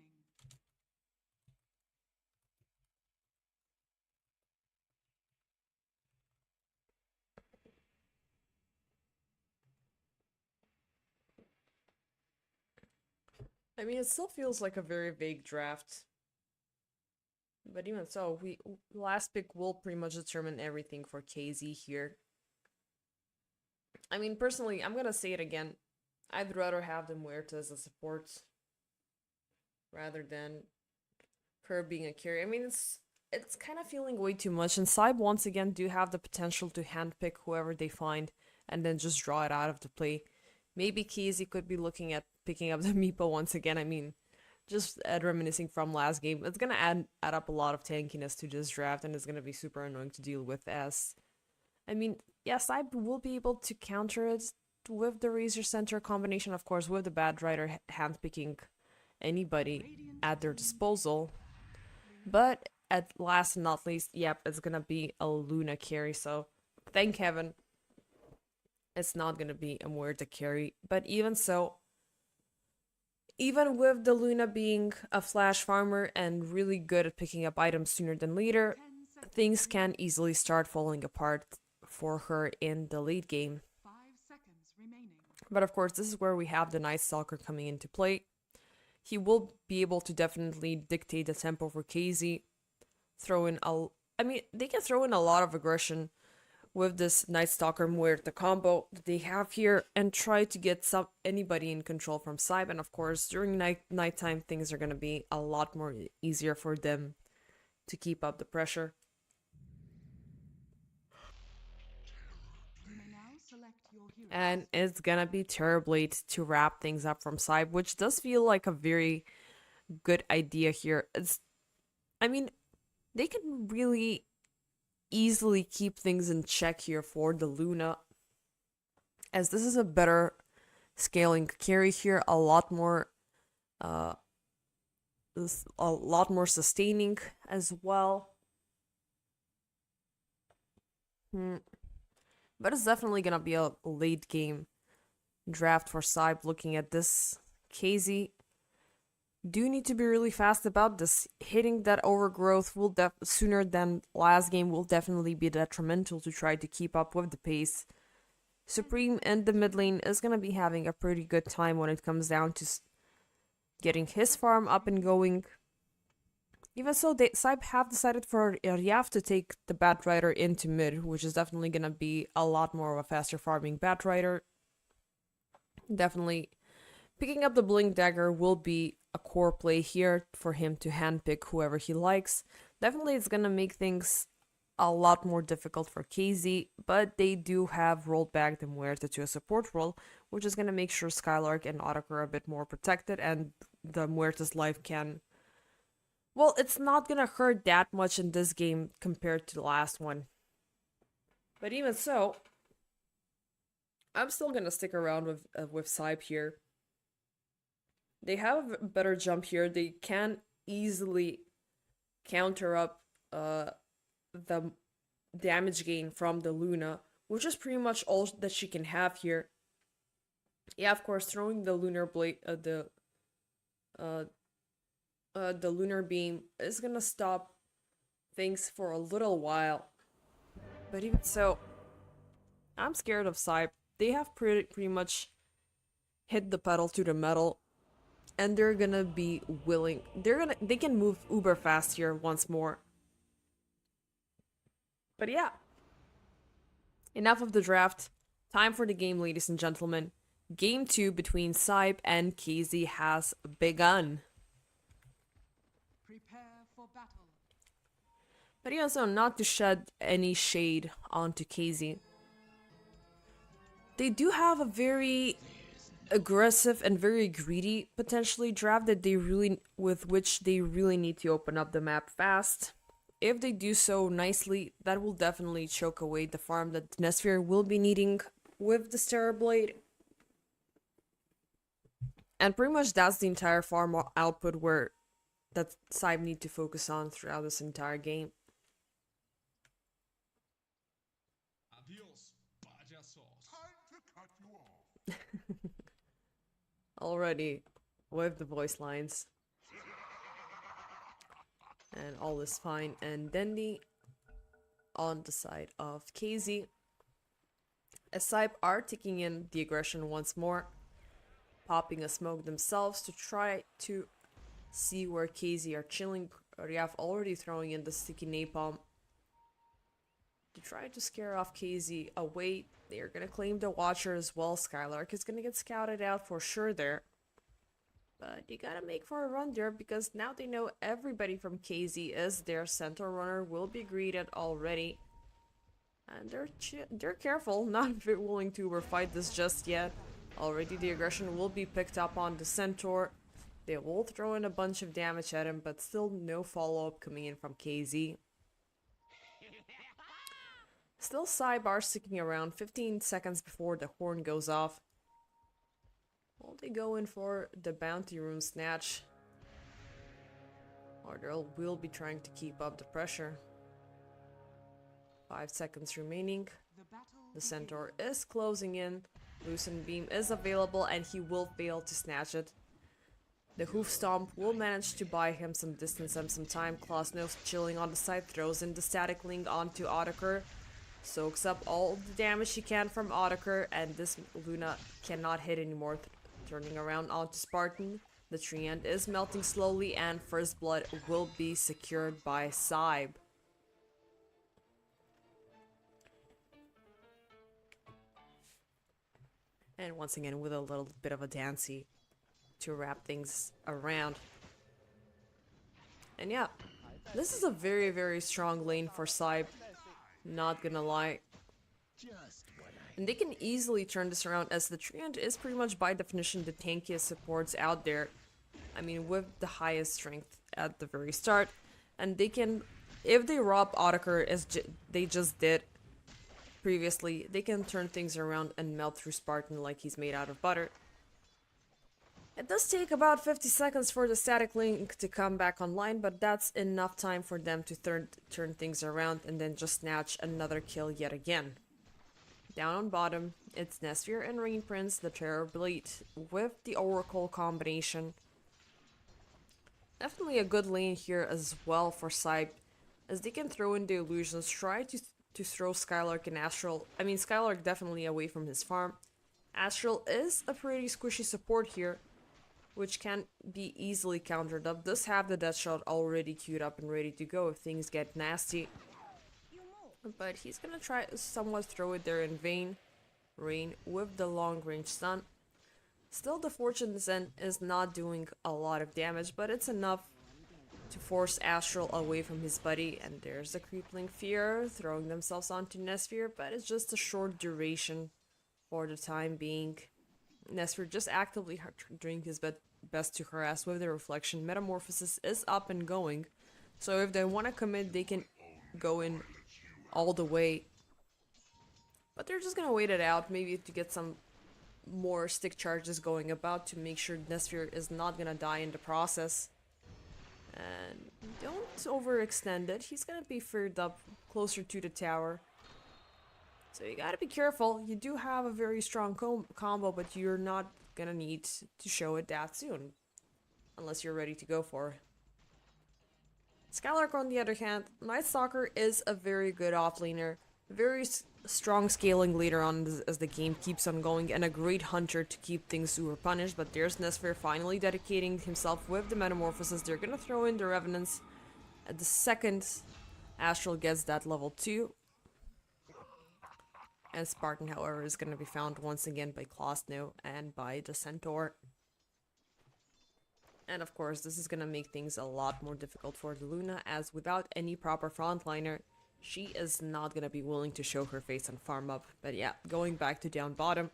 [SPEAKER 10] I mean, it still feels like a very vague draft. But even so, last pick will pretty much determine everything for KZ here. I mean, personally, I'm gonna say it again. I'd rather have the Muerta as a support rather than her being a carry. I mean, it's kind of feeling way too much, and SIBE once again do have the potential to handpick whoever they find and then just draw it out of the play. Maybe KZ could be looking at picking up the Meepo once again. I mean, just reminiscing from last game, it's gonna add up a lot of tankiness to this draft, and it's gonna be super annoying to deal with. As I mean, yes, I will be able to counter it with the Razor Center combination, of course, with the Bad Rider handpicking anybody at their disposal. But at last and not least, yep, it's gonna be a Luna carry. So thank heaven it's not gonna be a Muerta carry. But even so, even with the Luna being a flash farmer and really good at picking up items sooner than later, things can easily start falling apart for her in the late game.
[SPEAKER 1] 5 seconds remaining.
[SPEAKER 10] But of course, this is where we have the Night Stalker coming into play. he will be able to definitely dictate the tempo for KZ. I mean, they can throw in a lot of aggression with this Night Stalker Muerta combo that they have here and try to get anybody in control from SIBE. And of course, during nighttime, things are going to be a lot more easier for them to keep up the pressure. And it's gonna be Terrorblade to wrap things up from SIBE, which does feel like a very good idea here. I mean, they can really easily keep things in check here for the Luna, as this is a better scaling carry here, a lot more sustaining as well. But it's definitely gonna be a late game draft for SIBE. Looking at this, KZ do need to be really fast about this. Hitting that overgrowth will sooner than last game will definitely be detrimental to try to keep up with the pace. Supreme in the mid lane is gonna be having a pretty good time when it comes down to getting his farm up and going. Even so, SIBE have decided for Ryaf to take the Batrider into mid, which is definitely gonna be a lot more of a faster farming Batrider. Definitely picking up the Blink Dagger will be a core play here for him to handpick whoever he likes. Definitely it's gonna make things a lot more difficult for KZ, but they do have rolled back the Muerta to a support role, which is gonna make sure Skylark and Otakar are a bit more protected, and the Muerta's life can... Well, it's not gonna hurt that much in this game compared to the last one. But even so, I'm still gonna stick around with SIBE here. They have a better jump here. They can easily counter up the damage gain from the Luna, which is pretty much all that she can have here. Yeah, of course, throwing the lunar blade, the lunar beam is gonna stop things for a little while. But even so, I'm scared of SIBE. They have pretty much hit the pedal to the metal, and they're gonna be willing. They can move uber fast here once more. But yeah, enough of the draft. Time for the game, ladies and gentlemen. Game 2 between SIBE and KZ has begun.
[SPEAKER 1] Prepare for battle.
[SPEAKER 10] But even so, not to shed any shade onto KZ, they do have a very aggressive and very greedy potentially draft that with which they really need to open up the map fast. If they do so nicely, that will definitely choke away the farm that Nesphere will be needing with the Terrorblade. And pretty much that's the entire farm output that SIBE need to focus on throughout this entire game.
[SPEAKER 6] Adios, time to cut you off.
[SPEAKER 10] Already with the voice lines. And all is fine and dandy on the side of KZ. As SIBE are taking in the aggression once more, popping a smoke themselves to try to see where KZ are chilling. Ryaf already throwing in the sticky napalm to try to scare off KZ away. They are gonna claim the Watcher as well. Skylark is gonna get scouted out for sure there. But you gotta make for a run there, because now they know everybody from KZ is there. Centaur Runner will be greeted already. And they're careful, not willing to fight this just yet. Already the aggression will be picked up on the Centaur. They will throw in a bunch of damage at him, but still no follow-up coming in from KZ. Still SIBE are sticking around 15 seconds before the horn goes off. Will they go in for the bounty room snatch? Or they will be trying to keep up the pressure. 5 seconds remaining. The Centaur is closing in. Loosen Beam is available and he will fail to snatch it. The Hoof Stomp will manage to buy him some distance and some time. Klausnose chilling on the side, throws in the Static Link onto Otakar. Soaks up all the damage he can from Otakar, and this Luna cannot hit anymore. Turning around onto Spartan. The Treant is melting slowly, and first blood will be secured by SIBE. And once again, with a little bit of a dancey to wrap things around. And yeah, this is a very, very strong lane for SIBE, not gonna lie. And they can easily turn this around, as the Treant is pretty much by definition the tankiest supports out there. I mean, with the highest strength at the very start. And they can, if they rob Otakar as they just did previously, they can turn things around and melt through Spartan like he's made out of butter. It does take about 50 seconds for the static link to come back online, but that's enough time for them to turn things around and then just snatch another kill yet again. Down on bottom, it's Nesfir and Rain Prince, the Terror Blade, with the Oracle combination. Definitely a good lane here as well for SIBE, as they can throw in the illusions, try to throw Skylark and Astral. I mean, Skylark definitely away from his farm. Astral is a pretty squishy support here, which can be easily countered up. Does have the death shot already queued up and ready to go if things get nasty. But he's gonna try somewhat throw it there in vain. Rain with the long range stun. Still, the Fortune Zen is not doing a lot of damage, but it's enough to force Astral away from his buddy. And there's the Creepling Fear throwing themselves onto Nesfir, but it's just a short duration for the time being. Nesfir just actively doing his best to harass with the reflection. Metamorphosis is up and going, so if they want to commit, they can go in all the way. But they're just gonna wait it out, maybe to get some more stick charges going about to make sure Nesfir is not gonna die in the process. And don't overextend it. He's gonna be feared up closer to the tower. So you gotta be careful. You do have a very strong combo, but you're not gonna need to show it that soon. Unless you're ready to go for it. Skylark, on the other hand, Night Stalker is a very good offlaner. Very strong scaling later on as the game keeps on going, and a great hunter to keep things super punished. But there's Nesfir finally dedicating himself with the Metamorphosis. They're gonna throw in the Revenants at the second Astral gets that level 2. And Spartan, however, is gonna be found once again by Klosno and by the Centaur. And of course, this is gonna make things a lot more difficult for the Luna, as without any proper frontliner, she is not gonna be willing to show her face and farm up. But yeah, going back to down bottom,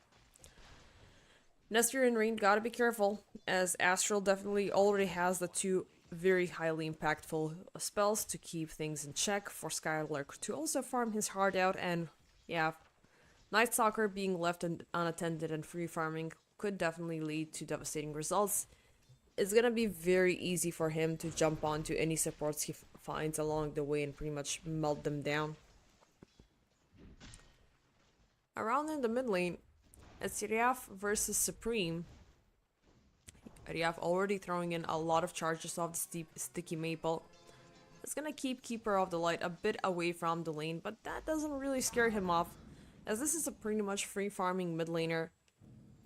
[SPEAKER 10] Nesfir and Rain gotta be careful, as Astral definitely already has the two very highly impactful spells to keep things in check for Skylark to also farm his heart out. And yeah, Night Stalker being left unattended and free farming could definitely lead to devastating results. It's gonna be very easy for him to jump onto any supports he finds along the way and pretty much melt them down. Around in the mid lane, it's Riaf versus Supreme. Riaf already throwing in a lot of charges off the sticky maple. It's gonna keep Keeper of the Light a bit away from the lane, but that doesn't really scare him off, as this is a pretty much free farming mid laner,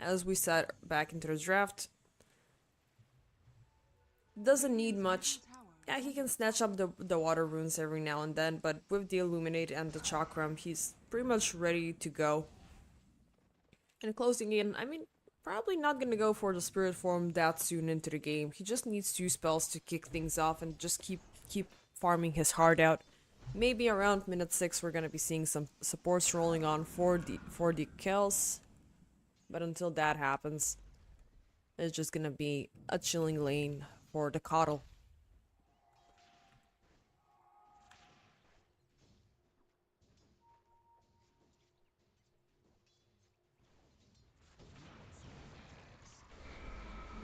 [SPEAKER 10] as we said back into the draft. Doesn't need much. Yeah, he can snatch up the water runes every now and then, but with the Illuminate and the Chakram, he's pretty much ready to go. And closing in, I mean, probably not gonna go for the Spirit Form that soon into the game. He just needs 2 spells to kick things off and just keep farming his heart out. Maybe around minute 6 we're gonna be seeing some supports rolling on for the kills. But until that happens, it's just gonna be a chilling lane for the Coddle.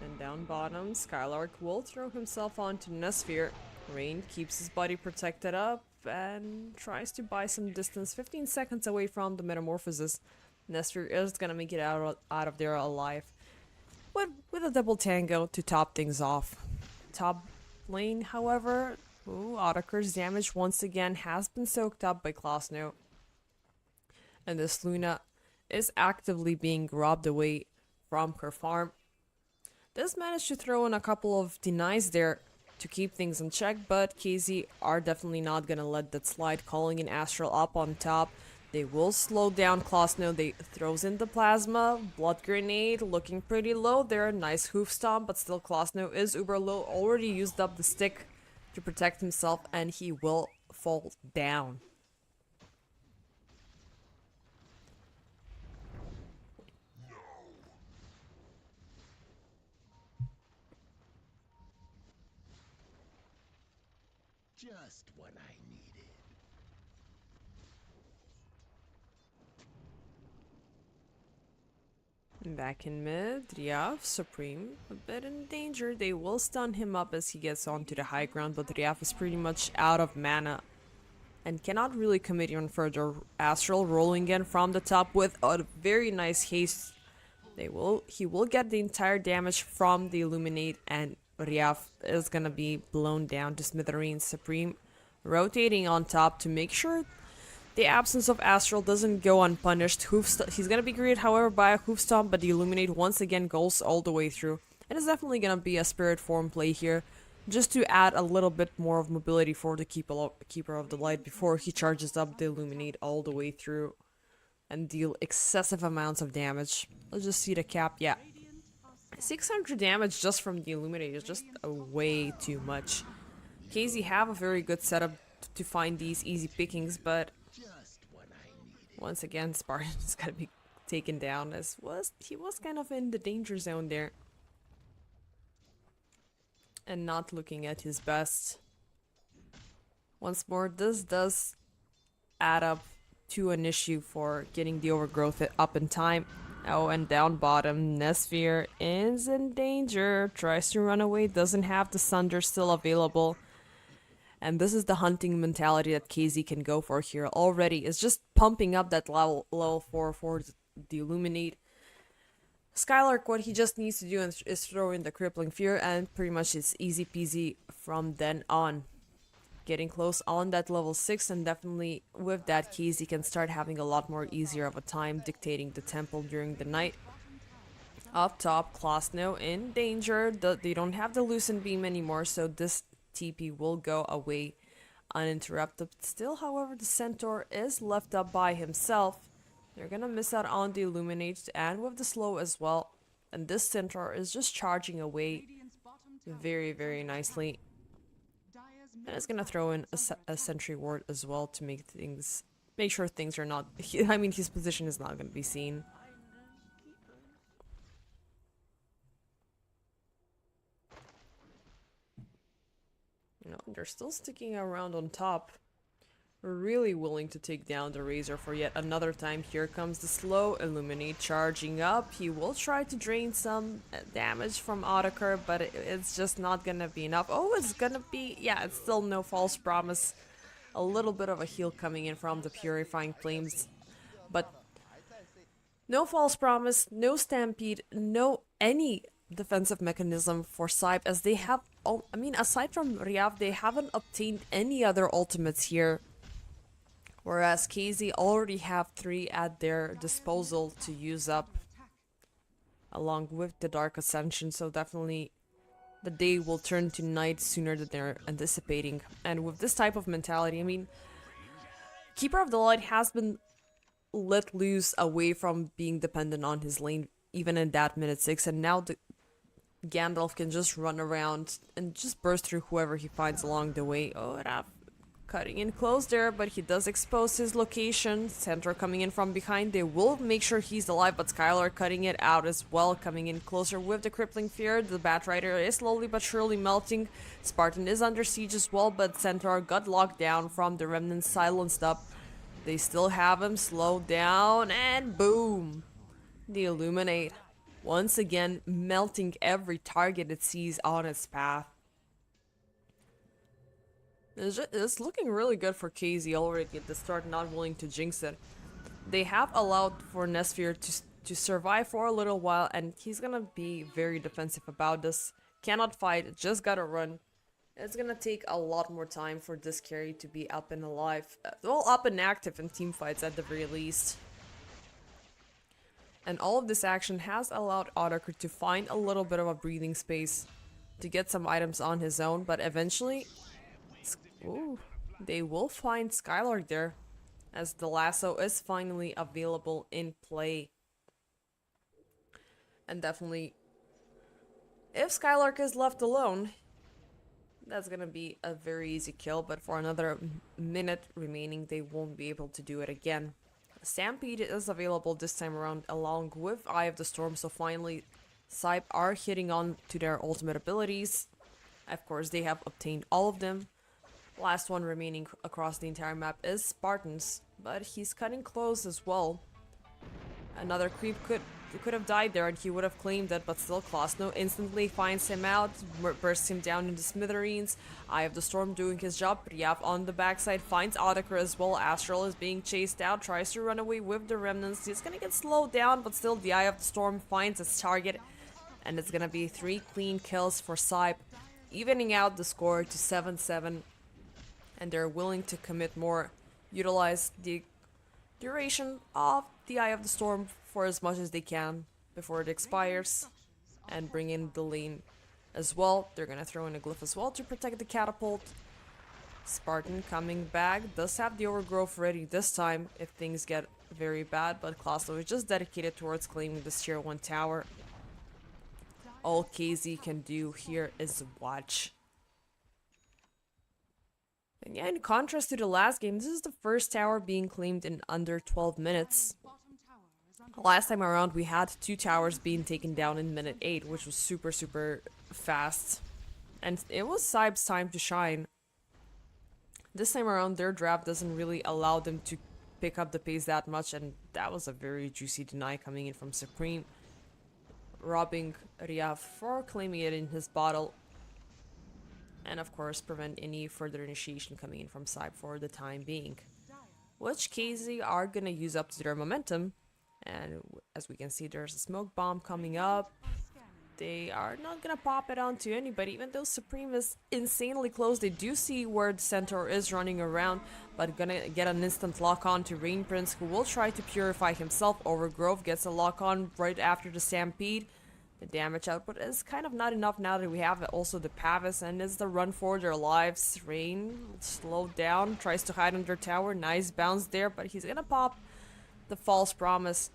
[SPEAKER 10] And down bottom, Skylark will throw himself onto Nesfir. Rain keeps his body protected up and tries to buy some distance, 15 seconds away from the Metamorphosis. Nesfir is gonna make it out of there alive, but with a double tango to top things off. Top lane, however, Otakar's damage once again has been soaked up by Klosno. And this Luna is actively being robbed away from her farm. Does manage to throw in a couple of denies there to keep things in check, but KZ are definitely not gonna let that slide, calling in Astral up on top. They will slow down Klosno. They throws in the plasma, blood grenade, looking pretty low there. Nice hoof stomp, but still Klosno is uber low. Already used up the stick to protect himself, and he will fall down.
[SPEAKER 4] Just what I needed.
[SPEAKER 10] Back in mid, Riaf, Supreme, a bit in danger. They will stun him up as he gets onto the high ground, but Riaf is pretty much out of mana and cannot really commit even further. Astral rolling in from the top with a very nice haste. He will get the entire damage from the Illuminate, and Riaf is gonna be blown down to smithereens. Supreme rotating on top to make sure the absence of Astral doesn't go unpunished. He's gonna be greeted, however, by a hoof stomp, but the Illuminate once again goes all the way through. It is definitely gonna be a spirit form play here, just to add a little bit more of mobility for the Keeper of the Light before he charges up the Illuminate all the way through and deal excessive amounts of damage. Let's just see the cap. Yeah, 600 damage just from the Illuminate is just way too much. KZ have a very good setup to find these easy pickings, but once again, Spartan's gotta be taken down, as he was kind of in the danger zone there and not looking at his best. Once more, this does add up to an issue for getting the overgrowth up in time. Oh, and down bottom, Nesphere is in danger, tries to run away, doesn't have the Sunder still available. And this is the hunting mentality that KZ can go for here already. Is just pumping up that level 4 for the Illuminate. Skylark, what he just needs to do is throw in the Crippling Fear, and pretty much it's easy peasy from then on. Getting close on that level 6, and definitely with that, KZ can start having a lot more easier of a time dictating the temple during the night. Up top, Klosno in danger. They don't have the Lucent Beam anymore, so this TP will go away uninterrupted. Still, however, the Centaur is left up by himself. They're gonna miss out on the Illuminate and with the slow as well. And this Centaur is just charging away very, very nicely. And it's gonna throw in a Sentry Ward as well to make sure things are not... I mean, his position is not gonna be seen. You know, they're still sticking around on top. Really willing to take down the Razor for yet another time. Here comes the slow Illuminate charging up. He will try to drain some damage from Otacur, but it's just not gonna be enough. Oh, it's gonna be... yeah, it's still no false promise. A little bit of a heal coming in from the Purifying Flames, but no false promise, no Stampede, no any defensive mechanism for SIBE, as they have... oh, I mean, aside from Riaf, they haven't obtained any other ultimates here. Whereas KZ already have 3 at their disposal to use up, along with the Dark Ascension, so definitely the day will turn to night sooner than they're anticipating. And with this type of mentality, I mean, Keeper of the Light has been let loose away from being dependent on his lane, even in that minute 6, and now the Gandalf can just run around and just burst through whoever he finds along the way. Oh, Raf cutting in close there, but he does expose his location. Centaur coming in from behind. They will make sure he's alive, but Skylar cutting it out as well, coming in closer with the Crippling Fear. The Batrider is slowly but surely melting. Spartan is under siege as well, but Centaur got locked down from the Remnants, silenced up. They still have him slowed down, and boom! The Illuminate once again melting every target it sees on its path. It's looking really good for KZ already at the start, not willing to jinx it. They have allowed for Nesphere to survive for a little while, and he's gonna be very defensive about this. Cannot fight, just gotta run. It's gonna take a lot more time for this carry to be up and alive. Well, up and active in team fights at the very least. And all of this action has allowed Otakar to find a little bit of a breathing space to get some items on his own, but eventually ooh, they will find Skylark there, as the lasso is finally available in play. And definitely, if Skylark is left alone, that's gonna be a very easy kill, but for another minute remaining, they won't be able to do it again. Stampede is available this time around along with Eye of the Storm, so finally SIBE are hitting on to their ultimate abilities. Of course, they have obtained all of them. Last one remaining across the entire map is Spartans, but he's cutting close as well. Another creep could have died there and he would have claimed it, but still Klasno instantly finds him out, bursts him down into smithereens. Eye of the Storm doing his job. Ryaf on the backside finds Otakar as well. Astral is being chased out, tries to run away with the remnants. He's gonna get slowed down, but still the Eye of the Storm finds its target, and it's gonna be 3 clean kills for SIBE, evening out the score to 7-7, and they're willing to commit more, utilize the duration of the Eye of the Storm for as much as they can before it expires, and bring in the lane as well. They're gonna throw in a glyph as well to protect the catapult. Spartan coming back, does have the overgrowth ready this time if things get very bad, but Klaslo is just dedicated towards claiming this tier 1 tower. All KZ can do here is watch. And yeah, in contrast to the last game, this is the first tower being claimed in under 12 minutes. Last time around, we had 2 towers being taken down in minute 8, which was super fast. And it was SIBE's time to shine. This time around, their draft doesn't really allow them to pick up the pace that much, and that was a very juicy deny coming in from Supreme, robbing Ryaf for claiming it in his bottle. And of course, prevent any further initiation coming in from SIBE for the time being. Which KZ are gonna use up to their momentum. And as we can see, there's a smoke bomb coming up. They are not gonna pop it onto anybody, even though Supreme is insanely close. They do see where the Centaur is running around, but gonna get an instant lock on to Rain Prince, who will try to purify himself. Overgrowth gets a lock on right after the Stampede. The damage output is kind of not enough now that we have also the Pavis, and it's the run for their lives. Rain slowed down, tries to hide under tower. Nice bounce there, but he's gonna pop the false promise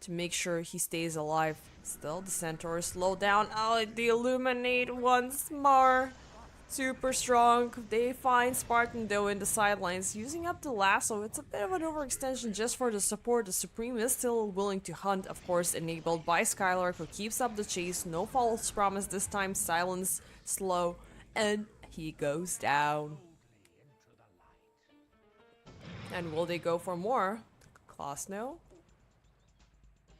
[SPEAKER 10] to make sure he stays alive. Still, the Centaur is slowed down. Oh, the Illuminate once more. Super strong. They find Spartan though in the sidelines, using up the lasso. It's a bit of an overextension just for the support. The Supreme is still willing to hunt, of course, enabled by Skylark, who keeps up the chase. No false promise this time. Silence, slow, and he goes down. And will they go for more? Klasno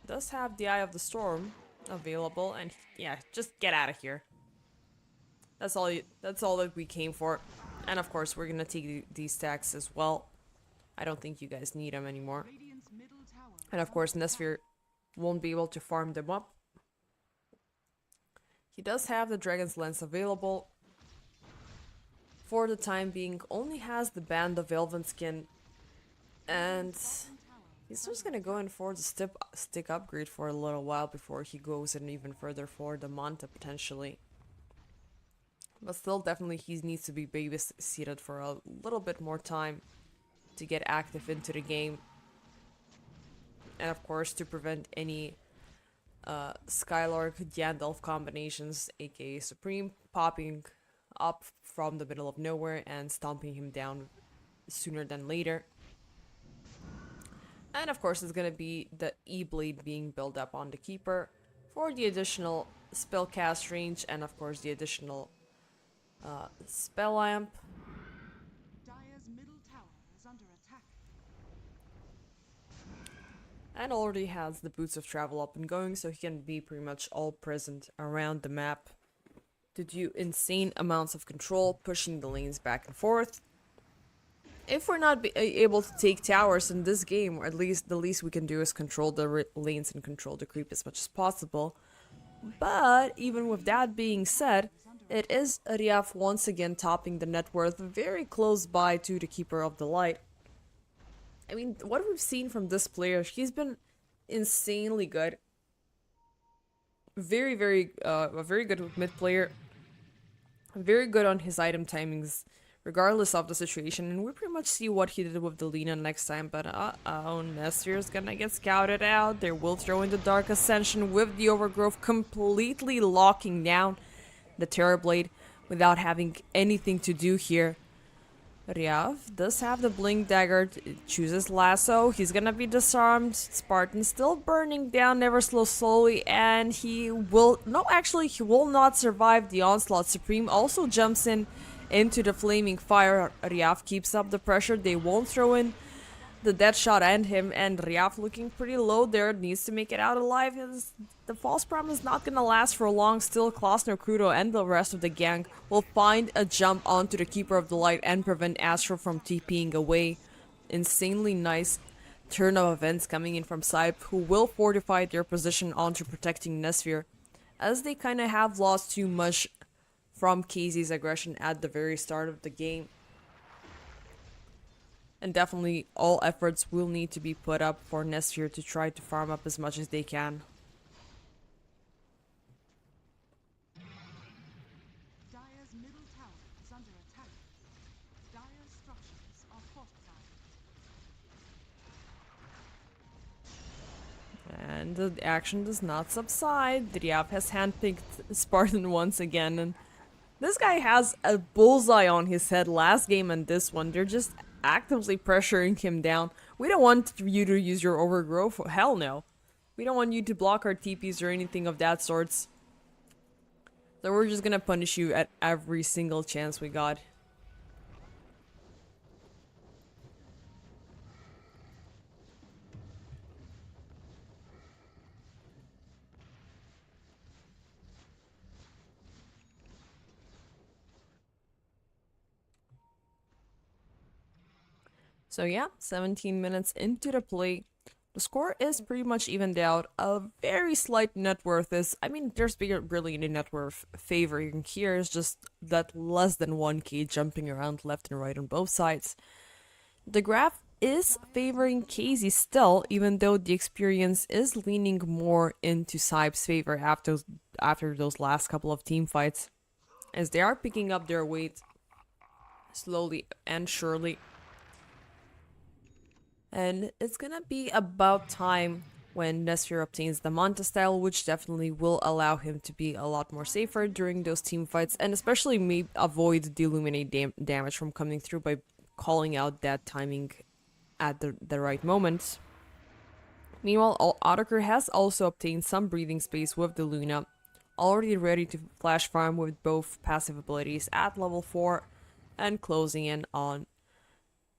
[SPEAKER 10] does have the Eye of the Storm available, and yeah, just get out of here. That's all that we came for. And of course, we're gonna take these stacks as well. I don't think you guys need them anymore. And of course, Nesphere won't be able to farm them up. He does have the Dragon's Lance available. For the time being, only has the Band of Elven Skin. And he's just gonna go in for the stick upgrade for a little while before he goes in even further for the Manta potentially. But still, definitely he needs to be babysitted for a little bit more time to get active into the game. And of course, to prevent any Skylark Gandalf combinations, aka Supreme, popping up from the middle of nowhere and stomping him down sooner than later. And of course, it's gonna be the E-Blade being built up on the Keeper for the additional spell cast range, and of course the additional spell lamp.
[SPEAKER 1] Dire's middle tower is under attack.
[SPEAKER 10] And already has the Boots of Travel up and going, so he can be pretty much all present around the map to do insane amounts of control, pushing the lanes back and forth. If we're not able to take towers in this game, or at least the least we can do is control the lanes and control the creep as much as possible. But even with that being said, it is Ryaf once again topping the net worth, very close by to the Keeper of the Light. I mean, what we've seen from this player, he's been insanely good. Very, a very good mid player. Very good on his item timings, regardless of the situation. And we pretty much see what he did with the Lina next time. But Nesir is gonna get scouted out. They will throw in the Dark Ascension with the Overgrowth, completely locking down the Terrorblade without having anything to do here. Riav does have the Blink Dagger, chooses Lasso, he's gonna be disarmed, Spartan still burning down ever so slowly, and he will not survive the onslaught. Supreme also jumps into the flaming fire. Riav keeps up the pressure, they won't throw in the dead shot and him, and Riaf looking pretty low there, needs to make it out alive. The false promise is not gonna last for long. Still, Klasner, Krudo, and the rest of the gang will find a jump onto the Keeper of the Light and prevent Astro from TPing away. Insanely nice turn of events coming in from SIBE, who will fortify their position onto protecting Nesfir, as they kind of have lost too much from KZ's aggression at the very start of the game. And definitely all efforts will need to be put up for Nesfir to try to farm up as much as they can.
[SPEAKER 1] Dire's middle tower is under attack. Dire's structures are fortified.
[SPEAKER 10] And the action does not subside. Driav has handpicked Spartan once again, and this guy has a bullseye on his head last game and this one. They're just actively pressuring him down. We don't want you to use your overgrowth. Hell no. We don't want you to block our TPs or anything of that sorts. So we're just gonna punish you at every single chance we got. So yeah, 17 minutes into the play. The score is pretty much evened out. A very slight net worth is, I mean, there's really any net worth favoring here. It's just that less than 1k jumping around left and right on both sides. The graph is favoring KZ still, even though the experience is leaning more into SIBE's favor after those last couple of team fights, as they are picking up their weight slowly and surely. And it's gonna be about time when Nesfir obtains the Manta style, which definitely will allow him to be a lot more safer during those team fights, and especially may avoid the Illuminate damage from coming through by calling out that timing at the right moment. Meanwhile, Otaker has also obtained some breathing space with the Luna, already ready to flash farm with both passive abilities at level 4 and closing in on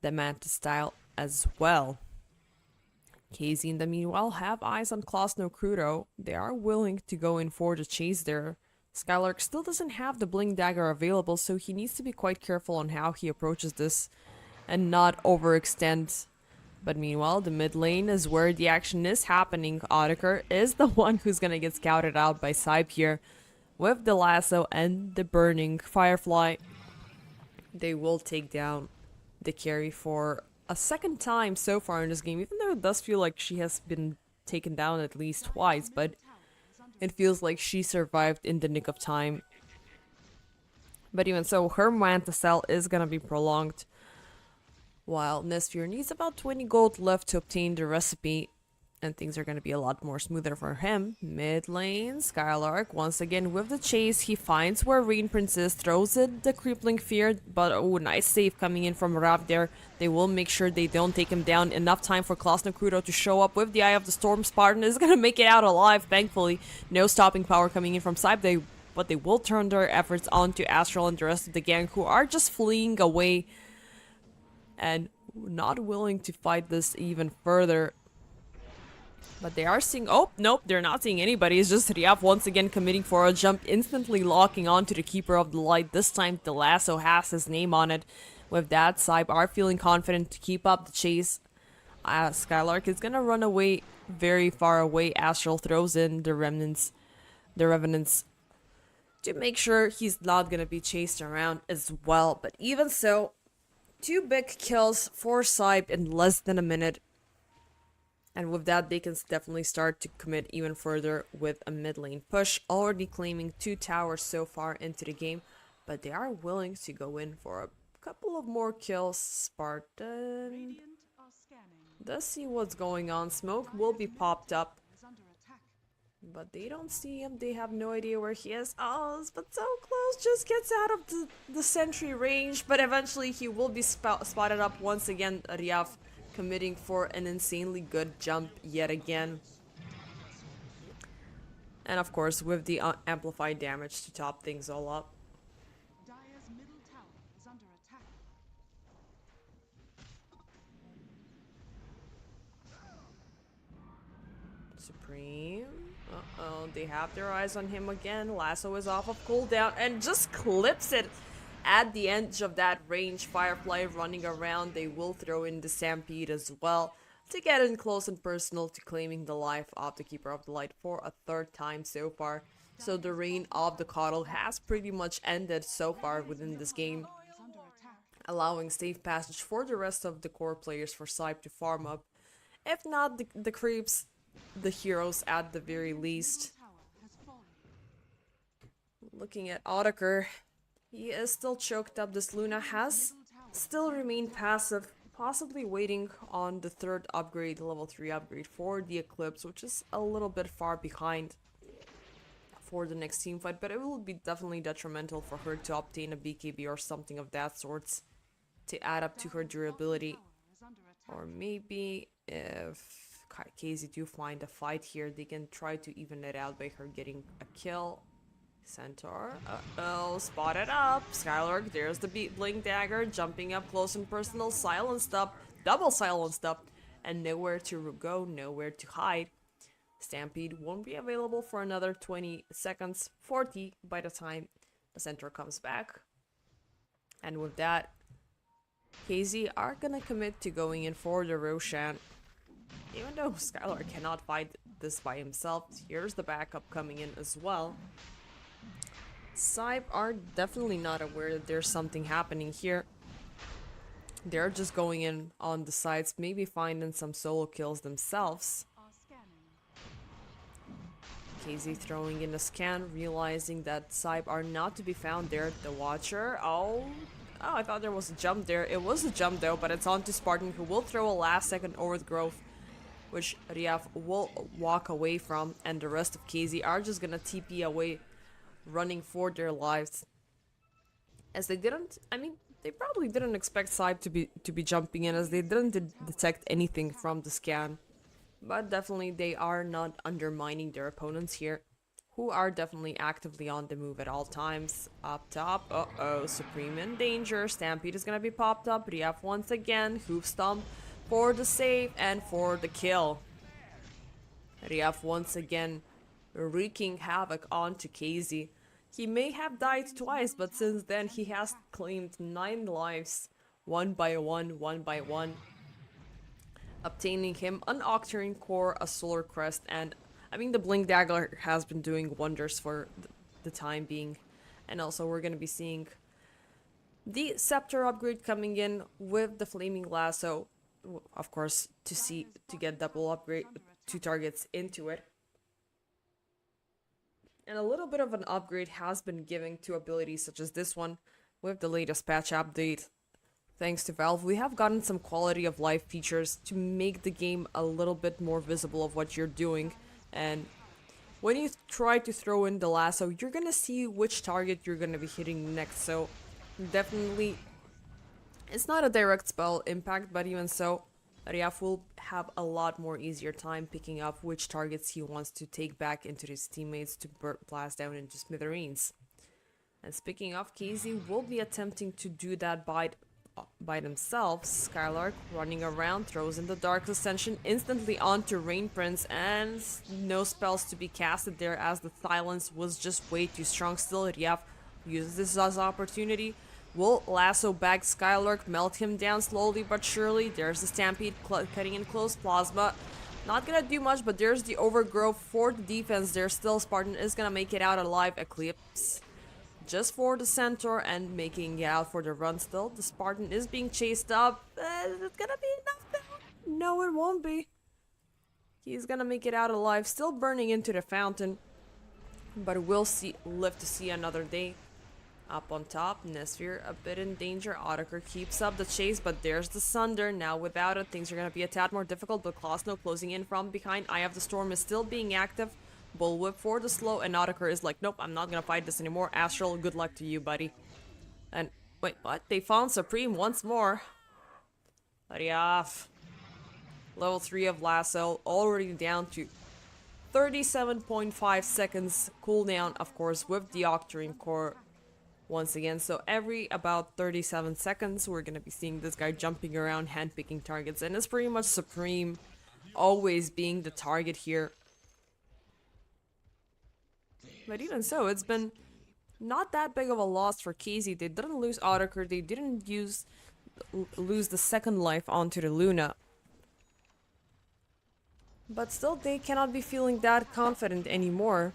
[SPEAKER 10] the Manta style as well. KZ in the meanwhile have eyes on Klasno Krudo. They are willing to go in for the chase there. Skylark still doesn't have the Blink Dagger available, so he needs to be quite careful on how he approaches this and not overextend. But meanwhile, the mid lane is where the action is happening. Otaker is the one who's gonna get scouted out by SIBE here with the lasso and the burning Firefly. They will take down the carry for a second time so far in this game, even though it does feel like she has been taken down at least twice, but it feels like she survived in the nick of time. But even so, her Manta cell is gonna be prolonged, while Nesfir needs about 20 gold left to obtain the recipe, and things are gonna be a lot more smoother for him. Mid lane, Skylark once again with the chase. He finds where Rain Prince is, throws it the Crippling Fear, but oh, nice save coming in from Rav there. They will make sure they don't take him down. Enough time for Klasno Krudo to show up with the Eye of the Storm. Spartan is gonna make it out alive, thankfully. No stopping power coming in from SIBE, but they will turn their efforts onto Astral and the rest of the gang, who are just fleeing away and not willing to fight this even further. But they are seeing... Oh, nope, they're not seeing anybody. It's just Riaf once again committing for a jump, instantly locking onto the Keeper of the Light. This time, the lasso has his name on it. With that, SIBE are feeling confident to keep up the chase. Skylark is gonna run away very far away. Astral throws in the Revenants to make sure he's not gonna be chased around as well. But even so, 2 big kills for SIBE in less than a minute. And with that, they can definitely start to commit even further with a mid lane push, already claiming 2 towers so far into the game, but they are willing to go in for a couple of more kills. Spartan
[SPEAKER 1] Radiant are scanning.
[SPEAKER 10] does see what's going on. Smoke will be popped up,
[SPEAKER 1] Is under attack.
[SPEAKER 10] but they don't see him. They have no idea where he is. Oh, but so close. Just gets out of the sentry range, but eventually he will be spotted up once again. Riaf committing for an insanely good jump yet again. And of course, with the amplified damage to top things all up.
[SPEAKER 1] Dire's middle tower is under attack.
[SPEAKER 10] Supreme. Uh-oh, they have their eyes on him again. Lasso is off of cooldown and just clips it at the edge of that range. Firefly running around. They will throw in the Stampede as well to get in close and personal to claiming the life of the Keeper of the Light for a 3rd time so far. So the reign of the Coddle has pretty much ended so far within this game,
[SPEAKER 1] Is under attack.
[SPEAKER 10] allowing safe passage for the rest of the core players for SIBE to farm up. If not the creeps, the heroes at the very least.
[SPEAKER 1] Tower has fallen.
[SPEAKER 10] Looking at Otaker, he is still choked up. This Luna has still remained passive, possibly waiting on the 3rd upgrade, level 3 upgrade for the Eclipse, which is a little bit far behind for the next team fight, but it will be definitely detrimental for her to obtain a BKB or something of that sorts to add up to her durability.
[SPEAKER 1] Is under attack.
[SPEAKER 10] Or maybe if KZ do find a fight here, they can try to even it out by her getting a kill. Centaur, uh-oh, spotted up. Skylark, there's the Blink Dagger, jumping up close and personal, silenced up, double silenced up, and nowhere to go, nowhere to hide. Stampede won't be available for another 20 seconds, 40 by the time the Centaur comes back. And with that, KZ are gonna commit to going in for the Roshan. Even though Skylar cannot fight this by himself, here's the backup coming in as well. SIBE are definitely not aware that there's something happening here. They're just going in on the sides, maybe finding some solo kills themselves.
[SPEAKER 1] Are scanning.
[SPEAKER 10] KZ throwing in a scan, realizing that SIBE are not to be found there. The Watcher, oh, I thought there was a jump there. It was a jump though, but it's on to Spartan, who will throw a last second overgrowth, which Riaf will walk away from, and the rest of KZ are just gonna TP away, running for their lives. As they probably didn't expect SIBE to be jumping in, as they didn't detect anything from the scan. But definitely they are not undermining their opponents here, who are definitely actively on the move at all times. Up top, uh-oh, Supreme in danger. Stampede is gonna be popped up. Riaf once again, Hoof Stomp for the save and for the kill. Riaf once again wreaking havoc onto KZ. He may have died twice, but since then he has claimed 9 lives, one by one, obtaining him an Octarine Core, a Solar Crest, and the Blink Dagger has been doing wonders for the time being. And also we're gonna be seeing the Scepter upgrade coming in with the Flaming Lasso, of course, to get double upgrade, 2 targets into it. And a little bit of an upgrade has been given to abilities such as this one with the latest patch update. Thanks to Valve, we have gotten some quality of life features to make the game a little bit more visible of what you're doing. And when you try to throw in the lasso, you're gonna see which target you're gonna be hitting next. So definitely, it's not a direct spell impact, but even so, Riaf will have a lot more easier time picking up which targets he wants to take back into his teammates to blast down into smithereens. And speaking of, KZ will be attempting to do that by themselves. Skylark running around, throws in the Dark Ascension instantly onto Rain Prince, and no spells to be casted there as the silence was just way too strong. Still, Riaf uses this as opportunity. Will lasso back Skylark, melt him down slowly but surely. There's the Stampede cutting in close. Plasma not gonna do much, but there's the overgrowth for the defense there. Still, Spartan is gonna make it out alive. Eclipse just for the Centaur and making it out for the run. Still, the Spartan is being chased up. Is it gonna be enough though? No, it won't be. He's gonna make it out alive, still burning into the fountain. But we'll live to see another day. Up on top, Nesfir a bit in danger. Otakar keeps up the chase, but there's the Sunder. Now without it, things are gonna be a tad more difficult, but Klosno closing in from behind. Eye of the Storm is still being active. Bullwhip for the slow, and Otakar is like, nope, I'm not gonna fight this anymore. Astral, good luck to you, buddy. And, wait, what? They found Supreme once more. Hurry off. Level 3 of Lasso, already down to 37.5 seconds cooldown, of course, with the Octarine Core. Once again, so every about 37 seconds we're gonna be seeing this guy jumping around, handpicking targets, and it's pretty much Supreme always being the target here. But even so, it's been not that big of a loss for KZ. They didn't lose Otakar, they didn't lose the second life onto the Luna. But still, they cannot be feeling that confident anymore.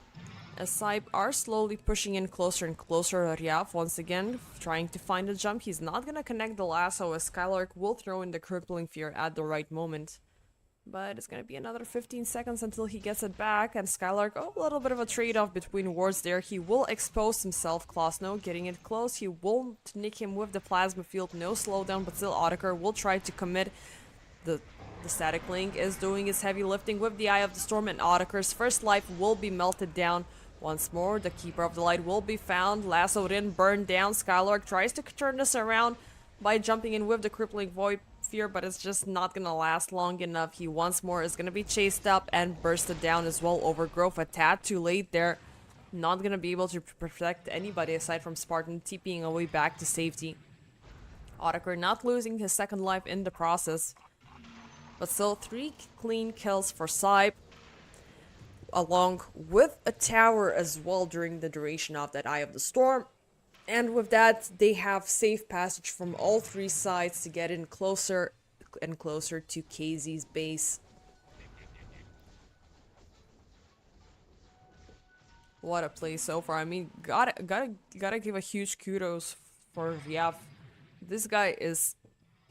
[SPEAKER 10] As SIBE are slowly pushing in closer and closer to Ryaf once again, trying to find a jump. He's not gonna connect the lasso as Skylark will throw in the crippling fear at the right moment. But it's gonna be another 15 seconds until he gets it back, and Skylark, oh, a little bit of a trade-off between wards there. He will expose himself, Klosno, getting it close. He won't nick him with the plasma field, no slowdown, but still Otakar will try to commit. The static link is doing his heavy lifting with the Eye of the Storm, and Otakar's first life will be melted down. Once more, the Keeper of the Light will be found, lassoed in, burned down. Skylark tries to turn this around by jumping in with the crippling void fear, but it's just not gonna last long enough. He once more is gonna be chased up and bursted down as well. Overgrowth a tad too late there. Not gonna be able to protect anybody aside from Spartan, TPing away back to safety. Otakar not losing his second life in the process. But still, 3 clean kills for SIBE, along with a tower as well during the duration of that Eye of the Storm. And with that, they have safe passage from all 3 sides to get in closer and closer to KZ's base. What a play so far. I mean, gotta give a huge kudos for Ryaf. This guy is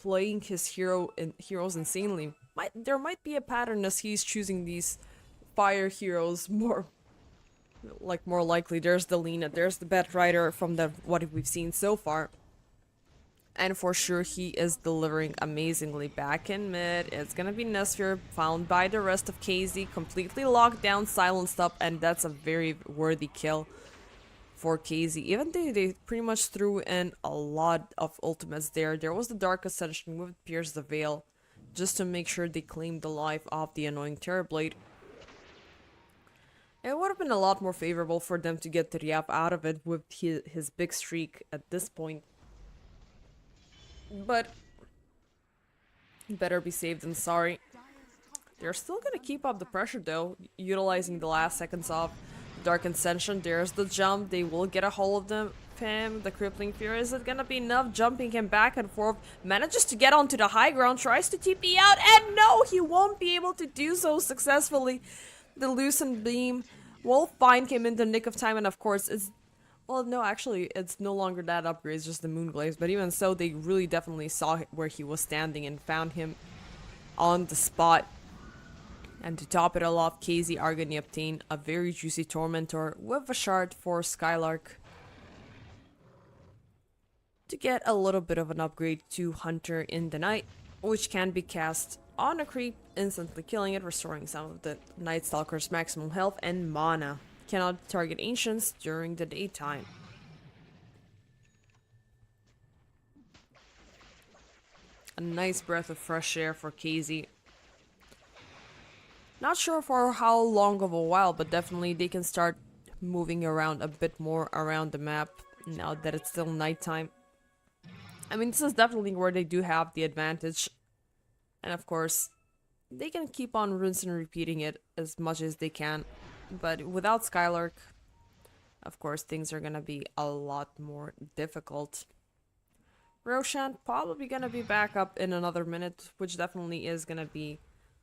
[SPEAKER 10] playing his heroes insanely. There might be a pattern as he's choosing these fire heroes more likely. There's the Lena, there's the Bat Rider from what we've seen so far. And for sure he is delivering amazingly. Back in mid, it's gonna be Nesfir, found by the rest of KZ, completely locked down, silenced up, and that's a very worthy kill for KZ. Even they pretty much threw in a lot of ultimates there. There was the Dark Ascension with Pierce the Veil, just to make sure they claimed the life of the annoying Terrorblade. It would have been a lot more favorable for them to get Ryaf out of it with his big streak at this point. But better be safe than sorry. They're still gonna keep up the pressure though, utilizing the last seconds of Dark Ascension. There's the jump, they will get a hold of him. The crippling fear, is it gonna be enough? Jumping him back and forth, manages to get onto the high ground, tries to TP out, and no, he won't be able to do so successfully. The loosened beam will find him in the nick of time, and of course it's, well, no, actually it's no longer that upgrade, it's just the Moonglaze, but even so, they really definitely saw where he was standing and found him on the spot. And to top it all off, KZ are going to obtain a very juicy Tormentor with a shard for Skylark to get a little bit of an upgrade to Hunter in the night, which can be cast on a creep, instantly killing it, restoring some of the Night Stalker's maximum health and mana. Cannot target Ancients during the daytime. A nice breath of fresh air for KZ. Not sure for how long of a while, but definitely they can start moving around a bit more around the map now that it's still nighttime. I mean, this is definitely where they do have the advantage. And of course, they can keep on rinsing and repeating it as much as they can. But without Skylark, of course, things are gonna be a lot more difficult. Roshan probably gonna be back up in another minute, which definitely is gonna be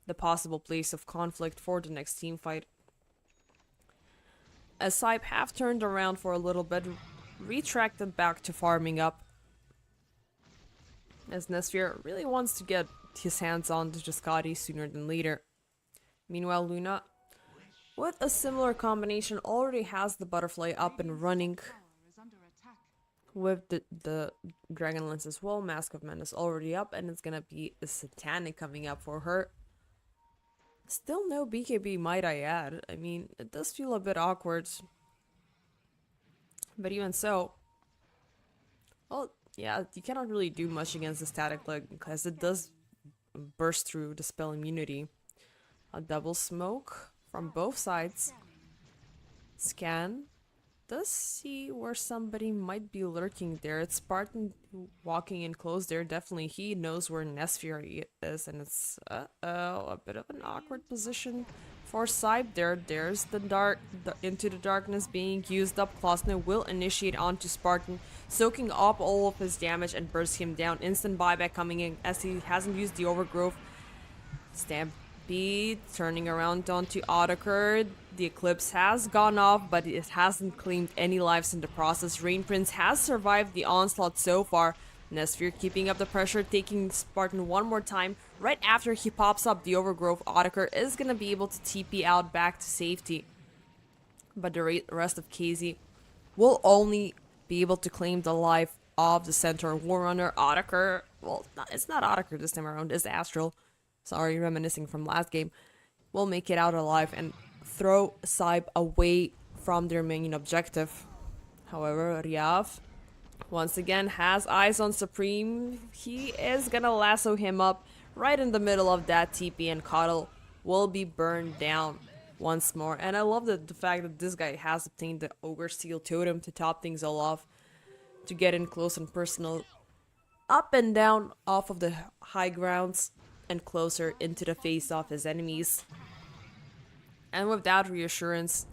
[SPEAKER 10] the possible place of conflict for the next team fight. As SIBE have turned around for a little bit, retracted back to farming up. As Nesfir really wants to get his hands on the Jescati sooner than later. Meanwhile, Luna, with a similar combination, already has the butterfly up and running with the Dragon Lance as well. Mask of Madness already up, and it's gonna be a Satanic coming up for her. Still no BKB, might I add. I mean, it does feel a bit awkward. But even so, well, yeah, you cannot really do much against the static leg because it does burst through the spell immunity. A double smoke from both sides. Scan. Does see where somebody might be lurking there. It's Spartan walking in close there. Definitely he knows where Nesfury is, and it's a bit of an awkward position for SIBE there. There's the into the darkness being used up. Klasner will initiate onto Spartan, soaking up all of his damage and burst him down. Instant buyback coming in as he hasn't used the overgrowth. Stampede turning around onto Otakar. The Eclipse has gone off, but it hasn't claimed any lives in the process. Rain Prince has survived the onslaught so far. Nesfear keeping up the pressure, taking Spartan one more time. Right after he pops up the overgrowth, Otakar is going to be able to TP out back to safety. But the rest of KZ will only be able to claim the life of the Centaur Warrunner. Otakar, well, it's not Otakar this time around, it's Astral. Sorry, reminiscing from last game. Will make it out alive and throw SIBE away from their main objective. However, Riaf once again has eyes on Supreme. He is gonna lasso him up right in the middle of that TP, and Coddle will be burned down once more. And I love the fact that this guy has obtained the Ogre Steel Totem to top things all off, to get in close and personal, up and down off of the high grounds and closer into the face of his enemies. And with that reassurance,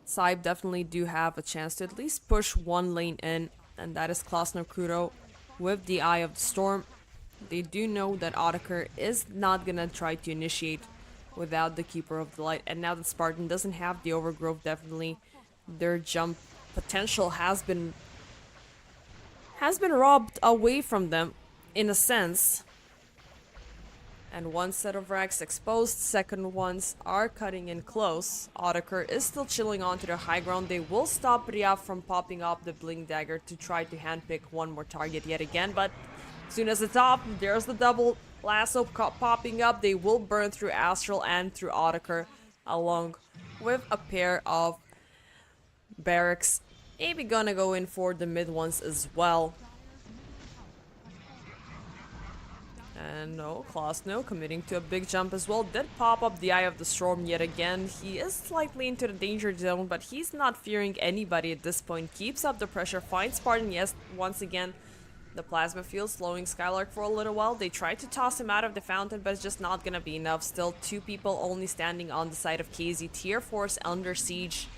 [SPEAKER 10] SIBE definitely do have a chance to at least push one lane in, and that is Klasner Kuro with the Eye of the Storm. They do know that Otakar is not gonna try to initiate without the Keeper of the Light, and now that Spartan doesn't have the Overgrowth, definitely their jump potential has been robbed away from them in a sense. And one set of racks exposed, second ones are cutting in close. Otakar is still chilling onto the high ground. They will stop Riaf from popping up the Bling Dagger to try to handpick one more target yet again, but as soon as it's off, there's the double lasso popping up. They will burn through Astral and through Otakar, along with a pair of barracks. Maybe gonna go in for the mid ones as well. And no, Klasno committing to a big jump as well. Did pop up the Eye of the Storm yet again. He is slightly into the danger zone, but he's not fearing anybody at this point. Keeps up the pressure, finds Spartan, yes, once again. The Plasma Field slowing Skylark for a little while. They try to toss him out of the fountain, but it's just not gonna be enough. Still, two people only standing on the side of KZ. Tier Force under siege.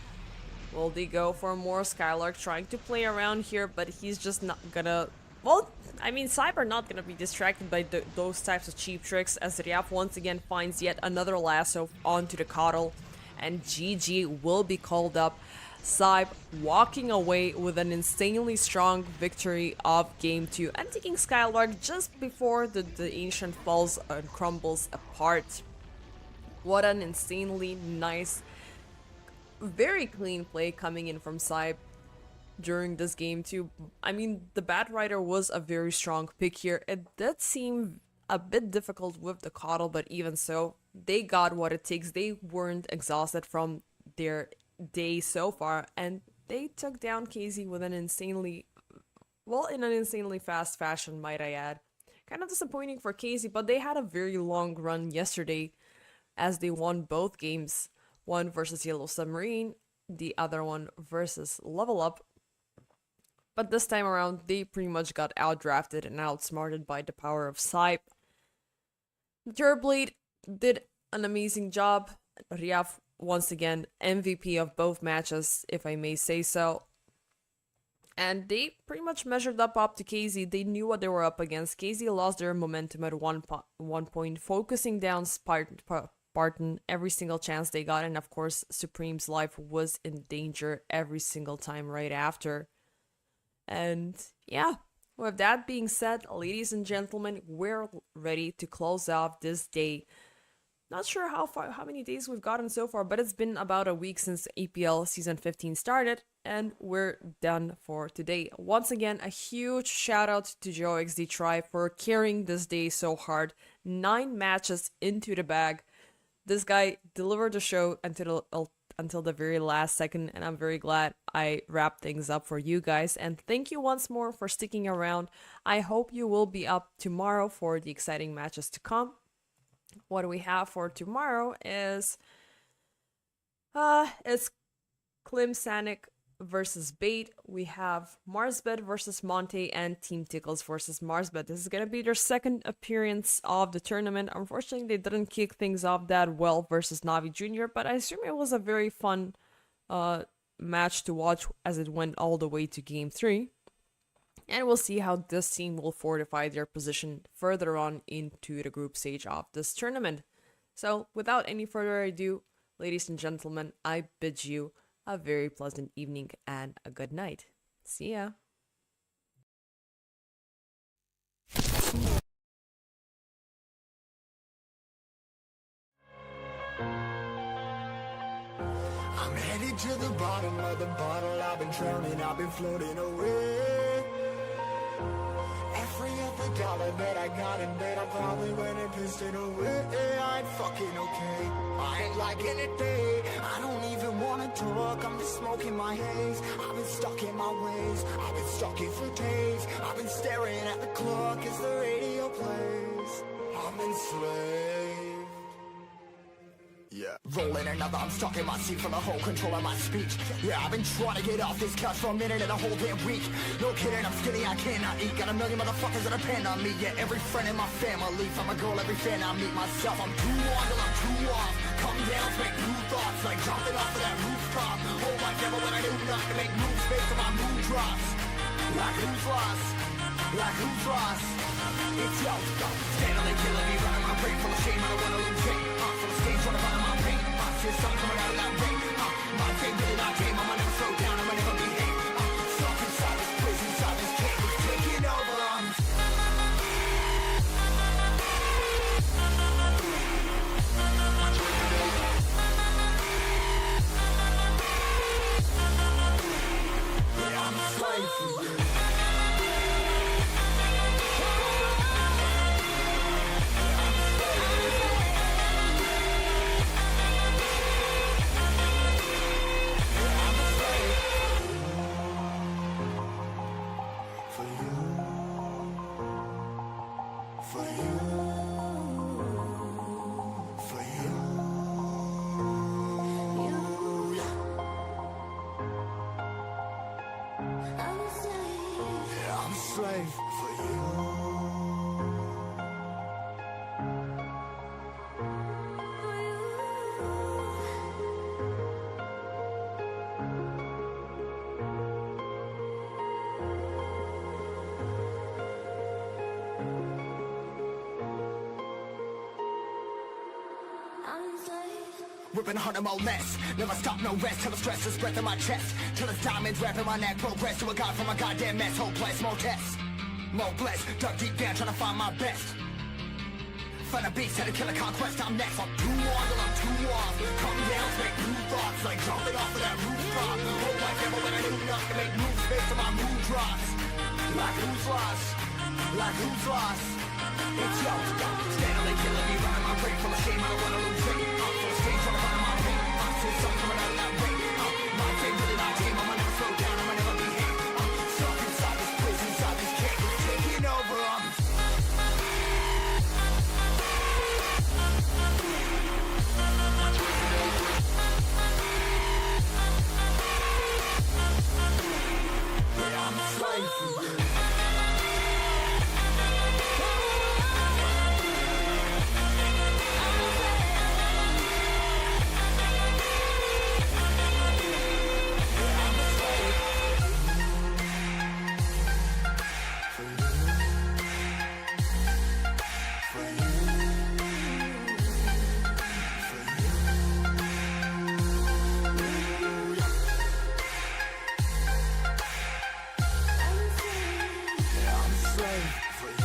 [SPEAKER 10] Will they go for more? Skylark trying to play around here, but he's just not gonna... Well, I mean, SIBE are not gonna be distracted by those types of cheap tricks, as Riaf once again finds yet another lasso onto the Coddle, and GG will be called up. SIBE walking away with an insanely strong victory of Game 2 and taking Skylark just before the Ancient falls and crumbles apart. What an insanely nice, very clean play coming in from SIBE during this game too. I mean, the Bat Rider was a very strong pick here. It did seem a bit difficult with the Coddle, but even so, they got what it takes. They weren't exhausted from their day so far, and they took down KZ with an insanely, well, in an insanely fast fashion, might I add. Kind of disappointing for KZ, but they had a very long run yesterday as they won both games. One versus Yellow Submarine, the other one versus Level Up. But this time around, they pretty much got outdrafted and outsmarted by the power of SIBE. Turblade did an amazing job. Riaf, once again, MVP of both matches, if I may say so. And they pretty much measured up to KZ. They knew what they were up against. KZ lost their momentum at one point, focusing down Spartan every single chance they got. And of course, Supreme's life was in danger every single time right after. And yeah, with that being said, ladies and gentlemen, we're ready to close off this day. Not sure how many days we've gotten so far, but it's been about a week since EPL Season 15 started, and we're done for today. Once again, a huge shout out to Joe XD Try for carrying this day so hard. 9 matches into the bag. This guy delivered the show until the very last second, and I'm very glad I wrapped things up for you guys. And thank you once more for sticking around. I hope you will be up tomorrow for the exciting matches to come. What we have for tomorrow is it's Klim Sanic versus Bait. We have Marsbed versus Monte and Team Tickles versus Marsbed. This is gonna be their second appearance of the tournament. Unfortunately, they didn't kick things off that well versus Navi Jr., but I assume it was a very fun match to watch as it went all the way to Game 3. And we'll see how this team will fortify their position further on into the group stage of this tournament. So, without any further ado, ladies and gentlemen, I bid you a very pleasant evening and a good night. See ya.
[SPEAKER 7] I'm headed to the bottom of the bottle. I've been drowning, I've been floating away. Every other dollar that I got in bed, I probably went and pissed it away. I ain't fucking okay, I ain't liking it day. I don't even wanna talk, I'm just smoking my haze. I've been stuck in my ways, I've been stuck in for days. I've been staring at the clock as the radio plays. I'm enslaved. Yeah, rolling another, I'm stuck in my seat from the whole control of my speech. Yeah, I've been trying to get off this couch for a minute and a whole damn week. No kidding, I'm skinny, I cannot eat. Got a million motherfuckers that depend on me. Yeah, every friend in my family, from a girl, every fan I meet myself. I'm too on till I'm too off. Come down, make new thoughts, like jumping off of that rooftop. Oh my devil, when I do not to make moves based on my mood drops. Like who's lost? Like who's lost? It's yo, standing killing me, running my brain full of shame. I don't wanna lose it. Full of stage, trying to find my pain. There's something coming out of that rain. My game really not game. I'ma never slow down. I'ma never be hate. Stuck inside this prison, inside this cage, it's taking over. Yeah, I'm a slave for you. Slave for you. Ripping hard and more less. Never stop, no rest. Till the stress is breath in my chest. Till it's diamonds wrapping my neck. Progress to a god from a goddamn mess. Hopeless, more tests. More blessed. Dug deep down trying to find my best. Find a beast, had to kill a conquest. I'm next. I'm too on till I'm too off. Come down, make new thoughts. Like jumping off of that rooftop. Oh my devil, when I do nothing to make moves based on my mood drops. Like who's lost? Like who's lost? It's yo, standing killing me, running my brain full of shame. I don't wanna lose it. Full of stage, trying to find my pain. There's something coming out of that rain. My game really not game. I'ma never slow down. I'ma never be hate. Stuck inside this prison, inside this cage, it's taking over. Yeah, I'm a slave for you.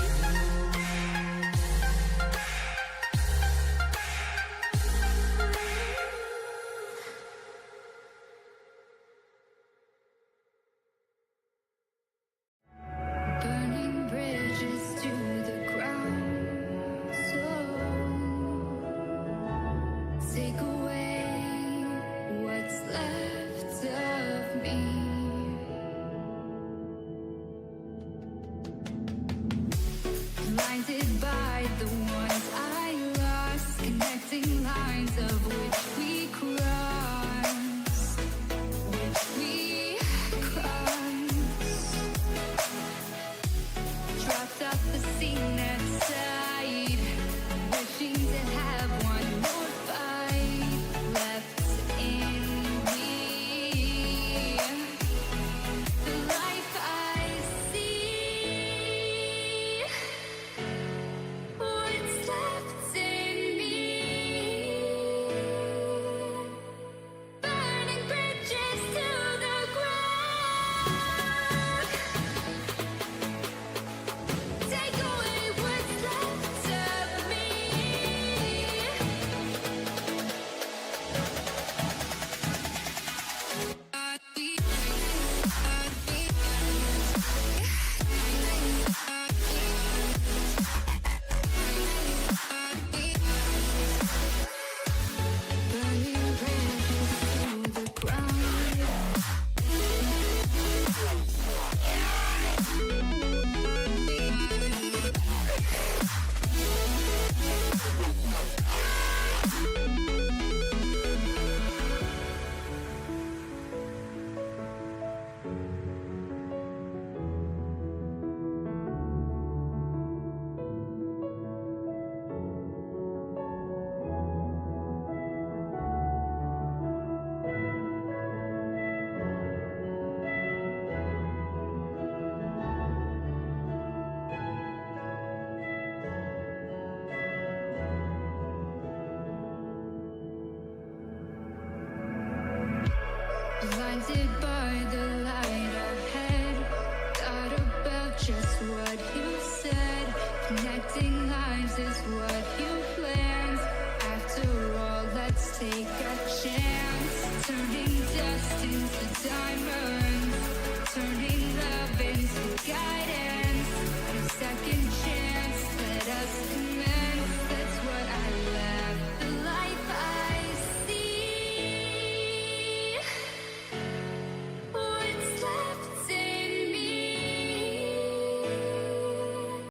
[SPEAKER 5] blinded by the ones I lost, connecting lines of which we cross, dropped off the scene at sight, wishing to have one more fight left in me. The life I see, what's left in me, burning bridges to the ground. Take away what's left of me. Burning bridges to the ground. Blinded by the light ahead, thought about just what you said. Connecting lives is what you planned. After all, let's take a chance. Turning dust into diamonds, turning love into guidance.